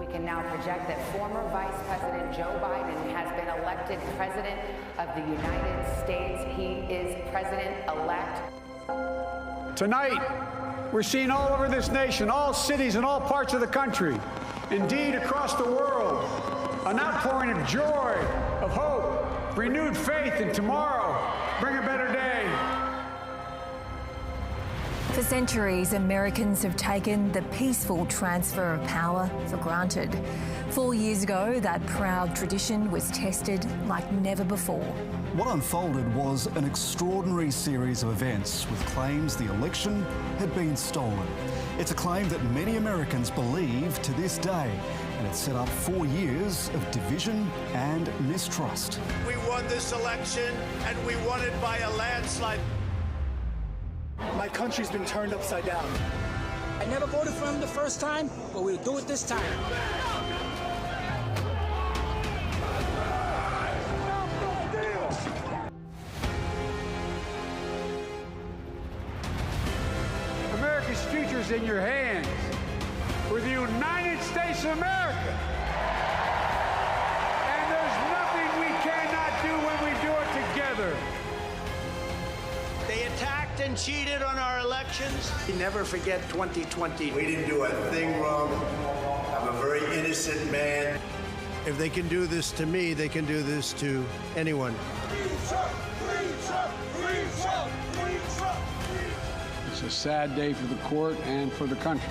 We can now project that former Vice President Joe Biden has been elected President of the United States. He is President-elect. Tonight, we're seeing all over this nation, all cities and all parts of the country, indeed across the world, an outpouring of joy, of hope, renewed faith in tomorrow. Bring a better day. For centuries, Americans have taken the peaceful transfer of power for granted. 4 years ago, that proud tradition was tested like never before. What unfolded was an extraordinary series of events with claims the election had been stolen. It's a claim that many Americans believe to this day, and it set up 4 years of division and mistrust. We won this election, and we won it by a landslide. My country's been turned upside down. I never voted for him the first time, but we'll do it this time. America's future's in your hands. We're the United States of America. And there's nothing we cannot do when we do it together. They attacked and cheated on our elections. You never forget 2020. We didn't do a thing wrong. I'm a very innocent man. If they can do this to me, they can do this to anyone. It's a sad day for the court and for the country.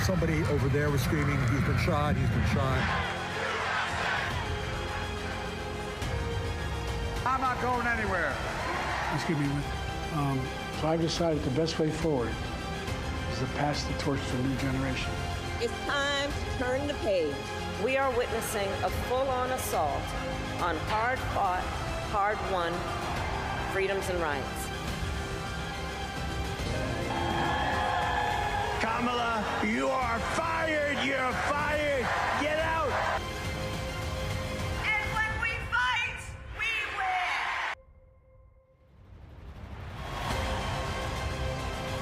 Somebody over there was screaming, he's been shot, he's been shot. I'm not going anywhere. Excuse me. So I've decided the best way forward is to pass the torch to a new generation. It's time to turn the page. We are witnessing a full-on assault on hard-fought, hard-won freedoms and rights. Kamala, you are fired! You're fired! Get out! And when we fight, we win!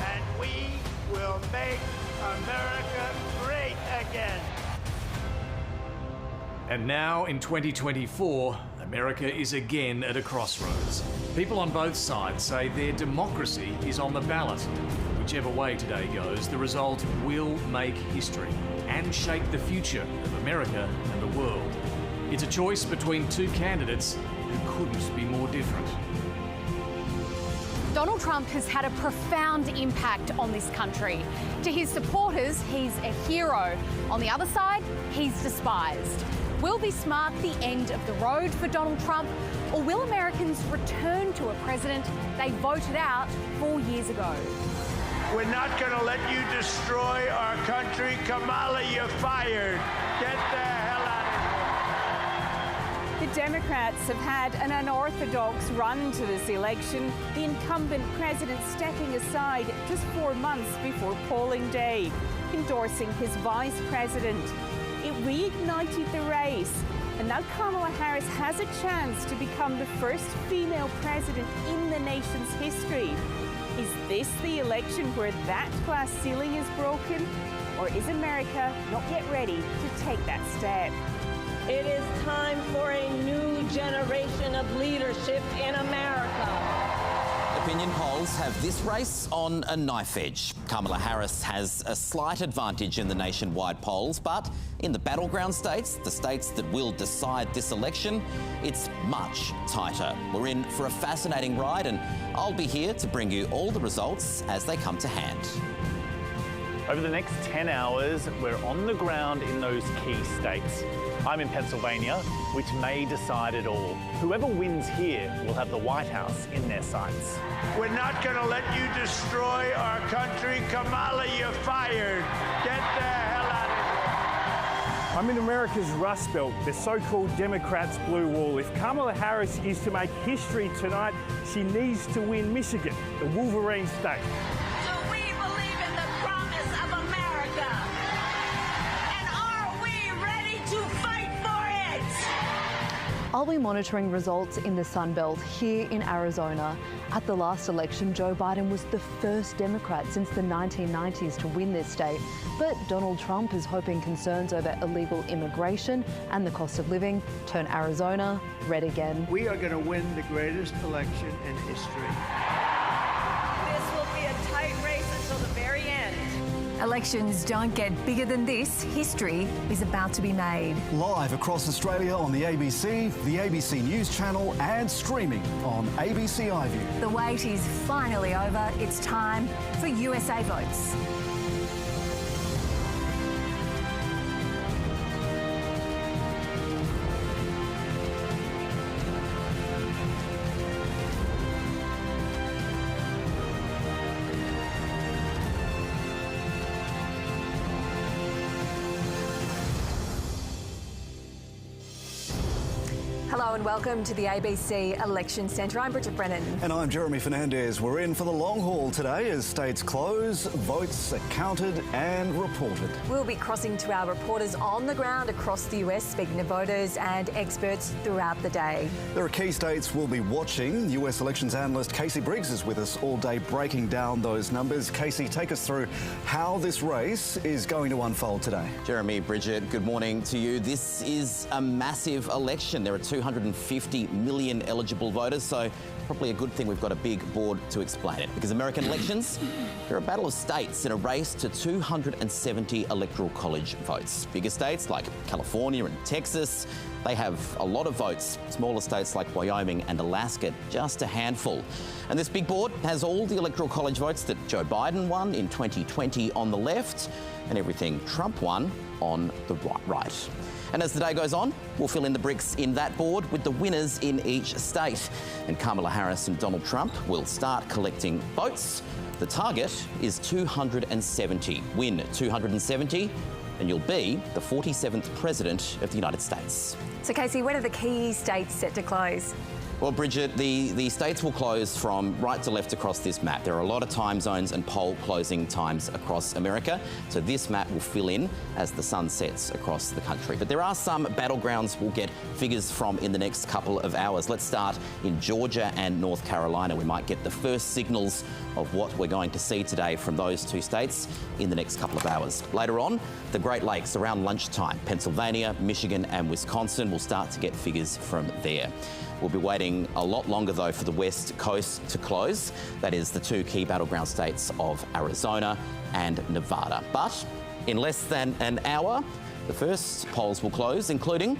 And we will make America great again. And now, in 2024, America is again at a crossroads. People on both sides say their democracy is on the ballot. Whichever way today goes, the result will make history and shape the future of America and the world. It's a choice between two candidates who couldn't be more different. Donald Trump has had a profound impact on this country. To his supporters, he's a hero. On the other side, he's despised. Will this mark the end of the road for Donald Trump, or will Americans return to a president they voted out 4 years ago? We're not going to let you destroy our country. Kamala, you're fired. Get the hell out of here. The Democrats have had an unorthodox run to this election, the incumbent president stepping aside just 4 months before polling day, endorsing his vice president. It reignited the race, and now Kamala Harris has a chance to become the first female president in the nation's history. Is this the election where that glass ceiling is broken? Or is America not yet ready to take that step? It is time for a new generation of leadership in America. Opinion polls have this race on a knife edge. Kamala Harris has a slight advantage in the nationwide polls, but in the battleground states, the states that will decide this election, it's much tighter. We're in for a fascinating ride, and I'll be here to bring you all the results as they come to hand. Over the next 10 hours, we're on the ground in those key states. I'm in Pennsylvania, which may decide it all. Whoever wins here will have the White House in their sights. We're not going to let you destroy our country. Kamala, you're fired. Get the hell out of here. I'm in America's Rust Belt, the so-called Democrats' blue wall. If Kamala Harris is to make history tonight, she needs to win Michigan, the Wolverine state. I'll be monitoring results in the Sun Belt here in Arizona. At the last election, Joe Biden was the first Democrat since the 1990s to win this state. But Donald Trump is hoping concerns over illegal immigration and the cost of living turn Arizona red again. We are going to win the greatest election in history. This will be a tight race until the very end. Elections don't get bigger than this. History is about to be made. Live across Australia on the ABC News Channel and streaming on ABC iView. The wait is finally over. It's time for USA Votes. Hello and welcome to the ABC Election Centre. I'm Bridget Brennan. And I'm Jeremy Fernandez. We're in for the long haul today as states close, votes are counted and reported. We'll be crossing to our reporters on the ground across the US, speaking to voters and experts throughout the day. There are key states we'll be watching. US elections analyst Casey Briggs is with us all day breaking down those numbers. Casey, take us through how this race is going to unfold today. Jeremy, Bridget, good morning to you. This is a massive election. There are 250 million eligible voters, so probably a good thing we've got a big board to explain it, because American elections, they're a battle of states in a race to 270 electoral college votes. Bigger states like California and Texas, they have a lot of votes. Smaller states like Wyoming and Alaska, just a handful. And this big board has all the electoral college votes that Joe Biden won in 2020 on the left and everything Trump won on the right. And as the day goes on, we'll fill in the bricks in that board with the winners in each state. And Kamala Harris and Donald Trump will start collecting votes. The target is 270. Win 270 and you'll be the 47th President of the United States. So Casey, when are the key states set to close? Well, Bridget, the states will close from right to left across this map. There are a lot of time zones and poll closing times across America, so this map will fill in as the sun sets across the country. But there are some battlegrounds we'll get figures from in the next couple of hours. Let's start in Georgia and North Carolina. We might get the first signals of what we're going to see today from those two states in the next couple of hours. Later on, the Great Lakes around lunchtime. Pennsylvania, Michigan and Wisconsin will start to get figures from there. We'll be waiting a lot longer, though, for the West Coast to close. That is the two key battleground states of Arizona and Nevada. But in less than an hour, the first polls will close, including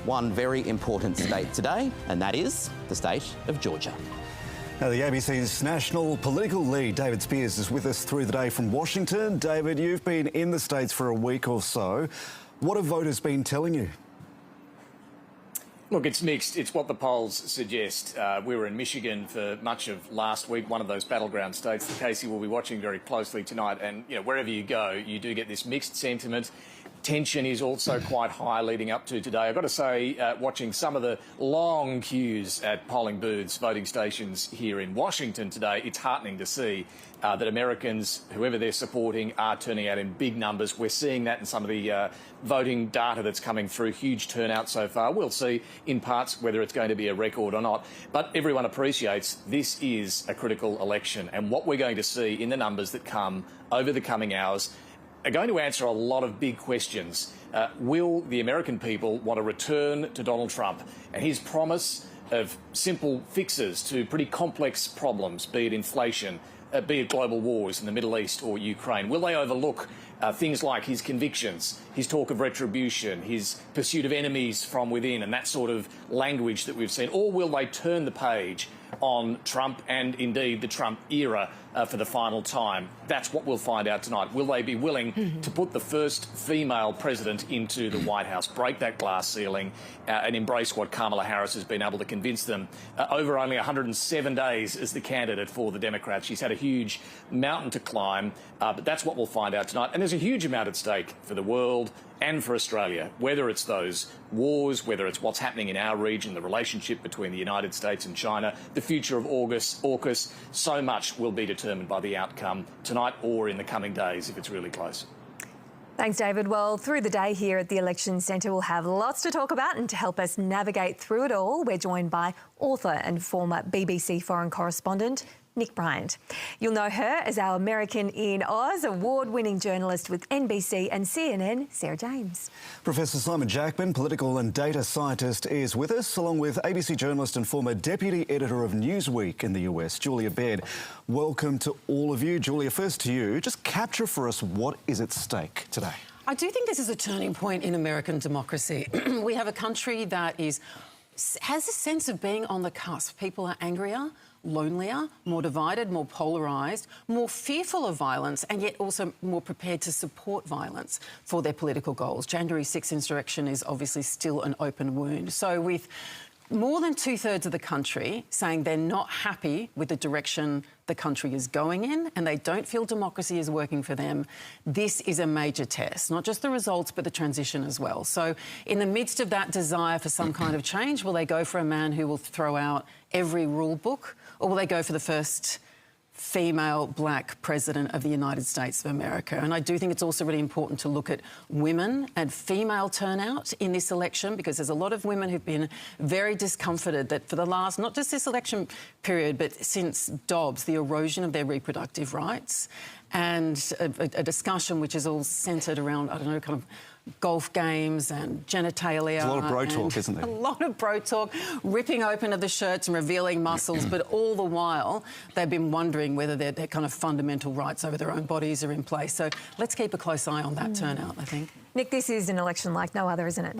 one very important state today, and that is the state of Georgia. Now, the ABC's national political lead, David Spears, is with us through the day from Washington. David, you've been in the States for a week or so. What have voters been telling you? Look, it's mixed. It's what the polls suggest. We were in Michigan for much of last week, one of those battleground states that Casey will be watching very closely tonight. And, you know, wherever you go, you do get this mixed sentiment. Tension is also quite high leading up to today. I've got to say, watching some of the long queues at polling booths, voting stations here in Washington today, it's heartening to see that Americans, whoever they're supporting, are turning out in big numbers. We're seeing that in some of the voting data that's coming through. Huge turnout so far. We'll see in parts whether it's going to be a record or not. But everyone appreciates this is a critical election. And what we're going to see in the numbers that come over the coming hours are going to answer a lot of big questions. Will the American people want to return to Donald Trump and his promise of simple fixes to pretty complex problems, be it inflation, be it global wars in the Middle East or Ukraine? Will they overlook things like his convictions, his talk of retribution, his pursuit of enemies from within and that sort of language that we've seen? Or will they turn the page on Trump and indeed the Trump era for the final time? That's what we'll find out tonight. Will they be willing to put the first female president into the White House, break that glass ceiling and embrace what Kamala Harris has been able to convince them over only 107 days as the candidate for the Democrats? She's had a huge mountain to climb, but that's what we'll find out tonight. And there's a huge amount at stake for the world and for Australia, whether it's those wars, whether it's what's happening in our region, the relationship between the United States and China, the future of AUKUS. So much will be determined by the outcome tonight or in the coming days if it's really close. Thanks, David. Well, through the day here at the Election Centre, we'll have lots to talk about, and to help us navigate through it all, we're joined by author and former BBC foreign correspondent, Nick Bryant. You'll know her as our American in Oz, award-winning journalist with NBC and CNN, Sarah James. Professor Simon Jackman, political and data scientist, is with us, along with ABC journalist and former deputy editor of Newsweek in the US, Julia Baird. Welcome to all of you. Julia, first to you. Just capture for us what is at stake today. I do think this is a turning point in American democracy. We have a country that has a sense of being on the cusp. People are angrier, lonelier, more divided, more polarised, more fearful of violence, and yet also more prepared to support violence for their political goals. January 6th insurrection is obviously still an open wound. So with more than two-thirds of the country saying they're not happy with the direction the country is going in and they don't feel democracy is working for them, this is a major test. Not just the results, but the transition as well. So in the midst of that desire for some kind of change, will they go for a man who will throw out every rule book, or will they go for the first female black president of the United States of America? And I do think it's also really important to look at women and female turnout in this election, because there's a lot of women who've been very discomforted that for the last, not just this election period, but since Dobbs, the erosion of their reproductive rights, and a discussion which is all centred around, I don't know, kind of golf games and genitalia. There's a lot of bro talk, isn't there? A lot of bro talk, ripping open of the shirts and revealing muscles, but all the while they've been wondering whether their kind of fundamental rights over their own bodies are in place. So let's keep a close eye on that turnout, I think. Nick, this is an election like no other, isn't it?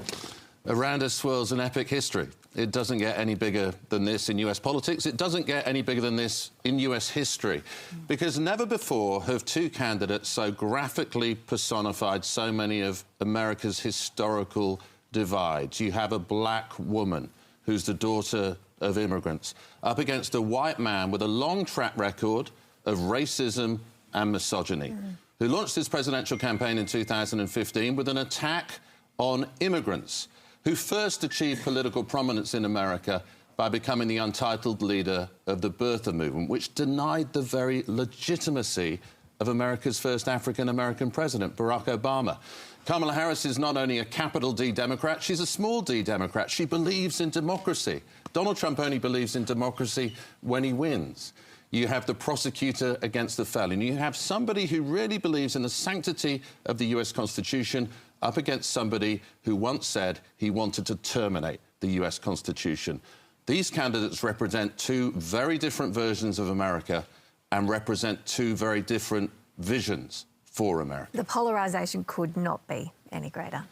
Around us swirls an epic history. It doesn't get any bigger than this in US politics. It doesn't get any bigger than this in US history. Because never before have two candidates so graphically personified so many of America's historical divides. You have a black woman who's the daughter of immigrants up against a white man with a long track record of racism and misogyny, who launched his presidential campaign in 2015 with an attack on immigrants, who first achieved political prominence in America by becoming the untitled leader of the birther movement, which denied the very legitimacy of America's first African-American president, Barack Obama. Kamala Harris is not only a capital D Democrat, she's a small d Democrat. She believes in democracy. Donald Trump only believes in democracy when he wins. You have the prosecutor against the felon. You have somebody who really believes in the sanctity of the US Constitution up against somebody who once said he wanted to terminate the US Constitution. These candidates represent two very different versions of America and represent two very different visions for America. The polarisation could not be any greater.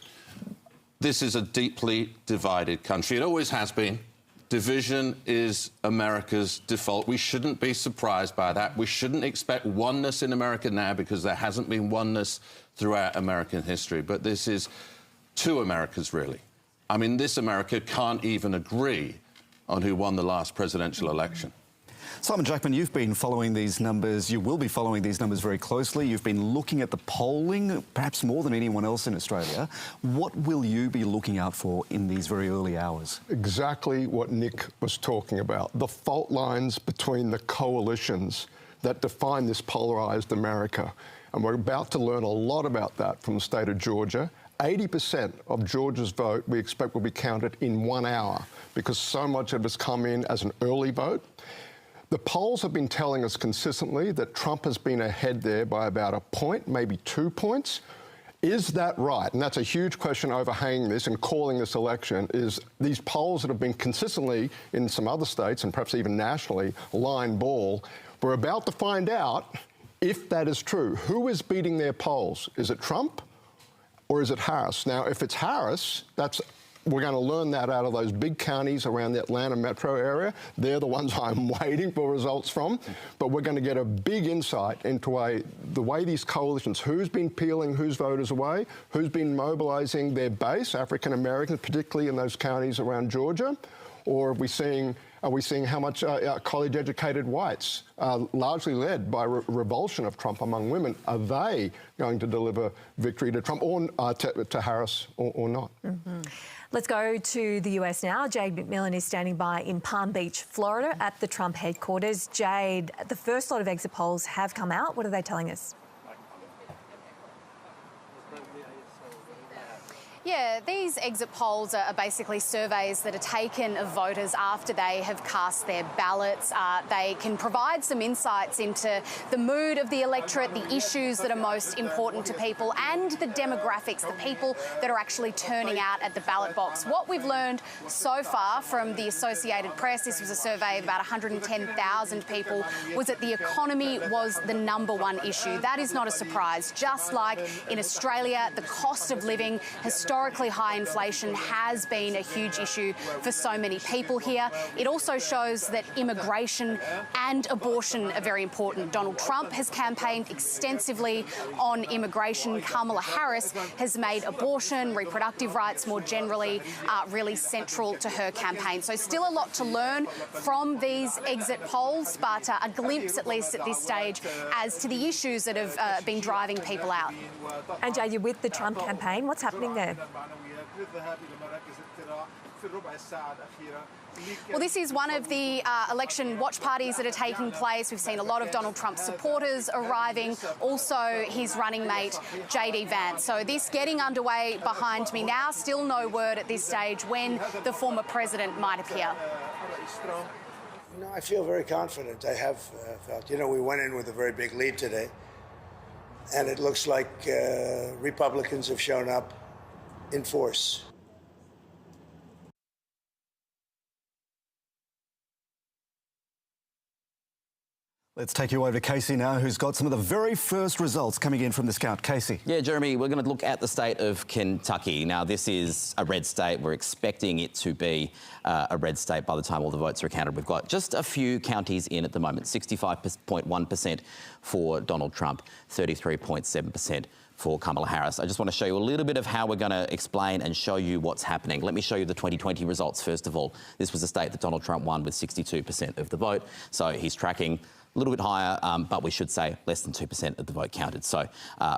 This is a deeply divided country. It always has been. Division is America's default. We shouldn't be surprised by that. We shouldn't expect oneness in America now, because there hasn't been oneness throughout American history. But this is two Americas, really. I mean, this America can't even agree on who won the last presidential election. Simon Jackman, you've been following these numbers. You will be following these numbers very closely. You've been looking at the polling, perhaps more than anyone else in Australia. What will you be looking out for in these very early hours? Exactly what Nick was talking about. The fault lines between the coalitions that define this polarised America. And we're about to learn a lot about that from the state of Georgia. 80% of Georgia's vote we expect will be counted in 1 hour, because so much of it has come in as an early vote. The polls have been telling us consistently that Trump has been ahead there by about a point, maybe 2 points. Is that right? And that's a huge question overhanging this and calling this election, is these polls that have been consistently in some other states and perhaps even nationally line ball. We're about to find out if that is true. Who is beating their polls? Is it Trump or is it Harris? Now, if it's Harris, we're going to learn that out of those big counties around the Atlanta metro area. They're the ones I'm waiting for results from. But we're going to get a big insight into the way these coalitions, who's been peeling whose voters away, who's been mobilising their base, African Americans, particularly in those counties around Georgia, or are we seeing how much college-educated whites, largely led by revulsion of Trump among women, are they going to deliver victory to Trump or to Harris or not? Let's go to the US now. Jade McMillan is standing by in Palm Beach, Florida, at the Trump headquarters. Jade, the first lot of exit polls have come out. What are they telling us? Yeah, these exit polls are basically surveys that are taken of voters after they have cast their ballots. They can provide some insights into the mood of the electorate, the issues that are most important to people, and the demographics, the people that are actually turning out at the ballot box. What we've learned so far from the Associated Press, this was a survey of about 110,000 people, was that the economy was the #1 issue. That is not a surprise. Just like in Australia, the cost of living, historically high inflation has been a huge issue for so many people here. It also shows that immigration and abortion are very important. Donald Trump has campaigned extensively on immigration. Kamala Harris has made abortion, reproductive rights more generally, really central to her campaign. So still a lot to learn from these exit polls, but a glimpse, at least at this stage, as to the issues that have been driving people out. And Jay, you're with the Trump campaign. What's happening there? Well, this is one of the election watch parties that are taking place. We've seen a lot of Donald Trump supporters arriving, also his running mate, J.D. Vance. So this getting underway behind me now. Still no word at this stage when the former president might appear. You know, I feel very confident. I have felt. You know, we went in with a very big lead today, and it looks like Republicans have shown up in force. Let's take you over to Casey now, who's got some of the very first results coming in from this count. Casey. Yeah, Jeremy, we're going to look at the state of Kentucky. Now, this is a red state. We're expecting it to be a red state by the time all the votes are counted. We've got just a few counties in at the moment, 65.1% for Donald Trump, 33.7% for Kamala Harris. I just want to show you a little bit of how we're going to explain and show you what's happening. Let me show you the 2020 results first of all. This was a state that Donald Trump won with 62% of the vote, so he's tracking a little bit higher, but we should say less than 2% of the vote counted. So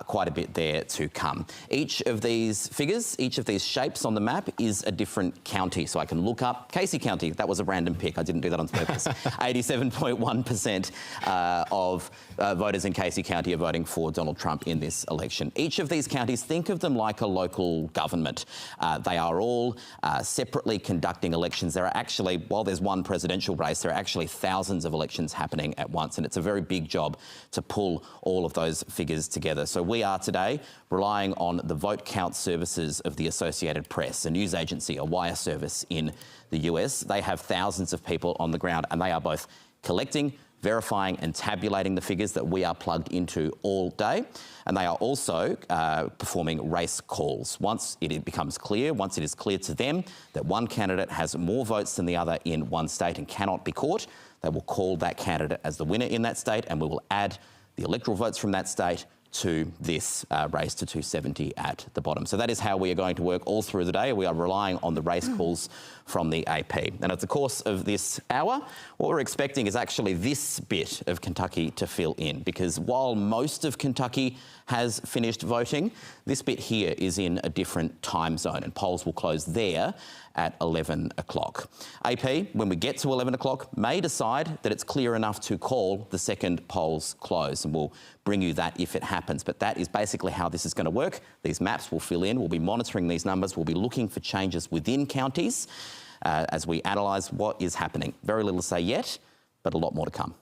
quite a bit there to come. Each of these figures, each of these shapes on the map is a different county. So I can look up Casey County. That was a random pick. I didn't do that on purpose. 87.1% of voters in Casey County are voting for Donald Trump in this election. Each of these counties, think of them like a local government. They are all separately conducting elections. There are actually, while there's one presidential race, there are actually thousands of elections happening at once. And it's a very big job to pull all of those figures together. So we are today relying on the vote count services of the Associated Press, a news agency, a wire service in the US. They have thousands of people on the ground, and they are both collecting, verifying and tabulating the figures that we are plugged into all day. And they are also performing race calls. Once it becomes clear, once it is clear to them that one candidate has more votes than the other in one state and cannot be caught, they will call that candidate as the winner in that state, and we will add the electoral votes from that state to this race to 270 at the bottom. So that is how we are going to work all through the day. We are relying on the race calls from the AP. And at the course of this hour, what we're expecting is actually this bit of Kentucky to fill in, because while most of Kentucky has finished voting, this bit here is in a different time zone, and polls will close there at 11 o'clock. AP, when we get to 11 o'clock, may decide that it's clear enough to call the second polls close, and we'll bring you that if it happens. But that is basically how this is going to work. These maps will fill in. We'll be monitoring these numbers. We'll be looking for changes within counties as we analyse what is happening. Very little to say yet, but a lot more to come.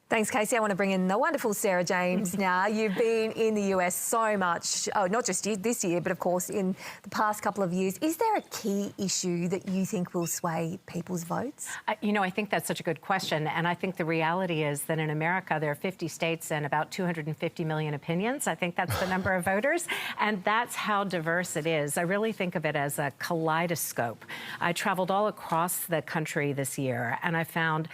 Thanks, Casey. I want to bring in the wonderful Sarah James now. You've been in the US so much, not just this year, but of course in the past couple of years. Is there a key issue that you think will sway people's votes? You know, I think that's such a good question. And I think the reality is that in America, there are 50 states and about 250 million opinions. I think that's the number of voters. And that's how diverse it is. I really think of it as a kaleidoscope. I traveled all across the country this year, and I found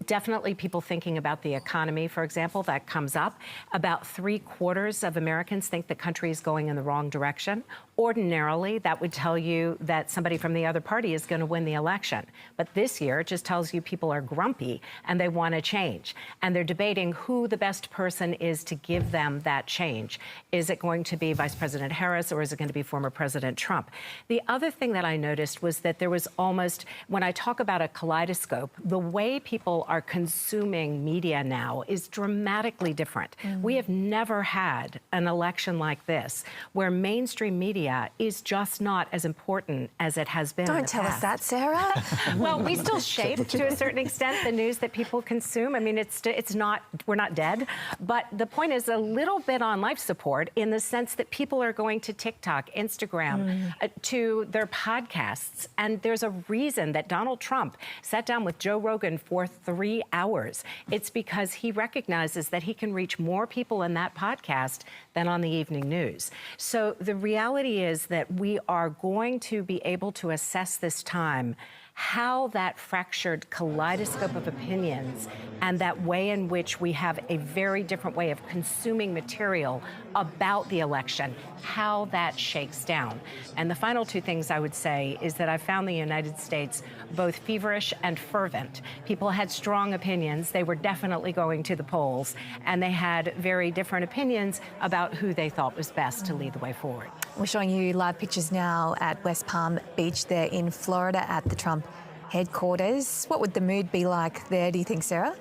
definitely people thinking about the economy, for example, that comes up. About 3/4 of Americans think the country is going in the wrong direction. Ordinarily, that would tell you that somebody from the other party is going to win the election. But this year, it just tells you people are grumpy and they want to change. And they're debating who the best person is to give them that change. Is it going to be Vice President Harris, or is it going to be former President Trump? The other thing that I noticed was that there was almost, when I talk about a kaleidoscope, the way people are consuming media now is dramatically different. We have never had an election like this where mainstream media is just not as important as it has been. Don't tell us that, Sarah. Well, we still shape to a certain extent the news that people consume. I mean, it's not, we're not dead, but the point is a little bit on life support in the sense that people are going to TikTok, Instagram, to their podcasts, and there's a reason that Donald Trump sat down with Joe Rogan for 3 hours. It's because he recognizes that he can reach more people in that podcast than on the evening news. So the reality is that we are going to be able to assess this time how that fractured kaleidoscope of opinions and that way in which we have a very different way of consuming material about the election, how that shakes down. And the final two things I would say is that I found the United States both feverish and fervent. People had strong opinions. They were definitely going to the polls, and they had very different opinions about who they thought was best to lead the way forward. We're showing you live pictures now at West Palm Beach there in Florida at the Trump headquarters. What would the mood be like there, do you think, Sarah?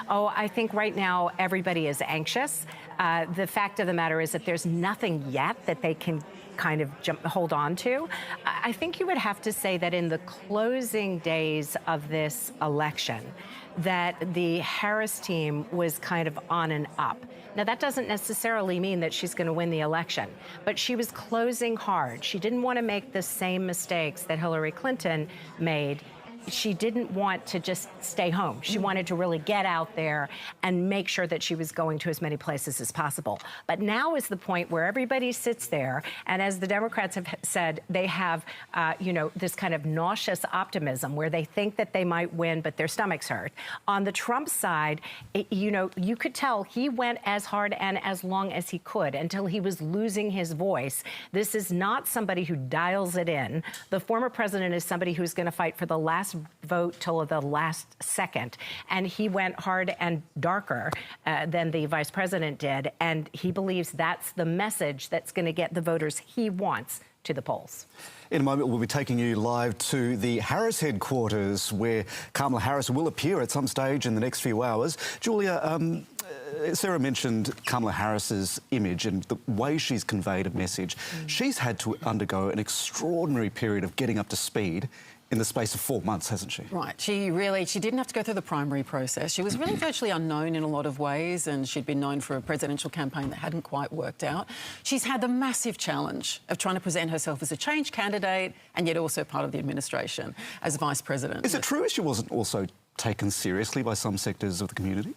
Oh, I think right now everybody is anxious. The fact of the matter is that there's nothing yet that they can kind of hold on to. I think you would have to say that in the closing days of this election, that the Harris team was kind of on and up. Now, that doesn't necessarily mean that she's going to win the election, but she was closing hard. She didn't want to make the same mistakes that Hillary Clinton made. She didn't want to just stay home. She wanted to really get out there and make sure that she was going to as many places as possible. But now is the point where everybody sits there, and as the Democrats have said, they have, this kind of nauseous optimism where they think that they might win, but their stomachs hurt. On the Trump side, you could tell he went as hard and as long as he could until he was losing his voice. This is not somebody who dials it in. The former president is somebody who's going to fight for the last vote till the last second, and he went hard and darker than the vice president did, and he believes that's the message that's going to get the voters he wants to the polls. In a moment, we'll be taking you live to the Harris headquarters, where Kamala Harris will appear at some stage in the next few hours. Julia, Sarah mentioned Kamala Harris's image and the way she's conveyed a message. She's had to undergo an extraordinary period of getting up to speed in the space of 4 months, hasn't she? Right. She didn't have to go through the primary process. She was really virtually unknown in a lot of ways, and she'd been known for a presidential campaign that hadn't quite worked out. She's had the massive challenge of trying to present herself as a change candidate and yet also part of the administration as vice president. Is it true she wasn't also taken seriously by some sectors of the community?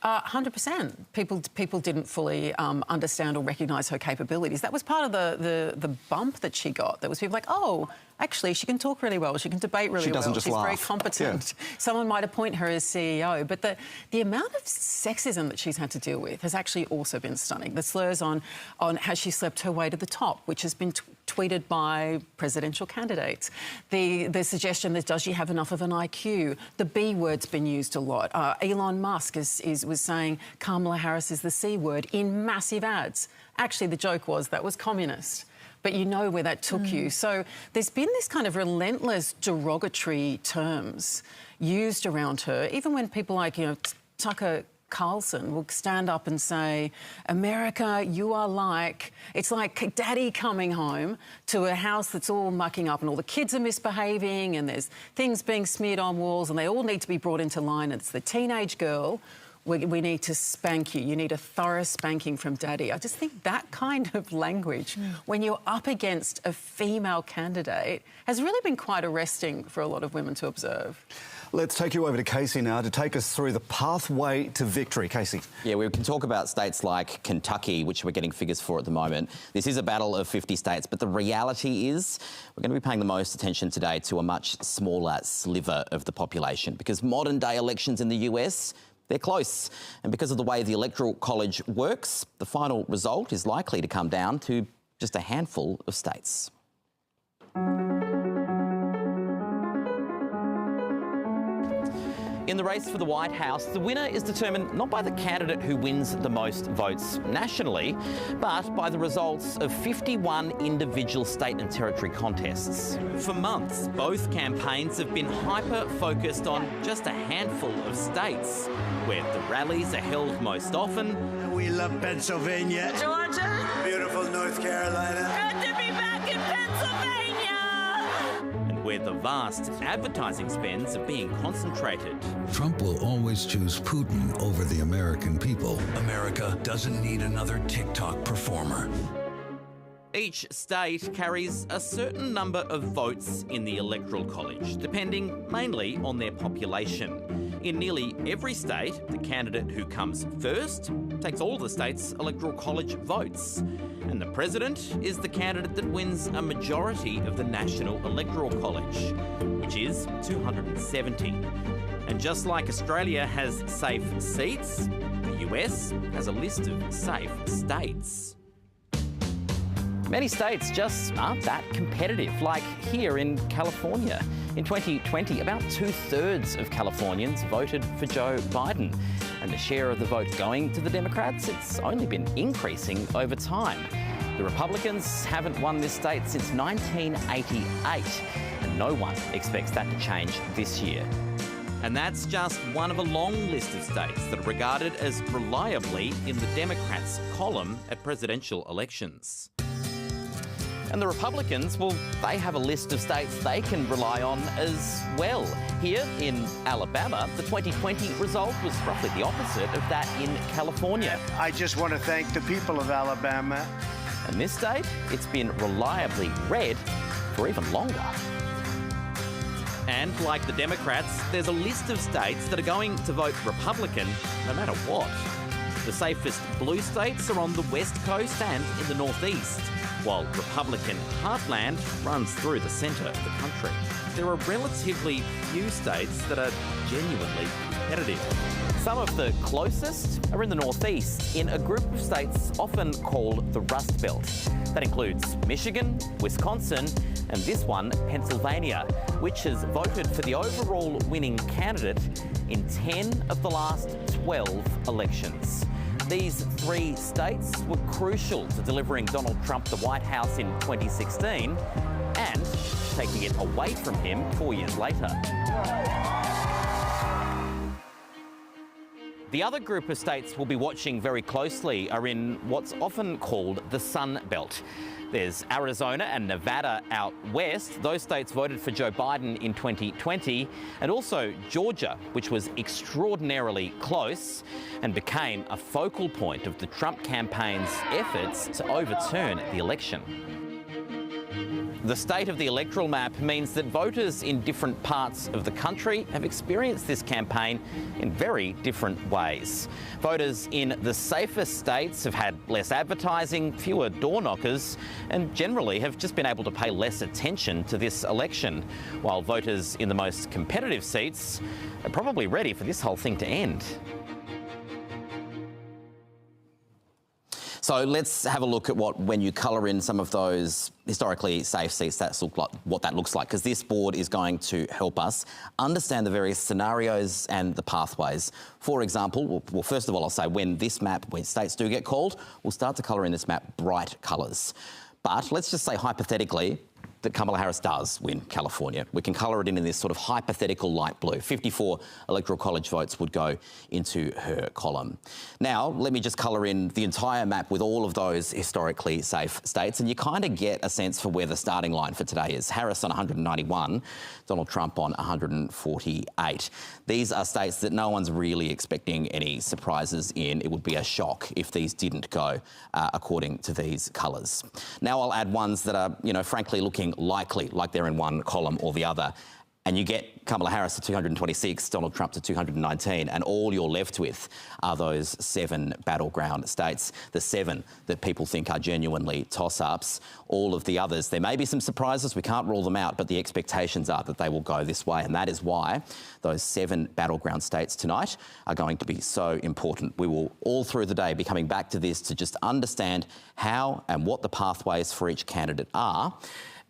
100%. People didn't fully understand or recognise her capabilities. That was part of the bump that she got. There was people like, oh, actually, she can talk really well. She can debate really well. She doesn't just laugh. She's very competent. Yeah. Someone might appoint her as CEO. But the amount of sexism that she's had to deal with has actually also been stunning. The slurs on how she slept her way to the top, which has been tweeted by presidential candidates. The suggestion that does she have enough of an IQ? The B word's been used a lot. Elon Musk was saying Kamala Harris is the C word in massive ads. Actually, the joke was that was communist. But you know where that took you. So there's been this kind of relentless derogatory terms used around her, even when people like, Tucker Carlson will stand up and say, America, you are like... It's like daddy coming home to a house that's all mucking up and all the kids are misbehaving and there's things being smeared on walls and they all need to be brought into line. It's the teenage girl. We need to spank you. You need a thorough spanking from daddy. I just think that kind of language, when you're up against a female candidate, has really been quite arresting for a lot of women to observe. Let's take you over to Casey now to take us through the pathway to victory. Casey. Yeah, we can talk about states like Kentucky, which we're getting figures for at the moment. This is a battle of 50 states, but the reality is we're going to be paying the most attention today to a much smaller sliver of the population, because modern-day elections in the US, they're close. And because of the way the Electoral College works, the final result is likely to come down to just a handful of states. In the race for the White House, the winner is determined not by the candidate who wins the most votes nationally, but by the results of 51 individual state and territory contests. For months, both campaigns have been hyper-focused on just a handful of states, where the rallies are held most often. We love Pennsylvania. Georgia. Beautiful North Carolina. Good to be back in Pennsylvania. And where the vast advertising spends are being concentrated. Trump will always choose Putin over the American people. America doesn't need another TikTok performer. Each state carries a certain number of votes in the Electoral College, depending mainly on their population. In nearly every state, the candidate who comes first takes all the state's Electoral College votes. And the president is the candidate that wins a majority of the National Electoral College, which is 270. And just like Australia has safe seats, the US has a list of safe states. Many states just aren't that competitive, like here in California. In 2020, about 2/3 of Californians voted for Joe Biden. And the share of the vote going to the Democrats, it's only been increasing over time. The Republicans haven't won this state since 1988, and no one expects that to change this year. And that's just one of a long list of states that are regarded as reliably in the Democrats' column at presidential elections. And the Republicans, well, they have a list of states they can rely on as well. Here in Alabama, the 2020 result was roughly the opposite of that in California. I just want to thank the people of Alabama. And this state, it's been reliably red for even longer. And like the Democrats, there's a list of states that are going to vote Republican no matter what. The safest blue states are on the West Coast and in the Northeast, while Republican heartland runs through the centre of the country. There are relatively few states that are genuinely competitive. Some of the closest are in the Northeast, in a group of states often called the Rust Belt. That includes Michigan, Wisconsin, and this one, Pennsylvania, which has voted for the overall winning candidate in 10 of the last 12 elections. These three states were crucial to delivering Donald Trump the White House in 2016 and taking it away from him 4 years later. The other group of states we'll be watching very closely are in what's often called the Sun Belt. There's Arizona and Nevada out west. Those states voted for Joe Biden in 2020, and also Georgia, which was extraordinarily close and became a focal point of the Trump campaign's efforts to overturn the election. The state of the electoral map means that voters in different parts of the country have experienced this campaign in very different ways. Voters in the safest states have had less advertising, fewer door knockers, and generally have just been able to pay less attention to this election, while voters in the most competitive seats are probably ready for this whole thing to end. So let's have a look at when you colour in some of those historically safe seats, what that looks like, because this board is going to help us understand the various scenarios and the pathways. For example, well, first of all, I'll say when states do get called, we'll start to colour in this map bright colours. But let's just say hypothetically that Kamala Harris does win California. We can colour it in this sort of hypothetical light blue. 54 Electoral College votes would go into her column. Now, let me just colour in the entire map with all of those historically safe states, and you kind of get a sense for where the starting line for today is. Harris on 191, Donald Trump on 148. These are states that no one's really expecting any surprises in. It would be a shock if these didn't go according to these colours. Now I'll add ones that are, frankly looking likely, like they're in one column or the other. And you get Kamala Harris to 226, Donald Trump to 219, and all you're left with are those 7 battleground states, the 7 that people think are genuinely toss-ups. All of the others, there may be some surprises, we can't rule them out, but the expectations are that they will go this way, and that is why those 7 battleground states tonight are going to be so important. We will all through the day be coming back to this to just understand how and what the pathways for each candidate are,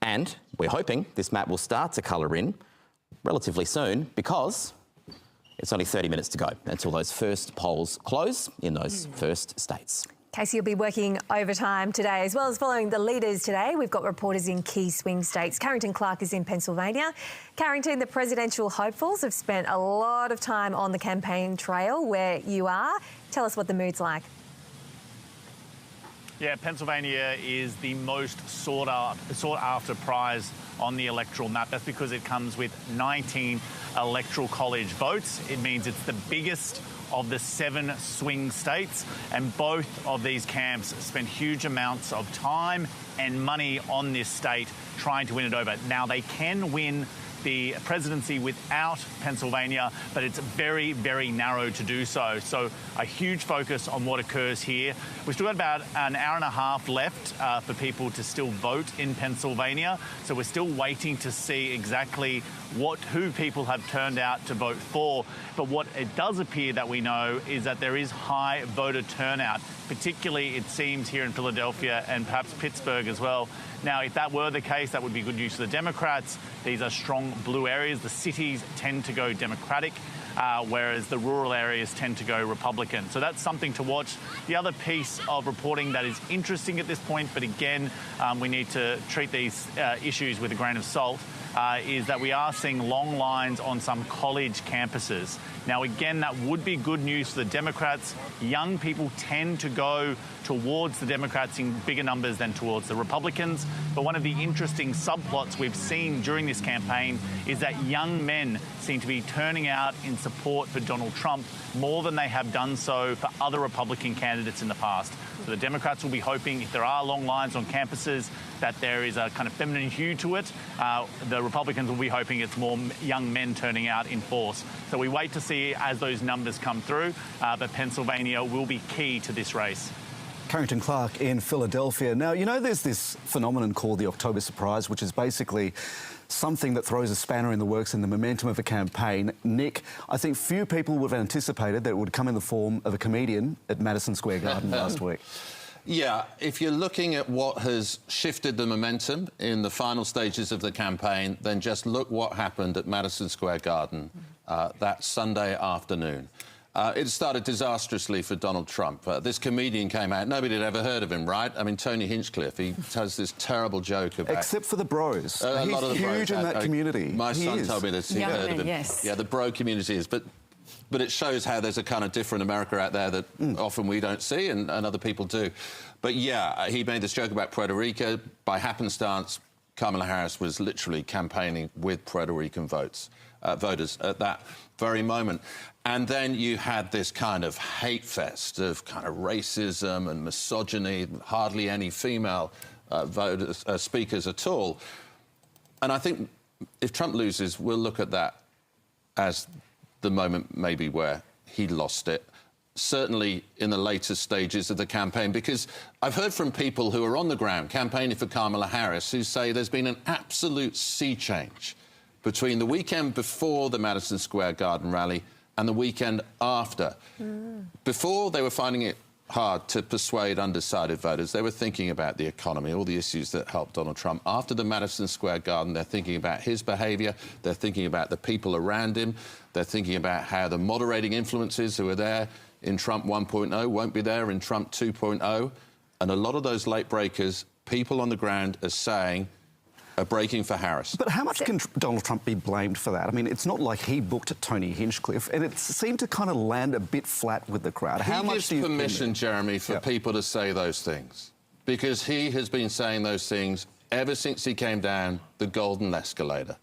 and we're hoping this map will start to colour in relatively soon, because It's only 30 minutes to go until those first polls close in those first states. Casey will be working overtime today, as well as following the leaders today. We've got reporters in key swing states. Carrington Clark is in Pennsylvania. Carrington, the presidential hopefuls have spent a lot of time on the campaign trail where you are. Tell us what the mood's like. Yeah, Pennsylvania is the most sought after prize on the electoral map. That's because it comes with 19 electoral college votes. It means it's the biggest of the 7 swing states, and both of these camps spent huge amounts of time and money on this state trying to win it over. Now, they can win the presidency without Pennsylvania, but it's very, very narrow to do so. So a huge focus on what occurs here. We've still got about an hour and a half left for people to still vote in Pennsylvania. So we're still waiting to see exactly who people have turned out to vote for. But what it does appear that we know is that there is high voter turnout, particularly it seems here in Philadelphia and perhaps Pittsburgh as well. Now, if that were the case, that would be good news for the Democrats. These are strong blue areas. The cities tend to go Democratic, whereas the rural areas tend to go Republican. So that's something to watch. The other piece of reporting that is interesting at this point, but again, we need to treat these issues with a grain of salt, is that we are seeing long lines on some college campuses. Now, again, that would be good news for the Democrats. Young people tend to go towards the Democrats in bigger numbers than towards the Republicans. But one of the interesting subplots we've seen during this campaign is that young men seem to be turning out in support for Donald Trump more than they have done so for other Republican candidates in the past. So the Democrats will be hoping, if there are long lines on campuses, that there is a kind of feminine hue to it. The Republicans will be hoping it's more young men turning out in force. So we wait to see as those numbers come through, but Pennsylvania will be key to this race. Carrington Clark in Philadelphia. Now, you know, there's this phenomenon called the October surprise, which is basically something that throws a spanner in the works in the momentum of a campaign. Nick, I think few people would have anticipated that it would come in the form of a comedian at Madison Square Garden last week. Yeah, if you're looking at what has shifted the momentum in the final stages of the campaign, then just look what happened at Madison Square Garden that Sunday afternoon. It started disastrously for Donald Trump. This comedian came out. Nobody had ever heard of him, right? I mean, Tony Hinchcliffe, he has this terrible joke about... Except for the bros. He's lot of the huge bros, in that community. My son told me this. He'd heard of him. Yes. Yeah, the bro community is. But it shows how there's a kind of different America out there that often we don't see and other people do. But, yeah, he made this joke about Puerto Rico. By happenstance, Kamala Harris was literally campaigning with Puerto Rican voters at that very moment. And then you had this kind of hate fest of kind of racism and misogyny, hardly any female speakers at all. And I think if Trump loses, we'll look at that as the moment maybe where he lost it. Certainly in the later stages of the campaign, because I've heard from people who are on the ground campaigning for Kamala Harris who say there's been an absolute sea change between the weekend before the Madison Square Garden rally and the weekend after. Before, they were finding it hard to persuade undecided voters. They were thinking about the economy, all the issues that helped Donald Trump. After the Madison Square Garden, they're thinking about his behaviour, they're thinking about the people around him, they're thinking about how the moderating influences who are there in Trump 1.0 won't be there in Trump 2.0. And a lot of those late breakers, people on the ground are saying, are breaking for Harris. But how much can Donald Trump be blamed for that? I mean, it's not like he booked Tony Hinchcliffe, and it seemed to kind of land a bit flat with the crowd. How much do you gives permission, Jeremy, for people to say those things? Because he has been saying those things ever since he came down the golden escalator.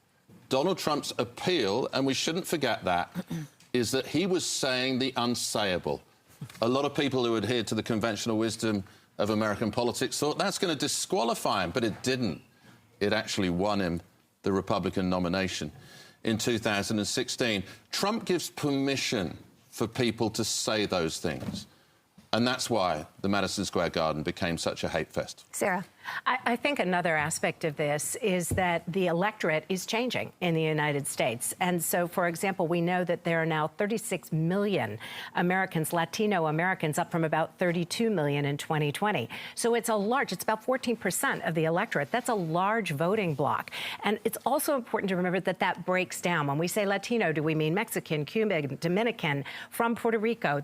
Donald Trump's appeal, and we shouldn't forget that, is that he was saying the unsayable. A lot of people who adhere to the conventional wisdom of American politics thought that's going to disqualify him, but it didn't. It actually won him the Republican nomination in 2016. Trump gives permission for people to say those things. And that's why the Madison Square Garden became such a hate fest. Sarah? I think another aspect of this is that the electorate is changing in the United States. And so, for example, we know that there are now 36 million Americans, Latino Americans, up from about 32 million in 2020. So it's it's about 14% of the electorate. That's a large voting bloc. And it's also important to remember that that breaks down. When we say Latino, do we mean Mexican, Cuban, Dominican, from Puerto Rico?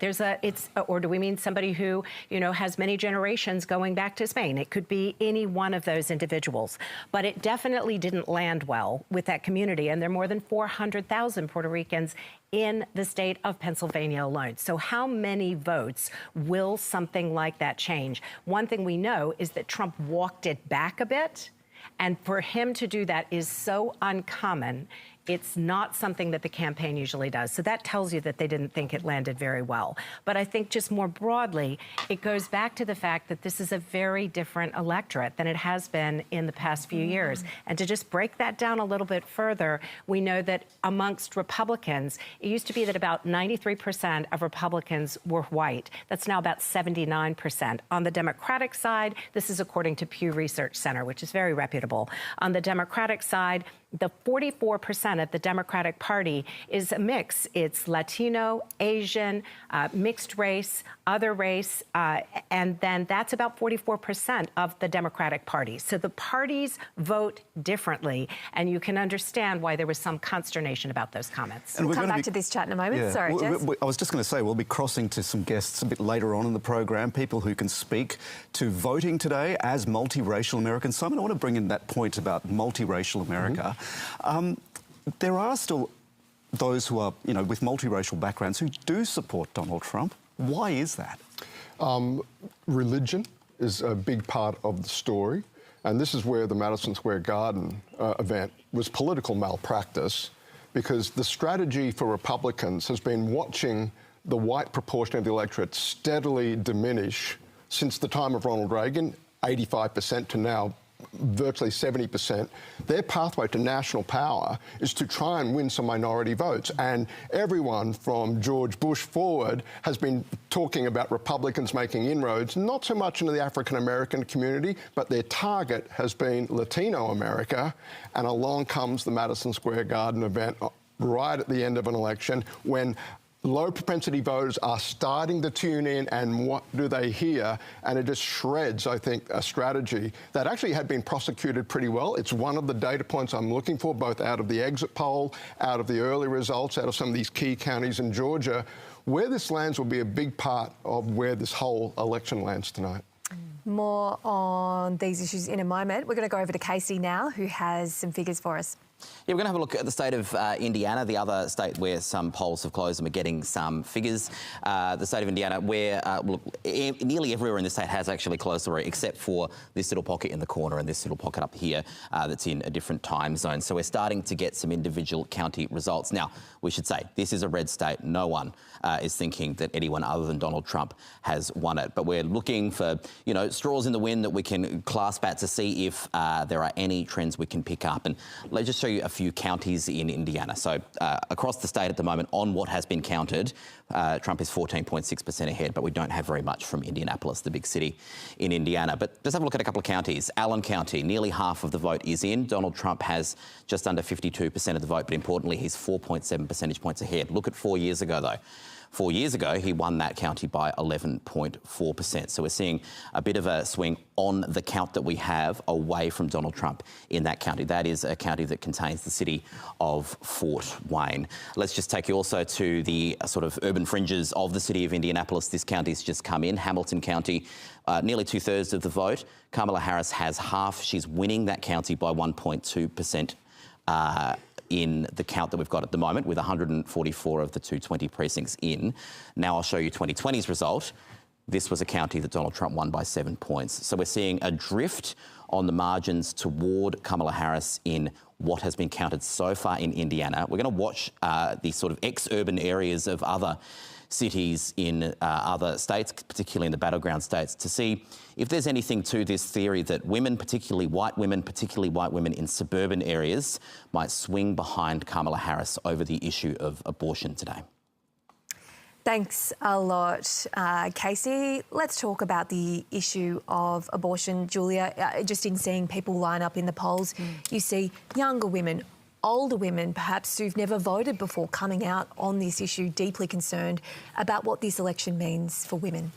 Or do we mean somebody who, has many generations going back to Spain? It could be any one of those individuals. But it definitely didn't land well with that community. And there are more than 400,000 Puerto Ricans in the state of Pennsylvania alone. So how many votes will something like that change? One thing we know is that Trump walked it back a bit. And for him to do that is so uncommon. It's not something that the campaign usually does. So that tells you that they didn't think it landed very well. But I think just more broadly, it goes back to the fact that this is a very different electorate than it has been in the past few years. And to just break that down a little bit further, we know that amongst Republicans, it used to be that about 93% of Republicans were white. That's now about 79%. On the Democratic side, this is according to Pew Research Center, which is very reputable. On the Democratic side, the 44% of the Democratic Party is a mix. It's Latino, Asian, mixed race, other race, and then that's about 44% of the Democratic Party. So the parties vote differently, and you can understand why there was some consternation about those comments. And we'll come back to this chat in a moment. Yeah. Sorry, Jess. I was just going to say, we'll be crossing to some guests a bit later on in the program, people who can speak to voting today as multiracial Americans. Simon, I want to bring in that point about multiracial America. There are still those who are, with multiracial backgrounds who do support Donald Trump. Why is that? Religion is a big part of the story. And this is where the Madison Square Garden event was political malpractice, because the strategy for Republicans has been watching the white proportion of the electorate steadily diminish since the time of Ronald Reagan, 85% to now virtually 70%, their pathway to national power is to try and win some minority votes. And everyone from George Bush forward has been talking about Republicans making inroads, not so much into the African American community, but their target has been Latino America. And along comes the Madison Square Garden event right at the end of an election when low propensity voters are starting to tune in, and what do they hear? And it just shreds, I think, a strategy that actually had been prosecuted pretty well. It's one of the data points I'm looking for, both out of the exit poll, out of the early results, out of some of these key counties in Georgia. Where this lands will be a big part of where this whole election lands tonight. More on these issues in a moment. We're going to go over to Casey now, who has some figures for us. Yeah, we're going to have a look at the state of Indiana, the other state where some polls have closed and we're getting some figures. The state of Indiana, where nearly everywhere in the state has actually closed already, except for this little pocket in the corner and this little pocket up here that's in a different time zone. So we're starting to get some individual county results. Now, we should say, this is a red state. No one is thinking that anyone other than Donald Trump has won it. But we're looking for, straws in the wind that we can clasp at to see if there are any trends we can pick up. And let's just show you a few counties in Indiana. So across the state at the moment, on what has been counted, Trump is 14.6% ahead, but we don't have very much from Indianapolis, the big city in Indiana. But let's have a look at a couple of counties. Allen County, nearly half of the vote is in. Donald Trump has just under 52% of the vote, but importantly, he's 4.7 percentage points ahead. Look at 4 years ago, though. 4 years ago, he won that county by 11.4%. So we're seeing a bit of a swing on the count that we have away from Donald Trump in that county. That is a county that contains the city of Fort Wayne. Let's just take you also to the sort of urban fringes of the city of Indianapolis. This county's just come in. Hamilton County, nearly 2/3 of the vote. Kamala Harris has half. She's winning that county by 1.2%. In the count that we've got at the moment, with 144 of the 220 precincts in. Now I'll show you 2020's result. This was a county that Donald Trump won by 7 points. So we're seeing a drift on the margins toward Kamala Harris in what has been counted so far in Indiana. We're going to watch the sort of ex-urban areas of other cities in other states, particularly in the battleground states, to see if there's anything to this theory that women, particularly white women in suburban areas, might swing behind Kamala Harris over the issue of abortion today. Thanks a lot, Casey. Let's talk about the issue of abortion, Julia. Just in seeing people line up in the polls, you see younger women, older women, perhaps who've never voted before, coming out on this issue, deeply concerned about what this election means for women.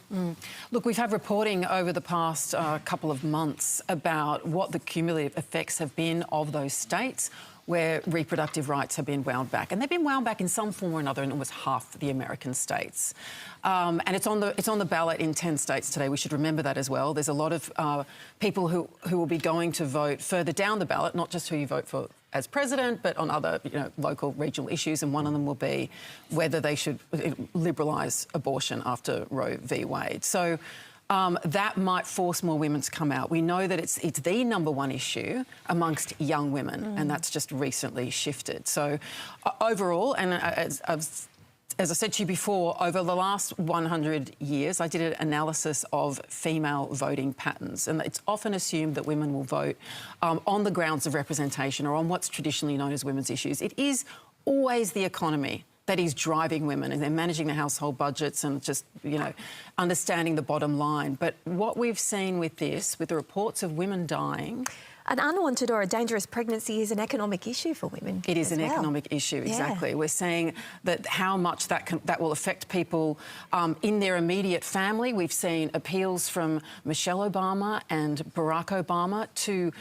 Look, we've had reporting over the past couple of months about what the cumulative effects have been of those states where reproductive rights have been wound back. And they've been wound back in some form or another in almost half the American states. And it's on the ballot in 10 states today. We should remember that as well. There's a lot of people who will be going to vote further down the ballot, not just who you vote for as president, but on other local, regional issues. And one of them will be whether they should liberalise abortion after Roe v Wade. So that might force more women to come out. We know that it's the number one issue amongst young women, and that's just recently shifted. So overall, and as I said to you before, over the last 100 years, I did an analysis of female voting patterns, and it's often assumed that women will vote on the grounds of representation or on what's traditionally known as women's issues. It is always the economy that is driving women, and they're managing the household budgets and just, understanding the bottom line. But what we've seen with this, with the reports of women dying... An unwanted or a dangerous pregnancy is an economic issue for women. It is an economic issue, exactly. We're saying that how much that will affect people in their immediate family. We've seen appeals from Michelle Obama and Barack Obama to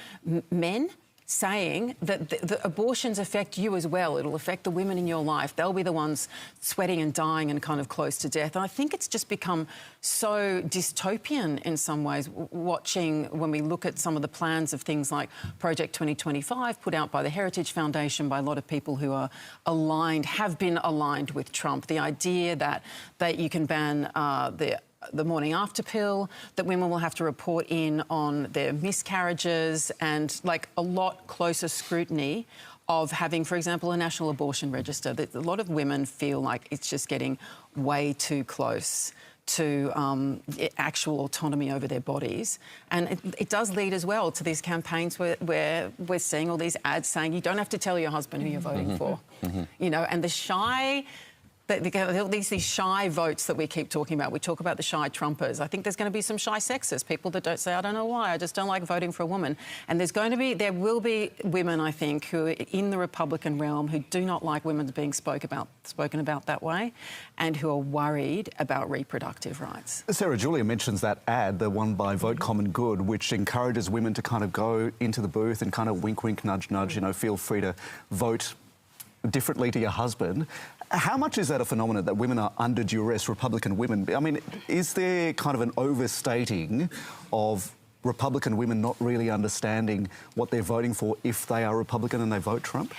men saying that the abortions affect you as well. It'll affect the women in your life. They'll be the ones sweating and dying and kind of close to death. And I think it's just become so dystopian in some ways, watching when we look at some of the plans of things like Project 2025 put out by the Heritage Foundation, by a lot of people who are have been aligned with Trump. The idea that you can ban the morning after pill, that women will have to report in on their miscarriages, and a lot closer scrutiny of having, for example, a national abortion register. That a lot of women feel like it's just getting way too close to actual autonomy over their bodies. And it does lead as well to these campaigns where we're seeing all these ads saying you don't have to tell your husband who you're voting for. And the shy... These shy votes that we keep talking about. We talk about the shy Trumpers. I think there's going to be some shy sexists, people that don't say, I don't know why, I just don't like voting for a woman. And there will be women, I think, who are in the Republican realm who do not like women being spoken about that way, and who are worried about reproductive rights. Sarah, Julia mentions that ad, the one by Vote Common Good, which encourages women to kind of go into the booth and kind of wink, wink, nudge, nudge, feel free to vote differently to your husband. How much is that a phenomenon that women are under duress, Republican women? I mean, is there kind of an overstating of Republican women not really understanding what they're voting for if they are Republican and they vote Trump?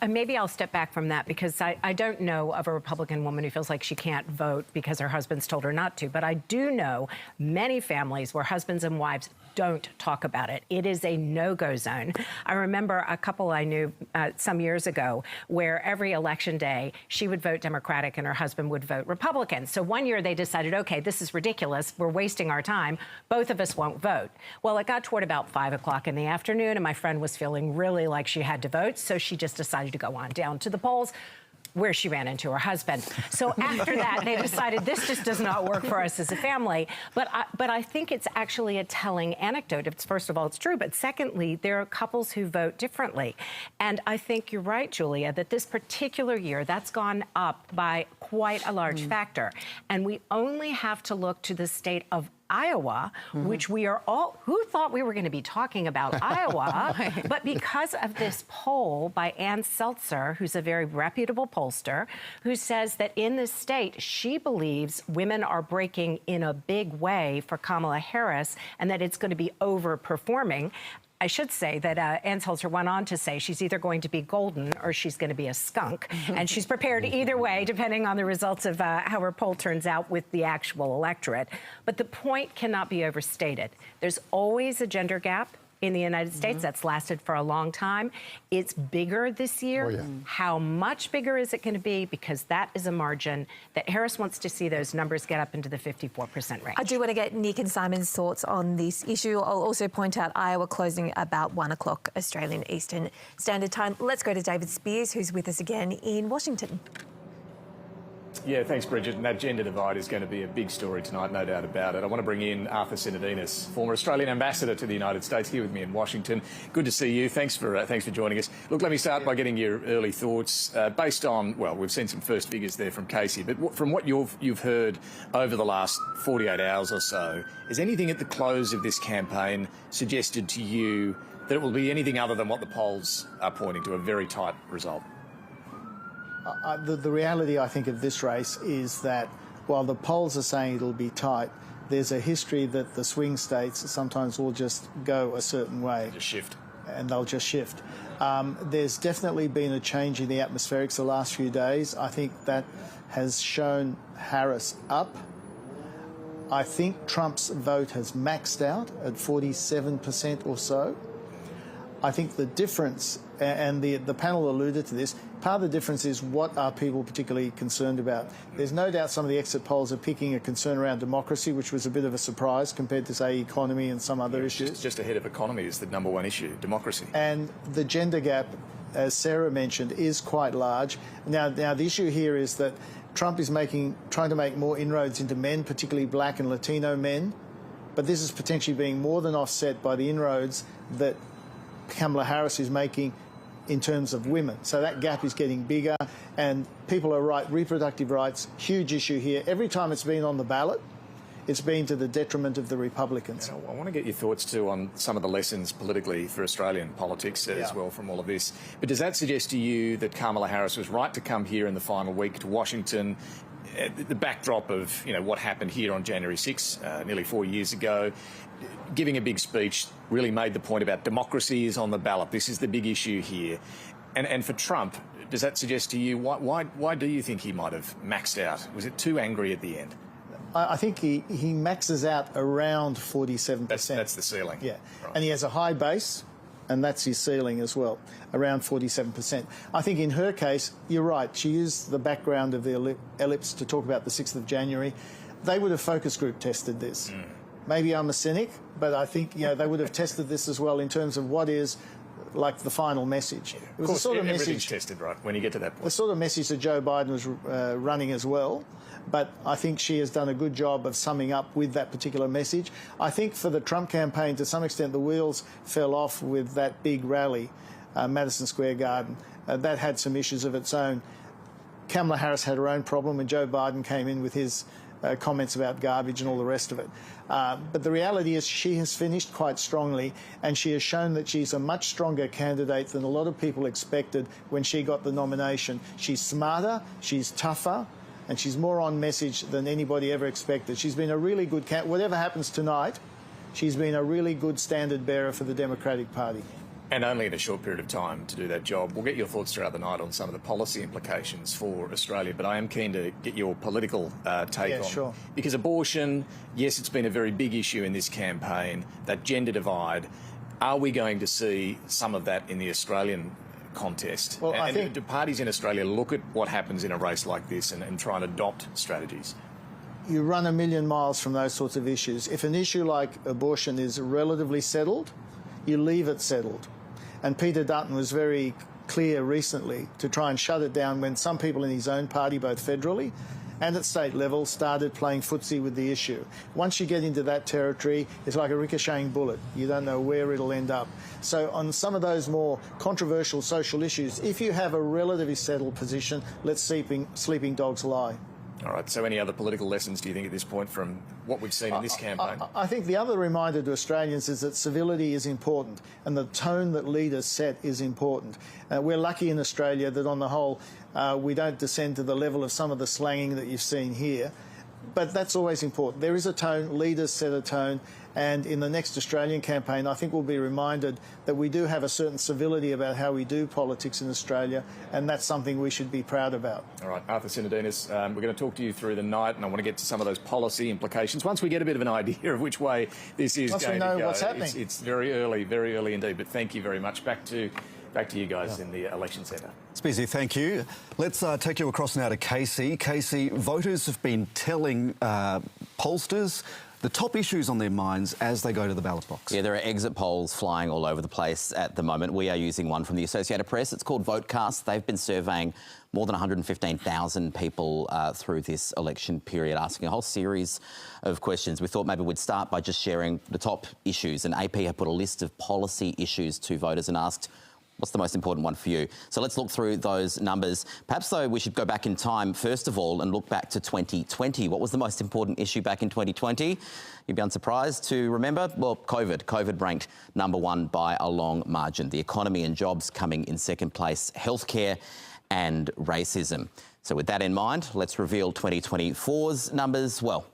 Maybe I'll step back from that, because I don't know of a Republican woman who feels like she can't vote because her husband's told her not to. But I do know many families where husbands and wives don't talk about it. It is a no-go zone. I remember a couple I knew some years ago where every election day she would vote Democratic and her husband would vote Republican. So one year they decided, OK, this is ridiculous. We're wasting our time. Both of us won't vote. Well, it got toward about 5 o'clock in the afternoon and my friend was feeling really like she had to vote. So she just decided to go on down to the polls, where she ran into her husband. So after that, they decided this just does not work for us as a family. But I think it's actually a telling anecdote. First of all, it's true. But secondly, there are couples who vote differently. And I think you're right, Julia, that this particular year, that's gone up by quite a large factor. And we only have to look to the state of Iowa, which we are all... Who thought we were going to be talking about Iowa? But because of this poll by Ann Seltzer, who's a very reputable pollster, who says that in this state, she believes women are breaking in a big way for Kamala Harris and that it's going to be overperforming. I should say that Ann Seltzer went on to say she's either going to be golden or she's going to be a skunk. And she's prepared either way, depending on the results of how her poll turns out with the actual electorate. But the point cannot be overstated. There's always a gender gap in the United States. That's lasted for a long time. It's bigger this year. Oh, yeah. How much bigger is it going to be? Because that is a margin that Harris wants to see those numbers get up into the 54% range. I do want to get Nick and Simon's thoughts on this issue. I'll also point out Iowa closing about 1 o'clock Australian Eastern Standard Time. Let's go to David Spears, who's with us again in Washington. Yeah, thanks, Bridget. And that gender divide is going to be a big story tonight, no doubt about it. I want to bring in Arthur Sinodinos, former Australian ambassador to the United States, here with me in Washington. Good to see you. Thanks for joining us. Look, let me start by getting your early thoughts based on, well, we've seen some first figures there from Casey, but from what you've heard over the last 48 hours or so, is anything at the close of this campaign suggested to you that it will be anything other than what the polls are pointing to, a very tight result? The reality, I think, of this race is that while the polls are saying it'll be tight, there's a history that the swing states sometimes will just go a certain way. Just shift. And they'll just shift. There's definitely been a change in the atmospherics the last few days. I think that has shown Harris up. I think Trump's vote has maxed out at 47% or so. I think the difference, and the panel alluded to this, part of the difference is what are people particularly concerned about. There's no doubt some of the exit polls are picking a concern around democracy, which was a bit of a surprise compared to, say, economy and some other issues. Just ahead of economy is the number one issue, democracy. And the gender gap, as Sarah mentioned, is quite large. Now the issue here is that Trump is trying to make more inroads into men, particularly black and Latino men, but this is potentially being more than offset by the inroads that Kamala Harris is making in terms of women. So that gap is getting bigger, and people are right. Reproductive rights, huge issue here. Every time it's been on the ballot, it's been to the detriment of the Republicans. I want to get your thoughts too on some of the lessons politically for Australian politics as well from all of this. But does that suggest to you that Kamala Harris was right to come here in the final week to Washington, the backdrop of what happened here on January 6, nearly 4 years ago, giving a big speech, really made the point about democracy is on the ballot. This is the big issue here. And for Trump, does that suggest to you, why do you think he might have maxed out? Was it too angry at the end? I think he maxes out around 47%. That's the ceiling. Yeah. Right. And he has a high base, and that's his ceiling as well, around 47%. I think in her case, you're right. She used the background of the ellipse to talk about the 6th of January. They would have focus group tested this. Maybe I'm a cynic, but I think they would have tested this as well in terms of what is like the final message. It was of course, the sort of everything's message tested, right, when you get to that point. The sort of message that Joe Biden was running as well. But I think she has done a good job of summing up with that particular message. I think for the Trump campaign, to some extent, the wheels fell off with that big rally, Madison Square Garden. That had some issues of its own. Kamala Harris had her own problem when Joe Biden came in with his comments about garbage and all the rest of it. But the reality is she has finished quite strongly, and she has shown that she's a much stronger candidate than a lot of people expected when she got the nomination. She's smarter, she's tougher, and she's more on message than anybody ever expected. She's been a really good whatever happens tonight, she's been a really good standard bearer for the Democratic Party. And only in a short period of time to do that job. We'll get your thoughts throughout the night on some of the policy implications for Australia, but I am keen to get your political take on it. Sure. Because abortion, yes, it's been a very big issue in this campaign, that gender divide. Are we going to see some of that in the Australian contest? Well, I think do parties in Australia look at what happens in a race like this and try and adopt strategies? You run a million miles from those sorts of issues. If an issue like abortion is relatively settled, you leave it settled. And Peter Dutton was very clear recently to try and shut it down when some people in his own party, both federally and at state level, started playing footsie with the issue. Once you get into that territory, it's like a ricocheting bullet. You don't know where it'll end up. So on some of those more controversial social issues, if you have a relatively settled position, let sleeping dogs lie. All right, so any other political lessons, do you think, at this point from what we've seen in this campaign? I think the other reminder to Australians is that civility is important, and the tone that leaders set is important. We're lucky in Australia that, on the whole, we don't descend to the level of some of the slanging that you've seen here. But that's always important. There is a tone, leaders set a tone, and in the next Australian campaign, I think we'll be reminded that we do have a certain civility about how we do politics in Australia, and that's something we should be proud about. All right, Arthur Sinodinos, we're going to talk to you through the night, and I want to get to some of those policy implications. Once we get a bit of an idea of which way this is going to go, what's happening. It's very early indeed, but thank you very much. Back to you guys in the election centre. Speezy, thank you. Let's take you across now to Casey. Casey, voters have been telling pollsters the top issues on their minds as they go to the ballot box. Yeah, there are exit polls flying all over the place at the moment. We are using one from the Associated Press. It's called VoteCast. They've been surveying more than 115,000 people through this election period, asking a whole series of questions. We thought maybe we'd start by just sharing the top issues. And AP have put a list of policy issues to voters and asked, what's the most important one for you? So let's look through those numbers. Perhaps, though, we should go back in time, first of all, and look back to 2020. What was the most important issue back in 2020? You'd be unsurprised to remember, well, COVID. COVID ranked number one by a long margin. The economy and jobs coming in second place, healthcare and racism. So with that in mind, let's reveal 2024's numbers. Well,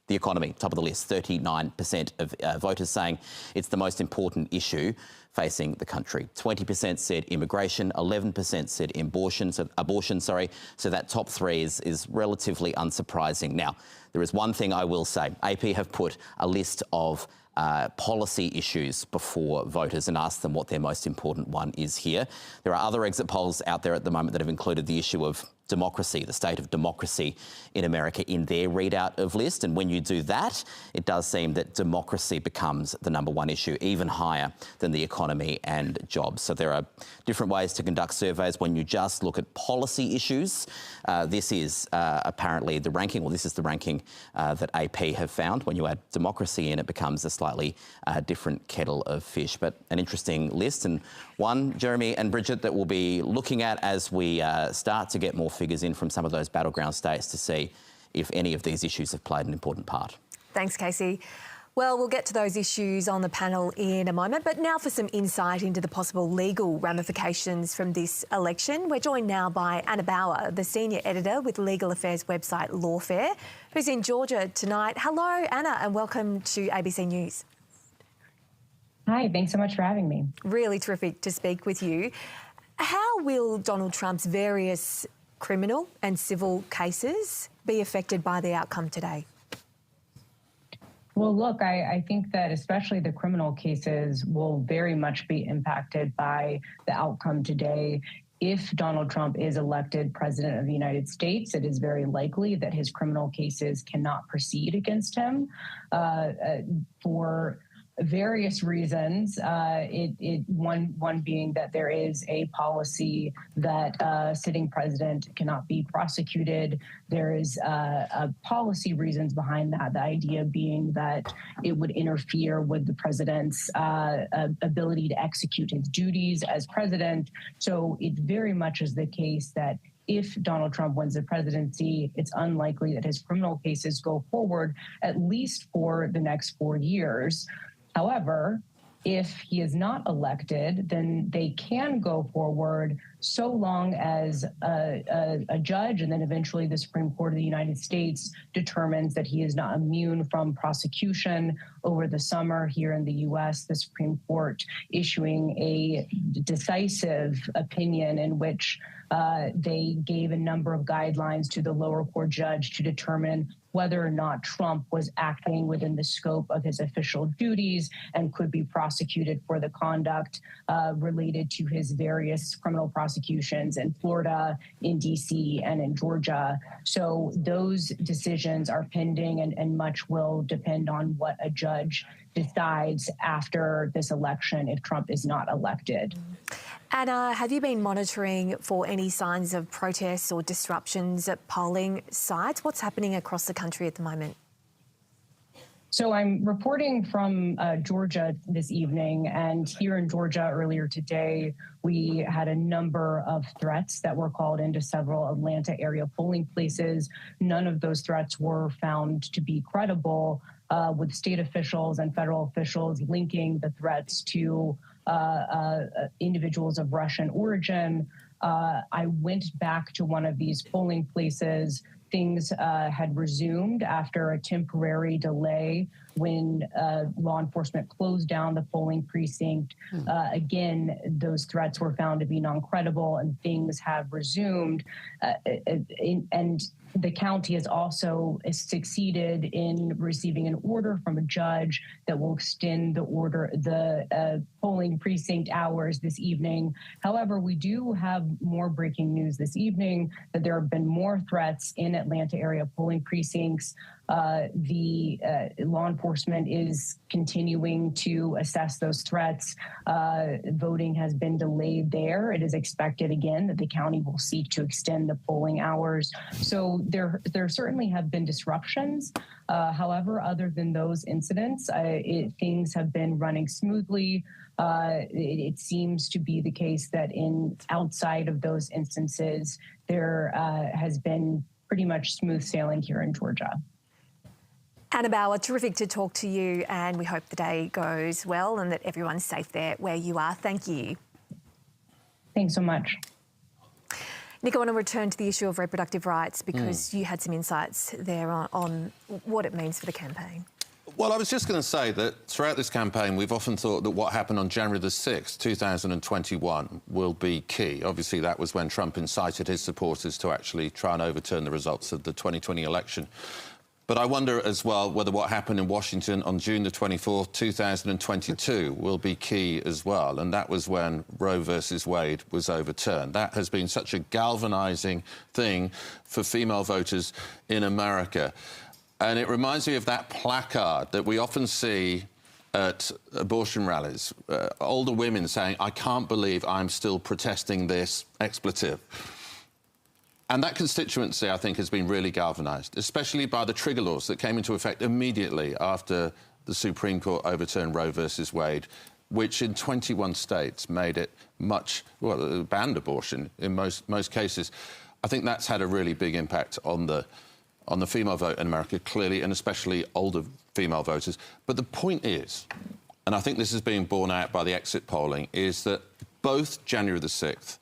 the economy, top of the list, 39% of voters saying it's the most important issue facing the country. 20% said immigration, 11% said abortion. So that top three is relatively unsurprising. Now, there is one thing I will say. AP have put a list of policy issues before voters and asked them what their most important one is here. There are other exit polls out there at the moment that have included the issue of democracy, the state of democracy in America in their readout of list. And when you do that, it does seem that democracy becomes the number one issue, even higher than the economy and jobs. So there are different ways to conduct surveys when you just look at policy issues. This is apparently the ranking, well, this is the ranking that AP have found. When you add democracy in, it becomes a slightly different kettle of fish. But an interesting list, and one, Jeremy and Bridget, that we'll be looking at as we start to get more figures in from some of those battleground states to see if any of these issues have played an important part. Thanks, Casey. Well, we'll get to those issues on the panel in a moment, but now for some insight into the possible legal ramifications from this election. We're joined now by Anna Bauer, the senior editor with legal affairs website Lawfare, who's in Georgia tonight. Hello, Anna, and welcome to ABC News. Hi, thanks so much for having me. Really terrific to speak with you. How will Donald Trump's various criminal and civil cases be affected by the outcome today? Well, look, I think that especially the criminal cases will very much be impacted by the outcome today. If Donald Trump is elected president of the United States, it is very likely that his criminal cases cannot proceed against him for various reasons. One being that there is a policy that sitting president cannot be prosecuted. There is policy reasons behind that. The idea being that it would interfere with the president's ability to execute his duties as president. So it very much is the case that if Donald Trump wins the presidency, it's unlikely that his criminal cases go forward, at least for the next 4 years. However, if he is not elected, then they can go forward so long as a judge and then eventually the Supreme Court of the United States determines that he is not immune from prosecution. Over the summer here in the U.S., the Supreme Court issuing a decisive opinion in which they gave a number of guidelines to the lower court judge to determine whether or not Trump was acting within the scope of his official duties and could be prosecuted for the conduct related to his various criminal prosecutions in Florida, in D.C., and in Georgia. So those decisions are pending, and much will depend on what a judge decides after this election if Trump is not elected. Anna, have you been monitoring for any signs of protests or disruptions at polling sites? What's happening across the country at the moment? So I'm reporting from Georgia this evening, and here in Georgia earlier today, we had a number of threats that were called into several Atlanta area polling places. None of those threats were found to be credible, with state officials and federal officials linking the threats to individuals of Russian origin. I went back to one of these polling places. Things had resumed after a temporary delay when law enforcement closed down the polling precinct. Again, those threats were found to be non-credible and things have resumed. And The county has also succeeded in receiving an order from a judge that will extend the polling precinct hours this evening. However, we do have more breaking news this evening that there have been more threats in Atlanta area polling precincts. The law enforcement is continuing to assess those threats. Voting has been delayed there. It is expected again that the county will seek to extend the polling hours. So there certainly have been disruptions. However, other than those incidents, things have been running smoothly. It seems to be the case that outside of those instances, there has been pretty much smooth sailing here in Georgia. Anna Bauer, terrific to talk to you, and we hope the day goes well and that everyone's safe there where you are. Thank you. Thanks so much. Nick, I want to return to the issue of reproductive rights because you had some insights there on what it means for the campaign. Well, I was just going to say that throughout this campaign, we've often thought that what happened on January the 6th, 2021, will be key. Obviously, that was when Trump incited his supporters to actually try and overturn the results of the 2020 election. But I wonder as well whether what happened in Washington on June the 24th, 2022 will be key as well. And that was when Roe versus Wade was overturned. That has been such a galvanising thing for female voters in America. And it reminds me of that placard that we often see at abortion rallies. Older women saying, "I can't believe I'm still protesting this expletive." And that constituency, I think, has been really galvanised, especially by the trigger laws that came into effect immediately after the Supreme Court overturned Roe versus Wade, which in 21 states made it banned abortion in most cases. I think that's had a really big impact on the female vote in America, clearly, and especially older female voters. But the point is, and I think this is being borne out by the exit polling, is that both January the 6th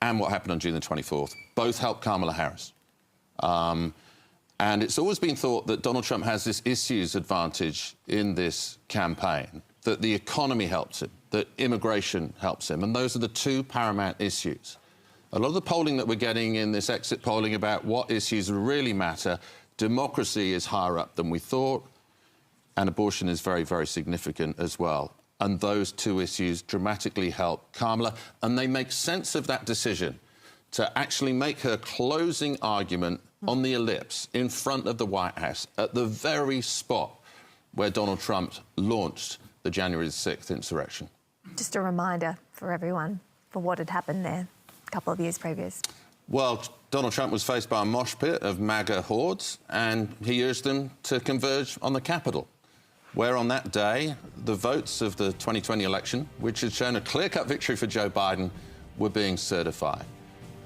and what happened on June the 24th both helped Kamala Harris. And it's always been thought that Donald Trump has this issues advantage in this campaign, that the economy helps him, that immigration helps him, and those are the two paramount issues. A lot of the polling that we're getting in this exit polling about what issues really matter, democracy is higher up than we thought, and abortion is very, very significant as well. And those two issues dramatically help Kamala, and they make sense of that decision to actually make her closing argument on the ellipse in front of the White House at the very spot where Donald Trump launched the January 6th insurrection. Just a reminder for everyone for what had happened there a couple of years previous. Well, Donald Trump was faced by a mosh pit of MAGA hordes, and he urged them to converge on the Capitol, where on that day, the votes of the 2020 election, which had shown a clear-cut victory for Joe Biden, were being certified.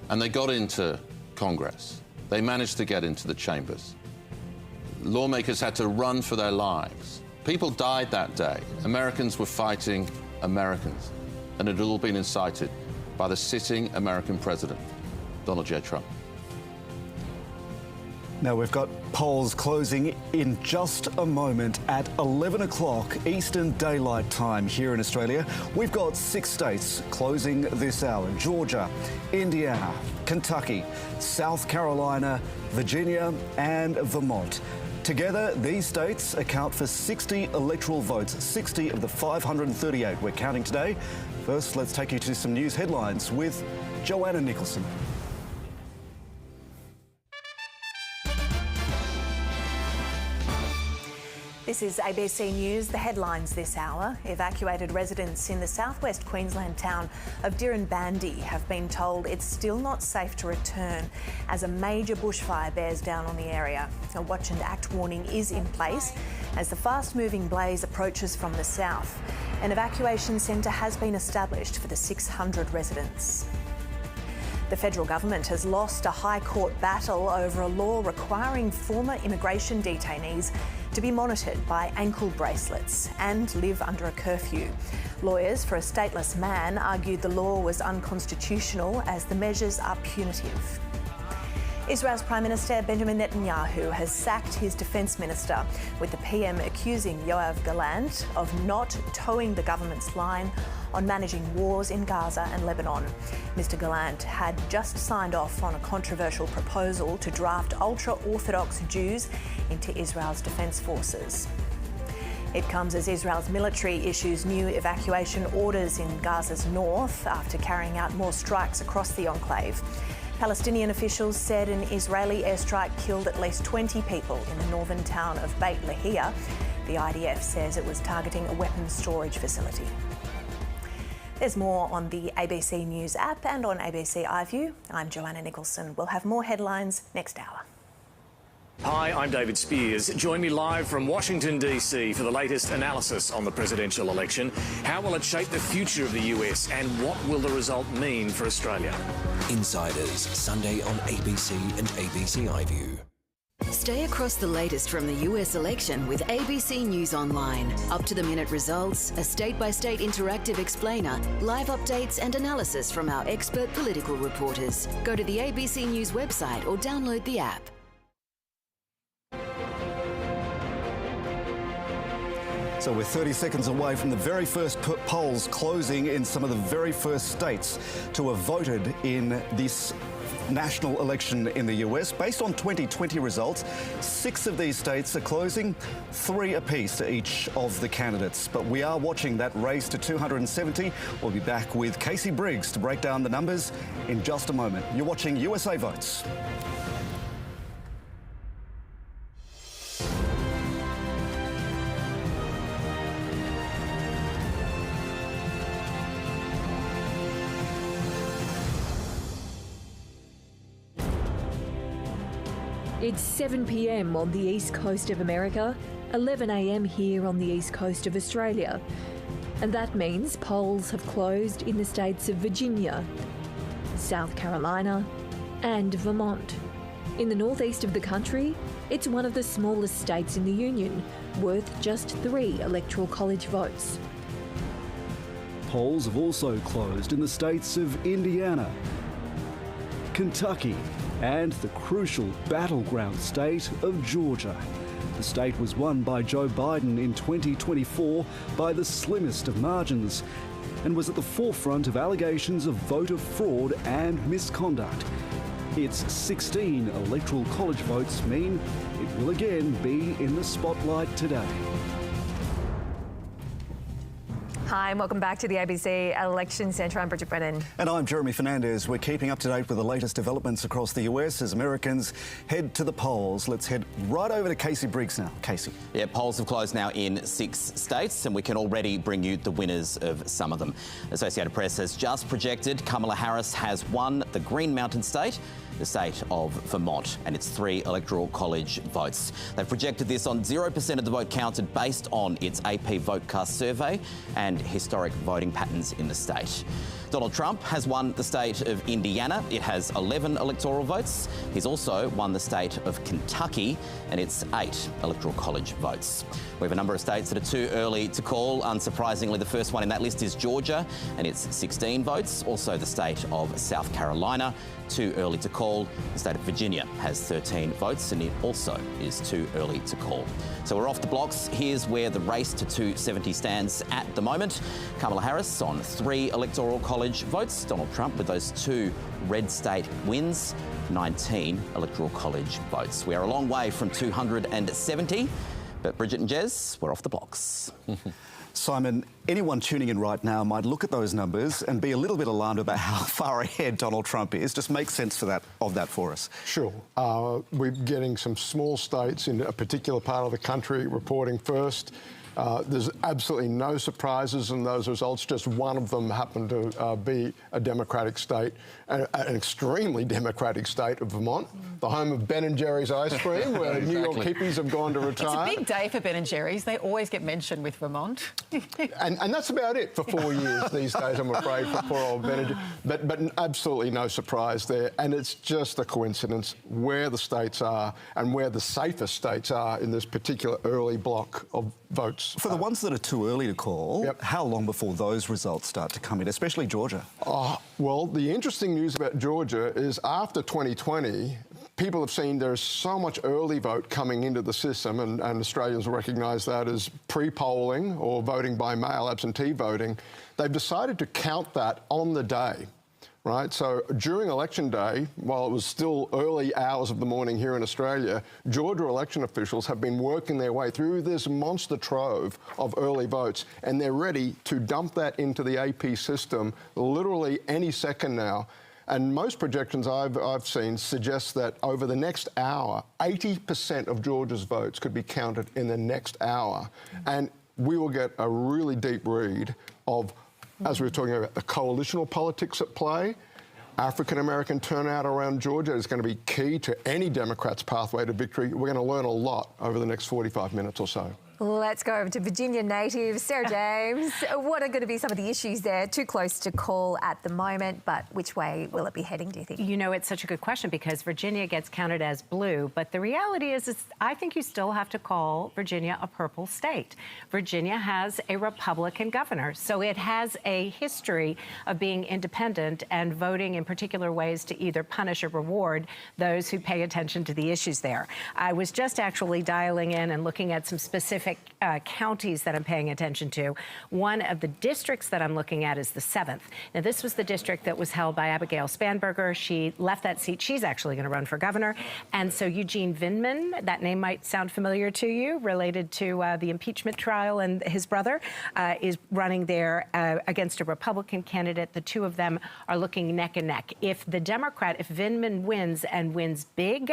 And they got into Congress. They managed to get into the chambers. Lawmakers had to run for their lives. People died that day. Americans were fighting Americans. And it had all been incited by the sitting American president, Donald J. Trump. Now, we've got polls closing in just a moment at 11 o'clock Eastern Daylight Time here in Australia. We've got 6 states closing this hour: Georgia, Indiana, Kentucky, South Carolina, Virginia and Vermont. Together, these states account for 60 electoral votes, 60 of the 538 we're counting today. First, let's take you to some news headlines with Joanna Nicholson. This is ABC News. The headlines this hour. Evacuated residents in the southwest Queensland town of Dirranbandi have been told it's still not safe to return as a major bushfire bears down on the area. A watch and act warning is in place as the fast-moving blaze approaches from the south. An evacuation centre has been established for the 600 residents. The federal government has lost a High Court battle over a law requiring former immigration detainees to be monitored by ankle bracelets and live under a curfew. Lawyers for a stateless man argued the law was unconstitutional as the measures are punitive. Israel's Prime Minister Benjamin Netanyahu has sacked his defence minister, with the PM accusing Yoav Gallant of not towing the government's line on managing wars in Gaza and Lebanon. Mr Gallant had just signed off on a controversial proposal to draft ultra-Orthodox Jews into Israel's defence forces. It comes as Israel's military issues new evacuation orders in Gaza's north after carrying out more strikes across the enclave. Palestinian officials said an Israeli airstrike killed at least 20 people in the northern town of Beit Lahia. The IDF says it was targeting a weapons storage facility. There's more on the ABC News app and on ABC iView. I'm Joanna Nicholson. We'll have more headlines next hour. Hi, I'm David Spears. Join me live from Washington, D.C. for the latest analysis on the presidential election. How will it shape the future of the US and what will the result mean for Australia? Insiders, Sunday on ABC and ABC iView. Stay across the latest from the US election with ABC News Online. Up-to-the-minute results, a state-by-state interactive explainer, live updates and analysis from our expert political reporters. Go to the ABC News website or download the app. So we're 30 seconds away from the very first polls closing in some of the very first states to have voted in this national election in the US. Based on 2020 results, 6 of these states are closing, 3 apiece to each of the candidates. But we are watching that race to 270. We'll be back with Casey Briggs to break down the numbers in just a moment. You're watching USA Votes. It's 7 p.m. on the east coast of America, 11 a.m. here on the east coast of Australia. And that means polls have closed in the states of Virginia, South Carolina and Vermont. In the northeast of the country, it's one of the smallest states in the Union, worth just 3 electoral college votes. Polls have also closed in the states of Indiana, Kentucky, and the crucial battleground state of Georgia. The state was won by Joe Biden in 2024 by the slimmest of margins and was at the forefront of allegations of voter fraud and misconduct. Its 16 electoral college votes mean it will again be in the spotlight today. Hi, and welcome back to the ABC Election Centre. I'm Bridget Brennan. And I'm Jeremy Fernandez. We're keeping up to date with the latest developments across the US as Americans head to the polls. Let's head right over to Casey Briggs now. Casey. Yeah, polls have closed now in 6 states, and we can already bring you the winners of some of them. Associated Press has just projected Kamala Harris has won the Green Mountain State, the state of Vermont, and its 3 electoral college votes. They've projected this on 0% of the vote counted based on its AP VoteCast survey and historic voting patterns in the state. Donald Trump has won the state of Indiana. It has 11 electoral votes. He's also won the state of Kentucky and its 8 electoral college votes. We have a number of states that are too early to call. Unsurprisingly, the first one in that list is Georgia and its 16 votes. Also the state of South Carolina, too early to call. The state of Virginia has 13 votes and it also is too early to call. So we're off the blocks. Here's where the race to 270 stands at the moment. Kamala Harris on 3 electoral college votes. Donald Trump with those 2 red state wins, 19 electoral college votes. We are a long way from 270, but Bridget and Jez, we're off the blocks. Simon, anyone tuning in right now might look at those numbers and be a little bit alarmed about how far ahead Donald Trump is. Just make sense of that for us. Sure. We're getting some small states in a particular part of the country reporting first. There's absolutely no surprises in those results. Just one of them happened to be a Democratic state, an extremely Democratic state of Vermont, the home of Ben & Jerry's ice cream, where New York hippies have gone to retire. It's a big day for Ben & Jerry's. They always get mentioned with Vermont. and that's about it for 4 years these days, I'm afraid, for poor old Ben & Jerry's. But absolutely no surprise there. And it's just a coincidence where the states are and where the safest states are in this particular early block of votes. For the ones that are too early to call, how long before those results start to come in, especially Georgia? Well, the interesting news about Georgia is after 2020, people have seen there's so much early vote coming into the system, and Australians recognise that as pre-polling or voting by mail, absentee voting. They've decided to count that on the day. Right, so during election day, while it was still early hours of the morning here in Australia, Georgia election officials have been working their way through this monster trove of early votes, and they're ready to dump that into the AP system literally any second now. And most projections I've seen suggest that over the next hour, 80% of Georgia's votes could be counted in the next hour, and we will get a really deep read of, as we were talking about, the coalitional politics at play. African American turnout around Georgia is going to be key to any Democrat's pathway to victory. We're going to learn a lot over the next 45 minutes or so. Let's go over to Virginia native Sarah James. What are going to be some of the issues there? Too close to call at the moment, but which way will it be heading, do you think? You know, it's such a good question because Virginia gets counted as blue, but the reality is I think you still have to call Virginia a purple state. Virginia has a Republican governor, so it has a history of being independent and voting in particular ways to either punish or reward those who pay attention to the issues there. I was just actually dialing in and looking at some specific counties that I'm paying attention to. One of the districts that I'm looking at is the 7th. Now, this was the district that was held by Abigail Spanberger. She left that seat. She's actually going to run for governor. And so Eugene Vindman, that name might sound familiar to you, related to the impeachment trial, and his brother is running there against a Republican candidate. The two of them are looking neck and neck. If Vindman wins and wins big,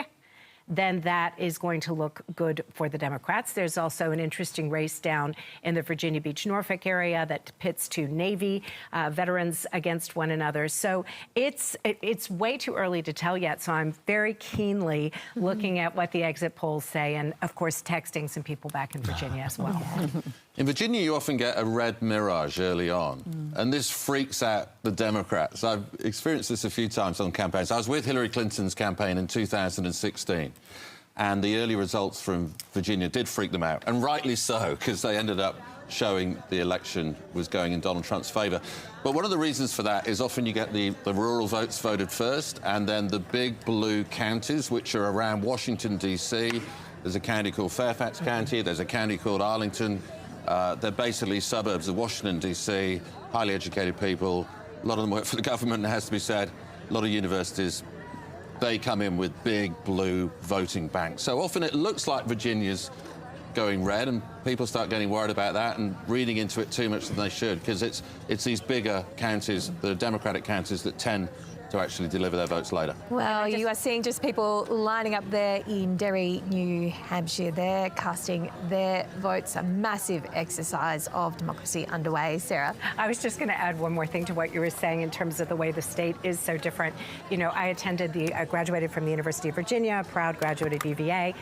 then that is going to look good for the Democrats. There's also an interesting race down in the Virginia Beach, Norfolk area that pits two Navy veterans against one another. So it's way too early to tell yet. So I'm very keenly looking at what the exit polls say, and of course texting some people back in Virginia as well. In Virginia, you often get a red mirage early on, and this freaks out the Democrats. I've experienced this a few times on campaigns. I was with Hillary Clinton's campaign in 2016, and the early results from Virginia did freak them out, and rightly so, because they ended up showing the election was going in Donald Trump's favour. But one of the reasons for that is often you get the rural votes voted first, and then the big blue counties, which are around Washington, D.C. There's a county called Fairfax County, there's a county called Arlington. They're basically suburbs of Washington, D.C., highly educated people. A lot of them work for the government, it has to be said. A lot of universities. They come in with big blue voting banks. So often it looks like Virginia's going red, and people start getting worried about that and reading into it too much than they should, because it's these bigger counties, the Democratic counties, that tend to actually deliver their votes later. Well, you are seeing just people lining up there in Derry, New Hampshire. They're casting their votes. A massive exercise of democracy underway. Sarah? I was just going to add one more thing to what you were saying in terms of the way the state is so different. You know, I graduated from the University of Virginia, proud graduate of UVA,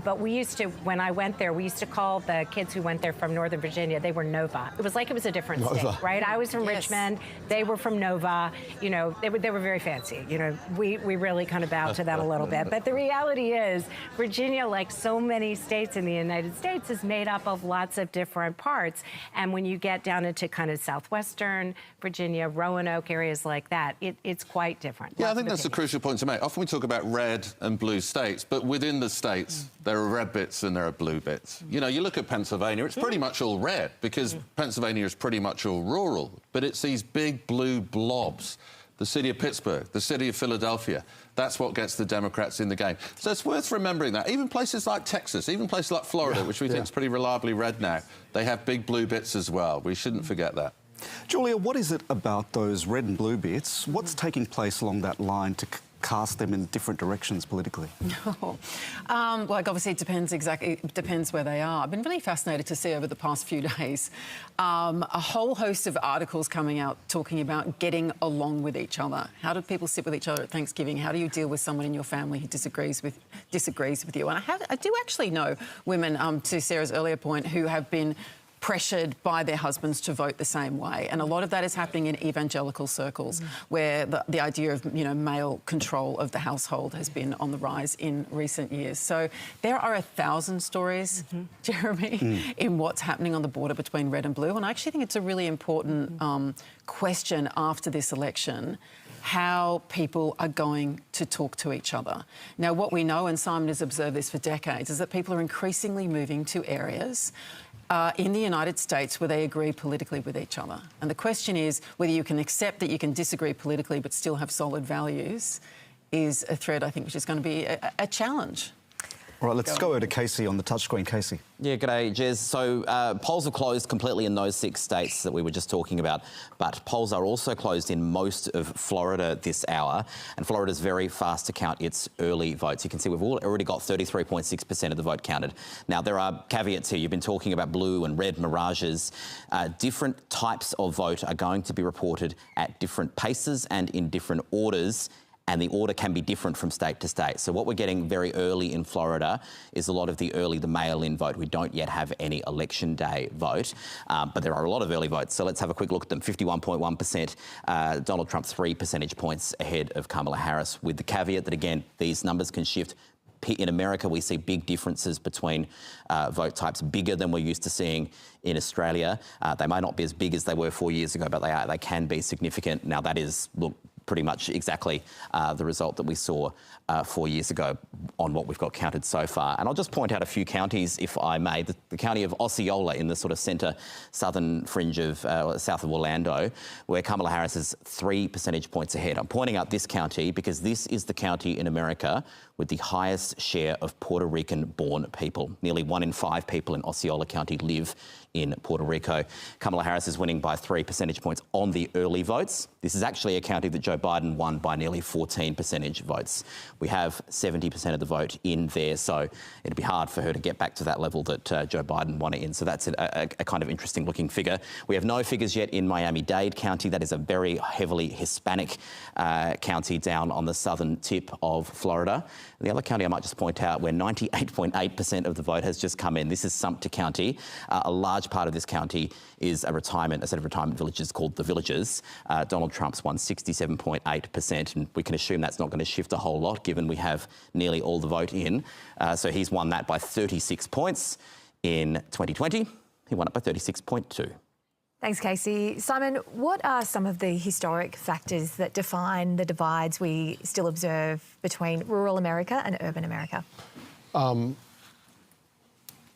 but we used to, when I went there, we used to call the kids who went there from Northern Virginia, they were Nova. It was like it was a different state, right? I was from Richmond, they were from Nova. You know, they were very fancy. You know, we really kind of bowed to them a little bit. But the reality is, Virginia, like so many states in the United States, is made up of lots of different parts. And when you get down into kind of southwestern Virginia, Roanoke, areas like that, it's quite different. Yeah, I think that's a crucial point to make. Often we talk about red and blue states, but within the states, there are red bits and there are blue bits. You know, you look at Pennsylvania, it's pretty much all red, because Pennsylvania is pretty much all rural, but it's these big blue blobs. The city of Pittsburgh, the city of Philadelphia, that's what gets the Democrats in the game. So it's worth remembering that. Even places like Texas, even places like Florida, which we think is pretty reliably red now, they have big blue bits as well. We shouldn't forget that. Julia, what is it about those red and blue bits? What's taking place along that line to cast them in different directions politically? Like, obviously, it depends where they are. I've been really fascinated to see over the past few days a whole host of articles coming out talking about getting along with each other. How do people sit with each other at Thanksgiving? How do you deal with someone in your family who disagrees with you? And I do actually know women, to Sarah's earlier point, who have been pressured by their husbands to vote the same way. And a lot of that is happening in evangelical circles, where the idea of, you know, male control of the household has been on the rise in recent years. So there are 1,000 stories, Jeremy, in what's happening on the border between red and blue. And I actually think it's a really important question after this election. how people are going to talk to each other. Now, what we know, and Simon has observed this for decades, is that people are increasingly moving to areas in the United States where they agree politically with each other. And the question is whether you can accept that you can disagree politically but still have solid values is a thread, I think, which is going to be a challenge. All right, let's go over to Casey on the touchscreen. Casey. Yeah, g'day, Jez. So polls have closed completely in those 6 states that we were just talking about, but polls are also closed in most of Florida this hour, and Florida's very fast to count its early votes. You can see we've already got 33.6% of the vote counted. Now, there are caveats here. You've been talking about blue and red mirages. Different types of vote are going to be reported at different paces and in different orders, and the order can be different from state to state. So what we're getting very early in Florida is a lot of the mail-in vote. We don't yet have any election day vote, but there are a lot of early votes. So let's have a quick look at them. 51.1%, Donald Trump 3 percentage points ahead of Kamala Harris, with the caveat that, again, these numbers can shift. In America, we see big differences between vote types, bigger than we're used to seeing in Australia. They may not be as big as they were 4 years ago, but they can be significant. Now, that is, look, pretty much exactly the result that we saw 4 years ago on what we've got counted so far. And I'll just point out a few counties, if I may. The county of Osceola in the sort of southern fringe of south of Orlando, where Kamala Harris is 3 percentage points ahead. I'm pointing out this county because this is the county in America with the highest share of Puerto Rican-born people. Nearly 1 in 5 people in Osceola County live in Puerto Rico. Kamala Harris is winning by 3 percentage points on the early votes. This is actually a county that Joe Biden won by nearly 14 percentage votes. We have 70% of the vote in there, so it'd be hard for her to get back to that level that Joe Biden won it in. So that's a kind of interesting looking figure. We have no figures yet in Miami-Dade County. That is a very heavily Hispanic county down on the southern tip of Florida. The other county I might just point out where 98.8% of the vote has just come in. This is Sumter County. A large part of this county is a set of retirement villages called the Villages. Donald Trump's won 67.8%, and we can assume that's not going to shift a whole lot given we have nearly all the vote in. So he's won that by 36 points. In 2020, he won it by 36.2. Thanks, Casey. Simon, what are some of the historic factors that define the divides we still observe between rural America and urban America?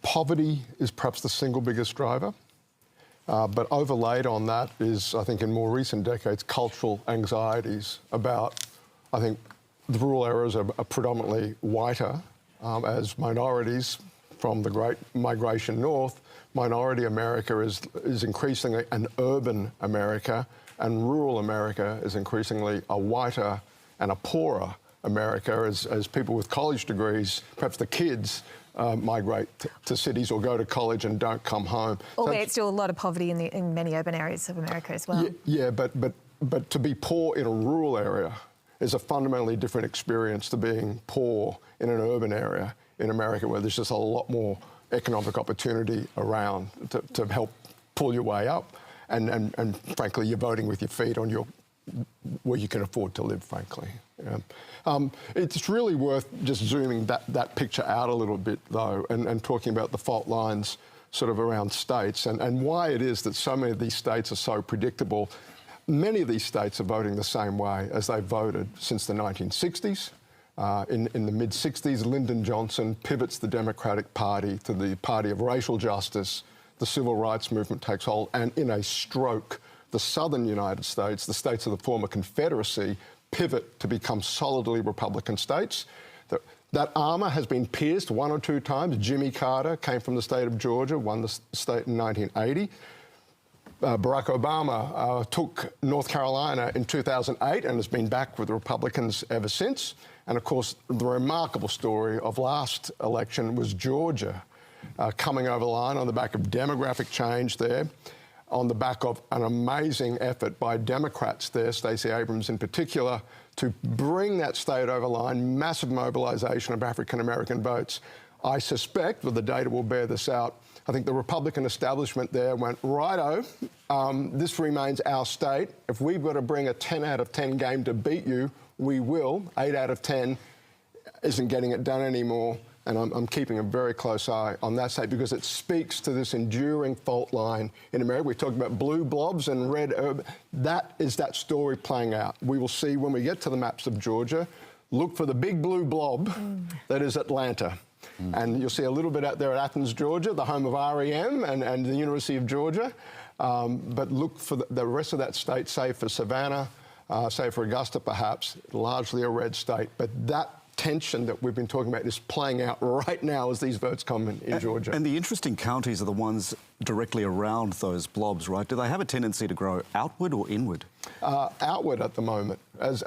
Poverty is perhaps the single biggest driver, but overlaid on that is, I think in more recent decades, cultural anxieties about, I think, the rural areas are predominantly whiter as minorities from the great migration north. Minority America is increasingly an urban America, and rural America is increasingly a whiter and a poorer America as people with college degrees, perhaps the kids, migrate to cities or go to college and don't come home. Albeit still a lot of poverty in many urban areas of America as well. Yeah, but to be poor in a rural area is a fundamentally different experience to being poor in an urban area in America, where there's just a lot more economic opportunity around to help pull your way up, and frankly, you're voting with your feet on where you can afford to live, frankly. Yeah. It's really worth just zooming that picture out a little bit, though, and talking about the fault lines sort of around states and why it is that so many of these states are so predictable. Many of these states are voting the same way as they voted since the 1960s. In the mid-60s, Lyndon Johnson pivots the Democratic Party to the party of racial justice. The civil rights movement takes hold, and in a stroke, the southern United States, the states of the former Confederacy, pivot to become solidly Republican states. That armour has been pierced 1 or 2 times. Jimmy Carter came from the state of Georgia, won the state in 1980. Barack Obama took North Carolina in 2008 and has been back with the Republicans ever since. And, of course, the remarkable story of last election was Georgia coming over the line on the back of demographic change there, on the back of an amazing effort by Democrats there, Stacey Abrams in particular, to bring that state over the line, massive mobilisation of African-American votes. I suspect, well, the data will bear this out, I think the Republican establishment there went, righto, this remains our state. If we've got to bring a 10 out of 10 game to beat you, we will. 8 out of 10 isn't getting it done anymore. And I'm keeping a very close eye on that state because it speaks to this enduring fault line in America. We talked about blue blobs and red urban. That is that story playing out. We will see when we get to the maps of Georgia, look for the big blue blob that is Atlanta. And you'll see a little bit out there at Athens, Georgia, the home of REM and the University of Georgia. But look for the rest of that state, say for Savannah, say for Augusta perhaps, largely a red state. But that tension that we've been talking about is playing out right now as these votes come in Georgia. And the interesting counties are the ones directly around those blobs, right? Do they have a tendency to grow outward or inward? Outward at the moment, as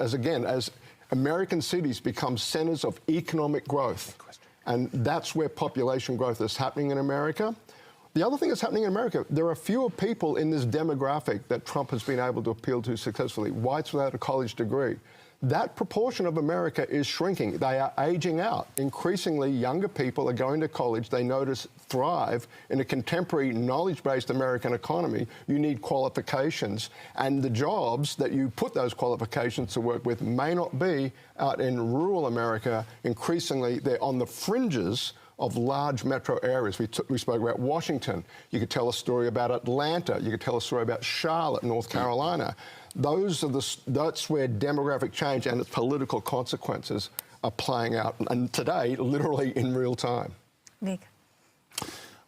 American cities become centres of economic growth. And that's where population growth is happening in America. The other thing that's happening in America, there are fewer people in this demographic that Trump has been able to appeal to successfully, whites without a college degree. That proportion of America is shrinking. They are aging out. Increasingly, younger people are going to college. They notice thrive in a contemporary knowledge-based American economy. You need qualifications. And the jobs that you put those qualifications to work with may not be out in rural America. Increasingly, they're on the fringes of large metro areas. We spoke about Washington. You could tell a story about Atlanta. You could tell a story about Charlotte, North Carolina. That's where demographic change and its political consequences are playing out, and today, literally in real time. Nick?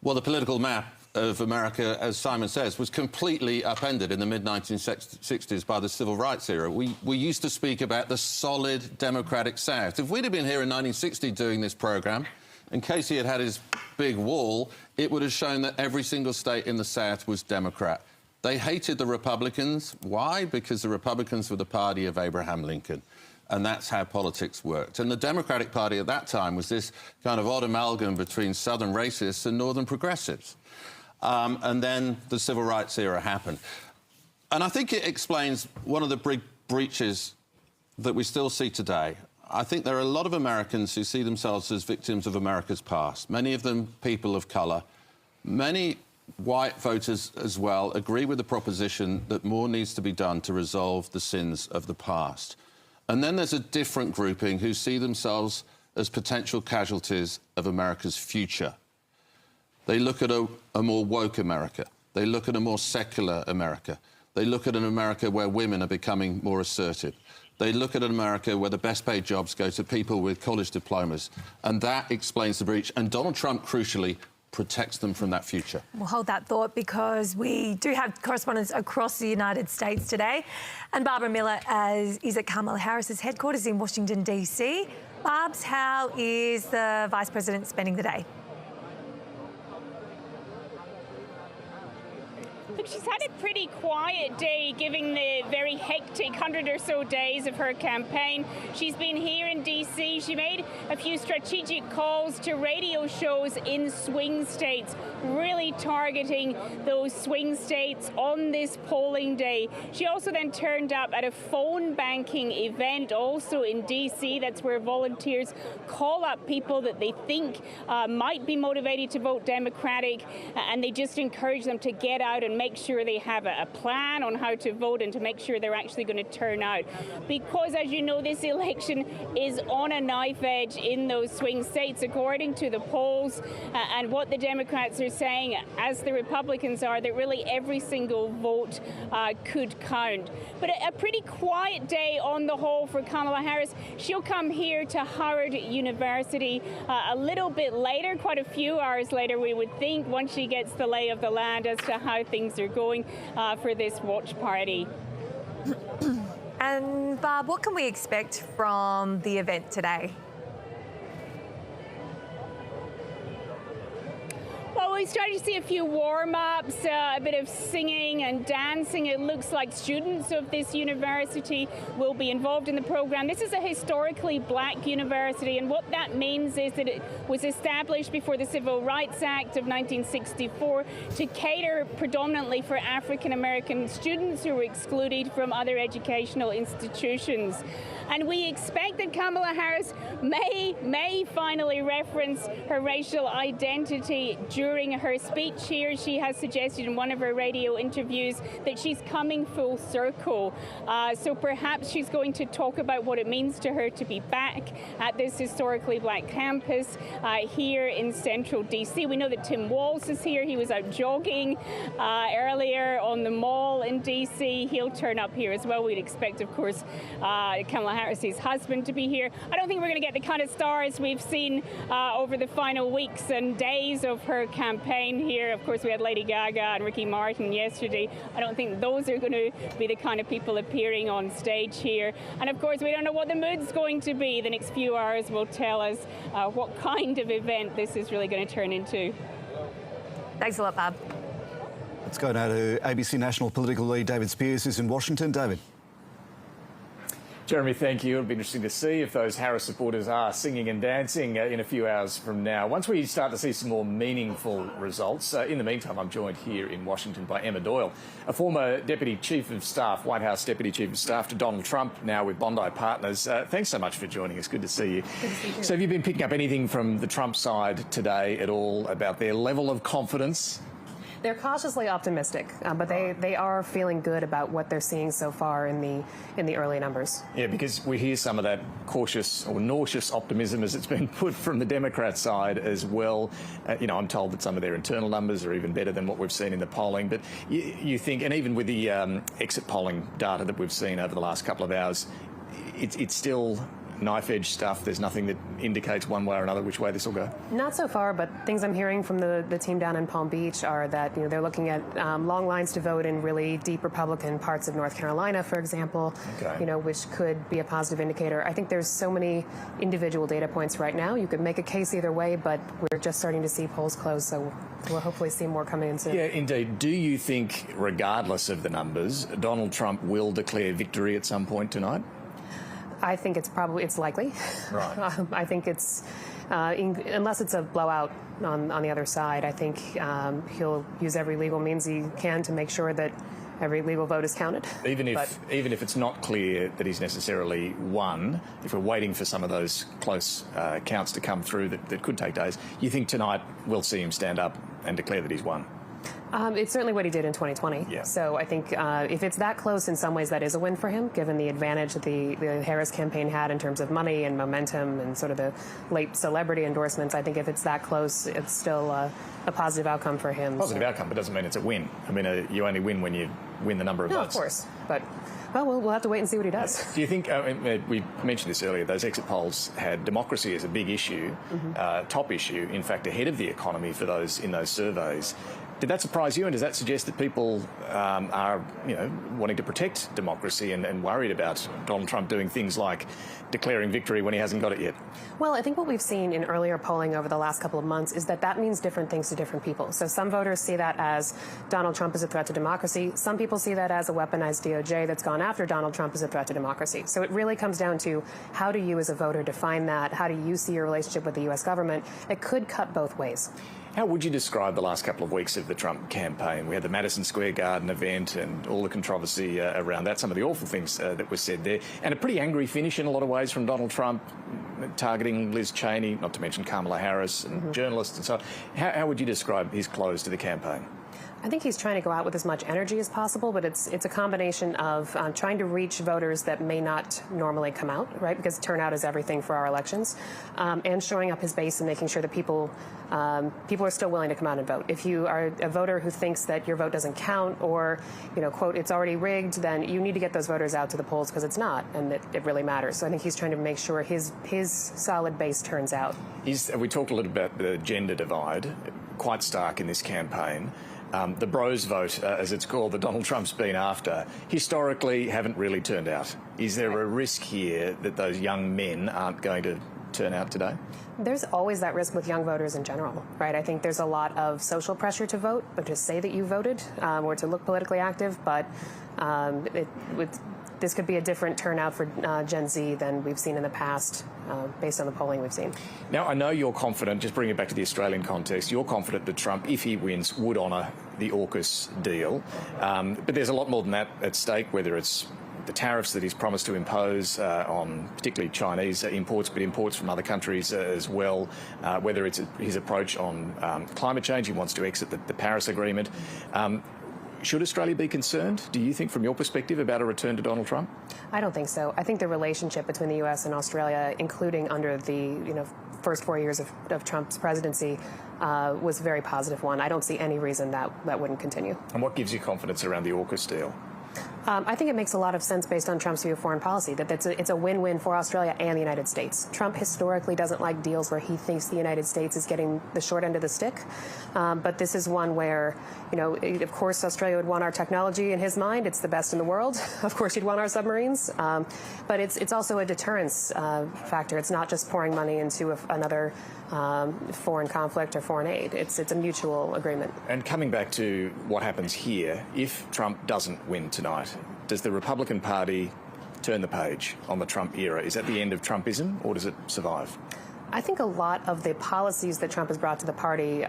Well, the political map of America, as Simon says, was completely upended in the mid-1960s by the Civil Rights era. We used to speak about the solid democratic South. If we'd have been here in 1960 doing this programme, and Casey had his big wall, it would have shown that every single state in the South was Democrat. They hated the Republicans. Why? Because the Republicans were the party of Abraham Lincoln. And that's how politics worked. And the Democratic Party at that time was this kind of odd amalgam between Southern racists and Northern progressives. And then the Civil Rights era happened. And I think it explains one of the big breaches that we still see today. I think there are a lot of Americans who see themselves as victims of America's past, many of them people of colour. Many white voters as well agree with the proposition that more needs to be done to resolve the sins of the past. And then there's a different grouping who see themselves as potential casualties of America's future. They look at a more woke America. They look at a more secular America. They look at an America where women are becoming more assertive. They look at an America where the best paid jobs go to people with college diplomas. And that explains the breach. And Donald Trump, crucially, protects them from that future. We'll hold that thought because we do have correspondents across the United States today. And Barbara Miller is at Kamala Harris's headquarters in Washington, D.C. Barbs, how is the Vice President spending the day? Look, she's had a pretty quiet day, given the very hectic 100 or so days of her campaign. She's been here in D.C. She made a few strategic calls to radio shows in swing states, really targeting those swing states on this polling day. She also then turned up at a phone banking event also in D.C. That's where volunteers call up people that they think might be motivated to vote Democratic, and they just encourage them to get out and make sure they have a plan on how to vote and to make sure they're actually going to turn out. Because, as you know, this election is on a knife edge in those swing states, according to the polls, and what the Democrats are saying, as the Republicans are, that really every single vote could count. But a pretty quiet day on the whole for Kamala Harris. She'll come here to Howard University a little bit later, quite a few hours later, we would think, once she gets the lay of the land as to how things are going for this watch party. And Barb, what can we expect from the event today? Well, we started to see a few warm-ups, a bit of singing and dancing. It looks like students of this university will be involved in the program. This is a historically black university, and what that means is that it was established before the Civil Rights Act of 1964 to cater predominantly for African American students who were excluded from other educational institutions. And we expect that Kamala Harris may finally reference her racial identity during during her speech here, she has suggested in one of her radio interviews that she's coming full circle. So perhaps she's going to talk about what it means to her to be back at this historically black campus here in central DC. We know that Tim Walz is here. He was out jogging earlier on the Mall in DC. He'll turn up here as well. We'd expect, of course, Kamala Harris's husband to be here. I don't think we're going to get the kind of stars we've seen over the final weeks and days of her campaign here. Of course, we had Lady Gaga and Ricky Martin yesterday. I don't think those are going to be the kind of people appearing on stage here. And of course, we don't know what the mood's going to be. The next few hours will tell us what kind of event this is really going to turn into. Thanks a lot, Bob. Let's go now to ABC National Political Lead David Spears, who's in Washington. David. Jeremy, thank you. It'll be interesting to see if those Harris supporters are singing and dancing in a few hours from now. Once we start to see some more meaningful results, in the meantime, I'm joined here in Washington by Emma Doyle, a former Deputy Chief of Staff, White House Deputy Chief of Staff to Donald Trump, now with Bondi Partners. Thanks so much for joining us. Good to see you. Good to see you. So have you been picking up anything from the Trump side today at all about their level of confidence? They're cautiously optimistic, but they are feeling good about what they're seeing so far in the early numbers. Yeah, because we hear some of that cautious or nauseous optimism, as it's been put, from the Democrat side as well. I'm told that some of their internal numbers are even better than what we've seen in the polling. But you think, and even with the exit polling data that we've seen over the last couple of hours, it's still knife-edge stuff. There's nothing that indicates one way or another which way this will go. Not so far, but things I'm hearing from the team down in Palm Beach are that they're looking at long lines to vote in really deep Republican parts of North Carolina, for example, which could be a positive indicator. I think there's so many individual data points right now. You could make a case either way, but we're just starting to see polls close, so we'll hopefully see more coming in soon. Yeah, indeed. Do you think, regardless of the numbers, Donald Trump will declare victory at some point tonight? I think it's likely. Right. I think it's, unless it's a blowout on the other side, I think he'll use every legal means he can to make sure that every legal vote is counted. Even if it's not clear that he's necessarily won, if we're waiting for some of those close counts to come through that could take days, you think tonight we'll see him stand up and declare that he's won? It's certainly what he did in 2020. Yeah. So I think if it's that close, in some ways that is a win for him, given the advantage that the Harris campaign had in terms of money and momentum and sort of the late celebrity endorsements. I think if it's that close, it's still a positive outcome for him. Positive outcome, but doesn't mean it's a win. I mean, you only win when you win the number of votes. No, of course. But well, we'll have to wait and see what he does. Do you think, we mentioned this earlier, those exit polls had democracy as a big issue, top issue, in fact, ahead of the economy for those in those surveys. Did that surprise you, and does that suggest that people are, wanting to protect democracy and worried about Donald Trump doing things like declaring victory when he hasn't got it yet? Well, I think what we've seen in earlier polling over the last couple of months is that means different things to different people. So some voters see that as Donald Trump is a threat to democracy. Some people see that as a weaponized DOJ that's gone after Donald Trump as a threat to democracy. So it really comes down to how do you as a voter define that? How do you see your relationship with the U.S. government? It could cut both ways. How would you describe the last couple of weeks of the Trump campaign? We had the Madison Square Garden event and all the controversy around that, some of the awful things that were said there, and a pretty angry finish in a lot of ways from Donald Trump, targeting Liz Cheney, not to mention Kamala Harris and journalists and so on. How would you describe his close to the campaign? I think he's trying to go out with as much energy as possible, but it's a combination of trying to reach voters that may not normally come out, right? Because turnout is everything for our elections, and showing up his base and making sure that people are still willing to come out and vote. If you are a voter who thinks that your vote doesn't count or, quote, it's already rigged, then you need to get those voters out to the polls because it's not, and it really matters. So I think he's trying to make sure his solid base turns out. We talked a little about the gender divide, quite stark in this campaign. The bros vote, as it's called, that Donald Trump's been after, historically haven't really turned out. Is there a risk here that those young men aren't going to turn out today? There's always that risk with young voters in general, right? I think there's a lot of social pressure to vote, but to say that you voted or to look politically active, but this could be a different turnout for Gen Z than we've seen in the past, based on the polling we've seen. Now, I know you're confident, just bring it back to the Australian context, you're confident that Trump, if he wins, would honour the AUKUS deal. But there's a lot more than that at stake, whether it's the tariffs that he's promised to impose on particularly Chinese imports, but imports from other countries as well, whether it's his approach on climate change. He wants to exit the Paris Agreement. Should Australia be concerned, do you think, from your perspective, about a return to Donald Trump? I don't think so. I think the relationship between the U.S. and Australia, including under the first 4 years of Trump's presidency, was a very positive one. I don't see any reason that wouldn't continue. And what gives you confidence around the AUKUS deal? I think it makes a lot of sense based on Trump's view of foreign policy, that it's a win-win for Australia and the United States. Trump historically doesn't like deals where he thinks the United States is getting the short end of the stick. But this is one where, of course, Australia would want our technology in his mind. It's the best in the world. Of course, he'd want our submarines. But it's also a deterrence factor. It's not just pouring money into another foreign conflict or foreign aid. It's a mutual agreement. And coming back to what happens here, if Trump doesn't win tonight, does the Republican Party turn the page on the Trump era? Is that the end of Trumpism, or does it survive? I think a lot of the policies that Trump has brought to the party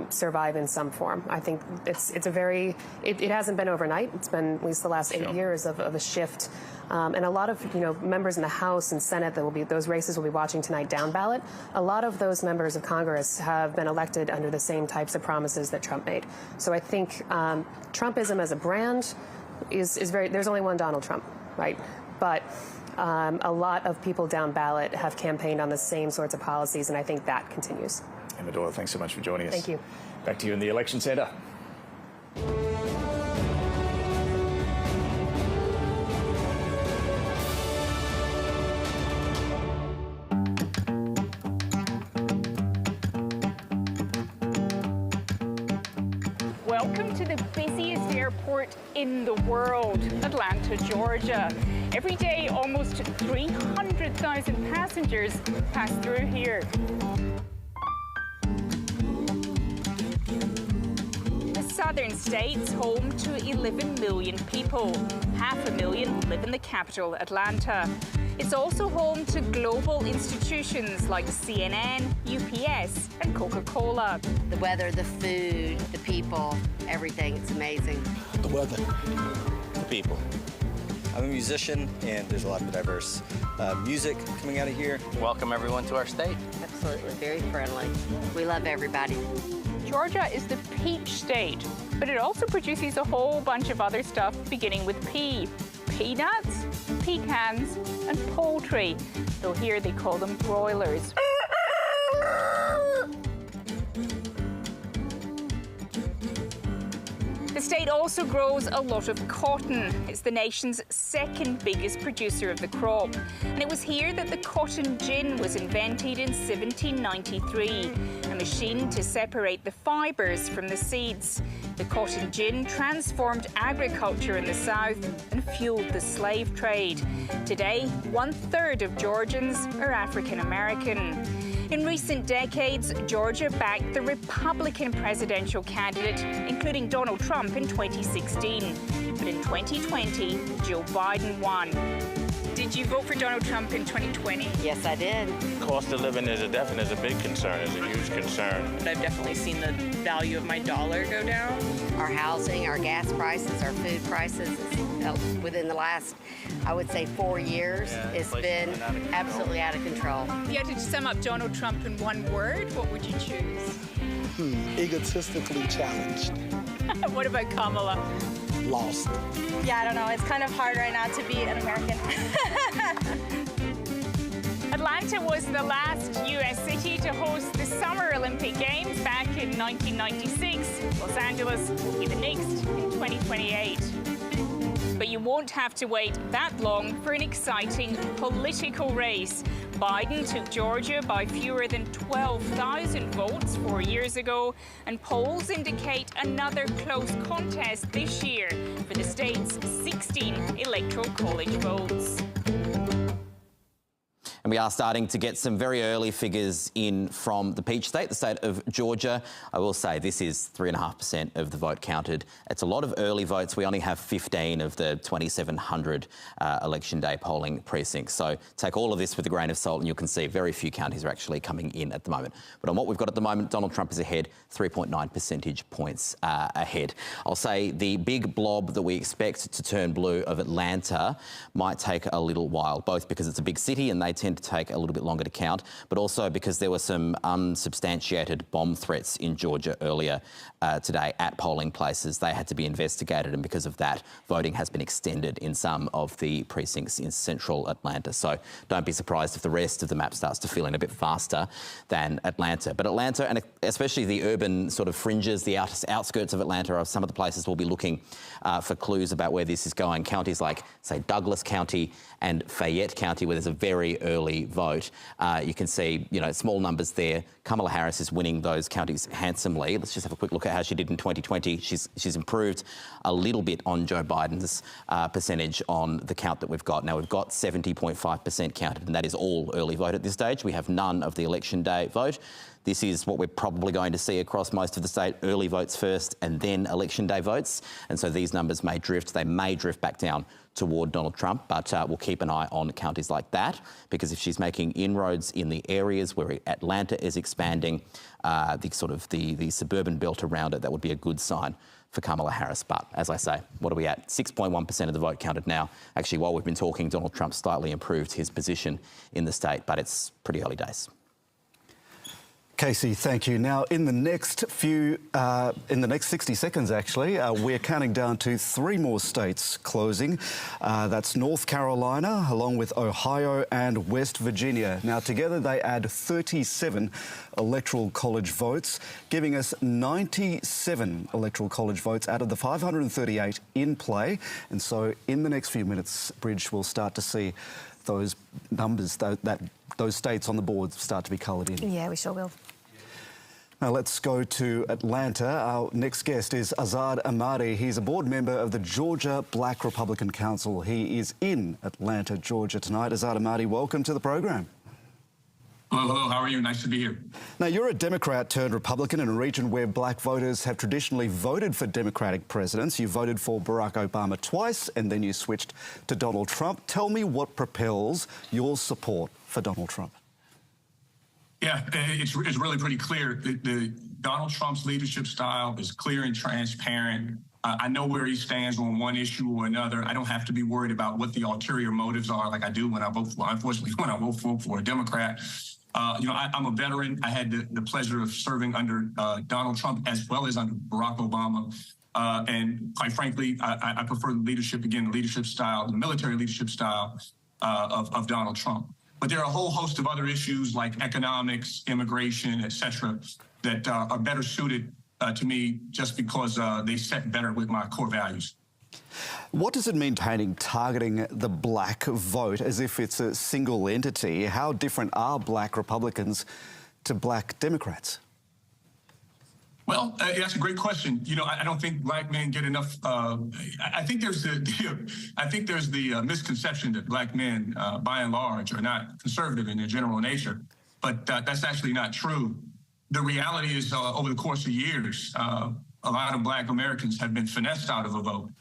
survive in some form. I think it hasn't been overnight. It's been at least the last 8 years of a shift. And a lot of members in the House and Senate those races we'll be watching tonight down ballot. A lot of those members of Congress have been elected under the same types of promises that Trump made. So I think Trumpism as a brand is very. There's only one Donald Trump, right? But a lot of people down ballot have campaigned on the same sorts of policies, and I think that continues. Emma Doyle, thanks so much for joining us. Thank you. Back to you in the election centre. Welcome to the busiest airport in the world, Atlanta, Georgia. Every day, almost 300,000 passengers pass through here. The southern state's home to 11 million people. 500,000 live in the capital, Atlanta. It's also home to global institutions like CNN, UPS, and Coca-Cola. The weather, the food, the people, everything. It's amazing. The weather, the people. I'm a musician, and there's a lot of diverse music coming out of here. Welcome everyone to our state. Absolutely, very friendly. We love everybody. Georgia is the peach state, but it also produces a whole bunch of other stuff beginning with P. Peanuts, pecans, and poultry, though here they call them broilers. The state also grows a lot of cotton. It's the nation's second biggest producer of the crop. And it was here that the cotton gin was invented in 1793, a machine to separate the fibres from the seeds. The cotton gin transformed agriculture in the South and fueled the slave trade. Today, 1/3 of Georgians are African American. In recent decades, Georgia backed the Republican presidential candidate, including Donald Trump in 2016. But in 2020, Joe Biden won. Did you vote for Donald Trump in 2020? Yes, I did. Cost of living is a big concern, is a huge concern. I've definitely seen the value of my dollar go down. Our housing, our gas prices, our food prices, within the last, I would say, 4 years, it's been absolutely out of control. If you had to sum up Donald Trump in one word, what would you choose? Egotistically challenged. What about Kamala? Lost. Yeah, I don't know. It's kind of hard right now to be an American. Atlanta was the last U.S. city to host the Summer Olympic Games back in 1996. Los Angeles will be the next in 2028. But you won't have to wait that long for an exciting political race. Biden took Georgia by fewer than 12,000 votes 4 years ago, and polls indicate another close contest this year for the state's 16 electoral college votes. And we are starting to get some very early figures in from the Peach State, the state of Georgia. I will say this is 3.5% of the vote counted. It's a lot of early votes. We only have 15 of the 2,700 election day polling precincts. So take all of this with a grain of salt and you can see very few counties are actually coming in at the moment. But on what we've got at the moment, Donald Trump is ahead, 3.9 percentage points ahead. I'll say the big blob that we expect to turn blue of Atlanta might take a little while, both because it's a big city and they tend to take a little bit longer to count, but also because there were some unsubstantiated bomb threats in Georgia earlier today at polling places. They had to be investigated, and because of that, voting has been extended in some of the precincts in central Atlanta. So don't be surprised if the rest of the map starts to fill in a bit faster than Atlanta. But Atlanta, and especially the urban sort of fringes, the outskirts of Atlanta, are some of the places we'll be looking for clues about where this is going. Counties like, say, Douglas County and Fayette County, where there's a very early vote. You can see, small numbers there. Kamala Harris is winning those counties handsomely. Let's just have a quick look at how she did in 2020. She's improved a little bit on Joe Biden's percentage on the count that we've got. Now, we've got 70.5% counted, and that is all early vote at this stage. We have none of the election day vote. This is what we're probably going to see across most of the state, early votes first and then election day votes. And so these numbers may drift. They may drift back down toward Donald Trump, but we'll keep an eye on counties like that, because if she's making inroads in the areas where Atlanta is expanding, the suburban belt around it, that would be a good sign for Kamala Harris. But as I say, what are we at? 6.1% of the vote counted now. Actually, while we've been talking, Donald Trump slightly improved his position in the state, but it's pretty early days. Casey, thank you. Now, in the next 60 seconds, actually, we're counting down to 3 more states closing. That's North Carolina, along with Ohio and West Virginia. Now, together they add 37 electoral college votes, giving us 97 electoral college votes out of the 538 in play. And so in the next few minutes, Bridge, will start to see those numbers, those states on the board start to be coloured in. Yeah, we sure will. Now let's go to Atlanta. Our next guest is Azad Ahmadi. He's a board member of the Georgia Black Republican Council. He is in Atlanta, Georgia tonight. Azad Ahmadi, welcome to the program. Hello, how are you? Nice to be here. Now, you're a Democrat turned Republican in a region where black voters have traditionally voted for Democratic presidents. You voted for Barack Obama twice and then you switched to Donald Trump. Tell me what propels your support for Donald Trump. Yeah, it's really pretty clear. Donald Trump's leadership style is clear and transparent. I know where he stands on one issue or another. I don't have to be worried about what the ulterior motives are like I do when I vote for, unfortunately, when I vote for a Democrat. I'm a veteran. I had the pleasure of serving under Donald Trump as well as under Barack Obama. And quite frankly, I prefer the leadership style, the military leadership style of Donald Trump. But there are a whole host of other issues like economics, immigration, et cetera, that are better suited to me just because they set better with my core values. What does it mean targeting the black vote as if it's a single entity? How different are black Republicans to black Democrats? Well, that's a great question. I don't think black men get enough. I think there's the misconception that black men, by and large, are not conservative in their general nature, but that's actually not true. The reality is, over the course of years, a lot of black Americans have been finessed out of a vote.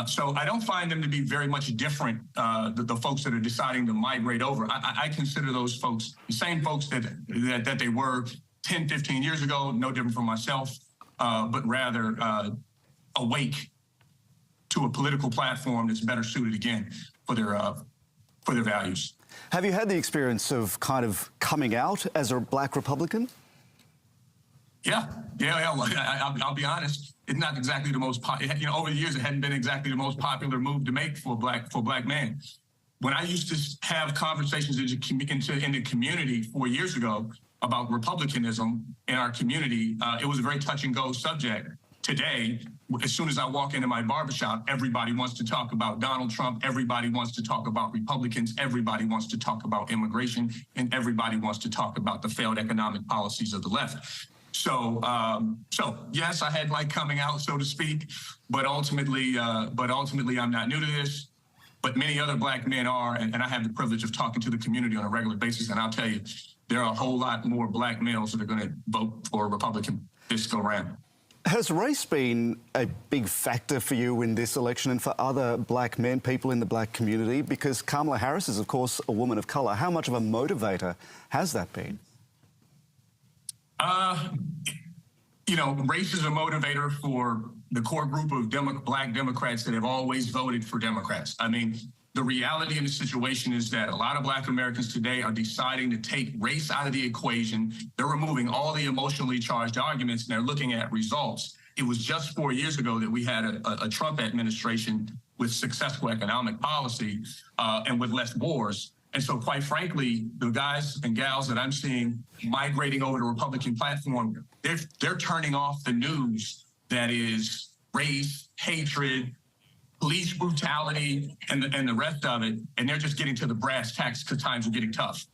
So I don't find them to be very much different, the folks that are deciding to migrate over. I consider those folks the same folks that they were 10, 15 years ago, no different from myself, but rather awake to a political platform that's better suited, again, for their values. Have you had the experience of kind of coming out as a black Republican? Yeah. I'll be honest. It's not exactly the most over the years, it hadn't been exactly the most popular move to make for black men. When I used to have conversations in the community 4 years ago about Republicanism in our community, it was a very touch and go subject. Today, as soon as I walk into my barbershop, everybody wants to talk about Donald Trump. Everybody wants to talk about Republicans. Everybody wants to talk about immigration, and everybody wants to talk about the failed economic policies of the left. So yes, I had coming out, so to speak, but ultimately I'm not new to this. but many other black men are, and I have the privilege of talking to the community on a regular basis, and I'll tell you, there are a whole lot more black males that are going to vote for a Republican this go around. Has race been a big factor for you in this election and for other black men, people in the black community? Because Kamala Harris is, of course, a woman of colour. How much of a motivator has that been? You know, race is a motivator for the core group of black Democrats that have always voted for Democrats. I mean, the reality in the situation is that a lot of black Americans today are deciding to take race out of the equation. They're removing all the emotionally charged arguments, and they're looking at results. It was just 4 years ago that we had a Trump administration with successful economic policy and with less wars. And so, quite frankly, the guys and gals that I'm seeing migrating over to the Republican platform, they're turning off the news that is race, hatred, police brutality, and the rest of it, and they're just getting to the brass tacks because times are getting tough.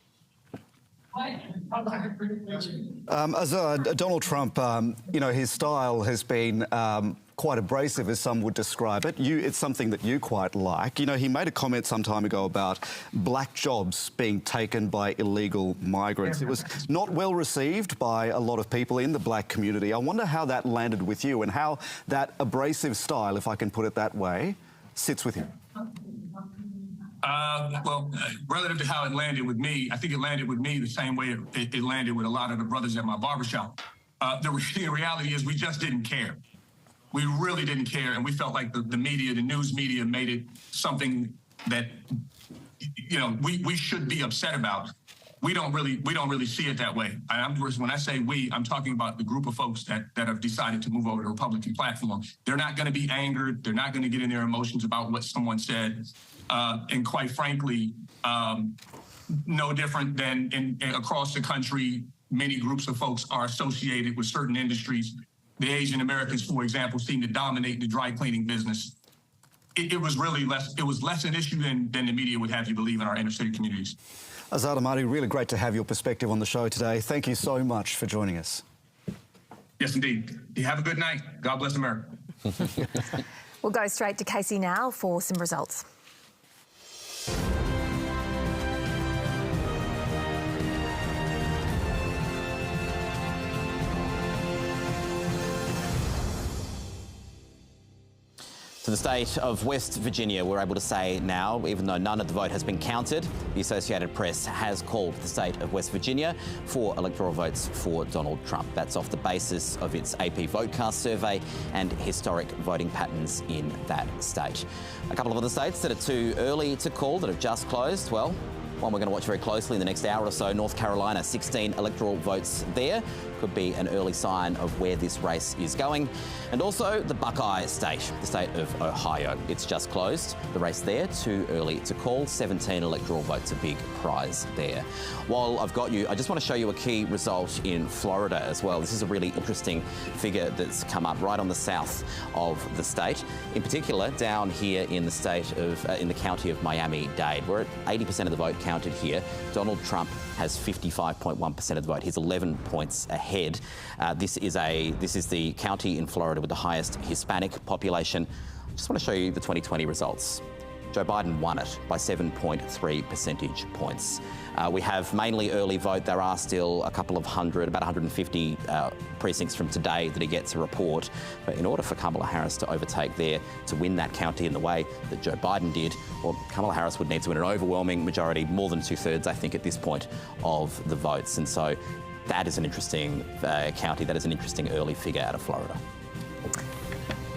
Donald Trump, you know, his style has been quite abrasive, as some would describe it. It's something that you quite like. You know, he made a comment some time ago about black jobs being taken by illegal migrants. It was not well received by a lot of people in the black community. I wonder how that landed with you and how that abrasive style, if I can put it that way, sits with you. Well, relative to how it landed with me, I think it landed with me the same way it landed with a lot of the brothers at my barbershop. The reality is we just didn't care. We really didn't care, and we felt like the media, the news media, made it something that, you know, we should be upset about. We don't really see it that way. When I say we, I'm talking about the group of folks that have decided to move over to the Republican platform. They're not going to be angered. They're not going to get in their emotions about what someone said. And quite frankly, no different than across the country, many groups of folks are associated with certain industries. The Asian Americans, for example, seem to dominate the dry cleaning business. It was really less an issue than the media would have you believe in our inner city communities. Azad Ahmadi, really great to have your perspective on the show today. Thank you so much for joining us. Yes, indeed. You have a good night. God bless America. We'll go straight to Casey now for some results. To the state of West Virginia, we're able to say now, even though none of the vote has been counted, the Associated Press has called the state of West Virginia for electoral votes for Donald Trump. That's off the basis of its AP Votecast survey and historic voting patterns in that state. A couple of other states that are too early to call, that have just closed, well, one we're going to watch very closely in the next hour or so, North Carolina, 16 electoral votes there. Could be an early sign of where this race is going. And also the Buckeye state, the state of Ohio. It's just closed. The race there, too early to call. 17 electoral votes, a big prize there. While I've got you, I just want to show you a key result in Florida as well. This is a really interesting figure that's come up right on the south of the state. In particular, down here in the state of, in the county of Miami-Dade. We're at 80% of the vote counted here. Donald Trump has 55.1% of the vote. He's 11 points ahead. This is the county in Florida with the highest Hispanic population. I just want to show you the 2020 results. Joe Biden won it by 7.3 percentage points. We have mainly early vote. There are still a couple of hundred, about 150 precincts from today that he gets a report. But in order for Kamala Harris to overtake there, to win that county in the way that Joe Biden did, well, Kamala Harris would need to win an overwhelming majority, more than 2/3, I think, at this point, of the votes. And so that is an interesting county. That is an interesting early figure out of Florida.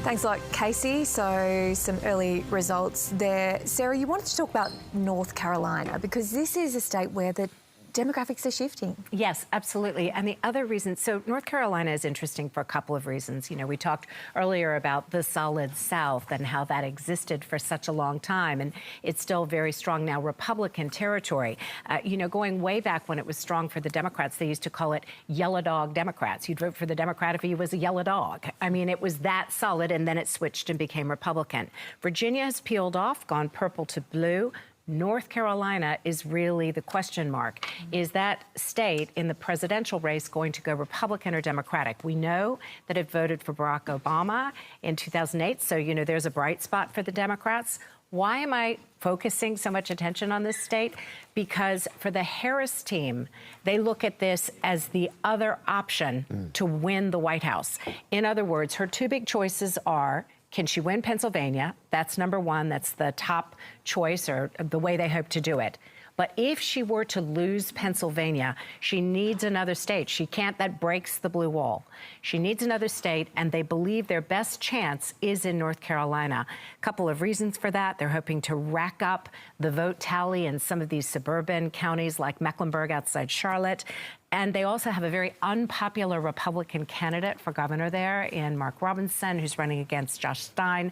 Thanks a lot, Casey. So some early results there. Sarah, you wanted to talk about North Carolina because this is a state where the demographics are shifting. Yes, absolutely. And the other reason, so North Carolina is interesting for a couple of reasons. You know, we talked earlier about the solid South and how that existed for such a long time. And it's still very strong now, Republican territory. You know, going way back when it was strong for the Democrats, they used to call it yellow dog Democrats. You'd vote for the Democrat if he was a yellow dog. I mean, it was that solid, and then it switched and became Republican. Virginia has peeled off, gone purple to blue. North Carolina is really the question mark. Is that state in the presidential race going to go Republican or Democratic? We know that it voted for Barack Obama in 2008, so, you know, there's a bright spot for the Democrats. Why am I focusing so much attention on this state? Because for the Harris team, they look at this as the other option to win the White House. In other words, her two big choices are, can she win Pennsylvania? That's number one. That's the top choice, or the way they hope to do it. But if she were to lose Pennsylvania, she needs another state. She can't, that breaks the blue wall. She needs another state, and they believe their best chance is in North Carolina. A couple of reasons for that. They're hoping to rack up the vote tally in some of these suburban counties like Mecklenburg outside Charlotte. And they also have a very unpopular Republican candidate for governor there in Mark Robinson, who's running against Josh Stein.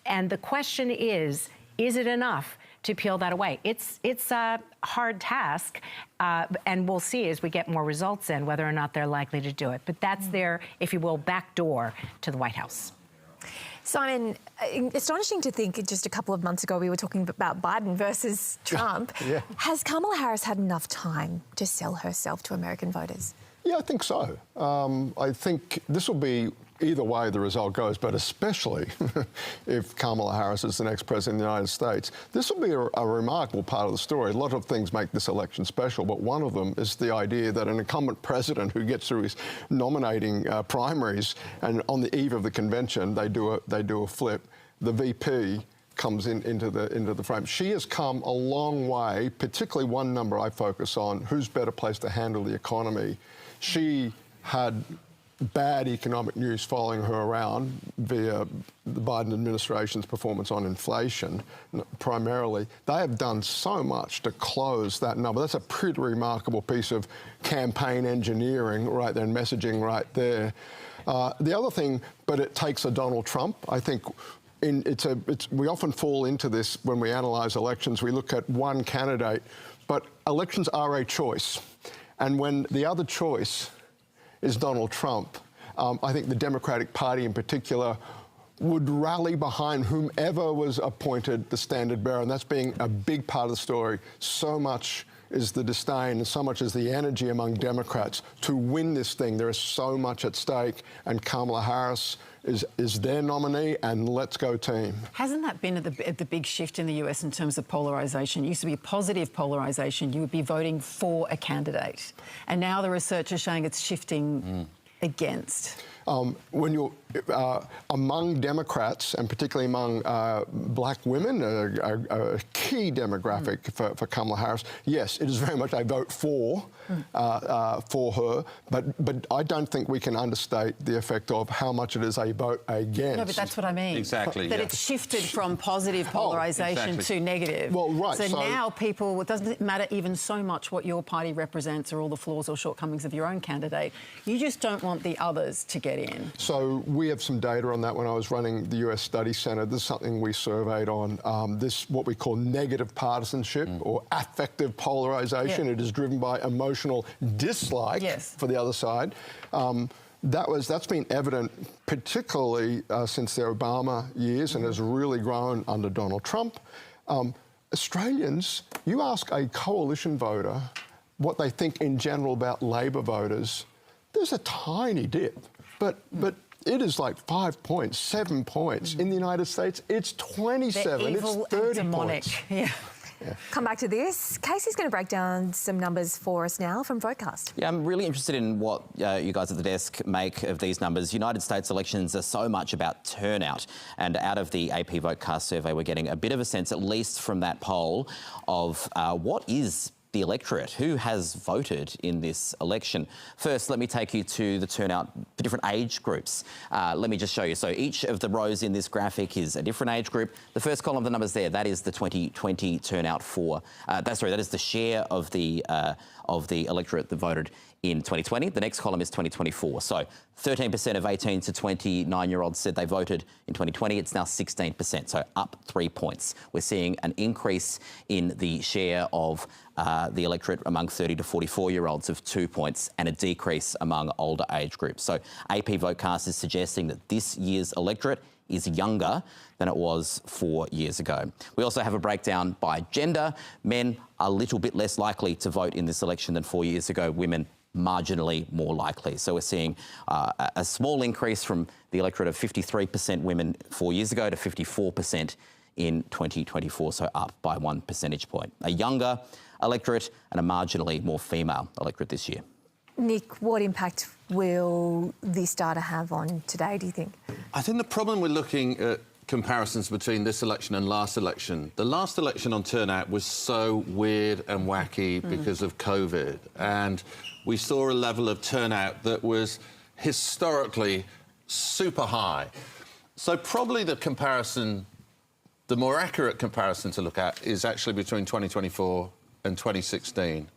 And the question is it enough to peel that away? It's a hard task, and we'll see as we get more results in whether or not they're likely to do it. But that's their, if you will, back door to the White House. Simon, astonishing to think just a couple of months ago we were talking about Biden versus Trump. Yeah. Has Kamala Harris had enough time to sell herself to American voters? Yeah, I think so. I think this will be either way the result goes, but especially if Kamala Harris is the next president of the United States. This will be a remarkable part of the story. A lot of things make this election special, but one of them is the idea that an incumbent president who gets through his nominating primaries, and on the eve of the convention they do a flip, the VP comes into the frame. She has come a long way, particularly one number I focus on, who's better placed to handle the economy. She had bad economic news following her around via the Biden administration's performance on inflation, primarily. They have done so much to close that number. That's a pretty remarkable piece of campaign engineering right there and messaging right there. The other thing, but it takes a Donald Trump. I think we often fall into this when we analyse elections. We look at one candidate, but elections are a choice. And when the other choice is Donald Trump, I think the Democratic Party in particular would rally behind whomever was appointed the standard bearer, and that's being a big part of the story. So much is the disdain and so much is the energy among Democrats to win this thing. There is so much at stake, and Kamala Harris is their nominee, and let's go team. Hasn't that been at the big shift in the US in terms of polarisation? It used to be positive polarisation. You would be voting for a candidate. And now the research is showing it's shifting against. When you're among Democrats, and particularly among black women, a key demographic for Kamala Harris, yes, it is very much a vote for her, but I don't think we can understate the effect of how much it is a vote against. No, but that's what I mean. Exactly. That it's shifted from positive polarisation to negative. Well, right. So now people, it doesn't matter even so much what your party represents or all the flaws or shortcomings of your own candidate. You just don't want the others to get in. So we have some data on that when I was running the US Study Centre. This is something we surveyed on, what we call negative partisanship or affective polarisation. Yeah. It is driven by emotional dislike for the other side. That's been evident particularly since the Obama years and has really grown under Donald Trump. Australians, you ask a coalition voter what they think in general about Labor voters, there's a tiny dip, but it is like 5 points, 7 points. In the United States, it's 27. They're evil, it's 30 and demonic. points. Yeah. Come back to this. Casey's going to break down some numbers for us now from Votecast. Yeah, I'm really interested in what you guys at the desk make of these numbers. United States elections are so much about turnout, and out of the AP Votecast survey, we're getting a bit of a sense, at least from that poll, of what is the electorate, who has voted in this election. First, let me take you to the turnout for different age groups. Let me just show you. So each of the rows in this graphic is a different age group. The first column of the numbers there, that is the 2020 turnout for, that is the share of the electorate that voted in 2020. The next column is 2024. So 13% of 18 to 29-year-olds said they voted in 2020. It's now 16%, so up 3 points. We're seeing an increase in the share of the electorate among 30 to 44-year-olds of 2 points, and a decrease among older age groups. So AP Votecast is suggesting that this year's electorate is younger than it was 4 years ago. We also have a breakdown by gender. Men are a little bit less likely to vote in this election than 4 years ago. Women marginally more likely. So we're seeing a small increase from the electorate of 53% women 4 years ago to 54% in 2024, so up by 1 percentage point. A younger electorate and a marginally more female electorate this year. Nick, what impact will this data have on today, do you think? I think the problem with looking at comparisons between this election and last election, the last election on turnout was so weird and wacky because of COVID, and we saw a level of turnout that was historically super high. So probably the comparison, the more accurate comparison to look at is actually between 2024 and 2016.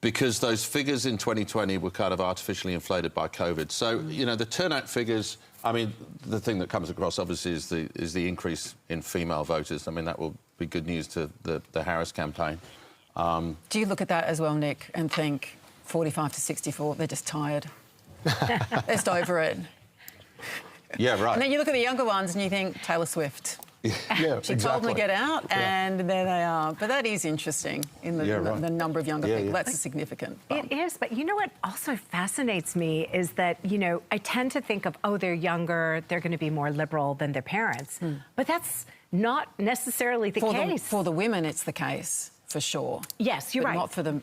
Because those figures in 2020 were kind of artificially inflated by COVID. So, you know, the turnout figures, I mean, the thing that comes across obviously is the increase in female voters. I mean, that will be good news to the Harris campaign. Do you look at that as well, Nick, and think 45 to 64, they're just tired? They're just over it. Yeah, right. And then you look at the younger ones and you think, Taylor Swift. Yeah, She told them to get out, and there they are. But that is interesting in the number of younger people. That's a significant bump. It is, but you know what also fascinates me is that, you know, I tend to think of, oh, they're younger, they're going to be more liberal than their parents. But that's not necessarily the case. For the women, it's the case. For sure. Yes, you're but right. Not for the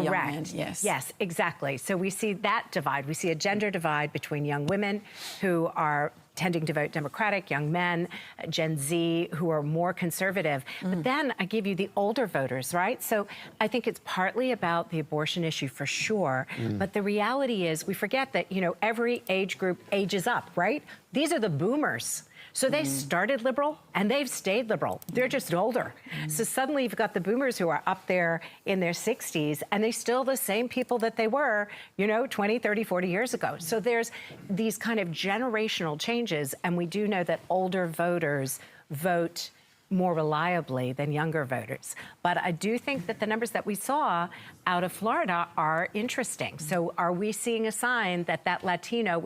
young men. Yes. Yes, exactly. So we see that divide. We see a gender divide between young women who are tending to vote Democratic, young men, Gen Z, who are more conservative. But then I give you the older voters, right? So I think it's partly about the abortion issue for sure. But the reality is we forget that, you know, every age group ages up, right? These are the boomers. So they started liberal and they've stayed liberal. They're just older. So suddenly you've got the boomers who are up there in their 60s and they're still the same people that they were, you know, 20, 30, 40 years ago. So there's these kind of generational changes, and we do know that older voters vote more reliably than younger voters. But I do think that the numbers that we saw out of Florida are interesting. So are we seeing a sign that that Latino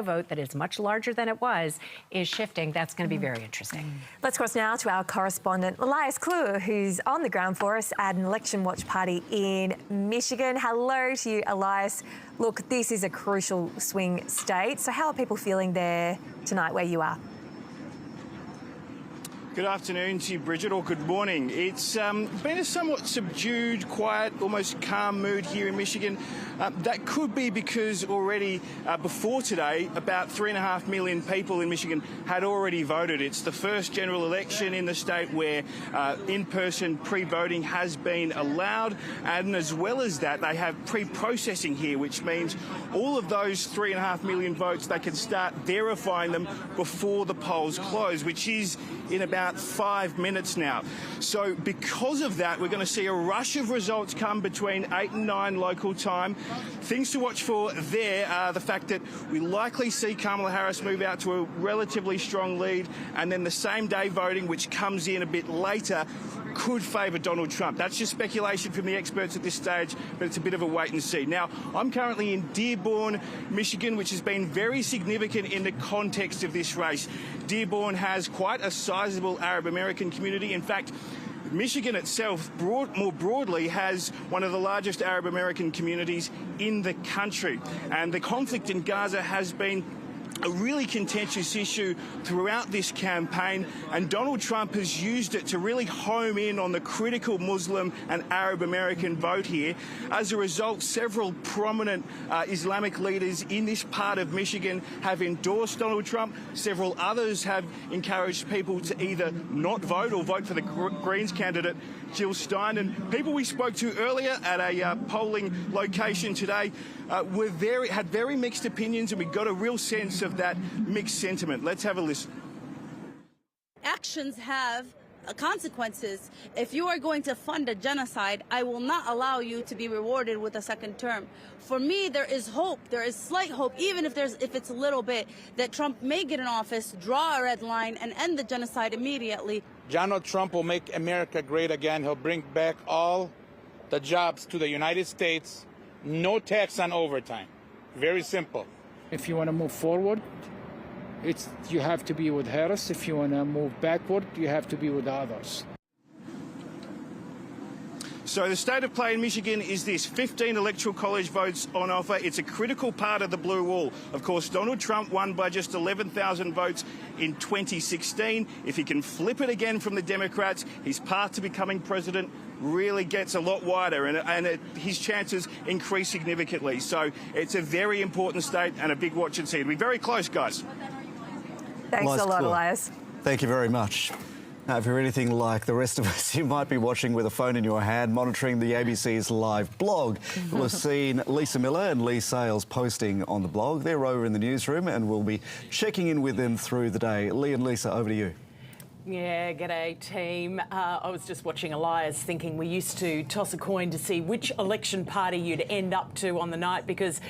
vote that is much larger than it was is shifting? That's going to be very interesting. Let's cross now to our correspondent, Elias Kluwer, who's on the ground for us at an election watch party in Michigan. Hello to you, Elias. Look, this is a crucial swing state. So how are people feeling there tonight where you are? Good afternoon to you, Bridget, or good morning. It's been a somewhat subdued, quiet, almost calm mood here in Michigan. That could be because already before today, about 3.5 million people in Michigan had already voted. It's the first general election in the state where in-person pre-voting has been allowed. And as well as that, they have pre-processing here, which means all of those 3.5 million votes, they can start verifying them before the polls close, which is in about 5 minutes now. So because of that, we're going to see a rush of results come between 8 and 9 local time. Things to watch for there are the fact that we likely see Kamala Harris move out to a relatively strong lead, and then the same day voting, which comes in a bit later, could favour Donald Trump. That's just speculation from the experts at this stage, but it's a bit of a wait and see. Now, I'm currently in Dearborn, Michigan, which has been very significant in the context of this race. Dearborn has quite a sizable Arab American community. In fact, Michigan itself, more broadly, has one of the largest Arab American communities in the country. And the conflict in Gaza has been a really contentious issue throughout this campaign, and Donald Trump has used it to really home in on the critical Muslim and Arab American vote here. As a result, several prominent Islamic leaders in this part of Michigan have endorsed Donald Trump. Several others have encouraged people to either not vote or vote for the Greens candidate, Jill Stein. And people we spoke to earlier at a polling location today had very mixed opinions, and we got a real sense of that mixed sentiment. Let's have a listen. Actions have consequences. If you are going to fund a genocide, I will not allow you to be rewarded with a second term. For me, there is hope. There is slight hope, even if it's a little bit, that Trump may get in office, draw a red line, and end the genocide immediately. Donald Trump will make America great again. He'll bring back all the jobs to the United States. No tax on overtime. Very simple. If you want to move forward, you have to be with Harris. If you want to move backward, you have to be with others. So the state of play in Michigan is this: 15 electoral college votes on offer. It's a critical part of the blue wall. Of course, Donald Trump won by just 11,000 votes in 2016. If he can flip it again from the Democrats, his path to becoming president really gets a lot wider, and his chances increase significantly. So it's a very important state and a big watch and see. It'll be very close, guys. Thanks a lot, Elias. Thank you very much. Now, if you're anything like the rest of us, you might be watching with a phone in your hand, monitoring the ABC's live blog. You'll have seen Lisa Miller and Lee Sales posting on the blog. They're over in the newsroom, and we'll be checking in with them through the day. Lee and Lisa, over to you. Yeah, g'day team. I was just watching Elias thinking we used to toss a coin to see which election party you'd end up to on the night, because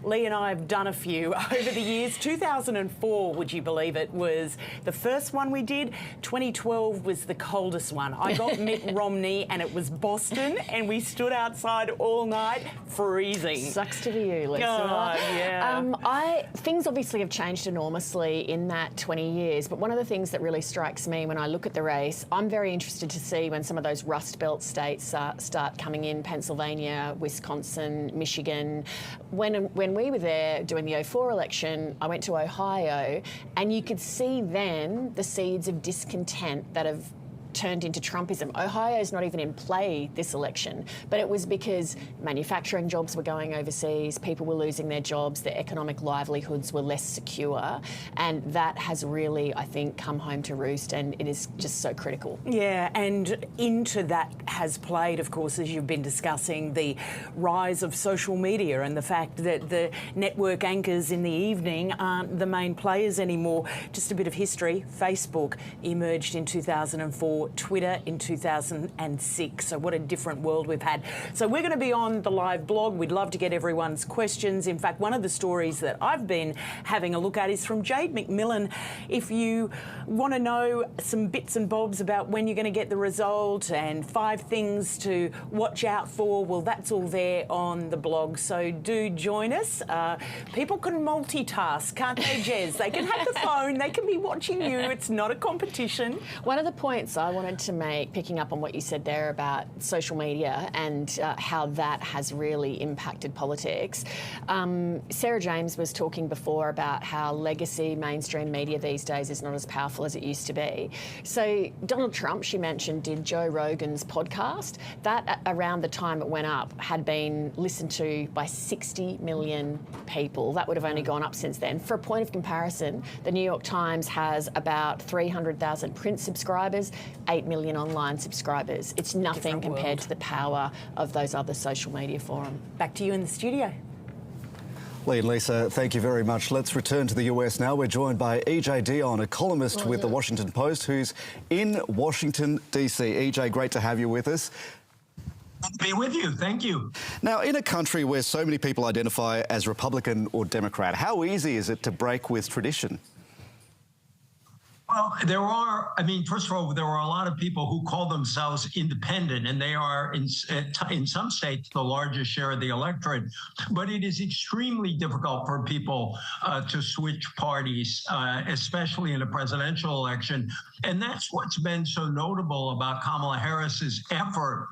Lee and I have done a few over the years. 2004, would you believe it, was the first one we did. 2012 was the coldest one. I got Mitt Romney and it was Boston, and we stood outside all night freezing. Sucks to be you, Lisa. Oh, yeah. Things obviously have changed enormously in that 20 years, but one of the things that really strikes me when I look at the race, I'm very interested to see when some of those Rust Belt states start coming in: Pennsylvania, Wisconsin, Michigan. When we were there doing the 04 election, I went to Ohio, and you could see then the seeds of discontent that have turned into Trumpism. Ohio is not even in play this election, but it was because manufacturing jobs were going overseas, people were losing their jobs, their economic livelihoods were less secure, and that has really, I think, come home to roost, and it is just so critical. Yeah, and into that has played, of course, as you've been discussing, the rise of social media and the fact that the network anchors in the evening aren't the main players anymore. Just a bit of history: Facebook emerged in 2004, Twitter in 2006. So what a different world we've had. So we're going to be on the live blog. We'd love to get everyone's questions. In fact, one of the stories that I've been having a look at is from Jade McMillan. If you want to know some bits and bobs about when you're going to get the result and 5 things to watch out for, well, that's all there on the blog. So do join us. People can multitask, can't they, Jez? They can have the phone, they can be watching you. It's not a competition. One of the points I wanted to make, picking up on what you said there about social media and how that has really impacted politics. Sarah James was talking before about how legacy mainstream media these days is not as powerful as it used to be. So Donald Trump, she mentioned, did Joe Rogan's podcast. That, around the time it went up, had been listened to by 60 million people. That would have only gone up since then. For a point of comparison, the New York Times has about 300,000 print subscribers, 8 million online subscribers. It's nothing compared to the power of those other social media forums. Back to you in the studio. Lee and Lisa, thank you very much. Let's return to the US now. We're joined by EJ Dion, a columnist with the Washington Post, who's in Washington, D.C. EJ, great to have you with us. Be with you. Thank you. Now, in a country where so many people identify as Republican or Democrat, how easy is it to break with tradition? Well, first of all, there are a lot of people who call themselves independent, and they are, in some states, the largest share of the electorate. But it is extremely difficult for people to switch parties, especially in a presidential election. And that's what's been so notable about Kamala Harris's effort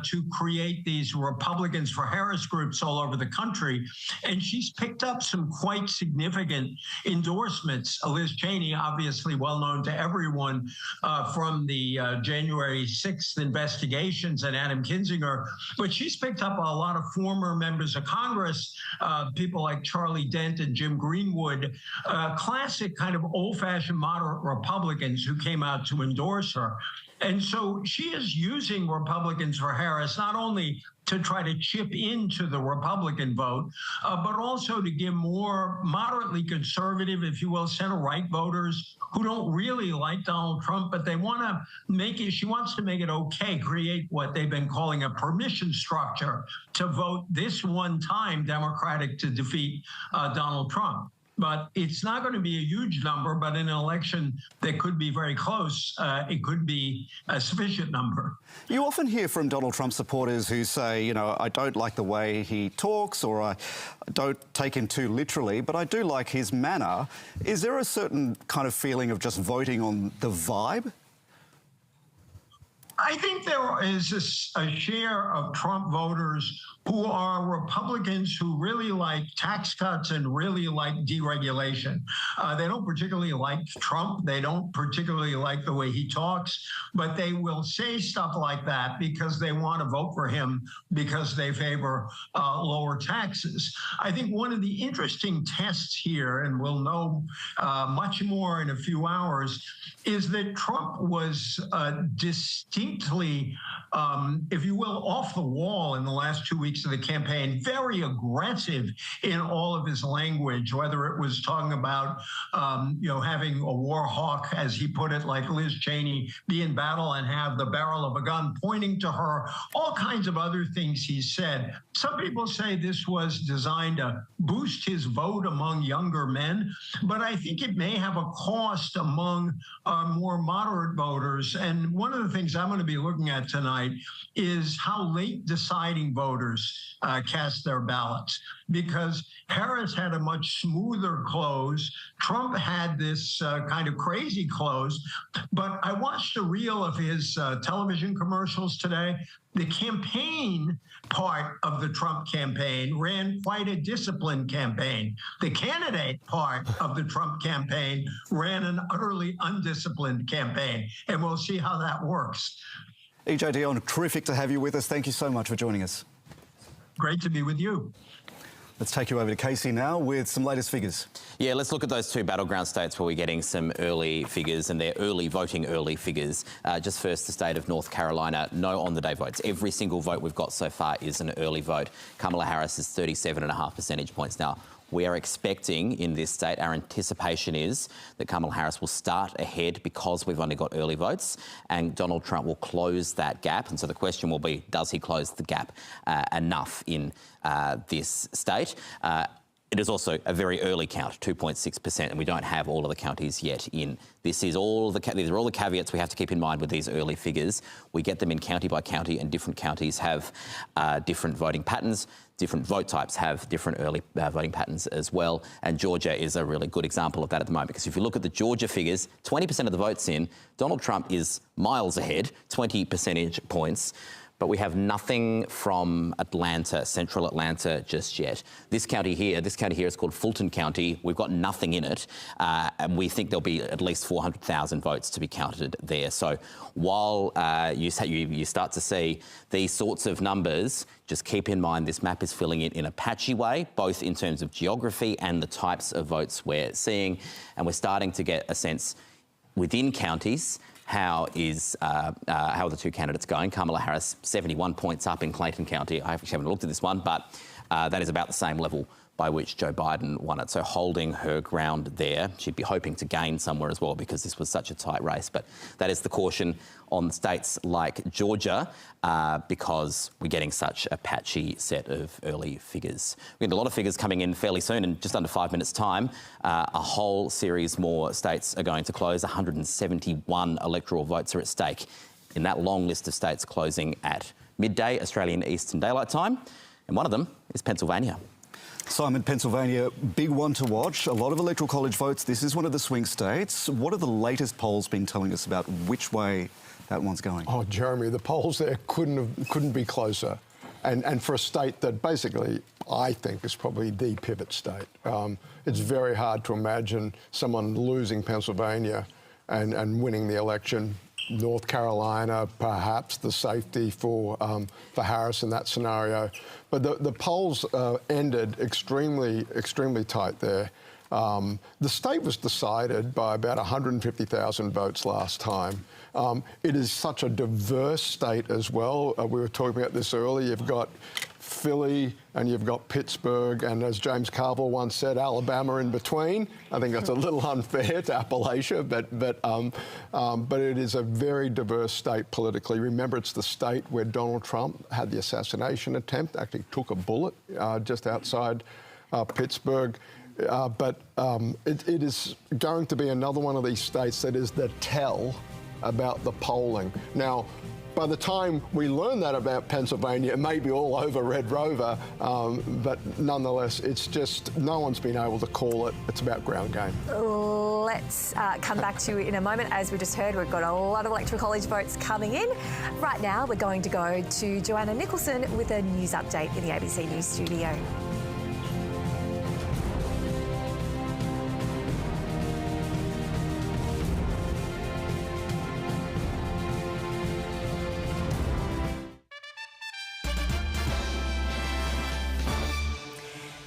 to create these Republicans for Harris groups all over the country. And she's picked up some quite significant endorsements. Liz Cheney, obviously well known to everyone from the January 6th investigations, and Adam Kinzinger, but she's picked up a lot of former members of Congress, people like Charlie Dent and Jim Greenwood, classic kind of old-fashioned moderate Republicans who came out to endorse her. And so she is using Republicans for Harris not only to try to chip into the Republican vote, but also to give more moderately conservative, if you will, center-right voters who don't really like Donald Trump, but they want to make it, she wants to make it okay, create what they've been calling a permission structure to vote this one time Democratic to defeat Donald Trump. But it's not going to be a huge number, but in an election that could be very close, it could be a sufficient number. You often hear from Donald Trump supporters who say, you know, I don't like the way he talks, or I don't take him too literally, but I do like his manner. Is there a certain kind of feeling of just voting on the vibe? I think there is a share of Trump voters who are Republicans who really like tax cuts and really like deregulation. They don't particularly like Trump. They don't particularly like the way he talks, but they will say stuff like that because they want to vote for him because they favor lower taxes. I think one of the interesting tests here, and we'll know much more in a few hours, is that Trump was distinctly, if you will, off the wall in the last 2 weeks of the campaign, very aggressive in all of his language, whether it was talking about, having a war hawk, as he put it, like Liz Cheney, be in battle and have the barrel of a gun pointing to her, all kinds of other things he said. Some people say this was designed to boost his vote among younger men, but I think it may have a cost among more moderate voters. And one of the things I'm going to be looking at tonight is how late deciding voters cast their ballots, because Harris had a much smoother close. Trump had this kind of crazy close. But I watched a reel of his television commercials today. The campaign part of the Trump campaign ran quite a disciplined campaign. The candidate part of the Trump campaign ran an utterly undisciplined campaign. And we'll see how that works. EJ Dionne, terrific to have you with us. Thank you so much for joining us. Great to be with you. Let's take you over to Casey now with some latest figures. Yeah, let's look at those two battleground states where we're getting some early figures, and they're early figures. Just first, the state of North Carolina, no on-the-day votes. Every single vote we've got so far is an early vote. Kamala Harris is 37.5 percentage points now. We are expecting in this state, our anticipation is that Kamala Harris will start ahead because we've only got early votes, and Donald Trump will close that gap. And so the question will be, does he close the gap enough in this state? It is also a very early count, 2.6%, and we don't have all of the counties yet in. These are all the caveats we have to keep in mind with these early figures. We get them in county by county, and different counties have different voting patterns. Different vote types have different early voting patterns as well. And Georgia is a really good example of that at the moment, because if you look at the Georgia figures, 20% of the votes in, Donald Trump is miles ahead, 20 percentage points. But we have nothing from Atlanta, central Atlanta, just yet. This county here is called Fulton County. We've got nothing in it, and we think there'll be at least 400,000 votes to be counted there. So while you start to see these sorts of numbers, just keep in mind this map is filling it in a patchy way, both in terms of geography and the types of votes we're seeing. And we're starting to get a sense within counties how are the two candidates going. Kamala Harris, 71 points up in Clayton County. I actually haven't looked at this one, but that is about the same level by which Joe Biden won it. So holding her ground there. She'd be hoping to gain somewhere as well because this was such a tight race. But that is the caution on states like Georgia because we're getting such a patchy set of early figures. We get a lot of figures coming in fairly soon. In just under 5 minutes' time, a whole series more states are going to close. 171 electoral votes are at stake in that long list of states closing at midday, Australian Eastern Daylight Time. And one of them is Pennsylvania. Simon, Pennsylvania, big one to watch. A lot of electoral college votes. This is one of the swing states. What are the latest polls been telling us about which way that one's going? Oh, Jeremy, the polls there couldn't be closer. And for a state that basically, I think, is probably the pivot state. It's very hard to imagine someone losing Pennsylvania and winning the election. North Carolina, perhaps the safety for Harris in that scenario. But the polls ended extremely tight there. The state was decided by about 150,000 votes last time. It is such a diverse state as well. We were talking about this earlier. You've got Philly and you've got Pittsburgh, and as James Carville once said, Alabama in between. I think that's a little unfair to Appalachia, but it is a very diverse state politically. Remember, it's the state where Donald Trump had the assassination attempt, actually took a bullet just outside Pittsburgh. But it is going to be another one of these states that is the tell about the polling. Now, by the time we learn that about Pennsylvania, it may be all over Red Rover, but nonetheless, it's just no one's been able to call it. It's about ground game. Let's come back to you in a moment. As we just heard, we've got a lot of electoral college votes coming in. Right now, we're going to go to Joanna Nicholson with a news update in the ABC News studio.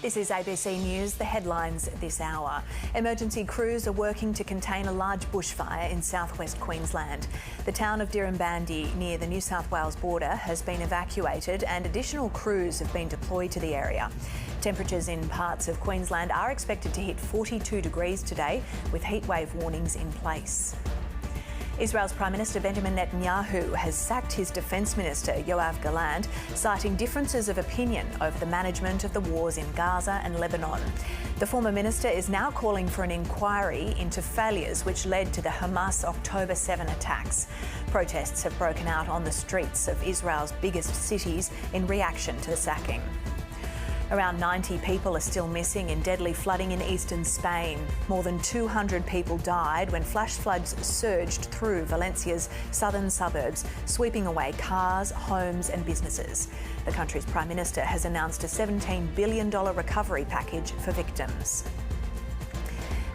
This is ABC News, the headlines this hour. Emergency crews are working to contain a large bushfire in southwest Queensland. The town of Dirranbandi, near the New South Wales border, has been evacuated and additional crews have been deployed to the area. Temperatures in parts of Queensland are expected to hit 42 degrees today, with heatwave warnings in place. Israel's Prime Minister Benjamin Netanyahu has sacked his Defence Minister Yoav Gallant, citing differences of opinion over the management of the wars in Gaza and Lebanon. The former minister is now calling for an inquiry into failures which led to the Hamas October 7 attacks. Protests have broken out on the streets of Israel's biggest cities in reaction to the sacking. Around 90 people are still missing in deadly flooding in eastern Spain. More than 200 people died when flash floods surged through Valencia's southern suburbs, sweeping away cars, homes and businesses. The country's Prime Minister has announced a $17 billion recovery package for victims.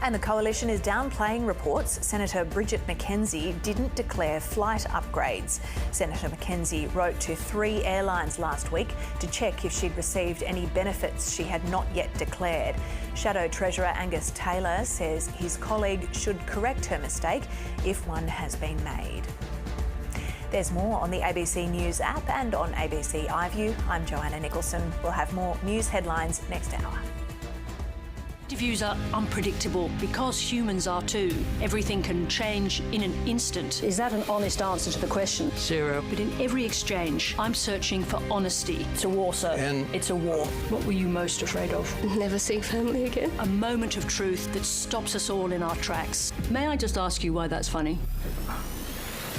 And the coalition is downplaying reports Senator Bridget McKenzie didn't declare flight upgrades. Senator McKenzie wrote to 3 airlines last week to check if she'd received any benefits she had not yet declared. Shadow Treasurer Angus Taylor says his colleague should correct her mistake if one has been made. There's more on the ABC News app and on ABC iView. I'm Joanna Nicholson. We'll have more news headlines next hour. Interviews are unpredictable because humans are too. Everything can change in an instant. Is that an honest answer to the question? Zero. But in every exchange, I'm searching for honesty. It's a war, sir. It's a war. What were you most afraid of? Never see family again. A moment of truth that stops us all in our tracks. May I just ask you why that's funny?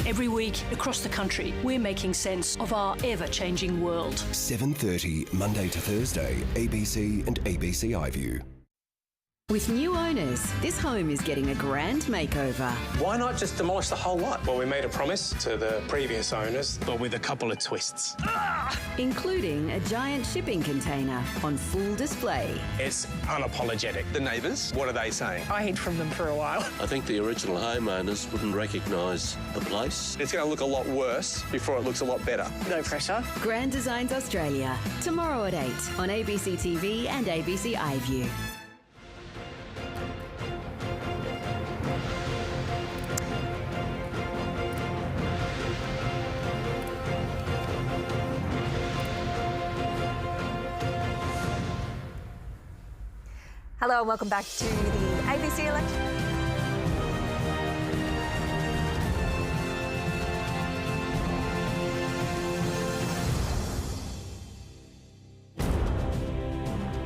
Every week, across the country, we're making sense of our ever-changing world. 7:30, Monday to Thursday, ABC and ABC iView. With new owners, this home is getting a grand makeover. Why not just demolish the whole lot? Well, we made a promise to the previous owners, but with a couple of twists. Including a giant shipping container on full display. It's unapologetic. The neighbours, what are they saying? I hid from them for a while. I think the original homeowners wouldn't recognise the place. It's going to look a lot worse before it looks a lot better. No pressure. Grand Designs Australia, tomorrow at 8 on ABC TV and ABC iView. Hello and welcome back to the ABC election.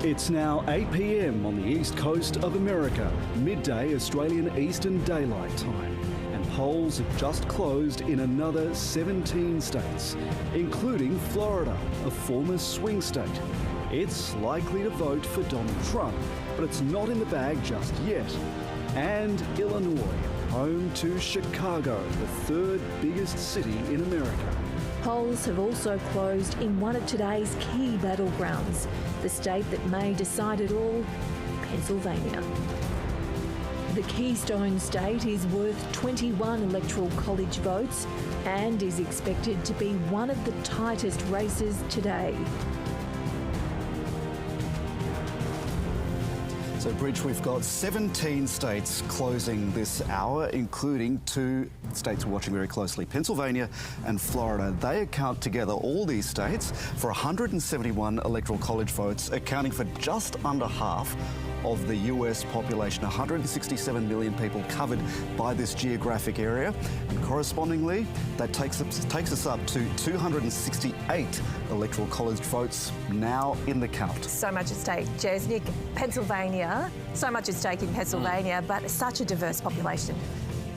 It's now 8 p.m. on the east coast of America, midday Australian Eastern Daylight Time, and polls have just closed in another 17 states, including Florida, a former swing state. It's likely to vote for Donald Trump, but it's not in the bag just yet. And Illinois, home to Chicago, the third biggest city in America. Polls have also closed in one of today's key battlegrounds, the state that may decide it all, Pennsylvania. The Keystone State is worth 21 electoral college votes and is expected to be one of the tightest races today. So, Bridge, we've got 17 states closing this hour, including 2 states we're watching very closely, Pennsylvania and Florida. They account together, all these states, for 171 electoral college votes, accounting for just under half of the US population. 167 million people covered by this geographic area, and correspondingly that takes us up to 268 electoral college votes now in the count. So much at stake, Jez. Nick, Pennsylvania, so much at stake in Pennsylvania, but such a diverse population.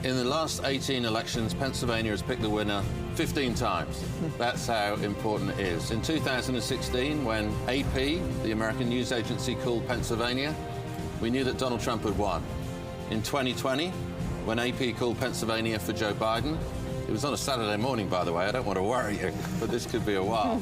In the last 18 elections, Pennsylvania has picked the winner 15 times. That's how important it is. In 2016, when AP, the American news agency, called Pennsylvania, we knew that Donald Trump had won. In 2020, when AP called Pennsylvania for Joe Biden, it was on a Saturday morning, by the way, I don't want to worry you, but this could be a while.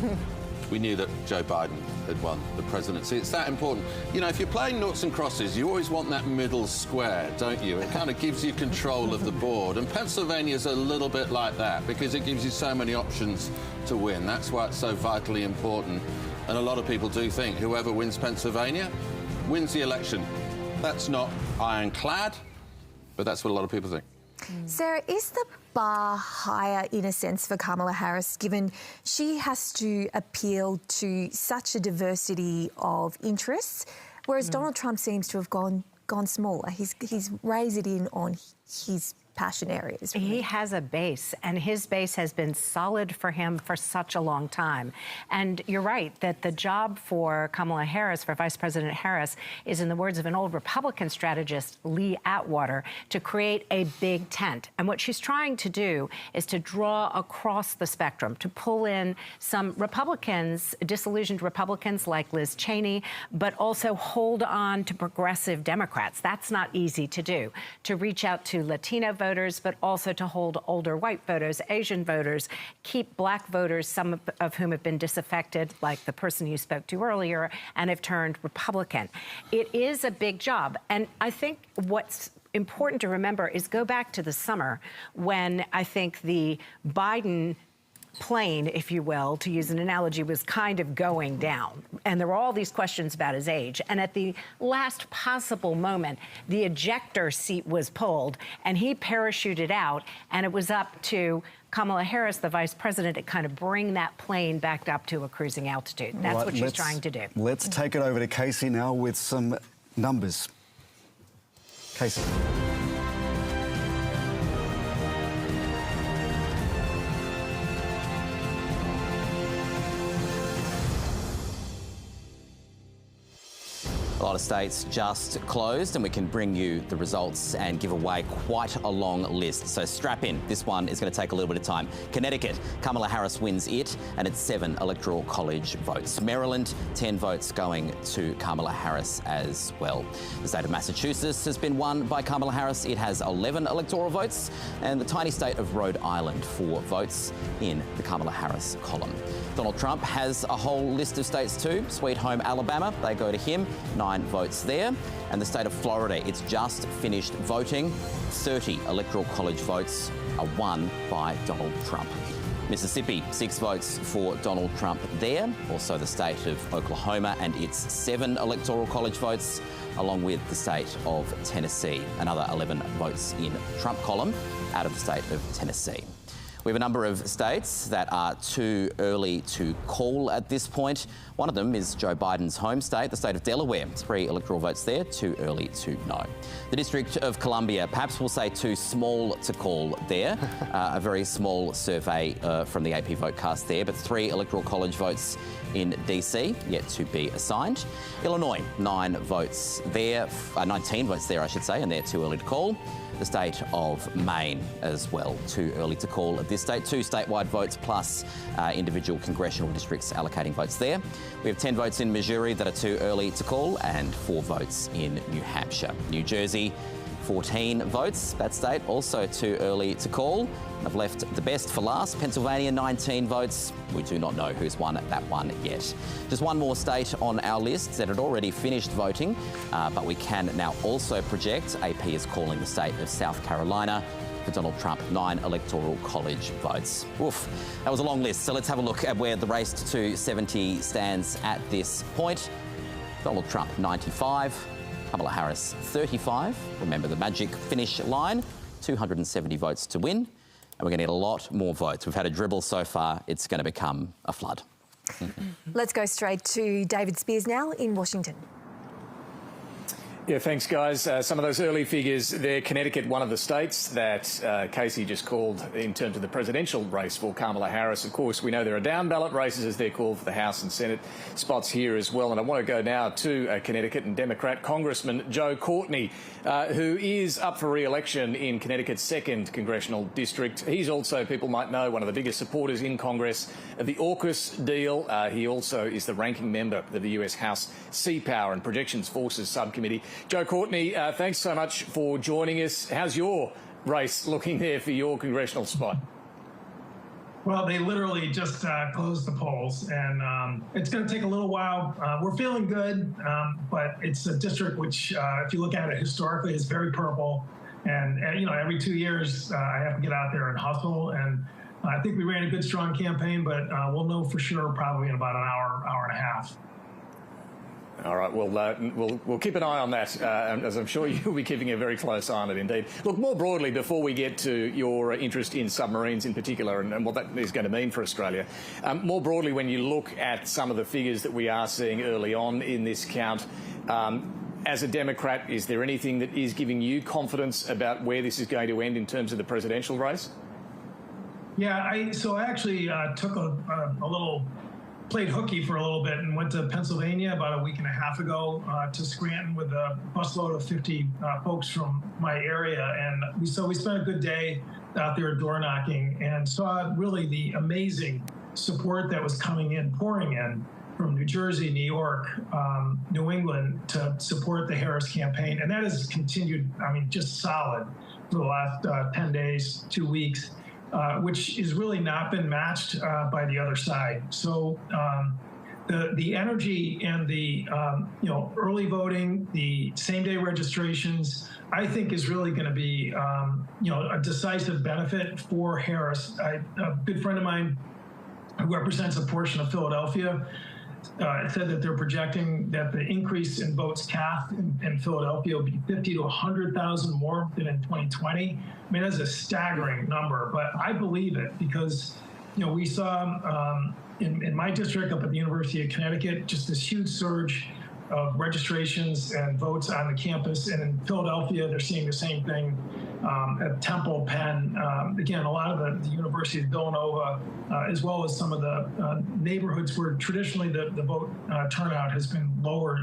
We knew that Joe Biden had won the presidency. It's that important. You know, if you're playing noughts and crosses, you always want that middle square, don't you? It kind of gives you control of the board. And Pennsylvania's a little bit like that because it gives you so many options to win. That's why it's so vitally important. And a lot of people do think whoever wins Pennsylvania wins the election. That's not ironclad, but that's what a lot of people think. Sarah, is the bar higher in a sense for Kamala Harris, given she has to appeal to such a diversity of interests, whereas Donald Trump seems to have gone smaller? He's raised it in on his passion areas. He has a base, and his base has been solid for him for such a long time. And you're right that the job for Kamala Harris, for Vice President Harris, is, in the words of an old Republican strategist, Lee Atwater, to create a big tent. And what she's trying to do is to draw across the spectrum, to pull in some Republicans, disillusioned Republicans like Liz Cheney, but also hold on to progressive Democrats. That's not easy to do. To reach out to Latino voters, but also to hold older white voters, Asian voters, keep black voters, some of whom have been disaffected, like the person you spoke to earlier, and have turned Republican. It is a big job. And I think what's important to remember is go back to the summer when I think the Biden plane, if you will, to use an analogy, was kind of going down. And there were all these questions about his age. And at the last possible moment, the ejector seat was pulled and he parachuted out. And it was up to Kamala Harris, the vice president, to kind of bring that plane back up to a cruising altitude. That's what she's trying to do. Let's take it over to Casey now with some numbers. Casey. A lot of states just closed, and we can bring you the results and give away quite a long list. So strap in. This one is going to take a little bit of time. Connecticut, Kamala Harris wins it, and it's 7 electoral college votes. Maryland, 10 votes going to Kamala Harris as well. The state of Massachusetts has been won by Kamala Harris. It has 11 electoral votes, and the tiny state of Rhode Island, 4 votes in the Kamala Harris column. Donald Trump has a whole list of states too. Sweet home Alabama, they go to him, 9 votes there. And the state of Florida, it's just finished voting. 30 electoral college votes are won by Donald Trump. Mississippi, 6 votes for Donald Trump there. Also the state of Oklahoma and its 7 electoral college votes, along with the state of Tennessee. Another 11 votes in Trump column out of the state of Tennessee. We have a number of states that are too early to call at this point. One of them is Joe Biden's home state, the state of Delaware. 3 electoral votes there, too early to know. The District of Columbia, perhaps we'll say too small to call there. A very small survey from the AP Votecast there, but 3 electoral college votes in DC, yet to be assigned. Illinois, 19 votes there, I should say, and they're too early to call. The state of Maine as well, too early to call at this state. 2 statewide votes plus individual congressional districts allocating votes there. We have 10 votes in Missouri that are too early to call, and 4 votes in New Hampshire. New Jersey, 14 votes. That state also too early to call. I've left the best for last. Pennsylvania, 19 votes. We do not know who's won that one yet. Just one more state on our list that had already finished voting, but we can now also project. AP is calling the state of South Carolina for Donald Trump, 9 electoral college votes. Oof, that was a long list. So let's have a look at where the race to 270 stands at this point. Donald Trump, 95. Kamala Harris, 35. Remember the magic finish line, 270 votes to win. And we're going to get a lot more votes. We've had a dribble so far. It's going to become a flood. Let's go straight to David Spears now in Washington. Yeah, thanks, guys. Some of those early figures there. Connecticut, one of the states that Casey just called in terms of the presidential race for Kamala Harris. Of course, we know there are down ballot races, as they're called, for the House and Senate spots here as well. And I want to go now to Connecticut and Democrat Congressman Joe Courtney, who is up for re-election in Connecticut's 2nd Congressional District. He's also, people might know, one of the biggest supporters in Congress of the AUKUS deal. He also is the ranking member of the US House Sea Power and Projections Forces Subcommittee. Joe Courtney, thanks so much for joining us. How's your race looking there for your congressional spot? Well, they literally just closed the polls, and it's going to take a little while. We're feeling good, but it's a district which, if you look at it historically, is very purple. And you know, every 2 years, I have to get out there and hustle. And I think we ran a good, strong campaign, but we'll know for sure probably in about an hour, hour and a half. All right, we'll keep an eye on that, as I'm sure you'll be keeping a very close eye on it indeed. Look, more broadly, before we get to your interest in submarines in particular and what that is going to mean for Australia, more broadly, when you look at some of the figures that we are seeing early on in this count, as a Democrat, is there anything that is giving you confidence about where this is going to end in terms of the presidential race? Yeah, I actually took a little... played hooky for a little bit and went to Pennsylvania about a week and a half ago to Scranton with a busload of 50 folks from my area. And we spent a good day out there door knocking and saw really the amazing support that was pouring in from New Jersey, New York, New England to support the Harris campaign. And that has continued, I mean, just solid for the last 10 days, 2 weeks. Which has really not been matched by the other side. So the energy and the early voting, the same-day registrations, I think is really going to be a decisive benefit for Harris. A good friend of mine who represents a portion of Philadelphia said that they're projecting that the increase in votes cast in Philadelphia will be 50 to 100,000 more than in 2020. I mean, that's a staggering number, but I believe it because, we saw in my district up at the University of Connecticut, just this huge surge of registrations and votes on the campus. And in Philadelphia, they're seeing the same thing at Temple, Penn. Again, a lot of the University of Villanova, as well as some of the neighborhoods where traditionally the vote turnout has been lower.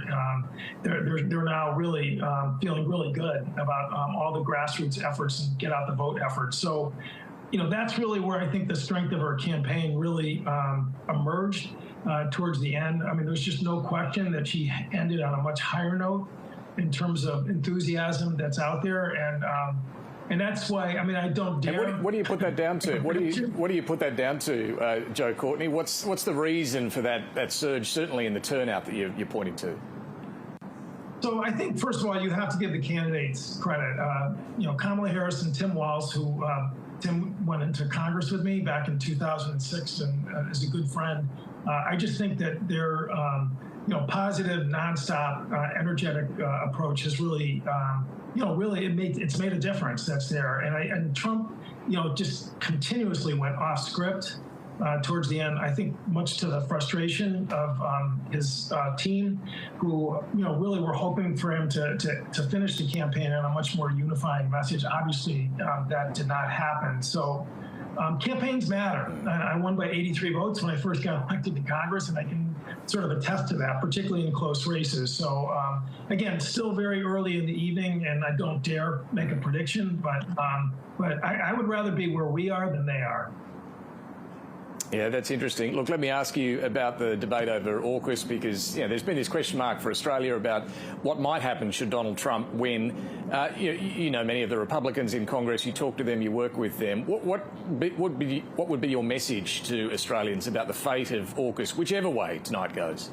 They're now really feeling really good about all the grassroots efforts and get out the vote efforts. So, that's really where I think the strength of our campaign really emerged towards the end. I mean, there's just no question that she ended on a much higher note in terms of enthusiasm that's out there, and that's why, I mean, I don't dare. And what do you put that down to? What do you put that down to, Joe Courtney? What's the reason for that surge, certainly in the turnout that you're pointing to? So I think, first of all, you have to give the candidates credit. Kamala Harris and Tim Walz, who Tim went into Congress with me back in 2006 and is a good friend. I just think that their positive, nonstop, energetic approach has really, it's made a difference. That's there. And Trump, just continuously went off script towards the end. I think much to the frustration of his team, who really were hoping for him to finish the campaign on a much more unifying message. Obviously, that did not happen. So. Campaigns matter. I won by 83 votes when I first got elected to Congress, and I can sort of attest to that, particularly in close races. So, again, still very early in the evening, and I don't dare make a prediction, but I would rather be where we are than they are. Yeah, that's interesting. Look, let me ask you about the debate over AUKUS, because there's been this question mark for Australia about what might happen should Donald Trump win. Many of the Republicans in Congress, you talk to them, you work with them. What would be your message to Australians about the fate of AUKUS, whichever way tonight goes?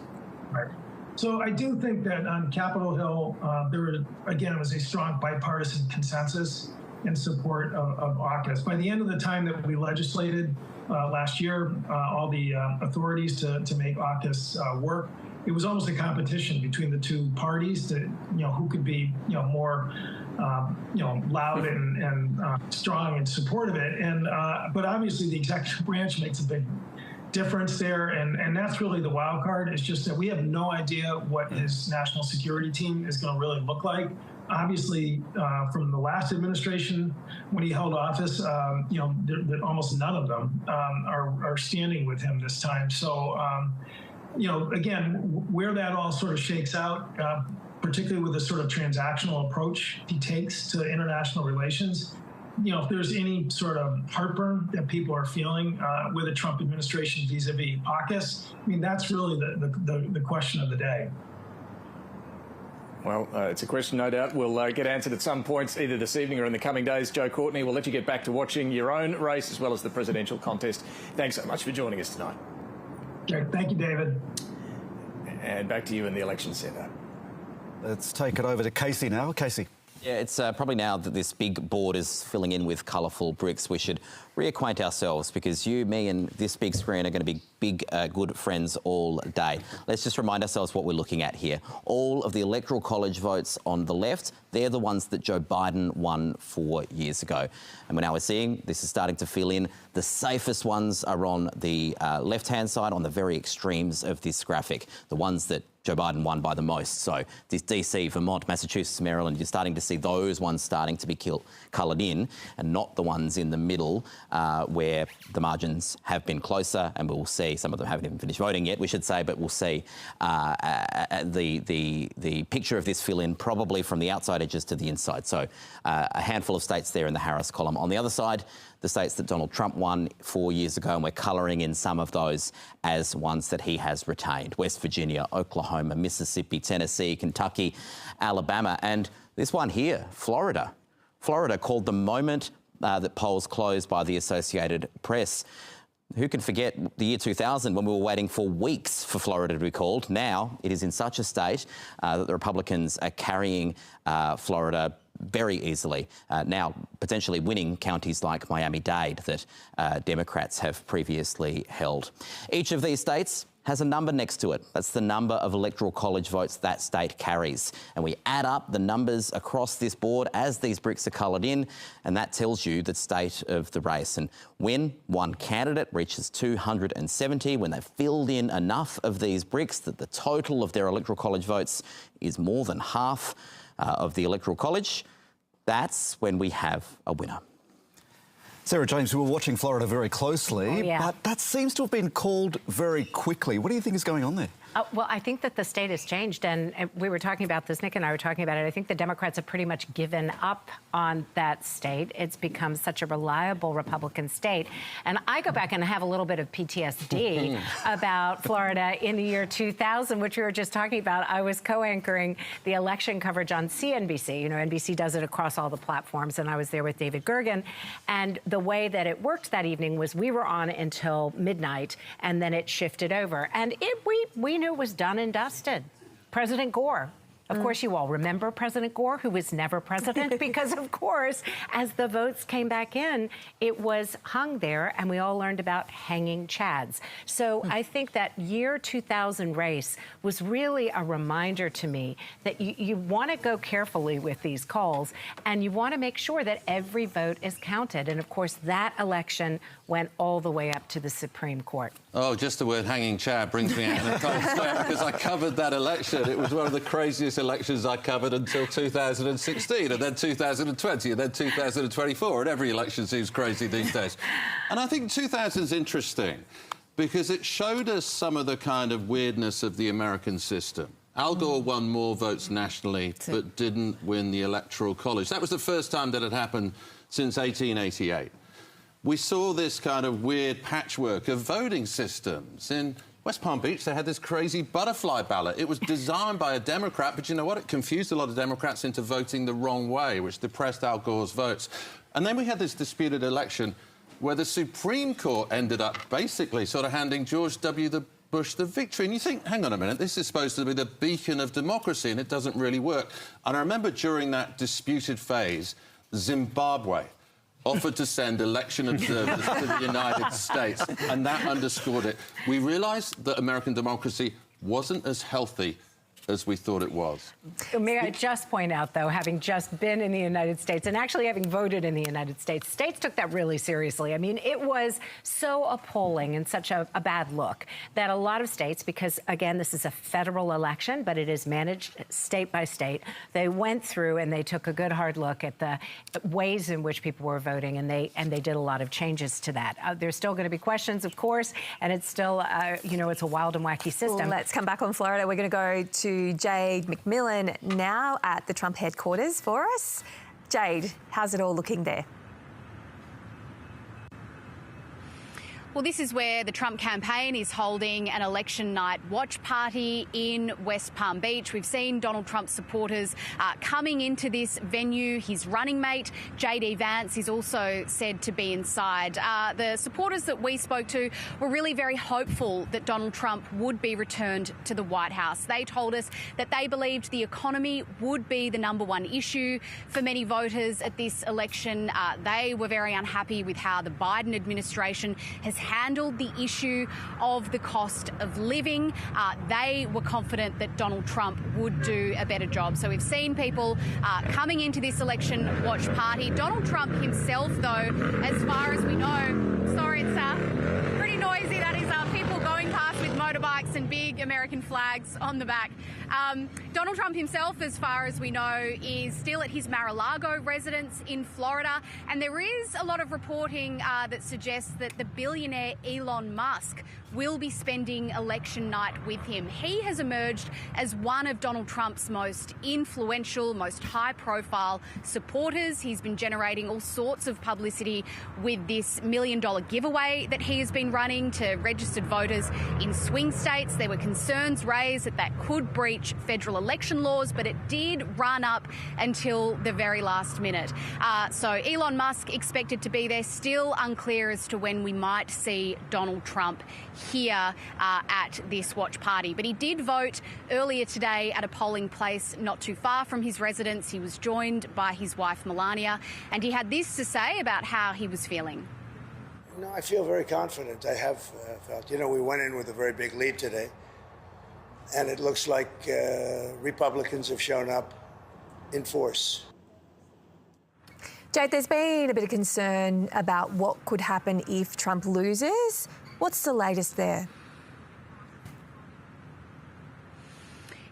Right. So I do think that on Capitol Hill, there was a strong bipartisan consensus in support of AUKUS. By the end of the time that we legislated last year, all the authorities to make AUKUS work, it was almost a competition between the two parties to, who could be, more, loud and strong in support of it. And but obviously the executive branch makes a big difference there, and that's really the wild card. It's just that we have no idea what his national security team is going to really look like. Obviously, from the last administration, when he held office, almost none of them are standing with him this time. So, again, where that all sort of shakes out, particularly with the sort of transactional approach he takes to international relations, if there's any sort of heartburn that people are feeling with the Trump administration vis-a-vis AUKUS, I mean, that's really the question of the day. Well, it's a question no doubt we'll get answered at some points either this evening or in the coming days. Joe Courtney, we'll let you get back to watching your own race as well as the presidential contest. Thanks so much for joining us tonight. Okay, thank you, David. And back to you in the election centre. Let's take it over to Casey now. Casey. Yeah, it's probably now that this big board is filling in with colourful bricks, we should reacquaint ourselves, because you, me and this big screen are going to be big, good friends all day. Let's just remind ourselves what we're looking at here. All of the Electoral College votes on the left, they're the ones that Joe Biden won 4 years ago. And now we're seeing this is starting to fill in. The safest ones are on the left-hand side, on the very extremes of this graphic, the ones that Joe Biden won by the most. So this DC, Vermont, Massachusetts, Maryland, you're starting to see those ones starting to be coloured in, and not the ones in the middle where the margins have been closer, and we'll see, some of them haven't even finished voting yet, we should say, but we'll see the picture of this fill-in probably from the outside edges to the inside. So a handful of states there in the Harris column. On the other side, the states that Donald Trump won 4 years ago, and we're colouring in some of those as ones that he has retained. West Virginia, Oklahoma, Mississippi, Tennessee, Kentucky, Alabama, and this one here, Florida. Florida, called the moment that polls closed by the Associated Press. Who can forget the year 2000 when we were waiting for weeks for Florida to be called? Now it is in such a state that the Republicans are carrying Florida very easily, now potentially winning counties like Miami-Dade that Democrats have previously held. Each of these states has a number next to it. That's the number of Electoral College votes that state carries. And we add up the numbers across this board as these bricks are coloured in, and that tells you the state of the race. And when one candidate reaches 270, when they've filled in enough of these bricks that the total of their Electoral College votes is more than half of the Electoral College, that's when we have a winner. Sarah James, we were watching Florida very closely, yeah. but that seems to have been called very quickly. What do you think is going on there? Well, I think that the state has changed, and we were talking about this, Nick and I were talking about it. I think the Democrats have pretty much given up on that state. It's become such a reliable Republican state. And I go back and have a little bit of PTSD about Florida in the year 2000, which we were just talking about. I was co-anchoring the election coverage on CNBC. You know, NBC does it across all the platforms, and I was there with David Gergen. And the way that it worked that evening was we were on until midnight, and then it shifted over. And we knew it was done and dusted. President Gore. Of course, you all remember President Gore, who was never president, because, of course, as the votes came back in, it was hung there, and we all learned about hanging chads. So I think that year 2000 race was really a reminder to me that you want to go carefully with these calls, and you want to make sure that every vote is counted. And, of course, that election went all the way up to the Supreme Court. Oh, just the word hanging chad brings me out in a cold sweat, because I covered that election. It was one of the craziest elections I covered until 2016, and then 2020, and then 2024, and every election seems crazy these days. And I think 2000 is interesting because it showed us some of the kind of weirdness of the American system. Al Gore won more votes nationally, but didn't win the Electoral College. That was the first time that had happened since 1888. We saw this kind of weird patchwork of voting systems. In West Palm Beach, they had this crazy butterfly ballot. It was designed by a Democrat, but you know what? It confused a lot of Democrats into voting the wrong way, which depressed Al Gore's votes. And then we had this disputed election where the Supreme Court ended up basically sort of handing George W. Bush the victory. And you think, hang on a minute, this is supposed to be the beacon of democracy, and it doesn't really work. And I remember during that disputed phase, Zimbabwe offered to send election observers to the United States, and that underscored it. We realised that American democracy wasn't as healthy as we thought it was. May I just point out, though, having just been in the United States and actually having voted in the United States, states took that really seriously. I mean, it was so appalling and such a bad look that a lot of states, because, again, this is a federal election, but it is managed state by state, they went through and they took a good hard look at the ways in which people were voting, and they did a lot of changes to that. There's still going to be questions, of course, and it's still, you know, it's a wild and wacky system. Well, let's come back on Florida. We're going to go to Jade McMillan now at the Trump headquarters for us. Jade, how's it all looking there? Well, this is where the Trump campaign is holding an election night watch party in West Palm Beach. We've seen Donald Trump's supporters coming into this venue. His running mate, J.D. Vance, is also said to be inside. The supporters that we spoke to were really very hopeful that Donald Trump would be returned to the White House. They told us that they believed the economy would be the #1 issue for many voters at this election. They were very unhappy with how the Biden administration has handled the issue of the cost of living. They were confident that Donald Trump would do a better job. So we've seen people coming into this election watch party. Donald Trump himself, though, as far as we know, sorry, it's pretty noisy. That is people going past with motorbikes and big American flags on the back. Donald Trump himself, as far as we know, is still at his Mar-a-Lago residence in Florida. And there is a lot of reporting that suggests that the billionaire Elon Musk will be spending election night with him. He has emerged as one of Donald Trump's most influential, most high-profile supporters. He's been generating all sorts of publicity with this $1 million giveaway that he has been running to registered voters in swing states. There were concerns raised that that could breach federal election laws, but it did run up until the very last minute. So Elon Musk expected to be there, still unclear as to when we might see Donald Trump here at this watch party. But he did vote earlier today at a polling place not too far from his residence. He was joined by his wife, Melania, and he had this to say about how he was feeling. No, I feel very confident. I have felt, you know, we went in with a very big lead today, and it looks like Republicans have shown up in force. Jade, there's been a bit of concern about what could happen if Trump loses. What's the latest there?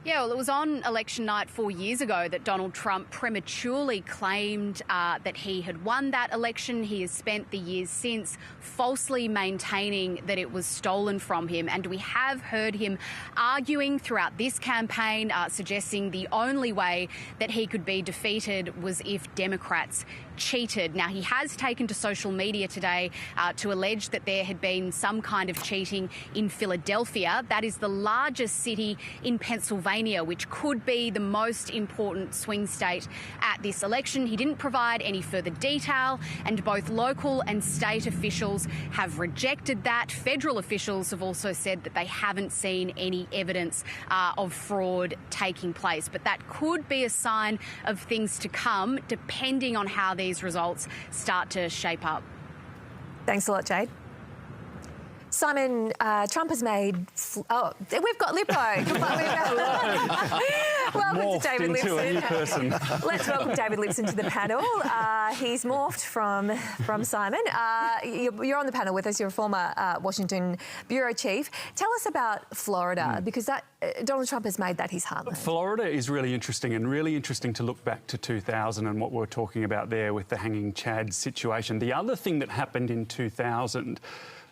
Yeah, well, it was on election night 4 years ago that Donald Trump prematurely claimed that he had won that election. He has spent the years since falsely maintaining that it was stolen from him. And we have heard him arguing throughout this campaign, suggesting the only way that he could be defeated was if Democrats cheated. Now, he has taken to social media today to allege that there had been some kind of cheating in Philadelphia. That is the largest city in Pennsylvania, which could be the most important swing state at this election. He didn't provide any further detail, and both local and state officials have rejected that. Federal officials have also said that they haven't seen any evidence of fraud taking place. But that could be a sign of things to come, depending on how these results start to shape up. Thanks a lot, Jade. Simon, Trump has made... Oh, we've got Lippo. Welcome to David Lipson. A new person. Let's welcome David Lipson to the panel. He's morphed from Simon. You're on the panel with us. You're a former Washington bureau chief. Tell us about Florida, because Donald Trump has made that his heartland. Florida is really interesting, and really interesting to look back to 2000 and what we're talking about there with the hanging Chad situation. The other thing that happened in 2000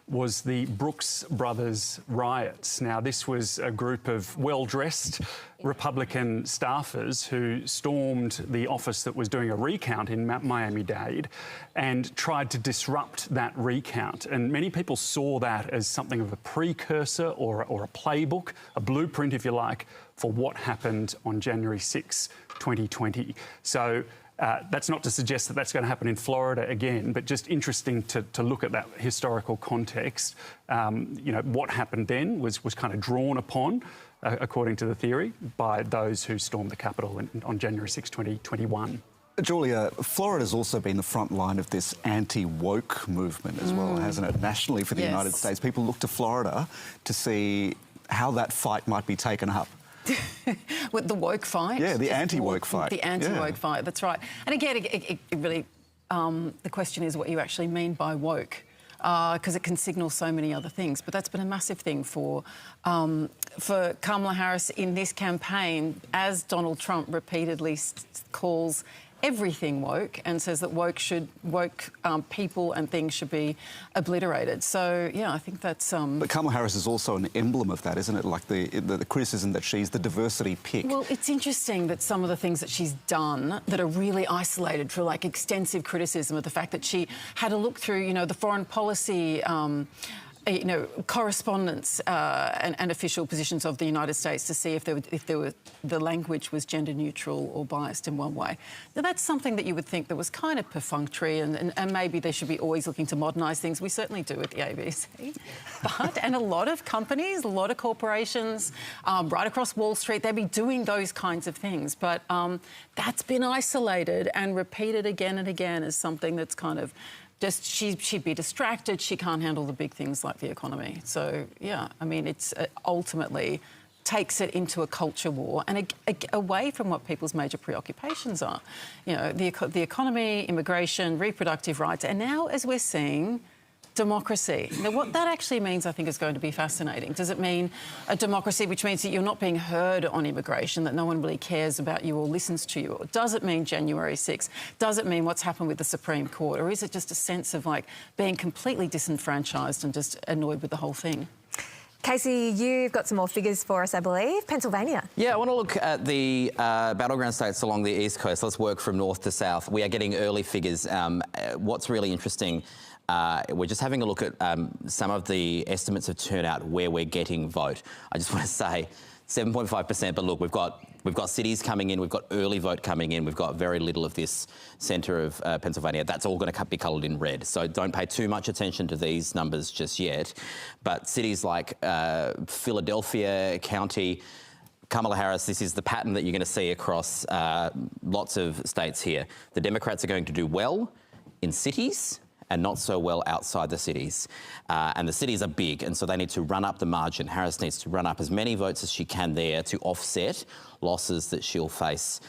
was the Brooks Brothers riots. Now, this was a group of well-dressed Republican staffers who stormed the office that was doing a recount in Miami-Dade and tried to disrupt that recount. And many people saw that as something of a precursor or a playbook, a blueprint, if you like, for what happened on January 6, 2020. So that's not to suggest that that's going to happen in Florida again, but just interesting to look at that historical context. You know, what happened then was kind of drawn upon, according to the theory, by those who stormed the Capitol on January 6, 2021. Julia, Florida's also been the front line of this anti-woke movement as well, hasn't it? Nationally for the United States, people look to Florida to see how that fight might be taken up. With the woke fight? Yeah, the anti-woke fight. The anti-woke fight, that's right. And again, it really, the question is what you actually mean by woke, because it can signal so many other things. But that's been a massive thing for Kamala Harris in this campaign, as Donald Trump repeatedly calls everything woke and says that woke people and things should be obliterated. So, yeah, I think that's... But Kamala Harris is also an emblem of that, isn't it? Like the criticism that she's the diversity pick. Well, it's interesting that some of the things that she's done that are really isolated for, like, extensive criticism of the fact that she had a look through, you know, the foreign policy... correspondence and official positions of the United States to see if the language was gender neutral or biased in one way. Now, that's something that you would think that was kind of perfunctory and maybe they should be always looking to modernise things. We certainly do at the ABC. And a lot of companies, a lot of corporations, right across Wall Street, they'll be doing those kinds of things. But that's been isolated and repeated again and again as something that's kind of... Just she'd be distracted. She can't handle the big things like the economy. So, yeah, I mean, it's ultimately takes it into a culture war and away from what people's major preoccupations are. You know, the economy, immigration, reproductive rights, and now, as we're seeing, democracy. Now, what that actually means, I think, is going to be fascinating. Does it mean a democracy which means that you're not being heard on immigration, that no one really cares about you or listens to you? Or does it mean January 6th? Does it mean what's happened with the Supreme Court? Or is it just a sense of, like, being completely disenfranchised and just annoyed with the whole thing? Casey, you've got some more figures for us, I believe. Pennsylvania. Yeah, I want to look at the battleground states along the East Coast. Let's work from north to south. We are getting early figures. What's really interesting... we're just having a look at some of the estimates of turnout where we're getting vote. I just want to say 7.5%, but look, we've got cities coming in, we've got early vote coming in, we've got very little of this centre of Pennsylvania. That's all going to be coloured in red, so don't pay too much attention to these numbers just yet. But cities like Philadelphia County, Kamala Harris, this is the pattern that you're going to see across lots of states here. The Democrats are going to do well in cities and not so well outside the cities. And the cities are big, and so they need to run up the margin. Harris needs to run up as many votes as she can there to offset losses that she'll face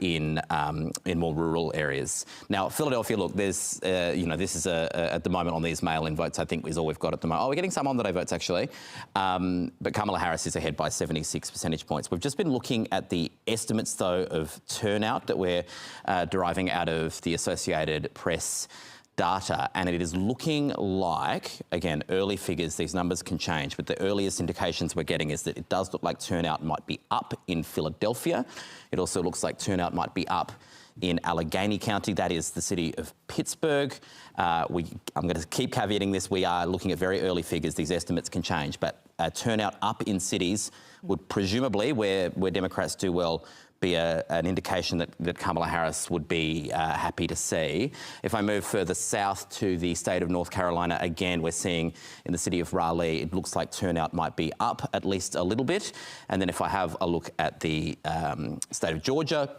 in more rural areas. Now, Philadelphia, look, there's, this is at the moment on these mail-in votes, I think is all we've got at the moment. Oh, we're getting some on-the-day votes, actually. But Kamala Harris is ahead by 76 percentage points. We've just been looking at the estimates, though, of turnout that we're deriving out of the Associated Press data, and it is looking like, again, early figures, these numbers can change, but the earliest indications we're getting is that it does look like turnout might be up in Philadelphia. It also looks like turnout might be up in Allegheny County, that is the city of Pittsburgh. I'm going to keep caveating this, we are looking at very early figures, these estimates can change, but turnout up in cities would presumably, where Democrats do well, be an indication that Kamala Harris would be happy to see. If I move further south to the state of North Carolina, again, we're seeing in the city of Raleigh, it looks like turnout might be up at least a little bit. And then if I have a look at the state of Georgia,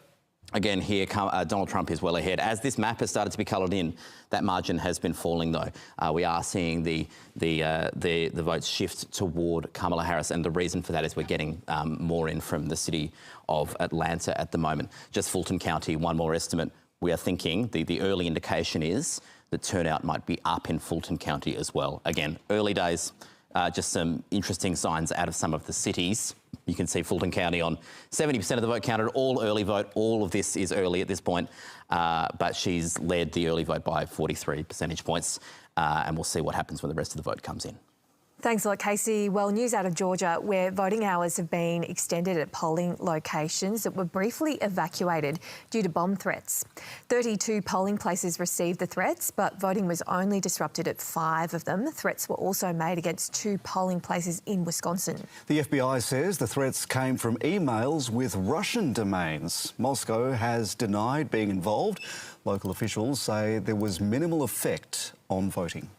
again, here, Donald Trump is well ahead. As this map has started to be coloured in, that margin has been falling, though. We are seeing the votes shift toward Kamala Harris, and the reason for that is we're getting more in from the city of Atlanta at the moment. Just Fulton County, one more estimate. We are thinking the early indication is that turnout might be up in Fulton County as well. Again, early days. Just some interesting signs out of some of the cities. You can see Fulton County on 70% of the vote counted, all early vote. All of this is early at this point, but she's led the early vote by 43 percentage points, and we'll see what happens when the rest of the vote comes in. Thanks a lot, Casey. Well, news out of Georgia, where voting hours have been extended at polling locations that were briefly evacuated due to bomb threats. 32 polling places received the threats, but voting was only disrupted at 5 of them. Threats were also made against 2 polling places in Wisconsin. The FBI says the threats came from emails with Russian domains. Moscow has denied being involved. Local officials say there was minimal effect on voting.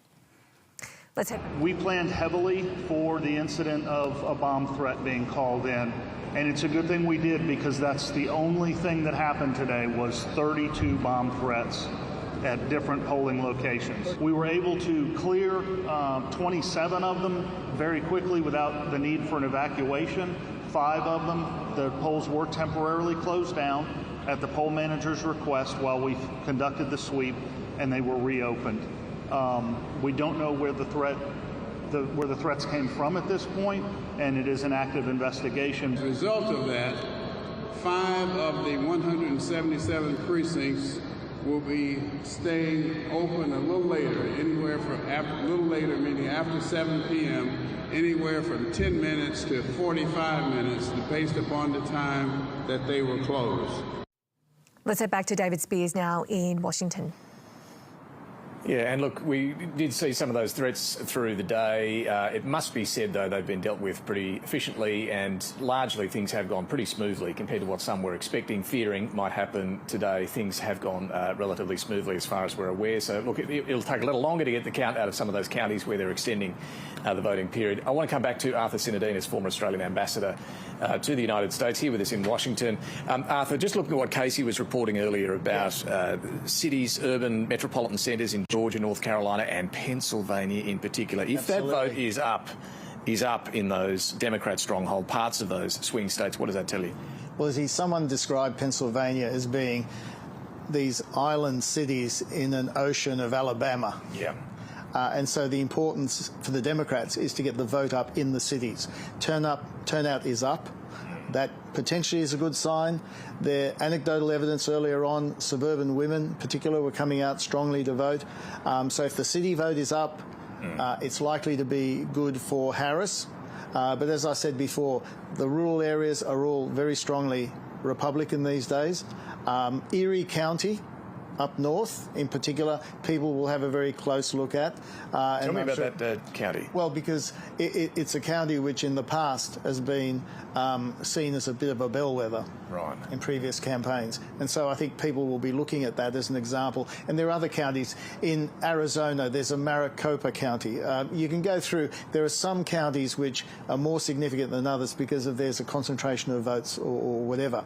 We planned heavily for the incident of a bomb threat being called in, and it's a good thing we did, because that's the only thing that happened today was 32 bomb threats at different polling locations. We were able to clear 27 of them very quickly without the need for an evacuation. 5 of them, the polls were temporarily closed down at the poll manager's request while we conducted the sweep, and they were reopened. We don't know where the threats came from at this point, and it is an active investigation. As a result of that, 5 of the 177 precincts will be staying open a little later, meaning after 7 p.m., anywhere from 10 minutes to 45 minutes, based upon the time that they were closed. Let's head back to David Spears now in Washington. Yeah, and look, we did see some of those threats through the day. It must be said, though, they've been dealt with pretty efficiently, and largely things have gone pretty smoothly compared to what some were expecting, fearing might happen today. Things have gone relatively smoothly as far as we're aware. So, look, it'll take a little longer to get the count out of some of those counties where they're extending the voting period. I want to come back to Arthur Sinodinos, former Australian ambassador to the United States, here with us in Washington. Arthur, just looking at what Casey was reporting earlier about cities, urban metropolitan centres in Georgia, North Carolina and Pennsylvania in particular. If that vote is up in those Democrat stronghold parts of those swing states, what does that tell you? Well, someone described Pennsylvania as being these island cities in an ocean of Alabama. Yeah. And so the importance for the Democrats is to get the vote up in the cities. Turnout is up. That potentially is a good sign. The anecdotal evidence earlier on, suburban women in particular were coming out strongly to vote. So if the city vote is up, it's likely to be good for Harris. But as I said before, the rural areas are all very strongly Republican these days. Erie County, up north, in particular, people will have a very close look at. Tell me about that county. Well, because it's a county which in the past has been seen as a bit of a bellwether in previous campaigns. And so I think people will be looking at that as an example. And there are other counties. In Arizona, there's a Maricopa County. You can go through. There are some counties which are more significant than others because there's a concentration of votes or whatever.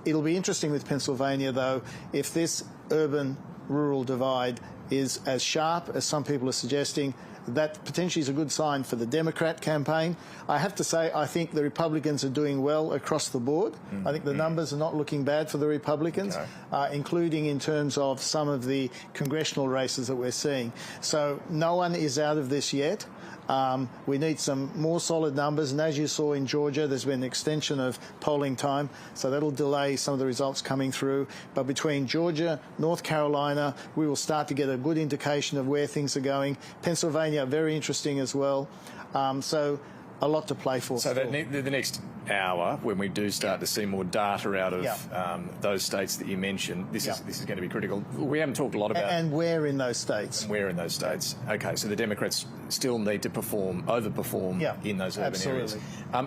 It'll be interesting with Pennsylvania, though, if this urban-rural divide is as sharp as some people are suggesting. That potentially is a good sign for the Democrat campaign. I have to say, I think the Republicans are doing well across the board. I think the numbers are not looking bad for the Republicans, including in terms of some of the congressional races that we're seeing. So no one is out of this yet. We need some more solid numbers, and as you saw in Georgia, there's been an extension of polling time, so that'll delay some of the results coming through. But between Georgia, North Carolina, we will start to get a good indication of where things are going. Pennsylvania, very interesting as well. So a lot to play for. So the next hour, when we do start to see more data out of those states that you mentioned, this is going to be critical. We haven't talked a lot about... And where in those states. Where in those states. OK, so the Democrats still need to overperform in those urban areas.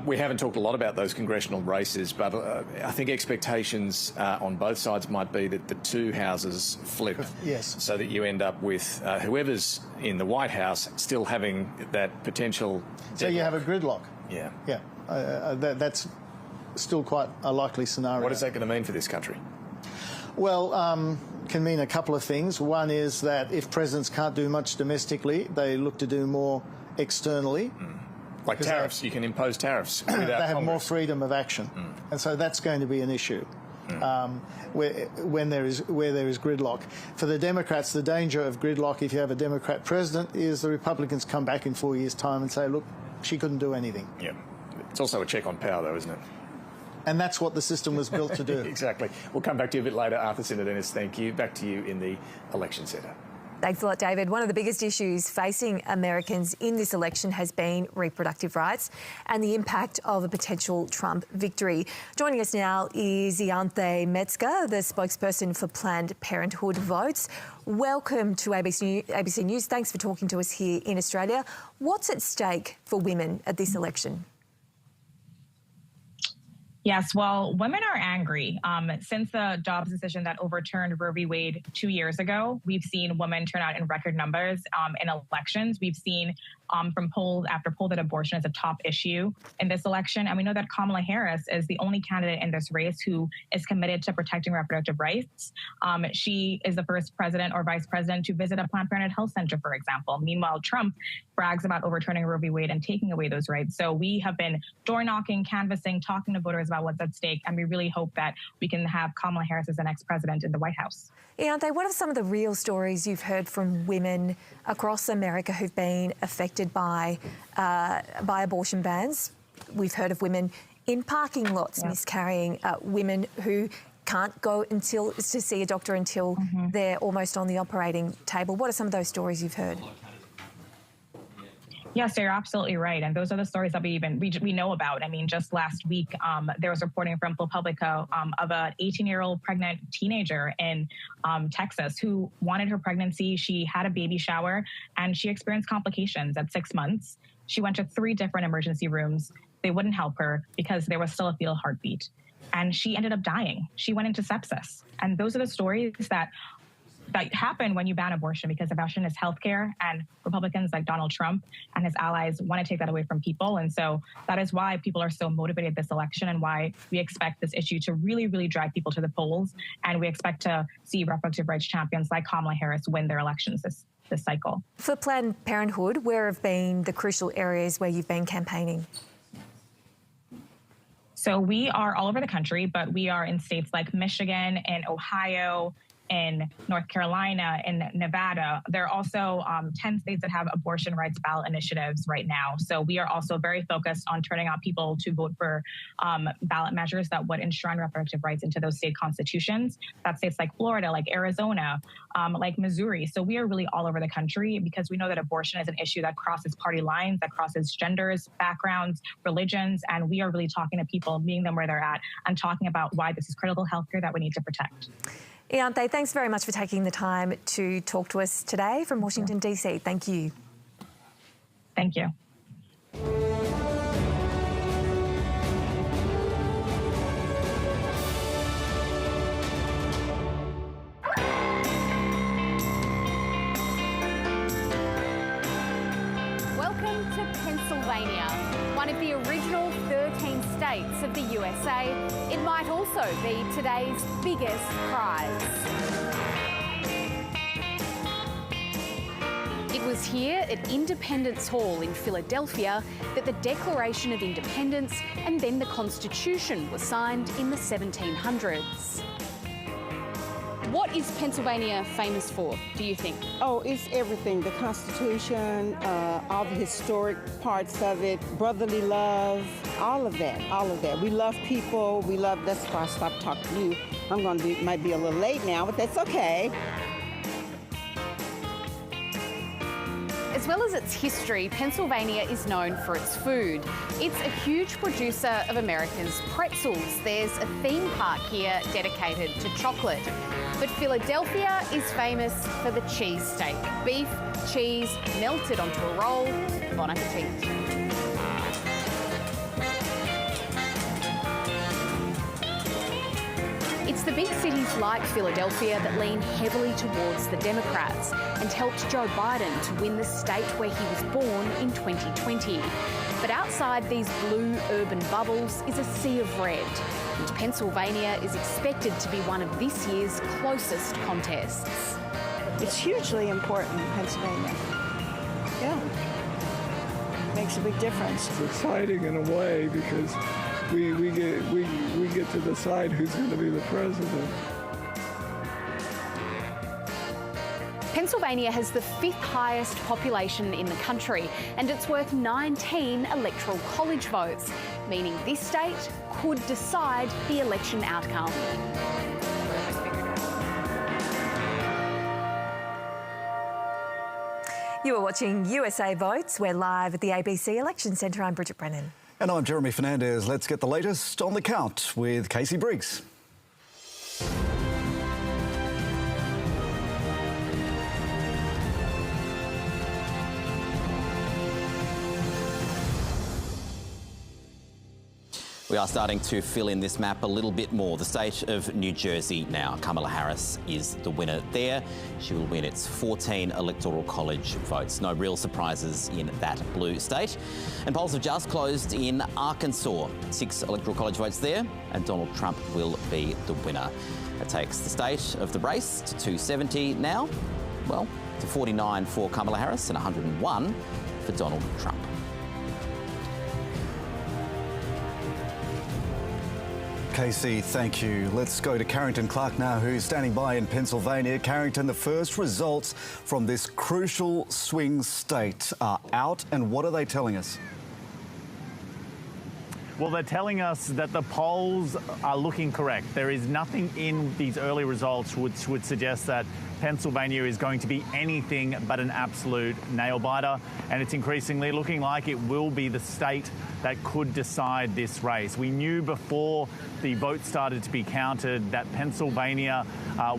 We haven't talked a lot about those congressional races, but I think expectations on both sides might be that the two houses flip. Yes. So that you end up with whoever's in the White House still having that potential... So you have a gridlock. Yeah. Yeah. That's still quite a likely scenario. What is that going to mean for this country? Well, can mean a couple of things. One is that if presidents can't do much domestically, they look to do more externally. Like tariffs. You can impose tariffs without They have Congress. more freedom of action. And so that's going to be an issue. Where there is gridlock. For the Democrats, the danger of gridlock, if you have a Democrat president, is the Republicans come back in 4 years' time and say, look, she couldn't do anything. Yeah. It's also a check on power, though, isn't it? And that's what the system was built to do. Exactly. We'll come back to you a bit later. Arthur Sinodinos, thank you. Back to you in the election centre. Thanks a lot, David. One of the biggest issues facing Americans in this election has been reproductive rights and the impact of a potential Trump victory. Joining us now is Ianthe Metzger, the spokesperson for Planned Parenthood Votes. Welcome to ABC News. Thanks for talking to us here in Australia. What's at stake for women at this election? Yes, well, women are angry. Since the Dobbs decision that overturned Roe v. Wade 2 years ago, we've seen women turn out in record numbers in elections. We've seen from poll after poll that abortion is a top issue in this election. And we know that Kamala Harris is the only candidate in this race who is committed to protecting reproductive rights. She is the first president or vice president to visit a Planned Parenthood health center, for example. Meanwhile, Trump brags about overturning Roe v. Wade and taking away those rights. So we have been door knocking, canvassing, talking to voters about what's at stake, and we really hope that we can have Kamala Harris as the next president in the White House. Iante, what are some of the real stories you've heard from women across America who've been affected by abortion bans? We've heard of women in parking lots miscarrying, women who can't go to see a doctor until they're almost on the operating table. What are some of those stories you've heard? Yes, you're absolutely right. And those are the stories that we know about. I mean, just last week, there was reporting from ProPublica of an 18-year-old pregnant teenager in Texas who wanted her pregnancy. She had a baby shower and she experienced complications at 6 months. She went to 3 different emergency rooms. They wouldn't help her because there was still a fetal heartbeat. And she ended up dying. She went into sepsis. And those are the stories that happen when you ban abortion, because abortion is healthcare, and Republicans like Donald Trump and his allies want to take that away from people. And so that is why people are so motivated this election and why we expect this issue to really, really drive people to the polls. And we expect to see reproductive rights champions like Kamala Harris win their elections this cycle. For Planned Parenthood, where have been the crucial areas where you've been campaigning? So we are all over the country, but we are in states like Michigan and Ohio, in North Carolina, in Nevada. There are also 10 states that have abortion rights ballot initiatives right now. So we are also very focused on turning out people to vote for ballot measures that would enshrine reproductive rights into those state constitutions. That's states like Florida, like Arizona, like Missouri. So we are really all over the country because we know that abortion is an issue that crosses party lines, that crosses genders, backgrounds, religions, and we are really talking to people, meeting them where they're at, and talking about why this is critical healthcare that we need to protect. Iante, thanks very much for taking the time to talk to us today from Washington, D.C. Thank you. Thank you. Welcome to Pennsylvania, one of the original 13 states of the USA. It might also be today's biggest prize. It was here at Independence Hall in Philadelphia that the Declaration of Independence and then the Constitution were signed in the 1700s. What is Pennsylvania famous for, do you think? Oh, it's everything. The Constitution, all the historic parts of it, brotherly love, all of that, all of that. We love people. We love, that's why I stopped talking to you. I'm going to might be a little late now, but that's okay. As well as its history, Pennsylvania is known for its food. It's a huge producer of America's pretzels. There's a theme park here dedicated to chocolate. But Philadelphia is famous for the cheesesteak. Beef, cheese, melted onto a roll. Bon appetit. It's the big cities like Philadelphia that lean heavily towards the Democrats and helped Joe Biden to win the state where he was born in 2020. But outside these blue urban bubbles is a sea of red. And Pennsylvania is expected to be one of this year's closest contests. It's hugely important in Pennsylvania. Yeah. Makes a big difference. It's exciting in a way because we get to decide who's going to be the president. Pennsylvania has the 5th highest population in the country, and it's worth 19 electoral college votes, meaning this state could decide the election outcome. You are watching USA Votes. We're live at the ABC Election Centre. I'm Bridget Brennan. And I'm Jeremy Fernandez. Let's get the latest on the count with Casey Briggs. We are starting to fill in this map a little bit more. The state of New Jersey now. Kamala Harris is the winner there. She will win its 14 electoral college votes. No real surprises in that blue state. And polls have just closed in Arkansas. 6 electoral college votes there, and Donald Trump will be the winner. That takes the state of the race to 270 now. Well, to 49 for Kamala Harris and 101 for Donald Trump. Casey, thank you. Let's go to Carrington Clark now, who's standing by in Pennsylvania. Carrington, the first results from this crucial swing state are out, and what are they telling us? Well, they're telling us that the polls are looking correct. There is nothing in these early results which would suggest that Pennsylvania is going to be anything but an absolute nail-biter, and it's increasingly looking like it will be the state that could decide this race. We knew before the votes started to be counted that Pennsylvania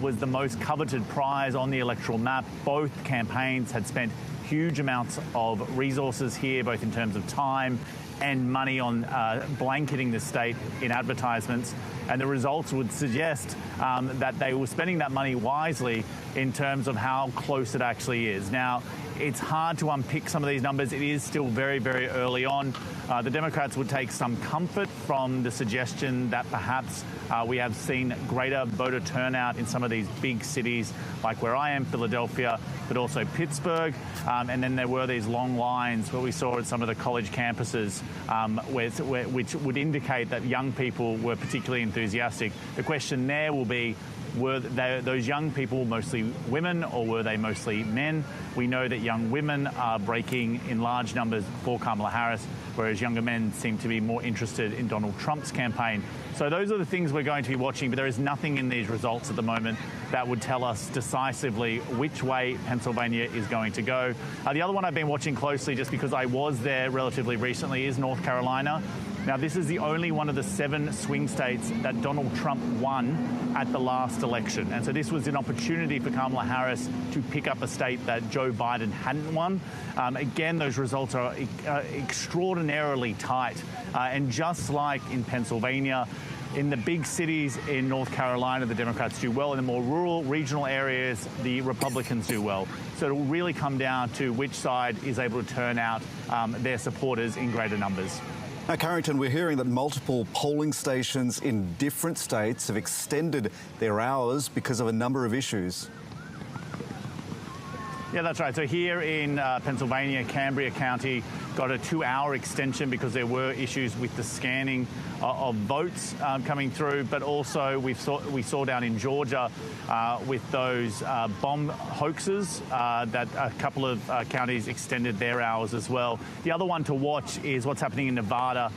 was the most coveted prize on the electoral map. Both campaigns had spent huge amounts of resources here, both in terms of time and money on blanketing the state in advertisements. And the results would suggest that they were spending that money wisely in terms of how close it actually is. Now, it's hard to unpick some of these numbers. It is still very, very early on. The Democrats would take some comfort from the suggestion that perhaps we have seen greater voter turnout in some of these big cities, like where I am, Philadelphia, but also Pittsburgh. And then there were these long lines where we saw at some of the college campuses, which would indicate that young people were particularly enthusiastic. The question there will be, were those young people mostly women, or were they mostly men? We know that young women are breaking in large numbers for Kamala Harris, whereas younger men seem to be more interested in Donald Trump's campaign. So those are the things we're going to be watching, but there is nothing in these results at the moment that would tell us decisively which way Pennsylvania is going to go. The other one I've been watching closely, just because I was there relatively recently, is North Carolina. Now, this is the only one of the 7 swing states that Donald Trump won at the last election. And so this was an opportunity for Kamala Harris to pick up a state that Joe Biden hadn't won. Again, those results are extraordinarily tight. And just like in Pennsylvania, in the big cities in North Carolina, the Democrats do well. In the more rural, regional areas, the Republicans do well. So it will really come down to which side is able to turn out their supporters in greater numbers. Now, Carrington, we're hearing that multiple polling stations in different states have extended their hours because of a number of issues. Yeah, that's right. So here in Pennsylvania, Cambria County got a 2-hour extension because there were issues with the scanning of votes coming through. But also we saw down in Georgia with those bomb hoaxes that a couple of counties extended their hours as well. The other one to watch is what's happening in Nevada,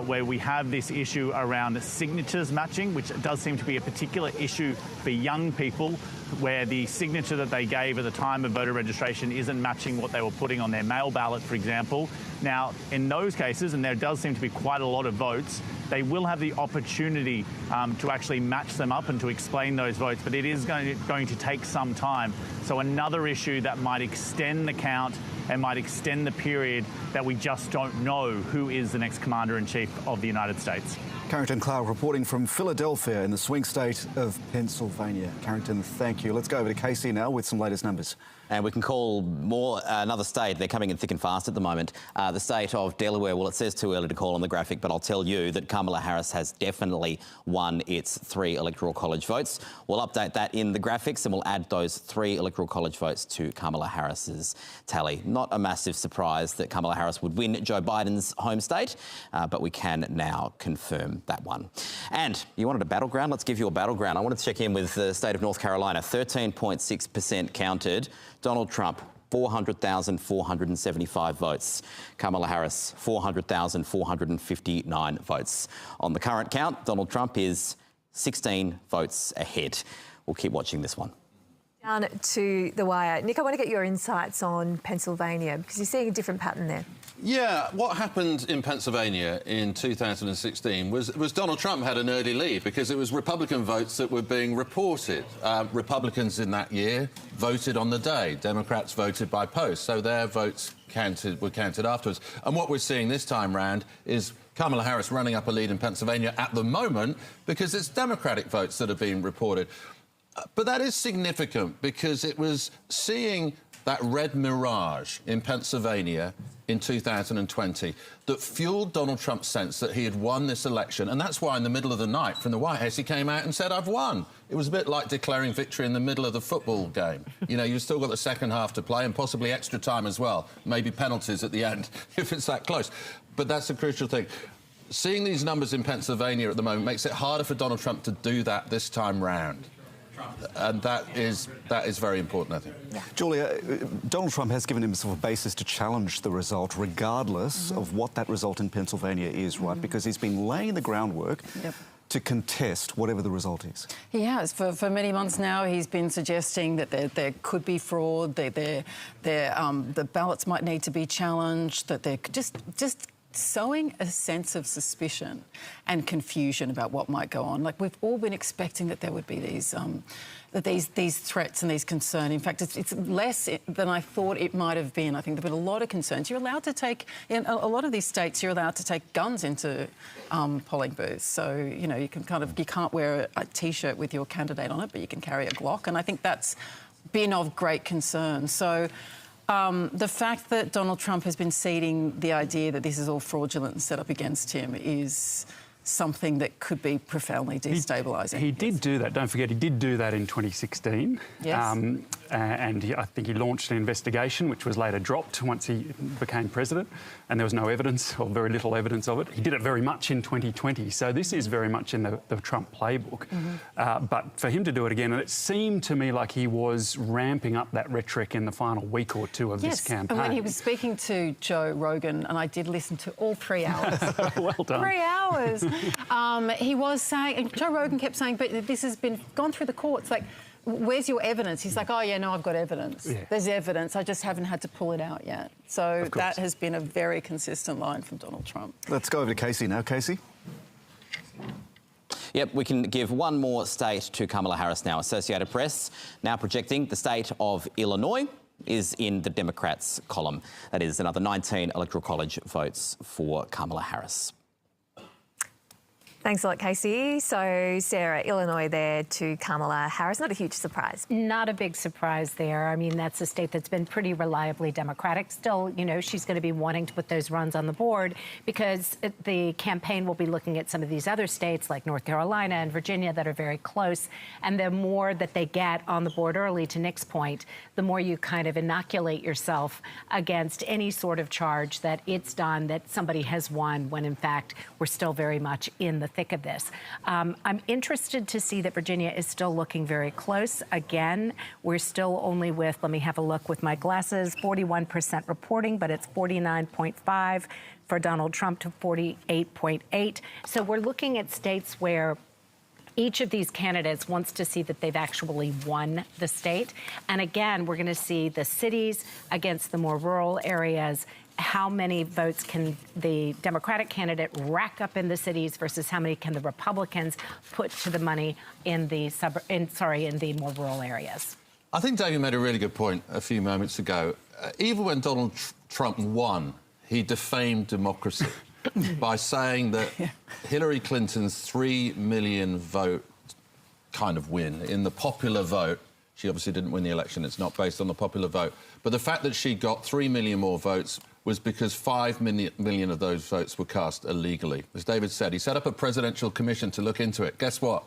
where we have this issue around signatures matching, which does seem to be a particular issue for young people, where the signature that they gave at the time of voter registration isn't matching what they were putting on their mail ballot, for example. Now, in those cases, and there does seem to be quite a lot of votes, they will have the opportunity to actually match them up and to explain those votes, but it is going to take some time. So another issue that might extend the count and might extend the period that we just don't know who is the next Commander-in-Chief of the United States. Carrington Clark reporting from Philadelphia in the swing state of Pennsylvania. Carrington, thank you. Let's go over to Casey now with some latest numbers. And we can call another state. They're coming in thick and fast at the moment. The state of Delaware. Well, it says too early to call on the graphic, but I'll tell you that Kamala Harris has definitely won its 3 electoral college votes. We'll update that in the graphics, and we'll add those 3 electoral college votes to Kamala Harris's tally. Not a massive surprise that Kamala Harris would win Joe Biden's home state, but we can now confirm that one. And you wanted a battleground? Let's give you a battleground. I wanted to check in with the state of North Carolina. 13.6% counted. Donald Trump, 400,475 votes. Kamala Harris, 400,459 votes. On the current count, Donald Trump is 16 votes ahead. We'll keep watching this one. Down to the wire. Nick, I want to get your insights on Pennsylvania because you're seeing a different pattern there. Yeah, what happened in Pennsylvania in 2016 was Donald Trump had an early lead because it was Republican votes that were being reported. Republicans in that year voted on the day. Democrats voted by post, so their votes were counted afterwards. And what we're seeing this time round is Kamala Harris running up a lead in Pennsylvania at the moment because it's Democratic votes that are being reported. But that is significant because it was seeing that red mirage in Pennsylvania in 2020 that fueled Donald Trump's sense that he had won this election. And that's why in the middle of the night from the White House he came out and said, I've won. It was a bit like declaring victory in the middle of the football game. You know, you've still got the second half to play and possibly extra time as well. Maybe penalties at the end if it's that close. But that's a crucial thing. Seeing these numbers in Pennsylvania at the moment makes it harder for Donald Trump to do that this time round. And that is very important, I think. Yeah. Julia, Donald Trump has given himself a basis to challenge the result regardless of what that result in Pennsylvania is, right? Because he's been laying the groundwork to contest whatever the result is. He has. For many months now, he's been suggesting that there could be fraud, the ballots might need to be challenged, that they're just sowing a sense of suspicion and confusion about what might go on. Like, we've all been expecting that there would be these threats and these concerns. In fact, it's less than I thought it might have been. I think there have been a lot of concerns. You're allowed to take, in a lot of these states, you're allowed to take guns into polling booths. So, you know, you can't wear a T-shirt with your candidate on it, but you can carry a Glock. And I think that's been of great concern. So, the fact that Donald Trump has been seeding the idea that this is all fraudulent and set up against him is something that could be profoundly destabilising. He did do that. Don't forget, he did do that in 2016. Yes. I think he launched an investigation, which was later dropped once he became president, and there was no evidence, or very little evidence of it. He did it very much in 2020, so this is very much in the Trump playbook. But for him to do it again, and it seemed to me like he was ramping up that rhetoric in the final week or two of this campaign. And when he was speaking to Joe Rogan, and I did listen to all 3 hours. Well done. 3 hours. He was saying, and Joe Rogan kept saying, but this has been gone through the courts. Like, where's your evidence? He's like, oh, yeah, no, I've got evidence. Yeah. There's evidence. I just haven't had to pull it out yet. So that has been a very consistent line from Donald Trump. Let's go over to Casey now. Casey? Yep, we can give one more state to Kamala Harris now. Associated Press now projecting the state of Illinois is in the Democrats' column. That is another 19 Electoral College votes for Kamala Harris. Thanks a lot, Casey. So, Sarah, Illinois there to Kamala Harris. Not a huge surprise. Not a big surprise there. I mean, that's a state that's been pretty reliably Democratic. Still, you know, she's going to be wanting to put those runs on the board because the campaign will be looking at some of these other states like North Carolina and Virginia that are very close. And the more that they get on the board early, to Nick's point, the more you kind of inoculate yourself against any sort of charge that it's done, that somebody has won, when in fact we're still very much in the thick of this. I'm interested to see that Virginia is still looking very close. Again, we're still only with, let me have a look with my glasses, 41% reporting, but it's 49.5 for Donald Trump to 48.8. So we're looking at states where each of these candidates wants to see that they've actually won the state. And again, we're going to see the cities against the more rural areas. How many votes can the Democratic candidate rack up in the cities versus how many can the Republicans put to the money in the in the more rural areas? I think David made a really good point a few moments ago. Even when Donald Trump won, he defamed democracy by saying that Hillary Clinton's 3 million vote kind of win in the popular vote. She obviously didn't win the election. It's not based on the popular vote. But the fact that she got 3 million more votes was because 5 million of those votes were cast illegally. As David said, he set up a presidential commission to look into it. Guess what?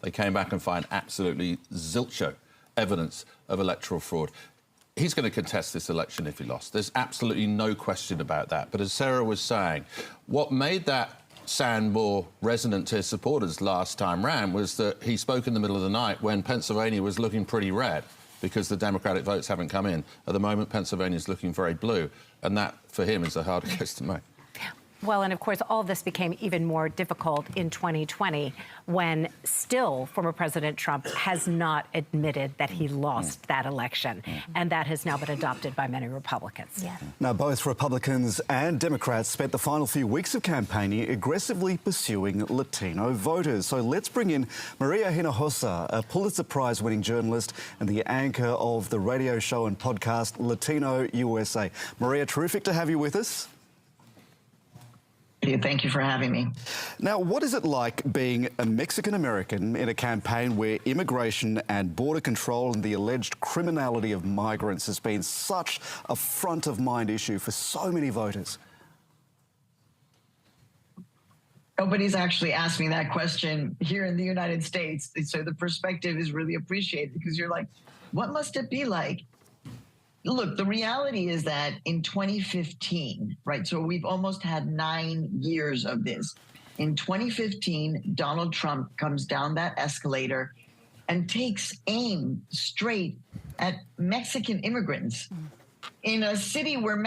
They came back and found absolutely zilcho evidence of electoral fraud. He's going to contest this election if he lost. There's absolutely no question about that. But as Sarah was saying, what made that sound more resonant to his supporters last time round was that he spoke in the middle of the night when Pennsylvania was looking pretty red because the Democratic votes haven't come in. At the moment, Pennsylvania's looking very blue, and that, for him, is a harder case to make. Well, and of course, all this became even more difficult in 2020 when still former President Trump has not admitted that he lost that election. And that has now been adopted by many Republicans. Yeah. Now, both Republicans and Democrats spent the final few weeks of campaigning aggressively pursuing Latino voters. So let's bring in Maria Hinojosa, a Pulitzer Prize-winning journalist and the anchor of the radio show and podcast Latino USA. Maria, terrific to have you with us. Thank you for having me. Now, what is it like being a Mexican-American in a campaign where immigration and border control and the alleged criminality of migrants has been such a front-of-mind issue for so many voters? Nobody's actually asked me that question here in the United States, so the perspective is really appreciated because you're like, what must it be like? Look, the reality is that in 2015, right, so we've almost had 9 years of this. In 2015, Donald Trump comes down that escalator and takes aim straight at Mexican immigrants in a city where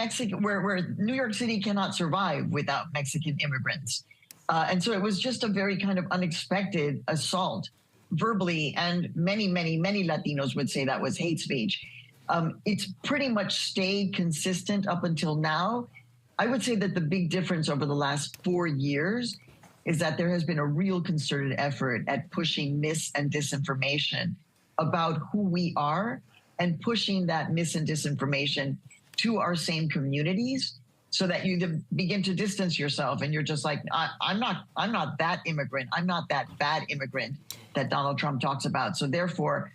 New York City cannot survive without Mexican immigrants. And so it was just a very kind of unexpected assault verbally, and many Latinos would say that was hate speech. It's pretty much stayed consistent up until now. I would say that the big difference over the last 4 years is that there has been a real concerted effort at pushing mis and disinformation about who we are and pushing that mis and disinformation to our same communities so that you begin to distance yourself and you're just like, I'm not that immigrant. I'm not that bad immigrant that Donald Trump talks about. So therefore,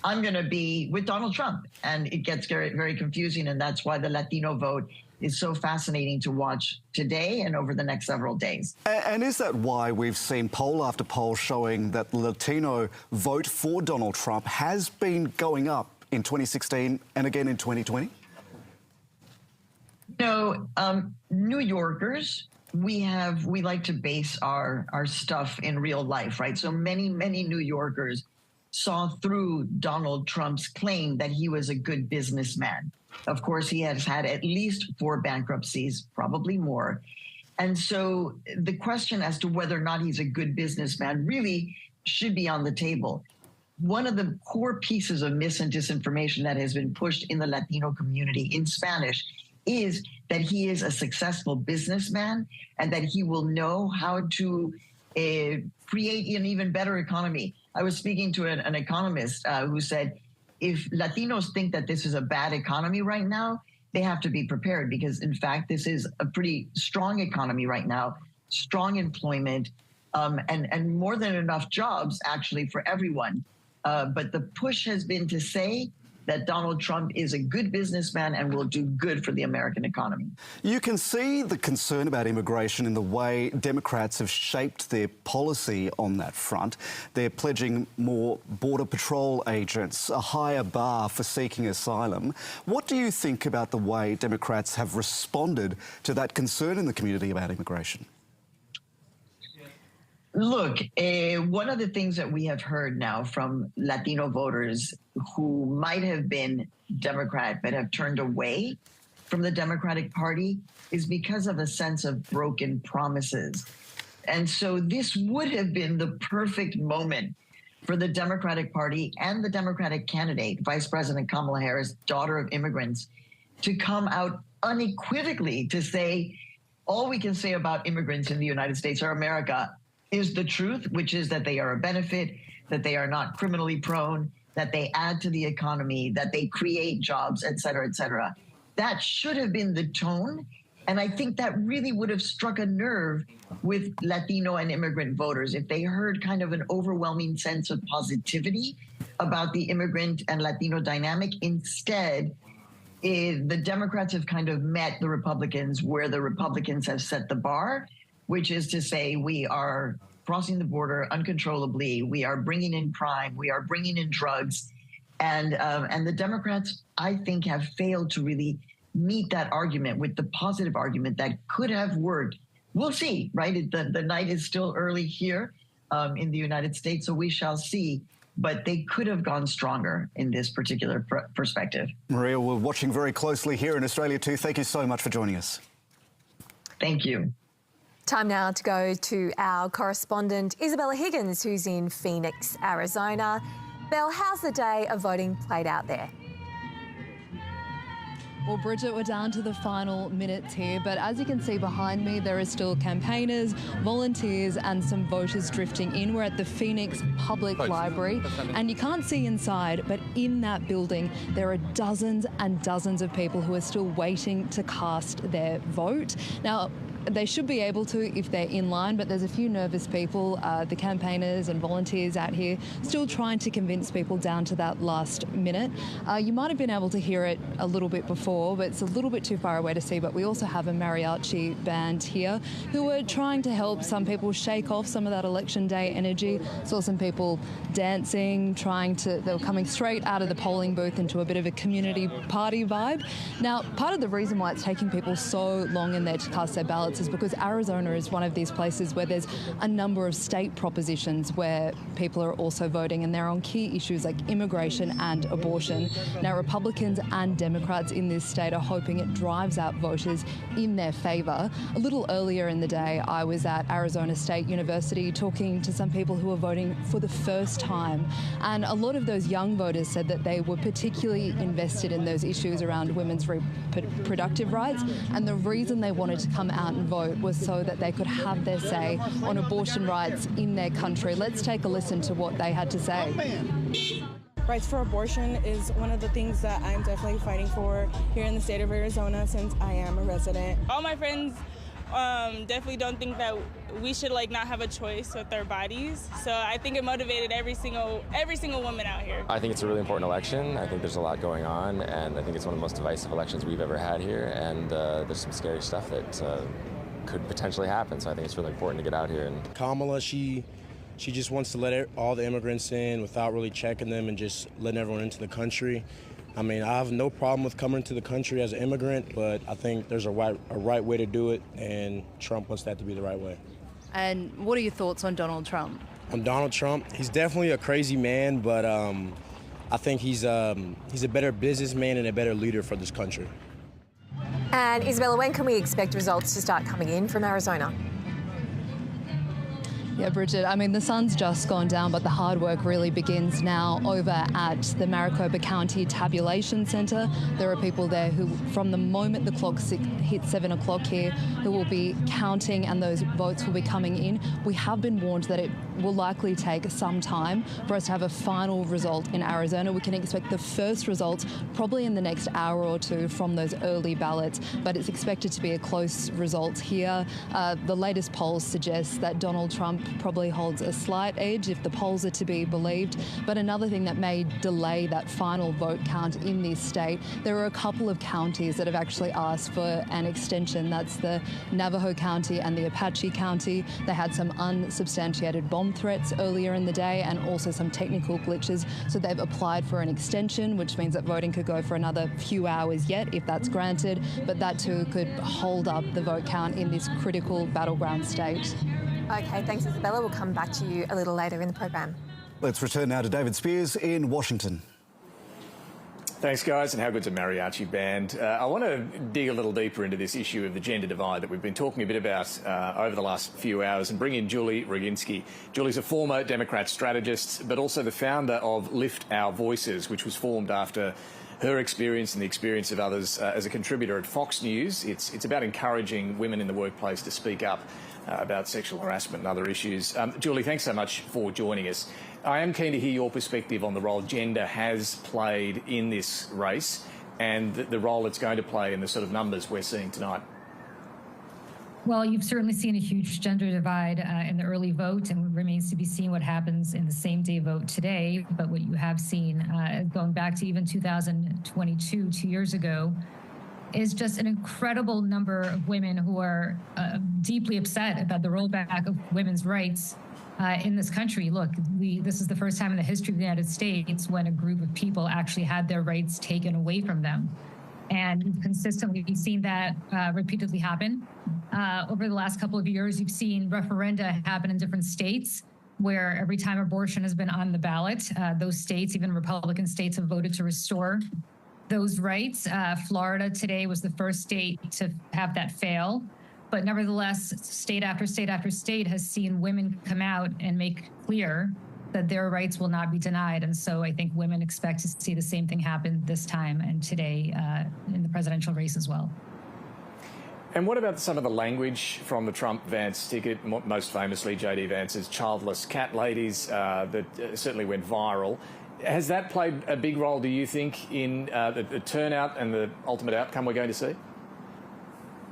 I'm going to be with Donald Trump. And it gets very, very confusing. And that's why the Latino vote is so fascinating to watch today and over the next several days. And is that why we've seen poll after poll showing that the Latino vote for Donald Trump has been going up in 2016 and again in 2020? No, New Yorkers, we like to base our stuff in real life, right? So many New Yorkers saw through Donald Trump's claim that he was a good businessman. Of course, he has had at least 4 bankruptcies, probably more. And so the question as to whether or not he's a good businessman really should be on the table. One of the core pieces of mis and disinformation that has been pushed in the Latino community in Spanish is that he is a successful businessman and that he will know how to create an even better economy. I was speaking to an economist who said, if Latinos think that this is a bad economy right now, they have to be prepared because, in fact, this is a pretty strong economy right now, strong employment, and more than enough jobs, actually, for everyone. But the push has been to say that Donald Trump is a good businessman and will do good for the American economy. You can see the concern about immigration in the way Democrats have shaped their policy on that front. They're pledging more Border Patrol agents, a higher bar for seeking asylum. What do you think about the way Democrats have responded to that concern in the community about immigration? Look, one of the things that we have heard now from Latino voters who might have been Democrat but have turned away from the Democratic Party is because of a sense of broken promises. And so this would have been the perfect moment for the Democratic Party and the Democratic candidate, Vice President Kamala Harris, daughter of immigrants, to come out unequivocally to say, all we can say about immigrants in the United States or America is the truth, which is that they are a benefit, that they are not criminally prone, that they add to the economy, that they create jobs, et cetera, et cetera. That should have been the tone. And I think that really would have struck a nerve with Latino and immigrant voters if they heard kind of an overwhelming sense of positivity about the immigrant and Latino dynamic. Instead, the Democrats have kind of met the Republicans where the Republicans have set the bar, which is to say we are crossing the border uncontrollably, we are bringing in crime, we are bringing in drugs, and the Democrats, I think, have failed to really meet that argument with the positive argument that could have worked. We'll see, right? The night is still early here in the United States, so we shall see. But they could have gone stronger in this particular perspective. Maria, we're watching very closely here in Australia too. Thank you so much for joining us. Thank you. Time now to go to our correspondent, Isabella Higgins, who's in Phoenix, Arizona. Belle, how's the day of voting played out there? Well, Bridget, we're down to the final minutes here, but as you can see behind me, there are still campaigners, volunteers and some voters drifting in. We're at the Phoenix Public Library, and you can't see inside, but in that building, there are dozens and dozens of people who are still waiting to cast their vote. Now, they should be able to if they're in line, but there's a few nervous people, the campaigners and volunteers out here, still trying to convince people down to that last minute. You might have been able to hear it a little bit before, but it's a little bit too far away to see. But we also have a mariachi band here who are trying to help some people shake off some of that election day energy. Saw some people dancing, they were coming straight out of the polling booth into a bit of a community party vibe. Now, part of the reason why it's taking people so long in there to cast their ballots is because Arizona is one of these places where there's a number of state propositions where people are also voting, and they're on key issues like immigration and abortion. Now, Republicans and Democrats in this state are hoping it drives out voters in their favour. A little earlier in the day, I was at Arizona State University talking to some people who are voting for the first time, and a lot of those young voters said that they were particularly invested in those issues around women's reproductive rights, and the reason they wanted to come out and vote was so that they could have their say on abortion rights in their country. Let's take a listen to what they had to say. Rights for abortion is one of the things that I'm definitely fighting for here in the state of Arizona since I am a resident. All my friends definitely don't think that we should not have a choice with our bodies. So I think it motivated every single woman out here. I think it's a really important election. I think there's a lot going on, and I think it's one of the most divisive elections we've ever had here. And there's some scary stuff that could potentially happen. So I think it's really important to get out here. And Kamala, she just wants to let all the immigrants in without really checking them and just letting everyone into the country. I mean, I have no problem with coming to the country as an immigrant, but I think there's a right way to do it, and Trump wants that to be the right way. And what are your thoughts on Donald Trump? On Donald Trump, he's definitely a crazy man, but I think he's a better businessman and a better leader for this country. And Isabella, when can we expect results to start coming in from Arizona? Yeah, Bridget, I mean, the sun's just gone down, but the hard work really begins now over at the Maricopa County Tabulation Centre. There are people there who, from the moment the clock hits 7 o'clock here, who will be counting and those votes will be coming in. We have been warned that it will likely take some time for us to have a final result in Arizona. We can expect the first results probably in the next hour or two from those early ballots, but it's expected to be a close result here. The latest polls suggest that Donald Trump probably holds a slight edge if the polls are to be believed. But another thing that may delay that final vote count in this state, there are a couple of counties that have actually asked for an extension. That's the Navajo County and the Apache County. They had some unsubstantiated bomb threats earlier in the day and also some technical glitches. So they've applied for an extension, which means that voting could go for another few hours yet if that's granted. But that too could hold up the vote count in this critical battleground state. OK, thanks, Isabella. We'll come back to you a little later in the program. Let's return now to David Spears in Washington. Thanks, guys, and how good's a mariachi band? I want to dig a little deeper into this issue of the gender divide that we've been talking a bit about over the last few hours and bring in Julie Roginski. Julie's a former Democrat strategist, but also the founder of Lift Our Voices, which was formed after her experience and the experience of others as a contributor at Fox News. It's about encouraging women in the workplace to speak up about sexual harassment and other issues. Julie, thanks so much for joining us. I am keen to hear your perspective on the role gender has played in this race and the role it's going to play in the sort of numbers we're seeing tonight. Well, you've certainly seen a huge gender divide in the early vote, and it remains to be seen what happens in the same-day vote today. But what you have seen, going back to even 2022, 2 years ago, is just an incredible number of women who are deeply upset about the rollback of women's rights in this country. Look, this is the first time in the history of the United States when a group of people actually had their rights taken away from them. And we've consistently seen that repeatedly happen. Over the last couple of years, you've seen referenda happen in different states where every time abortion has been on the ballot, those states, even Republican states, have voted to restore those rights. Florida today was the first state to have that fail. But nevertheless, state after state after state has seen women come out and make clear that their rights will not be denied. And so I think women expect to see the same thing happen this time and today in the presidential race as well. And what about some of the language from the Trump-Vance ticket, most famously J.D. Vance's childless cat ladies that certainly went viral? Has that played a big role, do you think, in the turnout and the ultimate outcome we're going to see?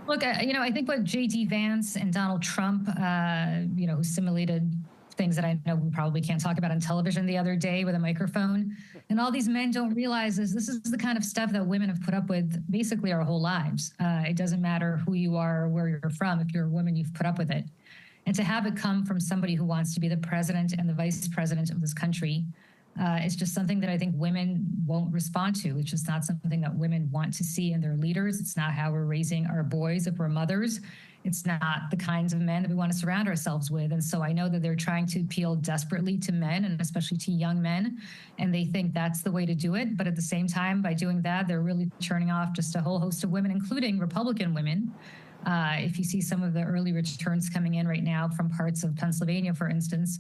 Look, I think what J.D. Vance and Donald Trump, who simulated things that I know we probably can't talk about on television the other day with a microphone, and all these men don't realize is this is the kind of stuff that women have put up with basically our whole lives. It doesn't matter who you are or where you're from. If you're a woman, you've put up with it. And to have it come from somebody who wants to be the president and the vice president of this country, it's just something that I think women won't respond to. It's just not something that women want to see in their leaders. It's not how we're raising our boys if we're mothers. It's not the kinds of men that we want to surround ourselves with. And so I know that they're trying to appeal desperately to men, and especially to young men, and they think that's the way to do it. But at the same time, by doing that, they're really turning off just a whole host of women, including Republican women. If you see some of the early returns coming in right now from parts of Pennsylvania, for instance,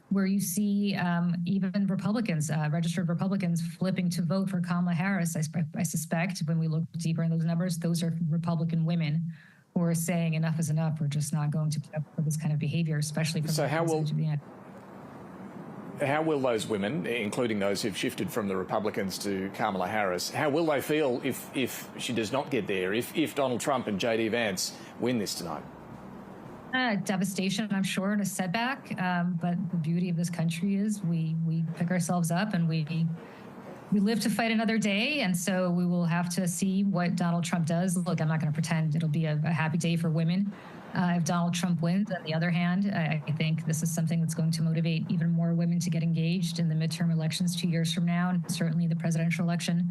where you see even Republicans, registered Republicans, flipping to vote for Kamala Harris. I suspect when we look deeper in those numbers, those are Republican women who are saying enough is enough. We're just not going to put up with this kind of behavior, especially from the president of the United States. How will those women, including those who've shifted from the Republicans to Kamala Harris, how will they feel if she does not get there, if Donald Trump and J.D. Vance win this tonight? Devastation, I'm sure, and a setback. But the beauty of this country is we pick ourselves up and we live to fight another day. And so we will have to see what Donald Trump does. Look, I'm not going to pretend it'll be a happy day for women if Donald Trump wins. On the other hand, I think this is something that's going to motivate even more women to get engaged in the midterm elections 2 years from now, and certainly the presidential election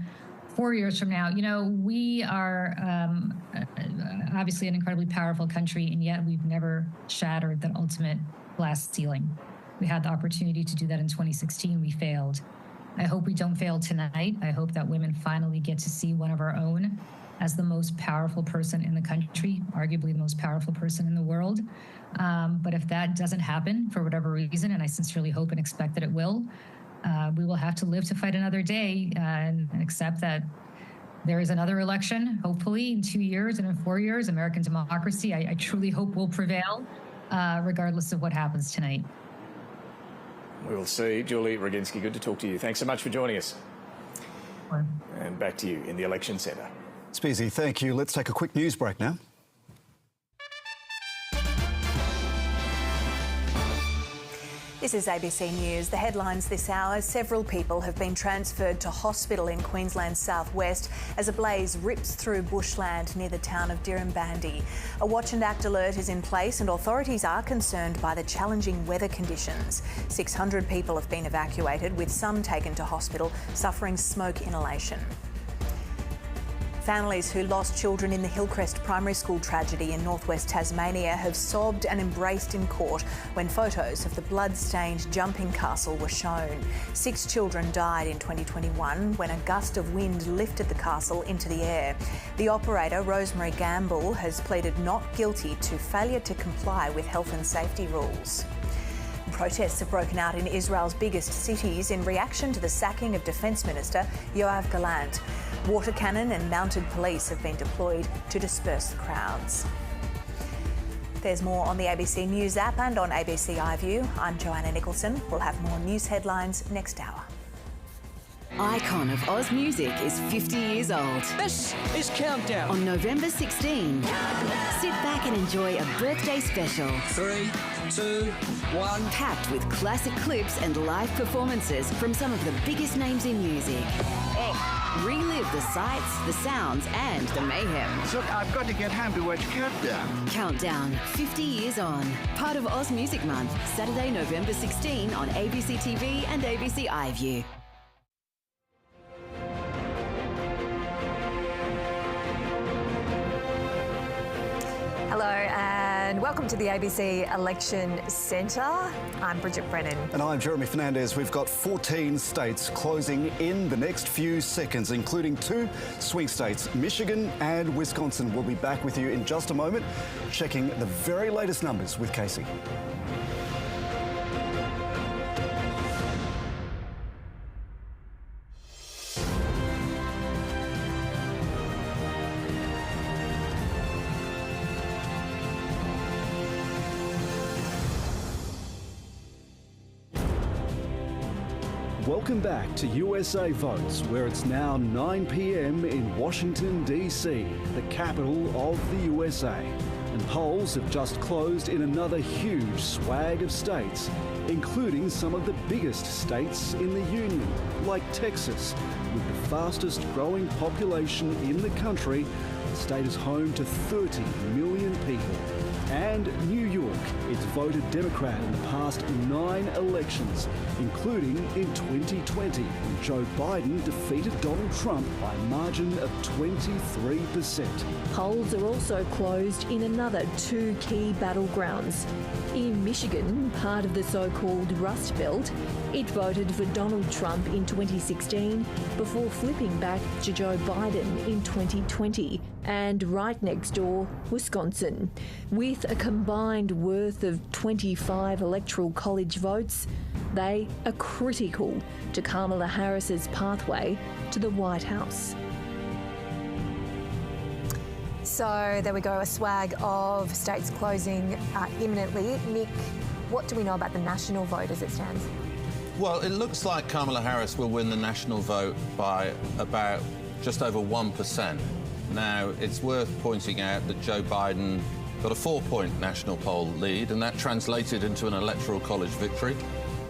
4 years from now. We are obviously an incredibly powerful country, and yet we've never shattered that ultimate glass ceiling. We had the opportunity to do that in 2016. We failed. I hope we don't fail tonight. I hope that women finally get to see one of our own as the most powerful person in the country, arguably the most powerful person in the world. But if that doesn't happen for whatever reason, and I sincerely hope and expect that it will, we will have to live to fight another day and accept that there is another election, hopefully in 2 years and in 4 years. American democracy, I truly hope, will prevail, regardless of what happens tonight. We will see. Julie Roginski, good to talk to you. Thanks so much for joining us. Sure. And back to you in the election centre. Speezy, thank you. Let's take a quick news break now. This is ABC News. The headlines this hour: several people have been transferred to hospital in Queensland's southwest as a blaze rips through bushland near the town of Dirranbandi. A watch and act alert is in place and authorities are concerned by the challenging weather conditions. 600 people have been evacuated, with some taken to hospital suffering smoke inhalation. Families who lost children in the Hillcrest Primary School tragedy in northwest Tasmania have sobbed and embraced in court when photos of the blood-stained jumping castle were shown. 6 children died in 2021 when a gust of wind lifted the castle into the air. The operator, Rosemary Gamble, has pleaded not guilty to failure to comply with health and safety rules. Protests have broken out in Israel's biggest cities in reaction to the sacking of Defence Minister Yoav Gallant. Water cannon and mounted police have been deployed to disperse the crowds. There's more on the ABC News app and on ABC iView. I'm Joanna Nicholson. We'll have more news headlines next hour. Icon of Oz music is 50 years old. This is Countdown. On November 16, sit back and enjoy a birthday special. 3, 2, 1. Packed with classic clips and live performances from some of the biggest names in music. Relive the sights, the sounds and the mayhem. Look, I've got to get home to watch Countdown. Countdown, 50 years on. Part of Oz Music Month, Saturday, November 16 on ABC TV and ABC iView. Hello. And welcome to the ABC Election Centre. I'm Bridget Brennan. And I'm Jeremy Fernandez. We've got 14 states closing in the next few seconds, including 2 swing states, Michigan and Wisconsin. We'll be back with you in just a moment, checking the very latest numbers with Casey. Welcome back to USA Votes, where it's now 9 p.m. in Washington, D.C., the capital of the USA. And polls have just closed in another huge swag of states, including some of the biggest states in the Union, like Texas, with the fastest growing population in the country. The state is home to 30 million people. And New York, it's voted Democrat in the past 9 elections, including in 2020, when Joe Biden defeated Donald Trump by a margin of 23%. Polls are also closed in another 2 key battlegrounds. In Michigan, part of the so-called Rust Belt, it voted for Donald Trump in 2016 before flipping back to Joe Biden in 2020. And right next door, Wisconsin. With a combined worth of 25 electoral college votes, they are critical to Kamala Harris's pathway to the White House. So there we go, a swag of states closing imminently. Nick, what do we know about the national vote as it stands? Well, it looks like Kamala Harris will win the national vote by about just over 1%. Now, it's worth pointing out that Joe Biden got a 4-point national poll lead, and that translated into an electoral college victory.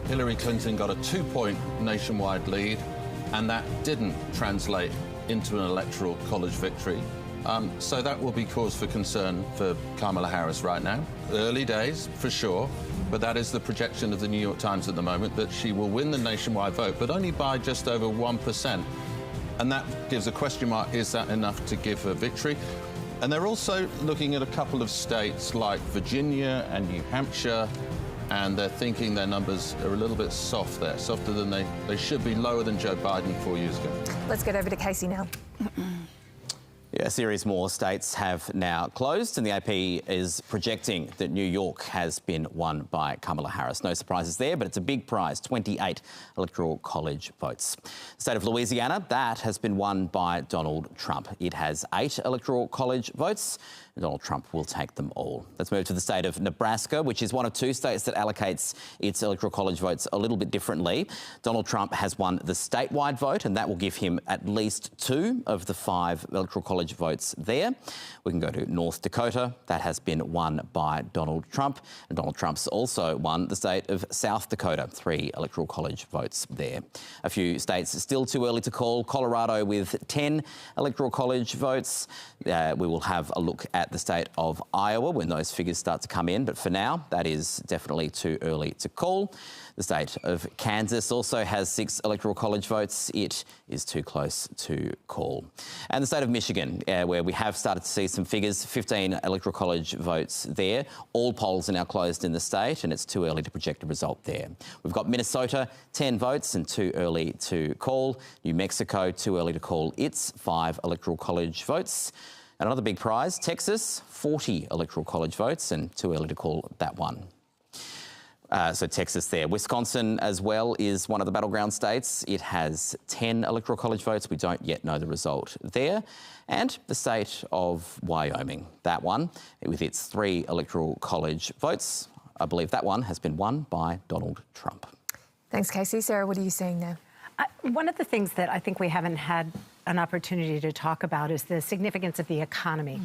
Hillary Clinton got a 2-point nationwide lead, and that didn't translate into an electoral college victory. So that will be cause for concern for Kamala Harris right now. Early days, for sure, but that is the projection of the New York Times at the moment, that she will win the nationwide vote, but only by just over 1%. And that gives a question mark, is that enough to give her victory? And they're also looking at a couple of states like Virginia and New Hampshire, and they're thinking their numbers are a little bit soft there, softer than they should be, lower than Joe Biden 4 years ago. Let's get over to Casey now. Yeah, a series more states have now closed, and the AP is projecting that New York has been won by Kamala Harris. No surprises there, but it's a big prize, 28 electoral college votes. The state of Louisiana, that has been won by Donald Trump. It has 8 electoral college votes. Donald Trump will take them all. Let's move to the state of Nebraska, which is one of 2 states that allocates its electoral college votes a little bit differently. Donald Trump has won the statewide vote, and that will give him at least 2 of the 5 electoral college votes there. We can go to North Dakota. That has been won by Donald Trump, and Donald Trump's also won the state of South Dakota, 3 electoral college votes there. A few states still too early to call. Colorado with 10 electoral college votes. We will have a look at the state of Iowa when those figures start to come in, but for now, that is definitely too early to call. The state of Kansas also has 6 electoral college votes. It is too close to call. And the state of Michigan, where we have started to see some figures, 15 electoral college votes there. All polls are now closed in the state, and it's too early to project a result there. We've got Minnesota, 10 votes and too early to call. New Mexico, too early to call its 5 electoral college votes. And another big prize, Texas, 40 electoral college votes and too early to call that one. So Texas there. Wisconsin as well is one of the battleground states. It has 10 electoral college votes. We don't yet know the result there. And the state of Wyoming, that one, with its 3 electoral college votes. I believe that one has been won by Donald Trump. Thanks, Casey. Sarah, what are you seeing there? One of the things that I think we haven't had an opportunity to talk about is the significance of the economy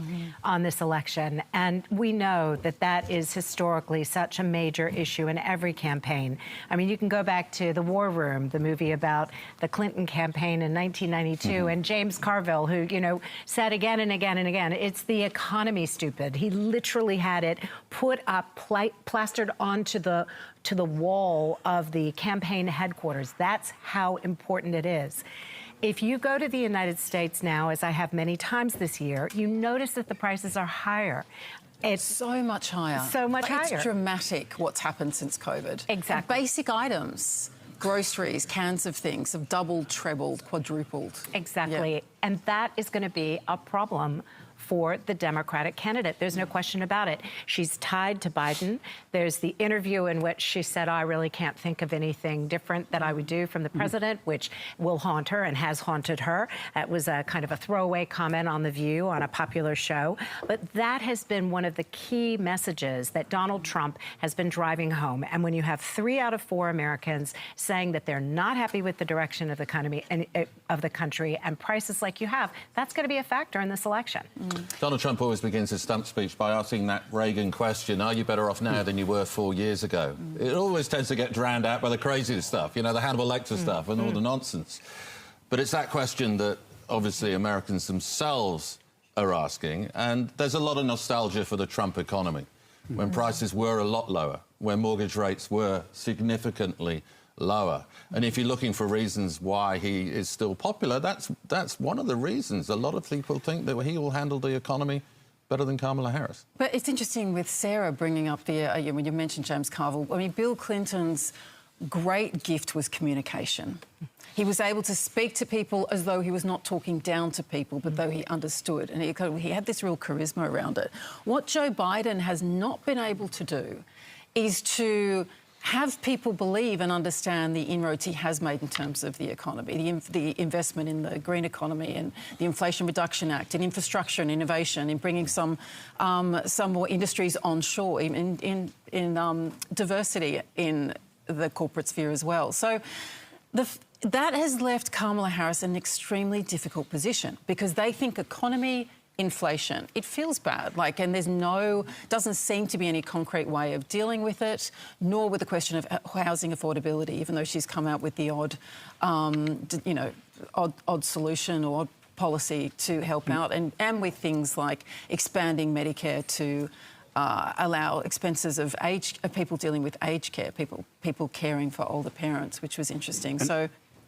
on this election. And we know that that is historically such a major issue in every campaign. I mean, you can go back to The War Room, the movie about the Clinton campaign in 1992, and James Carville, who, you know, said again and again and again, it's the economy, stupid. He literally had it put up, plastered onto the wall of the campaign headquarters. That's how important it is. If you go to the United States now, as I have many times this year, you notice that the prices are higher. It's so much higher. So much higher. It's dramatic what's happened since COVID. Exactly. And basic items, groceries, cans of things have doubled, trebled, quadrupled. Exactly. Yeah. And that is going to be a problem for the Democratic candidate. There's no question about it. She's tied to Biden. There's the interview in which she said, I really can't think of anything different that I would do from the president, which will haunt her and has haunted her. That was a kind of a throwaway comment on The View on a popular show. But that has been one of the key messages that Donald Trump has been driving home. And when you have 3 out of 4 Americans saying that they're not happy with the direction of the economy and of the country and prices like you have, that's going to be a factor in this election. Donald Trump always begins his stump speech by asking that Reagan question, are you better off now than you were 4 years ago? It always tends to get drowned out by the craziest stuff, you know, the Hannibal Lecter stuff and all the nonsense. But it's that question that obviously Americans themselves are asking, and there's a lot of nostalgia for the Trump economy, when prices were a lot lower, when mortgage rates were significantly lower. And if you're looking for reasons why he is still popular, that's one of the reasons. A lot of people think that he will handle the economy better than Kamala Harris. But it's interesting with Sarah bringing up the, when you mentioned James Carville, I mean, Bill Clinton's great gift was communication. He was able to speak to people as though he was not talking down to people, but though he understood. And he had this real charisma around it. What Joe Biden has not been able to do is to have people believe and understand the inroads he has made in terms of the economy, the investment in the green economy and the Inflation Reduction Act, in infrastructure and innovation, in bringing some more industries onshore, in diversity in the corporate sphere as well. So that has left Kamala Harris in an extremely difficult position because they think economy, inflation, it feels bad, and there's doesn't seem to be any concrete way of dealing with it, nor with the question of housing affordability, even though she's come out with the odd solution or odd policy to help out, and with things like expanding Medicare to allow expenses of people dealing with aged care, people caring for older parents, which was interesting.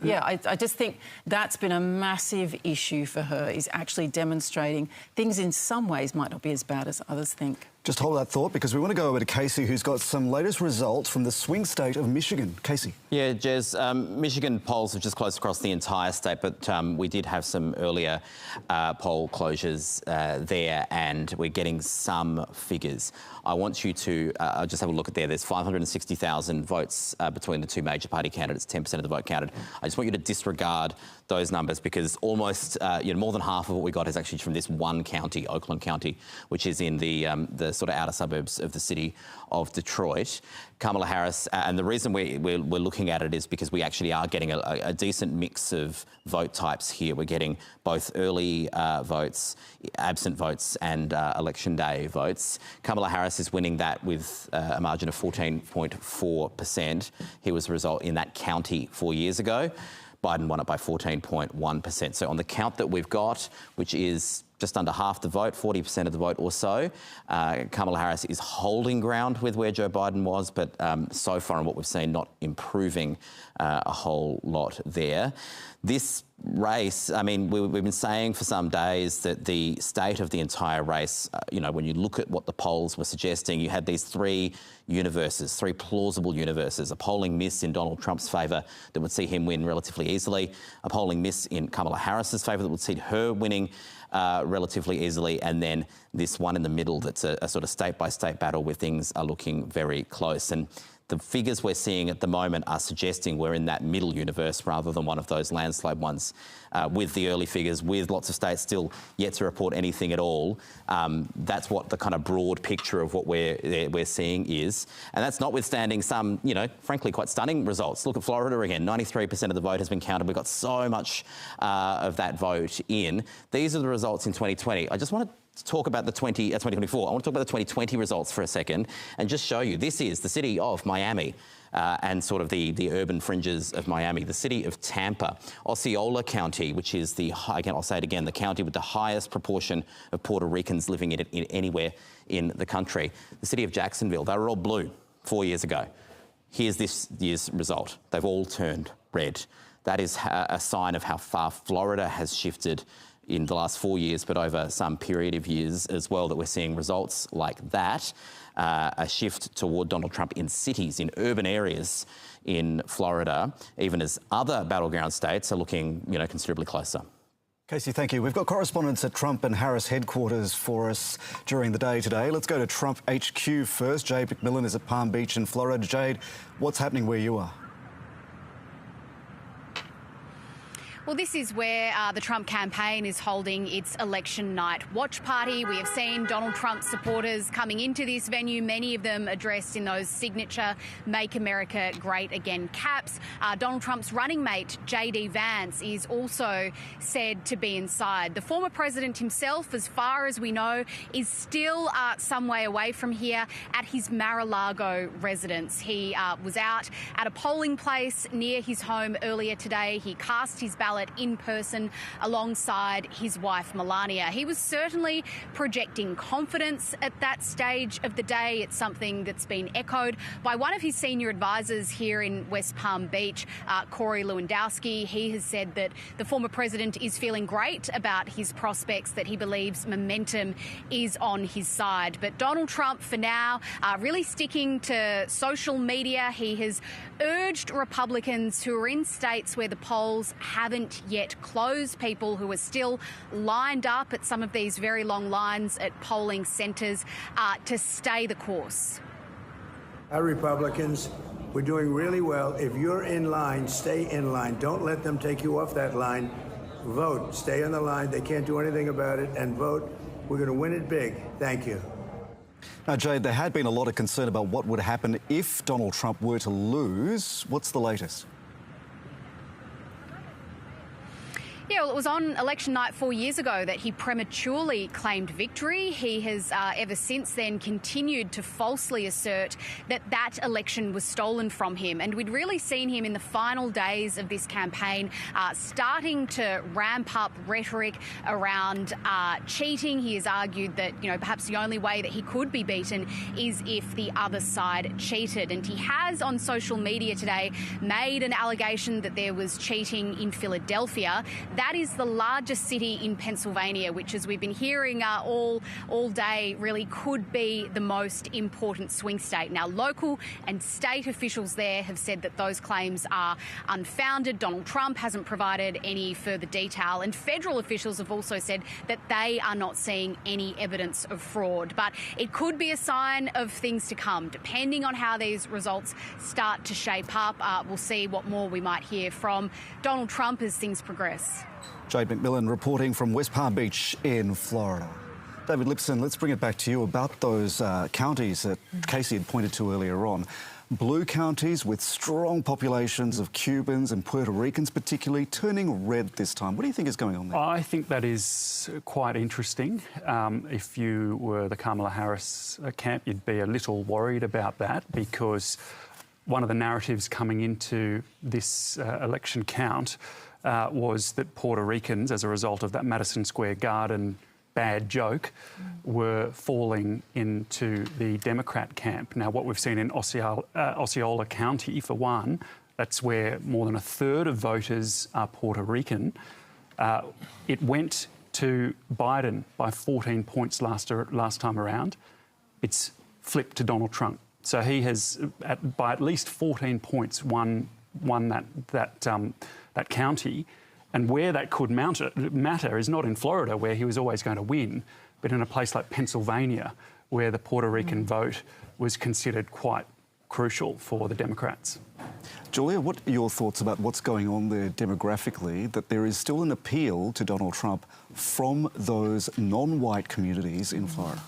Yeah, I just think that's been a massive issue for her, is actually demonstrating things in some ways might not be as bad as others think. Just hold that thought, because we want to go over to Casey, who's got some latest results from the swing state of Michigan. Casey. Yeah, Jez, Michigan polls have just closed across the entire state, but we did have some earlier poll closures there, and we're getting some figures. I want you to just have a look at there. There's 560,000 votes between the two major party candidates, 10% of the vote counted. I just want you to disregard those numbers, because almost more than half of what we got is actually from this one county, Oakland County, which is in the sort of outer suburbs of the city of Detroit. Kamala Harris, and the reason we're looking at it is because we actually are getting a decent mix of vote types here. We're getting both early votes, absent votes, and election day votes. Kamala Harris is winning that with a margin of 14.4%. Here was the result in that county 4 years ago. Biden won it by 14.1%. So on the count that we've got, which is just under half the vote, 40% of the vote or so, Kamala Harris is holding ground with where Joe Biden was, but so far in what we've seen, not improving a whole lot there. This race, I mean, we've been saying for some days that the state of the entire race, when you look at what the polls were suggesting, you had these three universes, three plausible universes: a polling miss in Donald Trump's favour that would see him win relatively easily, a polling miss in Kamala Harris's favour that would see her winning relatively easily, and then this one in the middle that's a sort of state-by-state battle where things are looking very close. And the figures we're seeing at the moment are suggesting we're in that middle universe rather than one of those landslide ones. With the early figures, with lots of states still yet to report anything at all, that's what the kind of broad picture of what we're seeing is. And that's notwithstanding some, frankly, quite stunning results. Look at Florida again. 93% of the vote has been counted. We've got so much of that vote in. These are the results in 2020. I just want to talk about the 2024. I want to talk about the 2020 results for a second and just show you. This is the city of Miami and sort of the urban fringes of Miami, the city of Tampa, Osceola County, which is again, I'll say it again, the county with the highest proportion of Puerto Ricans living in it anywhere in the country. The city of Jacksonville, they were all blue 4 years ago. Here's this year's result. They've all turned red. That is a sign of how far Florida has shifted in the last 4 years, but over some period of years as well, that we're seeing results like that. A shift toward Donald Trump in cities, in urban areas in Florida, even as other battleground states are looking, considerably closer. Casey, thank you. We've got correspondents at Trump and Harris headquarters for us during the day today. Let's go to Trump HQ first. Jade McMillan is at Palm Beach in Florida. Jade, what's happening where you are? Well, this is where the Trump campaign is holding its election night watch party. We have seen Donald Trump supporters coming into this venue, many of them are dressed in those signature Make America Great Again caps. Donald Trump's running mate, J.D. Vance, is also said to be inside. The former president himself, as far as we know, is still some way away from here at his Mar-a-Lago residence. He was out at a polling place near his home earlier today. He cast his ballot in person alongside his wife Melania. He was certainly projecting confidence at that stage of the day. It's something that's been echoed by one of his senior advisors here in West Palm Beach, Corey Lewandowski. He has said that the former president is feeling great about his prospects, that he believes momentum is on his side. But Donald Trump, for now, really sticking to social media. He has urged Republicans who are in states where the polls haven't yet closed, people who are still lined up at some of these very long lines at polling centres, to stay the course. Our Republicans, we're doing really well. If you're in line, stay in line. Don't let them take you off that line. Vote. Stay on the line. They can't do anything about it. And vote. We're going to win it big. Thank you. Now, Jade, there had been a lot of concern about what would happen if Donald Trump were to lose. What's the latest? Yeah, well, it was on election night 4 years ago that he prematurely claimed victory. He has ever since then continued to falsely assert that that election was stolen from him. And we'd really seen him in the final days of this campaign starting to ramp up rhetoric around cheating. He has argued that, perhaps the only way that he could be beaten is if the other side cheated. And he has on social media today made an allegation that there was cheating in Philadelphia. That is the largest city in Pennsylvania, which, as we've been hearing all day, really could be the most important swing state. Now, local and state officials there have said that those claims are unfounded. Donald Trump hasn't provided any further detail, and federal officials have also said that they are not seeing any evidence of fraud. But it could be a sign of things to come. Depending on how these results start to shape up, we'll see what more we might hear from Donald Trump as things progress. Jade McMillan reporting from West Palm Beach in Florida. David Lipson, let's bring it back to you about those counties that Casey had pointed to earlier on. Blue counties with strong populations of Cubans and Puerto Ricans particularly turning red this time. What do you think is going on there? I think that is quite interesting. If you were the Kamala Harris camp, you'd be a little worried about that, because one of the narratives coming into this election count was that Puerto Ricans, as a result of that Madison Square Garden bad joke, were falling into the Democrat camp. Now, what we've seen in Osceola County, for one, that's where more than a third of voters are Puerto Rican. It went to Biden by 14 points last time around. It's flipped to Donald Trump. So he has, by at least 14 points, won that county. And where that could matter is not in Florida, where he was always going to win, but in a place like Pennsylvania, where the Puerto Rican vote was considered quite crucial for the Democrats. Julia, what are your thoughts about what's going on there demographically, that there is still an appeal to Donald Trump from those non-white communities in Florida?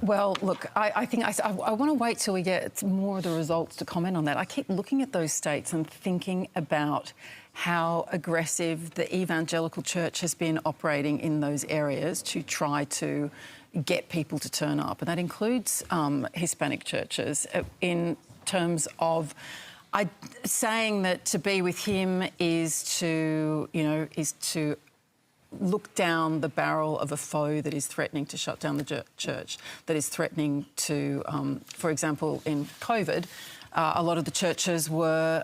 Well, look, I think I want to wait till we get more of the results to comment on that. I keep looking at those states and thinking about how aggressive the Evangelical church has been operating in those areas to try to get people to turn up. And that includes Hispanic churches in terms of saying that to be with him is to look down the barrel of a foe that is threatening to shut down the church, that is threatening to, for example, in COVID, a lot of the churches were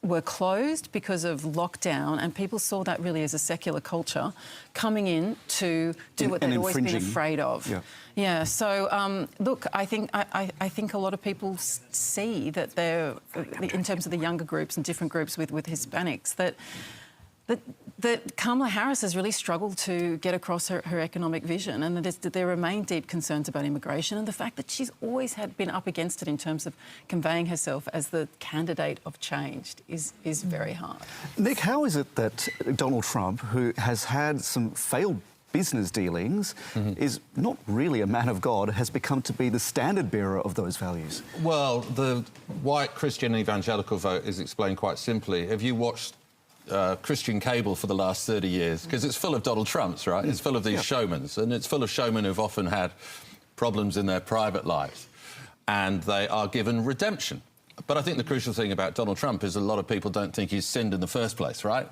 were closed because of lockdown, and people saw that really as a secular culture coming in to do what they'd always been afraid of. Yeah. So look, I think a lot of people see that they're, in terms of the younger groups and different groups with Hispanics, that Kamala Harris has really struggled to get across her economic vision, and that there remain deep concerns about immigration, and the fact that she's always been up against it in terms of conveying herself as the candidate of change is very hard. Nick, how is it that Donald Trump, who has had some failed business dealings, is not really a man of God, has become to be the standard bearer of those values? Well, the white Christian evangelical vote is explained quite simply. Have you watched Christian cable for the last 30 years? Because it's full of Donald Trumps, right? It's full of these showmen, and it's full of showmen who've often had problems in their private lives, and they are given redemption. But I think the crucial thing about Donald Trump is a lot of people don't think he's sinned in the first place, right?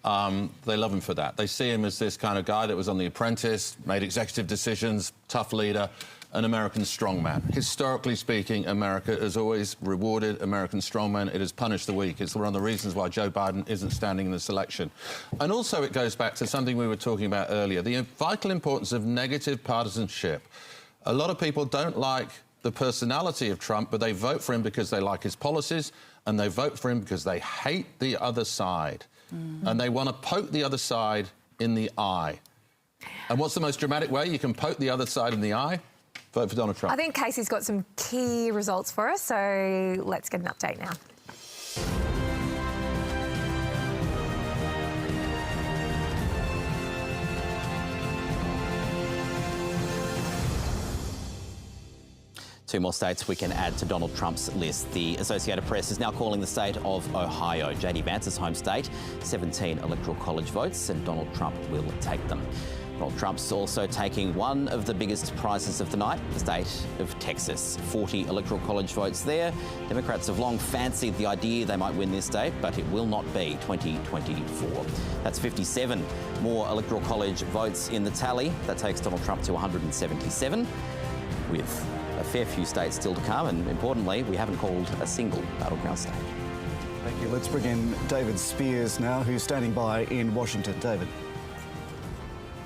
They love him for that. They see him as this kind of guy that was on The Apprentice, made executive decisions, tough leader, an American strongman. Historically speaking, America has always rewarded American strongmen. It has punished the weak. It's one of the reasons why Joe Biden isn't standing in this election. And also it goes back to something we were talking about earlier, the vital importance of negative partisanship. A lot of people don't like the personality of Trump, but they vote for him because they like his policies, and they vote for him because they hate the other side. And they want to poke the other side in the eye. And what's the most dramatic way you can poke the other side in the eye? Vote for Donald Trump. I think Casey's got some key results for us, so let's get an update now. Two more states we can add to Donald Trump's list. The Associated Press is now calling the state of Ohio, J.D. Vance's home state, 17 electoral college votes, and Donald Trump will take them. Donald Trump's also taking one of the biggest prizes of the night, the state of Texas. 40 electoral college votes there. Democrats have long fancied the idea they might win this state, but it will not be 2024. That's 57 more electoral college votes in the tally. That takes Donald Trump to 177, with a fair few states still to come, and importantly, we haven't called a single battleground state. Thank you. Let's bring in David Spears now, who's standing by in Washington. David.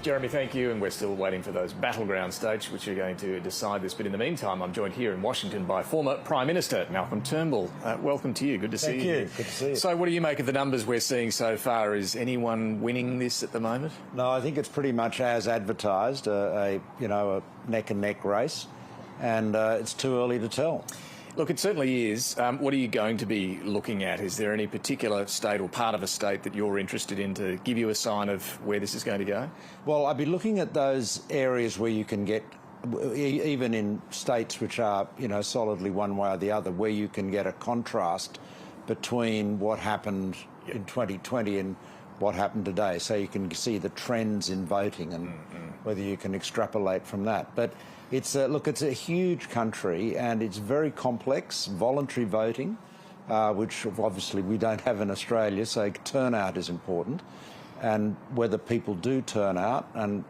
Jeremy, thank you, and we're still waiting for those battleground states which are going to decide this. But in the meantime, I'm joined here in Washington by former Prime Minister Malcolm Turnbull. Welcome to you. Good to see you. Thank you. Good to see you. So what do you make of the numbers we're seeing so far? Is anyone winning this at the moment? No, I think it's pretty much as advertised, a neck-and-neck race, and it's too early to tell. Look, it certainly is. What are you going to be looking at? Is there any particular state or part of a state that you're interested in to give you a sign of where this is going to go? Well, I'd be looking at those areas where you can get, even in states which are, solidly one way or the other, where you can get a contrast between what happened in 2020 and what happened today. So you can see the trends in voting and whether you can extrapolate from that. But it's a huge country, and it's very complex. Voluntary voting, which obviously we don't have in Australia, so turnout is important, and whether people do turn out and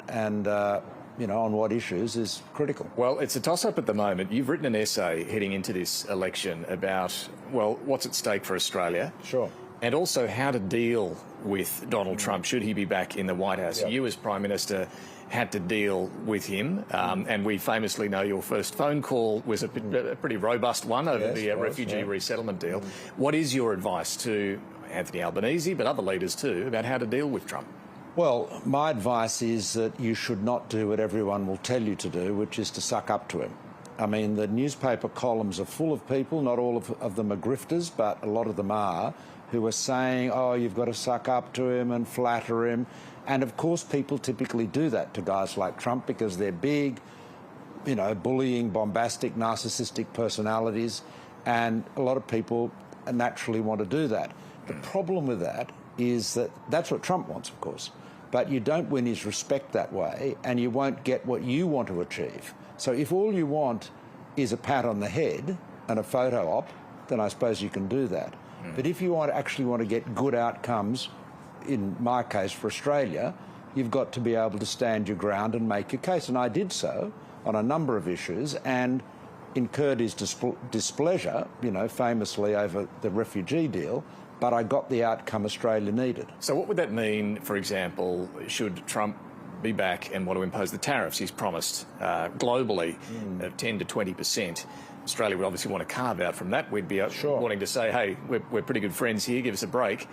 on what issues is critical. Well, it's a toss-up at the moment. You've written an essay heading into this election about, well, what's at stake for Australia. Sure. And also how to deal with Donald Trump should he be back in the White House. Yep. You as Prime Minister had to deal with him, and we famously know your first phone call was a pretty robust one over the refugee resettlement deal. What is your advice to Anthony Albanese, but other leaders too, about how to deal with Trump? Well, my advice is that you should not do what everyone will tell you to do, which is to suck up to him. I mean, the newspaper columns are full of people, not all of them are grifters, but a lot of them are, who are saying, oh, you've got to suck up to him and flatter him. And, of course, people typically do that to guys like Trump because they're big, bullying, bombastic, narcissistic personalities, and a lot of people naturally want to do that. The problem with that is that that's what Trump wants, of course, but you don't win his respect that way, and you won't get what you want to achieve. So if all you want is a pat on the head and a photo op, then I suppose you can do that. But if you actually want to get good outcomes, in my case for Australia, you've got to be able to stand your ground and make your case. And I did so on a number of issues and incurred his displeasure, famously over the refugee deal. but I got the outcome Australia needed. So what would that mean, for example, should Trump be back and want to impose the tariffs he's promised globally of 10 to 20%? Australia would obviously want to carve out from that. We'd be wanting to say, hey, we're pretty good friends here, give us a break.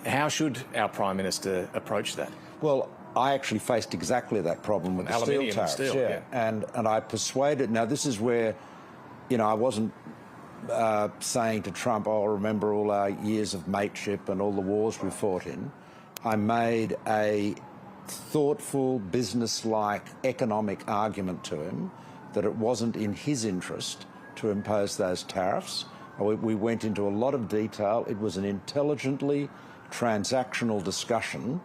How should our Prime Minister approach that? Well, I actually faced exactly that problem with the steel tariffs. Yeah. And I persuaded... Now, this is where, you know, I wasn't saying to Trump, oh, remember all our years of mateship and all the wars we fought in. I made a thoughtful, business-like economic argument to him that it wasn't in his interest to impose those tariffs. We went into a lot of detail. It was an intelligently transactional discussion,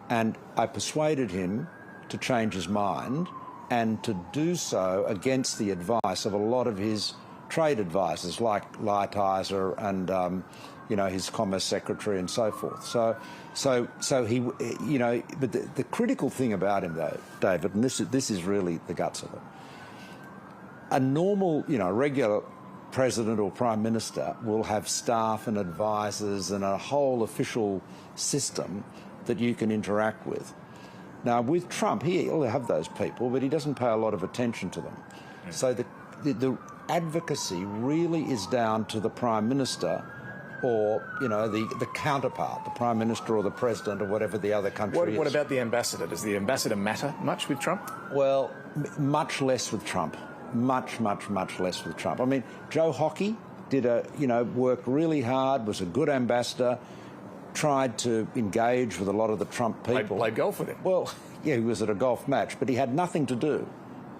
and I persuaded him to change his mind and to do so against the advice of a lot of his trade advisors like Lighthizer and you know, his Commerce Secretary and so forth. So he, you know, but the critical thing about him, though, David, and this is really the guts of it. A normal, you know, regular president or prime minister will have staff and advisors and a whole official system that you can interact with. Now, with Trump, he'll have those people, but he doesn't pay a lot of attention to them. So the advocacy really is down to the prime minister or, you know, the counterpart, the prime minister or the president or whatever the other country is. What about the ambassador? Does the ambassador matter much with Trump? Well, much less with Trump. Much less with Trump. I mean, Joe Hockey did worked really hard, was a good ambassador, tried to engage with a lot of the Trump people. Played golf with him. Well, yeah, he was at a golf match, but he had nothing to do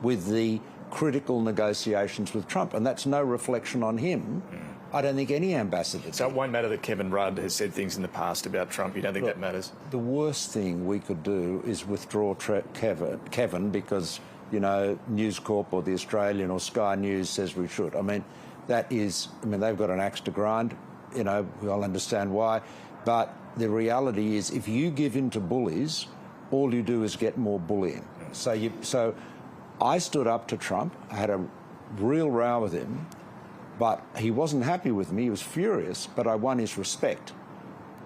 with the critical negotiations with Trump, and that's no reflection on him. I don't think any ambassador. So it won't matter that Kevin Rudd has said things in the past about Trump. You don't think that matters? The worst thing we could do is withdraw Kevin because, you know, News Corp or the Australian or Sky News says we should. I mean, they've got an axe to grind. You know, we all understand why. But the reality is, if you give in to bullies, all you do is get more bullying. So I stood up to Trump. I had a real row with him, but he wasn't happy with me. He was furious, but I won his respect.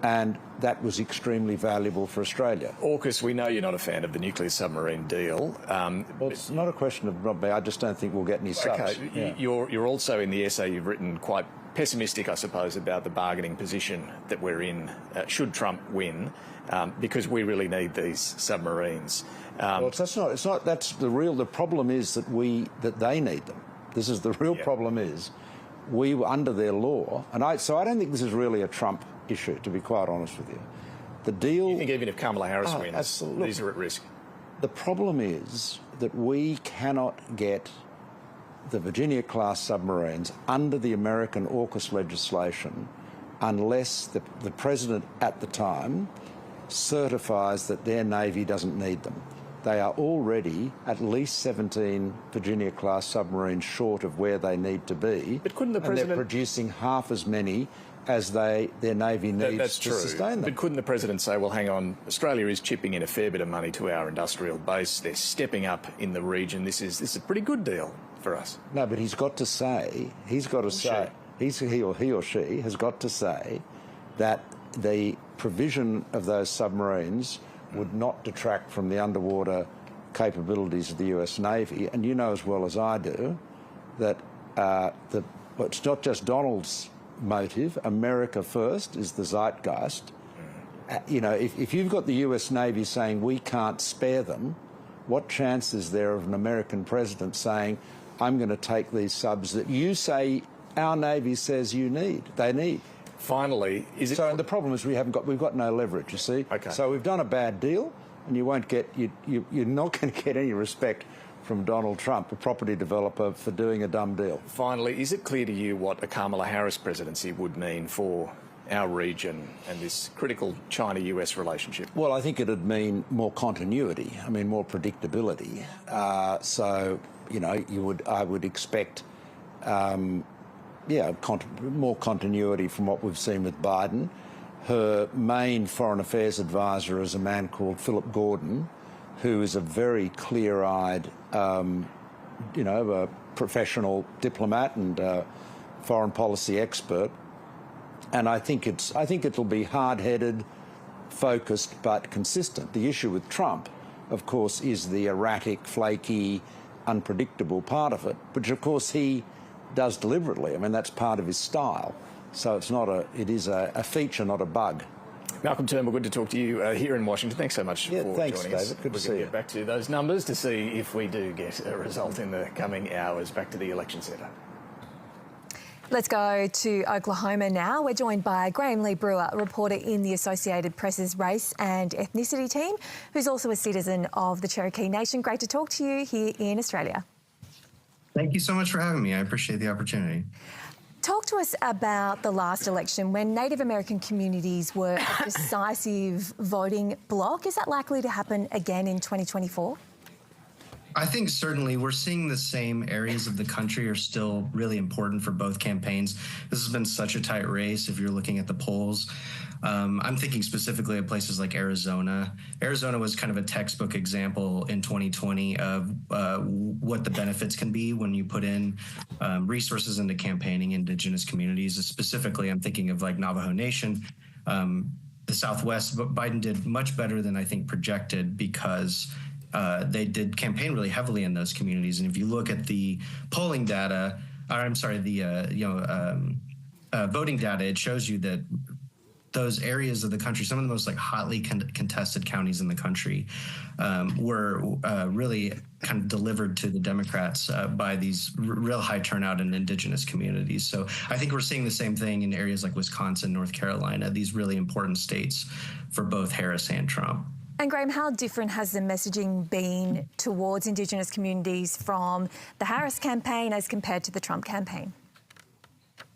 And that was extremely valuable for Australia. AUKUS, we know you're not a fan of the nuclear submarine deal. Well, it's not a question of not being. I just don't think we'll get any subs. Okay, yeah. You're also in the essay you've written quite pessimistic, I suppose, about the bargaining position that we're in should Trump win, because we really need these submarines. Well, that's not. That's the real. The problem is that they need them. This is the real problem. Is we were under their law, and so I don't think this is really a Trump issue, to be quite honest with you. The deal... You think even if Kamala Harris wins, absolutely. These are at risk? The problem is that we cannot get the Virginia-class submarines under the American AUKUS legislation unless the president at the time certifies that their Navy doesn't need them. They are already at least 17 Virginia-class submarines short of where they need to be. But couldn't the president... And they're producing half as many as their Navy needs to sustain them. But couldn't the president say, well, hang on, Australia is chipping in a fair bit of money to our industrial base. They're stepping up in the region. This is a pretty good deal for us. No, but he or she has got to say that the provision of those submarines would not detract from the underwater capabilities of the US Navy. And you know as well as I do that it's not just Donald's motive. America first is the zeitgeist. You know, if you've got the US Navy saying we can't spare them, what chance is there of an American president saying, I'm going to take these subs that you say our Navy says they need? Finally, is it... So the problem is we've got no leverage, you see. Okay. So we've done a bad deal, and you're not going to get any respect from Donald Trump, a property developer, for doing a dumb deal. Finally, is it clear to you what a Kamala Harris presidency would mean for our region and this critical China-US relationship? Well, I think it'd mean more continuity. I mean, more predictability. So, you know, I would expect, more continuity from what we've seen with Biden. Her main foreign affairs advisor is a man called Philip Gordon, who is a very clear-eyed, a professional diplomat and foreign policy expert. And I think it'll be hard-headed, focused, but consistent. The issue with Trump, of course, is the erratic, flaky, unpredictable part of it, which, of course, he does deliberately. I mean, that's part of his style. So it is a feature, not a bug. Malcolm Turnbull, good to talk to you here in Washington. Thanks so much for joining us. Thanks, David. Good to see you. We're going to get back to those numbers to see if we do get a result in the coming hours. Back to the election centre. Let's go to Oklahoma now. We're joined by Graham Lee Brewer, a reporter in the Associated Press's race and ethnicity team, who's also a citizen of the Cherokee Nation. Great to talk to you here in Australia. Thank you so much for having me. I appreciate the opportunity. Talk to us about the last election when Native American communities were a decisive voting bloc. Is that likely to happen again in 2024? I think certainly we're seeing the same areas of the country are still really important for both campaigns. This has been such a tight race if you're looking at the polls. I'm thinking specifically of places like Arizona. Arizona was kind of a textbook example in 2020 of what the benefits can be when you put in resources into campaigning Indigenous communities. Specifically, I'm thinking of like Navajo Nation. The Southwest, but Biden did much better than I think projected because they did campaign really heavily in those communities. And if you look at the polling data, voting data, it shows you that those areas of the country, some of the most like hotly contested counties in the country, were really kind of delivered to the Democrats by these real high turnout in Indigenous communities. So I think we're seeing the same thing in areas like Wisconsin, North Carolina, these really important states for both Harris and Trump. And Graham, how different has the messaging been towards Indigenous communities from the Harris campaign as compared to the Trump campaign?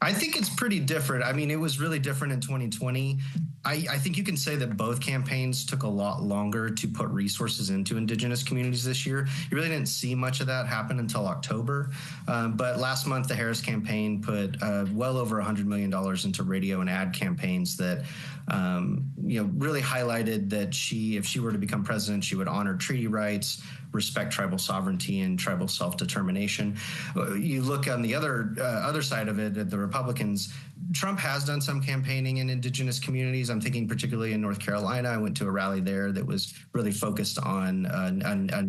I think it's pretty different. I mean, it was really different in 2020. I think you can say that both campaigns took a lot longer to put resources into Indigenous communities this year. You really didn't see much of that happen until October. But last month, the Harris campaign put well over $100 million into radio and ad campaigns that really highlighted that if she were to become president, she would honor treaty rights, respect tribal sovereignty and tribal self-determination. You look on the other side of it, at the Republicans, Trump has done some campaigning in Indigenous communities. I'm thinking particularly in North Carolina. I went to a rally there that was really focused on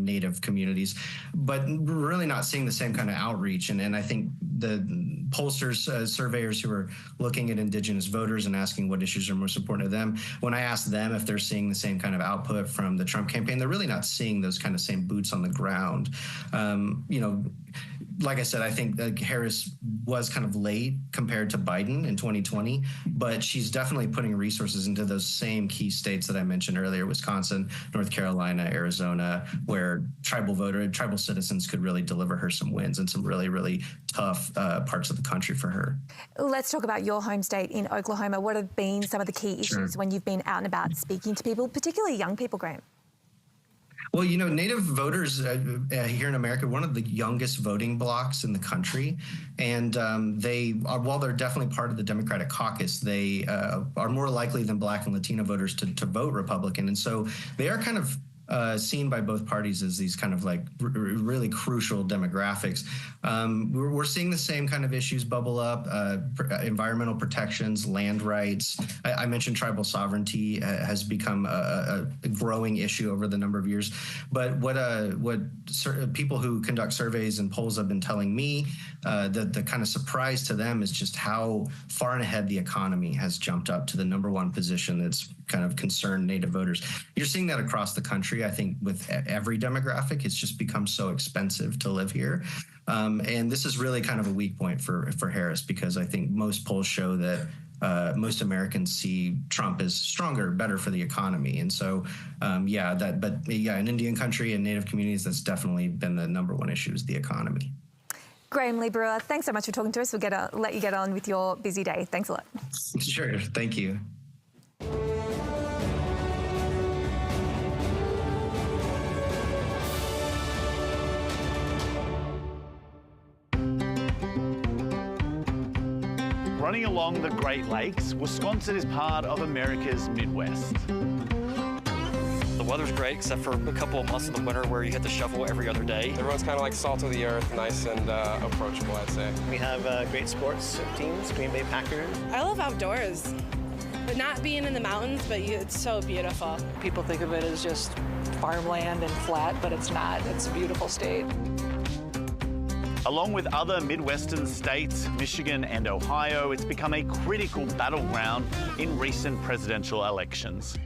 Native communities, but we're really not seeing the same kind of outreach. And I think the pollsters, surveyors who are looking at Indigenous voters and asking what issues are most important to them, when I ask them if they're seeing the same kind of output from the Trump campaign, they're really not seeing those kind of same boots on the ground. Like I said, I think Harris was kind of late compared to Biden in 2020, but she's definitely putting resources into those same key states that I mentioned earlier, Wisconsin, North Carolina, Arizona, where tribal citizens could really deliver her some wins in some really, really tough parts of the country for her. Let's talk about your home state in Oklahoma. What have been some of the key issues when you've been out and about speaking to people, particularly young people, Graham? Well, Native voters here in America, one of the youngest voting blocs in the country. And while they're definitely part of the Democratic caucus, they are more likely than Black and Latino voters to vote Republican. And so they are kind of seen by both parties as these kind of like really crucial demographics. We're seeing the same kind of issues bubble up, environmental protections, land rights. I mentioned tribal sovereignty has become a growing issue over the number of years. But what people who conduct surveys and polls have been telling me, the kind of surprise to them is just how far and ahead the economy has jumped up to the #1 position that's kind of concerned Native voters. You're seeing that across the country. I think with every demographic, it's just become so expensive to live here. And this is really kind of a weak point for Harris, because I think most polls show that most Americans see Trump as stronger, better for the economy. And so, in Indian country and Native communities, that's definitely been the #1 issue is the economy. Graham Lee Brewer, thanks so much for talking to us. We'll let you get on with your busy day. Thanks a lot. Sure. Thank you. Running along the Great Lakes, Wisconsin is part of America's Midwest. The weather's great, except for a couple of months in the winter where you hit the shovel every other day. Everyone's kind of like salt of the earth, nice and approachable, I'd say. We have great sports teams, Green Bay Packers. I love outdoors, but not being in the mountains, but it's so beautiful. People think of it as just farmland and flat, but it's not. It's a beautiful state. Along with other Midwestern states, Michigan and Ohio, it's become a critical battleground in recent presidential elections.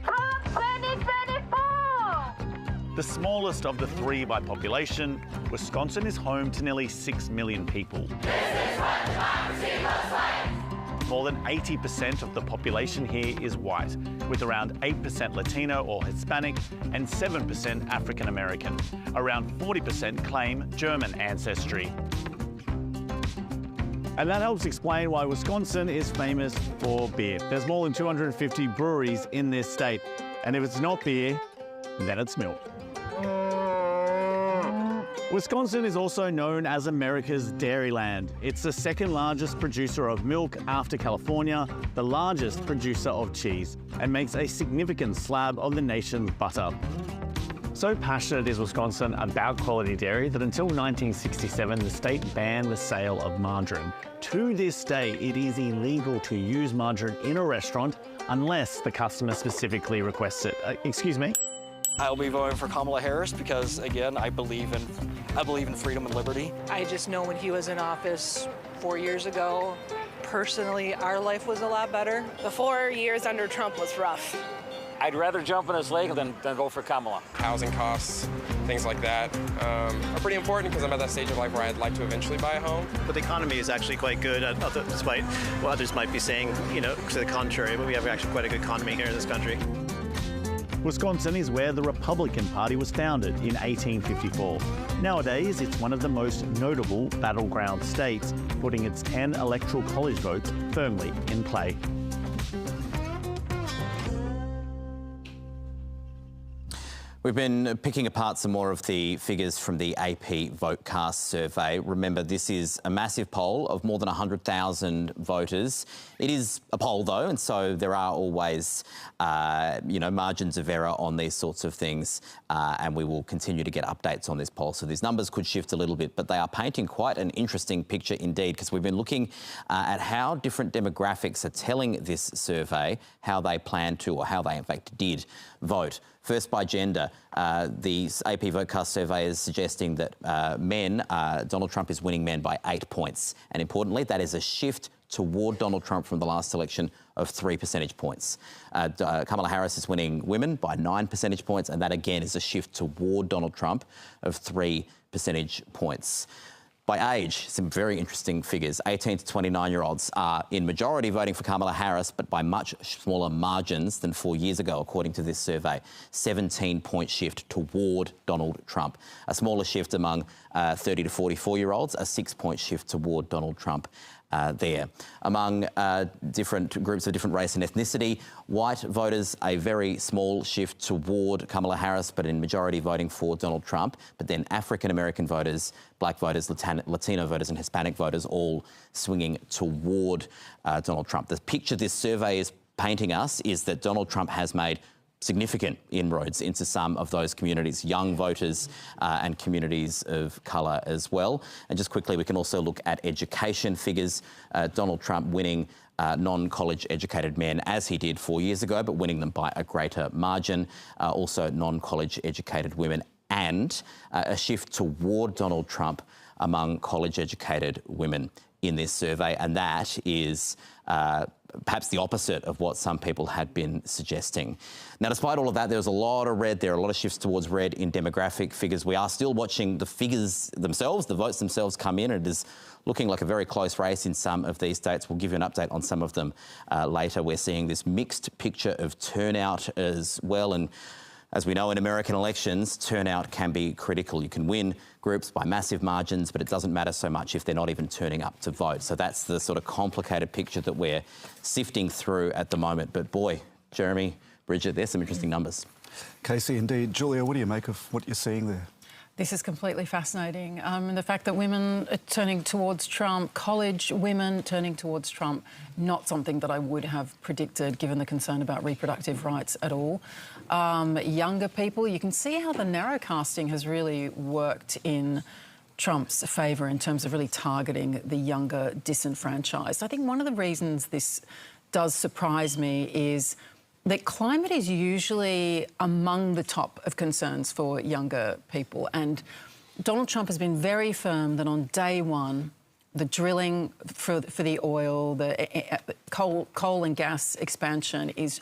The smallest of the three by population, Wisconsin is home to nearly 6 million people. This is what democracy looks like. More than 80% of the population here is white, with around 8% Latino or Hispanic and 7% African American. Around 40% claim German ancestry. And that helps explain why Wisconsin is famous for beer. There's more than 250 breweries in this state. And if it's not beer, then it's milk. Wisconsin is also known as America's Dairyland. It's the second largest producer of milk after California, the largest producer of cheese, and makes a significant slab of the nation's butter. So passionate is Wisconsin about quality dairy that until 1967, the state banned the sale of margarine. To this day, it is illegal to use margarine in a restaurant unless the customer specifically requests it. Excuse me? I'll be voting for Kamala Harris because, again, I believe in freedom and liberty. I just know when he was in office 4 years ago, personally, our life was a lot better. The 4 years under Trump was rough. I'd rather jump in this lake than vote for Kamala. Housing costs, things like that, are pretty important because I'm at that stage of life where I'd like to eventually buy a home. But the economy is actually quite good, despite what others might be saying, to the contrary. But we have actually quite a good economy here in this country. Wisconsin is where the Republican Party was founded in 1854. Nowadays, it's one of the most notable battleground states, putting its 10 electoral college votes firmly in play. We've been picking apart some more of the figures from the AP VoteCast survey. Remember, this is a massive poll of more than 100,000 voters. It is a poll, though, and so there are always, margins of error on these sorts of things, and we will continue to get updates on this poll. So these numbers could shift a little bit, but they are painting quite an interesting picture indeed, because we've been looking at how different demographics are telling this survey how they plan to, or how they in fact did vote. First, by gender, the AP VoteCast survey is suggesting that Donald Trump is winning men by 8 points. And importantly, that is a shift toward Donald Trump from the last election of 3 percentage points. Kamala Harris is winning women by 9 percentage points, and that again is a shift toward Donald Trump of 3 percentage points. By age, some very interesting figures. 18 to 29-year-olds are in majority voting for Kamala Harris, but by much smaller margins than 4 years ago, according to this survey. 17-point shift toward Donald Trump. A smaller shift among 30 to 44-year-olds, a 6-point shift toward Donald Trump. There. Among different groups of different race and ethnicity, white voters, a very small shift toward Kamala Harris, but in majority voting for Donald Trump. But then African American voters, black voters, Latino voters and Hispanic voters all swinging toward Donald Trump. The picture this survey is painting us is that Donald Trump has made significant inroads into some of those communities, young voters and communities of colour as well. And just quickly, we can also look at education figures. Donald Trump winning non-college educated men as he did 4 years ago, but winning them by a greater margin. Also non-college educated women, and a shift toward Donald Trump among college educated women in this survey. And that is perhaps the opposite of what some people had been suggesting. Now, despite all of that, there was a lot of red. There are a lot of shifts towards red in demographic figures. We are still watching the figures themselves, the votes themselves come in. It is looking like a very close race in some of these states. We'll give you an update on some of them later. We're seeing this mixed picture of turnout as well. And as we know, in American elections, turnout can be critical. You can win groups by massive margins, but it doesn't matter so much if they're not even turning up to vote. So that's the sort of complicated picture that we're sifting through at the moment. But boy, Jeremy, Bridget, there's some interesting numbers. Casey, indeed. Julia, what do you make of what you're seeing there? This is completely fascinating. The fact that women are turning towards Trump, college women turning towards Trump, not something that I would have predicted given the concern about reproductive rights at all. Younger people, you can see how the narrowcasting has really worked in Trump's favour in terms of really targeting the younger disenfranchised. I think one of the reasons this does surprise me is that climate is usually among the top of concerns for younger people. And Donald Trump has been very firm that on day one, the drilling for the oil, the coal and gas expansion is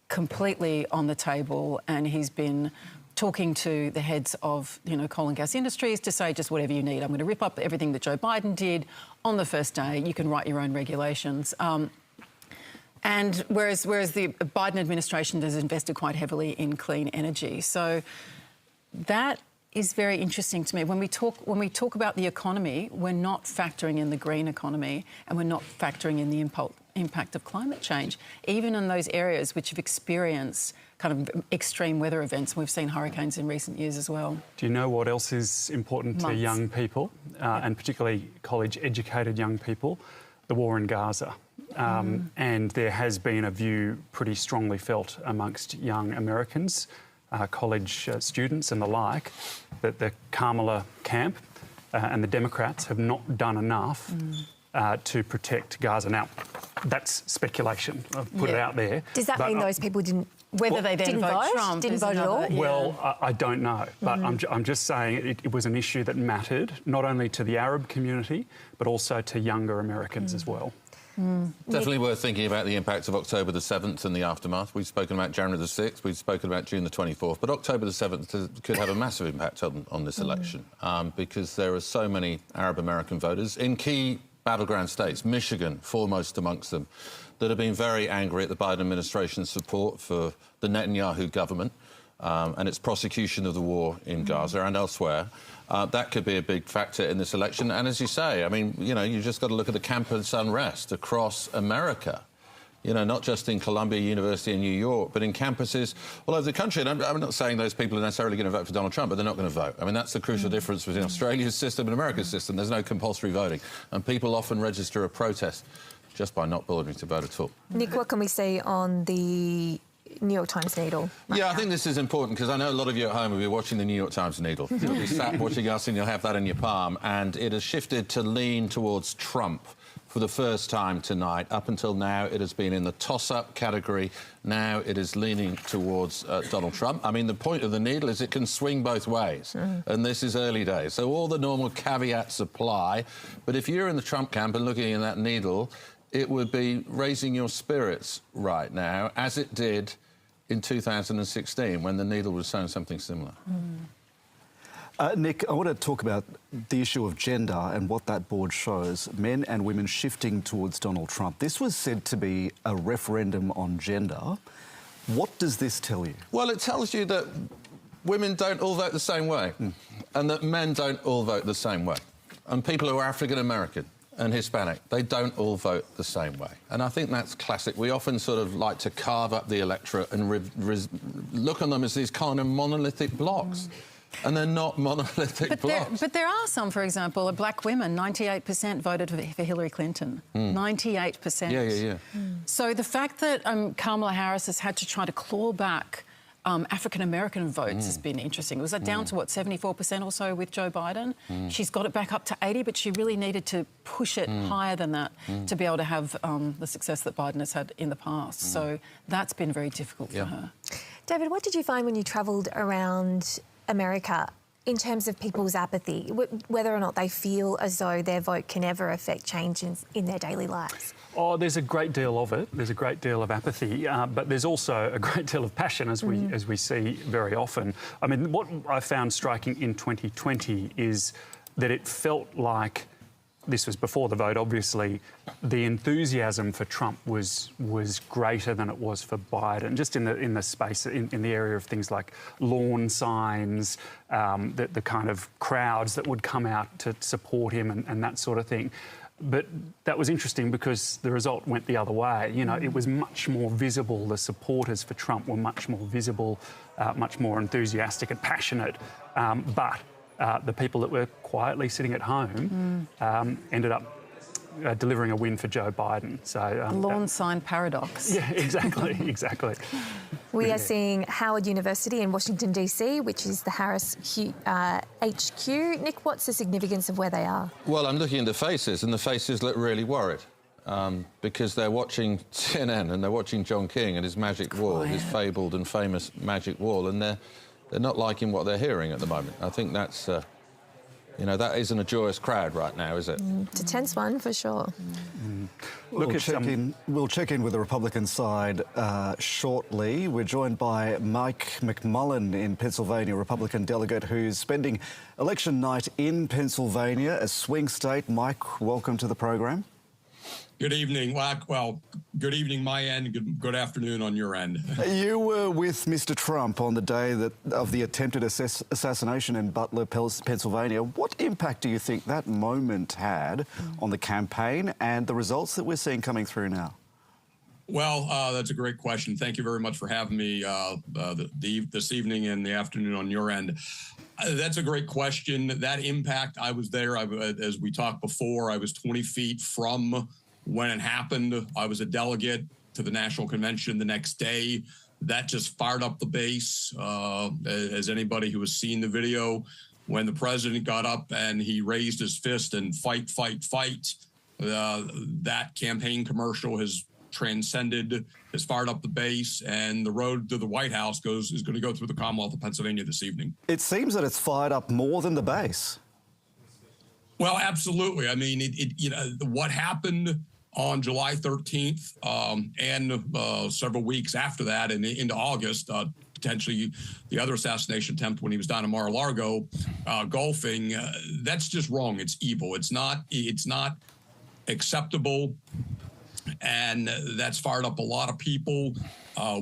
completely on the table, and he's been talking to the heads of, coal and gas industries to say just whatever you need. I'm going to rip up everything that Joe Biden did on the first day. You can write your own regulations. And whereas the Biden administration has invested quite heavily in clean energy. So that is very interesting to me. When we talk about the economy, we're not factoring in the green economy, and we're not factoring in the impact of climate change, even in those areas which have experienced kind of extreme weather events. We've seen hurricanes in recent years as well. Do you know what else is important to young people, and particularly college-educated young people? The war in Gaza. And there has been a view pretty strongly felt amongst young Americans, college students and the like, that the Kamala camp and the Democrats have not done enough to protect Gaza. Now, that's speculation. I've put it out there. Does that mean those people didn't... Whether they then vote Trump, didn't vote at all? Well, I don't know, but I'm just saying it was an issue that mattered not only to the Arab community but also to younger Americans as well. Definitely worth thinking about the impact of October the 7th and the aftermath. We've spoken about January the 6th, we've spoken about June the 24th, but October the 7th could have a massive impact on this election because there are so many Arab American voters in key battleground states, Michigan foremost amongst them, that have been very angry at the Biden administration's support for the Netanyahu government and its prosecution of the war in Gaza and elsewhere. That could be a big factor in this election. And as you say, I mean, you just got to look at the campus unrest across America. Not just in Columbia University in New York, but in campuses all over the country. And I'm not saying those people are necessarily going to vote for Donald Trump, but they're not going to vote. I mean, that's the crucial difference between Australia's system and America's system. There's no compulsory voting. And people often register a protest just by not bothering to vote at all. Nick, what can we see on the New York Times needle? Yeah, I think this is important because I know a lot of you at home will be watching the New York Times needle. You'll be sat watching us and you'll have that in your palm. And it has shifted to lean towards Trump for the first time tonight. Up until now, it has been in the toss-up category. Now it is leaning towards Donald Trump. I mean, the point of the needle is it can swing both ways. And this is early days. So all the normal caveats apply. But if you're in the Trump camp and looking in that needle, it would be raising your spirits right now, as it did in 2016, when the needle was saying something similar. Nick, I want to talk about the issue of gender and what that board shows, men and women shifting towards Donald Trump. This was said to be a referendum on gender. What does this tell you? Well, it tells you that women don't all vote the same way and that men don't all vote the same way. And people who are African American and Hispanic, they don't all vote the same way. And I think that's classic. We often sort of like to carve up the electorate and look on them as these kind of monolithic blocks. And they're not monolithic blocks. But there are some, for example, black women, 98% voted for Hillary Clinton. 98%. Yeah. So the fact that Kamala Harris has had to try to claw back African-American votes has been interesting. It was down to, 74% or so with Joe Biden? She's got it back up to 80, but she really needed to push it higher than that to be able to have the success that Biden has had in the past. So that's been very difficult for her. David, what did you find when you travelled around America in terms of people's apathy, whether or not they feel as though their vote can ever affect change in their daily lives? Oh, there's a great deal of it. There's a great deal of apathy, but there's also a great deal of passion, as we see very often. I mean, what I found striking in 2020 is that it felt like, this was before the vote, obviously, the enthusiasm for Trump was greater than it was for Biden, just in the space, in the area of things like lawn signs, the kind of crowds that would come out to support him and that sort of thing. But that was interesting because the result went the other way. It was much more visible. The supporters for Trump were much more visible, much more enthusiastic and passionate. But the people that were quietly sitting at home ended up delivering a win for Joe Biden. So lawn sign paradox. Yeah, exactly, exactly. We are seeing Howard University in Washington, D.C., which is the Harris HQ. Nick, what's the significance of where they are? Well, I'm looking at the faces, and the faces look really worried because they're watching CNN and they're watching John King and his magic wall, his fabled and famous magic wall, and they're not liking what they're hearing at the moment. I think that's... that isn't a joyous crowd right now, is it? It's a tense one, for sure. We'll check in with the Republican side shortly. We're joined by Mike McMullen in Pennsylvania, Republican delegate who's spending election night in Pennsylvania, a swing state. Mike, welcome to the program. Good evening. Well, good evening my end, good afternoon on your end. You were with Mr. Trump on the day of the attempted assassination in Butler, Pennsylvania. What impact do you think that moment had on the campaign and the results that we're seeing coming through now? Well, that's a great question. Thank you very much for having me this evening and the afternoon on your end. That's a great question. That impact, I was there. As we talked before, I was 20 feet from when it happened. I was a delegate to the national convention the next day. That just fired up the base. As anybody who has seen the video, when the president got up and he raised his fist and fight, fight, fight, that campaign commercial has transcended, has fired up the base, and the road to the White House is going to go through the Commonwealth of Pennsylvania this evening. It seems that it's fired up more than the base. Well, absolutely. I mean, what happened on July 13th and several weeks after that and into August, potentially the other assassination attempt when he was down in Mar-a-Lago golfing, that's just wrong. It's evil. It's not acceptable. And that's fired up a lot of people.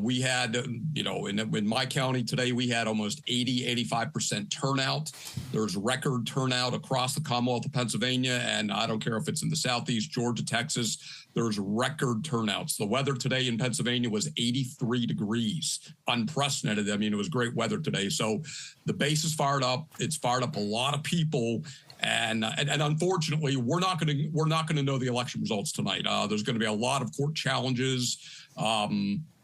We had, in my county today, we had almost 85% turnout. There's record turnout across the Commonwealth of Pennsylvania. And I don't care if it's in the Southeast, Georgia, Texas, there's record turnouts. The weather today in Pennsylvania was 83 degrees, unprecedented. I mean, it was great weather today. So the base is fired up. It's fired up a lot of people. And unfortunately, we're not going to know the election results tonight. There's going to be a lot of court challenges.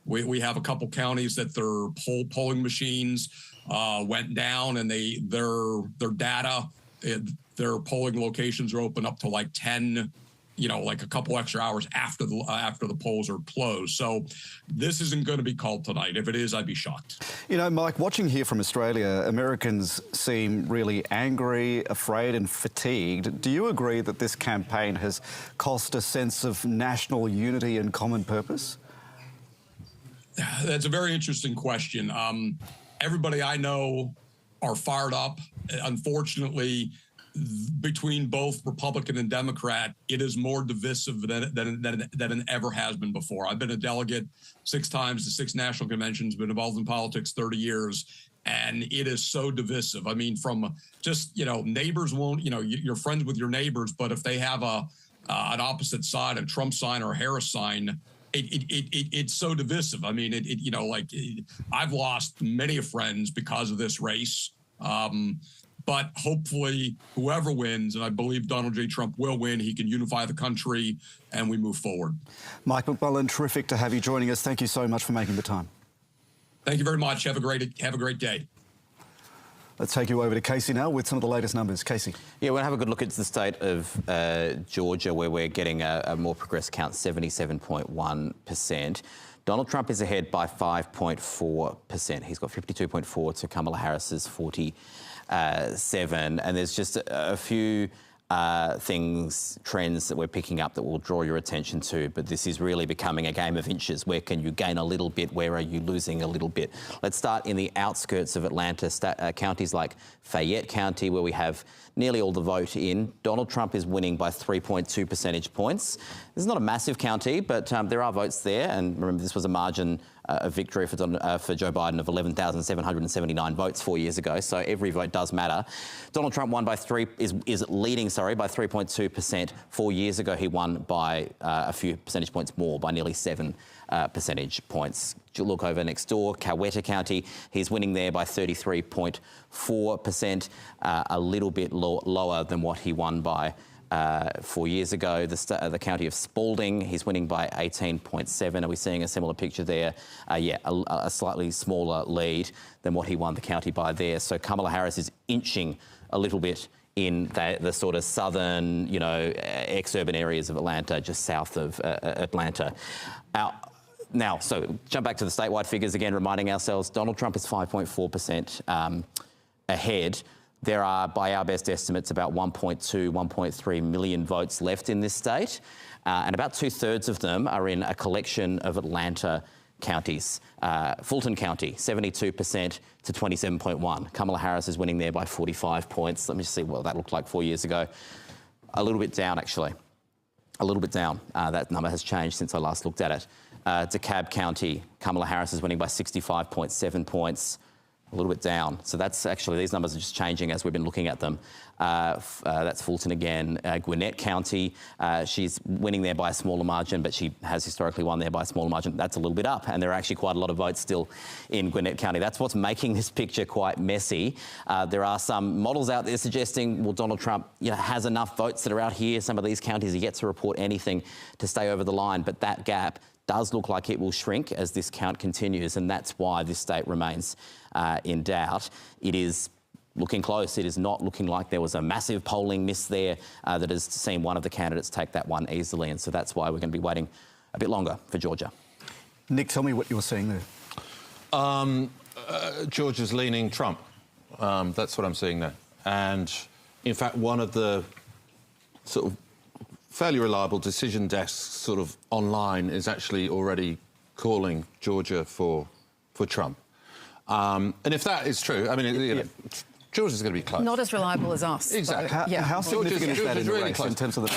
We have a couple counties that their polling machines went down, and their data, their polling locations are open up to like 10. Like a couple extra hours after the polls are closed. So this isn't going to be called tonight. If it is, I'd be shocked. Mike, watching here from Australia, Americans seem really angry, afraid and fatigued. Do you agree that this campaign has cost a sense of national unity and common purpose? That's a very interesting question. Everybody I know are fired up. Unfortunately, between both Republican and Democrat, it is more divisive than it ever has been before. I've been a delegate 6 times to 6 national conventions, been involved in politics 30 years, and it is so divisive. I mean, from just, neighbors won't, you're friends with your neighbors, but if they have an opposite side, a Trump sign or a Harris sign, it's so divisive. I mean, I've lost many friends because of this race. But hopefully whoever wins, and I believe Donald J. Trump will win, he can unify the country and we move forward. Mike McMullen, terrific to have you joining us. Thank you so much for making the time. Thank you very much. Have a great day. Let's take you over to Casey now with some of the latest numbers. Casey. Yeah, we'll have a good look at the state of Georgia, where we're getting a more progressive count, 77.1%. Donald Trump is ahead by 5.4%. He's got 52.4 to Kamala Harris's 47, and there's just a few trends that we're picking up that will draw your attention to, but this is really becoming a game of inches. Where can you gain a little bit? Where are you losing a little bit? Let's start in the outskirts of Atlanta, counties like Fayette County, where we have nearly all the vote in. Donald Trump is winning by 3.2 percentage points. This is not a massive county, but there are votes there, and remember, this was a margin a victory for Joe Biden of 11,779 votes 4 years ago. So every vote does matter. Donald Trump won by is leading by 3.2%. 4 years ago, he won by a few percentage points more, by nearly 7 percentage points. Look over next door, Coweta County, he's winning there by 33.4%, a little bit lower than what he won by 4 years ago. The county of Spalding, he's winning by 18.7. Are we seeing a similar picture there? Yeah, a slightly smaller lead than what he won the county by there. So Kamala Harris is inching a little bit in the sort of southern, ex-urban areas of Atlanta, just south of Atlanta. Now, so jump back to the statewide figures again, reminding ourselves Donald Trump is 5.4% ahead. There are, by our best estimates, about 1.2, 1.3 million votes left in this state, and about 2/3 of them are in a collection of Atlanta counties. Fulton County, 72% to 27.1. Kamala Harris is winning there by 45 points. Let me just see what that looked like 4 years ago. A little bit down, actually. A little bit down. That number has changed since I last looked at it. DeKalb County, Kamala Harris is winning by 65.7 points. A little bit down. So that's actually, these numbers are just changing as we've been looking at them. That's Fulton again. Gwinnett County, she's winning there by a smaller margin, but she has historically won there by a smaller margin. That's a little bit up, and there are actually quite a lot of votes still in Gwinnett County. That's what's making this picture quite messy. There are some models out there suggesting, well, Donald Trump has enough votes that are out here. Some of these counties are yet to report anything to stay over the line, but that gap does look like it will shrink as this count continues, and that's why this state remains in doubt. It is looking close. It is not looking like there was a massive polling miss there that has seen one of the candidates take that one easily, and so that's why we're going to be waiting a bit longer for Georgia. Nick, tell me what you're seeing there. Georgia's leaning Trump. That's what I'm seeing there. And, in fact, one of the sort of fairly reliable decision desks sort of online is actually already calling Georgia for Trump. And if that is true, I mean, Georgia's going to be close. Not as reliable as us. Exactly. How significant is that in the really race close. in terms of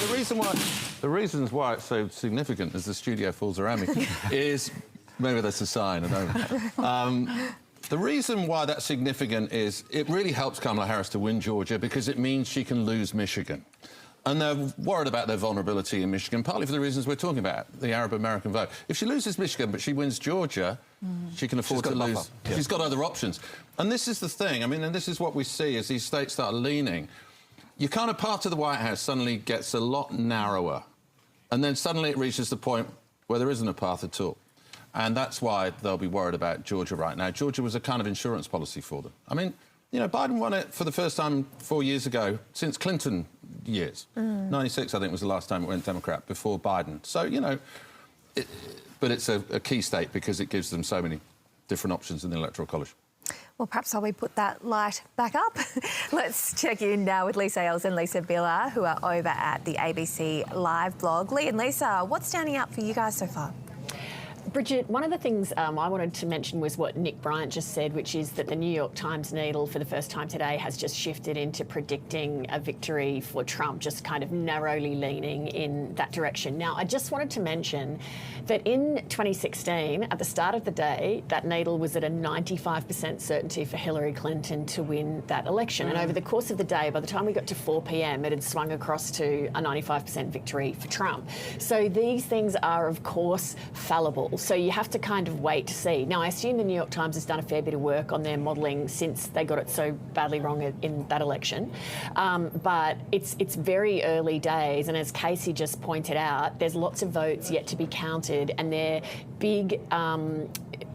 the reasons why it's so significant as the studio falls around me is maybe that's a sign. I don't know. The reason why that's significant is it really helps Kamala Harris to win Georgia because it means she can lose Michigan. And they're worried about their vulnerability in Michigan, partly for the reasons we're talking about, the Arab American vote. If she loses Michigan but she wins Georgia, she can afford to lose. Yeah. She's got other options. And this is the thing, I mean, and this is what we see as these states start leaning. Your kind of path to the White House suddenly gets a lot narrower. And then suddenly it reaches the point where there isn't a path at all. And that's why they'll be worried about Georgia right now. Georgia was a kind of insurance policy for them. I mean, Biden won it for the first time 4 years ago since Clinton years. 96, I think, was the last time it went Democrat, before Biden. So, but it's a key state because it gives them so many different options in the Electoral College. Well, perhaps while we put that light back up, let's check in now with Lisa Ells and Lisa Biller, who are over at the ABC Live blog. Lee and Lisa, what's standing out for you guys so far? Bridget, one of the things I wanted to mention was what Nick Bryant just said, which is that the New York Times needle for the first time today has just shifted into predicting a victory for Trump, just kind of narrowly leaning in that direction. Now, I just wanted to mention that in 2016, at the start of the day, that needle was at a 95% certainty for Hillary Clinton to win that election. And over the course of the day, by the time we got to 4 p.m, it had swung across to a 95% victory for Trump. So these things are, of course, fallible. So you have to kind of wait to see. Now, I assume the New York Times has done a fair bit of work on their modelling since they got it so badly wrong in that election. But it's very early days. And as Casey just pointed out, there's lots of votes yet to be counted, and they're big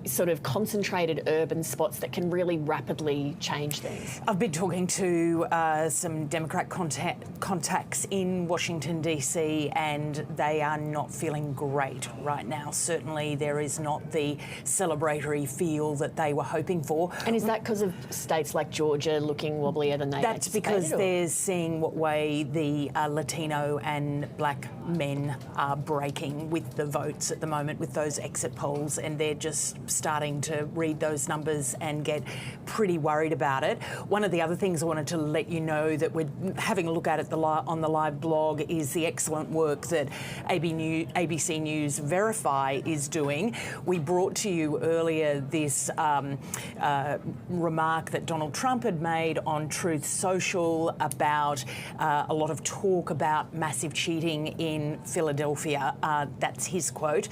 sort of concentrated urban spots that can really rapidly change things. I've been talking to some Democrat contacts in Washington, D.C., and they are not feeling great right now. Certainly there is not the celebratory feel that they were hoping for. And is that because of states like Georgia looking wobblier than they That's because they're seeing what way the Latino and black men are breaking with the votes at the moment with those exit polls, and they're just starting to read those numbers and get pretty worried about it. One of the other things I wanted to let you know that we're having a look at on the live blog is the excellent work that ABC News Verify is doing. We brought to you earlier this remark that Donald Trump had made on Truth Social about a lot of talk about massive cheating in Philadelphia. That's his quote.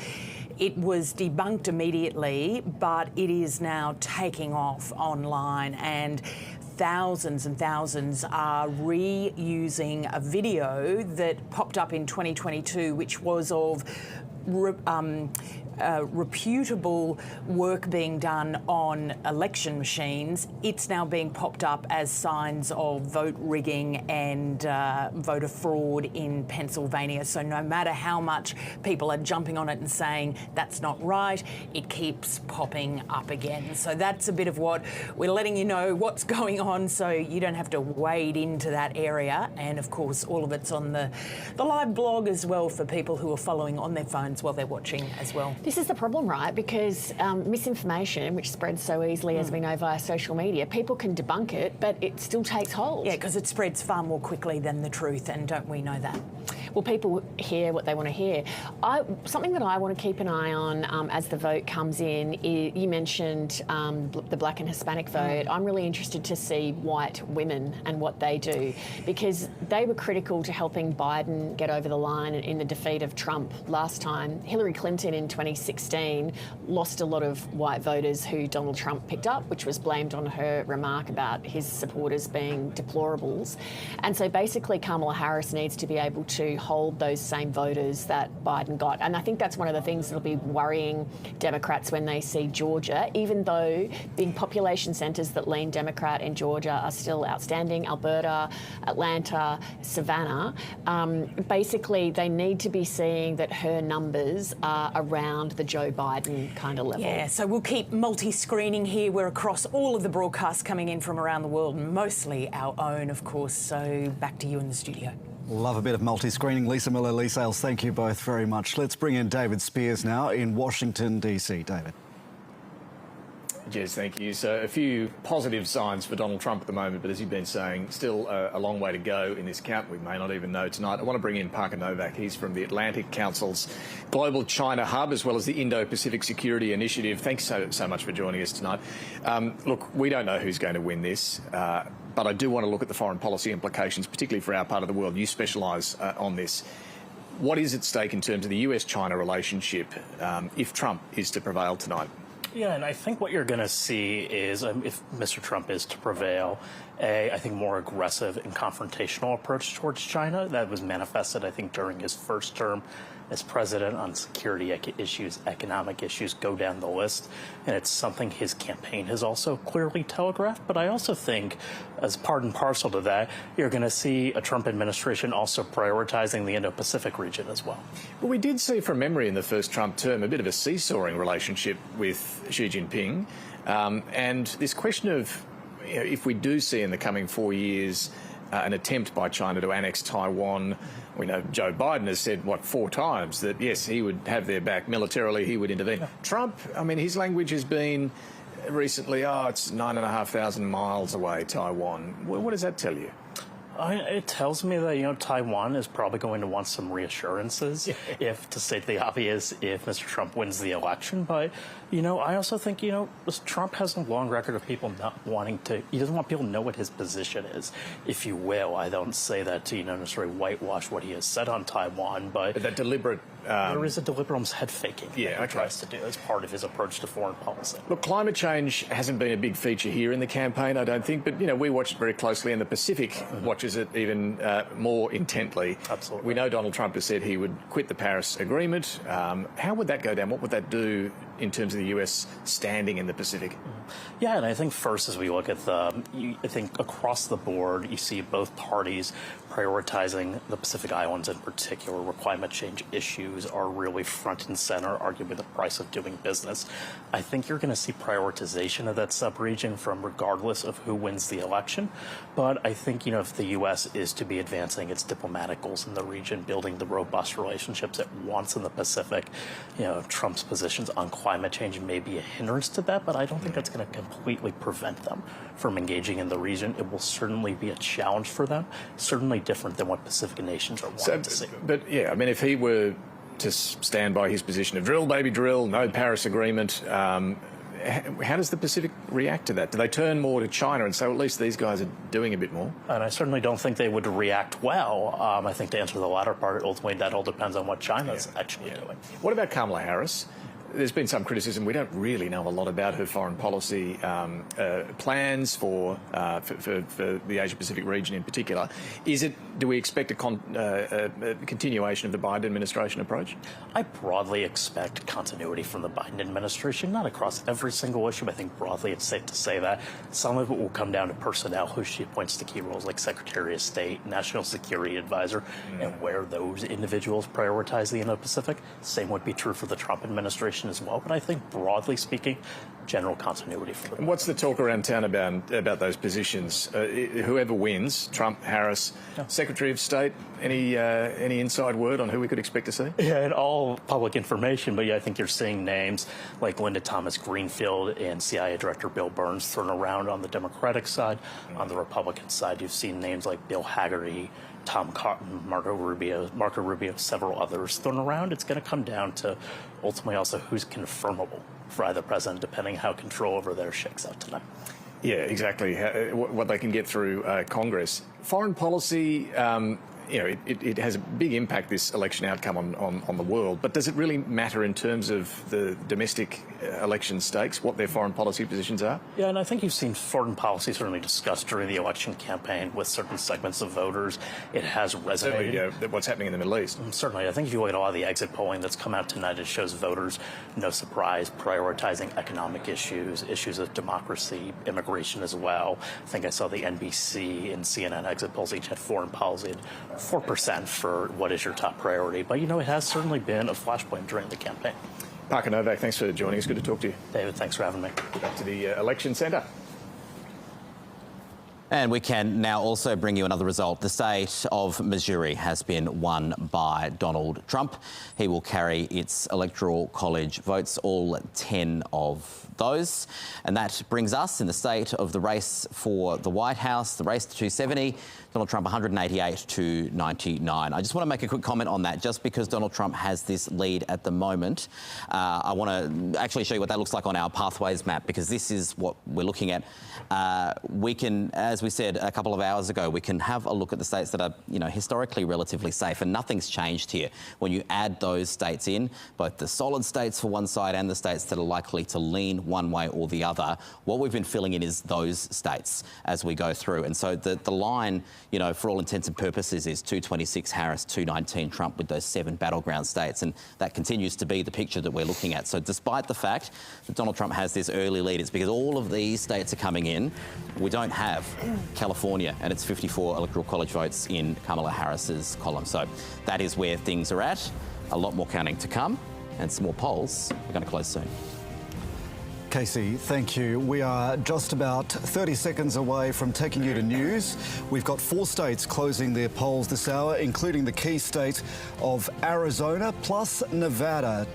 It was debunked immediately, but it is now taking off online, and thousands and thousands are reusing a video that popped up in 2022, which was of reputable work being done on election machines. It's now being popped up as signs of vote rigging and voter fraud in Pennsylvania. So no matter how much people are jumping on it and saying that's not right, it keeps popping up again. So that's a bit of what we're letting you know what's going on, so you don't have to wade into that area. And of course, all of it's on the live blog as well for people who are following on their phones while they're watching as well. This is the problem, right? Because misinformation, which spreads so easily, as we know, via social media, people can debunk it, but it still takes hold. Yeah, because it spreads far more quickly than the truth, and don't we know that? Well, people hear what they want to hear. Something that I want to keep an eye on as the vote comes in, you mentioned the black and Hispanic vote. I'm really interested to see white women and what they do, because they were critical to helping Biden get over the line in the defeat of Trump last time. Hillary Clinton in 2016 lost a lot of white voters who Donald Trump picked up, which was blamed on her remark about his supporters being deplorables. And so basically Kamala Harris needs to be able to hold those same voters that Biden got. And I think that's one of the things that'll be worrying Democrats when they see Georgia, even though big population centres that lean Democrat in Georgia are still outstanding, Alberta, Atlanta, Savannah. Basically, they need to be seeing that her numbers are around the Joe Biden kind of level. Yeah, so we'll keep multi-screening here. We're across all of the broadcasts coming in from around the world, mostly our own, of course. So back to you in the studio. Love a bit of multi-screening. Lisa Miller, Lee Sales, thank you both very much. Let's bring in David Spears now in Washington, D.C. David. Jez, thank you. So a few positive signs for Donald Trump at the moment, but as you've been saying, still a long way to go in this count. We may not even know tonight. I want to bring in Parker Novak. He's from the Atlantic Council's Global China Hub, as well as the Indo-Pacific Security Initiative. Thanks so much for joining us tonight. Look, we don't know who's going to win this, but I do want to look at the foreign policy implications, particularly for our part of the world. You specialise on this. What is at stake in terms of the US-China relationship if Trump is to prevail tonight? Yeah, and I think what you're going to see is, if Mr. Trump is to prevail, I think more aggressive and confrontational approach towards China that was manifested, I think, during his first term as president on security issues, economic issues, go down the list. And it's something his campaign has also clearly telegraphed. But I also think, as part and parcel to that, you're going to see a Trump administration also prioritizing the Indo-Pacific region as well. Well, we did see from memory in the first Trump term a bit of a seesawing relationship with Xi Jinping. And this question of, if we do see in the coming 4 years an attempt by China to annex Taiwan, we know Joe Biden has said, 4 times that, yes, he would have their back militarily, he would intervene. Yeah. Trump, I mean, his language has been recently, it's 9,500 miles away, Taiwan. What does that tell you? It tells me that, Taiwan is probably going to want some reassurances, if, to state the obvious, if Mr. Trump wins the election. But, I also think, Trump has a long record of people not wanting to, he doesn't want people to know what his position is, if you will. I don't say that to, necessarily whitewash what he has said on Taiwan, but that deliberate... there is a deliberate almost head faking that he tries to do as part of his approach to foreign policy. Look, climate change hasn't been a big feature here in the campaign, I don't think, but, we watch it very closely, and the Pacific watches it even more intently. Absolutely. We know Donald Trump has said he would quit the Paris Agreement. How would that go down? What would that do in terms of the US standing in the Pacific? Yeah, and I think first, as we look at I think across the board, you see both parties prioritizing the Pacific Islands in particular, where climate change issues are really front and center, arguably the price of doing business. I think you're going to see prioritization of that sub-region from regardless of who wins the election. But I think, if the U.S. is to be advancing its diplomatic goals in the region, building the robust relationships it wants in the Pacific, Trump's positions on climate change may be a hindrance to that, but I don't think that's going to completely prevent them from engaging in the region. It will certainly be a challenge for them, certainly different than what Pacific nations are wanting to see. But yeah, I mean, if he were to stand by his position of drill, baby, drill, no Paris Agreement, how does the Pacific react to that? Do they turn more to China and say, well, at least these guys are doing a bit more? And I certainly don't think they would react well. I think to answer the latter part, ultimately that all depends on what China's actually doing. What about Kamala Harris? There's been some criticism. We don't really know a lot about her foreign policy plans for the Asia-Pacific region in particular. Do we expect a continuation of the Biden administration approach? I broadly expect continuity from the Biden administration, not across every single issue. I think broadly it's safe to say that. Some of it will come down to personnel, who she appoints to key roles like Secretary of State, National Security Advisor, and where those individuals prioritize the Indo-Pacific. Same would be true for the Trump administration as well, but I think broadly speaking, general continuity for them. And what's the talk around town about those positions? Whoever wins, Trump, Harris, Secretary of State, any inside word on who we could expect to see? Yeah, and all public information, but yeah, I think you're seeing names like Linda Thomas Greenfield and CIA Director Bill Burns thrown around on the Democratic side. On the Republican side, you've seen names like Bill Hagerty, Tom Cotton, Marco Rubio, several others thrown around. It's going to come down to ultimately also who's confirmable for either president, depending how control over there shakes out tonight. Yeah, exactly. What they can get through Congress. Foreign policy, it has a big impact, this election outcome on the world, but does it really matter in terms of the domestic election stakes, what their foreign policy positions are? Yeah, and I think you've seen foreign policy certainly discussed during the election campaign with certain segments of voters. It has resonated. Certainly, what's happening in the Middle East. Certainly. I think if you look at a lot of the exit polling that's come out tonight, it shows voters, no surprise, prioritizing economic issues, issues of democracy, immigration as well. I think I saw the NBC and CNN exit polls each had foreign policy at 4% for what is your top priority. But, it has certainly been a flashpoint during the campaign. Parker Novak, thanks for joining us. Good to talk to you. David, thanks for having me. Back to the election centre. And we can now also bring you another result. The state of Missouri has been won by Donald Trump. He will carry its electoral college votes, all 10 of those. And that brings us in the state of the race for the White House, the race to 270, Donald Trump 188 to 99. I just want to make a quick comment on that. Just because Donald Trump has this lead at the moment, I want to actually show you what that looks like on our pathways map, because this is what we're looking at. We can, as we said a couple of hours ago, we can have a look at the states that are, historically relatively safe, and nothing's changed here. When you add those states in, both the solid states for one side and the states that are likely to lean one way or the other, what we've been filling in is those states as we go through. And so the line, for all intents and purposes, is 226 Harris, 219 Trump, with those 7 battleground states. And that continues to be the picture that we're looking at. So despite the fact that Donald Trump has this early lead, it's because all of these states are coming in. We don't have California and its 54 electoral college votes in Kamala Harris's column. So that is where things are at. A lot more counting to come, and some more polls are going to close soon. Casey, thank you. We are just about 30 seconds away from taking you to news. We've got 4 states closing their polls this hour, including the key state of Arizona, plus Nevada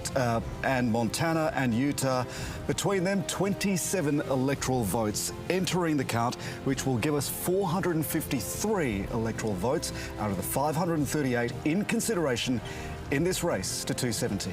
and Montana and Utah. Between them, 27 electoral votes entering the count, which will give us 453 electoral votes out of the 538 in consideration in this race to 270.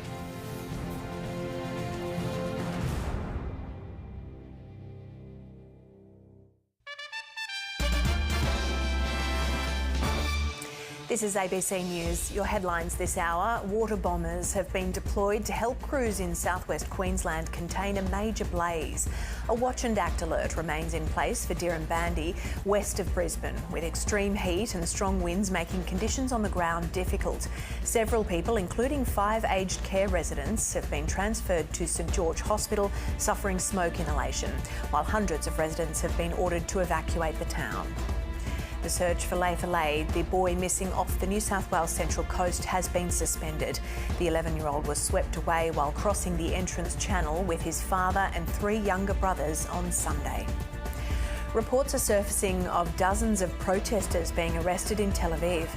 This is ABC News. Your headlines this hour. Water bombers have been deployed to help crews in southwest Queensland contain a major blaze. A watch and act alert remains in place for Dirranbandi, west of Brisbane, with extreme heat and strong winds making conditions on the ground difficult. Several people, including 5 aged care residents, have been transferred to St George Hospital suffering smoke inhalation, while hundreds of residents have been ordered to evacuate the town. The search for Laith Alay, the boy missing off the New South Wales Central Coast, has been suspended. The 11-year-old was swept away while crossing the Entrance Channel with his father and 3 younger brothers on Sunday. Reports are surfacing of dozens of protesters being arrested in Tel Aviv.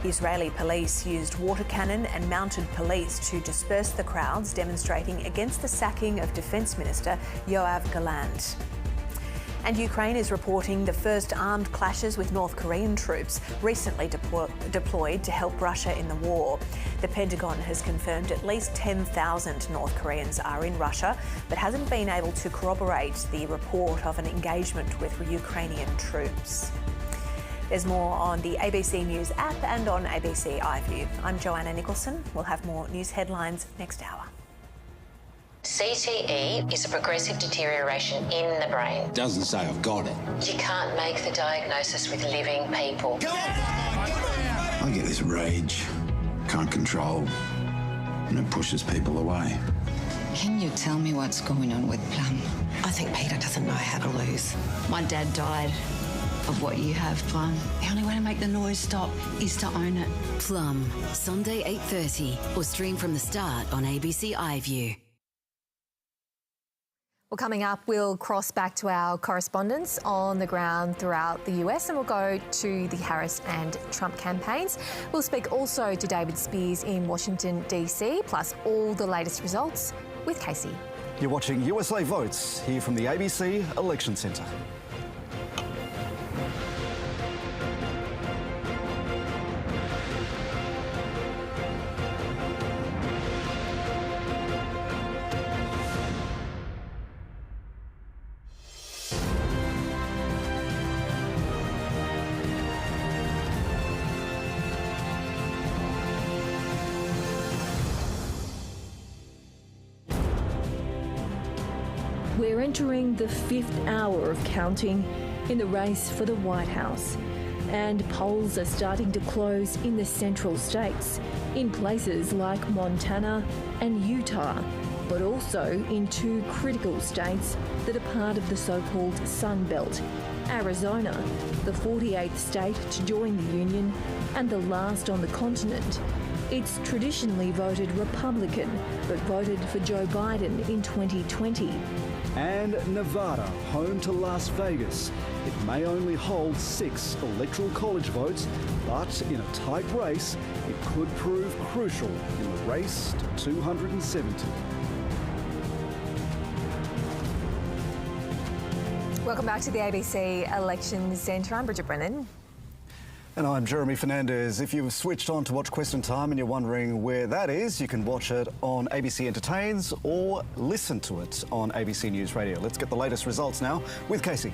Israeli police used water cannon and mounted police to disperse the crowds demonstrating against the sacking of Defence Minister Yoav Gallant. And Ukraine is reporting the first armed clashes with North Korean troops recently deployed to help Russia in the war. The Pentagon has confirmed at least 10,000 North Koreans are in Russia, but hasn't been able to corroborate the report of an engagement with Ukrainian troops. There's more on the ABC News app and on ABC iView. I'm Joanna Nicholson. We'll have more news headlines next hour. CTE is a progressive deterioration in the brain. Doesn't say I've got it. You can't make the diagnosis with living people. I get this rage, can't control, and it pushes people away. Can you tell me what's going on with Plum? I think Peter doesn't know how to lose. My dad died of what you have, Plum. The only way to make the noise stop is to own it. Plum, Sunday 8:30 or stream from the start on ABC iView. Well, coming up, we'll cross back to our correspondents on the ground throughout the US and we'll go to the Harris and Trump campaigns. We'll speak also to David Spears in Washington, DC, plus all the latest results with Casey. You're watching USA Votes here from the ABC Election Centre. We're entering the 5th hour of counting in the race for the White House. And polls are starting to close in the central states, in places like Montana and Utah, but also in two critical states that are part of the so-called Sun Belt. Arizona, the 48th state to join the Union and the last on the continent. It's traditionally voted Republican, but voted for Joe Biden in 2020. And Nevada, home to Las Vegas. It may only hold 6 electoral college votes, but in a tight race, it could prove crucial in the race to 270. Welcome back to the ABC Election Centre. I'm Bridget Brennan. And I'm Jeremy Fernandez. If you've switched on to watch Question Time and you're wondering where that is, you can watch it on ABC Entertains or listen to it on ABC News Radio. Let's get the latest results now with Casey.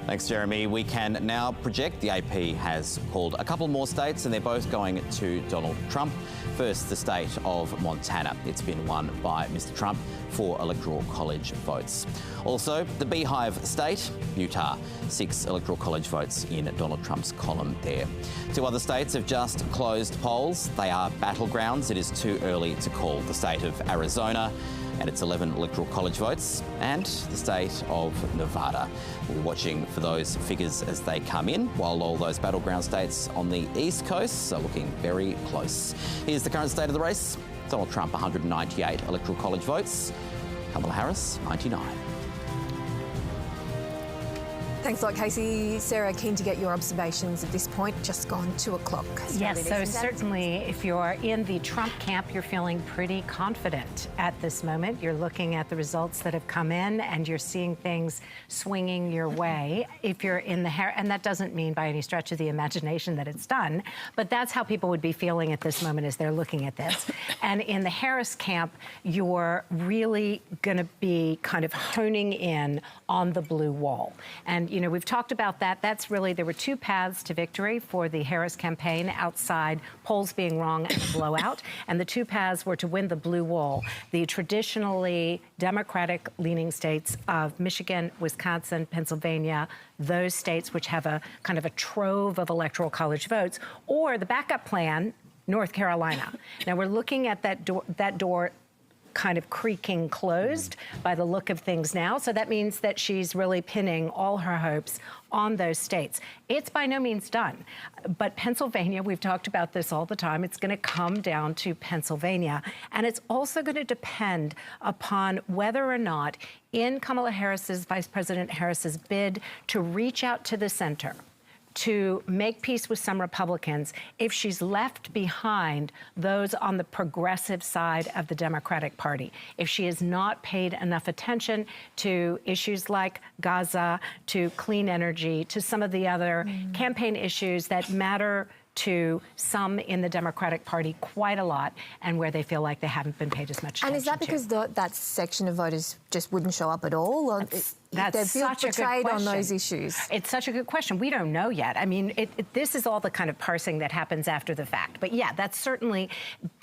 Thanks, Jeremy. We can now project the AP has called a couple more states and they're both going to Donald Trump. First, the state of Montana. It's been won by Mr. Trump for electoral college votes. Also, the Beehive state, Utah, 6 electoral college votes in Donald Trump's column there. 2 other states have just closed polls. They are battlegrounds. It is too early to call the state of Arizona and its 11 electoral college votes, and the state of Nevada. We'll be watching for those figures as they come in, while all those battleground states on the East Coast are looking very close. Here's the current state of the race. Donald Trump, 198 electoral college votes. Kamala Harris, 99. Thanks a lot, Casey. Sarah, keen to get your observations at this point. Just gone 2 o'clock. Yes, so certainly if you're in the Trump camp, you're feeling pretty confident at this moment. You're looking at the results that have come in and you're seeing things swinging your way. If you're in the and that doesn't mean by any stretch of the imagination that it's done, but that's how people would be feeling at this moment as they're looking at this. And in the Harris camp, you're really going to be kind of honing in on the blue wall. And you know, we've talked about that. That's really, there were 2 paths to victory for the Harris campaign outside polls being wrong and a blowout. And the 2 paths were to win the blue wall. The traditionally Democratic-leaning states of Michigan, Wisconsin, Pennsylvania, those states which have a kind of a trove of electoral college votes, or the backup plan, North Carolina. Now, we're looking at that door kind of creaking closed by the look of things now. So that means that she's really pinning all her hopes on those states. It's by no means done. But Pennsylvania, we've talked about this all the time, it's going to come down to Pennsylvania. And it's also going to depend upon whether or not in Kamala Harris's, Vice President Harris's bid to reach out to the center, to make peace with some Republicans if she's left behind those on the progressive side of the Democratic Party. If she has not paid enough attention to issues like Gaza, to clean energy, to some of the other campaign issues that matter to some in the Democratic Party quite a lot, and where they feel like they haven't been paid as much attention. And is that because that section of voters just wouldn't show up at all? Or That's such a good question. On those issues. It's such a good question. We don't know yet. I mean, this is all the kind of parsing that happens after the fact. But yeah, that's certainly,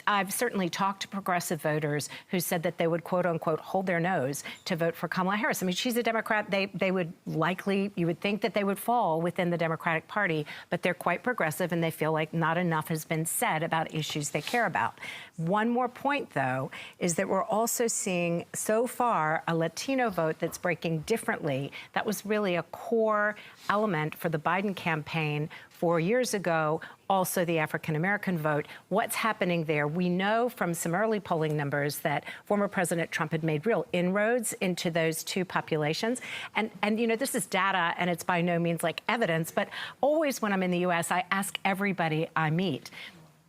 I've certainly talked to progressive voters who said that they would, quote unquote, hold their nose to vote for Kamala Harris. I mean, she's a Democrat. They would likely, you would think that they would fall within the Democratic Party, but they're quite progressive and they feel like not enough has been said about issues they care about. One more point, though, is that we're also seeing so far a Latino vote that's breaking differently. That was really a core element for the Biden campaign 4 years ago. Also the African American vote. What's happening there? We know from some early polling numbers that former President Trump had made real inroads into those two populations. And you know, this is data and it's by no means like evidence, but always when I'm in the U.S., I ask everybody I meet,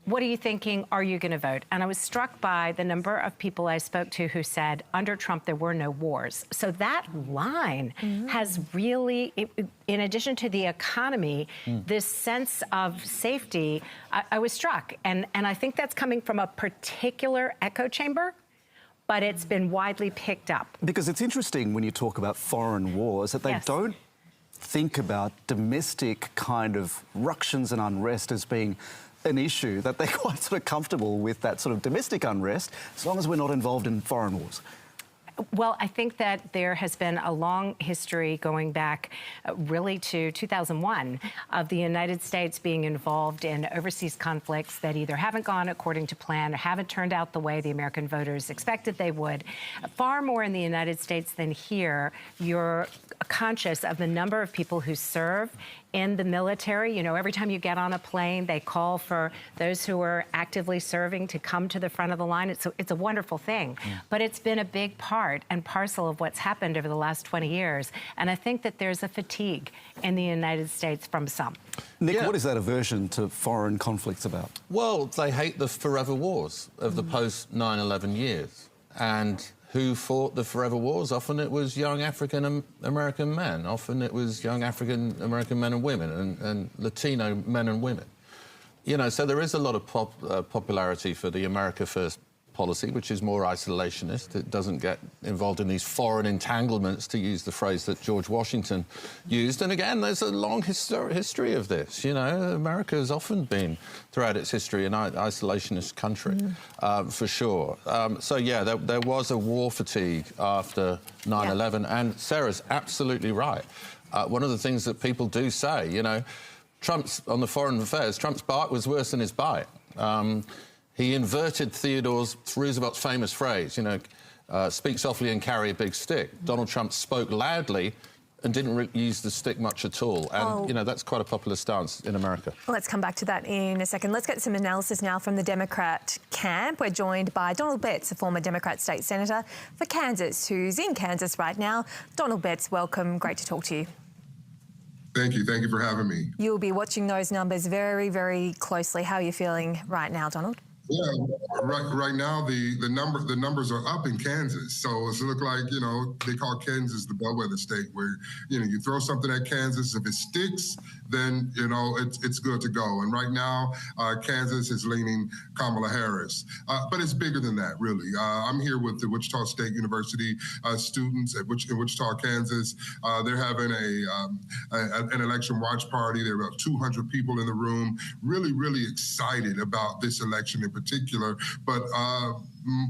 what are you thinking? Are you going to vote? And I was struck by the number of people I spoke to who said, under Trump, there were no wars. So that line has really, in addition to the economy, this sense of safety, I was struck. And I think that's coming from a particular echo chamber, but it's been widely picked up. Because it's interesting when you talk about foreign wars that they don't think about domestic kind of ructions and unrest as being an issue, that they're quite sort of comfortable with that sort of domestic unrest as long as we're not involved in foreign wars. Well, I think that there has been a long history going back really to 2001 of the United States being involved in overseas conflicts that either haven't gone according to plan or haven't turned out the way the American voters expected they would. Far more in the United States than here, you're conscious of the number of people who serve in the military. You know, every time you get on a plane, they call for those who are actively serving to come to the front of the line. It's a wonderful thing. But it's been a big part and parcel of what's happened over the last 20 years. And I think that there's a fatigue in the United States from some. Nick, what is that aversion to foreign conflicts about? Well, they hate the forever wars of the post-9/11 years. And who fought the forever wars? Often it was young African American men. Often it was young African American men and women and Latino men and women. You know, so there is a lot of popularity for the America First policy, which is more isolationist. It doesn't get involved in these foreign entanglements, to use the phrase that George Washington used. And again, there's a long history of this. You know, America has often been, throughout its history, an isolationist country, for sure. So, yeah, there was a war fatigue after 9/11, and Sarah's absolutely right. One of the things that people do say, you know, Trump's, on the foreign affairs, Trump's bark was worse than his bite. He inverted Theodore Roosevelt's famous phrase, you know, speak softly and carry a big stick. Donald Trump spoke loudly and didn't use the stick much at all. And, you know, that's quite a popular stance in America. Well, let's come back to that in a second. Let's get some analysis now from the Democrat camp. We're joined by Donald Betts, a former Democrat state senator for Kansas, who's in Kansas right now. Donald Betts, welcome. Great to talk to you. Thank you. Thank you for having me. You'll be watching those numbers very, very closely. How are you feeling right now, Donald? Yeah, right now the numbers are up in Kansas, so it's look like, you know, they call Kansas the bellwether state, where, you know, you throw something at Kansas, if it sticks, then, you know, it's good to go. And right now, Kansas is leaning Kamala Harris, but it's bigger than that, really. I'm here with the Wichita State University students in Wichita, Kansas. They're having an election watch party. There are about 200 people in the room, really, really excited about this election in particular, but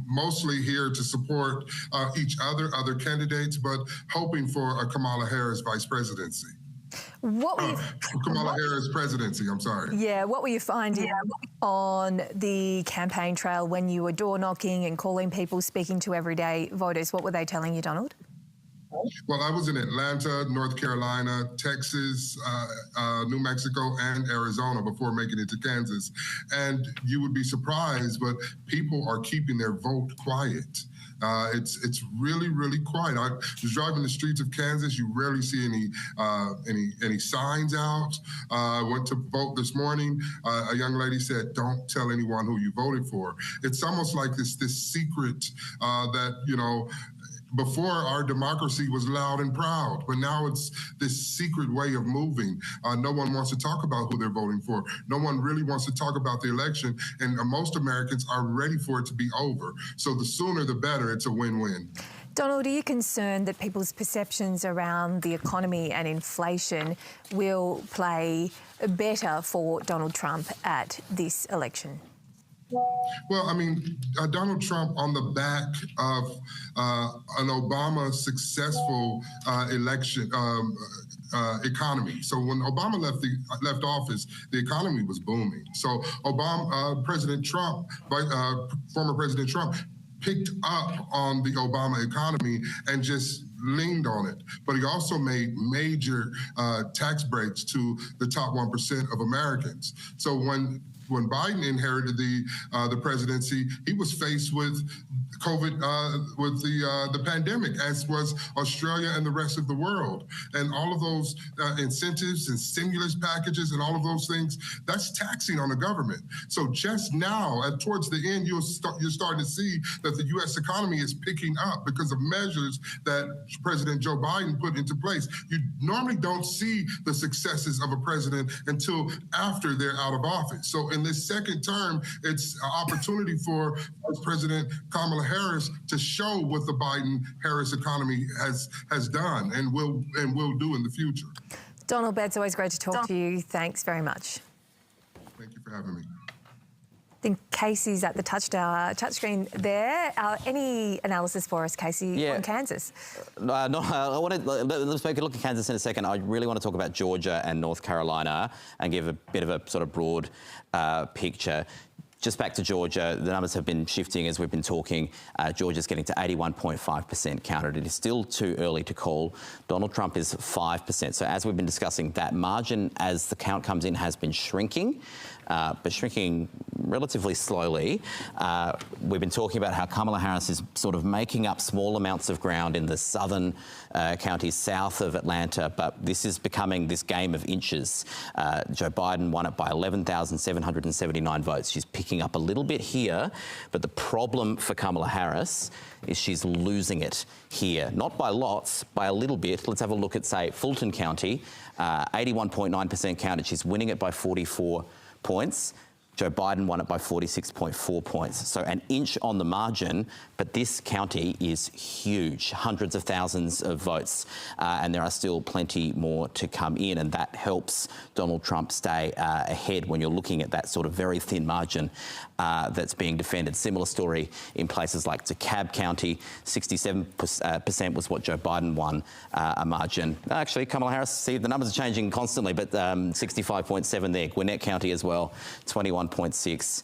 mostly here to support other candidates, but hoping for a Kamala Harris vice presidency. Kamala Harris presidency, I'm sorry. Yeah, what were you finding on the campaign trail when you were door knocking and calling people, speaking to everyday voters? What were they telling you, Donald? Well, I was in Atlanta, North Carolina, Texas, New Mexico, and Arizona before making it to Kansas. And you would be surprised, but people are keeping their vote quiet. It's really, really quiet. I was driving the streets of Kansas. You rarely see any signs out. I went to vote this morning. A young lady said, "Don't tell anyone who you voted for." It's almost like this secret that, you know, before our democracy was loud and proud, but now it's this secret way of moving. No one wants to talk about who they're voting for. No one really wants to talk about the election, and most Americans are ready for it to be over. So the sooner the better, it's a win-win. Donald, are you concerned that people's perceptions around the economy and inflation will play better for Donald Trump at this election? Well, I mean, Donald Trump on the back of an Obama successful election economy. So when Obama left office, the economy was booming. So President Trump, former President Trump, picked up on the Obama economy and just leaned on it. But he also made major tax breaks to the top 1% of Americans. So when Biden inherited the presidency, he was faced with COVID, with the pandemic, as was Australia and the rest of the world. And all of those incentives and stimulus packages and all of those things, that's taxing on the government. So just now, towards the end, you're starting to see that the U.S. economy is picking up because of measures that President Joe Biden put into place. You normally don't see the successes of a president until after they're out of office. So in this second term, it's an opportunity for Vice President Kamala Harris to show what the Biden-Harris economy has done and will do in the future. Donald Betts, always great to talk to you. Thanks very much. Thank you for having me. I think Casey's at the touchscreen there. Any analysis for us, Casey, on Kansas? Let's take a look at Kansas in a second. I really want to talk about Georgia and North Carolina and give a bit of a sort of broad picture. Just back to Georgia, the numbers have been shifting as we've been talking. Georgia's getting to 81.5% counted. It is still too early to call. Donald Trump is 5%. So as we've been discussing, that margin as the count comes in has been shrinking, but shrinking relatively slowly. We've been talking about how Kamala Harris is sort of making up small amounts of ground in the southern counties south of Atlanta, but this is becoming this game of inches. Joe Biden won it by 11,779 votes. She's picking up a little bit here, but the problem for Kamala Harris is she's losing it here. Not by lots, by a little bit. Let's have a look at, say, Fulton County, 81.9% counted. She's winning it by 44 points. Joe Biden won it by 46.4 points. So an inch on the margin, but this county is huge, hundreds of thousands of votes, and there are still plenty more to come in, and that helps Donald Trump stay ahead when you're looking at that sort of very thin margin that's being defended. Similar story in places like DeKalb County, 67% was what Joe Biden won a margin. Actually, Kamala Harris, see, the numbers are changing constantly, but 65.7 there. Gwinnett County as well, 21.6.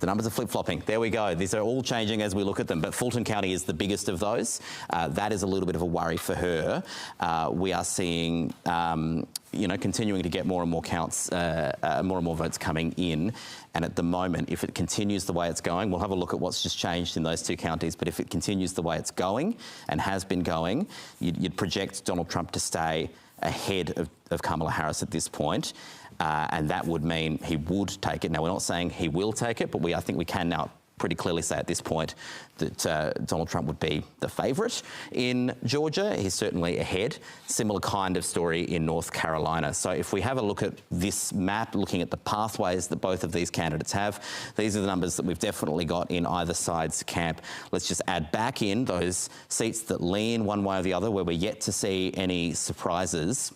The numbers are flip-flopping. There we go. These are all changing as we look at them, but Fulton County is the biggest of those. That is a little bit of a worry for her. We are seeing, continuing to get more and more counts, more and more votes coming in. And at the moment, if it continues the way it's going, we'll have a look at what's just changed in those two counties, but if it continues the way it's going and has been going, you'd project Donald Trump to stay ahead of Kamala Harris at this point. And that would mean he would take it. Now, we're not saying he will take it, but I think we can now pretty clearly say at this point that Donald Trump would be the favourite in Georgia. He's certainly ahead. Similar kind of story in North Carolina. So if we have a look at this map, looking at the pathways that both of these candidates have, these are the numbers that we've definitely got in either side's camp. Let's just add back in those seats that lean one way or the other, where we're yet to see any surprises.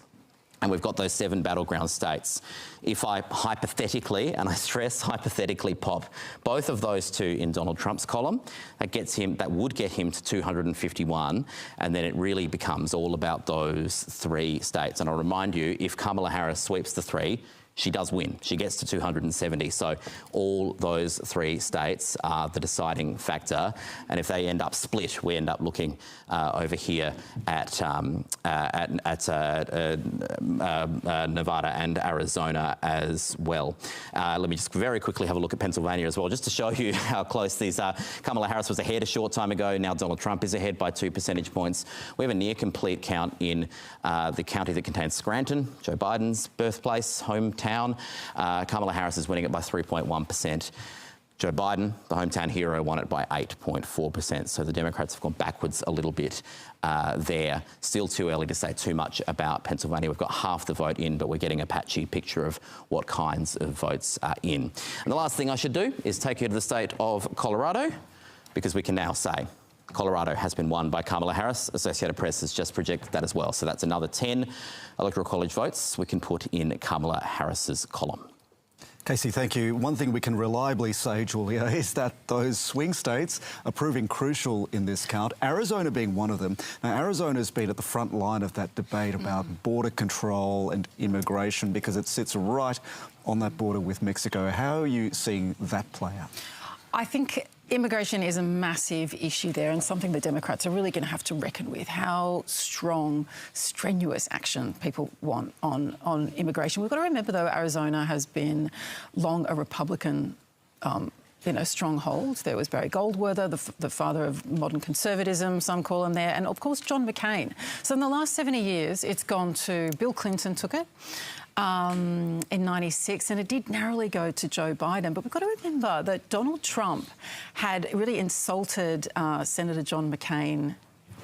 And we've got those 7 battleground states. If I hypothetically, and I stress hypothetically, pop both of those two in Donald Trump's column, that would get him to 251, and then it really becomes all about those 3 states. And I'll remind you, if Kamala Harris sweeps the 3, she does win. She gets to 270. So all those 3 states are the deciding factor. And if they end up split, we end up looking over here at Nevada and Arizona as well. Let me just very quickly have a look at Pennsylvania as well, just to show you how close these are. Kamala Harris was ahead a short time ago. Now Donald Trump is ahead by 2 percentage points. We have a near complete count in the county that contains Scranton, Joe Biden's birthplace, hometown. Kamala Harris is winning it by 3.1%. Joe Biden, the hometown hero, won it by 8.4%. So the Democrats have gone backwards a little bit there. Still too early to say too much about Pennsylvania. We've got half the vote in, but we're getting a patchy picture of what kinds of votes are in. And the last thing I should do is take you to the state of Colorado, because we can now say Colorado has been won by Kamala Harris. Associated Press has just projected that as well. So that's another 10 Electoral College votes we can put in Kamala Harris's column. Casey, thank you. One thing we can reliably say, Julia, is that those swing states are proving crucial in this count, Arizona being one of them. Now, Arizona's been at the front line of that debate about border control and immigration because it sits right on that border with Mexico. How are you seeing that play out? I think immigration is a massive issue there and something the Democrats are really going to have to reckon with, how strong, strenuous action people want on immigration. We've got to remember, though, Arizona has been long a Republican stronghold. There was Barry Goldwater, the father of modern conservatism, some call him there, and, of course, John McCain. So in the last 70 years, it's gone to Bill Clinton took it. In 96, and it did narrowly go to Joe Biden. But we've got to remember that Donald Trump had really insulted Senator John McCain.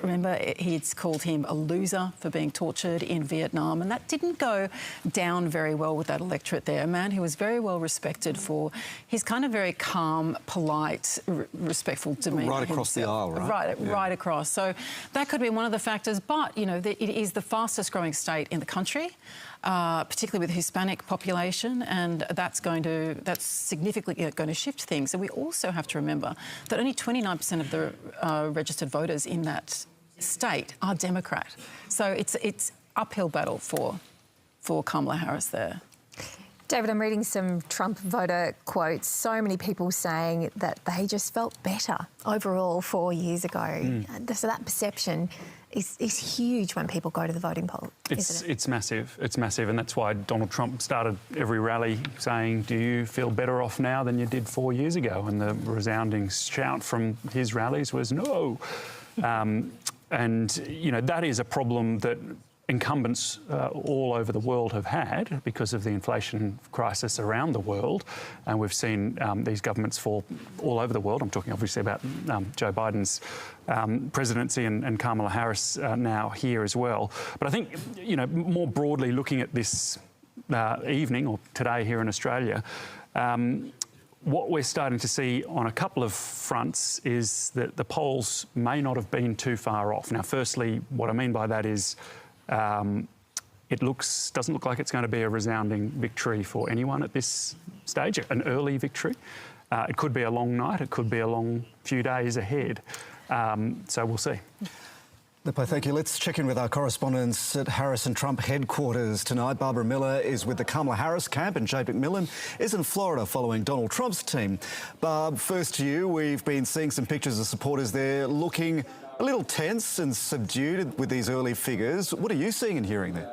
Remember, he'd called him a loser for being tortured in Vietnam, and that didn't go down very well with that electorate there. A man who was very well respected for his kind of very calm, polite, respectful demeanour. Right across the aisle, right? Right across. So that could be one of the factors. But, you know, it is the fastest growing state in the country. Particularly with the Hispanic population, and that's significantly going to shift things. And we also have to remember that only 29% of the registered voters in that state are Democrat. So it's uphill battle for Kamala Harris there. David, I'm reading some Trump voter quotes. So many people saying that they just felt better overall 4 years ago. So that perception is huge when people go to the voting poll, isn't it? It's massive. It's massive, and that's why Donald Trump started every rally saying, do you feel better off now than you did 4 years ago? And the resounding shout from his rallies was no. And, you know, that is a problem that incumbents all over the world have had because of the inflation crisis around the world. And we've seen these governments fall all over the world. I'm talking obviously about Joe Biden's presidency and Kamala Harris now here as well. But I think, you know, more broadly looking at this evening or today here in Australia, what we're starting to see on a couple of fronts is that the polls may not have been too far off. Now, firstly, what I mean by that is it doesn't look like it's going to be a resounding victory for anyone at this stage, an early victory. It could be a long night, it could be a long few days ahead. So we'll see. Lepo, thank you. Let's check in with our correspondents at Harris and Trump headquarters tonight. Barbara Miller is with the Kamala Harris camp and Jay McMillan is in Florida following Donald Trump's team. Barb, first to you. We've been seeing some pictures of supporters there looking a little tense and subdued with these early figures. What are you seeing and hearing there?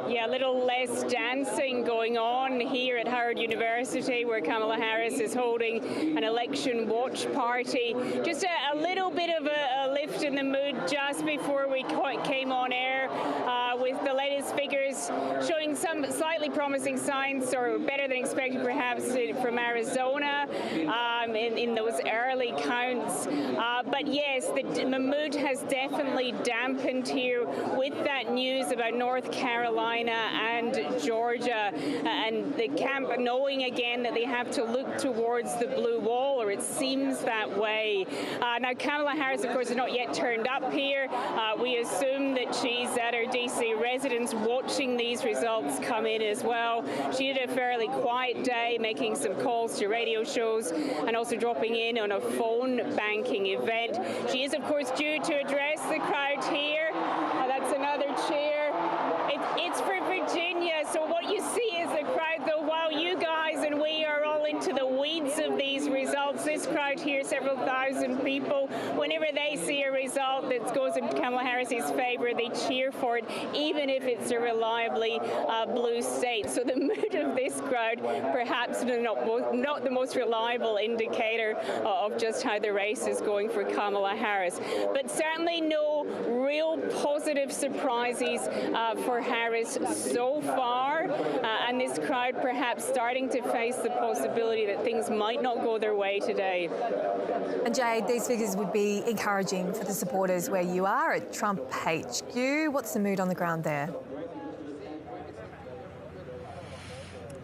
Yeah, a little less dancing going on here at Howard University, where Kamala Harris is holding an election watch party. Just a little bit of a lift in the mood just before we came on air with the latest figures showing some slightly promising signs, or better than expected perhaps, from Arizona in those early counts. But yes, the mood has definitely dampened here with that news about North Carolina and Georgia, and the camp knowing again that they have to look towards the blue wall, or it seems that way. Now, Kamala Harris, of course, has not yet turned up here. We assume that she's at her DC residence watching these results come in as well. She had a fairly quiet day, making some calls to radio shows and also dropping in on a phone banking event. She is, of course, due to address the crowd here. That's another chair. into the weeds of these results. This crowd here, several thousand people, whenever they see a result that goes in Kamala Harris's favour, they cheer for it, even if it's a reliably blue state. So the mood of this crowd, perhaps not the most reliable indicator of just how the race is going for Kamala Harris. But certainly no real positive surprises for Harris so far, and this crowd perhaps starting to face the possibility that things might not go their way today. And Jade, these figures would be encouraging for the supporters where you are at Trump HQ. What's the mood on the ground there?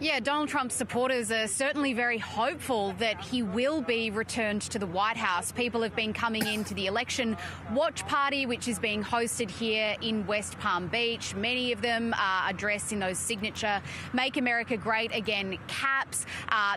Yeah, Donald Trump's supporters are certainly very hopeful that he will be returned to the White House. People have been coming into the election watch party, which is being hosted here in West Palm Beach. Many of them are dressed in those signature Make America Great Again caps.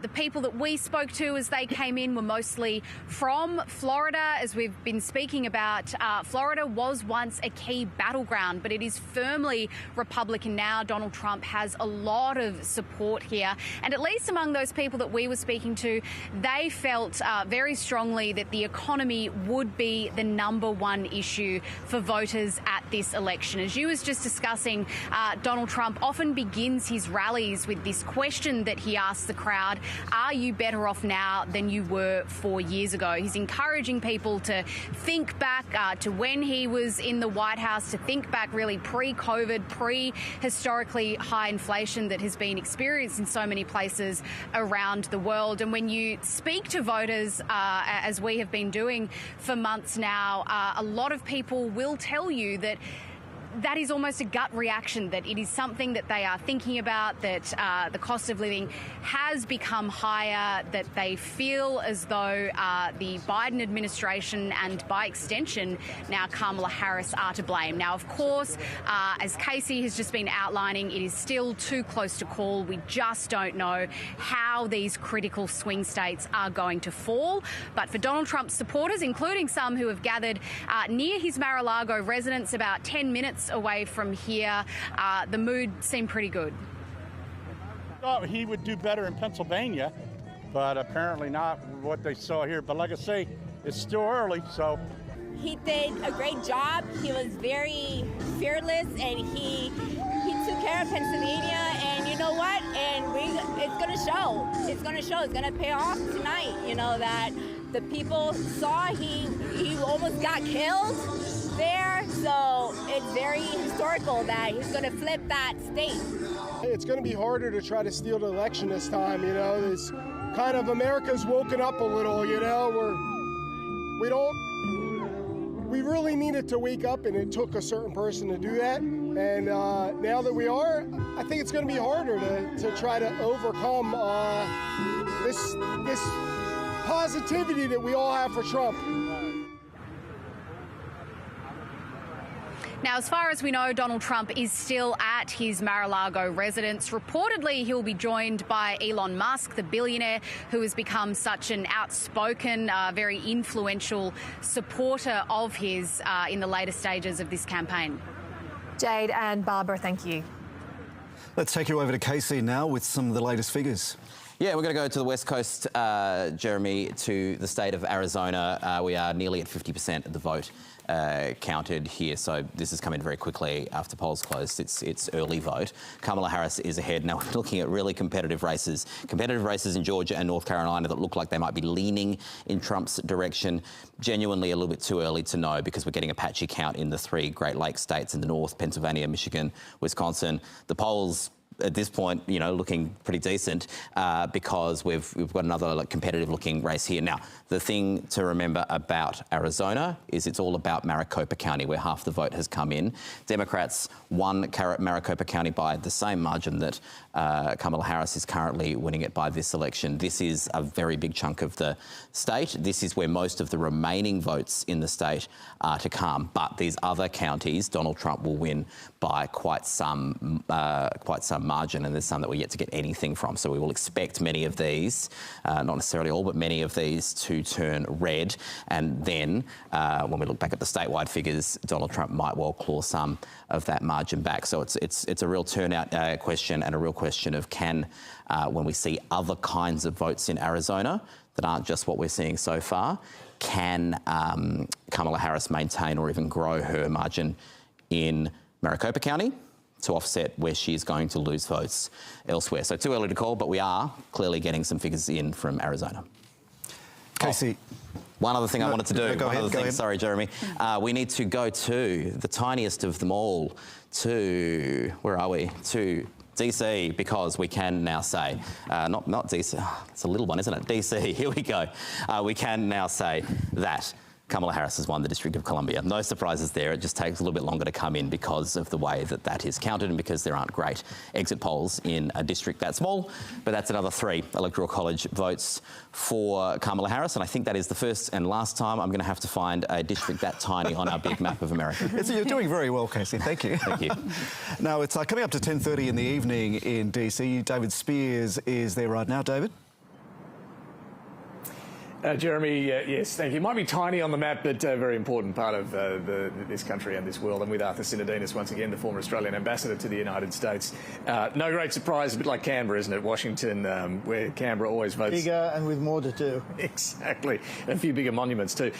The people that we spoke to as they came in were mostly from Florida. As we've been speaking about, Florida was once a key battleground, but it is firmly Republican now. Donald Trump has a lot of support here, and at least among those people that we were speaking to, they felt very strongly that the economy would be the #1 issue for voters at this election. As you was just discussing, Donald Trump often begins his rallies with this question that he asks the crowd: are you better off now than you were 4 years ago? He's encouraging people to think back to when he was in the White House, to think back really pre-COVID, pre-historically high inflation that has been experienced in so many places around the world. And when you speak to voters, as we have been doing for months now, a lot of people will tell you that that is almost a gut reaction, that it is something that they are thinking about, that the cost of living has become higher, that they feel as though the Biden administration and, by extension, now Kamala Harris are to blame. Now, of course, as Casey has just been outlining, it is still too close to call. We just don't know how these critical swing states are going to fall. But for Donald Trump's supporters, including some who have gathered near his Mar-a-Lago residence about 10 minutes away from here, the mood seemed pretty good. Oh, he would do better in Pennsylvania, but apparently not what they saw here. But like I say, it's still early, so. He did a great job. He was very fearless, and he took care of Pennsylvania. And you know what? And it's going to show. It's going to show. It's going to pay off tonight. You know that the people saw he almost got killed there, so it's very historical that he's going to flip that state. It's going to be harder to try to steal the election this time, you know. It's kind of, America's woken up a little, you know. We really needed to wake up, and it took a certain person to do that. And now that we are, I think it's going to be harder to try to overcome this positivity that we all have for Trump. Now, as far as we know, Donald Trump is still at his Mar-a-Lago residence. Reportedly, he'll be joined by Elon Musk, the billionaire who has become such an outspoken, very influential supporter of his in the later stages of this campaign. Jade and Barbara, thank you. Let's take you over to Casey now with some of the latest figures. Yeah, we're going to go to the West Coast, Jeremy, to the state of Arizona. We are nearly at 50% of the vote counted here, so this has come in very quickly after polls closed. It's early vote. Kamala Harris is ahead. Now we're looking at really competitive races in Georgia and North Carolina that look like they might be leaning in Trump's direction. Genuinely a little bit too early to know, because we're getting a patchy count in the 3 Great Lakes states in the north: Pennsylvania, Michigan, Wisconsin. The polls at this point, you know, looking pretty decent because we've got another competitive-looking race here. Now, the thing to remember about Arizona is it's all about Maricopa County, where half the vote has come in. Democrats won Maricopa County by the same margin that Kamala Harris is currently winning it by this election. This is a very big chunk of the state. This is where most of the remaining votes in the state are to come. But these other counties, Donald Trump will win by quite some margin, and there's some that we're yet to get anything from. So we will expect many of these, not necessarily all, but many of these to turn red. And then when we look back at the statewide figures, Donald Trump might well claw some of that margin back. So it's a real turnout question, and a real question of when we see other kinds of votes in Arizona that aren't just what we're seeing so far, can Kamala Harris maintain or even grow her margin in Maricopa County to offset where she's going to lose votes elsewhere? So too early to call, but we are clearly getting some figures in from Arizona. Casey. One other thing I wanted to do. Go ahead. Sorry, Jeremy. We need to go to the tiniest of them all, where are we? To DC, because we can now say, not DC, it's a little one, isn't it? DC, here we go. We can now say that Kamala Harris has won the District of Columbia. No surprises there. It just takes a little bit longer to come in because of the way that is counted and because there aren't great exit polls in a district that small. But that's another 3 Electoral College votes for Kamala Harris, and I think that is the first and last time I'm going to have to find a district that tiny on our big map of America. You're doing very well, Casey. Thank you. Thank you. Now, it's coming up to 10:30 in the evening in DC. David Spears is there right now. David? Jeremy, yes, thank you. It might be tiny on the map, but a very important part of this country and this world. And with Arthur Sinodinos, once again, the former Australian ambassador to the United States. No great surprise, a bit like Canberra, isn't it? Washington, where Canberra always votes. Bigger and with more to do. Exactly. A few bigger monuments too.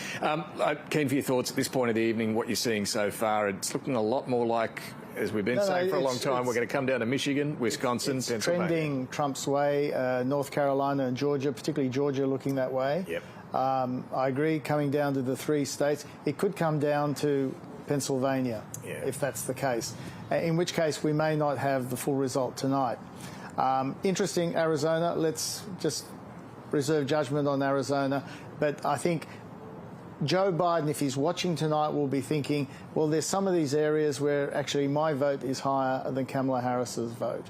Keen for your thoughts at this point of the evening, what you're seeing so far. It's looking a lot more like, as we've been saying for a long time, we're going to come down to Michigan, Wisconsin, Pennsylvania. Trending Trump's way, North Carolina and Georgia, particularly Georgia looking that way. Yep. I agree, coming down to the 3 states. It could come down to Pennsylvania, if that's the case, in which case we may not have the full result tonight. Interesting, Arizona. Let's just reserve judgment on Arizona. But I think Joe Biden, if he's watching tonight, will be thinking, well, there's some of these areas where actually my vote is higher than Kamala Harris's vote.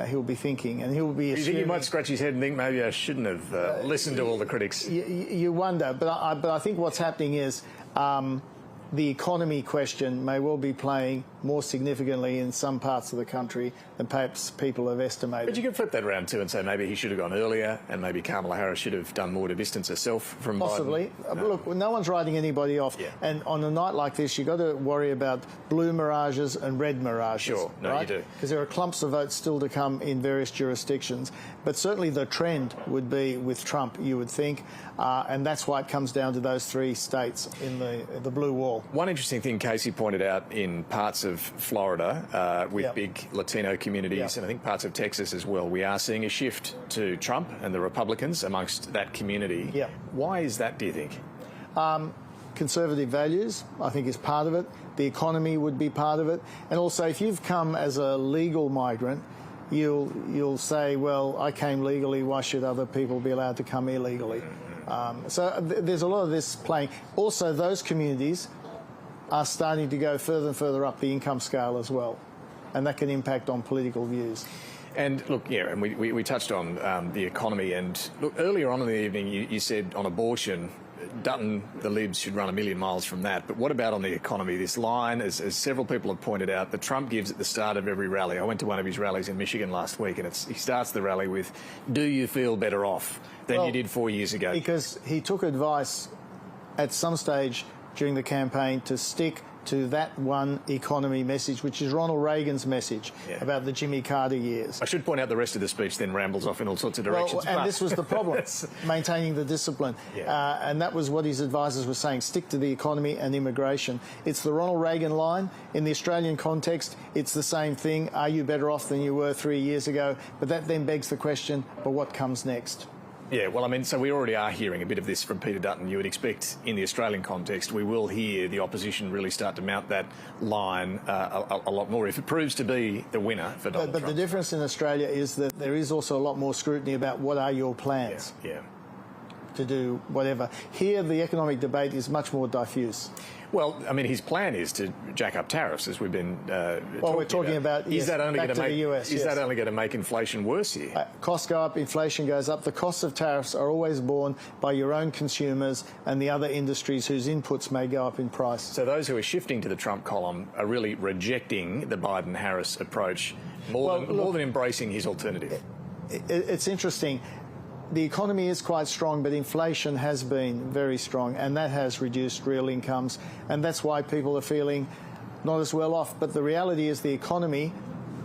He'll be thinking, and he'll be assuming... You think he might scratch his head and think maybe I shouldn't have listened to all the critics? You wonder, but I think what's happening is the economy question may well be playing more significantly in some parts of the country than perhaps people have estimated. But you can flip that around too and say maybe he should have gone earlier and maybe Kamala Harris should have done more to distance herself from Possibly. Biden. No. Look, no one's writing anybody off. Yeah. And on a night like this, you've got to worry about blue mirages and red mirages. Sure, no, right? you do. Because there are clumps of votes still to come in various jurisdictions. But certainly the trend would be with Trump, you would think. And that's why it comes down to those 3 states in the blue wall. One interesting thing Casey pointed out in parts of Florida with big Latino communities and I think parts of Texas as well, we are seeing a shift to Trump and the Republicans amongst that community. Why is that, do you think? Conservative values, I think, is part of it. The economy would be part of it. And also, if you've come as a legal migrant, you'll say, well, I came legally, why should other people be allowed to come illegally? So there's a lot of this playing. Also, those communities are starting to go further and further up the income scale as well, and that can impact on political views. And look, and we touched on the economy, and look, earlier on in the evening you said on abortion, Dutton, the Libs should run a million miles from that. But what about on the economy? This line, as several people have pointed out, that Trump gives at the start of every rally. I went to one of his rallies in Michigan last week, and he starts the rally with, do you feel better off than you did 4 years ago? Because he took advice at some stage during the campaign to stick to that one economy message, which is Ronald Reagan's message about the Jimmy Carter years. I should point out the rest of the speech then rambles off in all sorts of directions. Well, and this was the problem, maintaining the discipline. And that was what his advisors were saying, stick to the economy and immigration. It's the Ronald Reagan line. In the Australian context, it's the same thing. Are you better off than you were 3 years ago? But that then begs the question, but what comes next? Yeah, well, I mean, so we already are hearing a bit of this from Peter Dutton. You would expect in the Australian context we will hear the opposition really start to mount that line a lot more if it proves to be the winner for Donald Trump. But the difference in Australia is that there is also a lot more scrutiny about what are your plans to do whatever. Here, the economic debate is much more diffuse. Well, I mean, his plan is to jack up tariffs, as we've been well, we're talking about is that only going to make that only going to make inflation worse here? Costs go up, inflation goes up. The costs of tariffs are always borne by your own consumers and the other industries whose inputs may go up in price. So those who are shifting to the Trump column are really rejecting the Biden-Harris approach more than embracing his alternative. It's interesting. The economy is quite strong, but inflation has been very strong, and that has reduced real incomes, and that's why people are feeling not as well off. But the reality is the economy,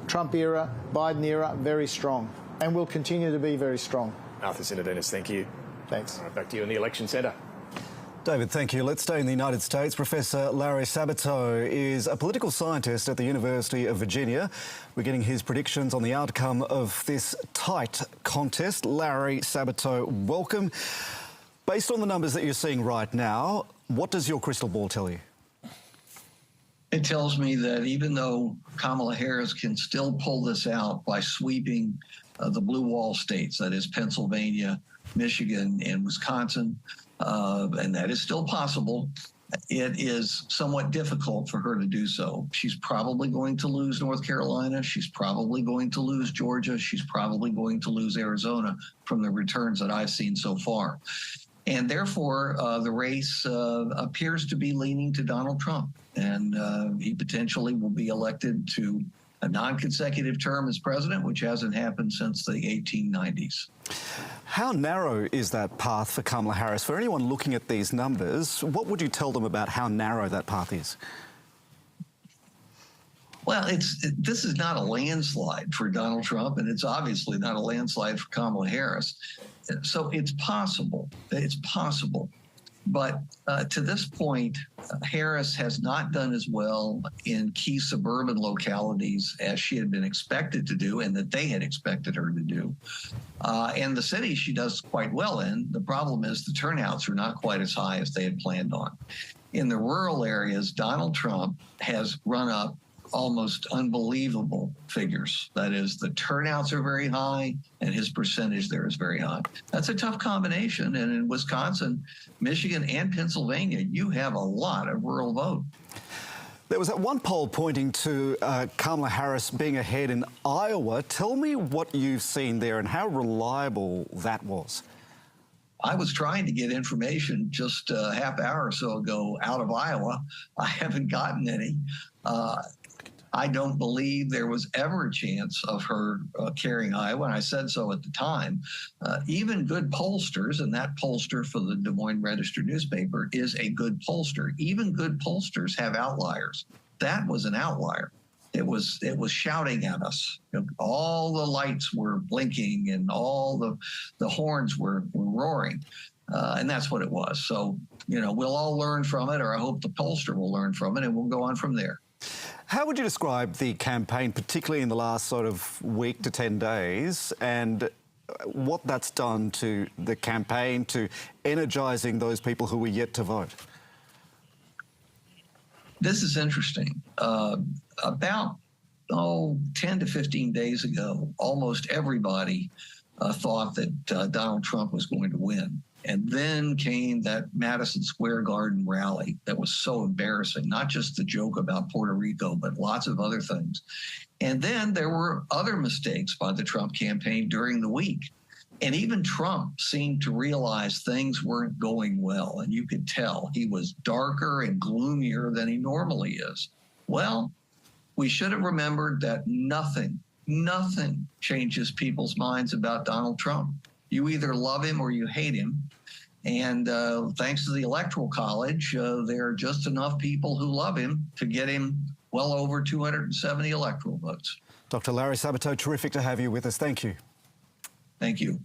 Trump era, Biden era, very strong, and will continue to be very strong. Arthur Sinadenis, thank you. Thanks. Right, back to you in the Election Centre. David, thank you. Let's stay in the United States. Professor Larry Sabato is a political scientist at the University of Virginia. We're getting his predictions on the outcome of this tight contest. Larry Sabato, welcome. Based on the numbers that you're seeing right now, what does your crystal ball tell you? It tells me that even though Kamala Harris can still pull this out by sweeping the blue wall states, that is Pennsylvania, Michigan, and Wisconsin, and that is still possible, it is somewhat difficult for her to do so. She's probably going to lose North Carolina. She's probably going to lose Georgia. She's probably going to lose Arizona from the returns that I've seen so far. And therefore, the race appears to be leaning to Donald Trump, and he potentially will be elected to a non-consecutive term as president, which hasn't happened since the 1890s. How narrow is that path for Kamala Harris? For anyone looking at these numbers, what would you tell them about how narrow that path is? Well, this is not a landslide for Donald Trump, and it's obviously not a landslide for Kamala Harris. So it's possible. It's possible. But to this point, Harris has not done as well in key suburban localities as she had been expected to do and that they had expected her to do. And the cities she does quite well in. The problem is the turnouts are not quite as high as they had planned on. In the rural areas, Donald Trump has run up almost unbelievable figures. That is, the turnouts are very high and his percentage there is very high. That's a tough combination. And in Wisconsin, Michigan, and Pennsylvania, you have a lot of rural vote. There was that one poll pointing to Kamala Harris being ahead in Iowa. Tell me what you've seen there and how reliable that was. I was trying to get information just a half hour or so ago out of Iowa. I haven't gotten any. I don't believe there was ever a chance of her carrying Iowa, and I said so at the time. Even good pollsters, and that pollster for the Des Moines Register newspaper is a good pollster. Even good pollsters have outliers. That was an outlier. It was shouting at us. All the lights were blinking and all the horns were roaring. And that's what it was. So, we'll all learn from it, or I hope the pollster will learn from it, and we'll go on from there. How would you describe the campaign, particularly in the last sort of week to 10 days, and what that's done to the campaign, to energising those people who were yet to vote? This is interesting. About 10 to 15 days ago, almost everybody thought that Donald Trump was going to win. And then came that Madison Square Garden rally that was so embarrassing, not just the joke about Puerto Rico, but lots of other things. And then there were other mistakes by the Trump campaign during the week. And even Trump seemed to realize things weren't going well. And you could tell he was darker and gloomier than he normally is. Well, we should have remembered that nothing changes people's minds about Donald Trump. You either love him or you hate him. And thanks to the Electoral College, there are just enough people who love him to get him well over 270 electoral votes. Dr. Larry Sabato, terrific to have you with us. Thank you. Thank you.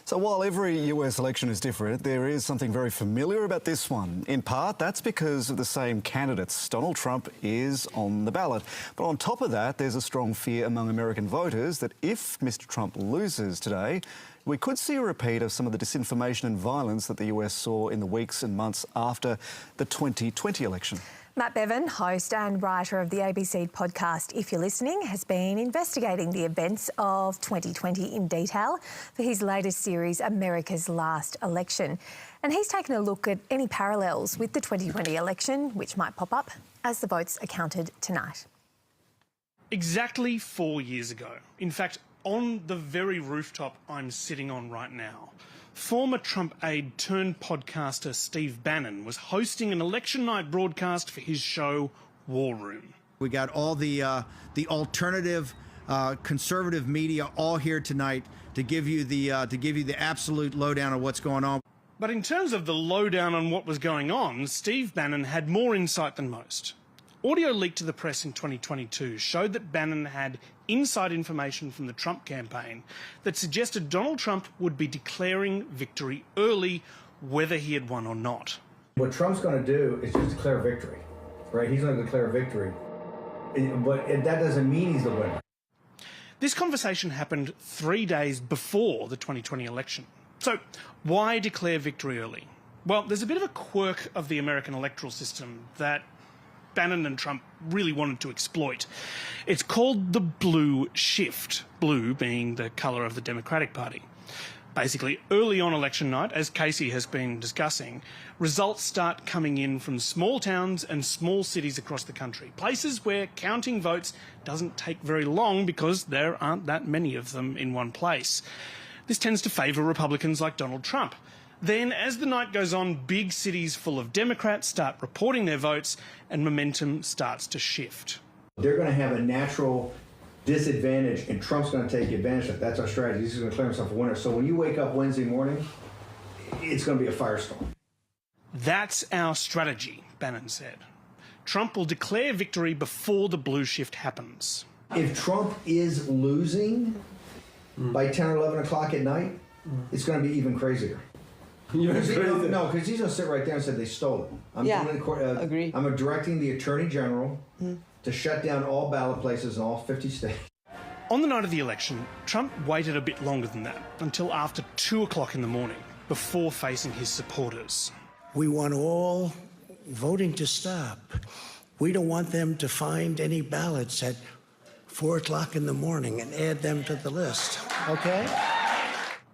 So while every US election is different, there is something very familiar about this one. In part, that's because of the same candidates. Donald Trump is on the ballot. But on top of that, there's a strong fear among American voters that if Mr. Trump loses today, we could see a repeat of some of the disinformation and violence that the US saw in the weeks and months after the 2020 election. Matt Bevan, host and writer of the ABC podcast If You're Listening, has been investigating the events of 2020 in detail for his latest series, America's Last Election. And he's taken a look at any parallels with the 2020 election, which might pop up as the votes are counted tonight. Exactly 4 years ago, in fact, on the very rooftop I'm sitting on right now, former Trump aide turned podcaster Steve Bannon was hosting an election night broadcast for his show War Room. We got all the alternative conservative media all here tonight to give you the absolute lowdown of what's going on. But in terms of the lowdown on what was going on, Steve Bannon had more insight than most. Audio leaked to the press in 2022 showed that Bannon had inside information from the Trump campaign that suggested Donald Trump would be declaring victory early, whether he had won or not. What Trump's going to do is just declare victory, right? He's going to declare victory, but that doesn't mean he's the winner. This conversation happened 3 days before the 2020 election. So why declare victory early? Well, there's a bit of a quirk of the American electoral system that Bannon and Trump really wanted to exploit. It's called the blue shift, blue being the colour of the Democratic Party. Basically, early on election night, as Casey has been discussing, results start coming in from small towns and small cities across the country, places where counting votes doesn't take very long because there aren't that many of them in one place. This tends to favour Republicans like Donald Trump. Then, as the night goes on, big cities full of Democrats start reporting their votes and momentum starts to shift. They're going to have a natural disadvantage, and Trump's going to take advantage of it. That's our strategy. He's going to declare himself a winner. So when you wake up Wednesday morning, it's going to be a firestorm. That's our strategy, Bannon said. Trump will declare victory before the blue shift happens. If Trump is losing by 10 or 11 o'clock at night, it's going to be even crazier. Because he's going to sit right there and say they stole it. Agree. I'm directing the Attorney General to shut down all ballot places in all 50 states. On the night of the election, Trump waited a bit longer than that, until after 2 o'clock in the morning, before facing his supporters. We want all voting to stop. We don't want them to find any ballots at 4 o'clock in the morning and add them to the list, okay?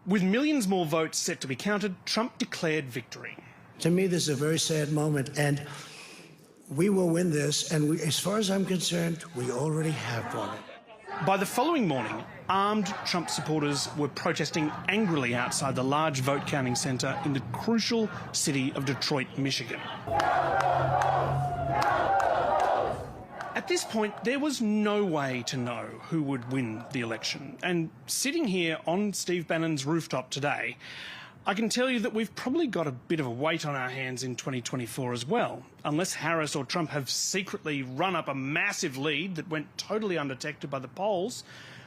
With millions more votes set to be counted, Trump declared victory. To me, this is a very sad moment, and we will win this, and as far as I'm concerned, we already have won it. By the following morning, armed Trump supporters were protesting angrily outside the large vote-counting centre in the crucial city of Detroit, Michigan. At this point, there was no way to know who would win the election. And sitting here on Steve Bannon's rooftop today, I can tell you that we've probably got a bit of a weight on our hands in 2024 as well. Unless Harris or Trump have secretly run up a massive lead that went totally undetected by the polls,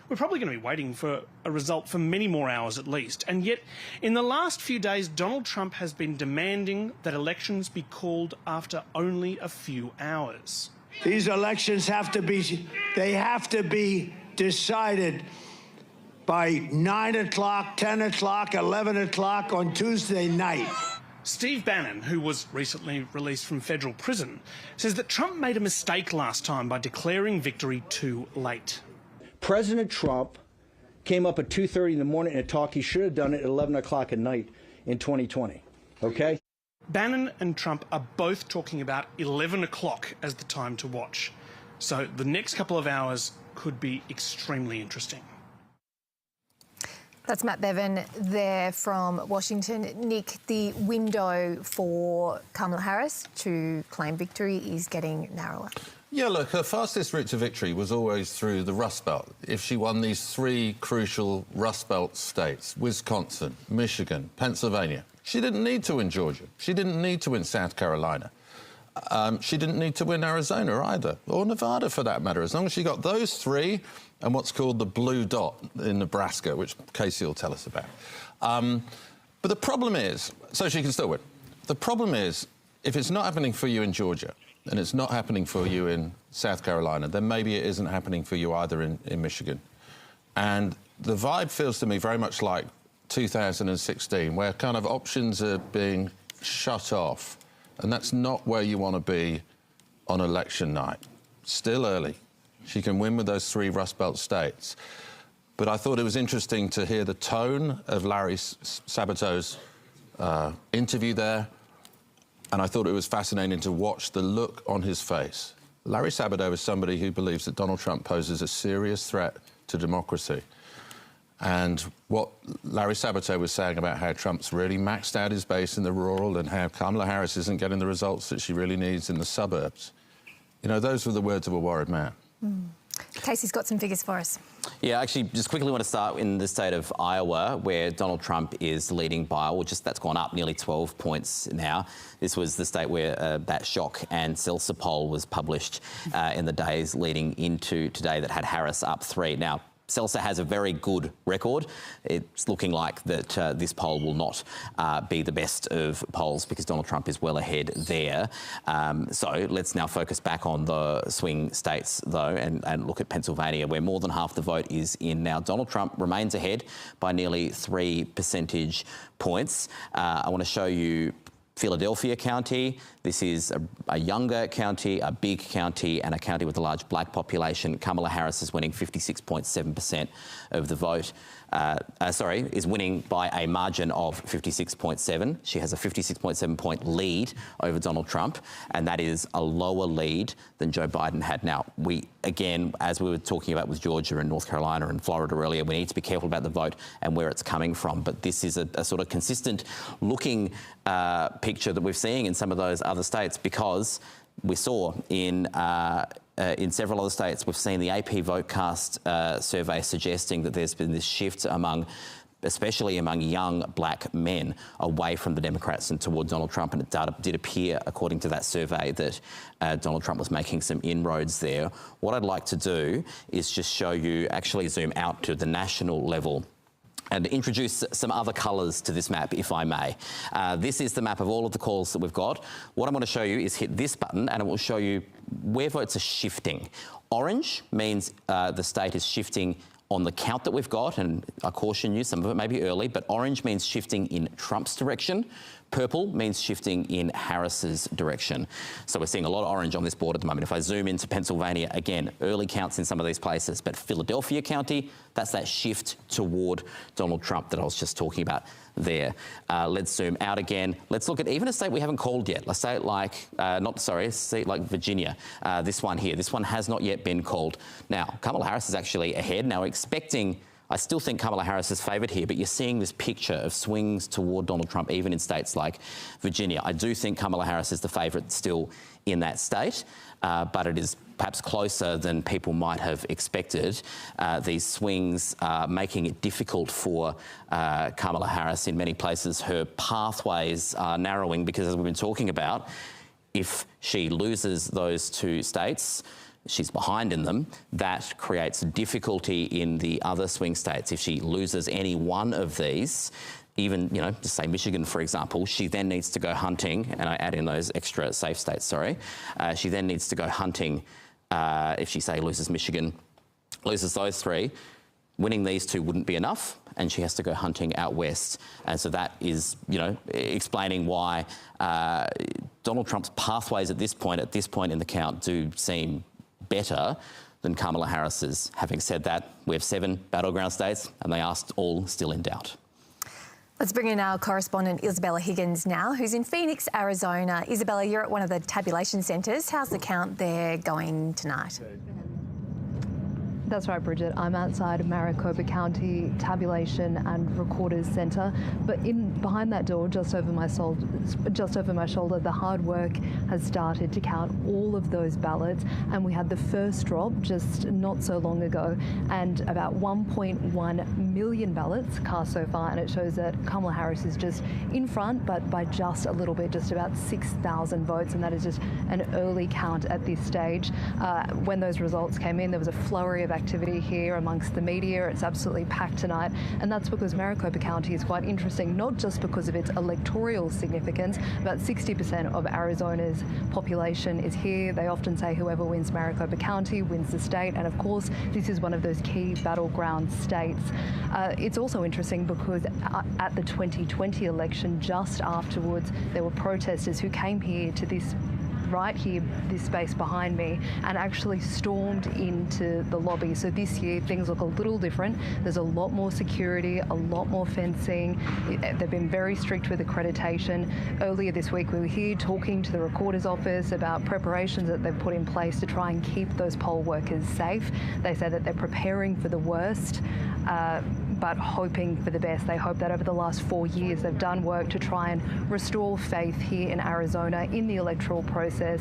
we're probably going to be waiting for a result for many more hours at least. And yet, in the last few days, Donald Trump has been demanding that elections be called after only a few hours. These elections have to be decided by 9 o'clock, 10 o'clock, 11 o'clock on Tuesday night. Steve Bannon, who was recently released from federal prison, says that Trump made a mistake last time by declaring victory too late. President Trump came up at 2:30 in the morning and talked. He should have done it at 11 o'clock at night in 2020, okay? Bannon and Trump are both talking about 11 o'clock as the time to watch. So the next couple of hours could be extremely interesting. That's Matt Bevan there from Washington. Nick, the window for Kamala Harris to claim victory is getting narrower. Yeah, look, her fastest route to victory was always through the Rust Belt. If she won these three crucial Rust Belt states, Wisconsin, Michigan, Pennsylvania, she didn't need to win Georgia. She didn't need to win South Carolina. She didn't need to win Arizona either, or Nevada for that matter. As long as she got those three and what's called the blue dot in Nebraska, which Casey will tell us about. But the problem is, so she can still win. The problem is, if it's not happening for you in Georgia and it's not happening for you in South Carolina, then maybe it isn't happening for you either in Michigan. And the vibe feels to me very much like 2016, where kind of options are being shut off. And that's not where you want to be on election night. Still early. She can win with those 3 Rust Belt states. But I thought it was interesting to hear the tone of Larry Sabato's interview there, and I thought it was fascinating to watch the look on his face. Larry Sabato is somebody who believes that Donald Trump poses a serious threat to democracy. And what Larry Sabato was saying about how Trump's really maxed out his base in the rural and how Kamala Harris isn't getting the results that she really needs in the suburbs. You know, those were the words of a worried man. Casey's got some figures for us. Yeah, actually, just quickly want to start in the state of Iowa, where Donald Trump is leading by, well, that's gone up nearly 12 points now. This was the state where that shock and Seltzer poll was published in the days leading into today that had Harris up 3. Now, Seltzer has a very good record. It's looking like that this poll will not be the best of polls because Donald Trump is well ahead there. So let's now focus back on the swing states, though, and look at Pennsylvania, where more than half the vote is in now. Donald Trump remains ahead by nearly 3 percentage points. I want to show you Philadelphia County. This is a younger county, a big county, and a county with a large black population. Kamala Harris is winning 56.7% of the vote. Is winning by a margin of 56.7. She has a 56.7 point lead over Donald Trump, and that is a lower lead than Joe Biden had. Now, again, as we were talking about with Georgia and North Carolina and Florida earlier, we need to be careful about the vote and where it's coming from. But this is a sort of consistent looking picture that we're seeing in some of those other states, because we saw in several other states, we've seen the AP VoteCast survey suggesting that there's been this shift especially among young black men, away from the Democrats and toward Donald Trump. And it did appear, according to that survey, that Donald Trump was making some inroads there. What I'd like to do is just show you, actually zoom out to the national level and introduce some other colours to this map, if I may. This is the map of all of the calls that we've got. What I'm going to show you is hit this button and it will show you where votes are shifting. Orange means the state is shifting on the count that we've got, and I caution you, some of it may be early, but orange means shifting in Trump's direction. Purple means shifting in Harris's direction. So we're seeing a lot of orange on this board at the moment. If I zoom into Pennsylvania, again, early counts in some of these places, but Philadelphia County, that's that shift toward Donald Trump that I was just talking about there. Let's zoom out again. Let's look at even a state we haven't called yet. Let's say it like, like Virginia. This one here. This one has not yet been called. Now, Kamala Harris is actually ahead. Now, I still think Kamala Harris is favoured here, but you're seeing this picture of swings toward Donald Trump, even in states like Virginia. I do think Kamala Harris is the favourite still in that state, but it is perhaps closer than people might have expected. These swings are making it difficult for Kamala Harris in many places. Her pathways are narrowing because, as we've been talking about, if she loses those 2 states, she's behind in them, that creates difficulty in the other swing states. If she loses any one of these, even, just say Michigan, for example, she then needs to go hunting, and I add in those extra safe states, she then needs to go hunting if she, say, loses Michigan, loses those 3. Winning these 2 wouldn't be enough, and she has to go hunting out west. And so that is, explaining why Donald Trump's pathways at this point in the count do seem better than Kamala Harris's. Having said that, we have 7 battleground states, and they are all still in doubt. Let's bring in our correspondent Isabella Higgins now, who's in Phoenix, Arizona. Isabella, you're at one of the tabulation centres. How's the count there going tonight? That's right, Bridget. I'm outside Maricopa County Tabulation and Recorders Centre, but behind that door, just over my shoulder, the hard work has started to count all of those ballots, and we had the first drop just not so long ago, and about 1.1 million ballots cast so far, and it shows that Kamala Harris is just in front, but by just a little bit, just about 6,000 votes, and that is just an early count at this stage. When those results came in, there was a flurry of activity here amongst the media. It's absolutely packed tonight, and that's because Maricopa County is quite interesting, not just because of its electoral significance. About 60% of Arizona's population is here. They often say whoever wins Maricopa County wins the state, and of course this is one of those key battleground states. It's also interesting because at the 2020 election, just afterwards, there were protesters who came here to this right here, this space behind me, and actually stormed into the lobby. So this year things look a little different. There's a lot more security, a lot more fencing. They've been very strict with accreditation. Earlier this week we were here talking to the Recorder's Office about preparations that they've put in place to try and keep those poll workers safe. They say that they're preparing for the worst, but hoping for the best. They hope that over the last 4 years they've done work to try and restore faith here in Arizona in the electoral process.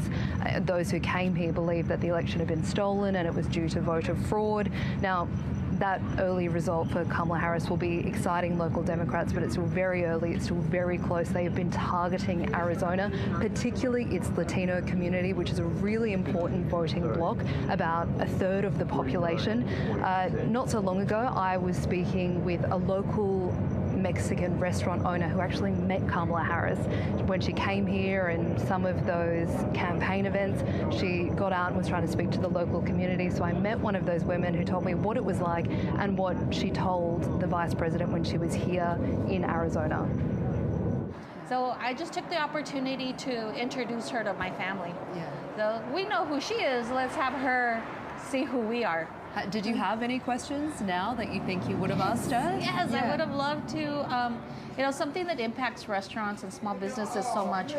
Those who came here believe that the election had been stolen and it was due to voter fraud. Now, that early result for Kamala Harris will be exciting local Democrats, but it's still very early, it's still very close. They have been targeting Arizona, particularly its Latino community, which is a really important voting bloc, about a third of the population. Not so long ago, I was speaking with a local Mexican restaurant owner who actually met Kamala Harris when she came here, and some of those campaign events she got out and was trying to speak to the local community. So I met one of those women who told me what it was like and what she told the vice president when she was here in Arizona. So I just took the opportunity to introduce her to my family. So we know who she is, let's have her see who we are. Did you have any questions now that you think you would have asked us? Yes, I would have loved to. You know, something that impacts restaurants and small businesses so much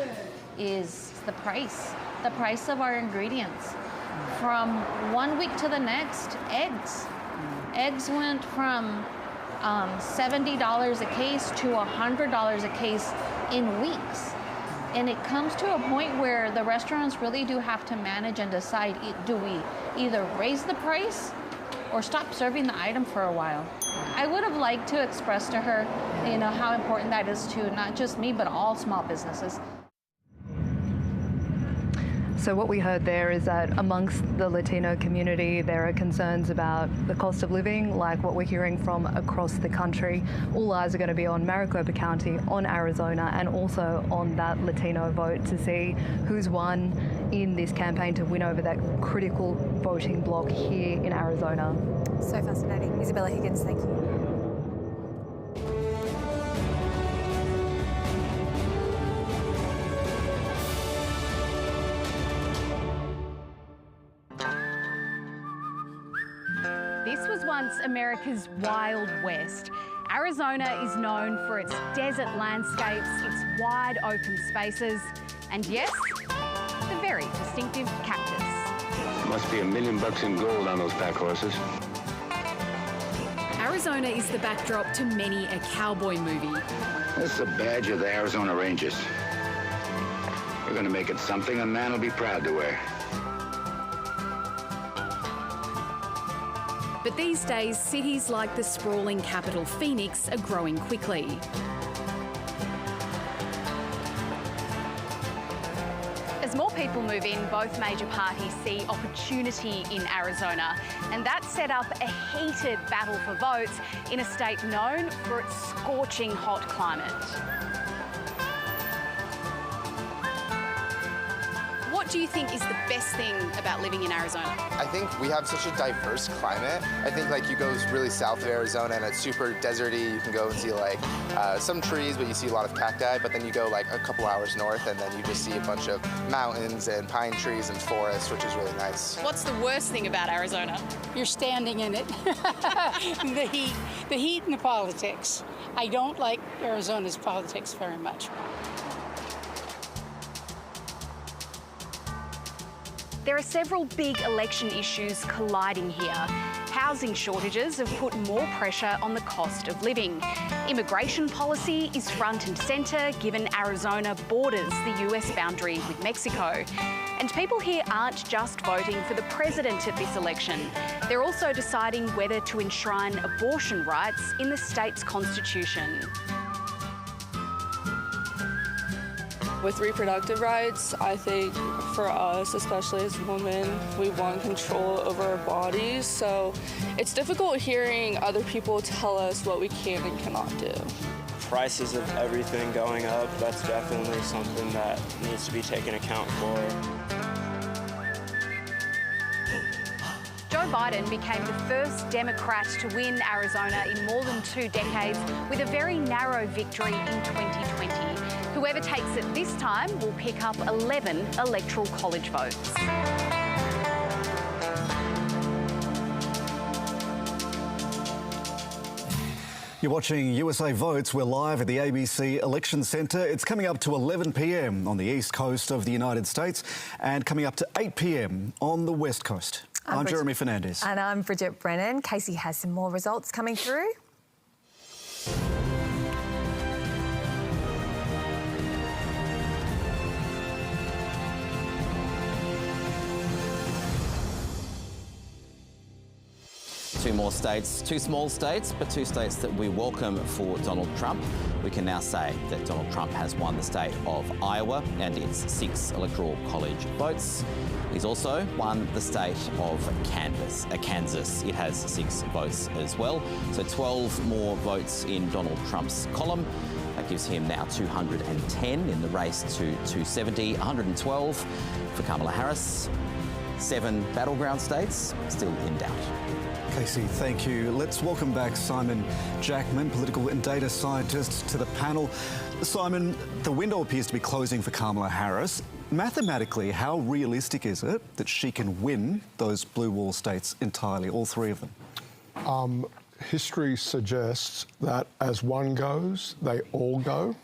is the price of our ingredients. From 1 week to the next, eggs. Eggs went from $70 a case to $100 a case in weeks. And it comes to a point where the restaurants really do have to manage and decide, do we either raise the price or stop serving the item for a while? I would have liked to express to her, you know, how important that is to not just me, but all small businesses. So what we heard there is that amongst the Latino community, there are concerns about the cost of living, like what we're hearing from across the country. All eyes are going to be on Maricopa County, on Arizona, and also on that Latino vote to see who's won in this campaign to win over that critical voting bloc here in Arizona. So fascinating. Isabella Higgins, thank you. This was once America's Wild West. Arizona is known for its desert landscapes, its wide open spaces, and yes, the very distinctive cactus. Must be $1 million in gold on those pack horses. Arizona is the backdrop to many a cowboy movie. This is a badge of the Arizona Rangers. We're going to make it something a man will be proud to wear. But these days, cities like the sprawling capital Phoenix are growing quickly. As more people move in, both major parties see opportunity in Arizona, and that set up a heated battle for votes in a state known for its scorching hot climate. What do you think is the best thing about living in Arizona? I think we have such a diverse climate. I think like you go really south of Arizona and it's super deserty. You can go and see like some trees, but you see a lot of cacti. But then you go like a couple hours north and then you just see a bunch of mountains and pine trees and forests, which is really nice. What's the worst thing about Arizona? You're standing in it. The heat and the politics. I don't like Arizona's politics very much. There are several big election issues colliding here. Housing shortages have put more pressure on the cost of living. Immigration policy is front and centre given Arizona borders the US boundary with Mexico. And people here aren't just voting for the president at this election. They're also deciding whether to enshrine abortion rights in the state's constitution. With reproductive rights, I think for us, especially as women, we want control over our bodies. So it's difficult hearing other people tell us what we can and cannot do. Prices of everything going up, that's definitely something that needs to be taken account for. Joe Biden became the first Democrat to win Arizona in more than 2 decades with a very narrow victory in 2020. Whoever takes it this time will pick up 11 electoral college votes. You're watching USA Votes. We're live at the ABC Election Centre. It's coming up to 11 p.m. on the east coast of the United States and coming up to 8 p.m. on the west coast. I'm Jeremy Fernandez. And I'm Bridget Brennan. Casey has some more results coming through. Two more states, two small states, but two states that we welcome for Donald Trump. We can now say that Donald Trump has won the state of Iowa and its 6 electoral college votes. He's also won the state of Kansas. It has 6 votes as well. So 12 more votes in Donald Trump's column. That gives him now 210 in the race to 270, 112 for Kamala Harris. 7 battleground states still in doubt. Casey, thank you. Let's welcome back Simon Jackman, political and data scientist, to the panel. Simon, the window appears to be closing for Kamala Harris. Mathematically, how realistic is it that she can win those blue wall states entirely, all 3 of them? History suggests that as one goes, they all go.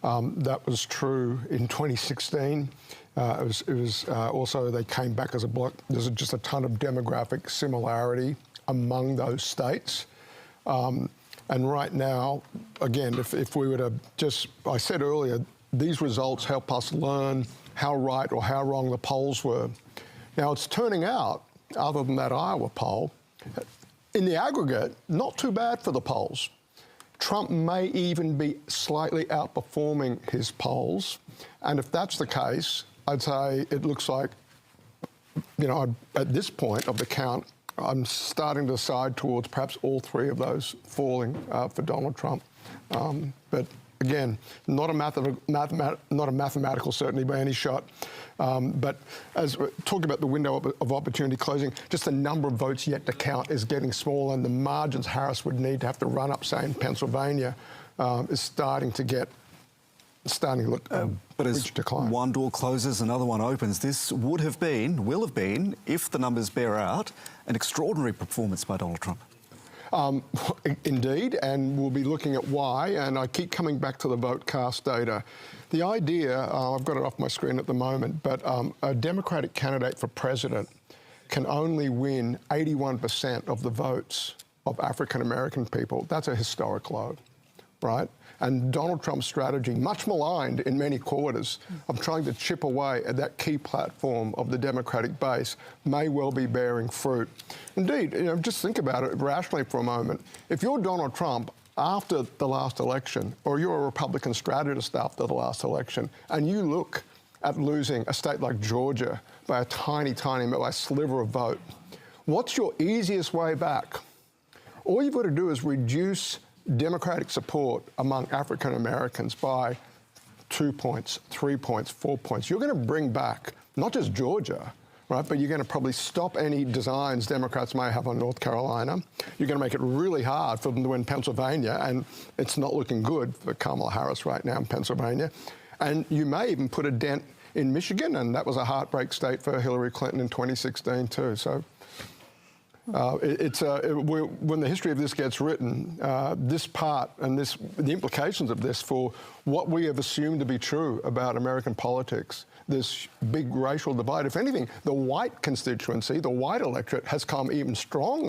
That was true in 2016. It was also they came back as a bloc. There's just a ton of demographic similarity among those states. And right now, again, if we were to just, I said earlier, these results help us learn how right or how wrong the polls were. Now, it's turning out, other than that Iowa poll, in the aggregate, not too bad for the polls. Trump may even be slightly outperforming his polls. And if that's the case, I'd say it looks like, at this point of the count, I'm starting to side towards perhaps all 3 of those falling for Donald Trump. But again, not a mathematical certainty by any shot. But as we're talking about the window of opportunity closing, just the number of votes yet to count is getting smaller, and the margins Harris would need to have to run up, say, in Pennsylvania, is starting to look but as decline. One door closes, another one opens. This will have been, if the numbers bear out, an extraordinary performance by Donald Trump. Indeed, and we'll be looking at why, and I keep coming back to the vote cast data. The idea, I've got it off my screen at the moment, but a Democratic candidate for president can only win 81% of the votes of African American people. That's a historic low, right? And Donald Trump's strategy, much maligned in many quarters, of trying to chip away at that key platform of the Democratic base may well be bearing fruit. Indeed, just think about it rationally for a moment. If you're Donald Trump after the last election, or you're a Republican strategist after the last election, and you look at losing a state like Georgia by a tiny sliver of vote, what's your easiest way back? All you've got to do is reduce Democratic support among African Americans by 2 points, 3 points, 4 points. You're going to bring back not just Georgia, right, but you're going to probably stop any designs Democrats may have on North Carolina. You're going to make it really hard for them to win Pennsylvania, and it's not looking good for Kamala Harris right now in Pennsylvania. And you may even put a dent in Michigan, and that was a heartbreak state for Hillary Clinton in 2016 too. So when the history of this gets written, this part and the implications of this for what we have assumed to be true about American politics, this big racial divide. If anything, the white constituency, the white electorate, has come even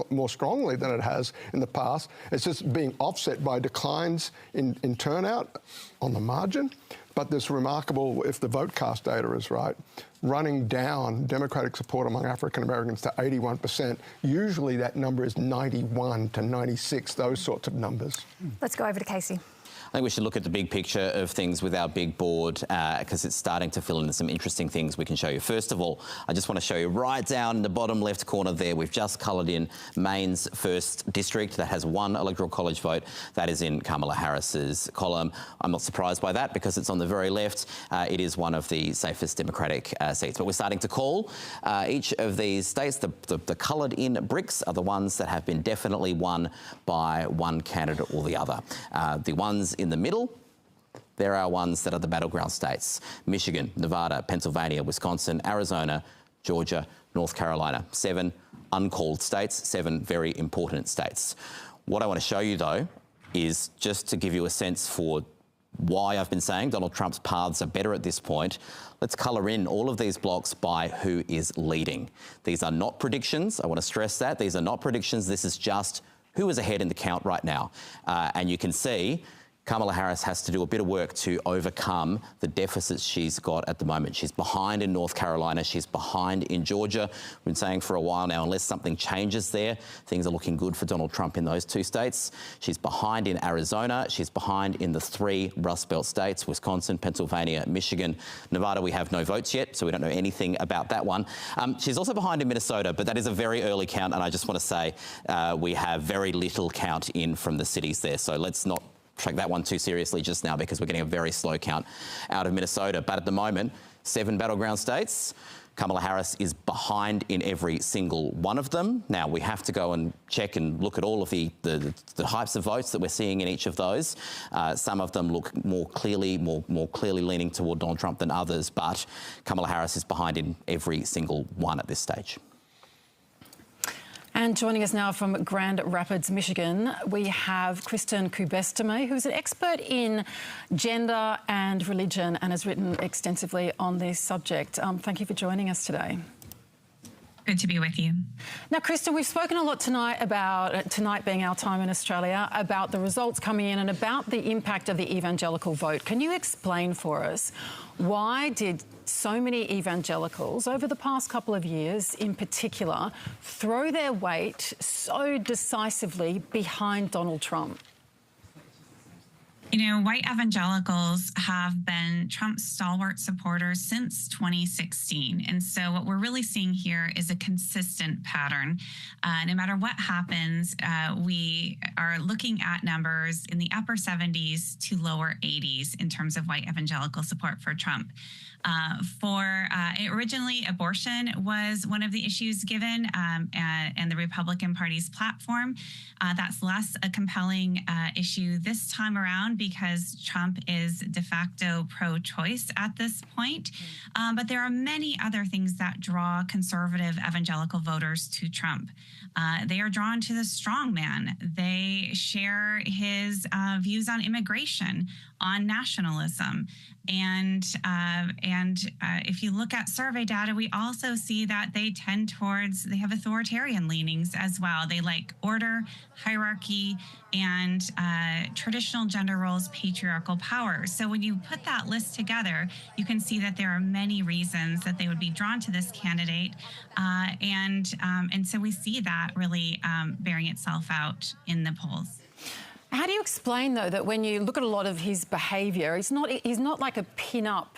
more strongly than it has in the past. It's just being offset by declines in turnout on the margin. But this remarkable, if the vote cast data is right, running down Democratic support among African Americans to 81%. Usually that number is 91 to 96, those sorts of numbers. Let's go over to Casey. I think we should look at the big picture of things with our big board because it's starting to fill in some interesting things we can show you. First of all, I just want to show you right down in the bottom left corner there, we've just coloured in Maine's 1st district that has 1 electoral college vote. That is in Kamala Harris's column. I'm not surprised by that because it's on the very left. It is one of the safest Democratic seats. But we're starting to call each of these states, the coloured in bricks are the ones that have been definitely won by one candidate or the other. The ones in the middle, there are ones that are the battleground states. Michigan, Nevada, Pennsylvania, Wisconsin, Arizona, Georgia, North Carolina. 7 uncalled states, 7 very important states. What I want to show you, though, is just to give you a sense for why I've been saying Donald Trump's paths are better at this point. Let's colour in all of these blocks by who is leading. These are not predictions. I want to stress that. These are not predictions. This is just who is ahead in the count right now. And you can see Kamala Harris has to do a bit of work to overcome the deficits she's got at the moment. She's behind in North Carolina. She's behind in Georgia. We've been saying for a while now, unless something changes there, things are looking good for Donald Trump in those 2 states. She's behind in Arizona. She's behind in the 3 Rust Belt states, Wisconsin, Pennsylvania, Michigan. Nevada, we have no votes yet, so we don't know anything about that one. She's also behind in Minnesota, but that is a very early count, and I just want to say we have very little count in from the cities there, so let's not take that one too seriously just now because we're getting a very slow count out of Minnesota. But at the moment, 7 battleground states. Kamala Harris is behind in every single one of them. Now, we have to go and check and look at all of the types of votes that we're seeing in each of those. Some of them look more clearly leaning toward Donald Trump than others, but Kamala Harris is behind in every single one at this stage. And joining us now from Grand Rapids, Michigan, we have Kristen Kubesteme, who's an expert in gender and religion and has written extensively on this subject. Thank you for joining us today. Good to be with you. Now, Kristen, we've spoken a lot tonight about, tonight being our time in Australia, about the results coming in and about the impact of the evangelical vote. Can you explain for us why did so many evangelicals over the past couple of years in particular throw their weight so decisively behind Donald Trump? You know, white evangelicals have been Trump's stalwart supporters since 2016. And so what we're really seeing here is a consistent pattern. No matter what happens, we are looking at numbers in the upper 70s to lower 80s in terms of white evangelical support for Trump. Originally, abortion was one of the issues given and the Republican Party's platform. That's less a compelling issue this time around because Trump is de facto pro-choice at this point. But there are many other things that draw conservative evangelical voters to Trump. They are drawn to the strong man. They share his views on immigration, on nationalism. And if you look at survey data, we also see that they have authoritarian leanings as well. They like order, hierarchy, and traditional gender roles, patriarchal power. So when you put that list together, you can see that there are many reasons that they would be drawn to this candidate. And so we see that really bearing itself out in the polls. How do you explain, though, that when you look at a lot of his behaviour, he's not like a pin-up,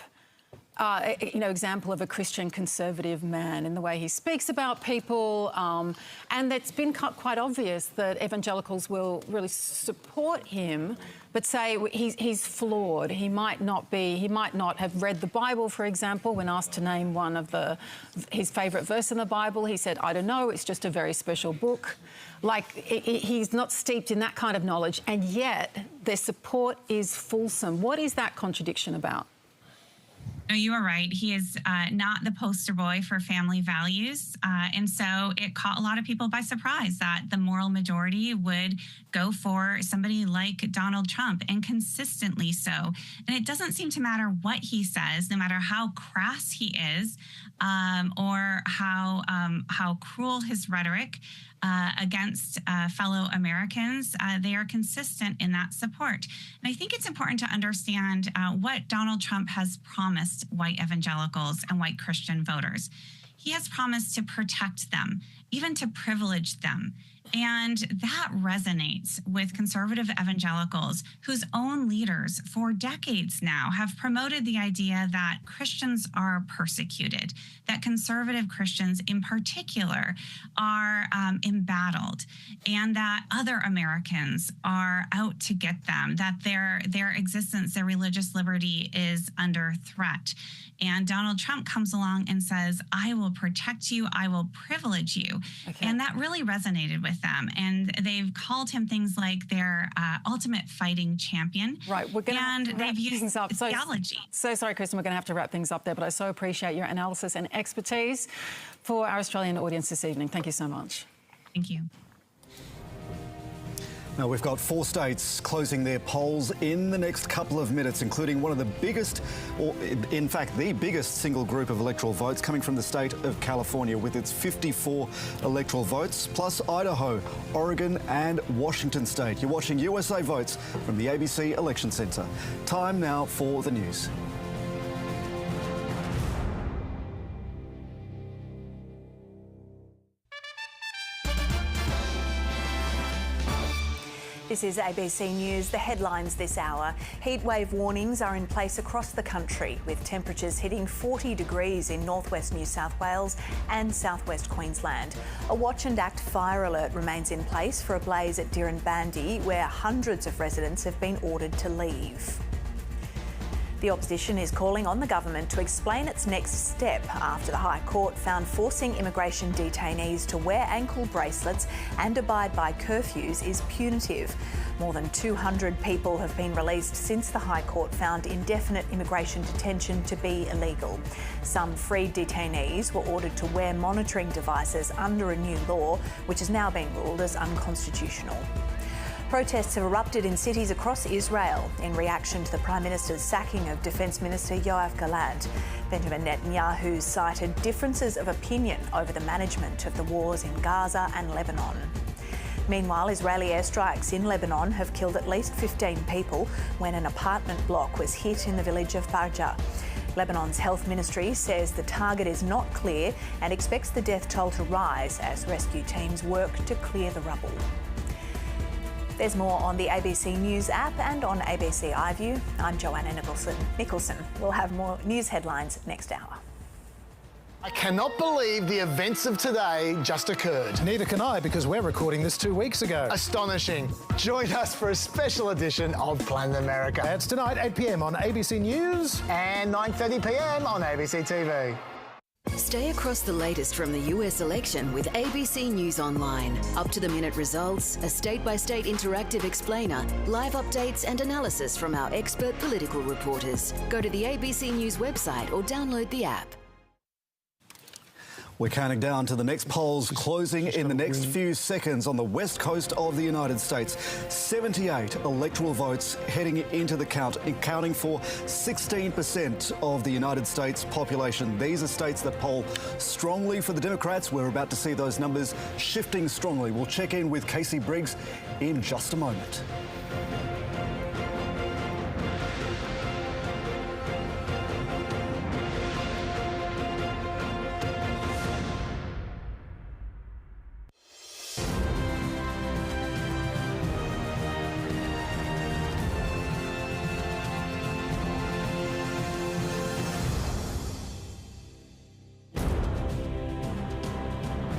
example of a Christian conservative man in the way he speaks about people, and it's been quite obvious that evangelicals will really support him, but say he's flawed. He might not have read the Bible, for example. When asked to name one of his favourite verse in the Bible, he said, "I don't know, it's just a very special book." Like, he's not steeped in that kind of knowledge, and yet their support is fulsome. What is that contradiction about? No, you are right. He is not the poster boy for family values. And so it caught a lot of people by surprise that the moral majority would go for somebody like Donald Trump, and consistently so. And it doesn't seem to matter what he says, no matter how crass he is, or how cruel his rhetoric against fellow Americans. They are consistent in that support. And I think it's important to understand what Donald Trump has promised white evangelicals and white Christian voters. He has promised to protect them, even to privilege them. And that resonates with conservative evangelicals whose own leaders for decades now have promoted the idea that Christians are persecuted, that conservative Christians in particular are embattled, and that other Americans are out to get them, that their existence, their religious liberty is under threat. And Donald Trump comes along and says, I will protect you, I will privilege you. Okay. And that really resonated with them. And they've called him things like their ultimate fighting champion. Right, we're going to they've used things up. theology. So sorry, Kristen, we're going to have to wrap things up there, but I so appreciate your analysis and expertise for our Australian audience this evening. Thank you so much. Thank you. Now, we've got 4 states closing their polls in the next couple of minutes, including one of the biggest, or in fact, the biggest single group of electoral votes coming from the state of California with its 54 electoral votes, plus Idaho, Oregon and Washington State. You're watching USA Votes from the ABC Election Centre. Time now for the news. This is ABC News. The headlines this hour. Heatwave warnings are in place across the country, with temperatures hitting 40 degrees in northwest New South Wales and southwest Queensland. A watch and act fire alert remains in place for a blaze at Dirranbandi, where hundreds of residents have been ordered to leave. The opposition is calling on the government to explain its next step after the High Court found forcing immigration detainees to wear ankle bracelets and abide by curfews is punitive. More than 200 people have been released since the High Court found indefinite immigration detention to be illegal. Some freed detainees were ordered to wear monitoring devices under a new law, which is now being ruled as unconstitutional. Protests have erupted in cities across Israel in reaction to the Prime Minister's sacking of Defence Minister Yoav Gallant. Benjamin Netanyahu cited differences of opinion over the management of the wars in Gaza and Lebanon. Meanwhile, Israeli airstrikes in Lebanon have killed at least 15 people when an apartment block was hit in the village of Barja. Lebanon's health ministry says the target is not clear and expects the death toll to rise as rescue teams work to clear the rubble. There's more on the ABC News app and on ABC iView. I'm Joanna Nicholson. We'll have more news headlines next hour. I cannot believe the events of today just occurred. Neither can I, because we're recording this 2 weeks ago. Astonishing. Join us for a special edition of Planet America. That's tonight, 8 p.m. on ABC News. And 9:30 p.m. on ABC TV. Stay across the latest from the US election with ABC News Online. Up-to-the-minute results, a state-by-state interactive explainer, live updates and analysis from our expert political reporters. Go to the ABC News website or download the app. We're counting down to the next polls closing in the next few seconds on the west coast of the United States. 78 electoral votes heading into the count, accounting for 16% of the United States population. These are states that poll strongly for the Democrats. We're about to see those numbers shifting strongly. We'll check in with Casey Briggs in just a moment.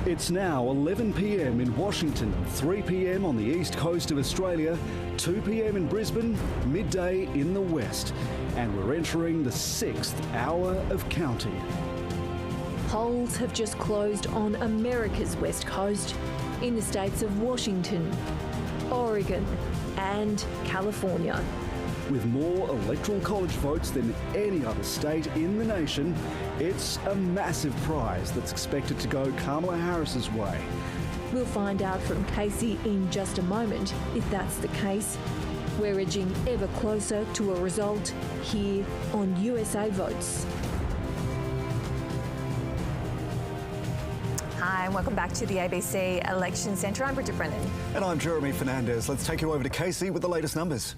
It's now 11 p.m. in Washington, 3 p.m. on the east coast of Australia, 2 p.m. in Brisbane, midday in the west, and we're entering the 6th hour of counting. Polls have just closed on America's west coast in the states of Washington, Oregon and California. With more electoral college votes than any other state in the nation, it's a massive prize that's expected to go Kamala Harris's way. We'll find out from Casey in just a moment if that's the case. We're edging ever closer to a result here on USA Votes. Hi, and welcome back to the ABC Election Centre. I'm Bridget Brennan. And I'm Jeremy Fernandez. Let's take you over to Casey with the latest numbers.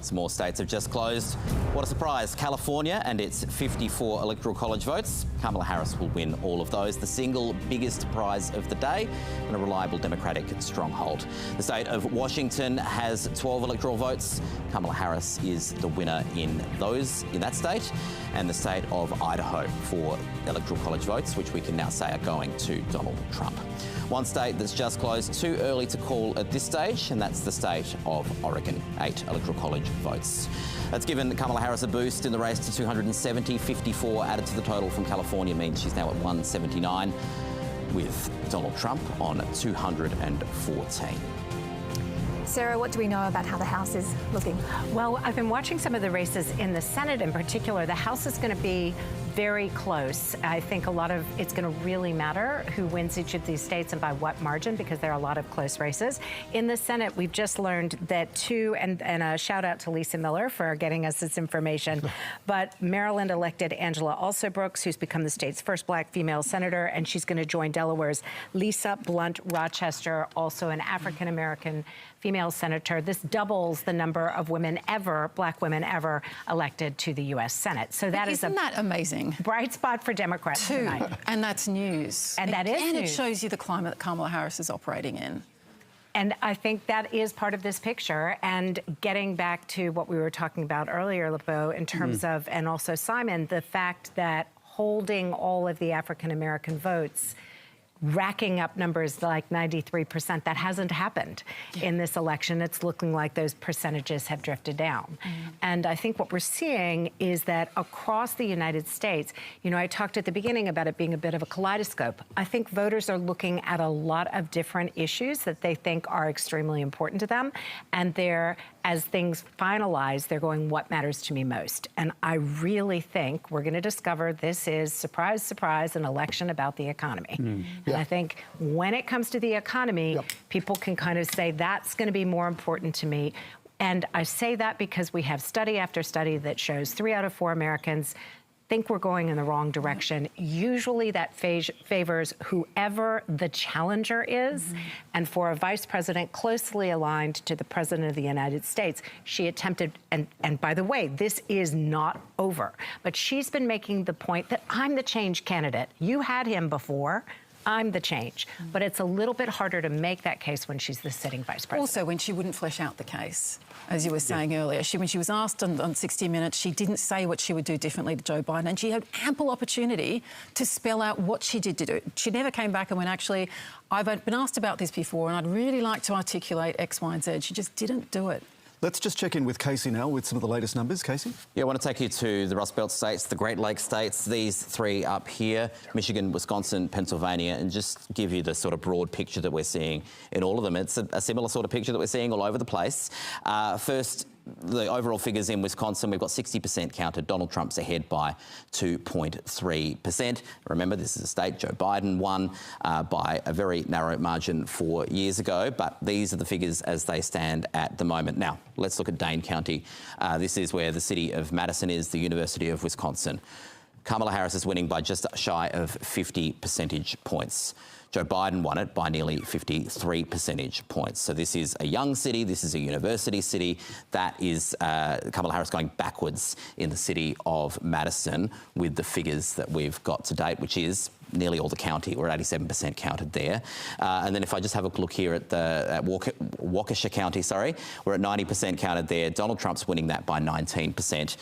Some more states have just closed. What a surprise. California and its 54 Electoral College votes. Kamala Harris will win all of those. The single biggest prize of the day and a reliable Democratic stronghold. The state of Washington has 12 electoral votes. Kamala Harris is the winner in that state. And the state of Idaho for Electoral College votes, which we can now say are going to Donald Trump. One state that's just closed, too early to call at this stage, and that's the state of Oregon. 8 Electoral College votes. That's given Kamala Harris a boost in the race to 270. 54 added to the total from California means she's now at 179, with Donald Trump on 214. Sarah, what do we know about how the House is looking? Well, I've been watching some of the races in the Senate in particular. The House is going to be very close. I think a lot of it's going to really matter who wins each of these states and by what margin, because there are a lot of close races. In the Senate, we've just learned that and a shout out to Lisa Miller for getting us this information, but Maryland elected Angela Alsobrooks, who's become the state's first black female senator, and she's going to join Delaware's Lisa Blunt Rochester, also an African American female senator. This doubles the number of black women ever elected to the U.S. Senate. So Isn't that amazing? Bright spot for Democrats tonight. And that's news. And that is news. And it news. shows you the climate that Kamala Harris is operating in. And I think that is part of this picture. And getting back to what we were talking about earlier, LeBeau, in terms of, and also Simon, the fact that holding all of the African-American votes, racking up numbers like 93%, that hasn't happened in this election. It's looking like those percentages have drifted down. And I think what we're seeing is that across the United States, I talked at the beginning about it being a bit of a kaleidoscope. I think voters are looking at a lot of different issues that they think are extremely important to them. And as things finalize, they're going, what matters to me most? And I really think we're going to discover this is, surprise, surprise, an election about the economy. And I think when it comes to the economy, people can kind of say, that's going to be more important to me. And I say that because we have study after study that shows 3 out of 4 Americans think we're going in the wrong direction. Usually that favors whoever the challenger is. And for a vice president closely aligned to the president of the United States, she attempted, and by the way, this is not over, but she's been making the point that I'm the change candidate. You had him before. I'm the change. But it's a little bit harder to make that case when she's the sitting vice president. Also, when she wouldn't flesh out the case, as you were saying earlier. When she was asked on 60 Minutes, she didn't say what she would do differently to Joe Biden, and she had ample opportunity to spell out what she did to do. She never came back and went, actually, I've been asked about this before and I'd really like to articulate X, Y and Z. She just didn't do it. Let's just check in with Casey now with some of the latest numbers. Casey? Yeah, I want to take you to the Rust Belt states, the Great Lakes states, these 3 up here, Michigan, Wisconsin, Pennsylvania, and just give you the sort of broad picture that we're seeing in all of them. It's a similar sort of picture that we're seeing all over the place. First, the overall figures in Wisconsin, we've got 60% counted. Donald Trump's ahead by 2.3%. Remember, this is a state Joe Biden won by a very narrow margin 4 years ago, but these are the figures as they stand at the moment. Now, let's look at Dane County. This is where the city of Madison is, the University of Wisconsin. Kamala Harris is winning by just shy of 50 percentage points. Joe Biden won it by nearly 53 percentage points. So this is a young city, this is a university city. That is Kamala Harris going backwards in the city of Madison with the figures that we've got to date, which is nearly all the county. We're at 87% counted there. And then if I just have a look here at Waukesha County, we're at 90% counted there. Donald Trump's winning that by 19%.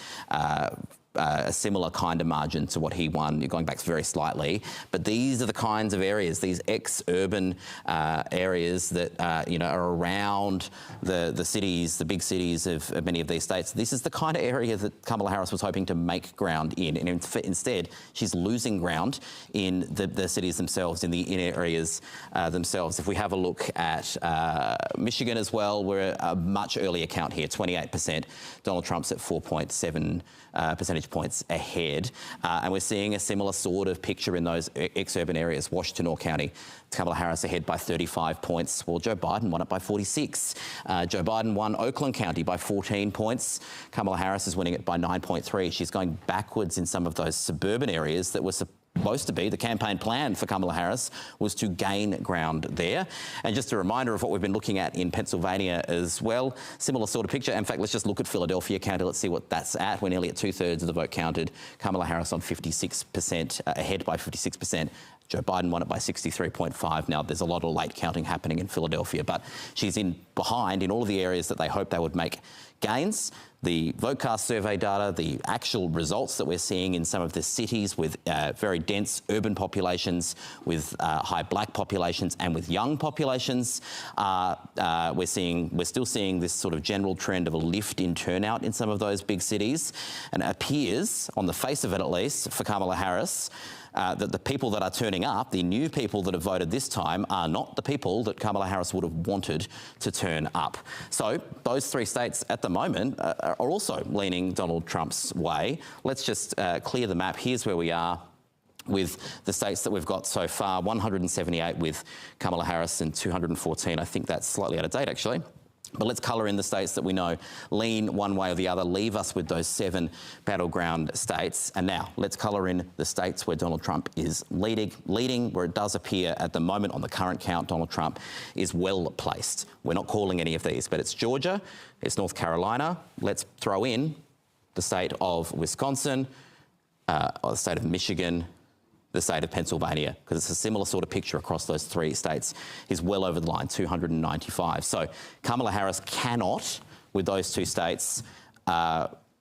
A similar kind of margin to what he won. You're going back very slightly, but these are the kinds of areas, these ex-urban areas that are around the cities, the big cities of many of these states. This is the kind of area that Kamala Harris was hoping to make ground in, and instead she's losing ground in the cities themselves, in the inner areas themselves. If we have a look at Michigan as well, we're a much earlier count here, 28%. Donald Trump's at 4.7 percentage points ahead. And we're seeing a similar sort of picture in those ex-urban areas. Washington County, Kamala Harris ahead by 35 points. Well, Joe Biden won it by 46. Joe Biden won Oakland County by 14 points. Kamala Harris is winning it by 9.3. She's going backwards in some of those suburban areas that were supposed to be, the campaign plan for Kamala Harris was to gain ground there. And just a reminder of what we've been looking at in Pennsylvania as well. Similar sort of picture. In fact, let's just look at Philadelphia County. Let's see what that's at. We're nearly at 2/3 of the vote counted. Kamala Harris on 56%, ahead by 56%. Joe Biden won it by 63.5. Now, there's a lot of late counting happening in Philadelphia, but she's behind in all of the areas that they hoped they would make gains. The VoteCast survey data, the actual results that we're seeing in some of the cities with very dense urban populations, with high black populations and with young populations, we're still seeing this sort of general trend of a lift in turnout in some of those big cities. And it appears, on the face of it at least, for Kamala Harris, that the people that are turning up, the new people that have voted this time, are not the people that Kamala Harris would have wanted to turn up. So those three states at the moment are also leaning Donald Trump's way. Let's just clear the map. Here's where we are with the states that we've got so far. 178 with Kamala Harris and 214. I think that's slightly out of date, actually. But let's colour in the states that we know lean one way or the other, leave us with those 7 battleground states. And now let's colour in the states where Donald Trump is leading, where it does appear at the moment on the current count Donald Trump is well placed. We're not calling any of these, but it's Georgia, it's North Carolina. Let's throw in the state of Wisconsin, the state of Michigan, the state of Pennsylvania, because it's a similar sort of picture across those 3 states, is well over the line, 295. So Kamala Harris cannot, with those 2 states,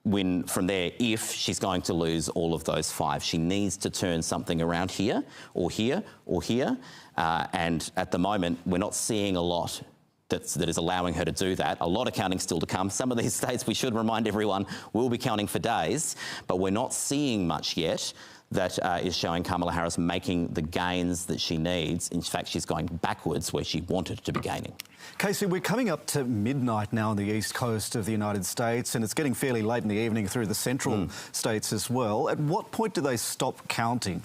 win from there if she's going to lose all of those 5. She needs to turn something around here or here or here. And at the moment, we're not seeing a lot that is allowing her to do that. A lot of counting still to come. Some of these states, we should remind everyone, will be counting for days, but we're not seeing much yet that is showing Kamala Harris making the gains that she needs. In fact, she's going backwards where she wanted to be gaining. Casey, we're coming up to midnight now on the east coast of the United States, and it's getting fairly late in the evening through the central states as well. At what point do they stop counting?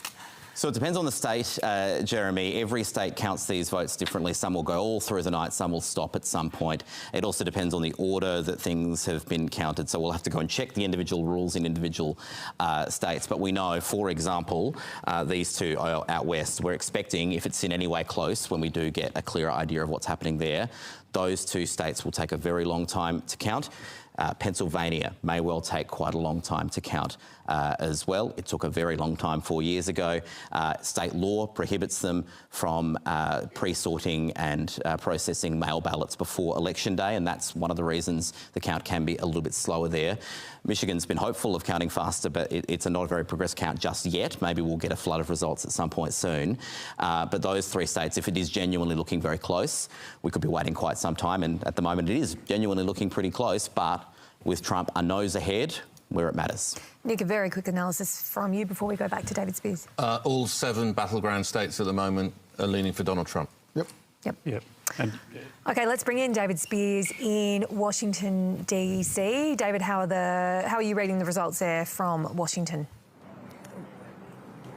So it depends on the state, Jeremy. Every state counts these votes differently. Some will go all through the night, some will stop at some point. It also depends on the order that things have been counted. So we'll have to go and check the individual rules in individual states. But we know, for example, these 2 out west, we're expecting, if it's in any way close, when we do get a clearer idea of what's happening there, those 2 states will take a very long time to count. Pennsylvania may well take quite a long time to count as well. It took a very long time 4 years ago. State law prohibits them from pre-sorting and processing mail ballots before election day, and that's one of the reasons the count can be a little bit slower there. Michigan's been hopeful of counting faster, but it's not a very progressed count just yet. Maybe we'll get a flood of results at some point soon. But those 3 states, if it is genuinely looking very close, we could be waiting quite some time, and at the moment it is genuinely looking pretty close, but with Trump a nose ahead where it matters. Nick, a very quick analysis from you before we go back to David Spears. All 7 battleground states at the moment are leaning for Donald Trump. Yep. OK, let's bring in David Spears in Washington, D.C. David, how are you reading the results there from Washington?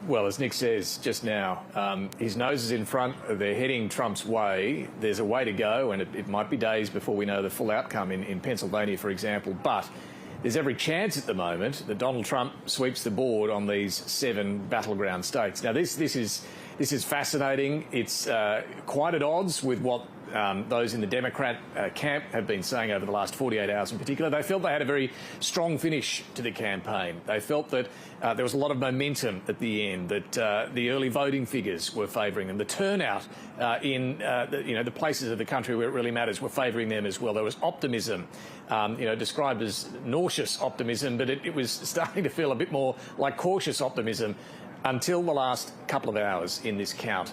Well, as Nick says just now, his nose is in front. They're heading Trump's way. There's a way to go, and it might be days before we know the full outcome in Pennsylvania, for example. But there's every chance at the moment that Donald Trump sweeps the board on these 7 battleground states. Now, this is fascinating. It's quite at odds with what those in the Democrat camp have been saying over the last 48 hours in particular. They felt they had a very strong finish to the campaign. They felt that there was a lot of momentum at the end, that the early voting figures were favouring them. The turnout in the places of the country where it really matters were favouring them as well. There was optimism, described as nauseous optimism, but it was starting to feel a bit more like cautious optimism until the last couple of hours in this count.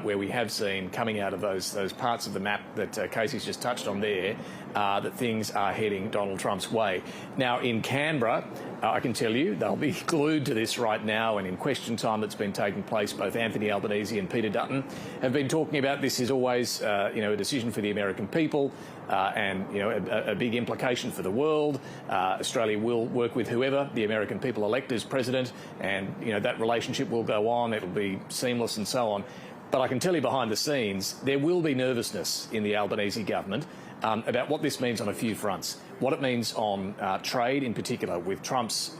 Where we have seen coming out of those parts of the map that Casey's just touched on there, that things are heading Donald Trump's way. Now, in Canberra, I can tell you they'll be glued to this right now, and in question time that's been taking place, both Anthony Albanese and Peter Dutton have been talking about this is always, a decision for the American people and, a big implication for the world. Australia will work with whoever the American people elect as president, and, that relationship will go on. It'll be seamless and so on. But I can tell you behind the scenes, there will be nervousness in the Albanese government about what this means on a few fronts. What it means on trade in particular, with Trump's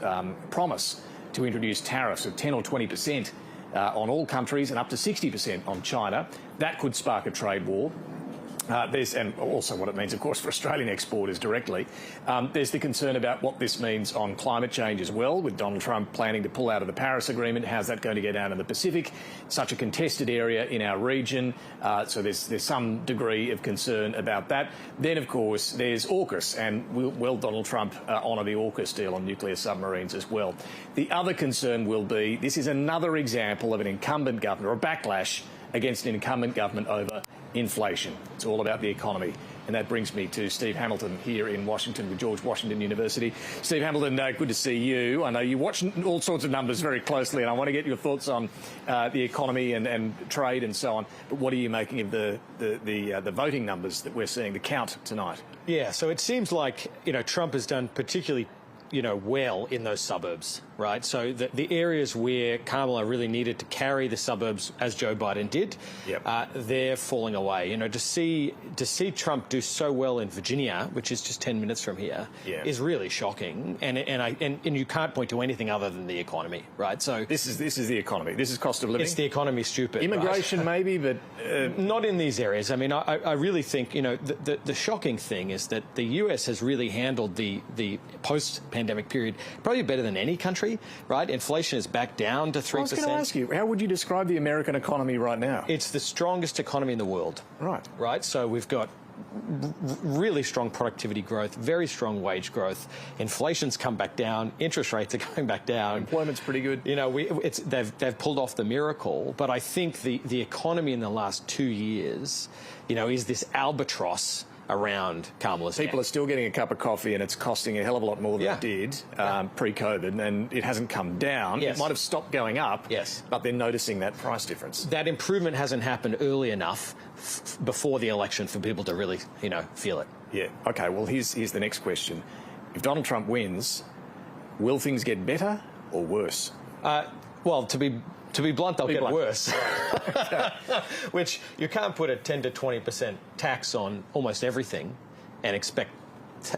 promise to introduce tariffs of 10 or 20% on all countries and up to 60% on China. That could spark a trade war. And also what it means, of course, for Australian exporters directly. There's the concern about what this means on climate change as well, with Donald Trump planning to pull out of the Paris Agreement. How's that going to go down in the Pacific? Such a contested area in our region, so there's some degree of concern about that. Then, of course, there's AUKUS, and will Donald Trump honour the AUKUS deal on nuclear submarines as well? The other concern will be, this is another example of an incumbent government, or a backlash against an incumbent government over inflation. It's all about the economy. And that brings me to Steve Hamilton here in Washington with George Washington University. Steve Hamilton, good to see you. I know you watch all sorts of numbers very closely, and I want to get your thoughts on the economy and trade and so on. But what are you making of the voting numbers that we're seeing, the count tonight? Yeah, so it seems like, Trump has done particularly well in those suburbs, right? So the areas where Kamala really needed to carry the suburbs, as Joe Biden did, they're falling away. To see Trump do so well in Virginia, which is just 10 minutes from here, is really shocking. And you can't point to anything other than the economy, right? So this is the economy. This is cost of living. It's the economy, stupid. Immigration, right? Maybe, but not in these areas. I mean, I really think the shocking thing is that the US has really handled the post-pandemic period probably better than any country, right? Inflation is back down to 3%. I was going to ask you, how would you describe the American economy right now? It's the strongest economy in the world. Right. Right? So we've got really strong productivity growth, very strong wage growth. Inflation's come back down. Interest rates are going back down. Employment's pretty good. They've pulled off the miracle. But I think the economy in the last 2 years, is this albatross around Kamala's People are still getting a cup of coffee, and it's costing a hell of a lot more than it did pre-COVID, and it hasn't come down. Yes. It might have stopped going up, yes, but they're noticing that price difference. That improvement hasn't happened early enough before the election for people to really, feel it. Yeah. Okay, well, here's the next question. If Donald Trump wins, will things get better or worse? Well, to be blunt, they'll get worse. Which you can't put a 10 to 20% tax on almost everything and expect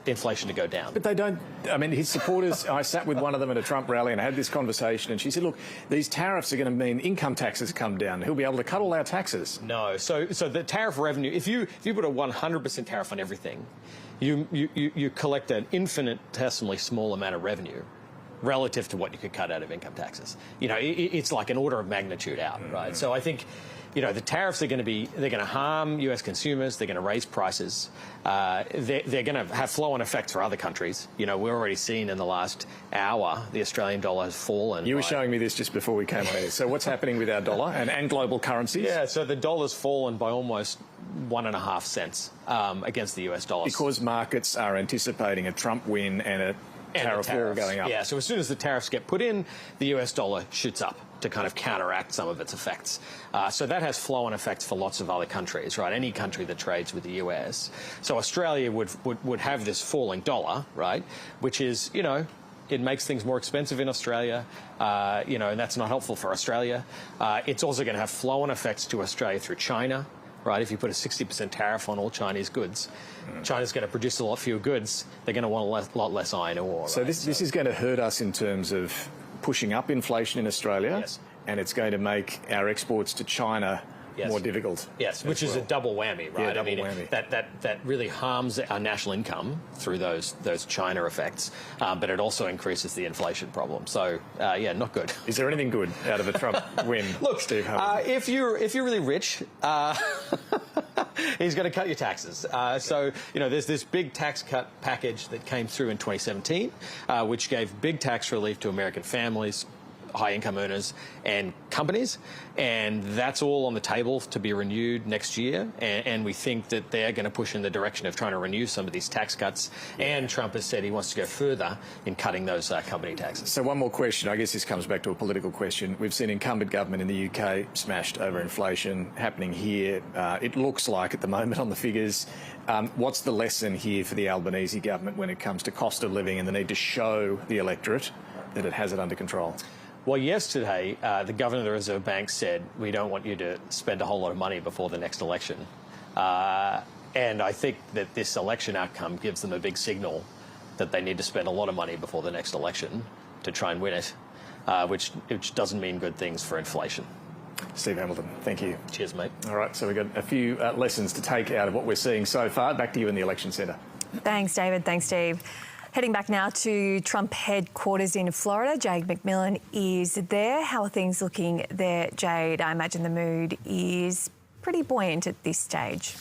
inflation to go down. But they don't. I mean, his supporters, I sat with one of them at a Trump rally and I had this conversation, and she said, look, these tariffs are going to mean income taxes come down. He'll be able to cut all our taxes. No. So the tariff revenue, if you put a 100% tariff on everything, you collect an infinitesimally small amount of revenue relative to what you could cut out of income taxes. It's like an order of magnitude out, right? So I think, the tariffs are going to harm US consumers. They're going to raise prices. They're going to have flow-on effects for other countries. We're already seeing in the last hour the Australian dollar has fallen. You were showing me this just before we came on here. So what's happening with our dollar and global currencies? Yeah, so the dollar's fallen by almost 1.5 cents against the US dollar. Because markets are anticipating a Trump win and a tariff war going up. Yeah, so as soon as the tariffs get put in, the US dollar shoots up to kind of counteract some of its effects. So that has flow-on effects for lots of other countries, right? Any country that trades with the US. So Australia would have this falling dollar, right? Which is, it makes things more expensive in Australia, and that's not helpful for Australia. It's also going to have flow-on effects to Australia through China, right? If you put a 60% tariff on all Chinese goods, China's going to produce a lot fewer goods. They're going to want a lot less iron ore. So this is going to hurt us in terms of pushing up inflation in Australia, and it's going to make our exports to China more difficult. Yes, which is a double whammy, right? Yeah, double whammy. That really harms our national income through those China effects, but it also increases the inflation problem. So, not good. Is there anything good out of a Trump win? Look, Steve, if you're really rich, he's going to cut your taxes. So, there's this big tax cut package that came through in 2017, which gave big tax relief to American families, high-income earners and companies, and that's all on the table to be renewed next year, and we think that they're going to push in the direction of trying to renew some of these tax cuts, and Trump has said he wants to go further in cutting those company taxes. So one more question, I guess this comes back to a political question. We've seen incumbent government in the UK smashed over inflation happening here. It looks like at the moment on the figures, what's the lesson here for the Albanese government when it comes to cost of living and the need to show the electorate that it has it under control? Well, yesterday, the governor of the Reserve Bank said, we don't want you to spend a whole lot of money before the next election. And I think that this election outcome gives them a big signal that they need to spend a lot of money before the next election to try and win it, which doesn't mean good things for inflation. Steve Hamilton, thank you. Cheers, mate. All right, so we've got a few lessons to take out of what we're seeing so far. Back to you in the election centre. Thanks, David. Thanks, Steve. Heading back now to Trump headquarters in Florida. Jade McMillan is there. How are things looking there, Jade? I imagine the mood is pretty buoyant at this stage.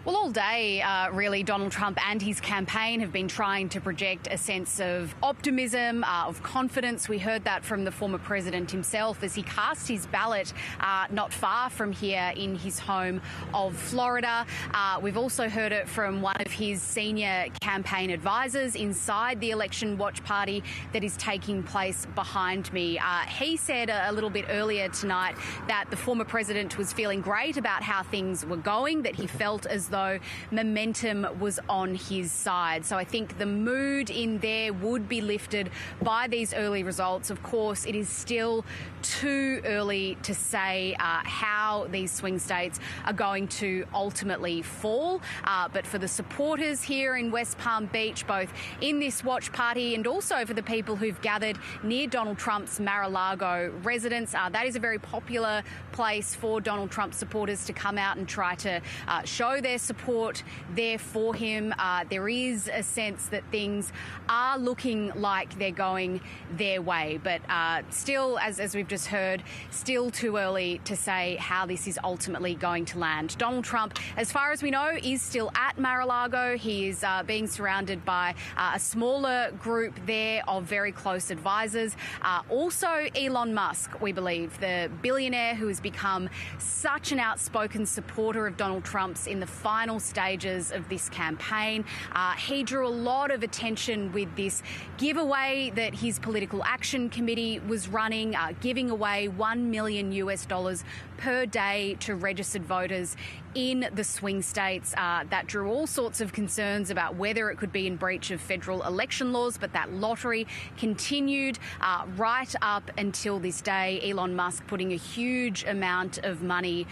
Well, all day, really, Donald Trump and his campaign have been trying to project a sense of optimism, of confidence. We heard that from the former president himself as he cast his ballot not far from here in his home of Florida. We've also heard it from one of his senior campaign advisors inside the election watch party that is taking place behind me. He said a little bit earlier tonight that the former president was feeling great about how things were going, that he felt as though momentum was on his side. So I think the mood in there would be lifted by these early results. Of course, it is still too early to say how these swing states are going to ultimately fall. But for the supporters here in West Palm Beach, both in this watch party and also for the people who've gathered near Donald Trump's Mar-a-Lago residence, that is a very popular place for Donald Trump supporters to come out and try to show their support there for him. There is a sense that things are looking like they're going their way, but still, as we've just heard, still too early to say how this is ultimately going to land. Donald Trump, as far as we know, is still at Mar-a-Lago. He is being surrounded by a smaller group there of very close advisors. Also Elon Musk, we believe, the billionaire who has become such an outspoken supporter of Donald Trump's in the final stages of this campaign. He drew a lot of attention with this giveaway that his political action committee was running, giving away $1 million per day to registered voters in the swing states. That drew all sorts of concerns about whether it could be in breach of federal election laws, but that lottery continued right up until this day. Elon Musk putting a huge amount of money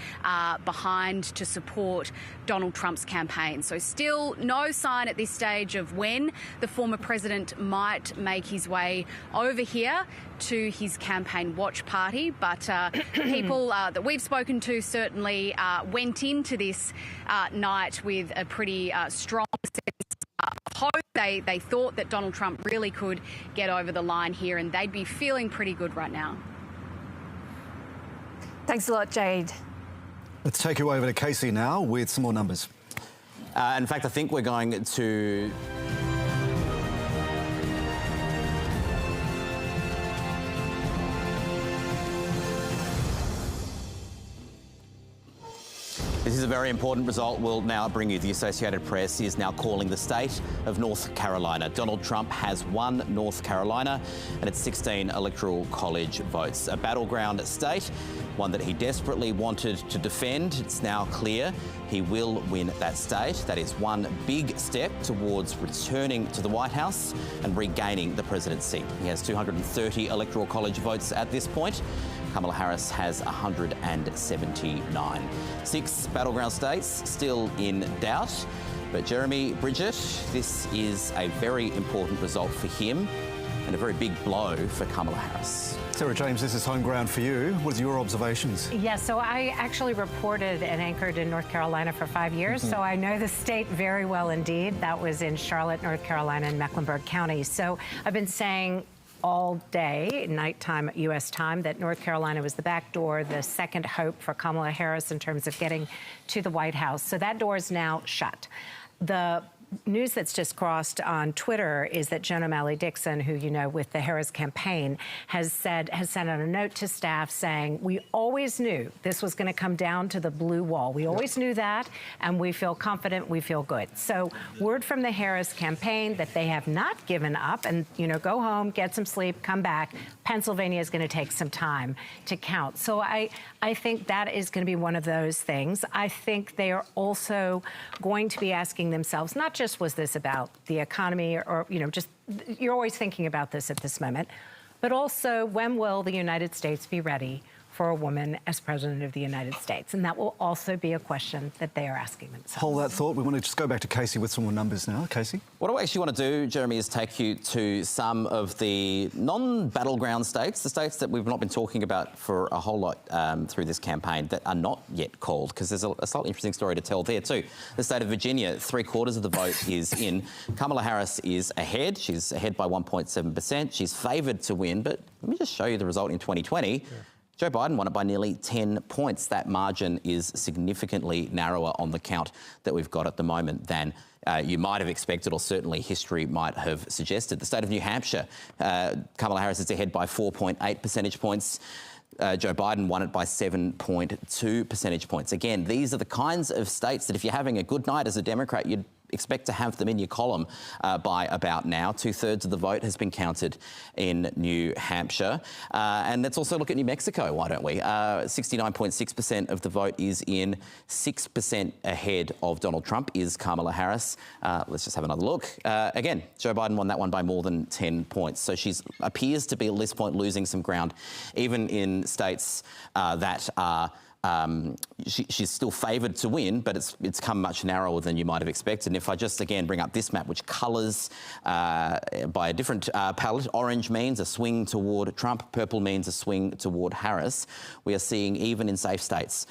behind to support Donald Trump's campaign. So still no sign at this stage of when the former president might make his way over here to his campaign watch party, but people that we've spoken to certainly went into this night with a pretty strong sense of hope. They thought that Donald Trump really could get over the line here, and they'd be feeling pretty good right now. Thanks a lot, Jade. Let's take you over to Casey now with some more numbers. In fact, I think we're going to... This is a very important result we'll now bring you. The Associated Press is now calling the state of North Carolina. Donald Trump has won North Carolina and its 16 electoral college votes. A battleground state, one that he desperately wanted to defend. It's now clear he will win that state. That is one big step towards returning to the White House and regaining the presidency. He has 230 electoral college votes at this point. Kamala Harris has 179. 6 battleground states still in doubt. But Jeremy, Bridget, this is a very important result for him and a very big blow for Kamala Harris. Sarah James, this is home ground for you. What are your observations? Yeah, so I actually reported and anchored in North Carolina for 5 years, so I know the state very well indeed. That was in Charlotte, North Carolina, and Mecklenburg County. So I've been saying all day, nighttime U.S. time, that North Carolina was the back door, the second hope for Kamala Harris in terms of getting to the White House. So that door is now shut. The news that's just crossed on Twitter is that Jen O'Malley-Dixon, who you know with the Harris campaign, has sent out a note to staff saying, we always knew this was going to come down to the blue wall. We always knew that, and we feel confident, we feel good. So word from the Harris campaign that they have not given up and, you know, go home, get some sleep, come back. Pennsylvania is going to take some time to count. So I think that is going to be one of those things. I think they are also going to be asking themselves, not just was this about the economy or you know, just you're always thinking about this at this moment, but also when will the United States be ready for a woman as president of the United States? And that will also be a question that they are asking themselves. Hold that thought. We want to just go back to Casey with some more numbers now. Casey? What I actually want to do, Jeremy, is take you to some of the non-battleground states, the states that we've not been talking about for a whole lot through this campaign that are not yet called, because there's a slightly interesting story to tell there too. The state of Virginia, 3/4 of the vote is in. Kamala Harris is ahead. She's ahead by 1.7%. She's favoured to win, but let me just show you the result in 2020. Yeah. Joe Biden won it by nearly 10 points. That margin is significantly narrower on the count that we've got at the moment than you might have expected, or certainly history might have suggested. The state of New Hampshire, Kamala Harris is ahead by 4.8 percentage points. Joe Biden won it by 7.2 percentage points. Again, these are the kinds of states that if you're having a good night as a Democrat, you'd expect to have them in your column by about now. 2/3 of the vote has been counted in New Hampshire. And let's also look at New Mexico, why don't we? 69.6% of the vote is in. 6% ahead of Donald Trump is Kamala Harris. Let's just have another look. Again, Joe Biden won that one by more than 10 points. So she appears to be at this point losing some ground, even in states that are she's still favoured to win, but it's come much narrower than you might have expected. And if I just, again, bring up this map, which colours by a different palette, orange means a swing toward Trump, purple means a swing toward Harris. We are seeing, even in safe states,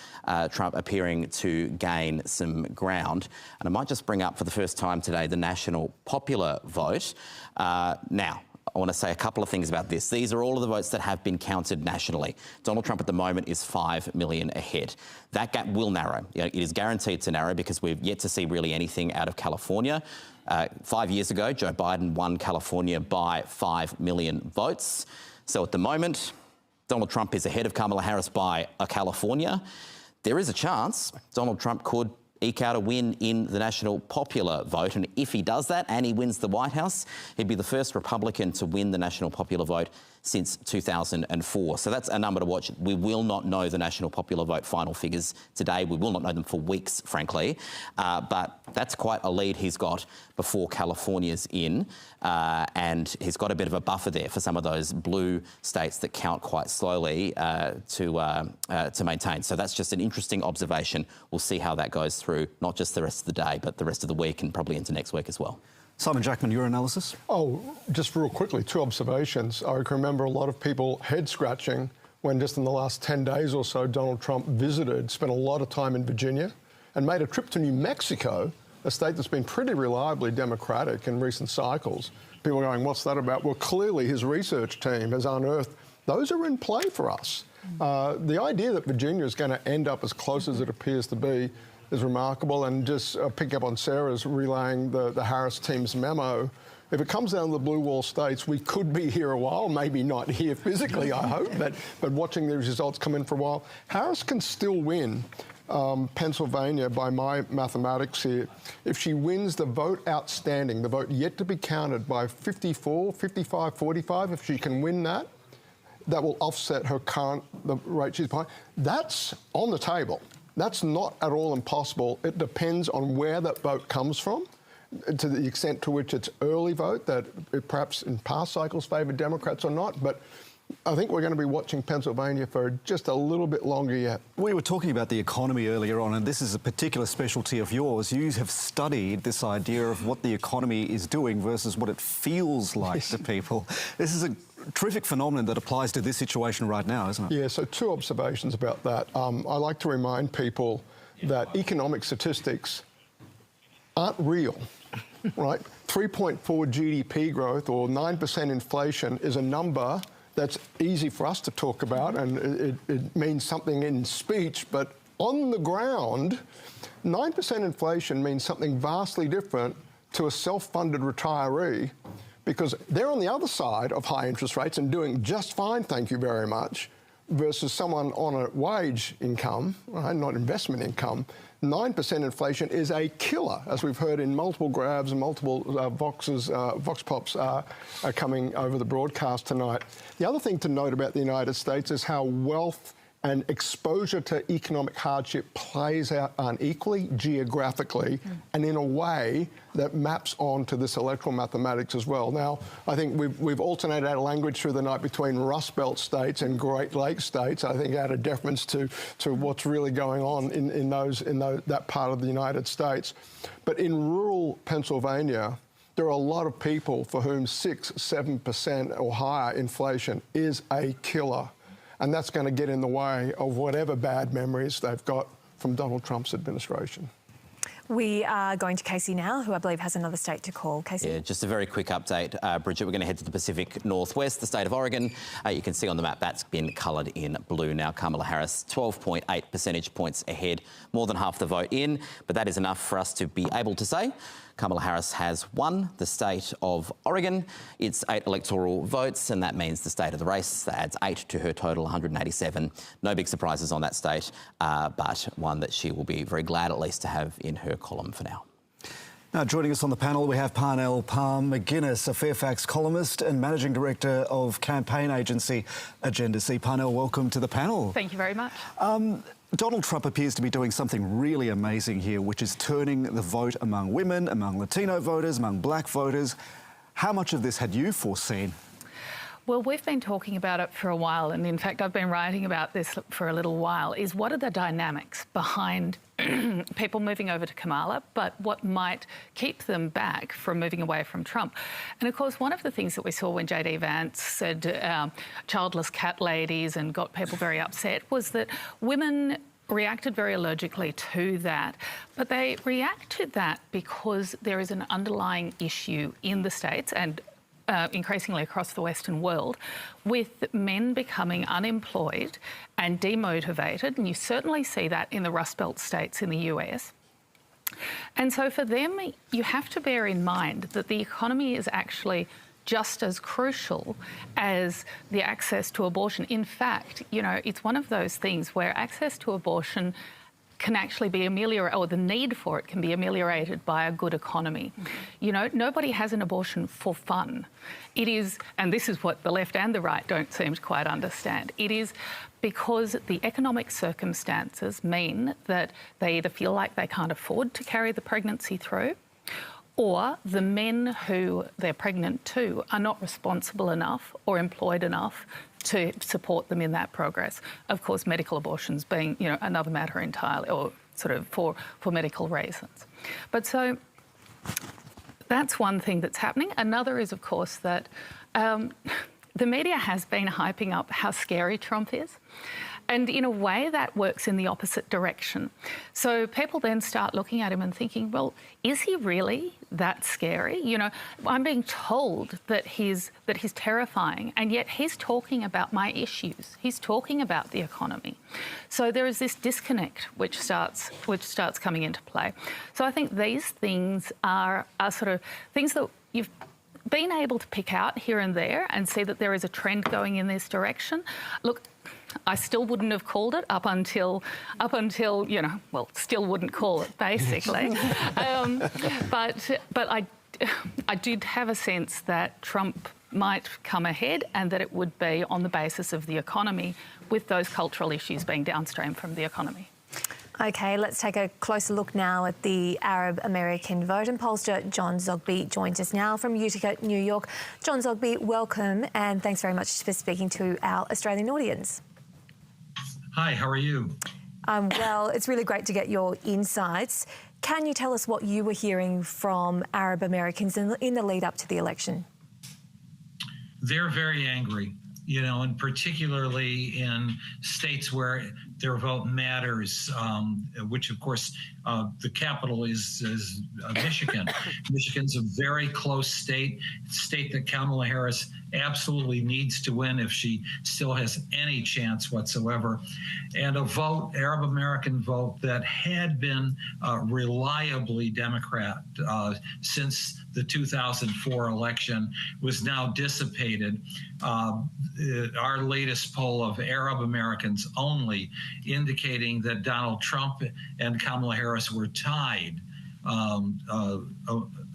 Trump appearing to gain some ground. And I might just bring up for the first time today the national popular vote. Now, I want to say a couple of things about this. These are all of the votes that have been counted nationally. Donald Trump at the moment is 5 million ahead. That gap will narrow. It is guaranteed to narrow because we've yet to see really anything out of California. 5 years ago, Joe Biden won California by 5 million votes. So at the moment, Donald Trump is ahead of Kamala Harris by a California. There is a chance Donald Trump could eke out a win in the national popular vote. And if he does that and he wins the White House, he'd be the first Republican to win the national popular vote since 2004. So that's a number to watch. We will not know the national popular vote final figures today. We will not know them for weeks, frankly. But that's quite a lead he's got before California's in. And he's got a bit of a buffer there for some of those blue states that count quite slowly to maintain. So that's just an interesting observation. We'll see how that goes through, not just the rest of the day, but the rest of the week and probably into next week as well. Simon Jackman, your analysis? Oh, just real quickly, 2 observations. I can remember a lot of people head-scratching when just in the last 10 days or so, Donald Trump spent a lot of time in Virginia and made a trip to New Mexico, a state that's been pretty reliably Democratic in recent cycles. People are going, what's that about? Well, clearly his research team has unearthed those are in play for us. The idea that Virginia is going to end up as close as it appears to be is remarkable. And just picking up on Sarah's relaying the Harris team's memo, if it comes down to the blue wall states, we could be here a while, maybe not here physically, I hope, but watching these results come in for a while. Harris can still win Pennsylvania by my mathematics here. If she wins the vote outstanding, the vote yet to be counted by 54, 55, 45, if she can win that, that will offset her the rate she's behind. That's on the table. That's not at all impossible. It depends on where that vote comes from, to the extent to which it's early vote, that it perhaps in past cycles favoured Democrats or not. But I think we're going to be watching Pennsylvania for just a little bit longer yet. We were talking about the economy earlier on, and this is a particular specialty of yours. You have studied this idea of what the economy is doing versus what it feels like to people. This is a terrific phenomenon that applies to this situation right now, isn't it? Yeah, so 2 observations about that. I like to remind people that economic statistics aren't real, right? 3.4 GDP growth or 9% inflation is a number that's easy for us to talk about, and it means something in speech, but on the ground, 9% inflation means something vastly different to a self-funded retiree, because they're on the other side of high interest rates and doing just fine, thank you very much, versus someone on a wage income, right, not investment income. 9% inflation is a killer, as we've heard in multiple grabs and multiple Vox Pops are coming over the broadcast tonight. The other thing to note about the United States is how wealth and exposure to economic hardship plays out unequally geographically and in a way that maps onto this electoral mathematics as well. Now, I think we've alternated our language through the night between Rust Belt states and Great Lakes states. I think out of deference to what's really going on in that part of the United States. But in rural Pennsylvania, there are a lot of people for whom 6-7% or higher inflation is a killer. And that's going to get in the way of whatever bad memories they've got from Donald Trump's administration. We are going to Casey now, who I believe has another state to call. Casey? Yeah, just a very quick update, Bridget. We're going to head to the Pacific Northwest, the state of Oregon. You can see on the map that's been coloured in blue now. Kamala Harris, 12.8 percentage points ahead, more than half the vote in. But that is enough for us to be able to say Kamala Harris has won the state of Oregon. It's 8 electoral votes, and that means the state of the race. That adds 8 to her total, 187. No big surprises on that state, but one that she will be very glad at least to have in her column for now. Now, joining us on the panel, we have Parnell Palm McGuinness, a Fairfax columnist and Managing Director of campaign agency Agenda C. Parnell, welcome to the panel. Thank you very much. Donald Trump appears to be doing something really amazing here, which is turning the vote among women, among Latino voters, among black voters. How much of this had you foreseen? Well, we've been talking about it for a while, and in fact, I've been writing about this for a little while, is what are the dynamics behind people moving over to Kamala, but what might keep them back from moving away from Trump? And of course, one of the things that we saw when J.D. Vance said childless cat ladies and got people very upset was that women reacted very allergically to that, but they react to that because there is an underlying issue in the States and increasingly across the Western world, with men becoming unemployed and demotivated, and you certainly see that in the Rust Belt states in the US. And so for them, you have to bear in mind that the economy is actually just as crucial as the access to abortion. In fact, you know, it's one of those things where access to abortion can actually be ameliorated, or the need for it can be ameliorated by a good economy. You know, nobody has an abortion for fun. It is, and this is what the left and the right don't seem to quite understand, it is because the economic circumstances mean that they either feel like they can't afford to carry the pregnancy through, or the men who they're pregnant to are not responsible enough or employed enough to support them in that progress. Of course, medical abortions being, you know, another matter entirely, or sort of for medical reasons. But so that's one thing that's happening. Another is, of course, that the media has been hyping up how scary Trump is. And in a way, that works in the opposite direction. So people then start looking at him and thinking, well, is he really that scary? You know, I'm being told that he's terrifying, and yet he's talking about my issues. He's talking about the economy. So there is this disconnect which starts coming into play. So I think these things are sort of things that you've been able to pick out here and there and see that there is a trend going in this direction. Look, I still wouldn't have called it up until, you know, well, still wouldn't call it, basically. But I did have a sense that Trump might come ahead, and that it would be on the basis of the economy, with those cultural issues being downstream from the economy. OK, let's take a closer look now at the Arab American vote. And pollster John Zogby joins us now from Utica, New York. John Zogby, welcome, and thanks very much for speaking to our Australian audience. Hi, how are you? Well, it's really great to get your insights. Can you tell us what you were hearing from Arab Americans in the lead up to the election? They're very angry, you know, and particularly in states where their vote matters, which, of course, the capital is Michigan. Michigan's a very close state that Kamala Harris absolutely needs to win if she still has any chance whatsoever. And a vote, Arab American vote, that had been reliably Democrat since the 2004 election was now dissipated. Our latest poll of Arab Americans only indicating that Donald Trump and Kamala Harris were tied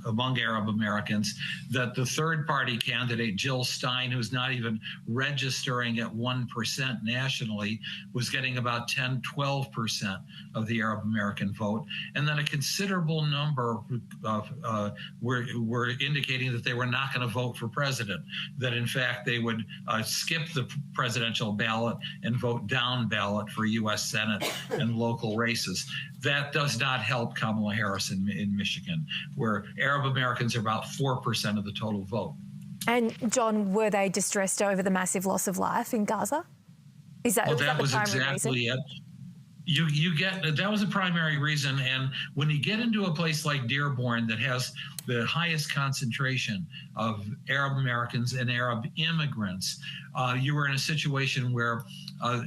among Arab Americans, that the third party candidate, Jill Stein, who's not even registering at 1% nationally, was getting about 10, 12% of the Arab American vote. And then a considerable number were indicating that they were not going to vote for president, that in fact they would skip the presidential ballot and vote down ballot for U.S. Senate and local races. That does not help Kamala Harris in Michigan, where Arab Americans are about 4% of the total vote. And John, were they distressed over the massive loss of life in Gaza? Is that, that was the primary exactly reason? it. You get that was a primary reason, and when you get into a place like Dearborn that has the highest concentration of Arab Americans and Arab immigrants, you were in a situation where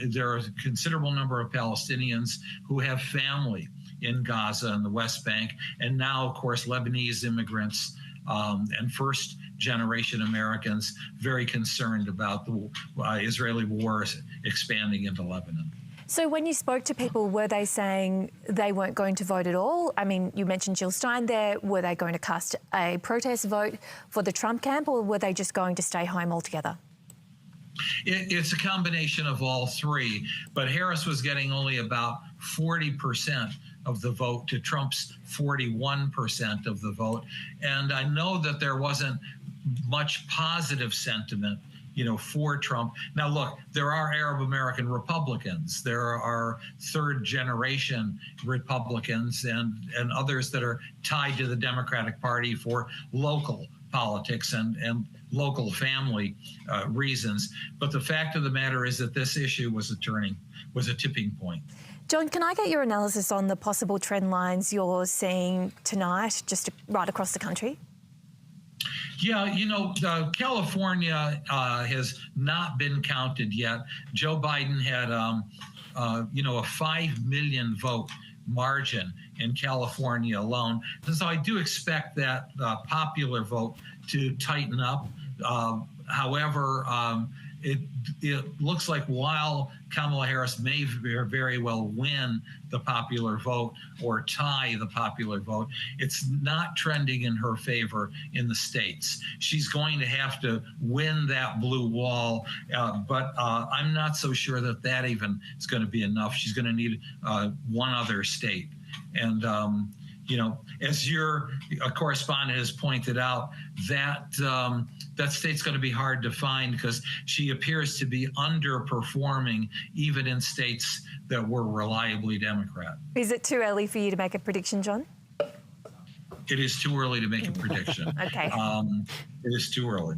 there are a considerable number of Palestinians who have family in Gaza and the West Bank, and now, of course, Lebanese immigrants and first-generation Americans very concerned about the Israeli war expanding into Lebanon. So when you spoke to people, were they saying they weren't going to vote at all? I mean, you mentioned Jill Stein there. Were they going to cast a protest vote for the Trump camp, or were they just going to stay home altogether? It's a combination of all three, but Harris was getting only about 40% of the vote to Trump's 41% of the vote. And I know that there wasn't much positive sentiment for Trump. Now, look, there are Arab American Republicans. There are third-generation Republicans and others that are tied to the Democratic Party for local politics and local family reasons. But the fact of the matter is that this issue was a tipping point. John, can I get your analysis on the possible trend lines you're seeing tonight, just right across the country? Yeah, California has not been counted yet. Joe Biden had, a 5 million vote margin in California alone. And so I do expect that popular vote to tighten up. However, it looks like while Kamala Harris may very well win the popular vote or tie the popular vote, it's not trending in her favor in the states. She's going to have to win that blue wall, but I'm not so sure that even is going to be enough. She's going to need one other state. And as your correspondent has pointed out, that state's going to be hard to find because she appears to be underperforming even in states that were reliably Democrat. Is it too early for you to make a prediction, John? It is too early to make a prediction. Okay. It is too early.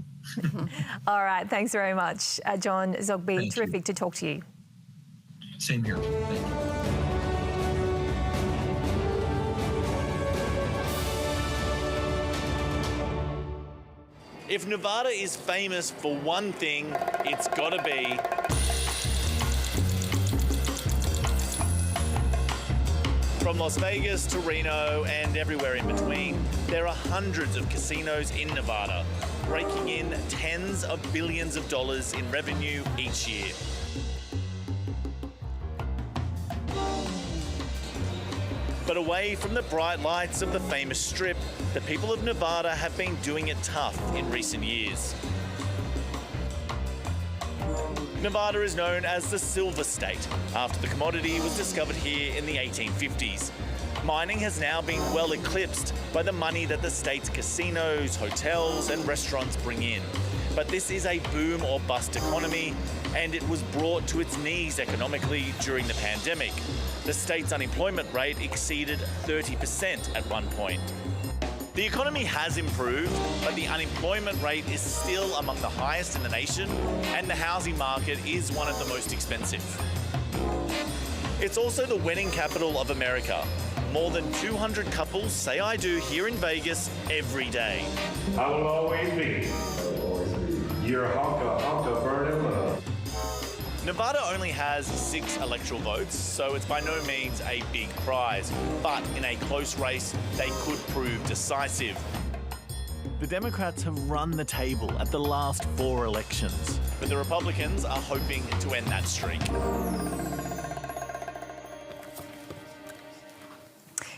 All right. Thanks very much, John Zogby. Thank Terrific you. to talk to you. Same here. Thank you. If Nevada is famous for one thing, it's got to be from Las Vegas to Reno and everywhere in between. There are hundreds of casinos in Nevada, raking in tens of billions of dollars in revenue each year. But away from the bright lights of the famous Strip, the people of Nevada have been doing it tough in recent years. Nevada is known as the Silver State, after the commodity was discovered here in the 1850s. Mining has now been well eclipsed by the money that the state's casinos, hotels and restaurants bring in. But this is a boom or bust economy, and it was brought to its knees economically during the pandemic. The state's unemployment rate exceeded 30% at one point. The economy has improved, but the unemployment rate is still among the highest in the nation, and the housing market is one of the most expensive. It's also the wedding capital of America. More than 200 couples say I do here in Vegas every day. I will always be your honka burning love. Nevada only has 6 electoral votes, so it's by no means a big prize. But in a close race, they could prove decisive. The Democrats have run the table at the last 4 elections, but the Republicans are hoping to end that streak.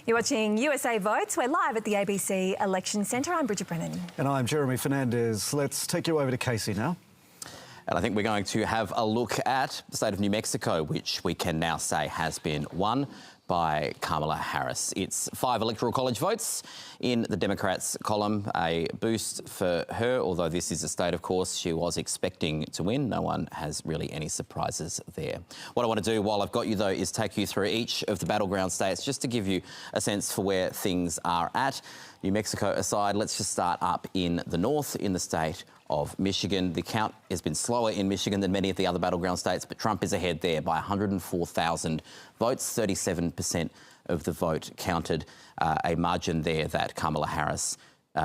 You're watching USA Votes. We're live at the ABC Election Centre. I'm Bridget Brennan. And I'm Jeremy Fernandez. Let's take you over to Casey now. And I think we're going to have a look at the state of New Mexico, which we can now say has been won by Kamala Harris. It's 5 Electoral College votes in the Democrats' column, a boost for her, although this is a state, of course, she was expecting to win. No one has really any surprises there. What I want to do while I've got you, though, is take you through each of the battleground states just to give you a sense for where things are at. New Mexico aside, let's just start up in the north, in the state of Michigan. The count has been slower in Michigan than many of the other battleground states, but Trump is ahead there by 104,000 votes, 37% of the vote counted, a margin there that Kamala Harris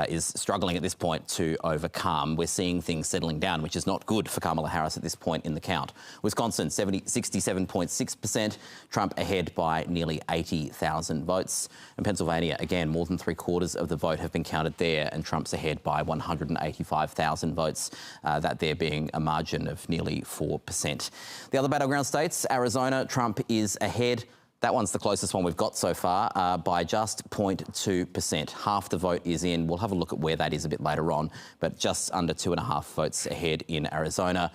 is struggling at this point to overcome. We're seeing things settling down, which is not good for Kamala Harris at this point in the count. Wisconsin, 67.6%, Trump ahead by nearly 80,000 votes. And Pennsylvania, again, more than 3/4 of the vote have been counted there, and Trump's ahead by 185,000 votes, that there being a margin of nearly 4%. The other battleground states, Arizona, Trump is ahead. That one's the closest one we've got so far, by just 0.2%. Half the vote is in. We'll have a look at where that is a bit later on, but just under 2.5 votes ahead in Arizona.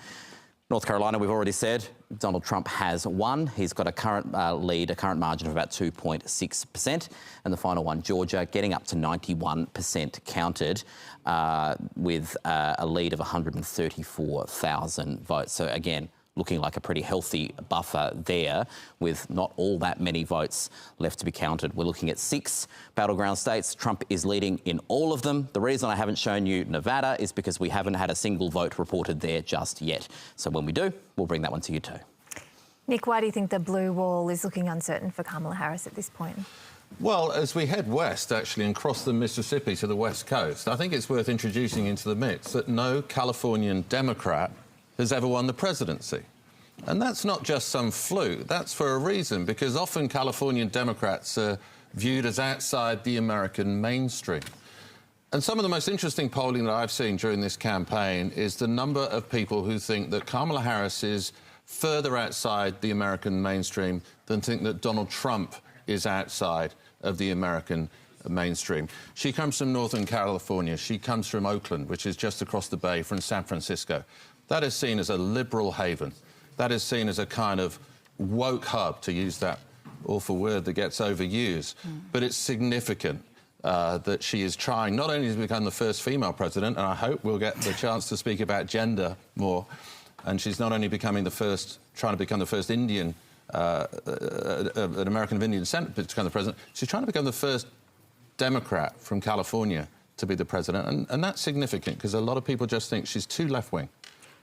North Carolina, we've already said, Donald Trump has won. He's got a current lead, a current margin of about 2.6%. And the final one, Georgia, getting up to 91% counted, with a lead of 134,000 votes. So again, looking like a pretty healthy buffer there, with not all that many votes left to be counted. We're looking at 6 battleground states. Trump is leading in all of them. The reason I haven't shown you Nevada is because we haven't had a single vote reported there just yet. So when we do, we'll bring that one to you too. Nick, why do you think the blue wall is looking uncertain for Kamala Harris at this point? Well, as we head west, actually, and cross the Mississippi to the west coast, I think it's worth introducing into the mix that no Californian Democrat has ever won the presidency. And that's not just some fluke, that's for a reason, because often Californian Democrats are viewed as outside the American mainstream. And some of the most interesting polling that I've seen during this campaign is the number of people who think that Kamala Harris is further outside the American mainstream than think that Donald Trump is outside of the American mainstream. She comes from Northern California. She comes from Oakland, which is just across the bay from San Francisco. That is seen as a liberal haven. That is seen as a kind of woke hub, to use that awful word that gets overused. But it's significant that she is trying not only to become the first female president, and I hope we'll get the chance to speak about gender more, and she's not only becoming the first, trying to become the first Indian, an American of Indian descent to become the president, she's trying to become the first Democrat from California to be the president. And that's significant because a lot of people just think she's too left-wing,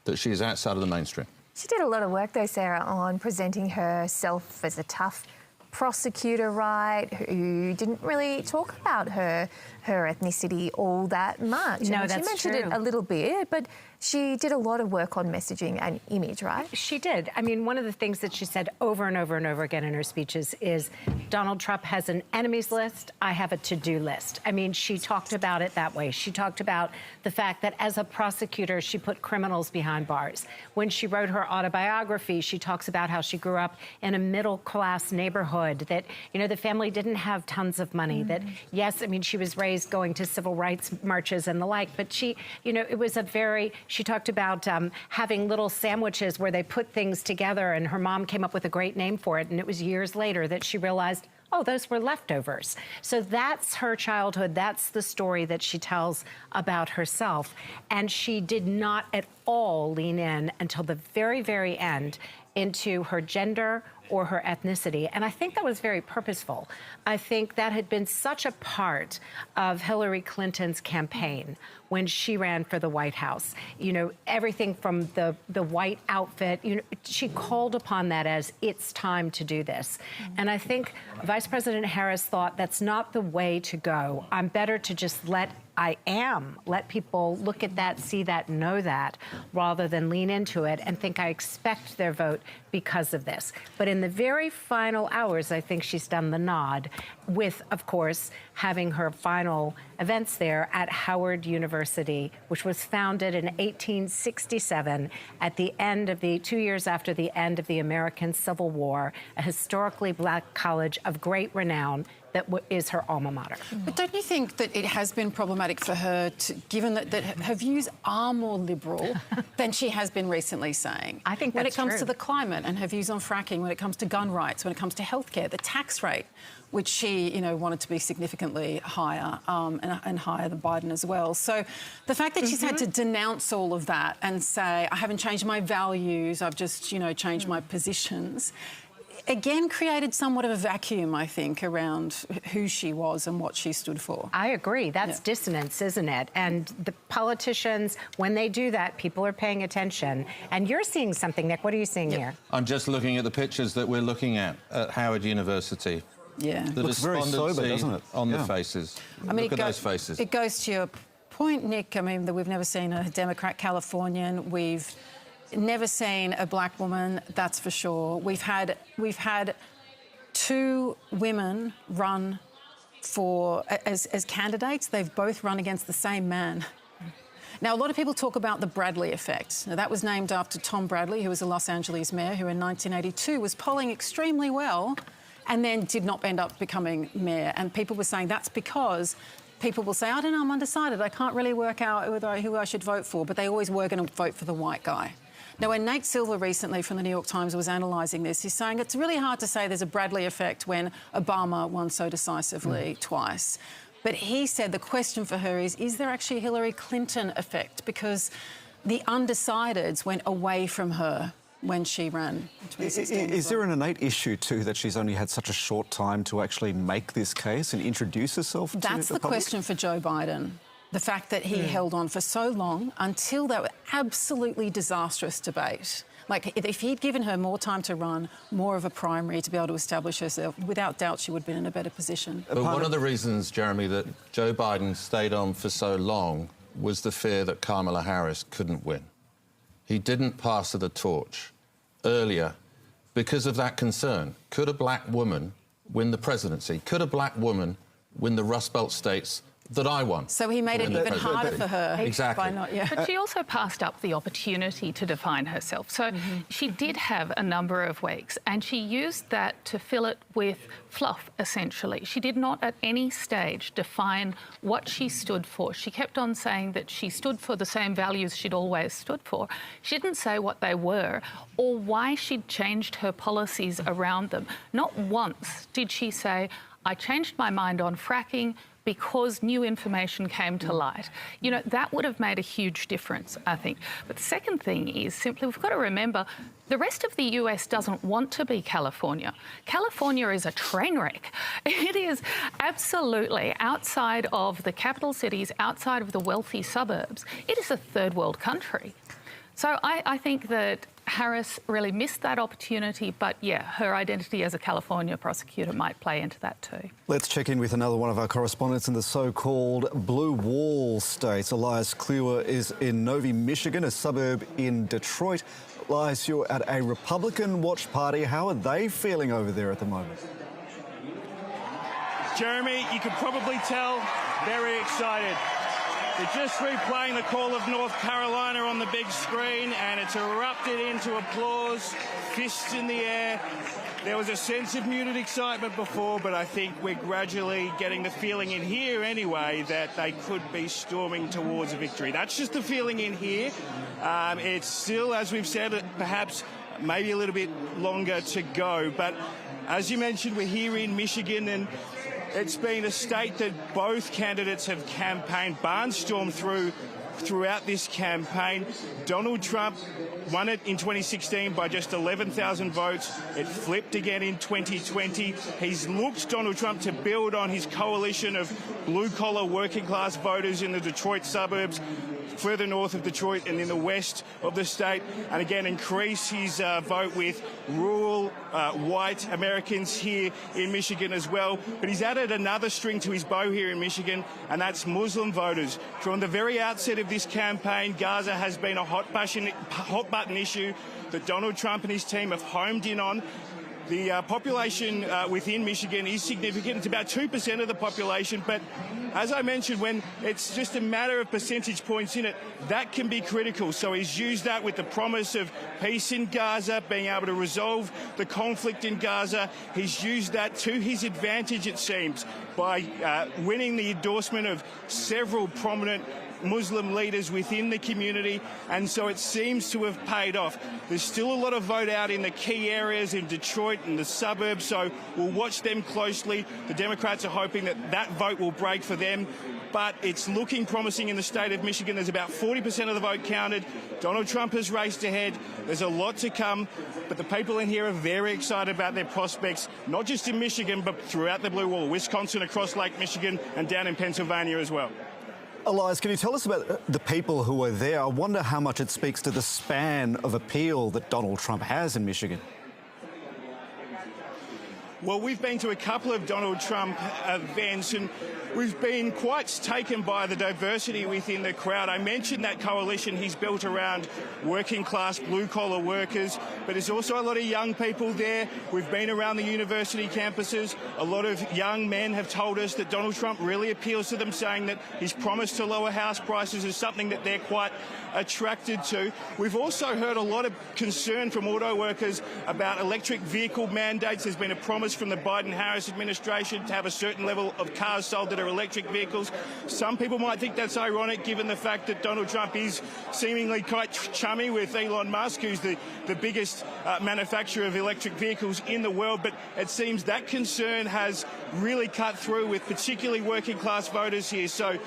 that she is outside of the mainstream. She did a lot of work, though, Sarah, on presenting herself as a tough prosecutor, right, who didn't really talk about her ethnicity all that much. No, and that's she mentioned it a little bit, but she did a lot of work on messaging and image, right? She did. I mean, one of the things that she said over and over and over again in her speeches is Donald Trump has an enemies list, I have a to-do list. I mean, she talked about it that way. She talked about the fact that as a prosecutor, she put criminals behind bars. When she wrote her autobiography, she talks about how she grew up in a middle-class neighborhood, that, you know, the family didn't have tons of money, that, yes, I mean, she was raised going to civil rights marches and the like, but she, you know, it was a very, she talked about having little sandwiches where they put things together, and her mom came up with a great name for it, and it was years later that she realized, oh, those were leftovers. So that's her childhood. That's the story that she tells about herself. And she did not at all lean in until the very, very end into her gender or her ethnicity. And I think that was very purposeful. I think that had been such a part of Hillary Clinton's campaign when she ran for the White House. You know, everything from the white outfit, you know, she called upon that as it's time to do this. And I think Vice President Harris thought that's not the way to go. I'm better to just let people look at that, see that, know that, rather than lean into it and think I expect their vote because of this. But in the very final hours, I think she's done the nod with, of course, having her final events there at Howard University, which was founded in 1867 at the end of 2 years after the end of the American Civil War, a historically black college of great renown, that is her alma mater. But don't you think that it has been problematic for her, given that her views are more liberal than she has been recently saying? I think when that's it comes true. to the climate and her views on fracking, when it comes to gun rights, when it comes to healthcare, the tax rate, which she, wanted to be significantly higher and higher than Biden as well. So the fact that she's had to denounce all of that and say, I haven't changed my values, I've just, changed my positions, again created somewhat of a vacuum, I think, around who she was and what she stood for. I agree. That's dissonance, isn't it? And the politicians, when they do that, people are paying attention. And you're seeing something, Nick. What are you seeing here? I'm just looking at the pictures that we're looking at Howard University. Yeah. The looks very sober, doesn't it? On the faces. Look at those faces. It goes to your point, Nick. I mean, that we've never seen a Democrat Californian. We've never seen a black woman, that's for sure. We've had 2 women run as candidates. They've both run against the same man. Now, a lot of people talk about the Bradley effect. Now, that was named after Tom Bradley, who was a Los Angeles mayor, who in 1982 was polling extremely well and then did not end up becoming mayor. And people were saying that's because people will say, I don't know, I'm undecided. I can't really work out who I should vote for. But they always were going to vote for the white guy. Now, when Nate Silver recently from the New York Times was analysing this, he's saying it's really hard to say there's a Bradley effect when Obama won so decisively twice. But he said the question for her is there actually a Hillary Clinton effect? Because the undecideds went away from her when she ran in 2016. Is there an innate issue, too, that she's only had such a short time to actually make this case and introduce herself to the public? That's the question for Joe Biden. The fact that he held on for so long until that absolutely disastrous debate. Like, if he'd given her more time to run, more of a primary to be able to establish herself, without doubt she would have been in a better position. But one of the reasons, Jeremy, that Joe Biden stayed on for so long was the fear that Kamala Harris couldn't win. He didn't pass her the torch earlier because of that concern. Could a black woman win the presidency? Could a black woman win the Rust Belt states that I won? So he made it even harder for her. Exactly. By not, But she also passed up the opportunity to define herself. So she did have a number of weeks and she used that to fill it with fluff, essentially. She did not at any stage define what she stood for. She kept on saying that she stood for the same values she'd always stood for. She didn't say what they were or why she'd changed her policies around them. Not once did she say, I changed my mind on fracking because new information came to light. That would have made a huge difference, I think. But the second thing is simply we've got to remember the rest of the US doesn't want to be California. California is a train wreck. It is absolutely outside of the capital cities, outside of the wealthy suburbs. It is a third world country. So I think that Harris really missed that opportunity, but yeah, her identity as a California prosecutor might play into that too. Let's check in with another one of our correspondents in the so-called Blue Wall states. Elias Kluwer is in Novi, Michigan, a suburb in Detroit. Elias, you're at a Republican watch party. How are they feeling over there at the moment? Jeremy, you can probably tell very excited. They're just replaying the call of North Carolina on the big screen, and it's erupted into applause, fists in the air. There was a sense of muted excitement before, but I think we're gradually getting the feeling in here anyway that they could be storming towards a victory. That's just the feeling in here. It's still, as we've said, perhaps maybe a little bit longer to go. But as you mentioned, we're here in Michigan, and it's been a state that both candidates have campaigned, barnstormed throughout this campaign. Donald Trump won it in 2016 by just 11,000 votes. It flipped again in 2020. He's looked, Donald Trump, to build on his coalition of blue-collar working-class voters in the Detroit suburbs, further north of Detroit and in the west of the state, and again increase his vote with rural white Americans here in Michigan as well. But he's added another string to his bow here in Michigan, and that's Muslim voters. From the very outset of this campaign, Gaza has been a hot button issue that Donald Trump and his team have homed in on. The population within Michigan is significant. It's about 2% of the population, but as I mentioned, when it's just a matter of percentage points in it, that can be critical. So he's used that with the promise of peace in Gaza, being able to resolve the conflict in Gaza. He's used that to his advantage, it seems, by winning the endorsement of several prominent Muslim leaders within the community, and so it seems to have paid off. There's still a lot of vote out in the key areas in Detroit and the suburbs, so we'll watch them closely. The Democrats are hoping that that vote will break for them, but it's looking promising in the state of Michigan. There's about 40% of the vote counted. Donald Trump has raced ahead. There's a lot to come, but the people in here are very excited about their prospects, not just in Michigan, but throughout the Blue Wall, Wisconsin, across Lake Michigan, and down in Pennsylvania as well. Elias, can you tell us about the people who are there? I wonder how much it speaks to the span of appeal that Donald Trump has in Michigan. Well, we've been to a couple of Donald Trump events, and we've been quite taken by the diversity within the crowd. I mentioned that coalition he's built around working-class, blue-collar workers, but there's also a lot of young people there. We've been around the university campuses. A lot of young men have told us that Donald Trump really appeals to them, saying that his promise to lower house prices is something that they're quite attracted to. We've also heard a lot of concern from auto workers about electric vehicle mandates. There's been a promise from the Biden-Harris administration to have a certain level of cars sold that are electric vehicles. Some people might think that's ironic, given the fact that Donald Trump is seemingly quite chummy with Elon Musk, who's the biggest manufacturer of electric vehicles in the world. But it seems that concern has really cut through with particularly working class voters here. So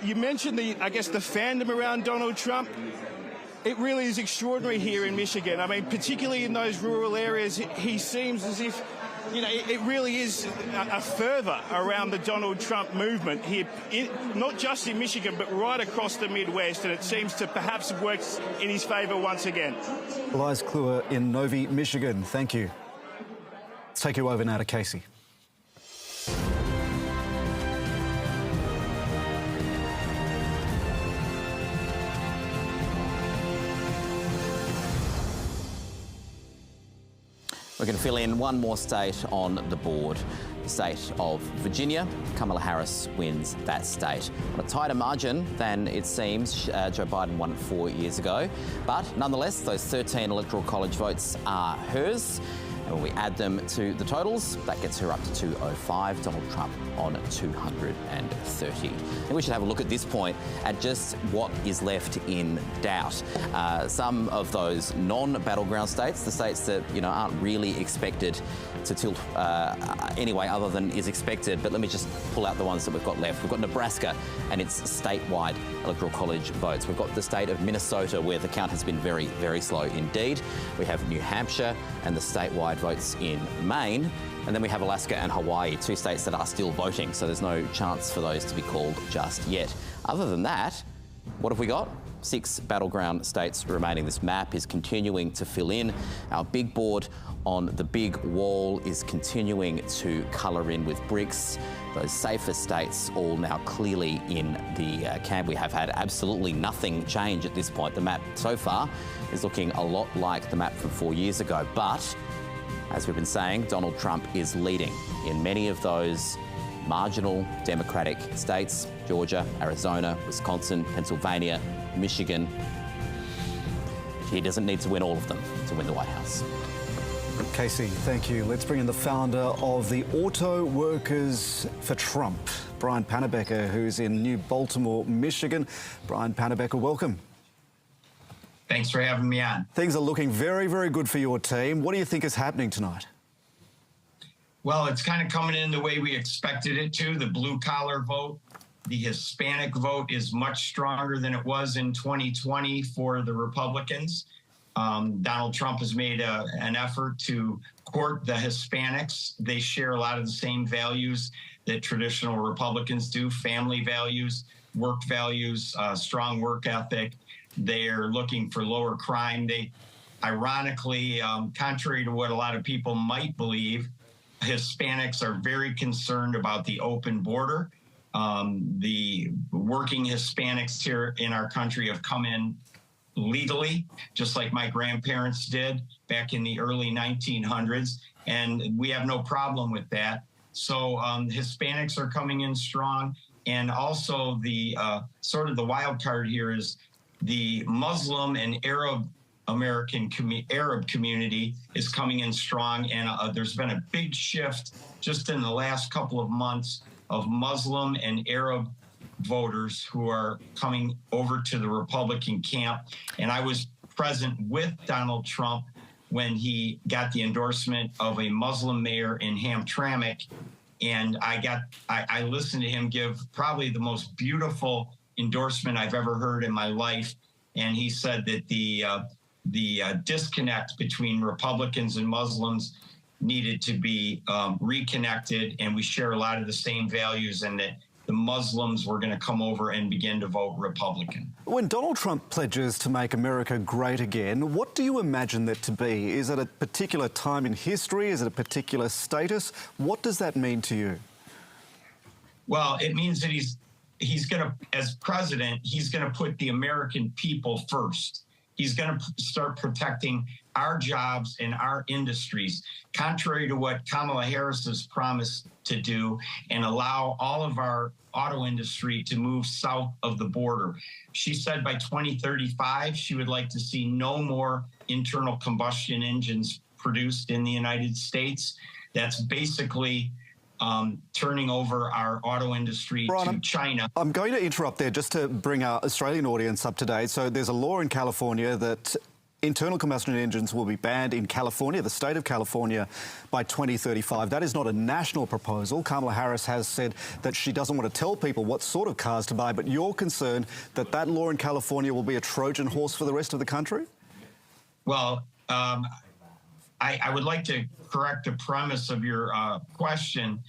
you mentioned the fandom around Donald Trump. It really is extraordinary here in Michigan. I mean, particularly in those rural areas, he seems as if, you know, it really is a fervour around the Donald Trump movement here, not just in Michigan, but right across the Midwest, and it seems to perhaps have worked in his favour once again. Elias Kluwer in Novi, Michigan. Thank you. Let's take you over now to Casey. We're going to fill in one more state on the board, the state of Virginia. Kamala Harris wins that state on a tighter margin than it seems. Joe Biden won it 4 years ago. But nonetheless, those 13 Electoral College votes are hers. And when we add them to the totals, that gets her up to 205, Donald Trump on 230. And we should have a look at this point at just what is left in doubt. Some of those non-battleground states, the states that, you know, aren't really expected to tilt anyway, other than is expected. But let me just pull out the ones that we've got left. We've got Nebraska and its statewide Electoral College votes. We've got the state of Minnesota, where the count has been very, very slow indeed. We have New Hampshire and the statewide votes in Maine. And then we have Alaska and Hawaii, two states that are still voting, so there's no chance for those to be called just yet. Other than that, what have we got? 6 battleground states remaining. This map is continuing to fill in. Our big board on the big wall is continuing to colour in with bricks. Those safer states all now clearly in the camp. We have had absolutely nothing change at this point. The map so far is looking a lot like the map from 4 years ago, but as we've been saying, Donald Trump is leading in many of those marginal Democratic states: Georgia, Arizona, Wisconsin, Pennsylvania, Michigan. He doesn't need to win all of them to win the White House. Casey, thank you. Let's bring in the founder of the Auto Workers for Trump, Brian Pannebecker, who's in New Baltimore, Michigan. Brian Pannebecker, welcome. Thanks for having me on. Things are looking very, very good for your team. What do you think is happening tonight? Well, it's kind of coming in the way we expected it to. The blue-collar vote, the Hispanic vote is much stronger than it was in 2020 for the Republicans. Donald Trump has made an effort to court the Hispanics. They share a lot of the same values that traditional Republicans do: family values, work values, strong work ethic. They're looking for lower crime. They, ironically, contrary to what a lot of people might believe, Hispanics are very concerned about the open border. The working Hispanics here in our country have come in legally, just like my grandparents did back in the early 1900s, and we have no problem with that. So Hispanics are coming in strong, and also the sort of the wild card here is the Muslim and Arab community is coming in strong, and there's been a big shift just in the last couple of months of Muslim and Arab voters who are coming over to the Republican camp. And I was present with Donald Trump when he got the endorsement of a Muslim mayor in Hamtramck, and I listened to him give probably the most beautiful endorsement I've ever heard in my life. And he said that the disconnect between Republicans and Muslims needed to be reconnected, and we share a lot of the same values, and that the Muslims were going to come over and begin to vote Republican. When Donald Trump pledges to make America great again, what do you imagine that to be? Is it a particular time in history? Is it a particular status? What does that mean to you? Well, it means that he's going to, as president, he's going to put the American people first. He's going to start protecting our jobs and our industries, contrary to what Kamala Harris has promised to do, and allow all of our auto industry to move south of the border. She said by 2035, she would like to see no more internal combustion engines produced in the United States. That's basically turning over our auto industry to China. I'm going to interrupt there just to bring our Australian audience up to date. So there's a law in California that internal combustion engines will be banned in California, the state of California, by 2035. That is not a national proposal. Kamala Harris has said that she doesn't want to tell people what sort of cars to buy, but you're concerned that that law in California will be a Trojan horse for the rest of the country? Well, I would like to correct the premise of your question.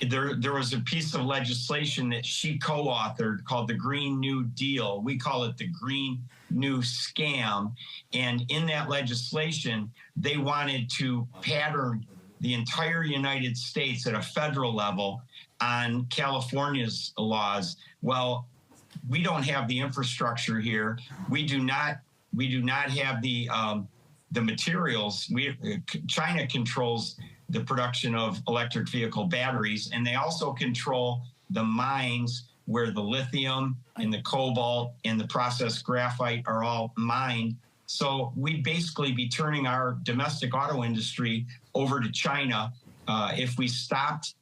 There was a piece of legislation that she co-authored called the Green New Deal. We call it the Green New Scam. And in that legislation, they wanted to pattern the entire United States at a federal level on California's laws. Well, we don't have the infrastructure here. We do not have the materials. China controls the production of electric vehicle batteries, and they also control the mines where the lithium and the cobalt and the processed graphite are all mined. So we'd basically be turning our domestic auto industry over to China if we stopped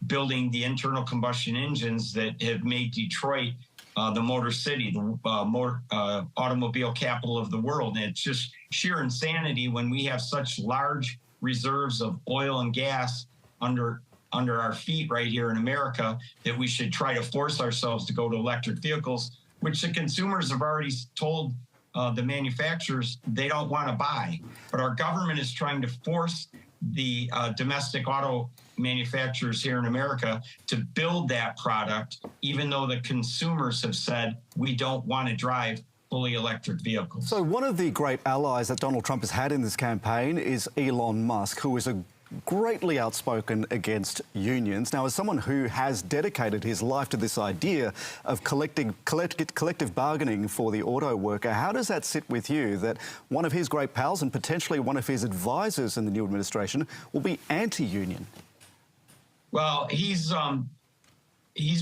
building the internal combustion engines that have made Detroit the Motor City, the automobile capital of the world. And it's just sheer insanity when we have such large reserves of oil and gas under our feet right here in America that we should try to force ourselves to go to electric vehicles, which the consumers have already told the manufacturers they don't want to buy. But our government is trying to force the domestic auto manufacturers here in America to build that product, even though the consumers have said we don't want to drive fully electric vehicles. So one of the great allies that Donald Trump has had in this campaign is Elon Musk, who is greatly outspoken against unions. Now, as someone who has dedicated his life to this idea of collective bargaining for the auto worker, how does that sit with you that one of his great pals and potentially one of his advisors in the new administration will be anti-union? Well, he's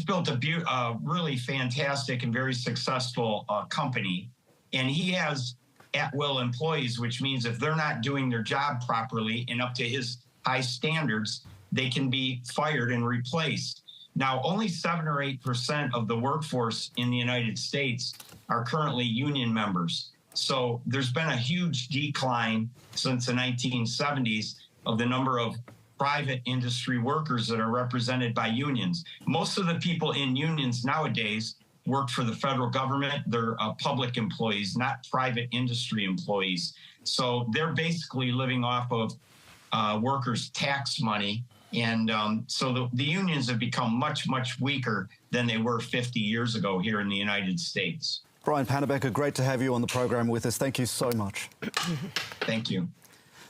built a really fantastic and very successful company, and he has at-will employees, which means if they're not doing their job properly and up to his high standards, they can be fired and replaced. Now, only 7 or 8% of the workforce in the United States are currently union members. So there's been a huge decline since the 1970s of the number of private industry workers that are represented by unions. Most of the people in unions nowadays work for the federal government. They're public employees, not private industry employees. So they're basically living off of workers' tax money. And so the unions have become much, much weaker than they were 50 years ago here in the United States. Brian Pannebecker, great to have you on the program with us. Thank you so much. Thank you.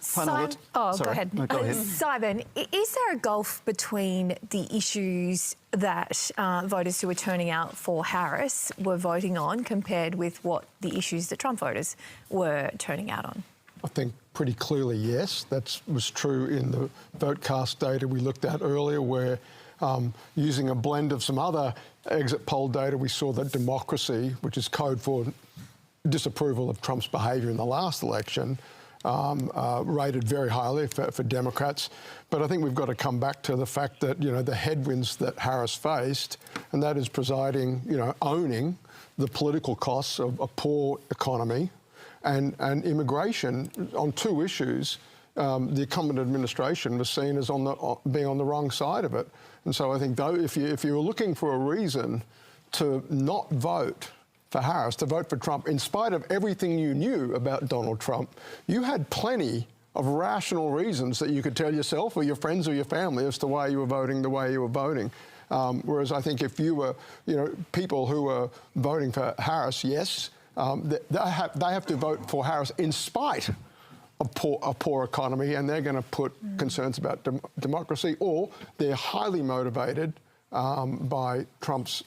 Simon, go ahead. No, go ahead. Simon, is there a gulf between the issues that voters who were turning out for Harris were voting on compared with what the issues that Trump voters were turning out on? I think pretty clearly, yes. That was true in the vote cast data we looked at earlier, where using a blend of some other exit poll data, we saw that democracy, which is code for disapproval of Trump's behaviour in the last election, rated very highly for Democrats. But I think we've got to come back to the fact that, the headwinds that Harris faced, and that is owning the political costs of a poor economy and immigration on two issues. The incumbent administration was seen as being on the wrong side of it. And so I think, though, if you were looking for a reason to not vote for Harris, to vote for Trump, in spite of everything you knew about Donald Trump, you had plenty of rational reasons that you could tell yourself or your friends or your family as to why you were voting the way you were voting. Whereas I think if you were, people who were voting for Harris, yes, they have to vote for Harris in spite of a poor economy, and they're going to put concerns about democracy, or they're highly motivated by Trump's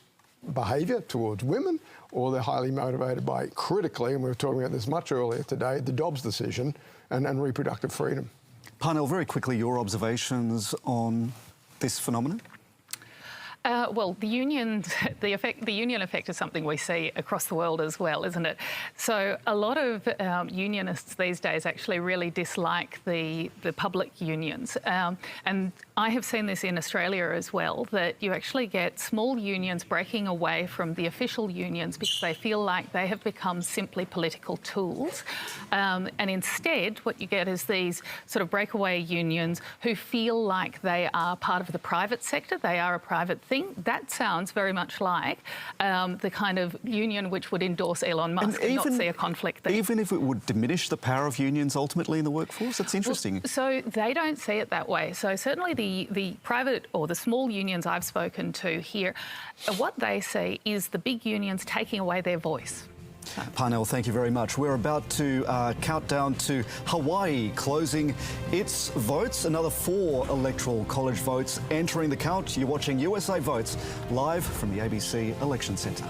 behaviour towards women, or they're highly motivated by, critically, and we were talking about this much earlier today, the Dobbs decision and reproductive freedom. Parnell, very quickly, your observations on this phenomenon? Well, the union effect is something we see across the world as well, isn't it? So a lot of unionists these days actually really dislike the public unions. And I have seen this in Australia as well, that you actually get small unions breaking away from the official unions because they feel like they have become simply political tools. And instead, what you get is these sort of breakaway unions who feel like they are part of the private sector, they are a private thing. That sounds very much like the kind of union which would endorse Elon Musk and not see a conflict there. Even if it would diminish the power of unions ultimately in the workforce? That's interesting. Well, so they don't see it that way. So certainly the private or the small unions I've spoken to here, what they see is the big unions taking away their voice. Parnell, thank you very much. We're about to count down to Hawaii closing its votes. Another 4 electoral college votes entering the count. You're watching USA Votes live from the ABC Election Centre.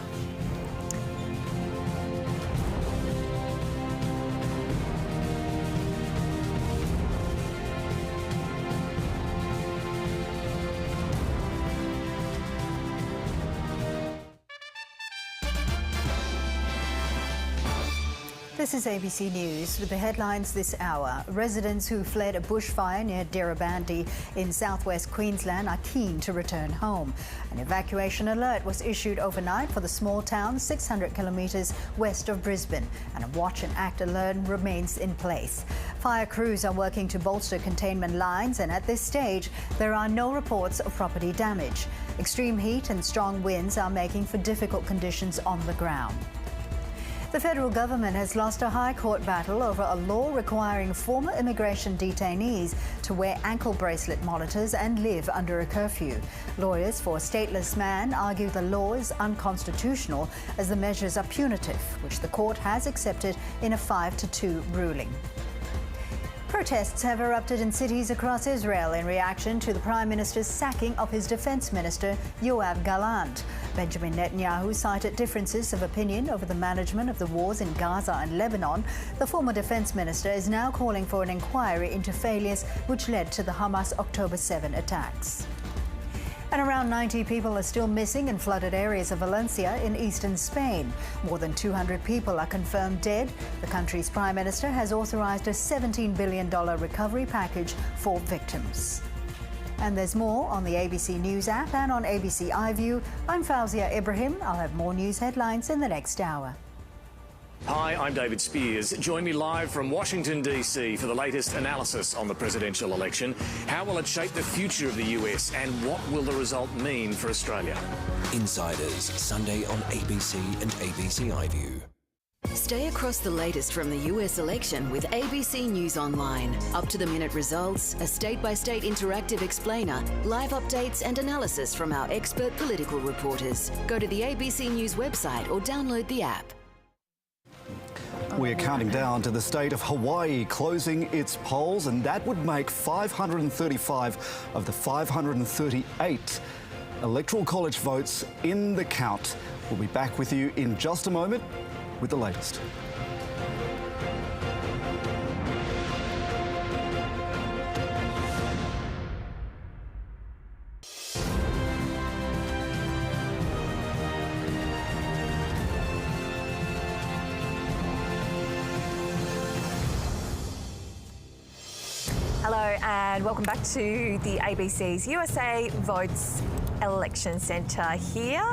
This is ABC News with the headlines this hour. Residents who fled a bushfire near Dirrabandi in southwest Queensland are keen to return home. An evacuation alert was issued overnight for the small town 600 kilometres west of Brisbane, and a watch and act alert remains in place. Fire crews are working to bolster containment lines, and at this stage there are no reports of property damage. Extreme heat and strong winds are making for difficult conditions on the ground. The federal government has lost a high court battle over a law requiring former immigration detainees to wear ankle bracelet monitors and live under a curfew. Lawyers for a stateless man argue the law is unconstitutional as the measures are punitive, which the court has accepted in a 5-2 ruling. Protests have erupted in cities across Israel in reaction to the Prime Minister's sacking of his Defence Minister, Yoav Gallant. Benjamin Netanyahu cited differences of opinion over the management of the wars in Gaza and Lebanon. The former Defence Minister is now calling for an inquiry into failures which led to the Hamas October 7 attacks. And around 90 people are still missing in flooded areas of Valencia in eastern Spain. More than 200 people are confirmed dead. The country's Prime Minister has authorised a $17 billion recovery package for victims. And there's more on the ABC News app and on ABC iView. I'm Fauzia Ibrahim. I'll have more news headlines in the next hour. Hi, I'm David Spears. Join me live from Washington, D.C. for the latest analysis on the presidential election. How will it shape the future of the US, and what will the result mean for Australia? Insiders, Sunday on ABC and ABC iView. Stay across the latest from the US election with ABC News Online. Up-to-the-minute results, a state-by-state interactive explainer, live updates and analysis from our expert political reporters. Go to the ABC News website or download the app. We are counting down to the state of Hawaii closing its polls, and that would make 535 of the 538 Electoral College votes in the count. We'll be back with you in just a moment with the latest. Hello and welcome back to the ABC's USA Votes Election Centre here.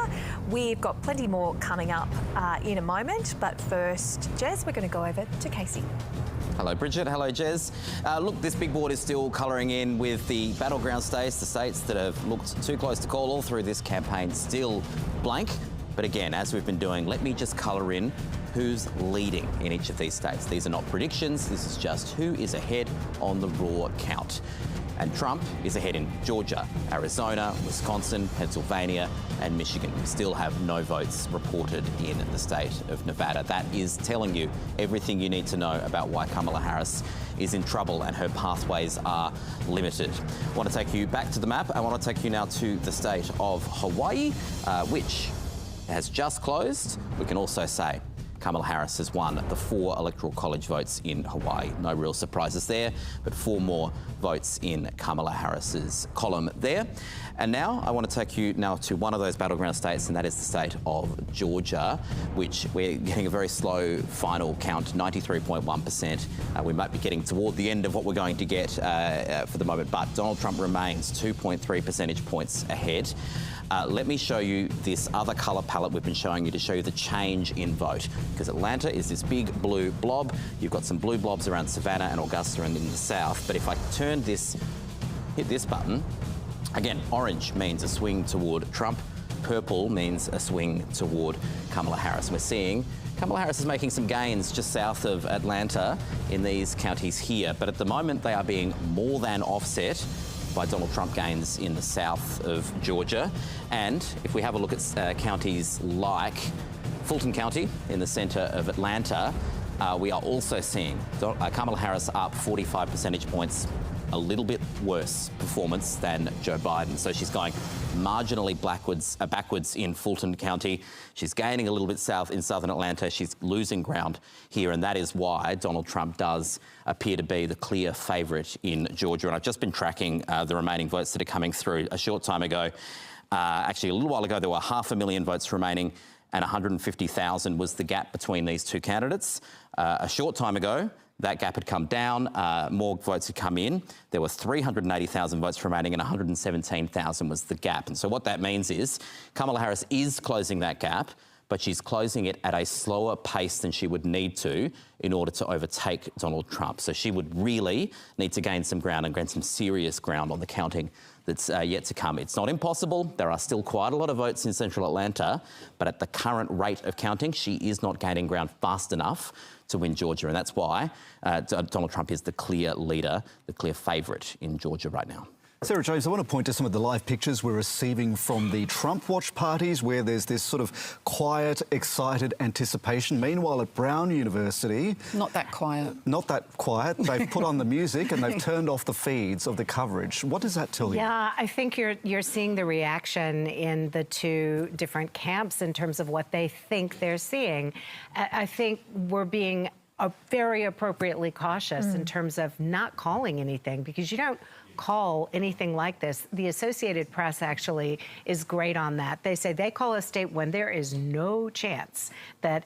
We've got plenty more coming up in a moment, but first, Jez, we're going to go over to Casey. Hello, Bridget. Hello, Jez. Look, this big board is still colouring in with the battleground states, the states that have looked too close to call all through this campaign, still blank. But again, as we've been doing, let me just colour in who's leading in each of these states. These are not predictions, this is just who is ahead on the raw count. And Trump is ahead in Georgia, Arizona, Wisconsin, Pennsylvania and Michigan. We still have no votes reported in the state of Nevada. That is telling you everything you need to know about why Kamala Harris is in trouble and her pathways are limited. I want to take you back to the map. I want to take you now to the state of Hawaii, which has just closed. We can also say Kamala Harris has won the 4 Electoral College votes in Hawaii. No real surprises there, but 4 more votes in Kamala Harris's column there. And now I want to take you now to one of those battleground states, and that is the state of Georgia, which we're getting a very slow final count, 93.1%. We might be getting toward the end of what we're going to get for the moment, but Donald Trump remains 2.3 percentage points ahead. Let me show you this other colour palette we've been showing you to show you the change in vote. Because Atlanta is this big blue blob. You've got some blue blobs around Savannah and Augusta and in the south. But if I turn this, hit this button, again, orange means a swing toward Trump. Purple means a swing toward Kamala Harris. We're seeing Kamala Harris is making some gains just south of Atlanta in these counties here. But at the moment, they are being more than offset by Donald Trump gains in the south of Georgia. And if we have a look at counties like Fulton County in the centre of Atlanta, we are also seeing Kamala Harris up 45 percentage points, a little bit worse performance than Joe Biden. So she's going marginally backwards in Fulton County. She's gaining a little bit south in southern Atlanta. She's losing ground here, and that is why Donald Trump does appear to be the clear favourite in Georgia. And I've just been tracking the remaining votes that are coming through. A short time ago, actually a little while ago, there were 500,000 votes remaining, and 150,000 was the gap between these two candidates. A short time ago, that gap had come down, more votes had come in. There were 380,000 votes remaining and 117,000 was the gap. And so what that means is Kamala Harris is closing that gap, but she's closing it at a slower pace than she would need to in order to overtake Donald Trump. So she would really need to gain some ground and gain some serious ground on the counting that's yet to come. It's not impossible. There are still quite a lot of votes in central Atlanta, but at the current rate of counting, she is not gaining ground fast enough to win Georgia. And that's why Donald Trump is the clear leader, the clear favourite in Georgia right now. Sarah James, I want to point to some of the live pictures we're receiving from the Trump watch parties where there's this sort of quiet, excited anticipation. Meanwhile, at Brown University... Not that quiet. Not that quiet. They've put on the music and they've turned off the feeds of the coverage. What does that tell you? Yeah, I think you're seeing the reaction in the two different camps in terms of what they think they're seeing. I think we're being very appropriately cautious in terms of not calling anything, because you don't call anything like this. The Associated Press actually is great on that. They say they call a state when there is no chance that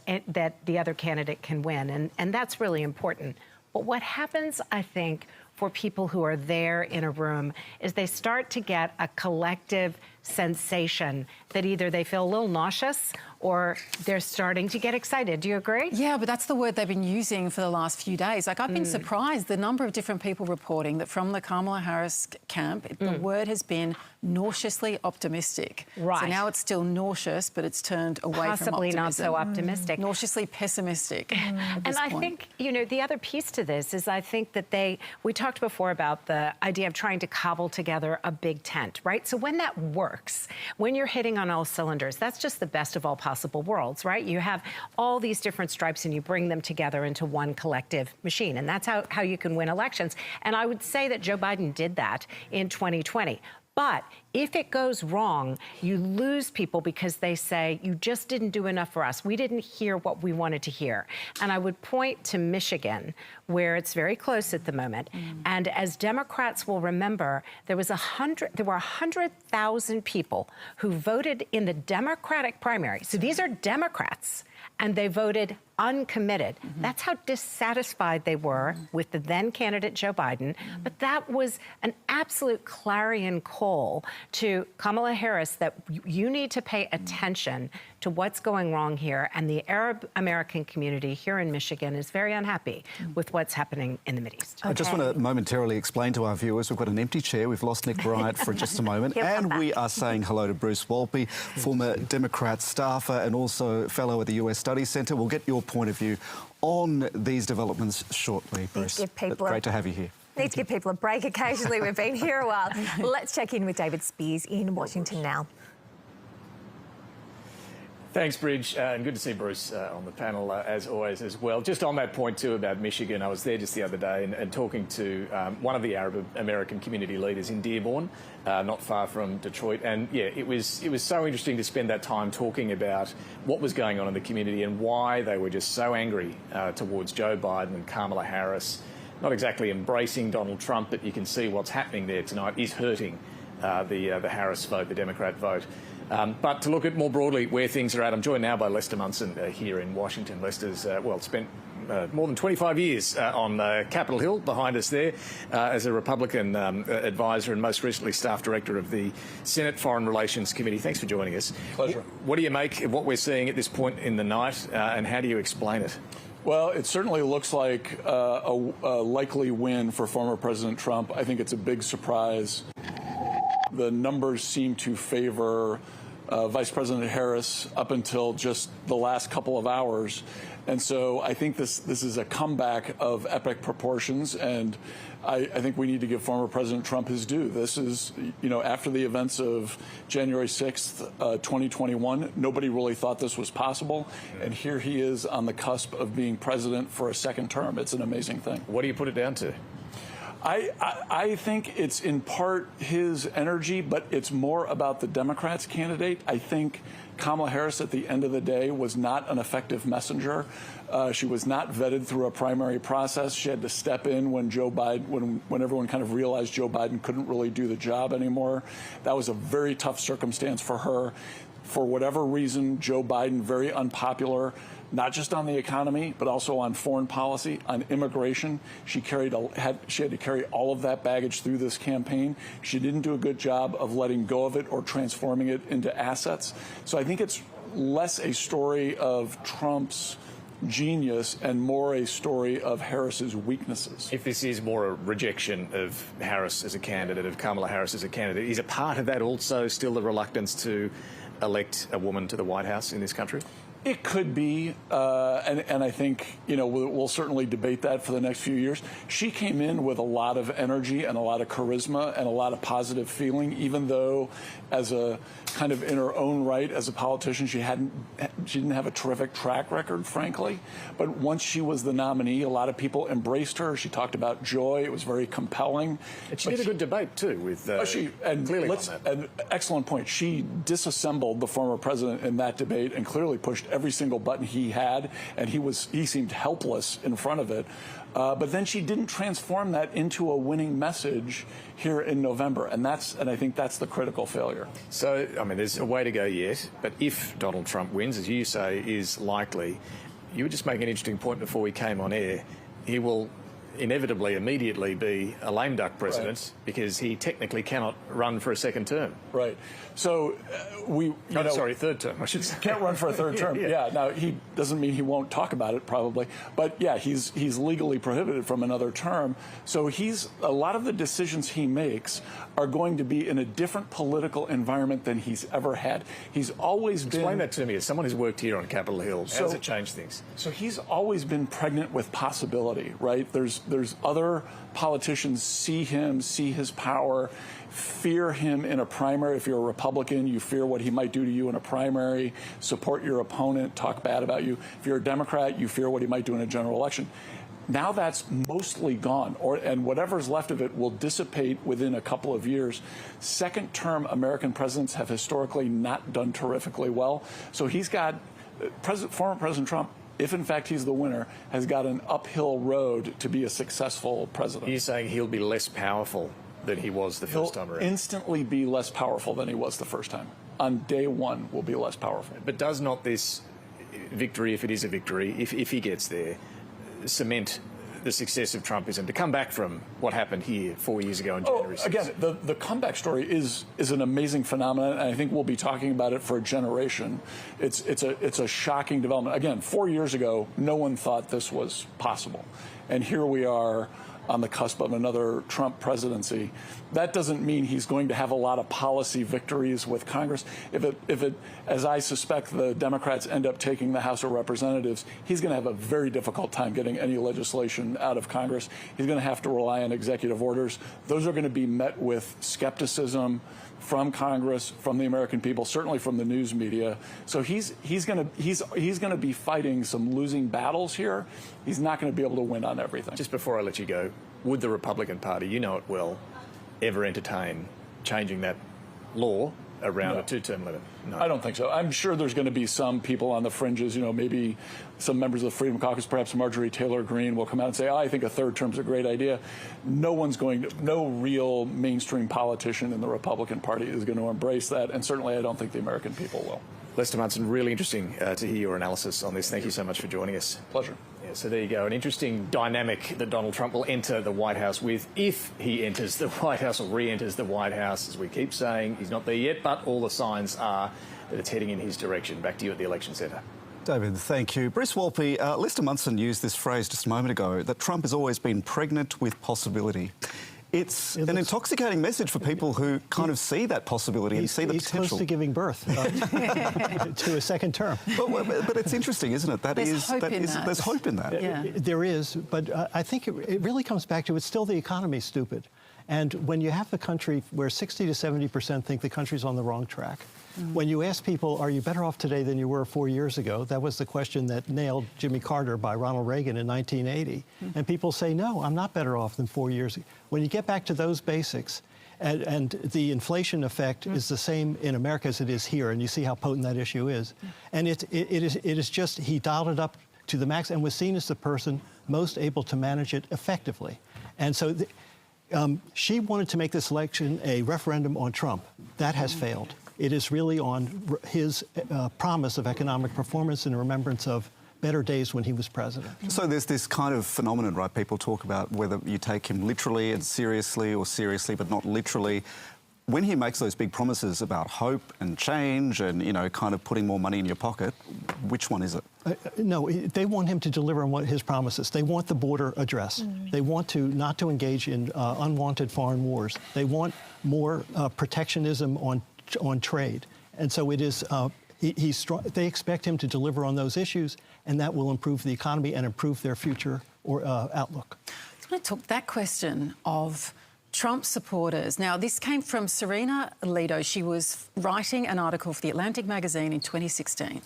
the other candidate can win, and that's really important. But what happens, I think, for people who are there in a room is they start to get a collective sensation that either they feel a little nauseous or they're starting to get excited. Do you agree? Yeah, but that's the word they've been using for the last few days. Like, I've been surprised the number of different people reporting that from the Kamala Harris camp, the word has been nauseously optimistic. Right. So now it's still nauseous, but it's turned away from optimism. Possibly not so optimistic. Nauseously pessimistic. And I think, you know, the other piece to this is I think that we talked before about the idea of trying to cobble together a big tent, right? So when that works, when you're hitting on all cylinders, that's just the best of all possibilities. possible worlds, right? You have all these different stripes and you bring them together into one collective machine. And that's how you can win elections. And I would say that Joe Biden did that in 2020. But if it goes wrong, you lose people because they say, you just didn't do enough for us. We didn't hear what we wanted to hear. And I would point to Michigan, where it's very close at the moment. And as Democrats will remember, there were 100,000 people who voted in the Democratic primary. So these are Democrats, and they voted uncommitted. That's how dissatisfied they were with the then candidate Joe Biden. But that was an absolute clarion call to Kamala Harris that you need to pay attention to what's going wrong here. And the Arab American community here in Michigan is very unhappy with what's happening in the Mideast. I just want to momentarily explain to our viewers, we've got an empty chair. We've lost Nick Bryant for just a moment. And we are saying hello to Bruce Wolpe, former Democrat staffer and also fellow at the US Studies Centre. We'll get your point of view on these developments shortly, Bruce. Great to have you here. Need to give people a break occasionally. We've been here a while. Let's check in with David Spears in Washington now. Thanks, Bridge, and good to see Bruce on the panel as always as well. Just on that point too about Michigan, I was there just the other day and talking to one of the Arab American community leaders in Dearborn, not far from Detroit, and yeah, it was so interesting to spend that time talking about what was going on in the community and why they were just so angry towards Joe Biden and Kamala Harris. Not exactly embracing Donald Trump, but you can see what's happening there tonight is hurting the Harris vote, the Democrat vote. But to look at more broadly where things are at, I'm joined now by Lester Munson here in Washington. Lester's, spent more than 25 years on Capitol Hill behind us there as a Republican advisor and most recently staff director of the Senate Foreign Relations Committee. Thanks for joining us. Pleasure. What do you make of what we're seeing at this point in the night and how do you explain it? Well, it certainly looks like a likely win for former President Trump. I think it's a big surprise. The numbers seem to favor Vice President Harris up until just the last couple of hours. And so I think this is a comeback of epic proportions, and I think we need to give former President Trump his due. This is, after the events of January 6th, 2021, nobody really thought this was possible, and here he is on the cusp of being president for a second term. It's an amazing thing. What do you put it down to? I think it's in part his energy, but it's more about the Democrats' candidate. I think Kamala Harris, at the end of the day, was not an effective messenger. She was not vetted through a primary process. She had to step in when Joe Biden, when everyone kind of realized Joe Biden couldn't really do the job anymore. That was a very tough circumstance for her. For whatever reason, Joe Biden, very unpopular, not just on the economy, but also on foreign policy, on immigration. She had to carry all of that baggage through this campaign. She didn't do a good job of letting go of it or transforming it into assets. So I think it's less a story of Trump's genius and more a story of Harris's weaknesses. If this is more a rejection of Harris as a candidate, of Kamala Harris as a candidate, is a part of that also still the reluctance to elect a woman to the White House in this country? It could be, and I think, we'll certainly debate that for the next few years. She came in with a lot of energy and a lot of charisma and a lot of positive feeling, even though as a kind of in her own right as a politician, she didn't have a terrific track record, frankly. But once she was the nominee, a lot of people embraced her. She talked about joy. It was very compelling. And she did a good debate, too, with clearly on that. An excellent point. She disassembled the former president in that debate and clearly pushed every single button he had, and he seemed helpless in front of it. But then she didn't transform that into a winning message here in November, and I think that's the critical failure. So, I mean, there's a way to go yet, but if Donald Trump wins, as you say, is likely, you were just making an interesting point before we came on air. He will inevitably, immediately be a lame duck president because he technically cannot run for a second term. Right. So third term, I should say. Can't run for a third term. Yeah. Now, he doesn't mean he won't talk about it, probably. But, yeah, he's legally prohibited from another term. So a lot of the decisions he makes are going to be in a different political environment than he's ever had. He's always Explain that to me. As someone who's worked here on Capitol Hill, how does it change things? So he's always been pregnant with possibility, right? There's there's other politicians see him, see his power, fear him in a primary. If you're a Republican, you fear what he might do to you in a primary, support your opponent, talk bad about you. If you're a Democrat, you fear what he might do in a general election. Now that's mostly gone, and whatever's left of it will dissipate within a couple of years. Second-term American presidents have historically not done terrifically well. So he's got, former President Trump, if in fact he's the winner, has got an uphill road to be a successful president. You're saying he'll be less powerful than he was the first time around? He'll instantly be less powerful than he was the first time. On day one, will be less powerful. But does not this victory, if it is a victory, if he gets there, cement the success of Trumpism to come back from what happened here 4 years ago on January 6th? Again, the comeback story is an amazing phenomenon, and I think we'll be talking about it for a generation. It's a shocking development. Again, 4 years ago, no one thought this was possible, and here we are on the cusp of another Trump presidency. That doesn't mean he's going to have a lot of policy victories with Congress. If it, as I suspect, the Democrats end up taking the House of Representatives, he's going to have a very difficult time getting any legislation out of Congress. He's going to have to rely on executive orders. Those are going to be met with skepticism from Congress, from the American people, certainly from the news media. So he's going to be fighting some losing battles here. He's not going to be able to win on everything. Just before I let you go, would the Republican Party, you know it well, ever entertain changing that law around a two-term limit? No. I don't think so. I'm sure there's going to be some people on the fringes, maybe some members of the Freedom Caucus, perhaps Marjorie Taylor Greene will come out and say, I think a third term's a great idea. No real mainstream politician in the Republican Party is going to embrace that, and certainly I don't think the American people will. Lester Munson, really interesting to hear your analysis on this. Thank you so much for joining us. Pleasure. Yeah, so there you go, an interesting dynamic that Donald Trump will enter the White House with if he enters the White House or re-enters the White House. As we keep saying, he's not there yet, but all the signs are that it's heading in his direction. Back to you at the Election Centre. David, thank you. Bruce Wolpe, Lester Munson used this phrase just a moment ago, that Trump has always been pregnant with possibility. It's an intoxicating message for people who kind of see that possibility and see the potential. He's close to giving birth to a second term. But it's interesting, isn't it? There's hope in that. Yeah. There is, but I think it really comes back to it's still the economy, stupid. And when you have a country where 60 to 70% think the country's on the wrong track, when you ask people, are you better off today than you were 4 years ago? That was the question that nailed Jimmy Carter by Ronald Reagan in 1980. And people say, no, I'm not better off than 4 years ago. When you get back to those basics, and the inflation effect is the same in America as it is here, and you see how potent that issue is. And it is just, he dialed it up to the max and was seen as the person most able to manage it effectively. And so she wanted to make this election a referendum on Trump. That has failed. It is really on his promise of economic performance in remembrance of better days when he was president. So there's this kind of phenomenon, right? People talk about whether you take him literally and seriously or seriously but not literally. When he makes those big promises about hope and change and, kind of putting more money in your pocket, which one is it? No, they want him to deliver on his promises. They want the border addressed. They want not to engage in unwanted foreign wars. They want more protectionism on trade. And so it is, they expect him to deliver on those issues, and that will improve the economy and improve their future outlook. I want to talk that question of Trump supporters. Now, this came from Serena Alito. She was writing an article for The Atlantic magazine in 2016,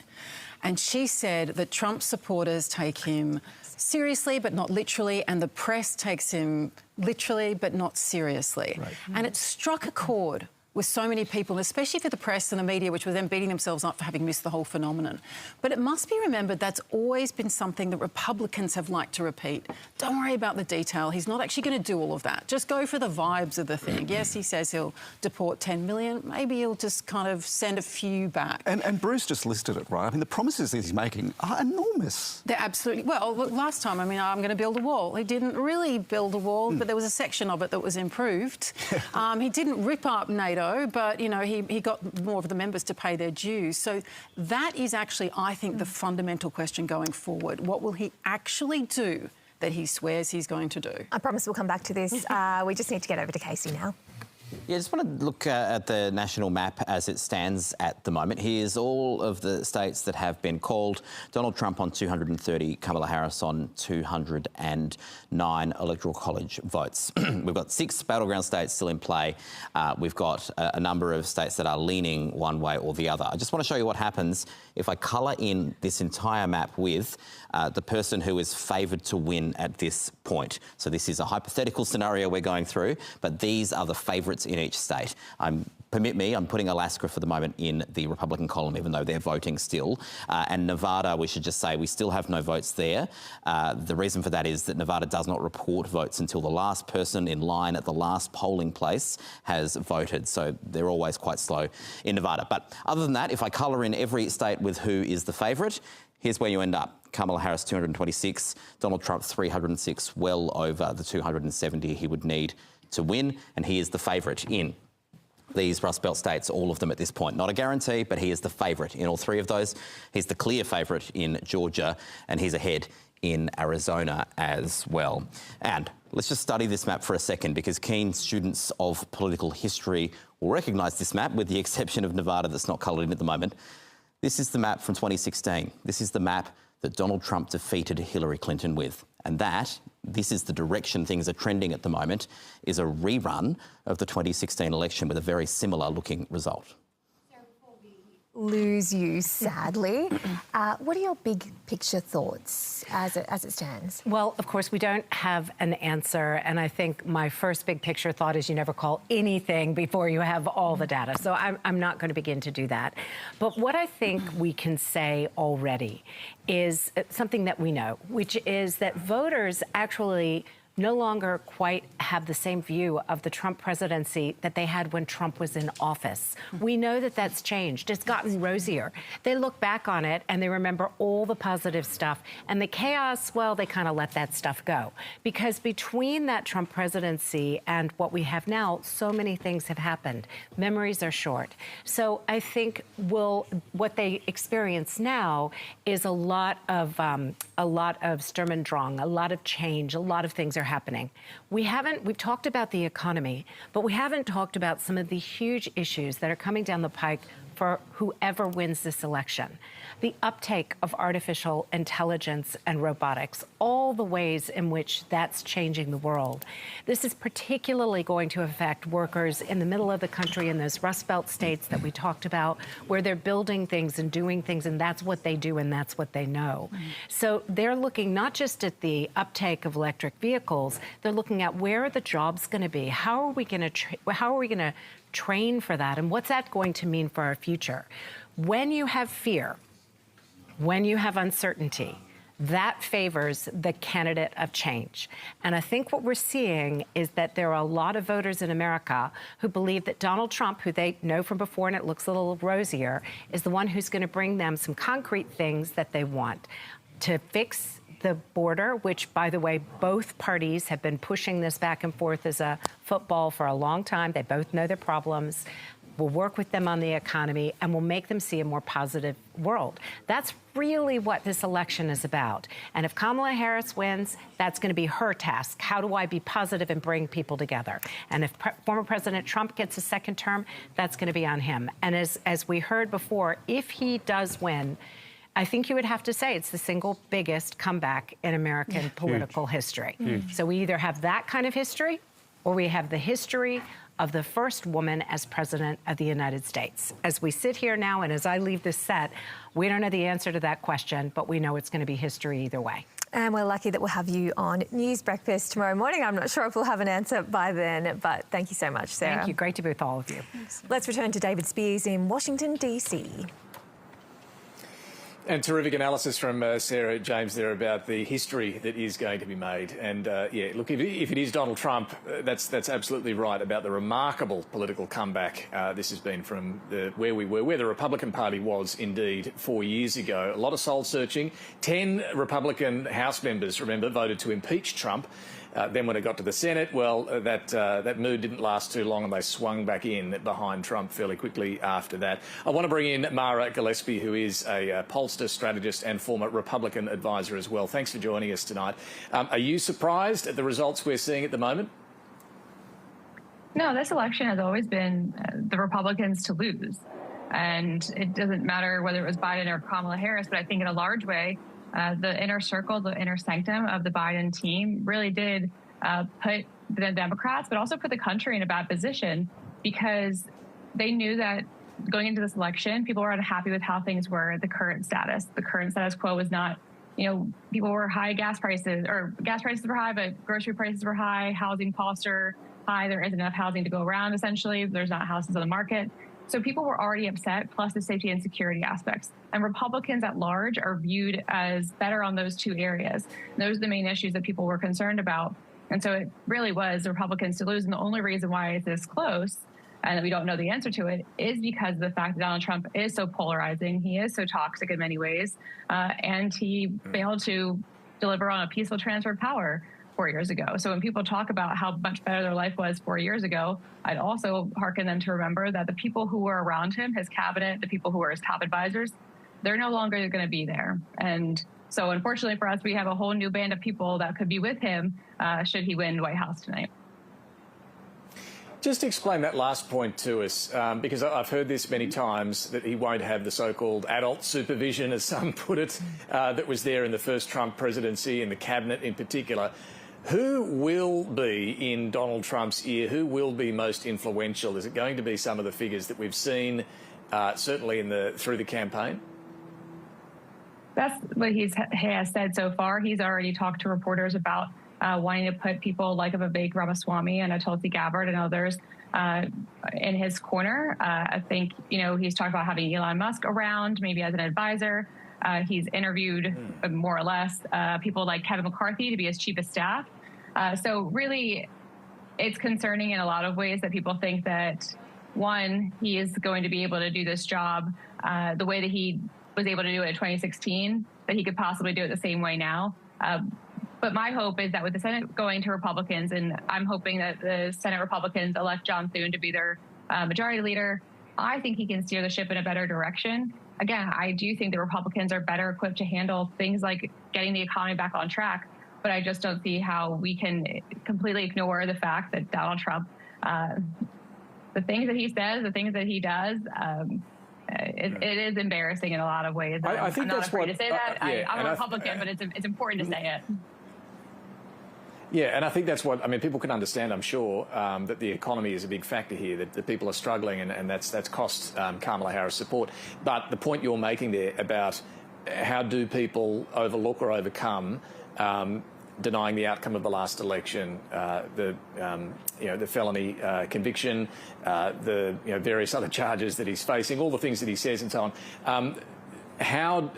and she said that Trump supporters take him seriously but not literally, and the press takes him literally but not seriously. Right. And it struck a chord with so many people, especially for the press and the media, which were then beating themselves up for having missed the whole phenomenon. But it must be remembered that's always been something that Republicans have liked to repeat. Don't worry about the detail. He's not actually going to do all of that. Just go for the vibes of the thing. Yes, he says he'll deport 10 million. Maybe he'll just kind of send a few back. And Bruce just listed it, right? I mean, the promises that he's making are enormous. They're absolutely... Well, look, last time, I'm going to build a wall. He didn't really build a wall, but there was a section of it that was improved. He didn't rip up NATO, but, he got more of the members to pay their dues. So that is actually, I think, the fundamental question going forward. What will he actually do that he swears he's going to do? I promise we'll come back to this. We just need to get over to Casey now. Yeah, I just want to look at the national map as it stands at the moment. Here's all of the states that have been called. Donald Trump on 230, Kamala Harris on 209 Electoral College votes. We've got 6 battleground states still in play. We've got a number of states that are leaning one way or the other. I just want to show you what happens if I colour in this entire map with the person who is favoured to win at this point. So this is a hypothetical scenario we're going through, but these are the favourites in each state. Permit me, I'm putting Alaska for the moment in the Republican column, even though they're voting still. And Nevada, we should just say we still have no votes there. The reason for that is that Nevada does not report votes until the last person in line at the last polling place has voted. So they're always quite slow in Nevada. But other than that, if I colour in every state with who is the favourite, here's where you end up. Kamala Harris, 226, Donald Trump, 306, well over the 270 he would need to win, and he is the favourite in these Rust Belt states, all of them at this point. Not a guarantee, but he is the favourite in all 3 of those. He's the clear favourite in Georgia, and he's ahead in Arizona as well. And let's just study this map for a second, because keen students of political history will recognise this map, with the exception of Nevada that's not coloured in at the moment. This is the map from 2016. This is the map that Donald Trump defeated Hillary Clinton with. And this is the direction things are trending at the moment, is a rerun of the 2016 election with a very similar looking result. Lose you, sadly. What are your big picture thoughts as it stands? Well, of course, we don't have an answer. And I think my first big picture thought is you never call anything before you have all the data. So I'm not going to begin to do that. But what I think we can say already is something that we know, which is that voters actually no longer quite have the same view of the Trump presidency that they had when Trump was in office. We know that that's changed. It's gotten rosier. They look back on it and they remember all the positive stuff. And the chaos, well, they kind of let that stuff go. Because between that Trump presidency and what we have now, so many things have happened. Memories are short. So I think what they experience now is a lot of Sturm und Drang, a lot of change, a lot of things are happening. We've talked about the economy, but we haven't talked about some of the huge issues that are coming down the pike for whoever wins this election. The uptake of artificial intelligence and robotics, all the ways in which that's changing the world. This is particularly going to affect workers in the middle of the country in those Rust Belt states that we talked about, where they're building things and doing things, and that's what they do and that's what they know. So they're looking not just at the uptake of electric vehicles, they're looking at where are the jobs going to be? How are we going to train for that? And what's that going to mean for our future? When you have fear, when you have uncertainty, that favors the candidate of change. And I think what we're seeing is that there are a lot of voters in America who believe that Donald Trump, who they know from before and it looks a little rosier, is the one who's going to bring them some concrete things that they want to fix the border, which, by the way, both parties have been pushing this back and forth as a football for a long time. They both know their problems. We'll work with them on the economy, and we'll make them see a more positive world. That's really what this election is about. And if Kamala Harris wins, that's going to be her task. How do I be positive and bring people together? And if former President Trump gets a second term, that's going to be on him. And as we heard before, if he does win, I think you would have to say it's the single biggest comeback in American political history. So we either have that kind of history, or we have the history of the first woman as president of the United States. As we sit here now, and as I leave this set, we don't know the answer to that question, but we know it's going to be history either way. And we're lucky that we'll have you on News Breakfast tomorrow morning. I'm not sure if we'll have an answer by then, but thank you so much, Sarah. Thank you. Great to be with all of you. Let's return to David Spears in Washington, D.C. And terrific analysis from Sarah James there about the history that is going to be made. And yeah, look, if it is Donald Trump, that's absolutely right about the remarkable political comeback this has been from where we were, where the Republican Party was indeed 4 years ago. A lot of soul searching. 10 Republican House members, remember, voted to impeach Trump. Then when it got to the Senate, well, that mood didn't last too long and they swung back in behind Trump fairly quickly after that. I want to bring in Mara Gillespie, who is a pollster, strategist and former Republican advisor as well. Thanks for joining us tonight. Are you surprised at the results we're seeing at the moment? No, this election has always been the Republicans to lose. And it doesn't matter whether it was Biden or Kamala Harris, but I think in a large way, the inner circle, the inner sanctum of the Biden team really did put the Democrats, but also put the country in a bad position, because they knew that going into this election, people were unhappy with how things were, the current status. The current status quo was not, people were high gas prices, or gas prices were high, but grocery prices were high, housing costs are high, there isn't enough housing to go around, essentially. There's not houses on the market. So people were already upset, plus the safety and security aspects. And Republicans at large are viewed as better on those two areas. And those are the main issues that people were concerned about. And so it really was the Republicans to lose. And the only reason why it's this close and that we don't know the answer to it is because of the fact that Donald Trump is so polarizing. He is so toxic in many ways. And he failed to deliver on a peaceful transfer of power 4 years ago. So when people talk about how much better their life was 4 years ago, I'd also hearken them to remember that the people who were around him, his cabinet, the people who were his top advisors, they're no longer going to be there. And so unfortunately for us, we have a whole new band of people that could be with him should he win the White House tonight. Just explain that last point to us, because I've heard this many times, that he won't have the so-called adult supervision, as some put it, that was there in the first Trump presidency, and the cabinet in particular. Who will be in Donald Trump's ear? Who will be most influential? Is it going to be some of the figures that we've seen, certainly through the campaign? That's what he has said so far. He's already talked to reporters about wanting to put people like Vivek Ramaswamy and Tulsi Gabbard and others in his corner. I think, he's talked about having Elon Musk around, maybe as an advisor. He's interviewed more or less people like Kevin McCarthy to be his chief of staff. So really, it's concerning in a lot of ways that people think that, one, he is going to be able to do this job the way that he was able to do it in 2016, that he could possibly do it the same way now. But my hope is that with the Senate going to Republicans, and I'm hoping that the Senate Republicans elect John Thune to be their majority leader, I think he can steer the ship in a better direction. Again, I do think the Republicans are better equipped to handle things like getting the economy back on track, but I just don't see how we can completely ignore the fact that Donald Trump, the things that he says, the things that he does, it is embarrassing in a lot of ways. I think I'm not that's afraid what, to say that. yeah, I'm a Republican, but it's important to say it. Yeah, and I think that's what, people can understand, I'm sure, that the economy is a big factor here, that the people are struggling, and that's cost Kamala Harris support. But the point you're making there about how do people overlook or overcome denying the outcome of the last election, the felony conviction, the various other charges that he's facing, all the things that he says and so on. How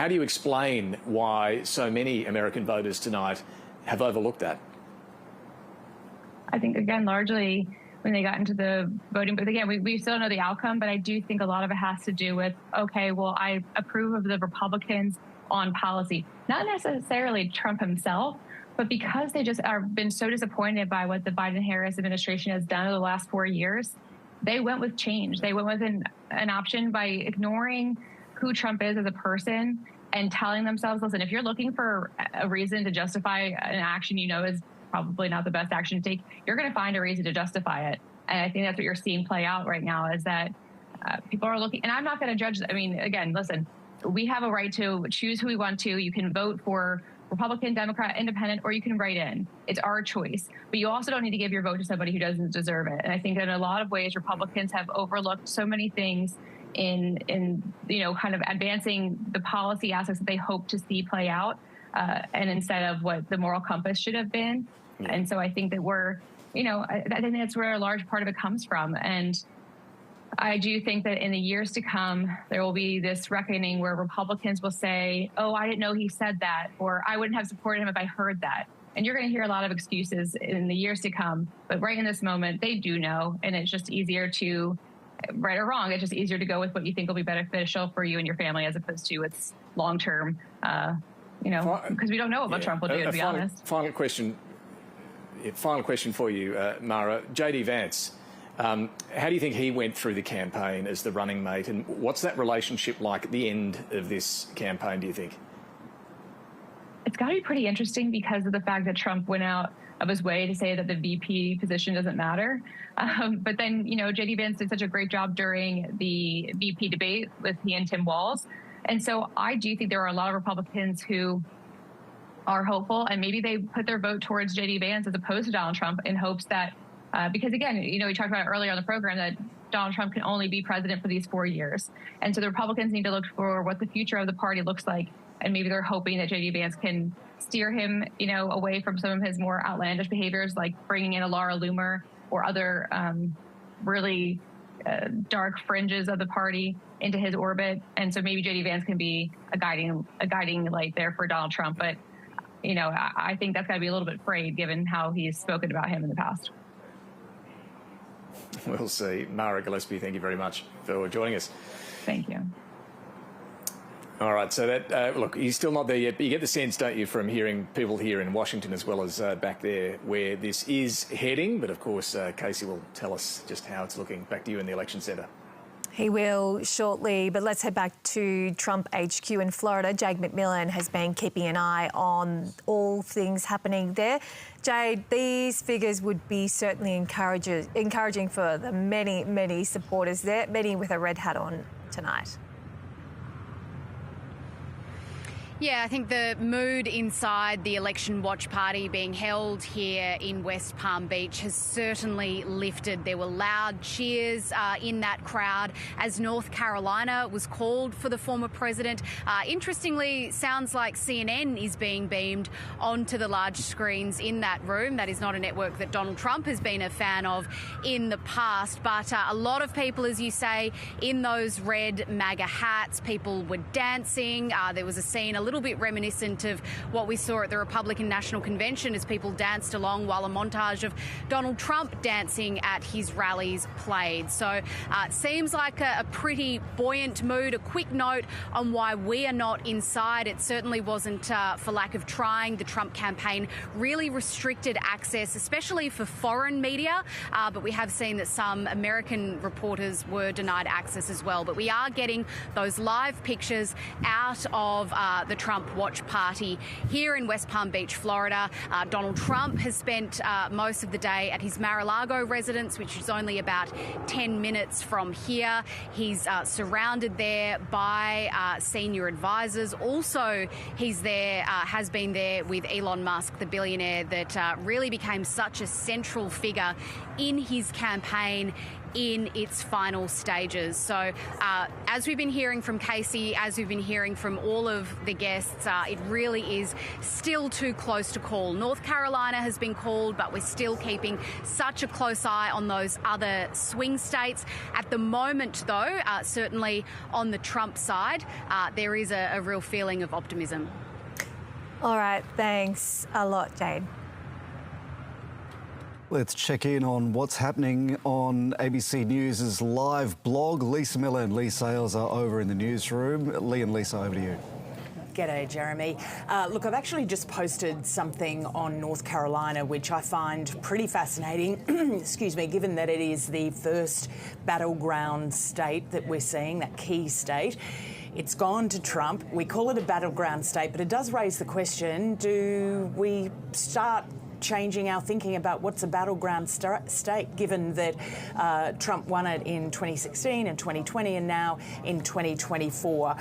do you explain why so many American voters tonight have overlooked that? I think, again, largely when they got into the voting, but again, we still don't know the outcome, but I do think a lot of it has to do with, okay, well, I approve of the Republicans on policy, not necessarily Trump himself, but because they just are been so disappointed by what the Biden-Harris administration has done over the last 4 years, they went with change. They went with an option by ignoring who Trump is as a person and telling themselves, listen, if you're looking for a reason to justify an action is probably not the best action to take, you're going to find a reason to justify it. And I think that's what you're seeing play out right now, is that people are looking, and I'm not going to judge. Again, listen, we have a right to choose who we want to. You can vote for Republican, Democrat, Independent, or you can write in. It's our choice. But you also don't need to give your vote to somebody who doesn't deserve it. And I think that in a lot of ways, Republicans have overlooked so many things in kind of advancing the policy aspects that they hope to see play out, and instead of what the moral compass should have been. Yeah. And so I think that I think that's where a large part of it comes from. And I do think that in the years to come, there will be this reckoning where Republicans will say, oh, I didn't know he said that, or I wouldn't have supported him if I heard that. And you're going to hear a lot of excuses in the years to come. But right in this moment, they do know, and it's just easier to, right or wrong, it's just easier to go with what you think will be beneficial for you and your family as opposed to its long-term, because we don't know what Trump will do, to be honest. Final question for you, Mara. J.D. Vance, how do you think he went through the campaign as the running mate, and what's that relationship like at the end of this campaign, do you think? It's got to be pretty interesting because of the fact that Trump went out of his way to say that the VP position doesn't matter. But then, J.D. Vance did such a great job during the VP debate with he and Tim Walz. And so I do think there are a lot of Republicans who are hopeful, and maybe they put their vote towards J.D. Vance as opposed to Donald Trump in hopes that, because again, we talked about earlier on the program that Donald Trump can only be president for these 4 years. And so the Republicans need to look for what the future of the party looks like. And maybe they're hoping that J.D. Vance can steer him, away from some of his more outlandish behaviors, like bringing in a Laura Loomer or other really dark fringes of the party into his orbit. And so maybe J.D. Vance can be a guiding light there for Donald Trump. But, I think that's got to be a little bit frayed given how he's spoken about him in the past. We'll see. Mara Gillespie, thank you very much for joining us. Thank you. All right, so that, look, he's still not there yet, but you get the sense, don't you, from hearing people here in Washington as well as back there where this is heading. But, of course, Casey will tell us just how it's looking. Back to you in the election centre. He will shortly, but let's head back to Trump HQ in Florida. Jade McMillan has been keeping an eye on all things happening there. Jade, these figures would be certainly encouraging for the many, many supporters there, many with a red hat on tonight. Yeah, I think the mood inside the election watch party being held here in West Palm Beach has certainly lifted. There were loud cheers in that crowd as North Carolina was called for the former president. Interestingly, sounds like CNN is being beamed onto the large screens in that room. That is not a network that Donald Trump has been a fan of in the past. But a lot of people, as you say, in those red MAGA hats, people were dancing. There was a scene a little bit reminiscent of what we saw at the Republican National Convention as people danced along while a montage of Donald Trump dancing at his rallies played. So it seems like a pretty buoyant mood. A quick note on why we are not inside. It certainly wasn't for lack of trying. The Trump campaign really restricted access, especially for foreign media, but we have seen that some American reporters were denied access as well. But we are getting those live pictures out of the Trump watch party here in West Palm Beach, Florida. Donald Trump has spent most of the day at his Mar-a-Lago residence, which is only about 10 minutes from here. He's surrounded there by senior advisors. Also, he's there, has been there with Elon Musk, the billionaire that really became such a central figure in his campaign in its final stages. So as we've been hearing from Casey, as we've been hearing from all of the guests, it really is still too close to call. North Carolina has been called, but we're still keeping such a close eye on those other swing states. At the moment, though, certainly on the Trump side, there is a real feeling of optimism. All right, thanks a lot, Jade. Let's check in on what's happening on ABC News' live blog. Lisa Miller and Lee Sales are over in the newsroom. Lee and Lisa, over to you. G'day, Jeremy. Look, I've actually just posted something on North Carolina, which I find pretty fascinating, excuse me, given that it is the first battleground state that we're seeing, that key state. It's gone to Trump. We call it a battleground state, but it does raise the question, do we start changing our thinking about what's a battleground state, given that Trump won it in 2016 and 2020 and now in 2024.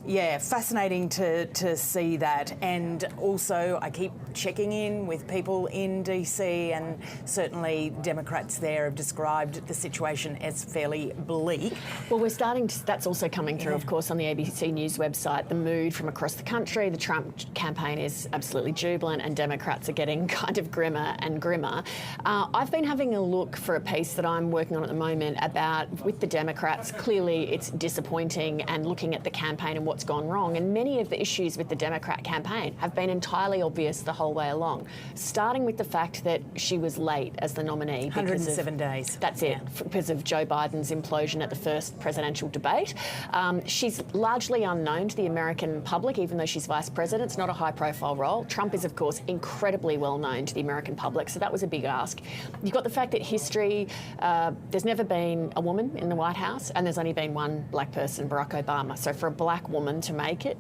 Yeah, fascinating to see that. And also, I keep checking in with people in DC, and certainly Democrats there have described the situation as fairly bleak. Well, we're starting to, that's also coming through, of course, on the ABC News website, the mood from across the country. The Trump campaign is absolutely jubilant and Democrats are getting kind of grimmer and grimmer. I've been having a look for a piece that I'm working on at the moment about, with the Democrats, clearly it's disappointing, and looking at the campaign and what's gone wrong. And many of the issues with the Democrat campaign have been entirely obvious the whole way along, starting with the fact that she was late as the nominee. 107 days. That's it, because of Joe Biden's implosion at the first presidential debate. She's largely unknown to the American public, even though she's vice president. It's not a high-profile role. Trump is, of course, incredibly well known to the American public, so that was a big ask. You've got the fact that history, there's never been a woman in the White House, and there's only been one black person, Barack Obama. So for a black woman to make it,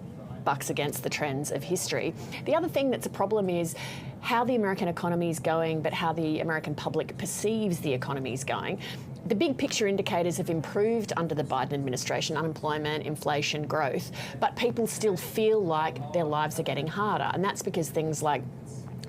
bucks against the trends of history. The other thing that's a problem is how the American economy is going, but how the American public perceives the economy is going. The big picture indicators have improved under the Biden administration, unemployment, inflation, growth, but people still feel like their lives are getting harder. And that's because things like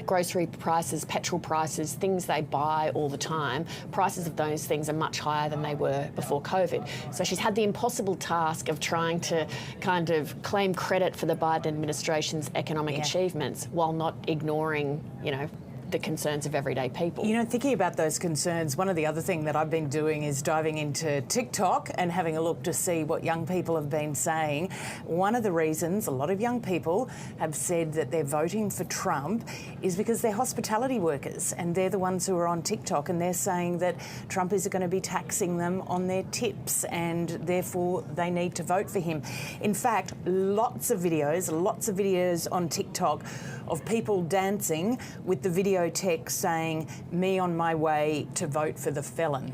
grocery prices, petrol prices, things they buy all the time, prices of those things are much higher than they were before COVID. So she's had the impossible task of trying to kind of claim credit for the Biden administration's economic achievements while not ignoring, you know, the concerns of everyday people. You know, thinking about those concerns, one of the other things that I've been doing is diving into TikTok and having a look to see what young people have been saying. One of the reasons a lot of young people have said that they're voting for Trump is because they're hospitality workers and they're the ones who are on TikTok, and they're saying that Trump is going to be taxing them on their tips and therefore they need to vote for him. In fact, lots of videos on TikTok of people dancing with the video text saying, "Me on my way to vote for the felon,"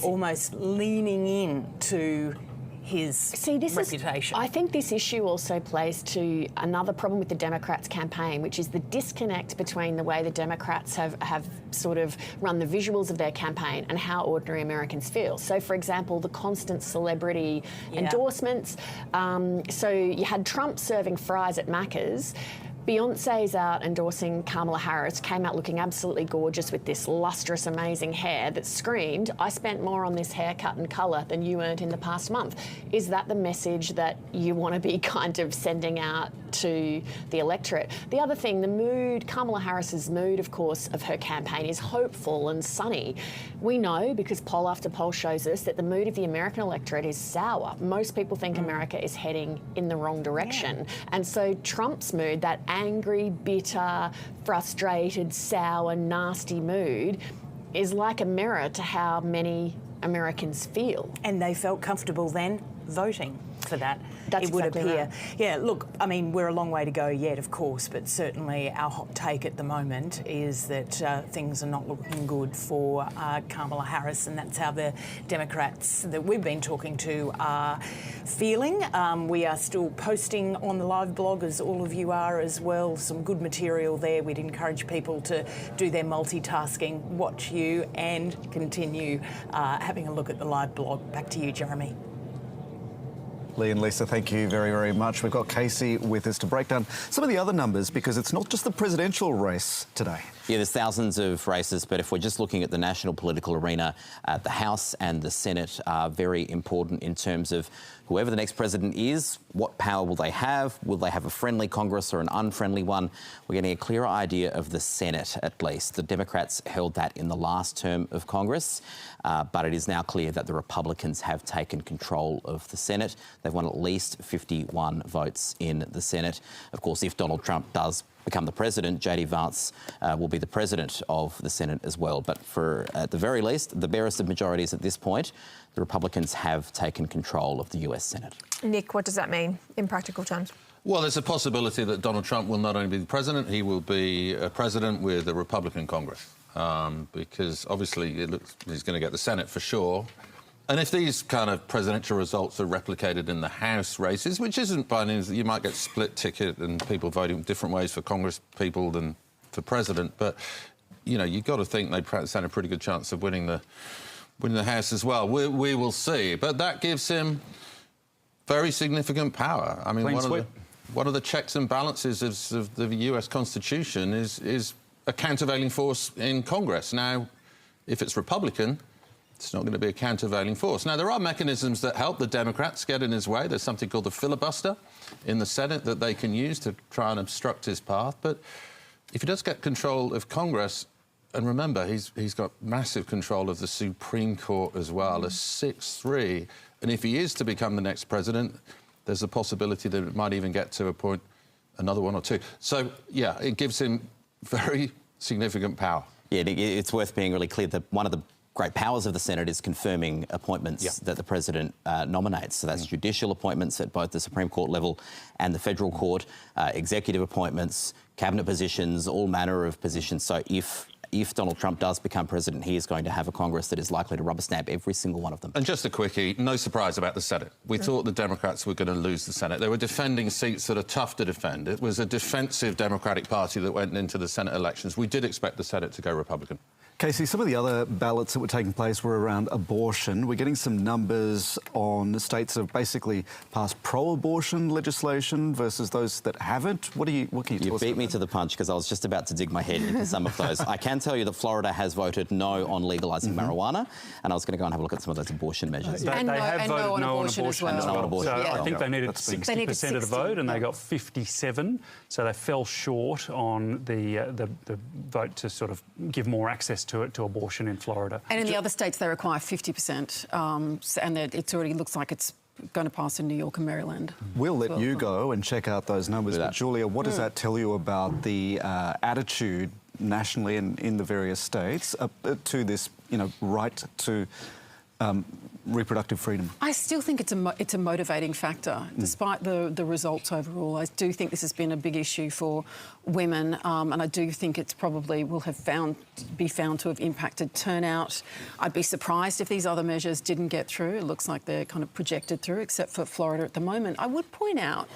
almost leaning in to his reputation. I think this issue also plays to another problem with the Democrats' campaign, which is the disconnect between the way the Democrats have sort of run the visuals of their campaign and how ordinary Americans feel. So, for example, the constant celebrity endorsements. So you had Trump serving fries at Macca's. Beyonce's out endorsing Kamala Harris, came out looking absolutely gorgeous with this lustrous, amazing hair that screamed, "I spent more on this haircut and colour than you earned in the past month." Is that the message that you want to be kind of sending out to the electorate? The other thing, the mood, Kamala Harris's mood, of course, of her campaign is hopeful and sunny. We know, because poll after poll shows us, that the mood of the American electorate is sour. Most people think America is heading in the wrong direction. And so Trump's mood, that angry, bitter, frustrated, sour, nasty mood, is like a mirror to how many Americans feel. And they felt comfortable then voting for that. That's it would exactly appear. right. Yeah, look, I mean, we're a long way to go yet, of course, but certainly our hot take at the moment is that things are not looking good for Kamala Harris, and that's how the Democrats that we've been talking to are feeling. We are still posting on the live blog, as all of you are as well, some good material there. We'd encourage people to do their multitasking, watch you, and continue having a look at the live blog. Back to you, Jeremy. Lee and Lisa, thank you very, very much. We've got Casey with us to break down some of the other numbers, because it's not just the presidential race today. Yeah, there's thousands of races, but if we're just looking at the national political arena, the House and the Senate are very important in terms of whoever the next president is, what power will they have? Will they have a friendly Congress or an unfriendly one? We're getting a clearer idea of the Senate, at least. The Democrats held that in the last term of Congress, but it is now clear that the Republicans have taken control of the Senate. They've won at least 51 votes in the Senate. Of course, if Donald Trump does become the president, J.D. Vance will be the president of the Senate as well. But for, at the very least, the barest of majorities at this point, the Republicans have taken control of the US Senate. Nick, what does that mean in practical terms? Well, there's a possibility that Donald Trump will not only be the president, he will be a president with a Republican Congress, because obviously it looks he's going to get the Senate for sure. And if these kind of presidential results are replicated in the House races, which isn't by any means, you might get split ticket and people voting different ways for Congress people than for president, but, you know, you've got to think they stand a pretty good chance of winning the House as well. We will see. But that gives him very significant power. I mean, one of the checks and balances of the US Constitution is a countervailing force in Congress. Now, if it's Republican, it's not going to be a countervailing force. Now, there are mechanisms that help the Democrats get in his way. There's something called the filibuster in the Senate that they can use to try and obstruct his path. But if he does get control of Congress, and remember, he's got massive control of the Supreme Court as well, a 6-3. And if he is to become the next president, there's a possibility that it might even get to appoint another one or two. So, yeah, it gives him very significant power. Yeah, it's worth being really clear that one of the great powers of the Senate is confirming appointments that the president nominates. So that's judicial appointments at both the Supreme Court level and the federal court, executive appointments, cabinet positions, all manner of positions. So if if Donald Trump does become president, he is going to have a Congress that is likely to rubber stamp every single one of them. And just a quickie, no surprise about the Senate. We thought the Democrats were going to lose the Senate. They were defending seats that are tough to defend. It was a defensive Democratic Party that went into the Senate elections. We did expect the Senate to go Republican. Casey, some of the other ballots that were taking place were around abortion. We're getting some numbers on states that have basically passed pro-abortion legislation versus those that haven't. What can you tell us? You beat me to the punch because I was just about to dig my head into some of those. I can tell you that Florida has voted no on legalising marijuana, and I was going to go and have a look at some of those abortion measures. They have voted no on abortion as well. So I think they needed 60% of the vote, and they got 57. So they fell short on the vote to sort of give more access to abortion in Florida. And in the other states, they require 50%, and it already looks like it's going to pass in New York and Maryland. We'll let you go and check out those numbers. But Julia, what does that tell you about the attitude nationally and in the various states to this, right to reproductive freedom? I still think it's a motivating factor, despite the results overall. I do think this has been a big issue for women, and I do think it's probably will be found to have impacted turnout. I'd be surprised if these other measures didn't get through. It looks like they're kind of projected through, except for Florida at the moment. I would point out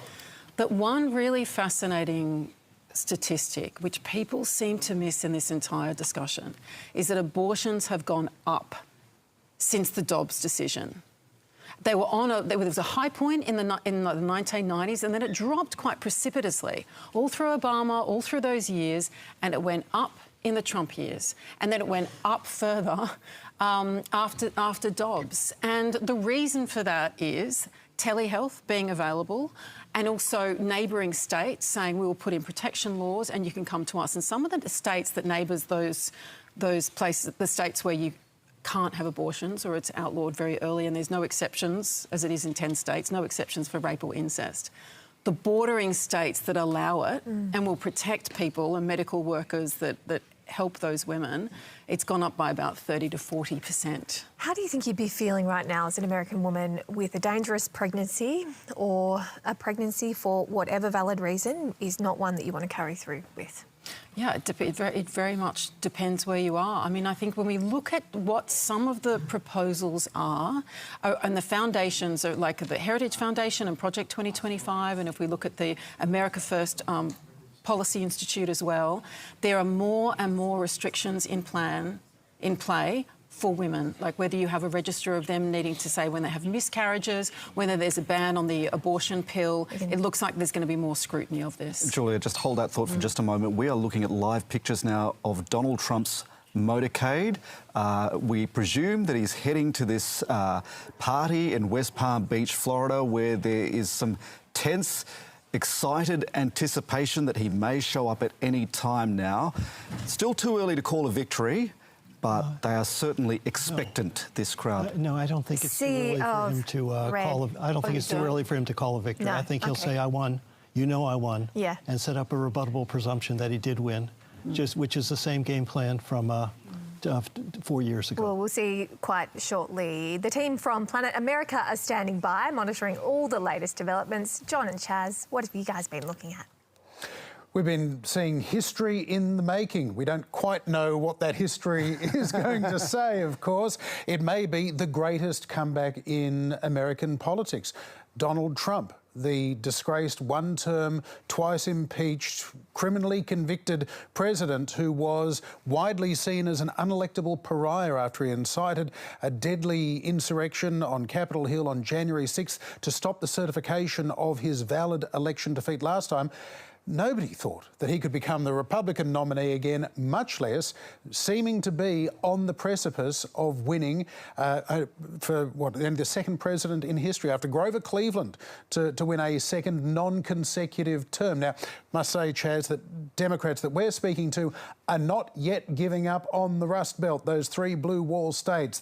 that one really fascinating statistic, which people seem to miss in this entire discussion, is that abortions have gone up since the Dobbs decision. They were there was a high point in the 1990s, and then it dropped quite precipitously all through Obama, all through those years, and it went up in the Trump years, and then it went up further after Dobbs. And the reason for that is telehealth being available, and also neighbouring states saying we will put in protection laws and you can come to us. And some of the states that neighbours those places, the states where you can't have abortions or it's outlawed very early, and there's no exceptions, as it is in 10 states, no exceptions for rape or incest. The bordering states that allow it and will protect people and medical workers that help those women, it's gone up by about 30 to 40%. How do you think you'd be feeling right now as an American woman with a dangerous pregnancy, or a pregnancy for whatever valid reason is not one that you want to carry through with? Yeah, it very much depends where you are. I mean, I think when we look at what some of the proposals are, and the foundations are like the Heritage Foundation and Project 2025, and if we look at the America First Policy Institute as well, there are more and more restrictions in play for women, like whether you have a register of them needing to say when they have miscarriages, whether there's a ban on the abortion pill. It looks like there's going to be more scrutiny of this. Julia, just hold that thought for just a moment. We are looking at live pictures now of Donald Trump's motorcade. We presume that he's heading to this party in West Palm Beach, Florida, where there is some tense, excited anticipation that he may show up at any time now. Still too early to call a victory, but they are certainly expectant, this crowd. No, I don't think it's too early for him to call I don't think it's too early for him to call a victory. No. I think he'll say, I won, I won, and set up a rebuttable presumption that he did win, which is the same game plan from 4 years ago. Well, we'll see quite shortly. The team from Planet America are standing by, monitoring all the latest developments. John and Chaz, what have you guys been looking at? We've been seeing history in the making. We don't quite know what that history is going to say, of course. It may be the greatest comeback in American politics. Donald Trump, the disgraced one-term, twice impeached, criminally convicted president who was widely seen as an unelectable pariah after he incited a deadly insurrection on Capitol Hill on January 6th to stop the certification of his valid election defeat last time. Nobody thought that he could become the Republican nominee again, much less seeming to be on the precipice of winning the second president in history after Grover Cleveland to win a second non-consecutive term. Now, must say, Chaz, that Democrats that we're speaking to are not yet giving up on the Rust Belt, those three blue wall states.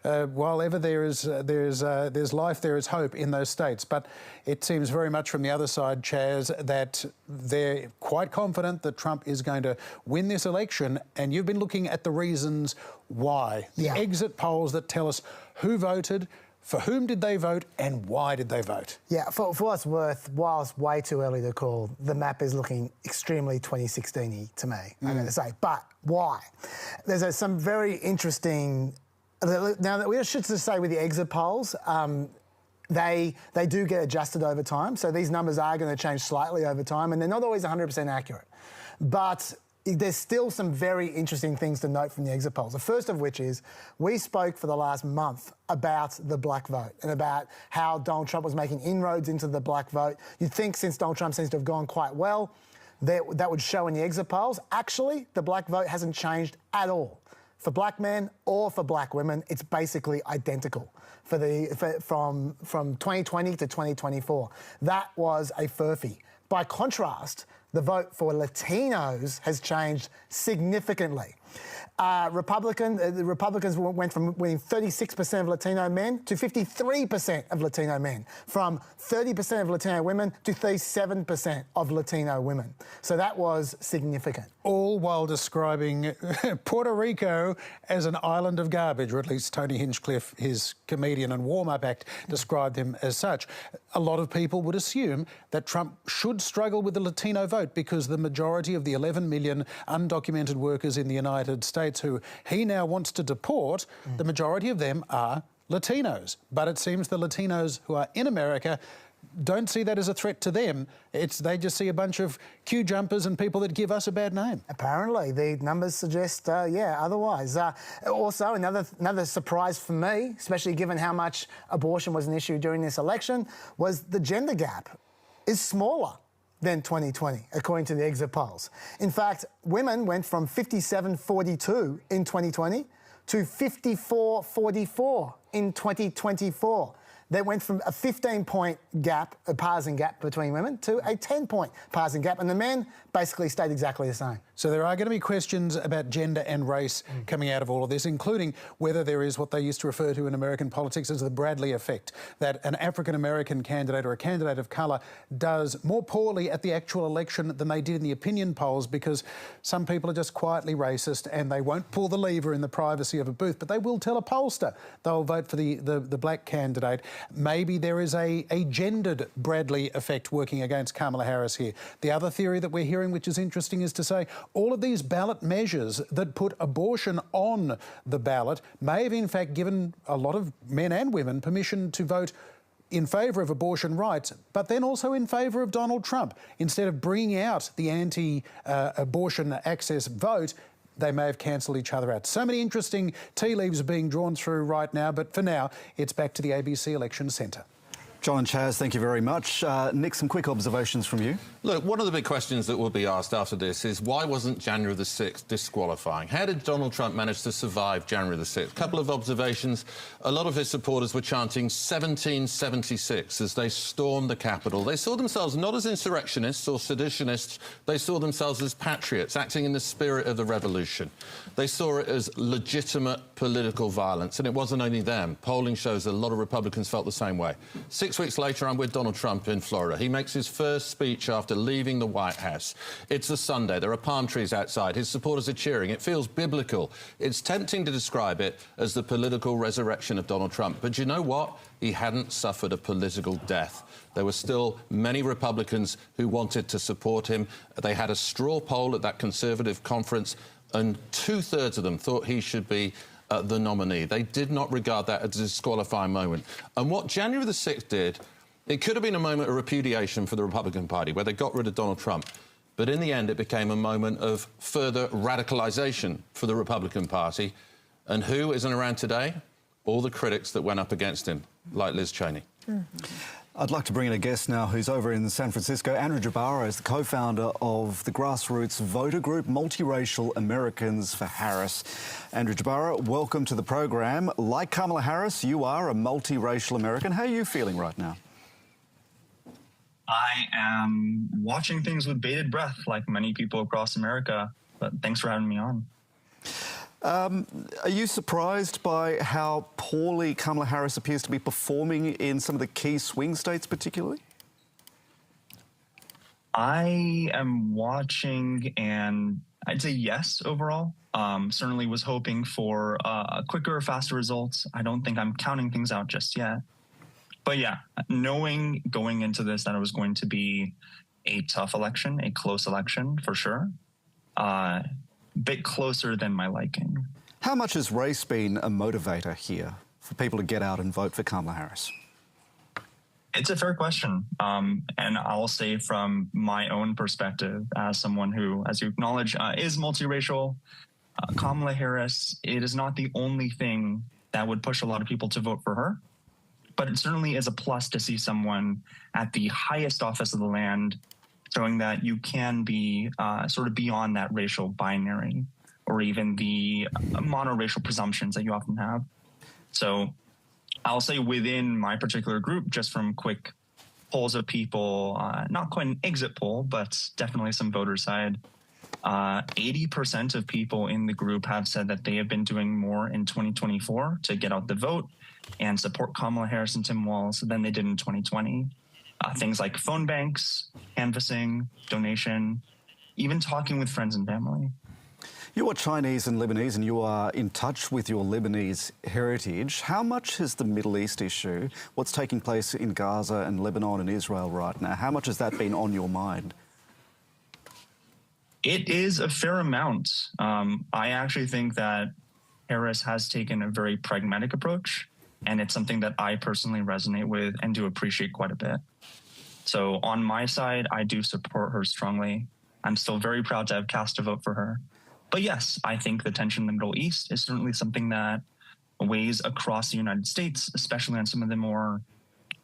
While ever there's life, there is hope in those states. But it seems very much from the other side, Chaz, that they're quite confident that Trump is going to win this election, and you've been looking at the reasons why. The exit polls that tell us who voted, For whom did they vote and why did they vote? Yeah, for what it's worth, while it's way too early to call, the map is looking extremely 2016-y to me, I'm going to say. But why? There's some very interesting... Now, we should just say with the exit polls, they do get adjusted over time, so these numbers are going to change slightly over time, and they're not always 100% accurate. But there's still some very interesting things to note from the exit polls. The first of which is we spoke for the last month about the black vote and about how Donald Trump was making inroads into the black vote. You'd think since Donald Trump seems to have gone quite well, that would show in the exit polls. Actually, the black vote hasn't changed at all. For black men or for black women, it's basically identical from 2020 to 2024. That was a furphy. By contrast, the vote for Latinos has changed significantly. The Republicans went from winning 36% of Latino men to 53% of Latino men, from 30% of Latino women to 37% of Latino women. So that was significant. All while describing Puerto Rico as an island of garbage, or at least Tony Hinchcliffe, his comedian and warm-up act, described him as such. A lot of people would assume that Trump should struggle with the Latino vote because the majority of the 11 million undocumented workers in the United States who he now wants to deport, the majority of them are Latinos. But it seems the Latinos who are in America don't see that as a threat to them. They just see a bunch of queue jumpers and people that give us a bad name. Apparently, the numbers suggest, otherwise. Also, another surprise for me, especially given how much abortion was an issue during this election, was the gender gap is smaller than 2020, according to the exit polls. In fact, women went from 57-42 in 2020 to 54-44 in 2024. That went from a 15-point gap, a passing gap between women, to a 10-point passing gap, and the men basically stayed exactly the same. So there are going to be questions about gender and race coming out of all of this, including whether there is what they used to refer to in American politics as the Bradley effect, that an African-American candidate or a candidate of colour does more poorly at the actual election than they did in the opinion polls because some people are just quietly racist and they won't pull the lever in the privacy of a booth, but they will tell a pollster they'll vote for the black candidate. Maybe there is a gendered Bradley effect working against Kamala Harris here. The other theory that we're hearing, which is interesting, is to say all of these ballot measures that put abortion on the ballot may have in fact given a lot of men and women permission to vote in favour of abortion rights, but then also in favour of Donald Trump. Instead of bringing out the anti-abortion access vote, they may have cancelled each other out. So many interesting tea leaves being drawn through right now, but for now, it's back to the ABC Election Centre. John and Chaz, thank you very much. Nick, some quick observations from you. Look, one of the big questions that will be asked after this is why wasn't January the 6th disqualifying? How did Donald Trump manage to survive January the 6th? A couple of observations. A lot of his supporters were chanting 1776 as they stormed the Capitol. They saw themselves not as insurrectionists or seditionists. They saw themselves as patriots, acting in the spirit of the revolution. They saw it as legitimate political violence, and it wasn't only them. Polling shows a lot of Republicans felt the same way. 6 weeks later, I'm with Donald Trump in Florida. He makes his first speech after leaving the White House. It's a Sunday. There are palm trees outside. His supporters are cheering. It feels biblical. It's tempting to describe it as the political resurrection of Donald Trump. But you know what? He hadn't suffered a political death. There were still many Republicans who wanted to support him. They had a straw poll at that conservative conference, and 2/3 of them thought he should be the nominee. They did not regard that as a disqualifying moment. And what January the 6th did, it could have been a moment of repudiation for the Republican Party, where they got rid of Donald Trump. But in the end, it became a moment of further radicalisation for the Republican Party. And who isn't around today? All the critics that went up against him, like Liz Cheney. I'd like to bring in a guest now who's over in San Francisco. Andrew Jabara is the co-founder of the grassroots voter group Multiracial Americans for Harris. Andrew Jabara, welcome to the program. Like Kamala Harris, you are a multiracial American. How are you feeling right now? I am watching things with bated breath, like many people across America. But thanks for having me on. Are you surprised by how poorly Kamala Harris appears to be performing in some of the key swing states particularly? I am watching and I'd say yes overall. Certainly was hoping for quicker, faster results. I don't think I'm counting things out just yet. But yeah, knowing going into this that it was going to be a tough election, a close election for sure, bit closer than my liking. How much has race been a motivator here for people to get out and vote for Kamala Harris? It's a fair question. And I'll say from my own perspective, as someone who, as you acknowledge, is multiracial, Kamala Harris, it is not the only thing that would push a lot of people to vote for her. But it certainly is a plus to see someone at the highest office of the land showing that you can be sort of beyond that racial binary or even the monoracial presumptions that you often have. So I'll say within my particular group, just from quick polls of people, not quite an exit poll, but definitely some voter side, 80% of people in the group have said that they have been doing more in 2024 to get out the vote and support Kamala Harris and Tim Walz than they did in 2020. Things like phone banks, canvassing, donation, even talking with friends and family. You are Chinese and Lebanese, and you are in touch with your Lebanese heritage. How much has the Middle East issue, what's taking place in Gaza and Lebanon and Israel right now, how much has that been on your mind? It is a fair amount. I actually think that Harris has taken a very pragmatic approach, and it's something that I personally resonate with and do appreciate quite a bit. So on my side, I do support her strongly. I'm still very proud to have cast a vote for her. But yes, I think the tension in the Middle East is certainly something that weighs across the United States, especially on some of the more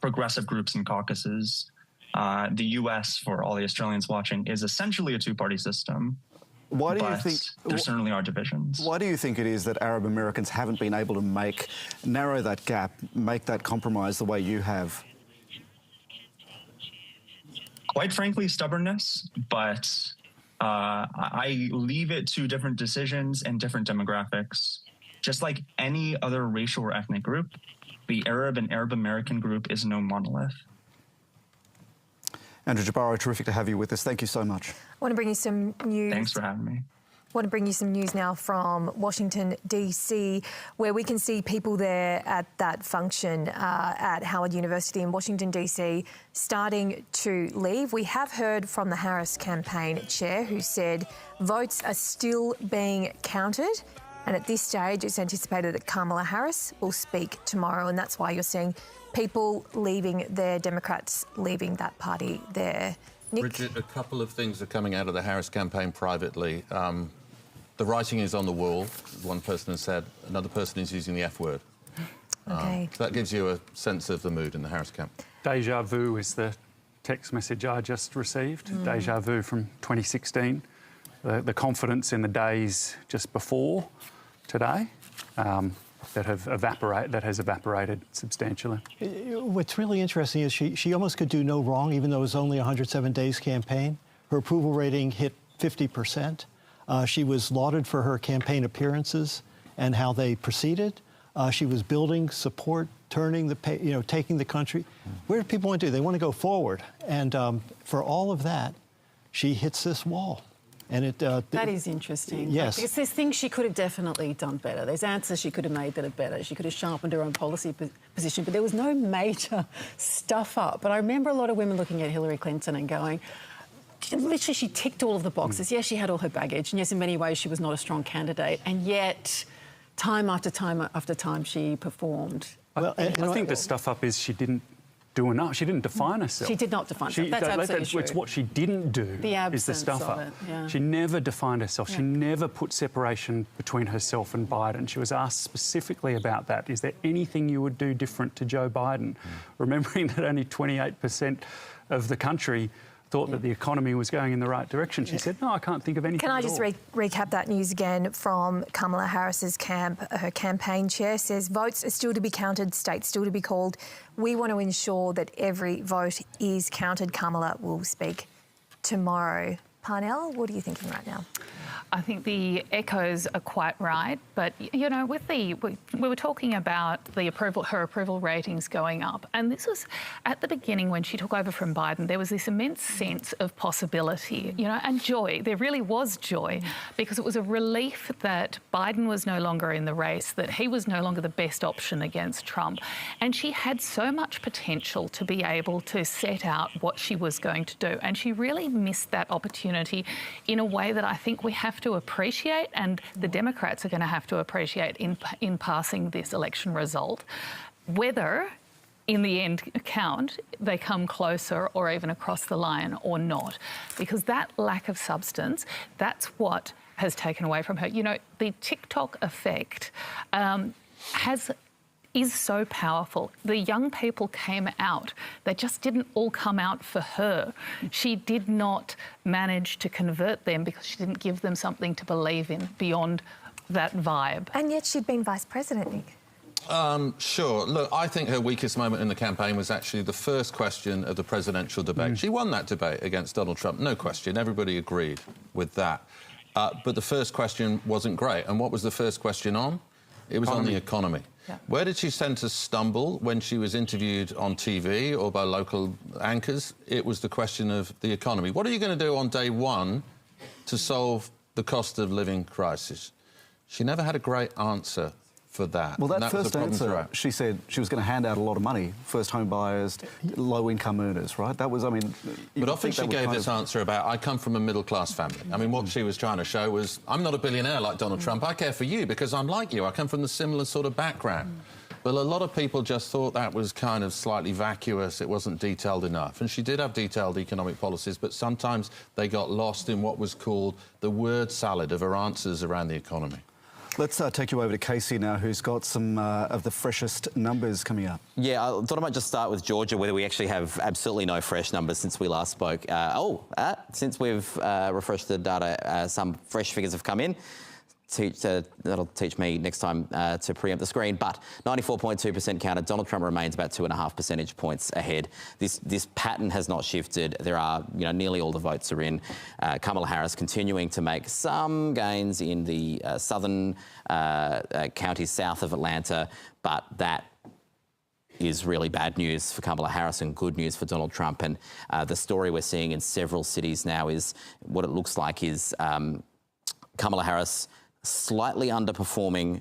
progressive groups and caucuses. The US, for all the Australians watching, is essentially a two-party system. Why do you think there certainly are divisions? Why do you think it is that Arab Americans haven't been able to narrow that gap, make that compromise the way you have? Quite frankly, stubbornness, but I leave it to different decisions and different demographics. Just like any other racial or ethnic group, the Arab and Arab American group is no monolith. Andrew Jabaro, terrific to have you with us. Thank you so much. I want to bring you some news. Thanks for having me. I want to bring you some news now from Washington, D.C., where we can see people there at that function at Howard University in Washington, D.C., starting to leave. We have heard from the Harris campaign chair, who said votes are still being counted. And at this stage, it's anticipated that Kamala Harris will speak tomorrow. And that's why you're seeing people leaving there, Democrats leaving that party there. Nick? Bridget, a couple of things are coming out of the Harris campaign privately. The writing is on the wall, one person has said. Another person is using the F word. Okay. So that gives you a sense of the mood in the Harris camp. Deja vu is the text message I just received. Deja vu from 2016. The confidence in the days just before today that has evaporated substantially. What's really interesting is she almost could do no wrong, even though it was only a 107 days campaign. Her approval rating hit 50%. She was lauded for her campaign appearances and how they proceeded. She was building support, taking the country. Where do people want to do? They want to go forward. And for all of that, she hits this wall. And that is interesting. Yes. Because there's things she could have definitely done better. There's answers she could have made that are better. She could have sharpened her own policy position, but there was no major stuff up. But I remember a lot of women looking at Hillary Clinton and going, literally, she ticked all of the boxes. Yes, she had all her baggage, and yes, in many ways, she was not a strong candidate. And yet, time after time after time, she performed. Well, I think the stuff up is she didn't do enough. She didn't define herself. She did not define herself. That's absolutely true. It's what she didn't do is the stuff up. Yeah. She never defined herself. Yeah. She never put separation between herself and Biden. She was asked specifically about that. Is there anything you would do different to Joe Biden? Remembering that only 28% of the country thought that the economy was going in the right direction. She said, no, I can't think of anything. Can I just recap that news again from Kamala Harris's camp? Her campaign chair says votes are still to be counted, states still to be called. We want to ensure that every vote is counted. Kamala will speak tomorrow. Parnell, what are you thinking right now? I think the echoes are quite right, but you know, we were talking about her approval ratings going up, and this was at the beginning when she took over from Biden. There was this immense sense of possibility, you know, and joy. There really was joy, because it was a relief that Biden was no longer in the race, that he was no longer the best option against Trump, and she had so much potential to be able to set out what she was going to do, and she really missed that opportunity in a way that I think we have to appreciate, and the Democrats are going to have to appreciate in passing this election result. Whether in the end count they come closer or even across the line or not, because that lack of substance, that's what has taken away from her. You know, the TikTok effect is so powerful. The young people came out. They just didn't all come out for her. She did not manage to convert them because she didn't give them something to believe in beyond that vibe. And yet she'd been vice president, Nick. Sure. Look, I think her weakest moment in the campaign was actually the first question of the presidential debate. She won that debate against Donald Trump, no question. Everybody agreed with that. But the first question wasn't great. And what was the first question on? It was on the economy. Yeah. Where did she tend to stumble when she was interviewed on TV or by local anchors? It was the question of the economy. What are you going to do on day one to solve the cost of living crisis? She never had a great answer for that. Well, that first answer, she said she was going to hand out a lot of money, first home buyers, low-income earners, right? That was, I mean... But often she gave this answer about, I come from a middle-class family. I mean, what she was trying to show was, I'm not a billionaire like Donald Trump. I care for you because I'm like you. I come from the similar sort of background. But a lot of people just thought that was kind of slightly vacuous. It wasn't detailed enough. And she did have detailed economic policies, but sometimes they got lost in what was called the word salad of her answers around the economy. Let's take you over to Casey now, who's got some of the freshest numbers coming up. Yeah, I thought I might just start with Georgia, where we actually have absolutely no fresh numbers since we last spoke. Since we've refreshed the data, some fresh figures have come in. That'll teach me next time to preempt the screen. But 94.2% counted. Donald Trump remains about 2.5 percentage points ahead. This pattern has not shifted. There are, you know, nearly all the votes are in. Kamala Harris continuing to make some gains in the southern counties south of Atlanta, but that is really bad news for Kamala Harris and good news for Donald Trump. And the story we're seeing in several cities now is what it looks like is Kamala Harris slightly underperforming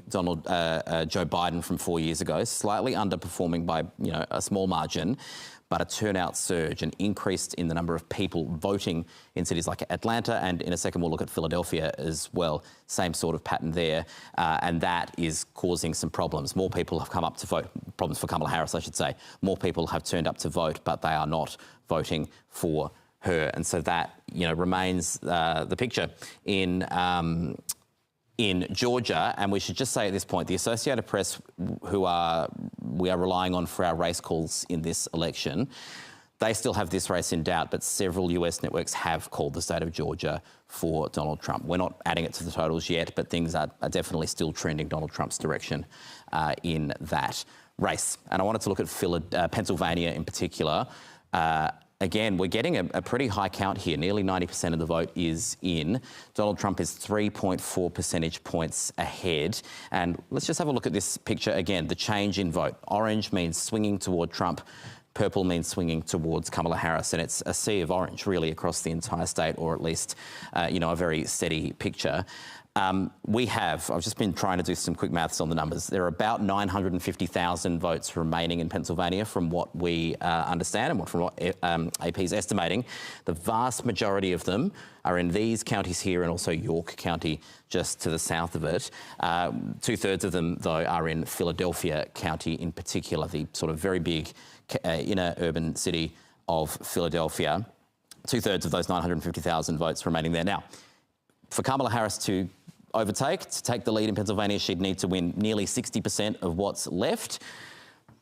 Joe Biden from 4 years ago, slightly underperforming by, you know, a small margin, but a turnout surge, an increase in the number of people voting in cities like Atlanta, and in a second we'll look at Philadelphia as well. Same sort of pattern there, and that is causing some problems. More people have come up to vote, problems for Kamala Harris, I should say. More people have turned up to vote, but they are not voting for her, and so that, you know, remains the picture in Georgia. And we should just say at this point, the Associated Press, we are relying on for our race calls in this election, they still have this race in doubt, but several US networks have called the state of Georgia for Donald Trump. We're not adding it to the totals yet, but things are definitely still trending Donald Trump's direction in that race. And I wanted to look at Pennsylvania in particular. Again, we're getting a pretty high count here. Nearly 90% of the vote is in. Donald Trump is 3.4 percentage points ahead. And let's just have a look at this picture again. The change in vote. Orange means swinging toward Trump. Purple means swinging towards Kamala Harris. And it's a sea of orange, really, across the entire state, or at least, you know, a very steady picture. I've just been trying to do some quick maths on the numbers. There are about 950,000 votes remaining in Pennsylvania from what we understand and from what AP is estimating. The vast majority of them are in these counties here and also York County just to the south of it. 2/3 of them, though, are in Philadelphia County in particular, the sort of very big inner urban city of Philadelphia. 2/3 of those 950,000 votes remaining there. Now, for Kamala Harris to take the lead in Pennsylvania, she'd need to win nearly 60% of what's left.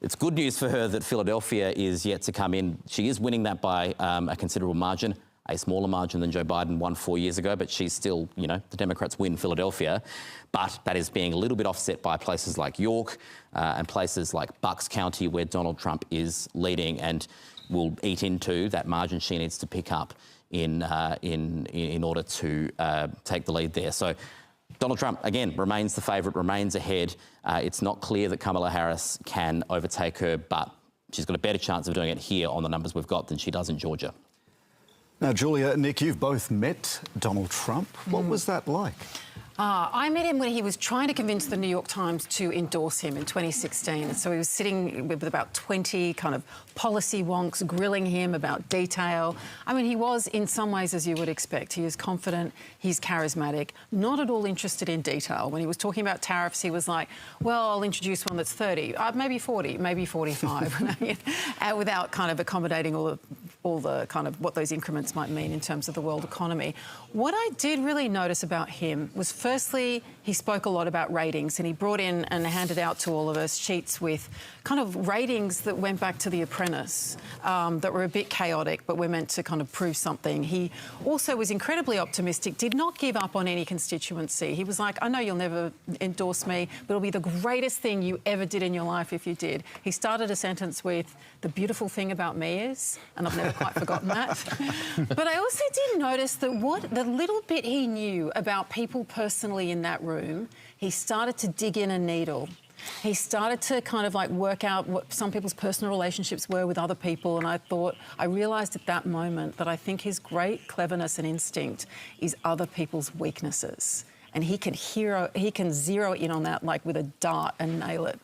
It's good news for her that Philadelphia is yet to come in. She is winning that by a considerable margin, a smaller margin than Joe Biden won 4 years ago, but she's still, you know, the Democrats win Philadelphia. But that is being a little bit offset by places like York and places like Bucks County, where Donald Trump is leading and will eat into that margin she needs to pick up in order to take the lead there. So Donald Trump, again, remains the favourite, remains ahead. It's not clear that Kamala Harris can overtake her, but she's got a better chance of doing it here on the numbers we've got than she does in Georgia. Now, Julia, Nick, you've both met Donald Trump. What was that like? I met him when he was trying to convince the New York Times to endorse him in 2016. So he was sitting with about 20 kind of policy wonks grilling him about detail. I mean, he was in some ways as you would expect. He is confident, he's charismatic, not at all interested in detail. When he was talking about tariffs, he was like, well, I'll introduce one that's 30, maybe 40, maybe 45, without kind of accommodating all the kind of what those increments might mean in terms of the world economy. What I did really notice about him was, firstly, he spoke a lot about ratings, and he brought in and handed out to all of us sheets with kind of ratings that went back to The Apprentice, that were a bit chaotic, but were meant to kind of prove something. He also was incredibly optimistic, did not give up on any constituency. He was like, I know you'll never endorse me, but it'll be the greatest thing you ever did in your life if you did. He started a sentence with, the beautiful thing about me is, and I've never quite forgotten that. But I also did notice that the little bit he knew about people personally in that room, he started to dig in a needle. He started to kind of like work out what some people's personal relationships were with other people, and I realised at that moment that I think his great cleverness and instinct is other people's weaknesses, and he can zero in on that like with a dart and nail it.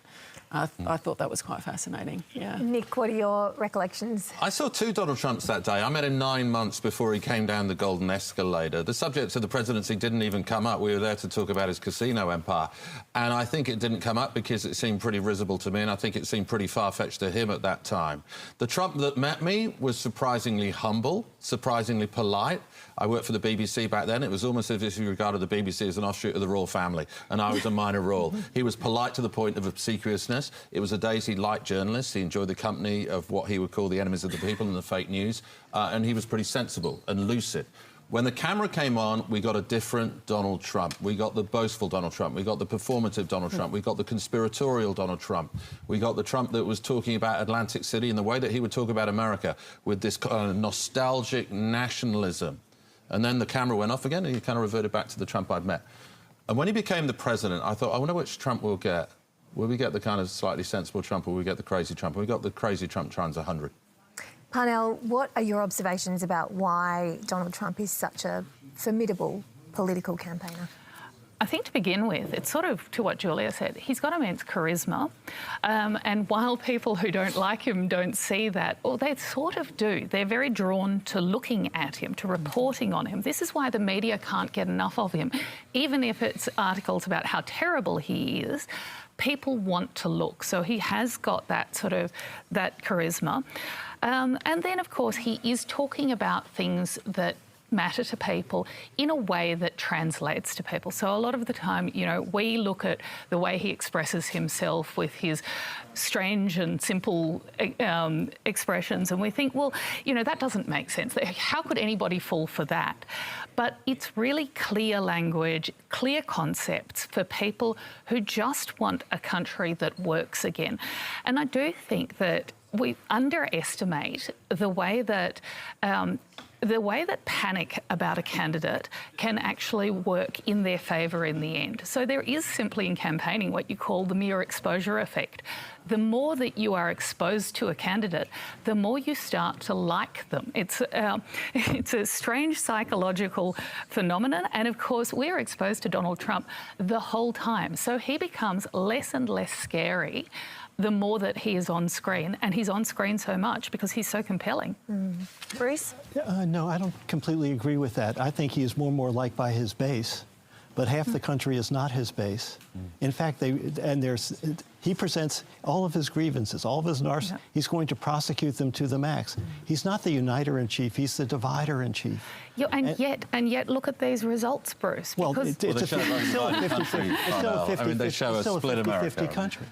I thought that was quite fascinating, yeah. Nick, what are your recollections? I saw two Donald Trumps that day. I met him 9 months before he came down the golden escalator. The subject of the presidency didn't even come up. We were there to talk about his casino empire. And I think it didn't come up because it seemed pretty risible to me, and I think it seemed pretty far-fetched to him at that time. The Trump that met me was surprisingly humble, surprisingly polite. I worked for the BBC back then. It was almost as if he regarded the BBC as an offshoot of the royal family, and I was a minor royal. He was polite to the point of obsequiousness. It was the days he liked journalists. He enjoyed the company of what he would call the enemies of the people and the fake news, and he was pretty sensible and lucid. When the camera came on, we got a different Donald Trump. We got the boastful Donald Trump. We got the performative Donald Trump. We got the conspiratorial Donald Trump. We got the Trump that was talking about Atlantic City and the way that he would talk about America with this kind of nostalgic nationalism. And then the camera went off again and he kind of reverted back to the Trump I'd met. And when he became the president, I thought, I wonder which Trump we'll get. Will we get the kind of slightly sensible Trump, or will we get the crazy Trump? We got the crazy Trump times 100. Parnell, what are your observations about why Donald Trump is such a formidable political campaigner? I think to begin with, it's sort of to what Julia said. He's got immense charisma, and while people who don't like him don't see that, or they sort of do, they're very drawn to looking at him, to reporting on him. This is why the media can't get enough of him. Even if it's articles about how terrible he is, people want to look. So he has got that sort of, that charisma. And then, of course, he is talking about things that matter to people in a way that translates to people. So a lot of the time, you know, we look at the way he expresses himself with his strange and simple expressions, and we think, well, you know, that doesn't make sense. How could anybody fall for that? But it's really clear language, clear concepts for people who just want a country that works again. And I do think that we underestimate the way that panic about a candidate can actually work in their favour in the end. So there is simply in campaigning what you call the mere exposure effect. The more that you are exposed to a candidate, the more you start to like them. It's a strange psychological phenomenon. And of course, we're exposed to Donald Trump the whole time. So he becomes less and less scary the more that he is on screen. And he's on screen so much because he's so compelling. Bruce? No, I don't completely agree with that. I think he is more and more liked by his base, but half the country is not his base. In fact, he presents all of his grievances, all of his narcissism. He's going to prosecute them to the max. He's not the uniter-in-chief, he's the divider-in-chief. Yeah, and yet look at these results, Bruce. Well, it's still a 50-50 country.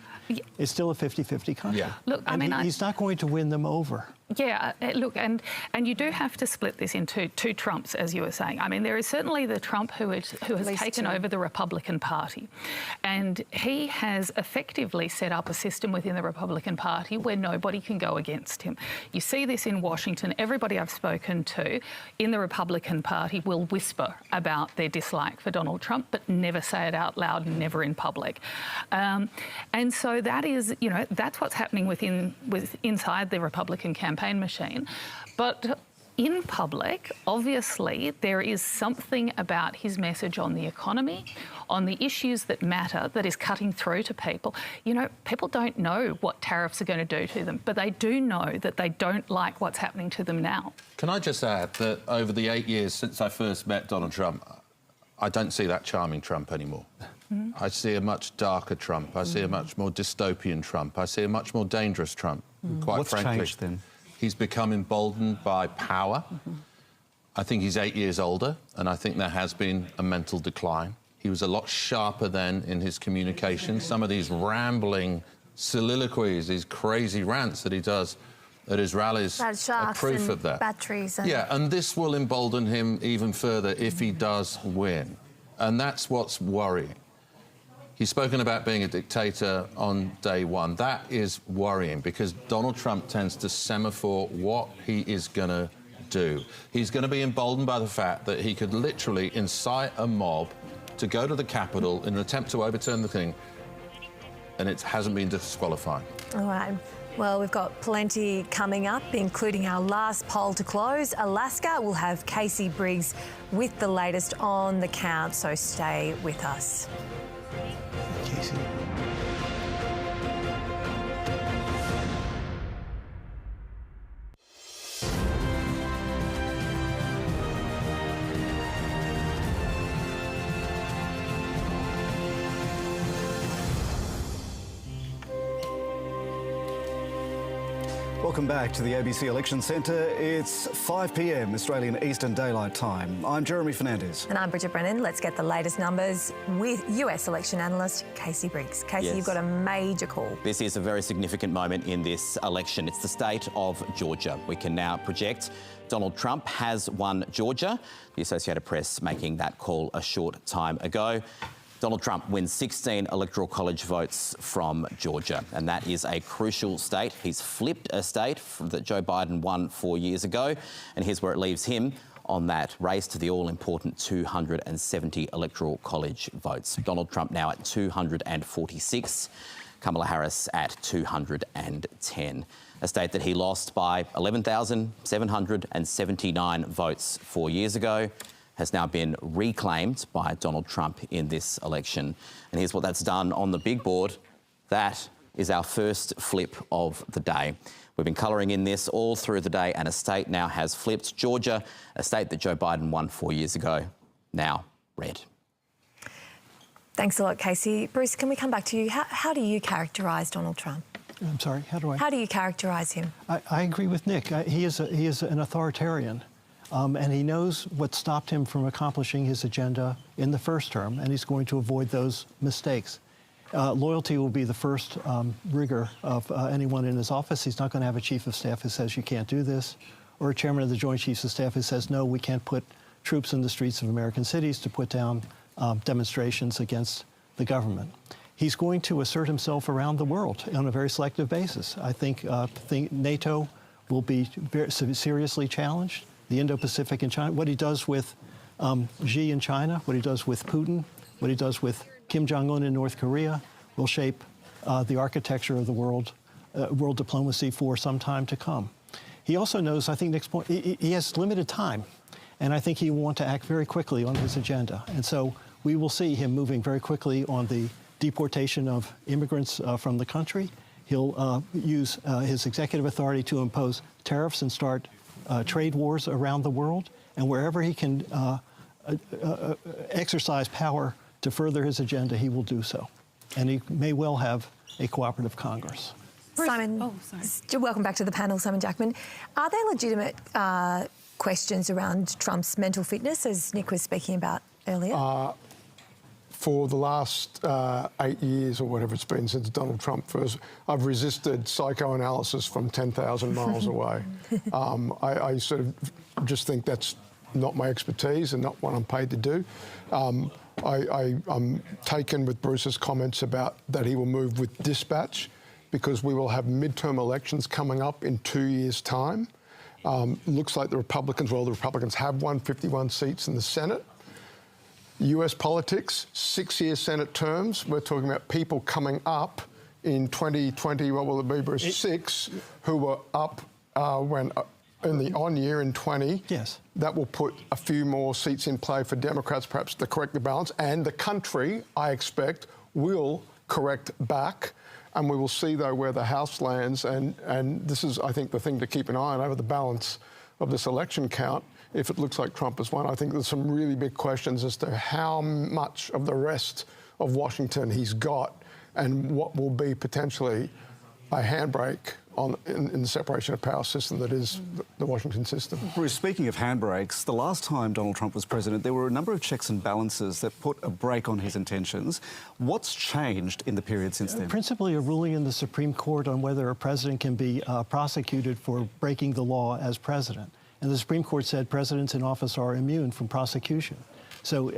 It's still a 50-50 country. Yeah. Look, he's not going to win them over. Yeah, look, and you do have to split this into two Trumps, as you were saying. I mean, there is certainly the Trump who has taken over the Republican Party, and he has effectively set up a system within the Republican Party where nobody can go against him. You see this in Washington. Everybody I've spoken to in the Republican Party will whisper about their dislike for Donald Trump, but never say it out loud, never in public. And so that is, you know, that's what's happening inside the Republican campaign machine. But in public, obviously, there is something about his message on the economy, on the issues that matter, that is cutting through to people. You know, people don't know what tariffs are going to do to them, but they do know that they don't like what's happening to them now. Can I just add that over the 8 years since I first met Donald Trump, I don't see that charming Trump anymore. I see a much darker Trump. I see a much more dystopian Trump. I see a much more dangerous Trump, quite What's frankly. changed then? He's become emboldened by power. I think he's 8 years older, and I think there has been a mental decline. He was a lot sharper then in his communication. Some of these rambling soliloquies, these crazy rants that he does at his rallies are proof of that. Batteries. Yeah, and this will embolden him even further if he does win. And that's what's worrying. He's spoken about being a dictator on day one. That is worrying because Donald Trump tends to semaphore what he is going to do. He's going to be emboldened by the fact that he could literally incite a mob to go to the Capitol in an attempt to overturn the thing, and it hasn't been disqualified. All right. Well, we've got plenty coming up, including our last poll to close. Alaska will have Casey Briggs with the latest on the count, so stay with us. Casey. Welcome back to the ABC Election Centre. It's 5 p.m. Australian Eastern Daylight Time. I'm Jeremy Fernandez. And I'm Bridget Brennan. Let's get the latest numbers with US election analyst Casey Briggs. Casey, You've got a major call. This is a very significant moment in this election. It's the state of Georgia. We can now project Donald Trump has won Georgia. The Associated Press making that call a short time ago. Donald Trump wins 16 Electoral College votes from Georgia, and that is a crucial state. He's flipped a state that Joe Biden won 4 years ago, and here's where it leaves him on that race to the all-important 270 Electoral College votes. Donald Trump now at 246, Kamala Harris at 210. A state that he lost by 11,779 votes 4 years ago, has now been reclaimed by Donald Trump in this election. And here's what that's done on the big board. That is our first flip of the day. We've been colouring in this all through the day, and a state now has flipped. Georgia, a state that Joe Biden won 4 years ago, now red. Thanks a lot, Casey. Bruce, can we come back to you? How do you characterise Donald Trump? I'm sorry, how do I? How do you characterise him? I agree with Nick. He is an authoritarian. And he knows what stopped him from accomplishing his agenda in the first term, and he's going to avoid those mistakes. Loyalty will be the first rigor of anyone in his office. He's not going to have a chief of staff who says you can't do this, or a chairman of the Joint Chiefs of Staff who says, no, we can't put troops in the streets of American cities to put down demonstrations against the government. He's going to assert himself around the world on a very selective basis. I think NATO will be very seriously challenged. The Indo-Pacific and China, what he does with Xi in China, what he does with Putin, what he does with Kim Jong-un in North Korea will shape the architecture of the world diplomacy for some time to come. He also knows, I think Nick's point, he has limited time, and I think he will want to act very quickly on his agenda. And so we will see him moving very quickly on the deportation of immigrants from the country. He'll use his executive authority to impose tariffs and start trade wars around the world, and wherever he can exercise power to further his agenda, he will do so. And he may well have a cooperative Congress. Simon, welcome back to the panel, Simon Jackman. Are there legitimate questions around Trump's mental fitness, as Nick was speaking about earlier? for the last 8 years or whatever it's been since Donald Trump first, I've resisted psychoanalysis from 10,000 miles away. I sort of just think that's not my expertise and not what I'm paid to do. I'm taken with Bruce's comments about that he will move with dispatch, because we will have midterm elections coming up in 2 years' time. Looks like the Republicans have won 51 seats in the Senate. US politics, 6-year Senate terms. We're talking about people coming up in 2020, what will it be, Bruce? 6, who were up when in the on year in 20. Yes. That will put a few more seats in play for Democrats, perhaps to correct the balance. And the country, I expect, will correct back. And we will see, though, where the House lands. And this is, I think, the thing to keep an eye on over the balance of this election count. If it looks like Trump has won, I think there's some really big questions as to how much of the rest of Washington he's got and what will be potentially a handbrake in the separation of power system that is the Washington system. Bruce, speaking of handbrakes, the last time Donald Trump was president, there were a number of checks and balances that put a brake on his intentions. What's changed in the period since then? Principally a ruling in the Supreme Court on whether a president can be prosecuted for breaking the law as president. And the Supreme Court said presidents in office are immune from prosecution. So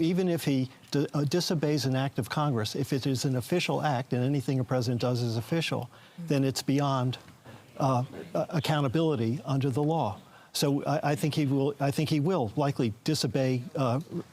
even if he disobeys an act of Congress, if it is an official act and anything a president does is official, then it's beyond accountability under the law. So I think he will likely disobey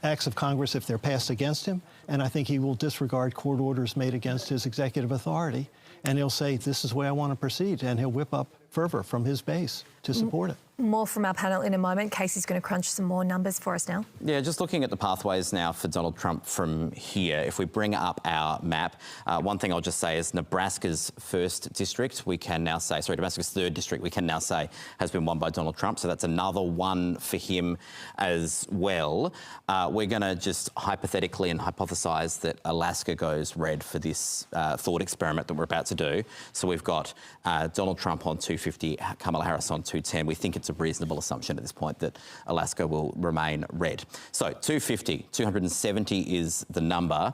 acts of Congress if they're passed against him, and I think he will disregard court orders made against his executive authority, and he'll say, this is the way I want to proceed, and he'll whip up fervour from his base to support it. More from our panel in a moment. Casey's going to crunch some more numbers for us now. Yeah, just looking at the pathways now for Donald Trump from here. If we bring up our map, one thing I'll just say is Nebraska's 1st district, we can now say, Nebraska's 3rd district, we can now say has been won by Donald Trump. So that's another one for him as well. We're going to just hypothetically and hypothesise that Alaska goes red for this thought experiment that we're about to do. So we've got Donald Trump on 250, Kamala Harris on 210. We think it's a reasonable assumption at this point that Alaska will remain red. So 270 is the number.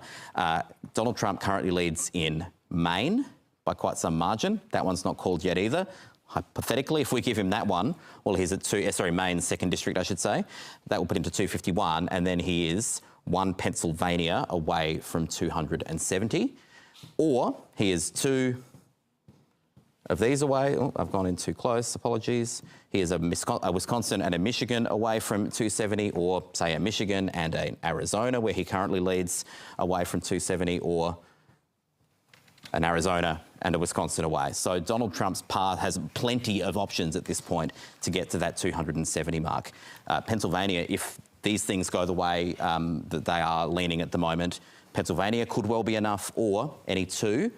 Donald Trump currently leads in Maine by quite some margin. That one's not called yet either. Hypothetically, if we give him that one, well, he's at Maine's 2nd district, I should say. That will put him to 251, and then he is one Pennsylvania away from 270. Or he is 2 of these away. Oh, I've gone in too close, apologies. He is a Wisconsin and a Michigan away from 270, or say a Michigan and an Arizona, where he currently leads, away from 270, or an Arizona and a Wisconsin away. So Donald Trump's path has plenty of options at this point to get to that 270 mark. Pennsylvania, if these things go the way that they are leaning at the moment, Pennsylvania could well be enough, or any 2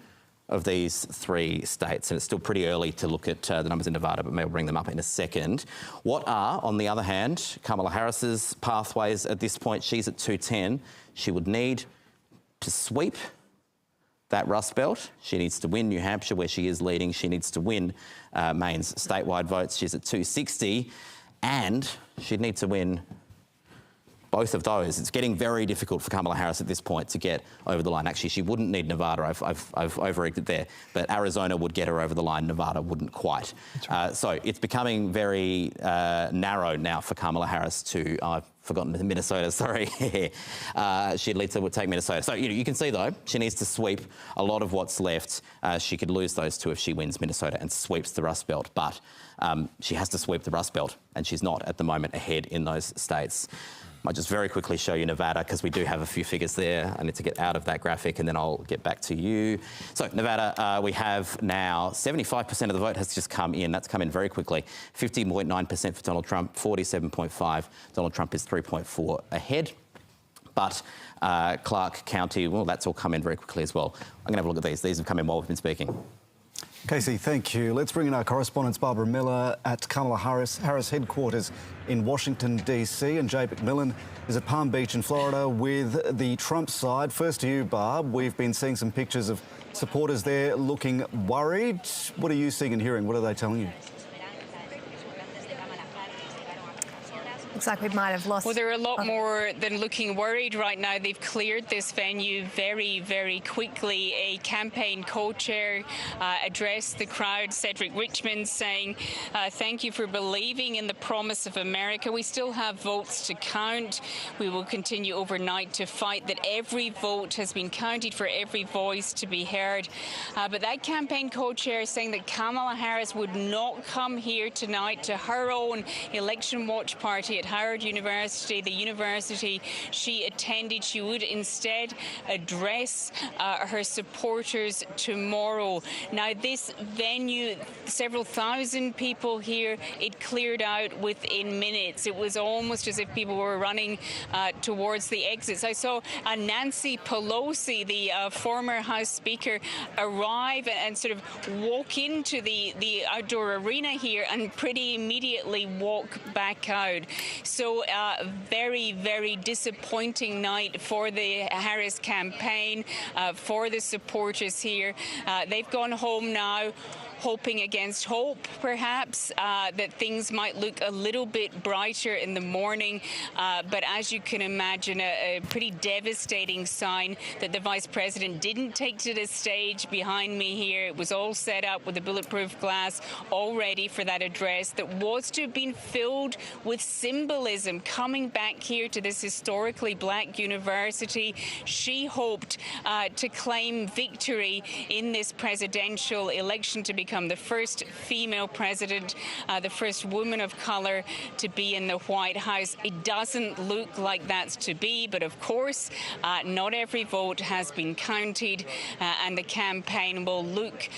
of these 3 states. And it's still pretty early to look at the numbers in Nevada, but maybe we'll bring them up in a second. What are, on the other hand, Kamala Harris's pathways at this point? She's at 210. She would need to sweep that Rust Belt. She needs to win New Hampshire, where she is leading. She needs to win Maine's statewide votes. She's at 260. And she'd need to win both of those. It's getting very difficult for Kamala Harris at this point to get over the line. Actually, she wouldn't need Nevada. I've over-egged it there. But Arizona would get her over the line. Nevada wouldn't quite. Right. So it's becoming very narrow now for Kamala Harris to... I've forgotten Minnesota, sorry. She'd lead to would take Minnesota. So you can see, though, she needs to sweep a lot of what's left. She could lose those 2 if she wins Minnesota and sweeps the Rust Belt. But she has to sweep the Rust Belt, and she's not at the moment ahead in those states. I'll just very quickly show you Nevada, because we do have a few figures there. I need to get out of that graphic and then I'll get back to you. So Nevada, we have now 75% of the vote has just come in. That's come in very quickly. 50.9% for Donald Trump, 47.5. Donald Trump is 3.4 ahead. But Clark County, well, that's all come in very quickly as well. I'm going to have a look at these. These have come in while we've been speaking. Casey, thank you. Let's bring in our correspondent, Barbara Miller, at Kamala Harris headquarters in Washington, D.C. And Jay McMillan is at Palm Beach in Florida with the Trump side. First to you, Barb. We've been seeing some pictures of supporters there looking worried. What are you seeing and hearing? What are they telling you? Looks like we might have lost... Well, they're a lot more than looking worried right now. They've cleared this venue very, very quickly. A campaign co-chair addressed the crowd, Cedric Richmond, saying, thank you for believing in the promise of America. We still have votes to count. We will continue overnight to fight that every vote has been counted, for every voice to be heard. But that campaign co-chair is saying that Kamala Harris would not come here tonight to her own election watch party at Howard University, the university she attended. She would instead address her supporters tomorrow. Now, this venue, several thousand people here, it cleared out within minutes. It was almost as if people were running towards the exits. I saw Nancy Pelosi, the former House Speaker, arrive and sort of walk into the outdoor arena here and pretty immediately walk back out. So very, very disappointing night for the Harris campaign, for the supporters here. They've gone home now, hoping against hope, perhaps, that things might look a little bit brighter in the morning. But as you can imagine, a pretty devastating sign that the Vice President didn't take to the stage behind me here. It was all set up with a bulletproof glass all ready for that address that was to have been filled with symbolism. Coming back here to this historically black university, she hoped to claim victory in this presidential election, to become the first female president, the first woman of color to be in the White House. It doesn't look like that's to be, but of course, not every vote has been counted, and the campaign will look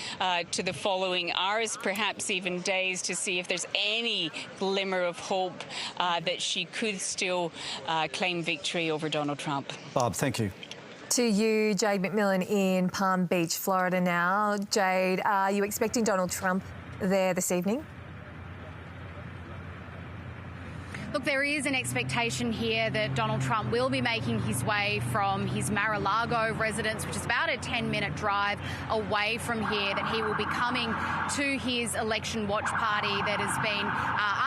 to the following hours, perhaps even days, to see if there's any glimmer of hope that she could still claim victory over Donald Trump. Barb, thank you. To you, Jade McMillan in Palm Beach, Florida now. Jade, are you expecting Donald Trump there this evening? Look, there is an expectation here that Donald Trump will be making his way from his Mar-a-Lago residence, which is about a 10-minute drive away from here, that he will be coming to his election watch party that has been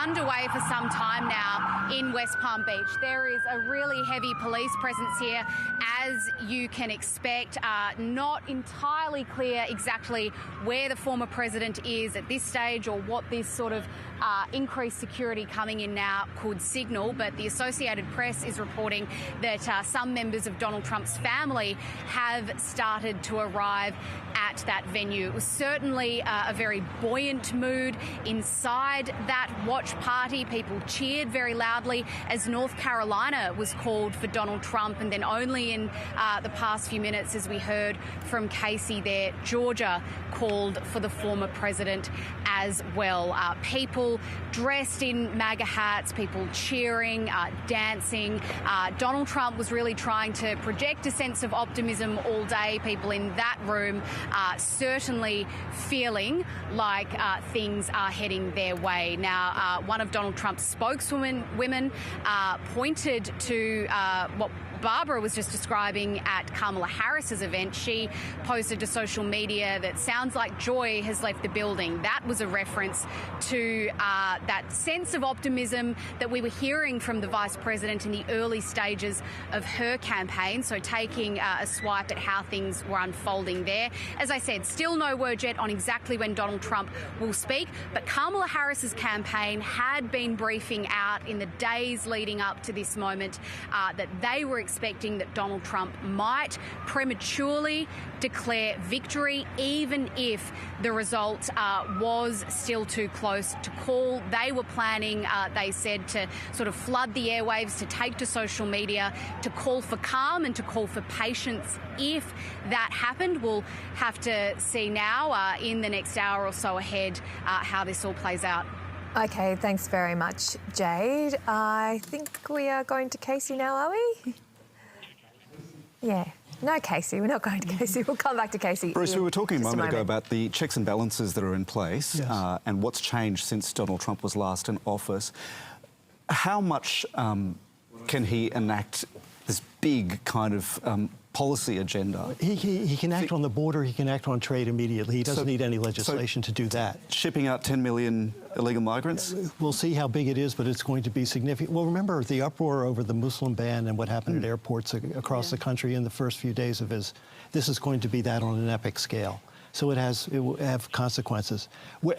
underway for some time now in West Palm Beach. There is a really heavy police presence here, as you can expect. Not entirely clear exactly where the former president is at this stage, or what this sort of increased security coming in now could signal, but the Associated Press is reporting that some members of Donald Trump's family have started to arrive at that venue. It was certainly a very buoyant mood inside that watch party. People cheered very loudly as North Carolina was called for Donald Trump, and then only in the past few minutes, as we heard from Casey there, Georgia called for the former president as well. People dressed in MAGA hats, people cheering, dancing. Donald Trump was really trying to project a sense of optimism all day. People in that room certainly feeling like things are heading their way. Now, one of Donald Trump's spokeswomen pointed to what Barbara was just describing at Kamala Harris's event. She posted to social media that sounds like joy has left the building. That was a reference to that sense of optimism that we were hearing from the Vice President in the early stages of her campaign. So taking a swipe at how things were unfolding there. As I said, still no word yet on exactly when Donald Trump will speak, but Kamala Harris's campaign had been briefing out in the days leading up to this moment that they were expecting that Donald Trump might prematurely declare victory, even if the result was still too close to call. They were planning, they said, to sort of flood the airwaves, to take to social media, to call for calm and to call for patience if that happened. We'll have to see now in the next hour or so ahead how this all plays out. OK, thanks very much, Jade. I think we are going to Casey now, are we? Yeah. No, Casey, we're not going to Casey. We'll come back to Casey. Bruce, we were talking a moment ago about the checks and balances that are in place, yes, and what's changed since Donald Trump was last in office. How much can he enact this big kind of policy agenda. He can act on the border, he can act on trade immediately. He doesn't need any legislation to do that. Shipping out 10 million illegal migrants? We'll see how big it is, but it's going to be significant. Well, remember the uproar over the Muslim ban and what happened at airports across the country in the first few days of his... This is going to be that on an epic scale. So it will have consequences.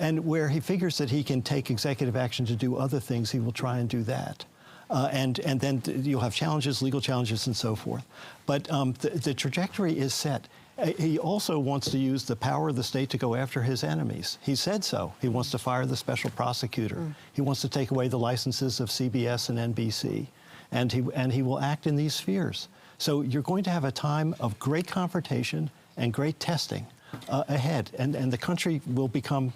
And where he figures that he can take executive action to do other things, he will try and do that. And then you'll have challenges, legal challenges, and so forth. But the trajectory is set. He also wants to use the power of the state to go after his enemies. He said so. He wants to fire the special prosecutor. He wants to take away the licenses of CBS and NBC. And he will act in these spheres. So you're going to have a time of great confrontation and great testing ahead. And the country will become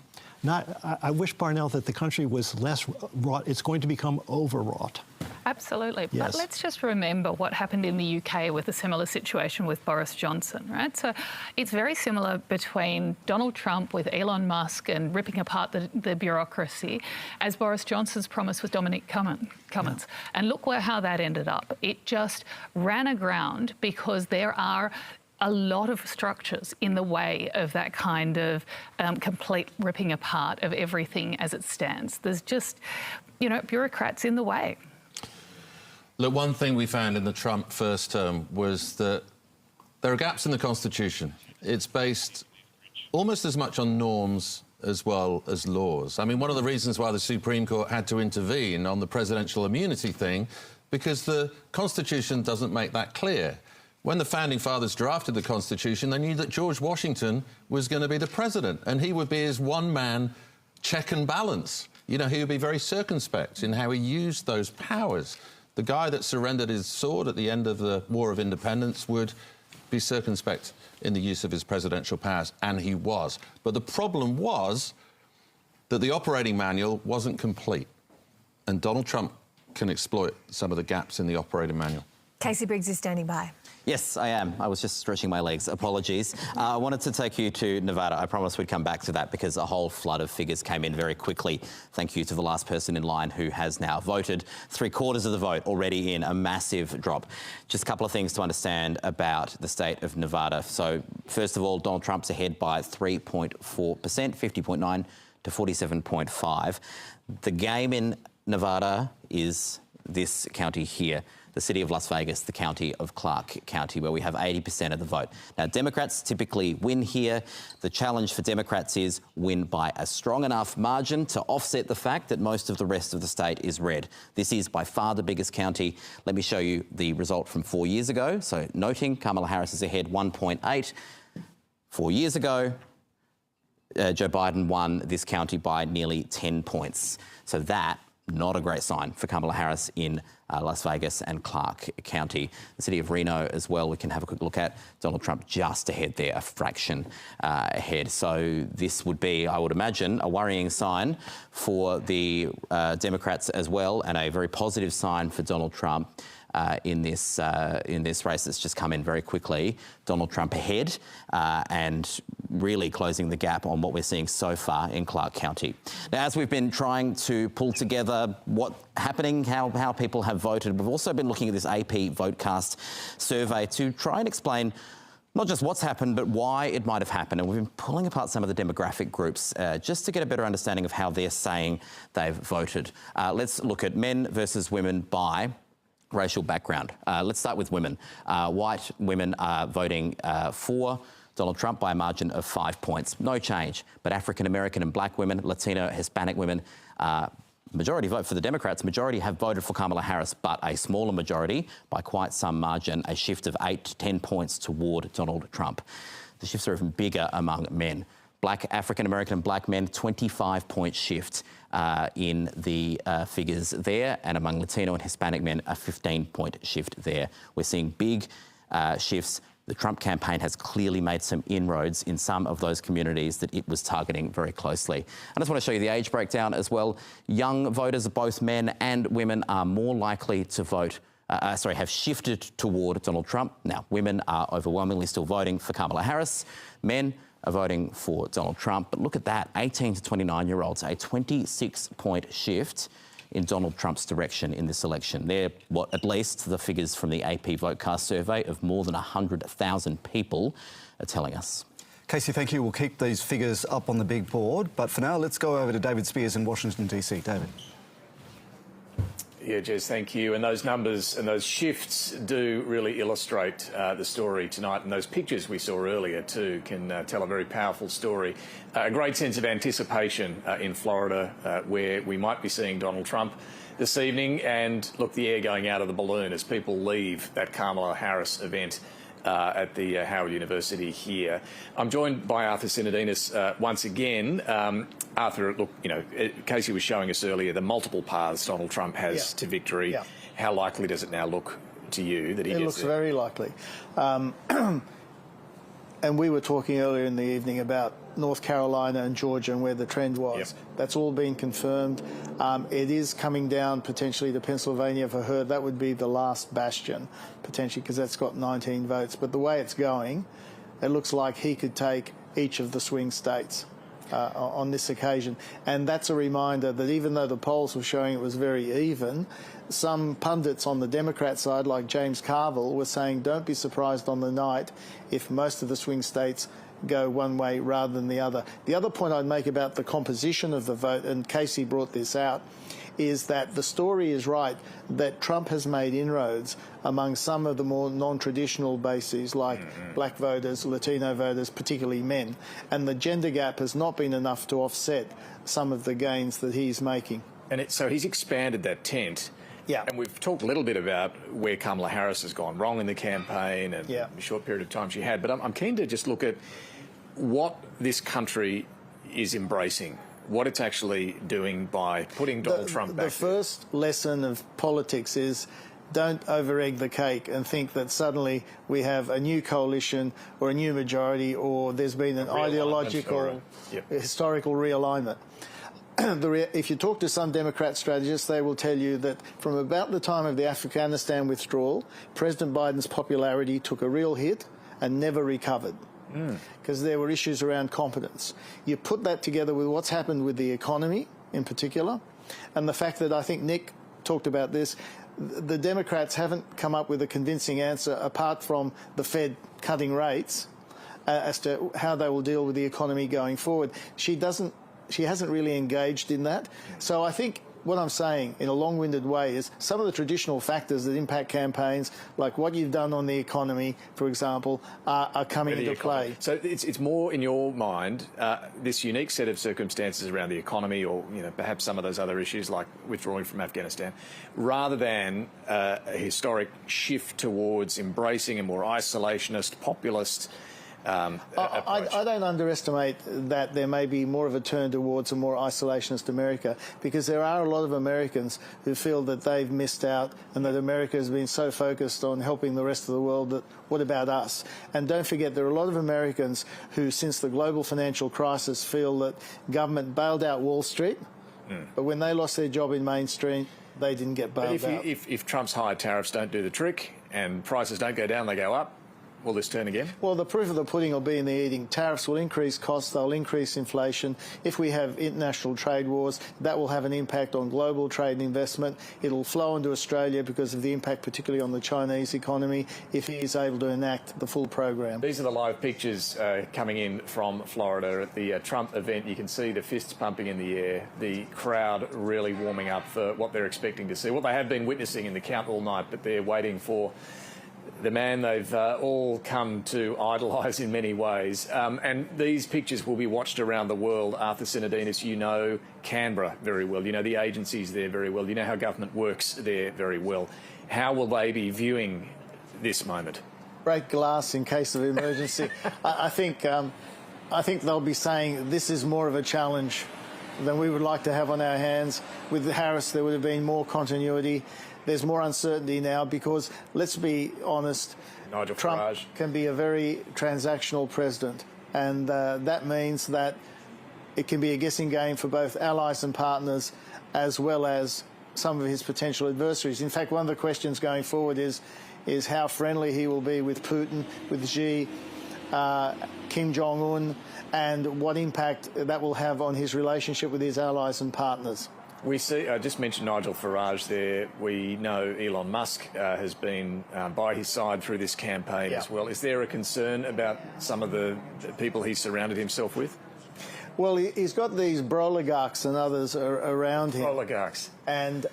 I wish, Parnell, that the country was less wrought. It's going to become overwrought. Absolutely. Yes. But let's just remember what happened in the UK with a similar situation with Boris Johnson, right? So it's very similar between Donald Trump with Elon Musk and ripping apart the bureaucracy as Boris Johnson's promise with Dominic Cummings. Yeah. And look how that ended up. It just ran aground because there are a lot of structures in the way of that kind of complete ripping apart of everything as it stands. There's just, bureaucrats in the way. Look, one thing we found in the Trump first term was that there are gaps in the Constitution. It's based almost as much on norms as well as laws. I mean, one of the reasons why the Supreme Court had to intervene on the presidential immunity thing, because the Constitution doesn't make that clear. When the Founding Fathers drafted the Constitution, they knew that George Washington was going to be the president, and he would be his one-man check and balance. He would be very circumspect in how he used those powers. The guy that surrendered his sword at the end of the War of Independence would be circumspect in the use of his presidential powers, and he was. But the problem was that the operating manual wasn't complete, and Donald Trump can exploit some of the gaps in the operating manual. Casey Briggs is standing by. Yes, I am. I was just stretching my legs. Apologies. I wanted to take you to Nevada. I promised we'd come back to that because a whole flood of figures came in very quickly. Thank you to the last person in line who has now voted. 3/4 of the vote already in, a massive drop. Just a couple of things to understand about the state of Nevada. So, first of all, Donald Trump's ahead by 3.4%, 50.9 to 47.5. The game in Nevada is this county here. The city of Las Vegas, the county of Clark County, where we have 80% of the vote. Now, Democrats typically win here. The challenge for Democrats is win by a strong enough margin to offset the fact that most of the rest of the state is red. This is by far the biggest county. Let me show you the result from 4 years ago. So, noting Kamala Harris is ahead 1.8. 4 years ago, Joe Biden won this county by nearly 10 points. So that, not a great sign for Kamala Harris in Las Vegas and Clark County. The city of Reno as well, we can have a quick look at. Donald Trump just ahead there, a fraction ahead. So this would be, I would imagine, a worrying sign for the Democrats as well, and a very positive sign for Donald Trump in this race that's just come in very quickly. Donald Trump ahead and really closing the gap on what we're seeing so far in Clark County. Now, as we've been trying to pull together what's happening, how people have voted, we've also been looking at this AP Votecast survey to try and explain not just what's happened, but why it might have happened. And we've been pulling apart some of the demographic groups just to get a better understanding of how they're saying they've voted. Let's look at men versus women by racial background. Let's start with women. White women are voting for Donald Trump by a margin of 5 points. No change. But African American and black women, Latino, Hispanic women, majority vote for the Democrats. Majority have voted for Kamala Harris, but a smaller majority by quite some margin, a shift of 8 to 10 points toward Donald Trump. The shifts are even bigger among men. Black, African American and black men, 25-point shift in the figures there, and among Latino and Hispanic men, a 15-point shift there. We're seeing big shifts. The Trump campaign has clearly made some inroads in some of those communities that it was targeting very closely. I just want to show you the age breakdown as well. Young voters, both men and women, are more likely to vote have shifted toward Donald Trump. Now, women are overwhelmingly still voting for Kamala Harris. Men are voting for Donald Trump. But look at that, 18 to 29-year-olds, a 26-point shift in Donald Trump's direction in this election. They're what at least the figures from the AP Votecast survey of more than 100,000 people are telling us. Casey, thank you. We'll keep these figures up on the big board. But for now, let's go over to David Spears in Washington, DC. David. Yeah, Jez, thank you. And those numbers and those shifts do really illustrate the story tonight. And those pictures we saw earlier, too, can tell a very powerful story. A great sense of anticipation in Florida, where we might be seeing Donald Trump this evening. And, look, the air going out of the balloon as people leave that Kamala Harris event at the Howard University here. I'm joined by Arthur Sinodinos once again. Arthur, look, you know, Casey was showing us earlier the multiple paths Donald Trump has to victory. Yeah. How likely does it now look to you that he gets It looks there? very likely. And we were talking earlier in the evening about North Carolina and Georgia and where the trend was. Yep. That's all been confirmed. It is coming down potentially to Pennsylvania for her. That would be the last bastion, potentially, because that's got 19 votes. But the way it's going, it looks like he could take each of the swing states on this occasion. And that's a reminder that even though the polls were showing it was very even, some pundits on the Democrat side, like James Carville, were saying don't be surprised on the night if most of the swing states go one way rather than the other. The other point I'd make about the composition of the vote, and Casey brought this out, is that the story is right that Trump has made inroads among some of the more non-traditional bases like black voters, Latino voters, particularly men. And the gender gap has not been enough to offset some of the gains that he's making. And so he's expanded that tent. Yeah. And we've talked a little bit about where Kamala Harris has gone wrong in the campaign and the short period of time she had. But I'm keen to just look at what this country is embracing, what it's actually doing by putting Donald Trump back. The first lesson of politics is don't over-egg the cake and think that suddenly we have a new coalition or a new majority or there's been an ideological, historical realignment. If you talk to some Democrat strategists, they will tell you that from about the time of the Afghanistan withdrawal, President Biden's popularity took a real hit and never recovered because there were issues around competence. You put that together with what's happened with the economy in particular, and the fact that I think Nick talked about this, the Democrats haven't come up with a convincing answer apart from the Fed cutting rates as to how they will deal with the economy going forward. She hasn't really engaged in that. So I think what I'm saying in a long-winded way is some of the traditional factors that impact campaigns, like what you've done on the economy, for example, are coming into play. So it's more in your mind, this unique set of circumstances around the economy or perhaps some of those other issues like withdrawing from Afghanistan, rather than a historic shift towards embracing a more isolationist, populist I don't underestimate that there may be more of a turn towards a more isolationist America, because there are a lot of Americans who feel that they've missed out and that America has been so focused on helping the rest of the world that what about us? And don't forget, there are a lot of Americans who, since the global financial crisis, feel that government bailed out Wall Street, but when they lost their job in Main Street, they didn't get bailed out. If Trump's higher tariffs don't do the trick and prices don't go down, they go up, will this turn again? Well, the proof of the pudding will be in the eating. Tariffs will increase costs, they'll increase inflation. If we have international trade wars, that will have an impact on global trade and investment. It'll flow into Australia because of the impact, particularly on the Chinese economy, if he is able to enact the full program. These are the live pictures coming in from Florida at the Trump event. You can see the fists pumping in the air, the crowd really warming up for what they're expecting to see, what they have been witnessing in the count all night, but they're waiting for the man they've all come to idolise in many ways. And these pictures will be watched around the world. Arthur Sinodinos, you know Canberra very well. You know the agencies there very well. You know how government works there very well. How will they be viewing this moment? Break glass in case of emergency. I think they'll be saying this is more of a challenge than we would like to have on our hands. With Harris, there would have been more continuity. There's more uncertainty now because, let's be honest, Trump can be a very transactional president, and that means that it can be a guessing game for both allies and partners as well as some of his potential adversaries. In fact, one of the questions going forward is how friendly he will be with Putin, with Xi, Kim Jong-un, and what impact that will have on his relationship with his allies and partners. We see, I just mentioned Nigel Farage there. We know Elon Musk has been by his side through this campaign as well. Is there a concern about some of the people he's surrounded himself with? Well, he's got these broligarchs and others around him. Broligarchs. And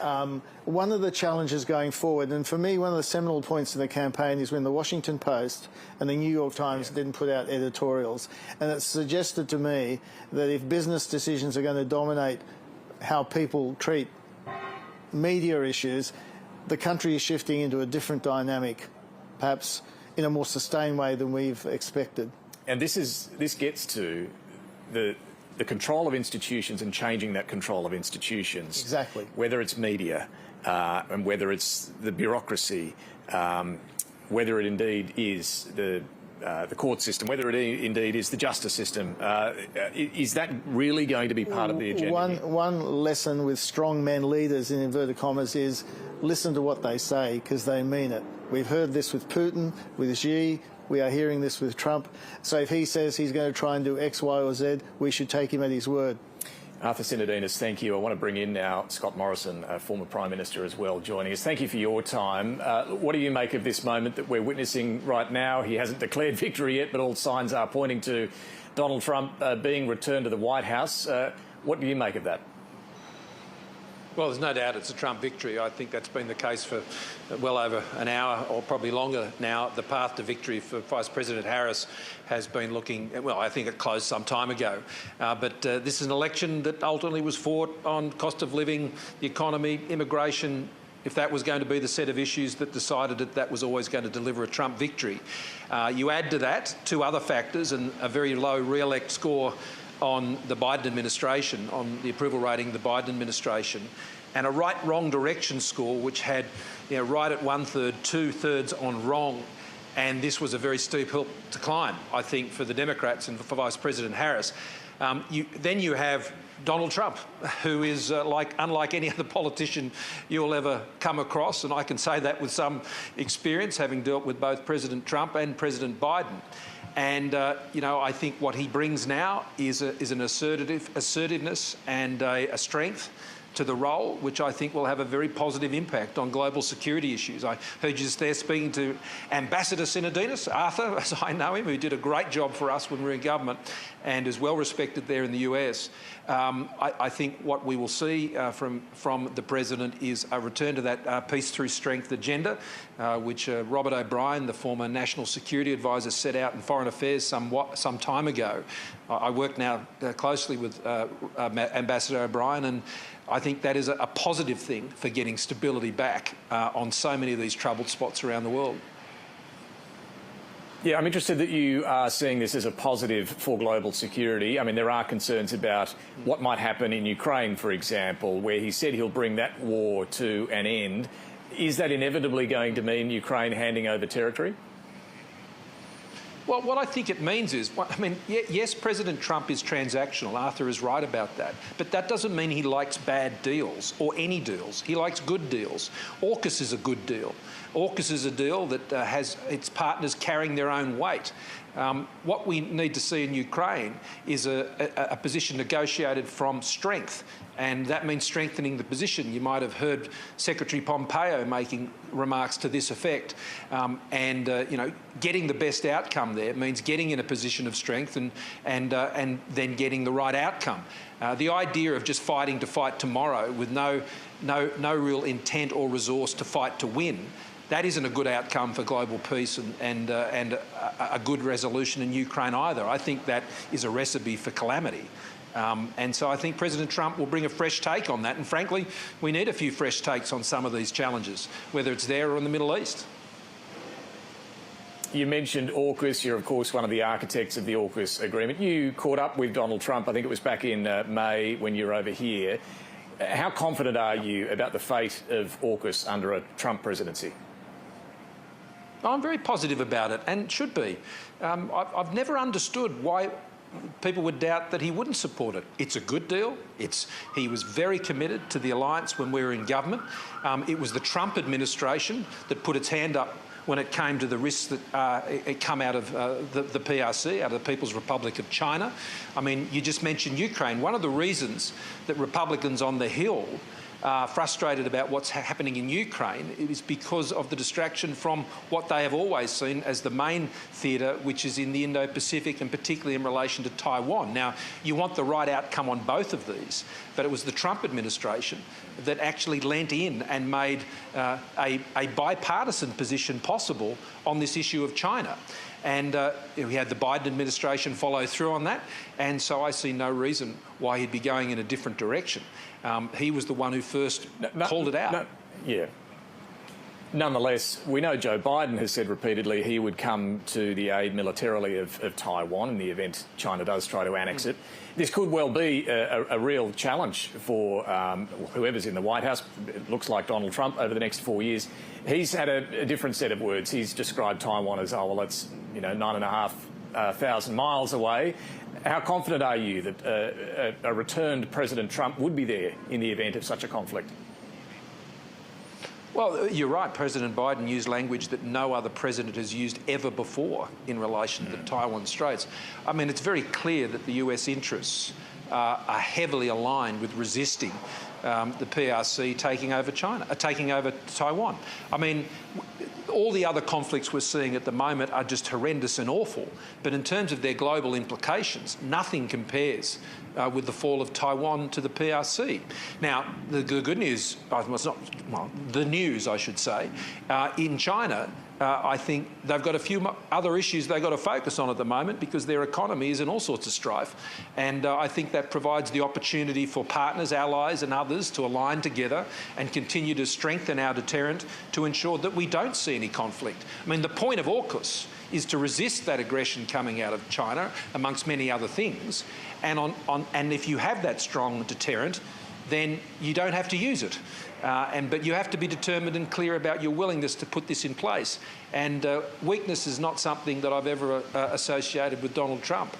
one of the challenges going forward, and for me, one of the seminal points in the campaign is when the Washington Post and the New York Times didn't put out editorials. And it suggested to me that if business decisions are going to dominate how people treat media issues, the country is shifting into a different dynamic, perhaps in a more sustained way than we've expected. And this gets to the control of institutions and changing that control of institutions. Exactly. Whether it's media and whether it's the bureaucracy, whether it indeed is the court system, whether it indeed is the justice system. Is that really going to be part of the agenda? One lesson with strong men leaders, in inverted commas, is listen to what they say because they mean it. We've heard this with Putin, with Xi. We are hearing this with Trump. So if he says he's going to try and do X, Y or Z, we should take him at his word. Arthur Sinodinos, thank you. I want to bring in now Scott Morrison, former Prime Minister as well, joining us. Thank you for your time. What do you make of this moment that we're witnessing right now? He hasn't declared victory yet, but all signs are pointing to Donald Trump being returned to the White House. What do you make of that? Well, there's no doubt it's a Trump victory. I think that's been the case for well over an hour or probably longer now. The path to victory for Vice President Harris has been looking, well, I think it closed some time ago. But this is an election that ultimately was fought on cost of living, the economy, immigration. If that was going to be the set of issues that decided that was always going to deliver a Trump victory. You add to that two other factors and a very low re-elect score on the Biden administration, on the approval rating of the Biden administration, and a right-wrong direction score which had right at 1/3, 2/3 on wrong. And this was a very steep hill to climb, I think, for the Democrats and for Vice President Harris. Then you have Donald Trump, who is unlike any other politician you'll ever come across, and I can say that with some experience, having dealt with both President Trump and President Biden. And, I think what he brings now is an assertiveness and a strength to the role, which I think will have a very positive impact on global security issues. I heard you just there speaking to Ambassador Sinodinos, Arthur, as I know him, who did a great job for us when we were in government and is well respected there in the US. I think what we will see from the President is a return to that peace through strength agenda, which Robert O'Brien, the former National Security Advisor, set out in Foreign Affairs some time ago. I work now closely with Ambassador O'Brien, and I think that is a positive thing for getting stability back on so many of these troubled spots around the world. Yeah, I'm interested that you are seeing this as a positive for global security. I mean, there are concerns about what might happen in Ukraine, for example, where he said he'll bring that war to an end. Is that inevitably going to mean Ukraine handing over territory? Well, what I think it means is, yes, President Trump is transactional. Arthur is right about that. But that doesn't mean he likes bad deals or any deals. He likes good deals. AUKUS is a good deal. AUKUS is a deal that has its partners carrying their own weight. What we need to see in Ukraine is a position negotiated from strength, and that means strengthening the position. You might have heard Secretary Pompeo making remarks to this effect, getting the best outcome there means getting in a position of strength and then getting the right outcome. The idea of just fighting to fight tomorrow with no real intent or resource to fight to win, that isn't a good outcome for global peace and a good resolution in Ukraine either. I think that is a recipe for calamity. And so I think President Trump will bring a fresh take on that. And frankly, we need a few fresh takes on some of these challenges, whether it's there or in the Middle East. You mentioned AUKUS. You're, of course, one of the architects of the AUKUS agreement. You caught up with Donald Trump, I think it was back in May when you were over here. How confident are you about the fate of AUKUS under a Trump presidency? I'm very positive about it, and should be. I've never understood why people would doubt that he wouldn't support it. It's a good deal. He was very committed to the alliance when we were in government. It was the Trump administration that put its hand up when it came to the risks that it come out of the PRC, out of the People's Republic of China. I mean, you just mentioned Ukraine. One of the reasons that Republicans on the Hill are frustrated about what's happening in Ukraine is because of the distraction from what they have always seen as the main theatre, which is in the Indo-Pacific and particularly in relation to Taiwan. Now, you want the right outcome on both of these, but it was the Trump administration that actually leant in and made a bipartisan position possible on this issue of China. And we had the Biden administration follow through on that, and so I see no reason why he'd be going in a different direction. He was the one who first called it out. Yeah. Nonetheless, we know Joe Biden has said repeatedly he would come to the aid militarily of Taiwan in the event China does try to annex it. This could well be a real challenge for whoever's in the White House. It looks like Donald Trump over the next 4 years. He's had a different set of words. He's described Taiwan as, oh, well, it's 9,500 miles away. How confident are you that a returned President Trump would be there in the event of such a conflict? Well, you're right. President Biden used language that no other president has used ever before in relation to the Taiwan Straits. I mean, it's very clear that the US interests are heavily aligned with resisting the PRC taking over Taiwan. I mean, all the other conflicts we're seeing at the moment are just horrendous and awful. But in terms of their global implications, nothing compares with the fall of Taiwan to the PRC. Now, the good news, the news, I should say, in China, I think they've got a few other issues they've got to focus on at the moment because their economy is in all sorts of strife. And I think that provides the opportunity for partners, allies and others to align together and continue to strengthen our deterrent to ensure that we don't see any conflict. I mean, the point of AUKUS is to resist that aggression coming out of China, amongst many other things. And if you have that strong deterrent, then you don't have to use it. But you have to be determined and clear about your willingness to put this in place. And weakness is not something that I've ever associated with Donald Trump.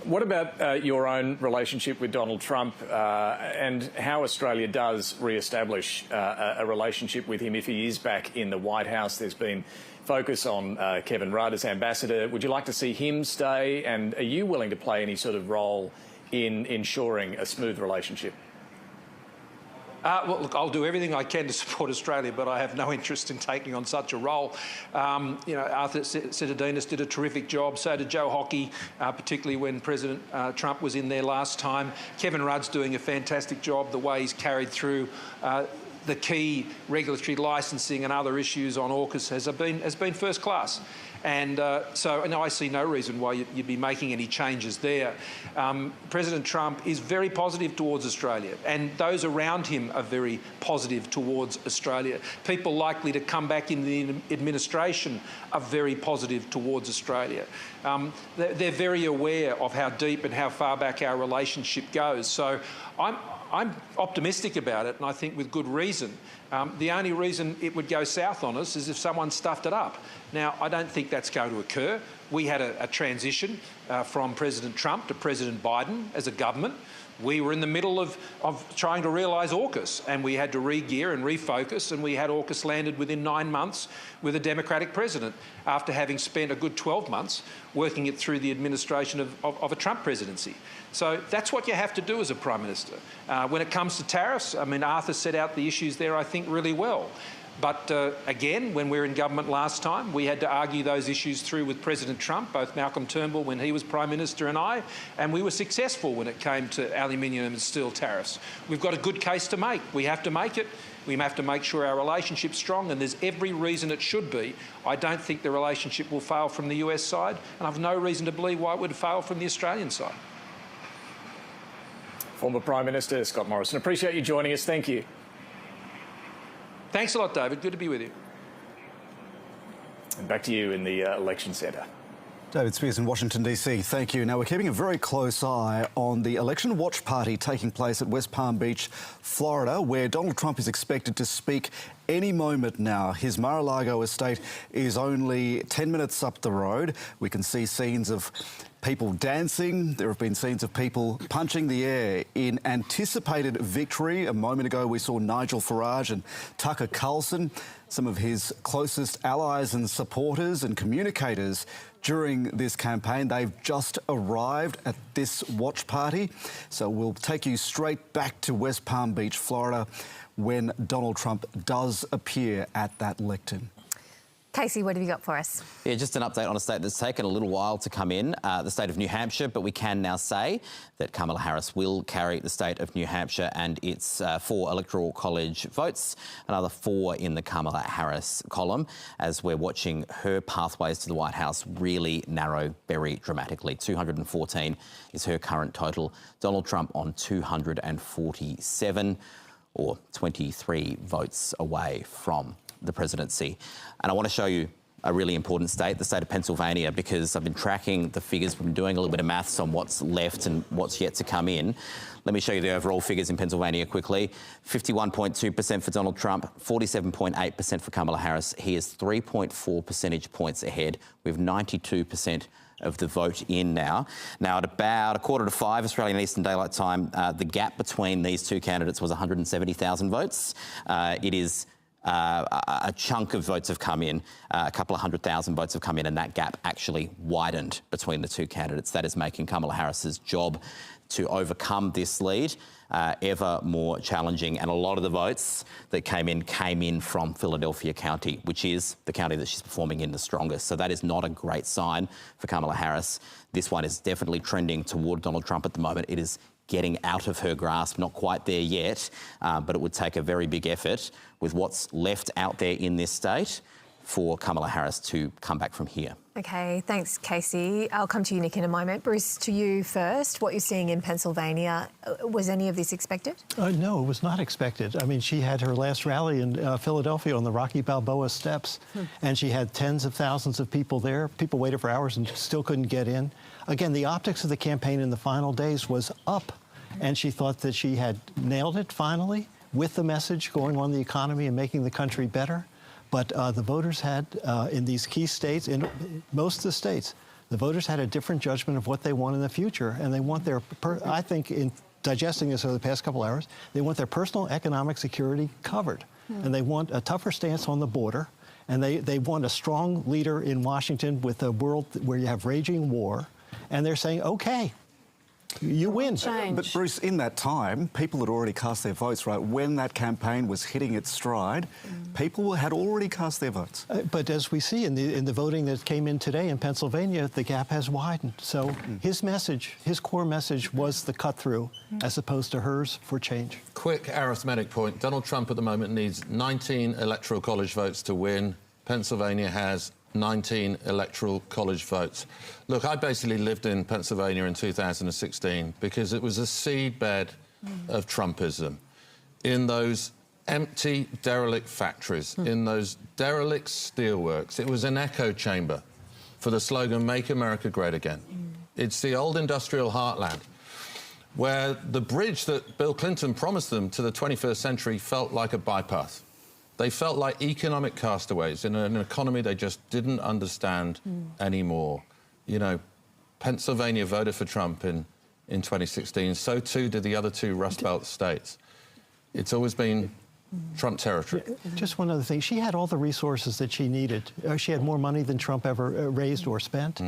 What about your own relationship with Donald Trump and how Australia does re-establish a relationship with him if he is back in the White House? There's been focus on Kevin Rudd as ambassador. Would you like to see him stay? And are you willing to play any sort of role in ensuring a smooth relationship? Well, look, I'll do everything I can to support Australia, but I have no interest in taking on such a role. Arthur Sitodinis did a terrific job. So did Joe Hockey, particularly when President Trump was in there last time. Kevin Rudd's doing a fantastic job, the way he's carried through the key regulatory licensing and other issues on AUKUS has been first class. And I see no reason why you'd be making any changes there. President Trump is very positive towards Australia, and those around him are very positive towards Australia. People likely to come back in the administration are very positive towards Australia. They're very aware of how deep and how far back our relationship goes. So I'm optimistic about it, and I think with good reason. The only reason it would go south on us is if someone stuffed it up. Now, I don't think that's going to occur. We had a transition from President Trump to President Biden as a government. We were in the middle of trying to realise AUKUS, and we had to re-gear and refocus, and we had AUKUS landed within 9 months with a Democratic president after having spent a good 12 months working it through the administration of a Trump presidency. So that's what you have to do as a Prime Minister. When it comes to tariffs, I mean, Arthur set out the issues there, I think, really well. But again, when we were in government last time, we had to argue those issues through with President Trump, both Malcolm Turnbull when he was Prime Minister and we were successful when it came to aluminium and steel tariffs. We've got a good case to make. We have to make it. We have to make sure our relationship's strong, and there's every reason it should be. I don't think the relationship will fail from the US side, and I've no reason to believe why it would fail from the Australian side. Former Prime Minister Scott Morrison, appreciate you joining us. Thank you. Thanks a lot, David. Good to be with you. And back to you in the election centre. David Spears in Washington, D.C. Thank you. Now, we're keeping a very close eye on the election watch party taking place at West Palm Beach, Florida, where Donald Trump is expected to speak any moment now. His Mar-a-Lago estate is only 10 minutes up the road. We can see scenes of people dancing. There have been scenes of people punching the air in anticipated victory. A moment ago, we saw Nigel Farage and Tucker Carlson some of his closest allies and supporters and communicators during this campaign. They've just arrived at this watch party. So we'll take you straight back to West Palm Beach, Florida, when Donald Trump does appear at that lectern. Casey, what have you got for us? Yeah, just an update on a state that's taken a little while to come in, the state of New Hampshire, but we can now say that Kamala Harris will carry the state of New Hampshire and its 4 electoral college votes, another 4 in the Kamala Harris column, as we're watching her pathways to the White House really narrow very dramatically. 214 is her current total. Donald Trump on 247, or 23 votes away from the presidency. And I want to show you a really important state, the state of Pennsylvania, because I've been tracking the figures, we've been doing a little bit of maths on what's left and what's yet to come in. Let me show you the overall figures in Pennsylvania quickly. 51.2% for Donald Trump, 47.8% for Kamala Harris. He is 3.4 percentage points ahead, with 92% of the vote in now. Now, at about 4:45 Australian Eastern Daylight Time, the gap between these two candidates was 170,000 votes. It is a chunk of votes have come in, a couple of 100,000 votes have come in, and that gap actually widened between the two candidates. That is making Kamala Harris's job to overcome this lead ever more challenging. And a lot of the votes that came in from Philadelphia County, which is the county that she's performing in the strongest. So that is not a great sign for Kamala Harris. This one is definitely trending toward Donald Trump at the moment. It is getting out of her grasp, not quite there yet, but it would take a very big effort with what's left out there in this state for Kamala Harris to come back from here. OK, thanks, Casey. I'll come to you, Nick, in a moment. Bruce, to you first. What you're seeing in Pennsylvania, was any of this expected? No, it was not expected. I mean, she had her last rally in Philadelphia on the Rocky Balboa steps, and she had tens of thousands of people there. People waited for hours and still couldn't get in. Again, the optics of the campaign in the final days was up, and she thought that she had nailed it finally with the message going on the economy and making the country better. But the voters had, in these key states, in most of the states, the voters had a different judgment of what they want in the future. And they want their, I think, in digesting this over the past couple hours, they want their personal economic security covered. And they want a tougher stance on the border. And they want a strong leader in Washington with a world where you have raging war. And they're saying, OK, you win. But Bruce, in that time, people had already cast their votes, right? When that campaign was hitting its stride, people had already cast their votes. But as we see in the voting that came in today in Pennsylvania, the gap has widened. So his message, his core message was the cut-through as opposed to hers for change. Quick arithmetic point. Donald Trump at the moment needs 19 electoral college votes to win. Pennsylvania has 19 electoral college votes. Look, I basically lived in Pennsylvania in 2016 because it was a seedbed of Trumpism. In those empty, derelict factories, in those derelict steelworks, it was an echo chamber for the slogan, "Make America Great Again." It's the old industrial heartland where the bridge that Bill Clinton promised them to the 21st century felt like a bypass. They felt like economic castaways in an economy they just didn't understand anymore. You know, Pennsylvania voted for Trump in 2016. So too did the other two Rust Belt states. It's always been Trump territory. Just one other thing. She had all the resources that she needed. She had more money than Trump ever raised or spent.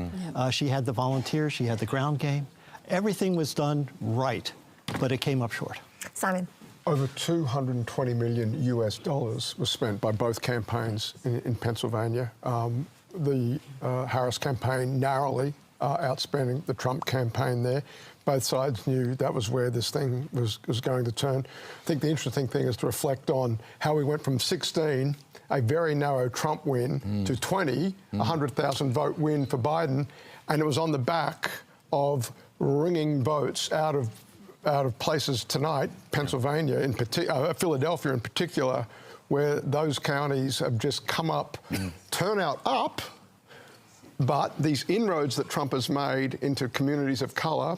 She had the volunteers. She had the ground game. Everything was done right, but it came up short. Simon. Over $220 million US was spent by both campaigns in Pennsylvania. The Harris campaign narrowly outspending the Trump campaign there. Both sides knew that was where this thing was going to turn. I think the interesting thing is to reflect on how we went from 16, a very narrow Trump win, to 20, a 100,000 vote win for Biden, and it was on the back of wringing votes out of places tonight, Pennsylvania in particular, Philadelphia in particular, where those counties have just come up, turnout up, but these inroads that Trump has made into communities of colour,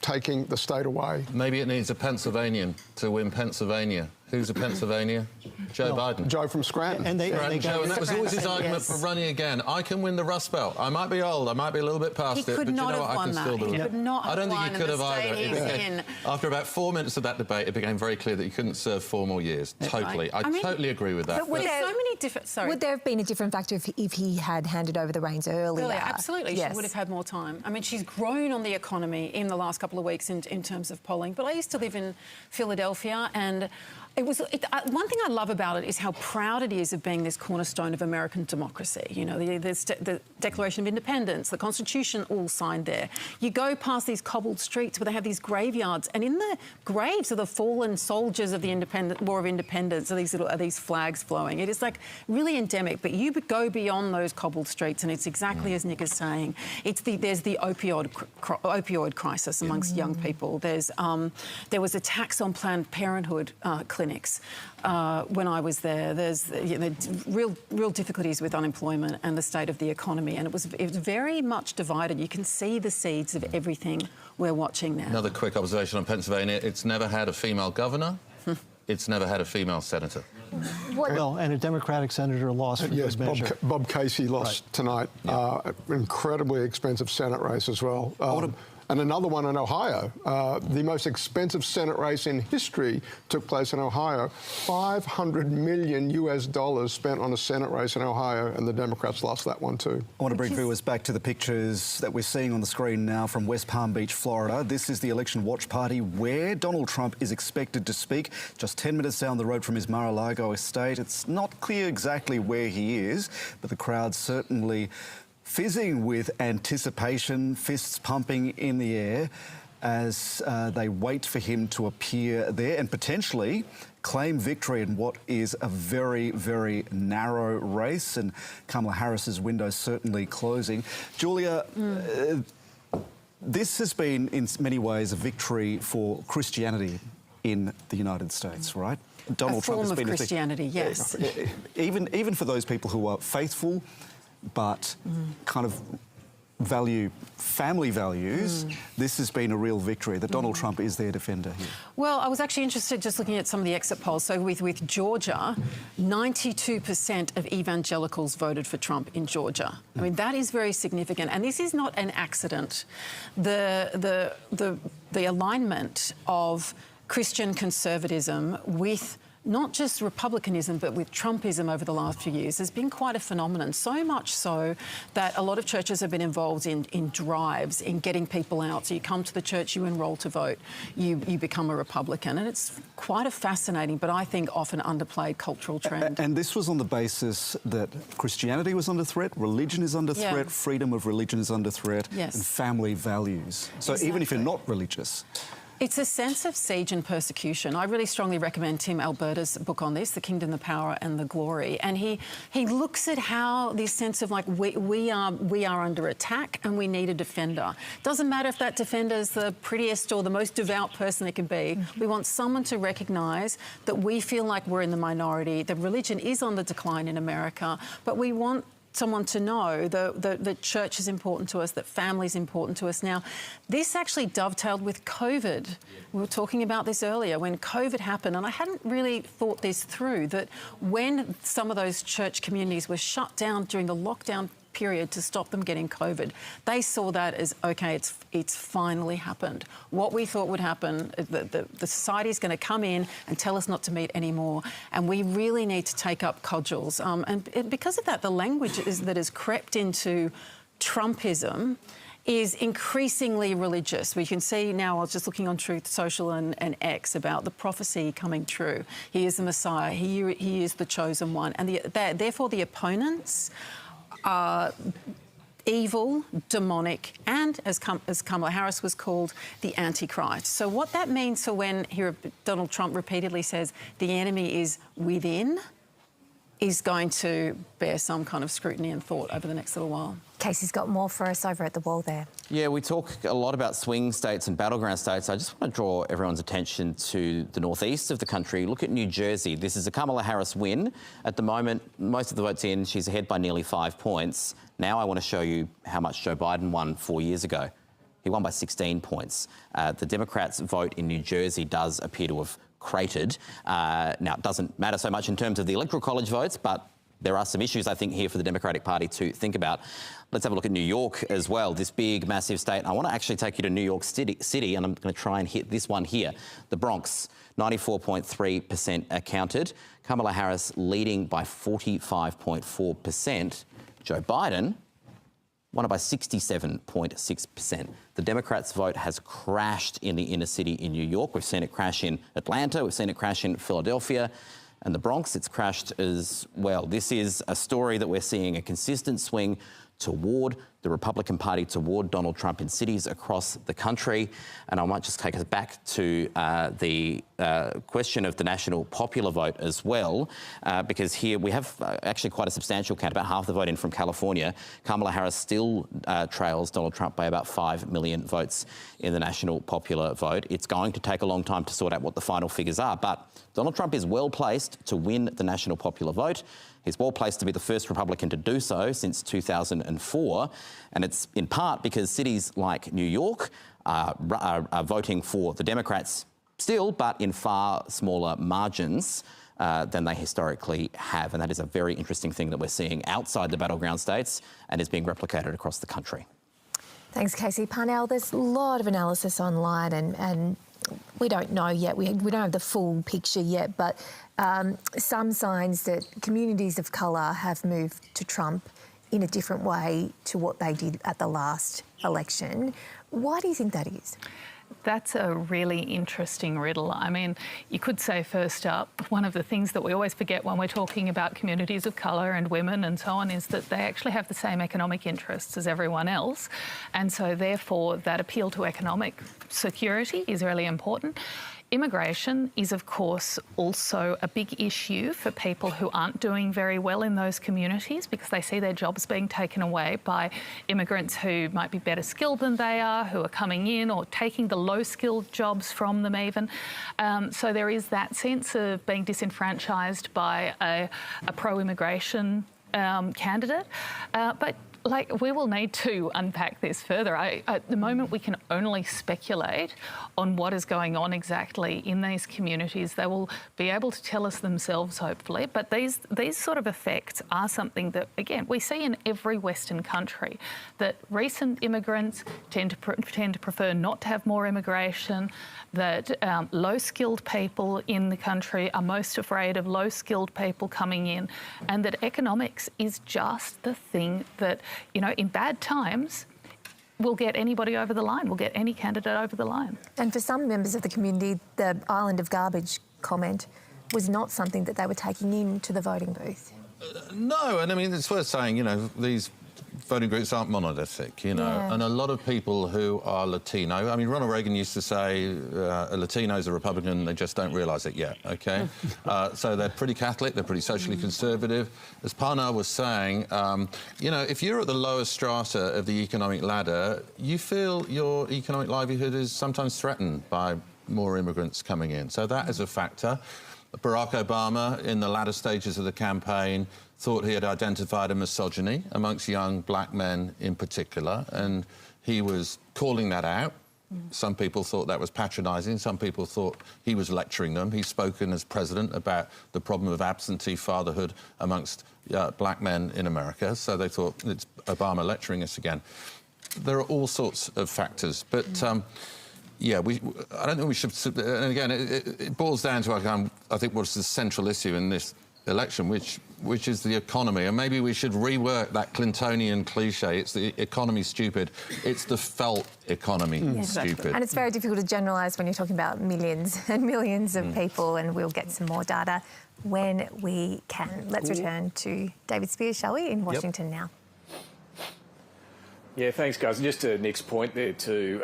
taking the state away. Maybe it needs a Pennsylvanian to win Pennsylvania. Who's a Pennsylvania? Joe Biden. Joe from Scranton. And that was always his argument for running again. I can win the Rust Belt. I might be old, I might be a little bit past it, but you know what? I can still do it. I don't think he could have either. After about 4 minutes of that debate, it became very clear that he couldn't serve 4 more years. Totally. I totally agree with that. But there's so many Would there have been a different factor if he had handed over the reins earlier? Absolutely. Yes. She would have had more time. I mean, she's grown on the economy in the last couple of weeks in terms of polling. But I used to live in Philadelphia, and one thing I love about it is how proud it is of being this cornerstone of American democracy. You know, the Declaration of Independence, the Constitution, all signed there. You go past these cobbled streets where they have these graveyards, and in the graves of the fallen soldiers of the War of Independence are these flags flowing. It is like really endemic. But you go beyond those cobbled streets, and it's exactly as Nick is saying. There's the opioid crisis amongst young people. There was a tax on Planned Parenthood clinics when I was there. There's real difficulties with unemployment and the state of the economy, and it was very much divided. You can see the seeds of everything we're watching now. Another quick observation on Pennsylvania: it's never had a female governor. It's never had a female senator. Well, and a Democratic senator lost for yes, good measure. Bob Casey lost tonight. Incredibly expensive Senate race as well. And another one in Ohio. The most expensive Senate race in history took place in Ohio. $500 million US spent on a Senate race in Ohio, and the Democrats lost that one too. I want to bring viewers back to the pictures that we're seeing on the screen now from West Palm Beach, Florida. This is the election watch party where Donald Trump is expected to speak just 10 minutes down the road from his Mar-a-Lago estate. It's not clear exactly where he is, but the crowd certainly fizzing with anticipation, fists pumping in the air as they wait for him to appear there and potentially claim victory in what is a very, very narrow race. And Kamala Harris's window certainly closing. Julia, this has been in many ways a victory for Christianity in the United States, right? Donald Trump has been a form of Christianity, yes. Even for those people who are faithful but kind of value family values, this has been a real victory, that Donald Trump is their defender here. Well, I was actually interested just looking at some of the exit polls. So with Georgia, 92% of evangelicals voted for Trump in Georgia. I mean, that is very significant. And this is not an accident. The alignment of Christian conservatism with not just republicanism, but with Trumpism over the last few years has been quite a phenomenon. So much so that a lot of churches have been involved in drives, in getting people out. So you come to the church, you enrol to vote, you become a Republican. And it's quite a fascinating, but I think often underplayed cultural trend. And this was on the basis that Christianity was under threat, religion is under threat, freedom of religion is under threat, and family values. So even if you're not religious, it's a sense of siege and persecution. I really strongly recommend Tim Alberta's book on this, The Kingdom, the Power and the Glory. And he looks at how this sense of like we are under attack and we need a defender. Doesn't matter if that defender is the prettiest or the most devout person it can be. We want someone to recognise that we feel like we're in the minority, that religion is on the decline in America, but we want someone to know that church is important to us, that family is important to us. Now, this actually dovetailed with COVID. We were talking about this earlier, when COVID happened, and I hadn't really thought this through, that when some of those church communities were shut down during the lockdown period to stop them getting COVID, they saw that as, OK, it's finally happened. What we thought would happen, the society is going to come in and tell us not to meet anymore, and we really need to take up cudgels. And because of that, the language that has crept into Trumpism is increasingly religious. We can see now, I was just looking on Truth Social and X about the prophecy coming true. He is the Messiah. He is the chosen one. And therefore the opponents are evil, demonic, and, as Kamala Harris was called, the Antichrist. So what that means for when Donald Trump repeatedly says the enemy is within, is going to bear some kind of scrutiny and thought over the next little while. Casey's got more for us over at the wall there. Yeah, we talk a lot about swing states and battleground states. I just want to draw everyone's attention to the northeast of the country. Look at New Jersey. This is a Kamala Harris win. At the moment, most of the votes in, she's ahead by nearly 5 points. Now I want to show you how much Joe Biden won 4 years ago. He won by 16 points. The Democrats' vote in New Jersey does appear to have cratered. Now, it doesn't matter so much in terms of the Electoral College votes, but there are some issues, I think, here for the Democratic Party to think about. Let's have a look at New York as well, this big, massive state. I want to actually take you to New York City, and I'm going to try and hit this one here. The Bronx, 94.3% accounted. Kamala Harris leading by 45.4%. Joe Biden won it by 67.6%. The Democrats' vote has crashed in the inner city in New York. We've seen it crash in Atlanta. We've seen it crash in Philadelphia. And the Bronx, it's crashed as well. This is a story that we're seeing a consistent swing toward the Republican Party, toward Donald Trump in cities across the country. And I might just take us back to the question of the national popular vote as well, because here we have actually quite a substantial count, about half the vote in from California. Kamala Harris still trails Donald Trump by about 5 million votes in the national popular vote. It's going to take a long time to sort out what the final figures are, but Donald Trump is well placed to win the national popular vote. He's well placed to be the first Republican to do so since 2004. And it's in part because cities like New York are voting for the Democrats still, but in far smaller margins than they historically have. And that is a very interesting thing that we're seeing outside the battleground states and is being replicated across the country. Thanks, Casey. Parnell, there's a lot of analysis online and we don't know yet. We don't have the full picture yet, but some signs that communities of colour have moved to Trump in a different way to what they did at the last election. Why do you think that is? That's a really interesting riddle. I mean, you could say first up, one of the things that we always forget when we're talking about communities of colour and women and so on is that they actually have the same economic interests as everyone else. And so therefore that appeal to economic security is really important. Immigration is, of course, also a big issue for people who aren't doing very well in those communities because they see their jobs being taken away by immigrants who might be better skilled than they are, who are coming in or taking the low-skilled jobs from them even. So there is that sense of being disenfranchised by a pro-immigration candidate. But we will need to unpack this further. At the moment, we can only speculate on what is going on exactly in these communities. They will be able to tell us themselves, hopefully. But these sort of effects are something that, again, we see in every Western country, that recent immigrants tend to prefer not to have more immigration, that low-skilled people in the country are most afraid of low-skilled people coming in, and that economics is just the thing that, you know, in bad times, will get anybody over the line, will get any candidate over the line. And for some members of the community, the island of garbage comment was not something that they were taking into the voting booth. No, and I mean, it's worth saying, you know, these voting groups aren't monolithic, you know, and a lot of people who are Latino, I mean, Ronald Reagan used to say a Latino's a Republican, they just don't realise it yet, OK? So they're pretty Catholic, they're pretty socially conservative. As Parnell was saying, you know, if you're at the lowest strata of the economic ladder, you feel your economic livelihood is sometimes threatened by more immigrants coming in. So that is a factor. Barack Obama, in the latter stages of the campaign, thought he had identified a misogyny amongst young black men in particular, and he was calling that out. Some people thought that was patronising. Some people thought he was lecturing them. He's spoken as president about the problem of absentee fatherhood amongst black men in America, so they thought it's Obama lecturing us again. There are all sorts of factors, but yeah, I don't think we should... And again, it boils down to, I think, what's the central issue in this election, which is the economy. And maybe we should rework that Clintonian cliche. It's the economy stupid. It's the felt economy stupid. And it's very difficult to generalise when you're talking about millions and millions of people, and we'll get some more data when we can. Let's return to David Spears, shall we, in Washington now. Yeah, thanks, guys. And just to Nick's point there too,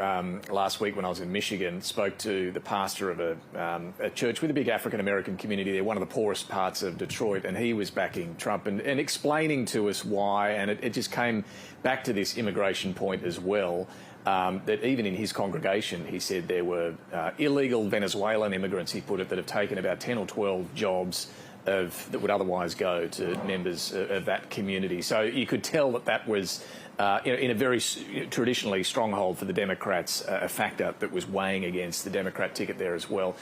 last week when I was in Michigan, spoke to the pastor of a church with a big African American community there, one of the poorest parts of Detroit, and he was backing Trump and explaining to us why, and it just came back to this immigration point as well, that even in his congregation, he said there were illegal Venezuelan immigrants, he put it, that have taken about 10 or 12 jobs that would otherwise go to members of that community. So you could tell that was... in a very traditionally stronghold for the Democrats, a factor that was weighing against the Democrat ticket there as well.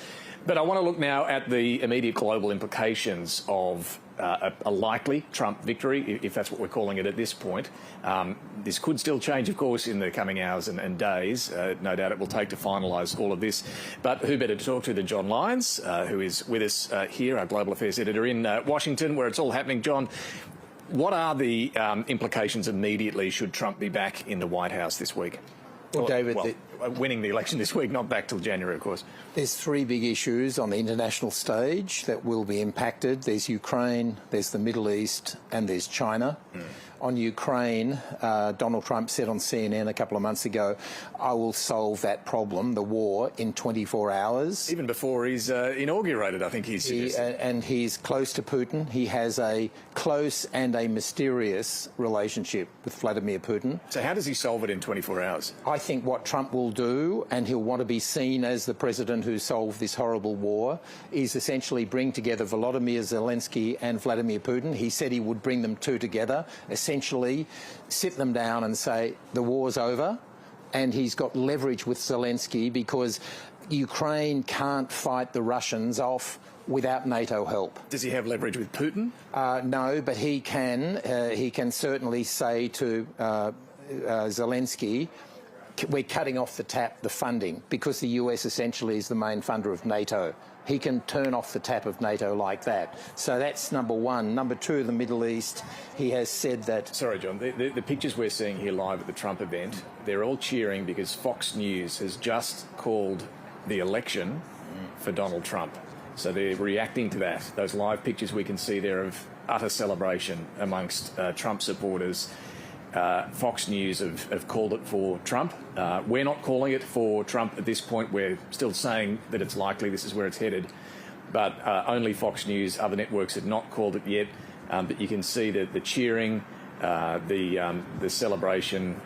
But I want to look now at the immediate global implications of a likely Trump victory, if that's what we're calling it at this point. This could still change, of course, in the coming hours and days. No doubt it will take to finalise all of this. But who better to talk to than John Lyons, who is with us here, our Global Affairs Editor in Washington, where it's all happening. John, what are the implications immediately should Trump be back in the White House this week? Well, David, winning the election this week, not back till January, of course. There's three big issues on the international stage that will be impacted. There's Ukraine, there's the Middle East, and there's China. On Ukraine, Donald Trump said on CNN a couple of months ago, I will solve that problem, the war, in 24 hours. Even before he's inaugurated, I think he's suggested. And he's close to Putin. He has a close and a mysterious relationship with Vladimir Putin. So how does he solve it in 24 hours? I think what Trump will do, and he'll want to be seen as the president who solved this horrible war, is essentially bring together Volodymyr Zelensky and Vladimir Putin. He said he would bring them two together, essentially sit them down and say the war's over, and he's got leverage with Zelensky because Ukraine can't fight the Russians off without NATO help. Does he have leverage with Putin? No, but he can certainly say to Zelensky, we're cutting off the tap, the funding, because the US essentially is the main funder of NATO. He can turn off the tap of NATO like that. So that's number one. Number two, the Middle East, he has said that... Sorry, John, the pictures we're seeing here live at the Trump event, they're all cheering because Fox News has just called the election for Donald Trump. So they're reacting to that. Those live pictures we can see there of utter celebration amongst Trump supporters. Fox News have called it for Trump. We're not calling it for Trump at this point. We're still saying that it's likely this is where it's headed. But only Fox News, other networks have not called it yet. But you can see the cheering, the celebration,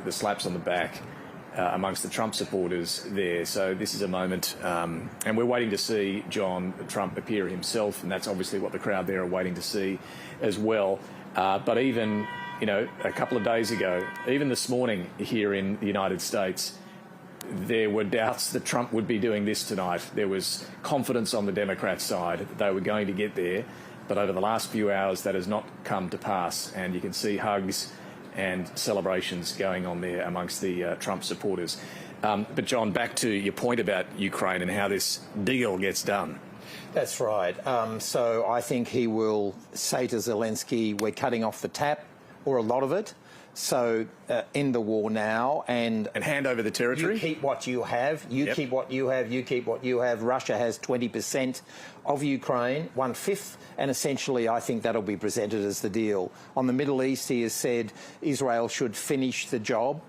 the slaps on the back amongst the Trump supporters there. So this is a moment, and we're waiting to see John Trump appear himself, and that's obviously what the crowd there are waiting to see as well. But even... You know, a couple of days ago, even this morning here in the United States, there were doubts that Trump would be doing this tonight. There was confidence on the Democrat side that they were going to get there. But over the last few hours, that has not come to pass. And you can see hugs and celebrations going on there amongst the Trump supporters. But, John, back to your point about Ukraine and how this deal gets done. That's right. So I think he will say to Zelensky, we're cutting off the tap, or a lot of it, so end the war now and hand over the territory. You keep what you have. You keep what you have. You keep what you have. Russia has 20% of Ukraine, 1/5, and essentially I think that'll be presented as the deal. On the Middle East, he has said Israel should finish the job.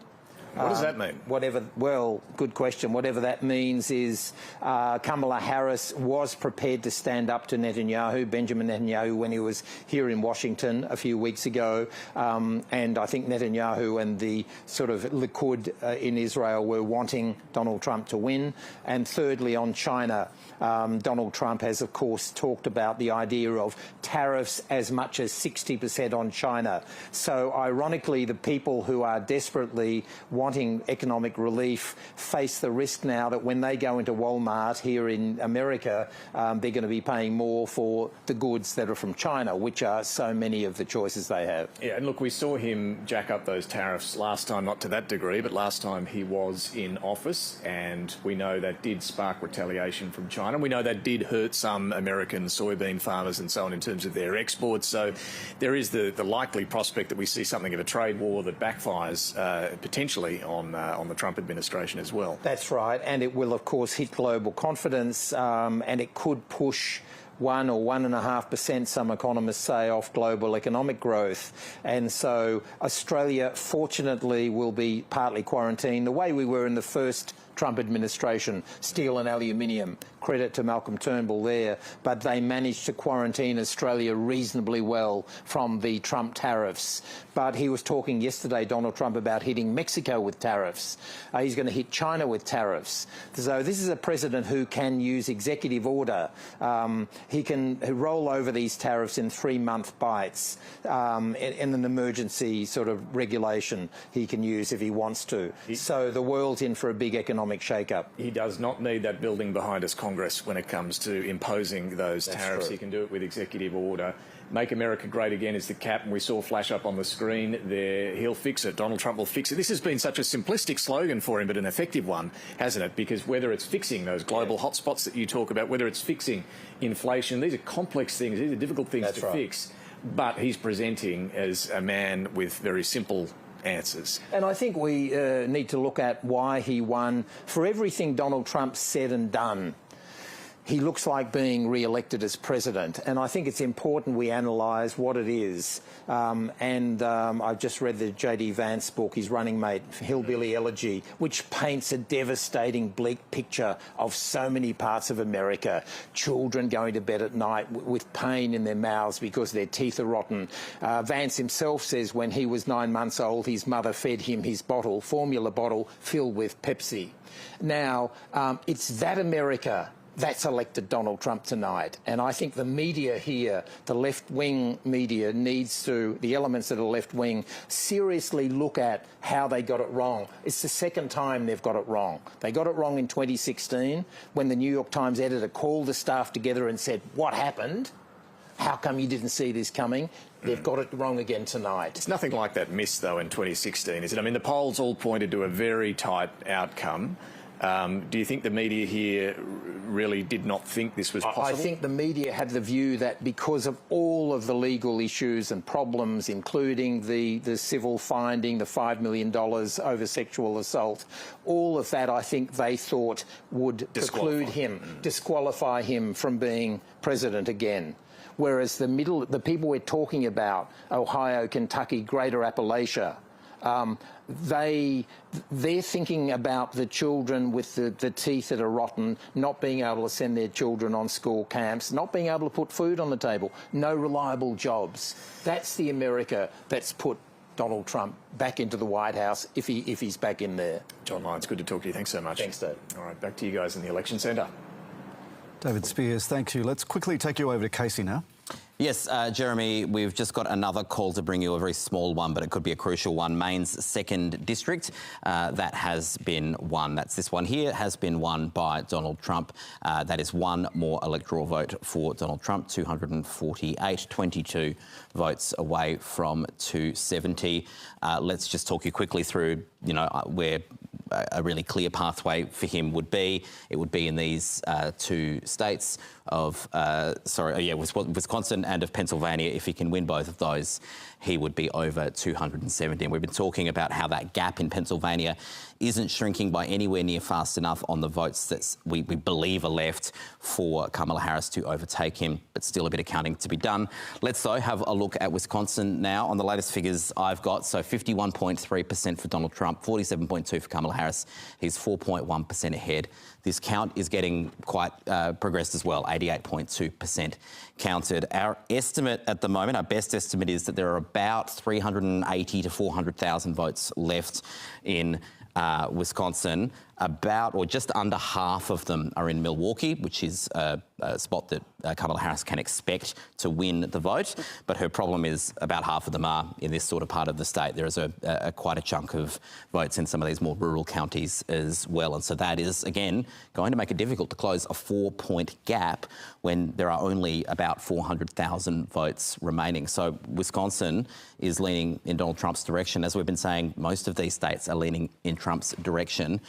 What does that mean? Well, good question. Whatever that means is Kamala Harris was prepared to stand up to Netanyahu, Benjamin Netanyahu, when he was here in Washington a few weeks ago. And I think Netanyahu and the sort of Likud in Israel were wanting Donald Trump to win. And thirdly, on China, Donald Trump has, of course, talked about the idea of tariffs as much as 60% on China. So, ironically, the people who are desperately wanting economic relief face the risk now that when they go into Walmart here in America, they're going to be paying more for the goods that are from China, which are so many of the choices they have. Yeah, and look, we saw him jack up those tariffs last time, not to that degree, but last time he was in office, and we know that did spark retaliation from China. We know that did hurt some American soybean farmers and so on in terms of their exports. So there is the likely prospect that we see something of a trade war that backfires potentially on the Trump administration as well. That's right, and it will, of course, hit global confidence, and it could push 1 or 1.5%, some economists say, off global economic growth. And so Australia, fortunately, will be partly quarantined the way we were in the first Trump administration, steel and aluminium. Credit to Malcolm Turnbull there. But they managed to quarantine Australia reasonably well from the Trump tariffs. But he was talking yesterday, Donald Trump, about hitting Mexico with tariffs. He's going to hit China with tariffs. So this is a president who can use executive order. He can roll over these tariffs in 3-month bites in an emergency sort of regulation he can use if he wants to. So the world's in for a big economic economic shake-up. He does not need that building behind us, Congress, when it comes to imposing those tariffs. He can do it with executive order. Make America Great Again is the cap, and we saw flash up on the screen there. He'll fix it. Donald Trump will fix it. This has been such a simplistic slogan for him, but an effective one, hasn't it? Because whether it's fixing those global hotspots that you talk about, whether it's fixing inflation, these are complex things. These are difficult things to fix. But he's presenting as a man with very simple answers. And I think we need to look at why he won. For everything Donald Trump said and done, he looks like being re-elected as president, and I think it's important we analyse what it is. I've just read the J.D. Vance book, his running mate, Hillbilly Elegy, which paints a devastating, bleak picture of so many parts of America. Children going to bed at night with pain in their mouths because their teeth are rotten. Vance himself says when he was 9 months old, his mother fed him his bottle, formula bottle, filled with Pepsi. Now, it's that America that's elected Donald Trump tonight. And I think the media here, the left-wing media, needs to, the elements that are left-wing, seriously look at how they got it wrong. It's the second time they've got it wrong. They got it wrong in 2016 when the New York Times editor called the staff together and said, "What happened? How come you didn't see this coming?" They've got it wrong again tonight. It's nothing like that miss, though, in 2016, is it? I mean, the polls all pointed to a very tight outcome. Do you think the media here really did not think this was possible? I think the media had the view that because of all of the legal issues and problems, including the civil finding, the $5 million over sexual assault, all of that I think they thought would preclude him, disqualify him from being president again. Whereas the people we're talking about, Ohio, Kentucky, Greater Appalachia, they're thinking about the children with the teeth that are rotten, not being able to send their children on school camps, not being able to put food on the table, no reliable jobs. That's the America that's put Donald Trump back into the White House if he's back in there. John Lyons, good to talk to you. Thanks so much. Thanks, Dave. All right, back to you guys in the Election Centre. David Spears, thank you. Let's quickly take you over to Casey now. Yes, Jeremy, we've just got another call to bring you, a very small one, but it could be a crucial one. Maine's 2nd District, that has been won. That's this one here, has been won by Donald Trump. That is one more electoral vote for Donald Trump, 248, 22 votes away from 270. Let's just talk you quickly through, where a really clear pathway for him would be. It would be in these two states of, Wisconsin and of Pennsylvania. If he can win both of those, he would be over 270. And we've been talking about how that gap in Pennsylvania isn't shrinking by anywhere near fast enough on the votes that we believe are left for Kamala Harris to overtake him, but still a bit of counting to be done. Let's, though, have a look at Wisconsin now on the latest figures I've got. So 51.3% for Donald Trump, 47.2% for Kamala Harris. He's 4.1% ahead. This count is getting quite progressed as well, 88.2% counted. Our estimate at the moment, our best estimate, is that there are about 380 to 400,000 votes left in Wisconsin. About, or just under half of them are in Milwaukee, which is a spot that Kamala Harris can expect to win the vote. But her problem is about half of them are in this sort of part of the state. There is quite a chunk of votes in some of these more rural counties as well. And so that is, again, going to make it difficult to close a 4-point gap when there are only about 400,000 votes remaining. So Wisconsin is leaning in Donald Trump's direction. As we've been saying, most of these states are leaning in Trump's direction.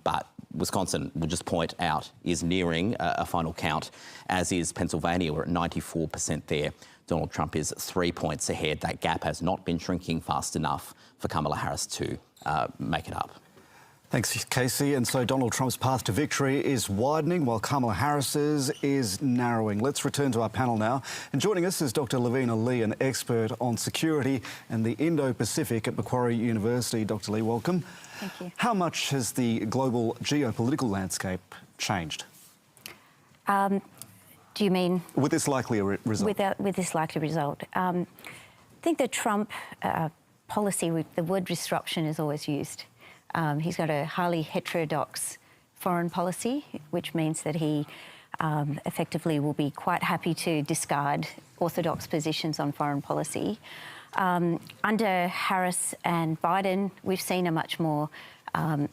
But Wisconsin, we'll just point out, is nearing a final count, as is Pennsylvania. We're at 94% there. Donald Trump is 3 points ahead. That gap has not been shrinking fast enough for Kamala Harris to make it up. Thanks, Casey. And so Donald Trump's path to victory is widening while Kamala Harris's is narrowing. Let's return to our panel now. And joining us is Dr. Lavina Lee, an expert on security and the Indo-Pacific at Macquarie University. Dr. Lee, welcome. Thank you. How much has the global geopolitical landscape changed? Do you mean... With this likely result? With this likely result. I think the Trump policy, with the word disruption is always used. He's got a highly heterodox foreign policy, which means that he effectively will be quite happy to discard orthodox positions on foreign policy. Under Harris and Biden, we've seen a much more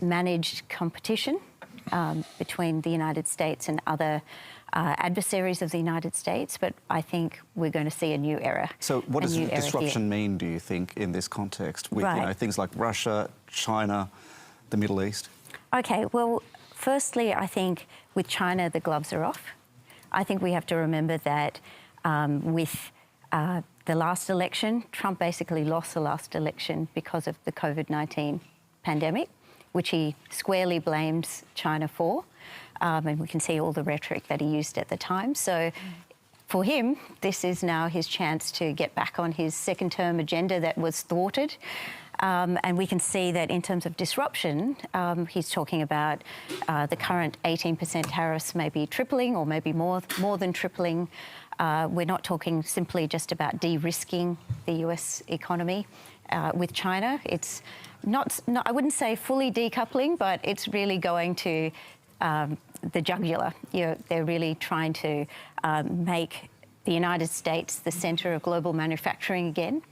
managed competition between the United States and other adversaries of the United States, but I think we're going to see a new era. So what does disruption mean, do you think, in this context, with things like Russia, China, the Middle East? OK, well, firstly, I think with China, the gloves are off. I think we have to remember that with the last election, Trump basically lost the last election because of the COVID-19 pandemic, which he squarely blames China for. And we can see all the rhetoric that he used at the time. So for him, this is now his chance to get back on his second-term agenda that was thwarted. And we can see that in terms of disruption, he's talking about the current 18% tariffs maybe tripling or maybe more than tripling. We're not talking simply just about de-risking the US economy with China. It's not, I wouldn't say fully decoupling, but it's really going to the jugular. They're really trying to make the United States the centre of global manufacturing again.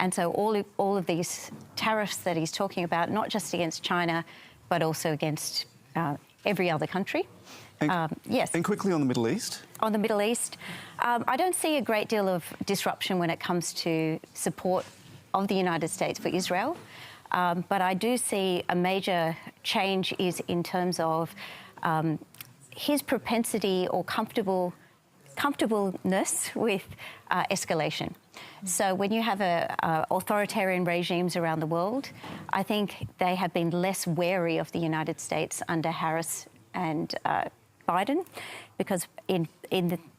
And so all of these tariffs that he's talking about, not just against China, but also against every other country. Yes. And quickly on the Middle East? On the Middle East, I don't see a great deal of disruption when it comes to support of the United States for Israel. But I do see a major change is in terms of his propensity or comfortableness with escalation. So when you have authoritarian regimes around the world, I think they have been less wary of the United States under Harris and Biden, because in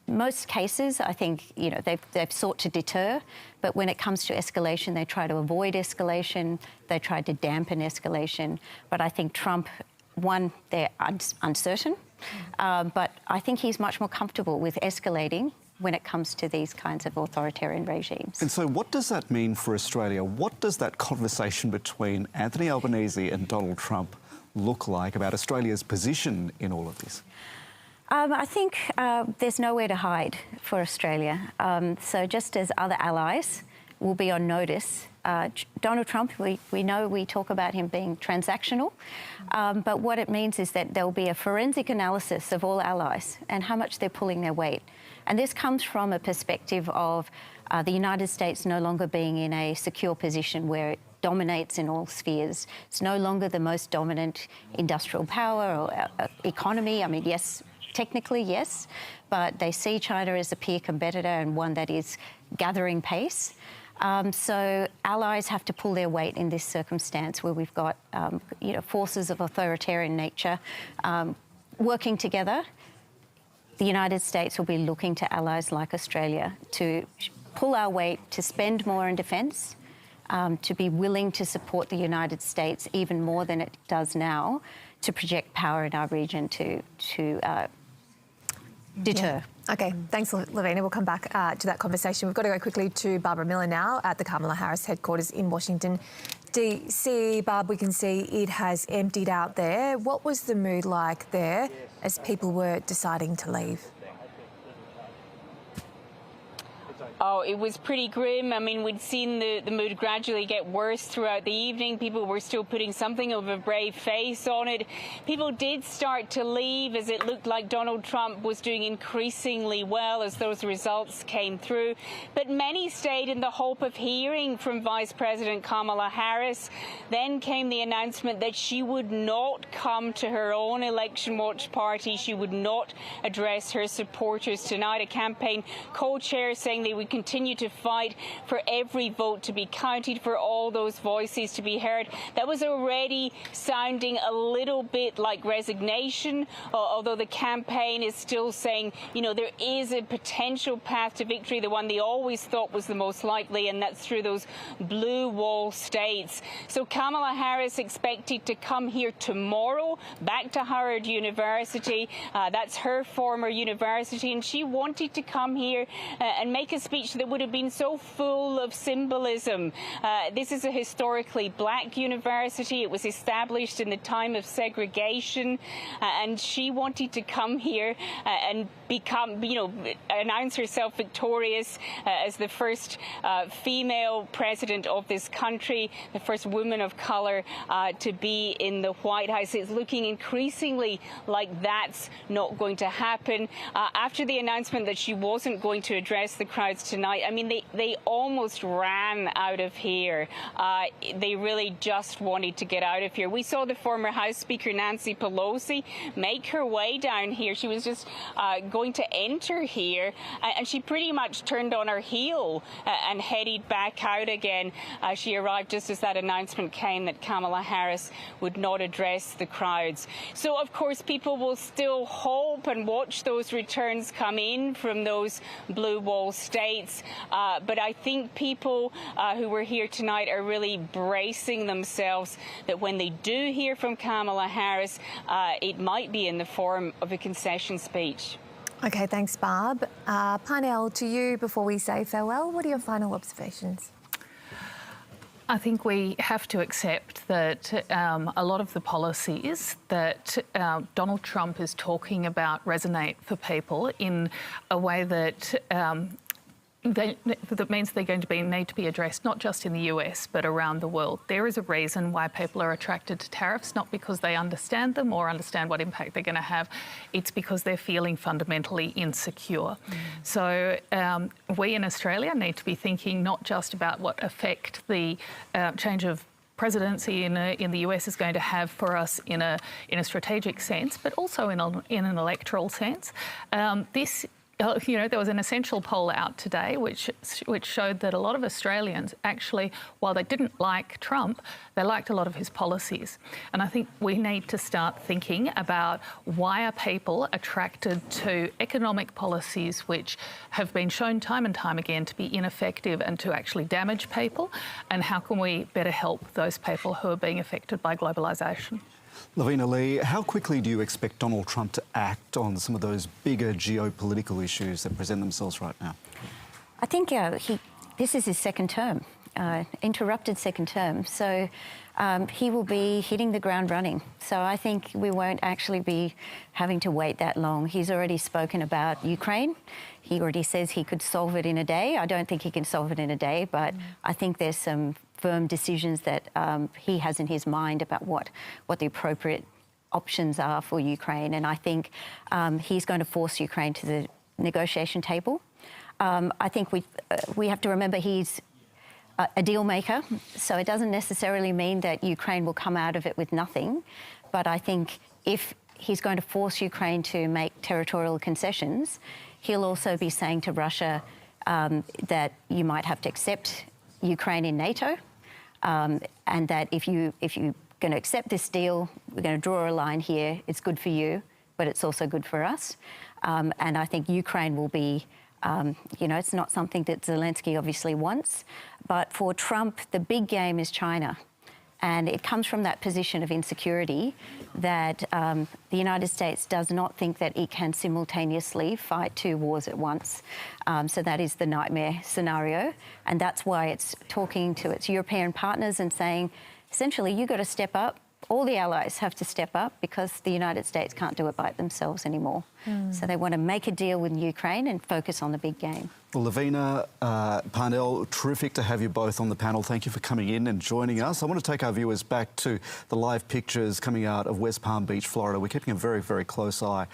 most cases, I think they've sought to deter, but when it comes to escalation, they try to avoid escalation. They try to dampen escalation. But I think Trump, one, they're uncertain, but I think he's much more comfortable with escalating when it comes to these kinds of authoritarian regimes. And so what does that mean for Australia? What does that conversation between Anthony Albanese and Donald Trump look like about Australia's position in all of this? I think there's nowhere to hide for Australia. So just as other allies will be on notice, Donald Trump, we know we talk about him being transactional, but what it means is that there will be a forensic analysis of all allies and how much they're pulling their weight. And this comes from a perspective of the United States no longer being in a secure position where it dominates in all spheres. It's no longer the most dominant industrial power or economy. I mean, yes, technically, yes, but they see China as a peer competitor and one that is gathering pace. So allies have to pull their weight in this circumstance where we've got forces of authoritarian nature working together. The United States will be looking to allies like Australia to pull our weight, to spend more in defence, to be willing to support the United States even more than it does now, to project power in our region to deter. Yeah. OK, thanks, Lavina. We'll come back to that conversation. We've got to go quickly to Barbara Miller now at the Kamala Harris headquarters in Washington, D.C. Barb, we can see it has emptied out there. What was the mood like there as people were deciding to leave? Oh, it was pretty grim. I mean, we'd seen the mood gradually get worse throughout the evening. People were still putting something of a brave face on it. People did start to leave as it looked like Donald Trump was doing increasingly well as those results came through. But many stayed in the hope of hearing from Vice President Kamala Harris. Then came the announcement that she would not come to her own election watch party. She would not address her supporters tonight. A campaign co-chair saying they would continue to fight for every vote to be counted, for all those voices to be heard. That was already sounding a little bit like resignation, although the campaign is still saying, there is a potential path to victory, the one they always thought was the most likely, and that's through those blue wall states. So Kamala Harris expected to come here tomorrow, back to Howard University. That's her former university, and she wanted to come here and make a speech speech that would have been so full of symbolism. This is a historically black university. It was established in the time of segregation, and she wanted to come here and become, announce herself victorious as the first female president of this country, the first woman of colour to be in the White House. It's looking increasingly like that's not going to happen. After the announcement that she wasn't going to address the crowds tonight, I mean, they almost ran out of here. They really just wanted to get out of here. We saw the former House Speaker Nancy Pelosi make her way down here. She was just going to enter here, and she pretty much turned on her heel and headed back out again. She arrived just as that announcement came that Kamala Harris would not address the crowds. So, of course, people will still hope and watch those returns come in from those blue wall states. But I think people who were here tonight are really bracing themselves that when they do hear from Kamala Harris, it might be in the form of a concession speech. OK, thanks, Barb. Parnell, to you before we say farewell, what are your final observations? I think we have to accept that a lot of the policies that Donald Trump is talking about resonate for people in a way that that means they're going to need to be addressed not just in the US but around the world. There is a reason why people are attracted to tariffs, not because they understand them or understand what impact they're going to have. It's because they're feeling fundamentally insecure. So we in Australia need to be thinking not just about what effect the change of presidency in the US is going to have for us in a strategic sense, but also in an electoral sense. There was an Essential poll out today which showed that a lot of Australians actually, while they didn't like Trump, they liked a lot of his policies. And I think we need to start thinking about why are people attracted to economic policies which have been shown time and time again to be ineffective and to actually damage people, and how can we better help those people who are being affected by globalisation? Lavina Lee, how quickly do you expect Donald Trump to act on some of those bigger geopolitical issues that present themselves right now? I think this is his second term, interrupted second term. So he will be hitting the ground running. So I think we won't actually be having to wait that long. He's already spoken about Ukraine. He already says he could solve it in a day. I don't think he can solve it in a day, but I think there's some firm decisions that he has in his mind about what the appropriate options are for Ukraine. And I think he's going to force Ukraine to the negotiation table. I think we have to remember he's a deal maker, so it doesn't necessarily mean that Ukraine will come out of it with nothing. But I think if he's going to force Ukraine to make territorial concessions, he'll also be saying to Russia that you might have to accept Ukraine in NATO, and that if you're going to accept this deal, we're going to draw a line here. It's good for you, but it's also good for us. And I think Ukraine will be, it's not something that Zelensky obviously wants, but for Trump, the big game is China. And it comes from that position of insecurity that the United States does not think that it can simultaneously fight two wars at once. So that is the nightmare scenario. And that's why it's talking to its European partners and saying, essentially, you've got to step up. All the allies have to step up because the United States can't do it by themselves anymore. So they want to make a deal with Ukraine and focus on the big game. Well, Lavina, Parnell, terrific to have you both on the panel. Thank you for coming in and joining us. I want to take our viewers back to the live pictures coming out of West Palm Beach, Florida. We're keeping a very, very close eye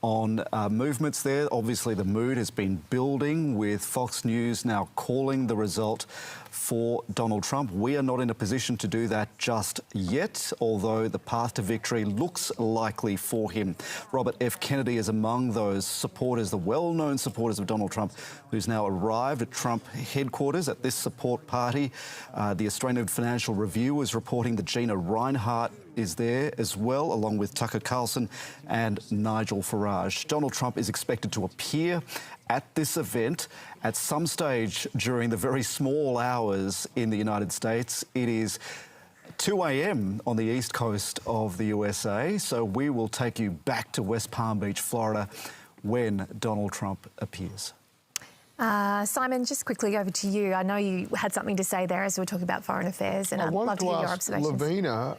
on movements there. Obviously, the mood has been building with Fox News now calling the result for Donald Trump. We are not in a position to do that just yet, although the path to victory looks likely for him. Robert F. Kennedy is among those supporters, the well-known supporters of Donald Trump, who's now arrived at Trump headquarters at this support party. The Australian Financial Review is reporting that Gina Reinhart is there as well, along with Tucker Carlson and Nigel Farage. Donald Trump is expected to appear at this event at some stage during the very small hours in the United States. It is 2 a.m. on the east coast of the USA, so we will take you back to West Palm Beach, Florida, when Donald Trump appears. Simon, just quickly over to you. I know you had something to say there as we were talking about foreign affairs, and I'd love to hear your observations. Lavina,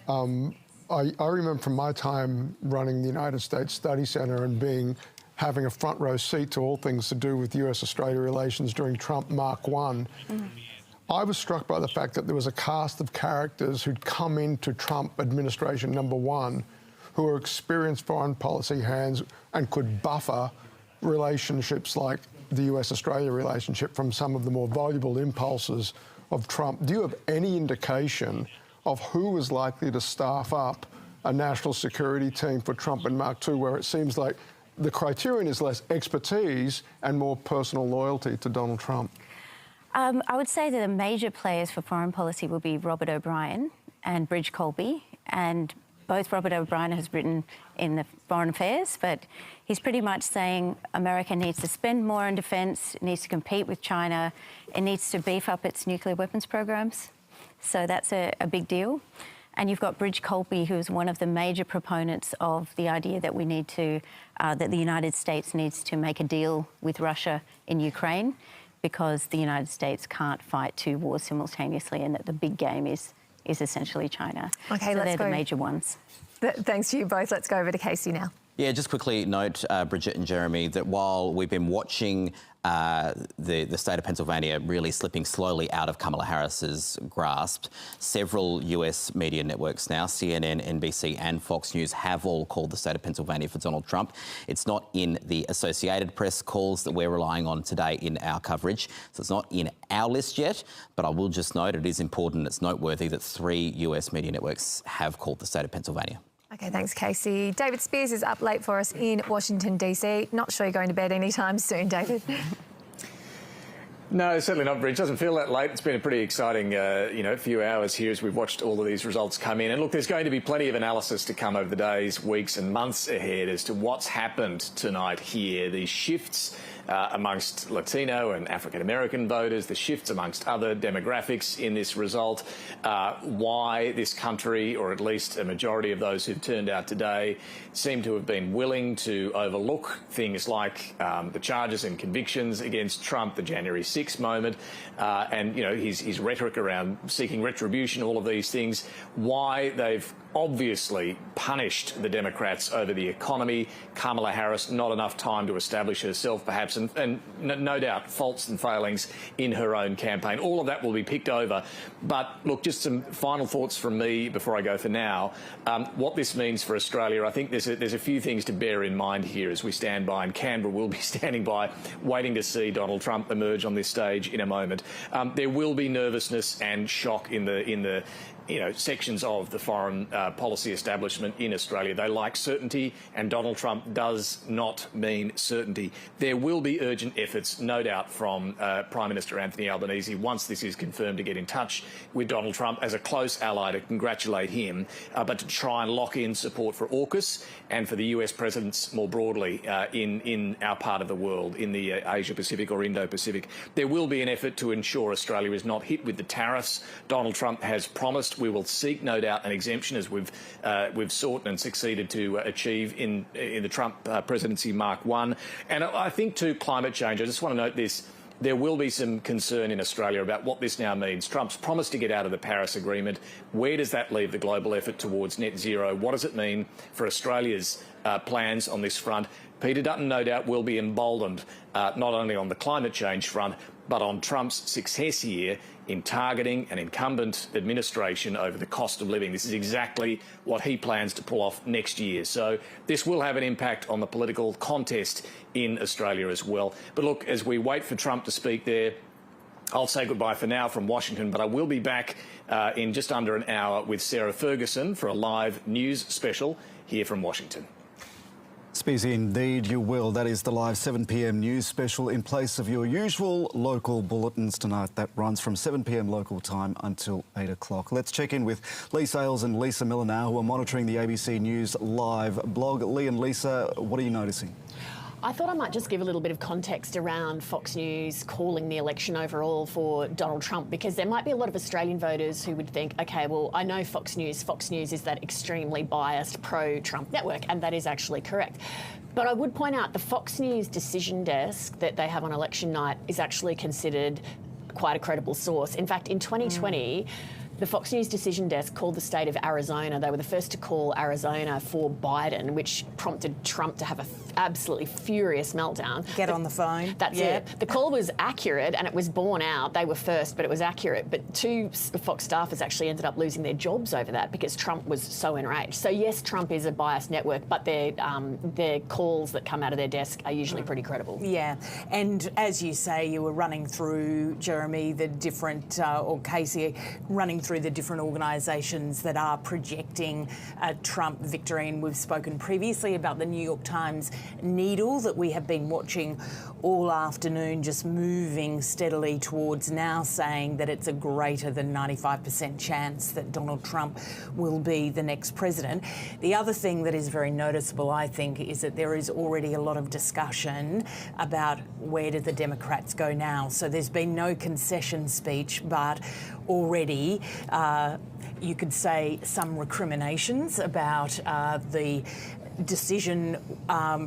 I remember from my time running the United States Study Centre and having a front row seat to all things to do with US-Australia relations during Trump Mark I. I was struck by the fact that there was a cast of characters who'd come into Trump administration #1 who were experienced foreign policy hands and could buffer relationships like the US-Australia relationship from some of the more voluble impulses of Trump. Do you have any indication of who is likely to staff up a national security team for Trump and Mark II, where it seems like the criterion is less expertise and more personal loyalty to Donald Trump? I would say that the major players for foreign policy will be Robert O'Brien and Bridge Colby, and both Robert O'Brien has written in the Foreign Affairs, but he's pretty much saying America needs to spend more on defence, it needs to compete with China, it needs to beef up its nuclear weapons programs. So that's a big deal. And you've got Bridge Colby, who is one of the major proponents of the idea that we need to, that the United States needs to make a deal with Russia in Ukraine, because the United States can't fight two wars simultaneously, and that the big game is essentially China. Okay, so they're the major ones. Thanks to you both. Let's go over to Casey now. Yeah, just quickly note, Bridget and Jeremy, that while we've been watching the state of Pennsylvania really slipping slowly out of Kamala Harris's grasp, several US media networks now, CNN, NBC and Fox News, have all called the state of Pennsylvania for Donald Trump. It's not in the Associated Press calls that we're relying on today in our coverage, so it's not in our list yet, but I will just note it is important, it's noteworthy that 3 US media networks have called the state of Pennsylvania. Okay, thanks, Casey. David Spears is up late for us in Washington, D.C. Not sure you're going to bed anytime soon, David. No, certainly not, Bridge. Doesn't feel that late. It's been a pretty exciting, few hours here as we've watched all of these results come in. And look, there's going to be plenty of analysis to come over the days, weeks and months ahead as to what's happened tonight here. These shifts amongst Latino and African American voters, the shifts amongst other demographics in this result, why this country, or at least a majority of those who've turned out today, seem to have been willing to overlook things like the charges and convictions against Trump, the January 6th moment, and his rhetoric around seeking retribution, all of these things, why they've obviously punished the Democrats over the economy. Kamala Harris, not enough time to establish herself, perhaps, and no doubt faults and failings in her own campaign. All of that will be picked over. But look, just some final thoughts from me before I go for now. What this means for Australia, I think there's a few things to bear in mind here as we stand by, and Canberra will be standing by, waiting to see Donald Trump emerge on this stage in a moment. There will be nervousness and shock in the sections of the foreign policy establishment in Australia. They like certainty, and Donald Trump does not mean certainty. There will be urgent efforts, no doubt, from Prime Minister Anthony Albanese, once this is confirmed, to get in touch with Donald Trump as a close ally to congratulate him, but to try and lock in support for AUKUS and for the US presence more broadly in our part of the world, in the Asia-Pacific or Indo-Pacific. There will be an effort to ensure Australia is not hit with the tariffs Donald Trump has promised. We will seek, no doubt, an exemption, as we've sought and succeeded to achieve in the Trump presidency Mark I. And I think, too, climate change. I just want to note this. There will be some concern in Australia about what this now means. Trump's promised to get out of the Paris Agreement. Where does that leave the global effort towards net zero? What does it mean for Australia's plans on this front? Peter Dutton, no doubt, will be emboldened not only on the climate change front, but on Trump's success here in targeting an incumbent administration over the cost of living. This is exactly what he plans to pull off next year. So this will have an impact on the political contest in Australia as well. But look, as we wait for Trump to speak there, I'll say goodbye for now from Washington, but I will be back in just under an hour with Sarah Ferguson for a live news special here from Washington. Speezy, indeed you will. That is the live 7 p.m. news special in place of your usual local bulletins tonight. That runs from 7 p.m. local time until 8 o'clock. Let's check in with Lee Sales and Lisa Miller now, who are monitoring the ABC News live blog. Lee and Lisa, what are you noticing? I thought I might just give a little bit of context around Fox News calling the election overall for Donald Trump, because there might be a lot of Australian voters who would think, OK, well, I know Fox News is that extremely biased pro-Trump network, and that is actually correct. But I would point out the Fox News decision desk that they have on election night is actually considered quite a credible source. In fact, in 2020, the Fox News decision desk called the state of Arizona. They were the first to call Arizona for Biden, which prompted Trump to have an absolutely furious meltdown. Get on the phone. That's it. The call was accurate and it was borne out. They were first, but it was accurate. But 2 Fox staffers actually ended up losing their jobs over that because Trump was so enraged. So yes, Trump is a biased network, but their calls that come out of their desk are usually pretty credible. Yeah, and as you say, you were running through, Jeremy, the different, or Casey, running through the different organisations that are projecting a Trump victory. And we've spoken previously about the New York Times needle that we have been watching all afternoon, just moving steadily towards now saying that it's a greater than 95% chance that Donald Trump will be the next president. The other thing that is very noticeable, I think, is that there is already a lot of discussion about where do the Democrats go now. So there's been no concession speech, but already you could say some recriminations about the decision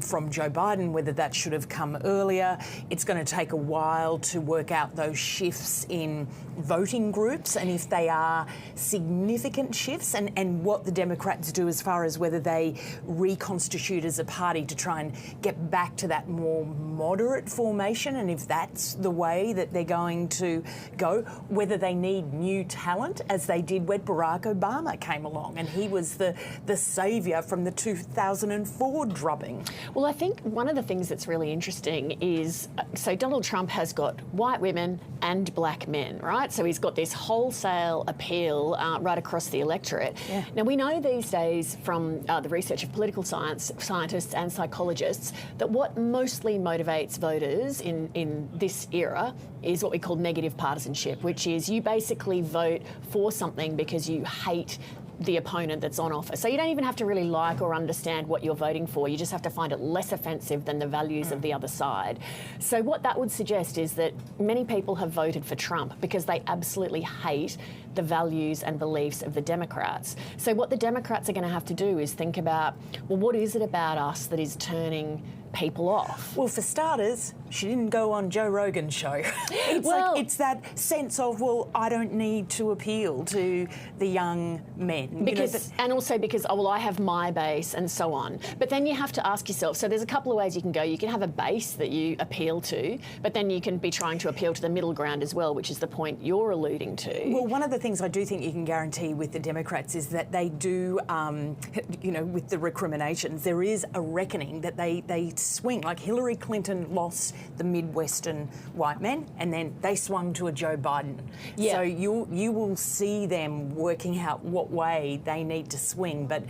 from Joe Biden, whether that should have come earlier. It's going to take a while to work out those shifts in voting groups and if they are significant shifts, and what the Democrats do as far as whether they reconstitute as a party to try and get back to that more moderate formation, and if that's the way that they're going to go, whether they need new talent as they did when Barack Obama came along and he was the saviour from the 2004 drubbing. Well, I think one of the things that's really interesting is, so Donald Trump has got white women and black men, right? So he's got this wholesale appeal right across the electorate. Yeah. Now, we know these days from the research of political scientists and psychologists that what mostly motivates voters in this era is what we call negative partisanship, which is you basically vote for something because you hate the opponent that's on offer. So you don't even have to really like or understand what you're voting for. You just have to find it less offensive than the values of the other side. So what that would suggest is that many people have voted for Trump because they absolutely hate the values and beliefs of the Democrats. So what the Democrats are going to have to do is think about, well, what is it about us that is turning people off? Well, for starters, she didn't go on Joe Rogan's show. It's that sense of, well, I don't need to appeal to the young men. Because, and also because, oh, well, I have my base and so on. But then you have to ask yourself, so there's a couple of ways you can go. You can have a base that you appeal to, but then you can be trying to appeal to the middle ground as well, which is the point you're alluding to. Well, one of the things I do think you can guarantee with the Democrats is that they do, with the recriminations, there is a reckoning that they swing. Like Hillary Clinton lost the Midwestern white men and then they swung to a Joe Biden. Yeah. So you will see them working out what way they need to swing, but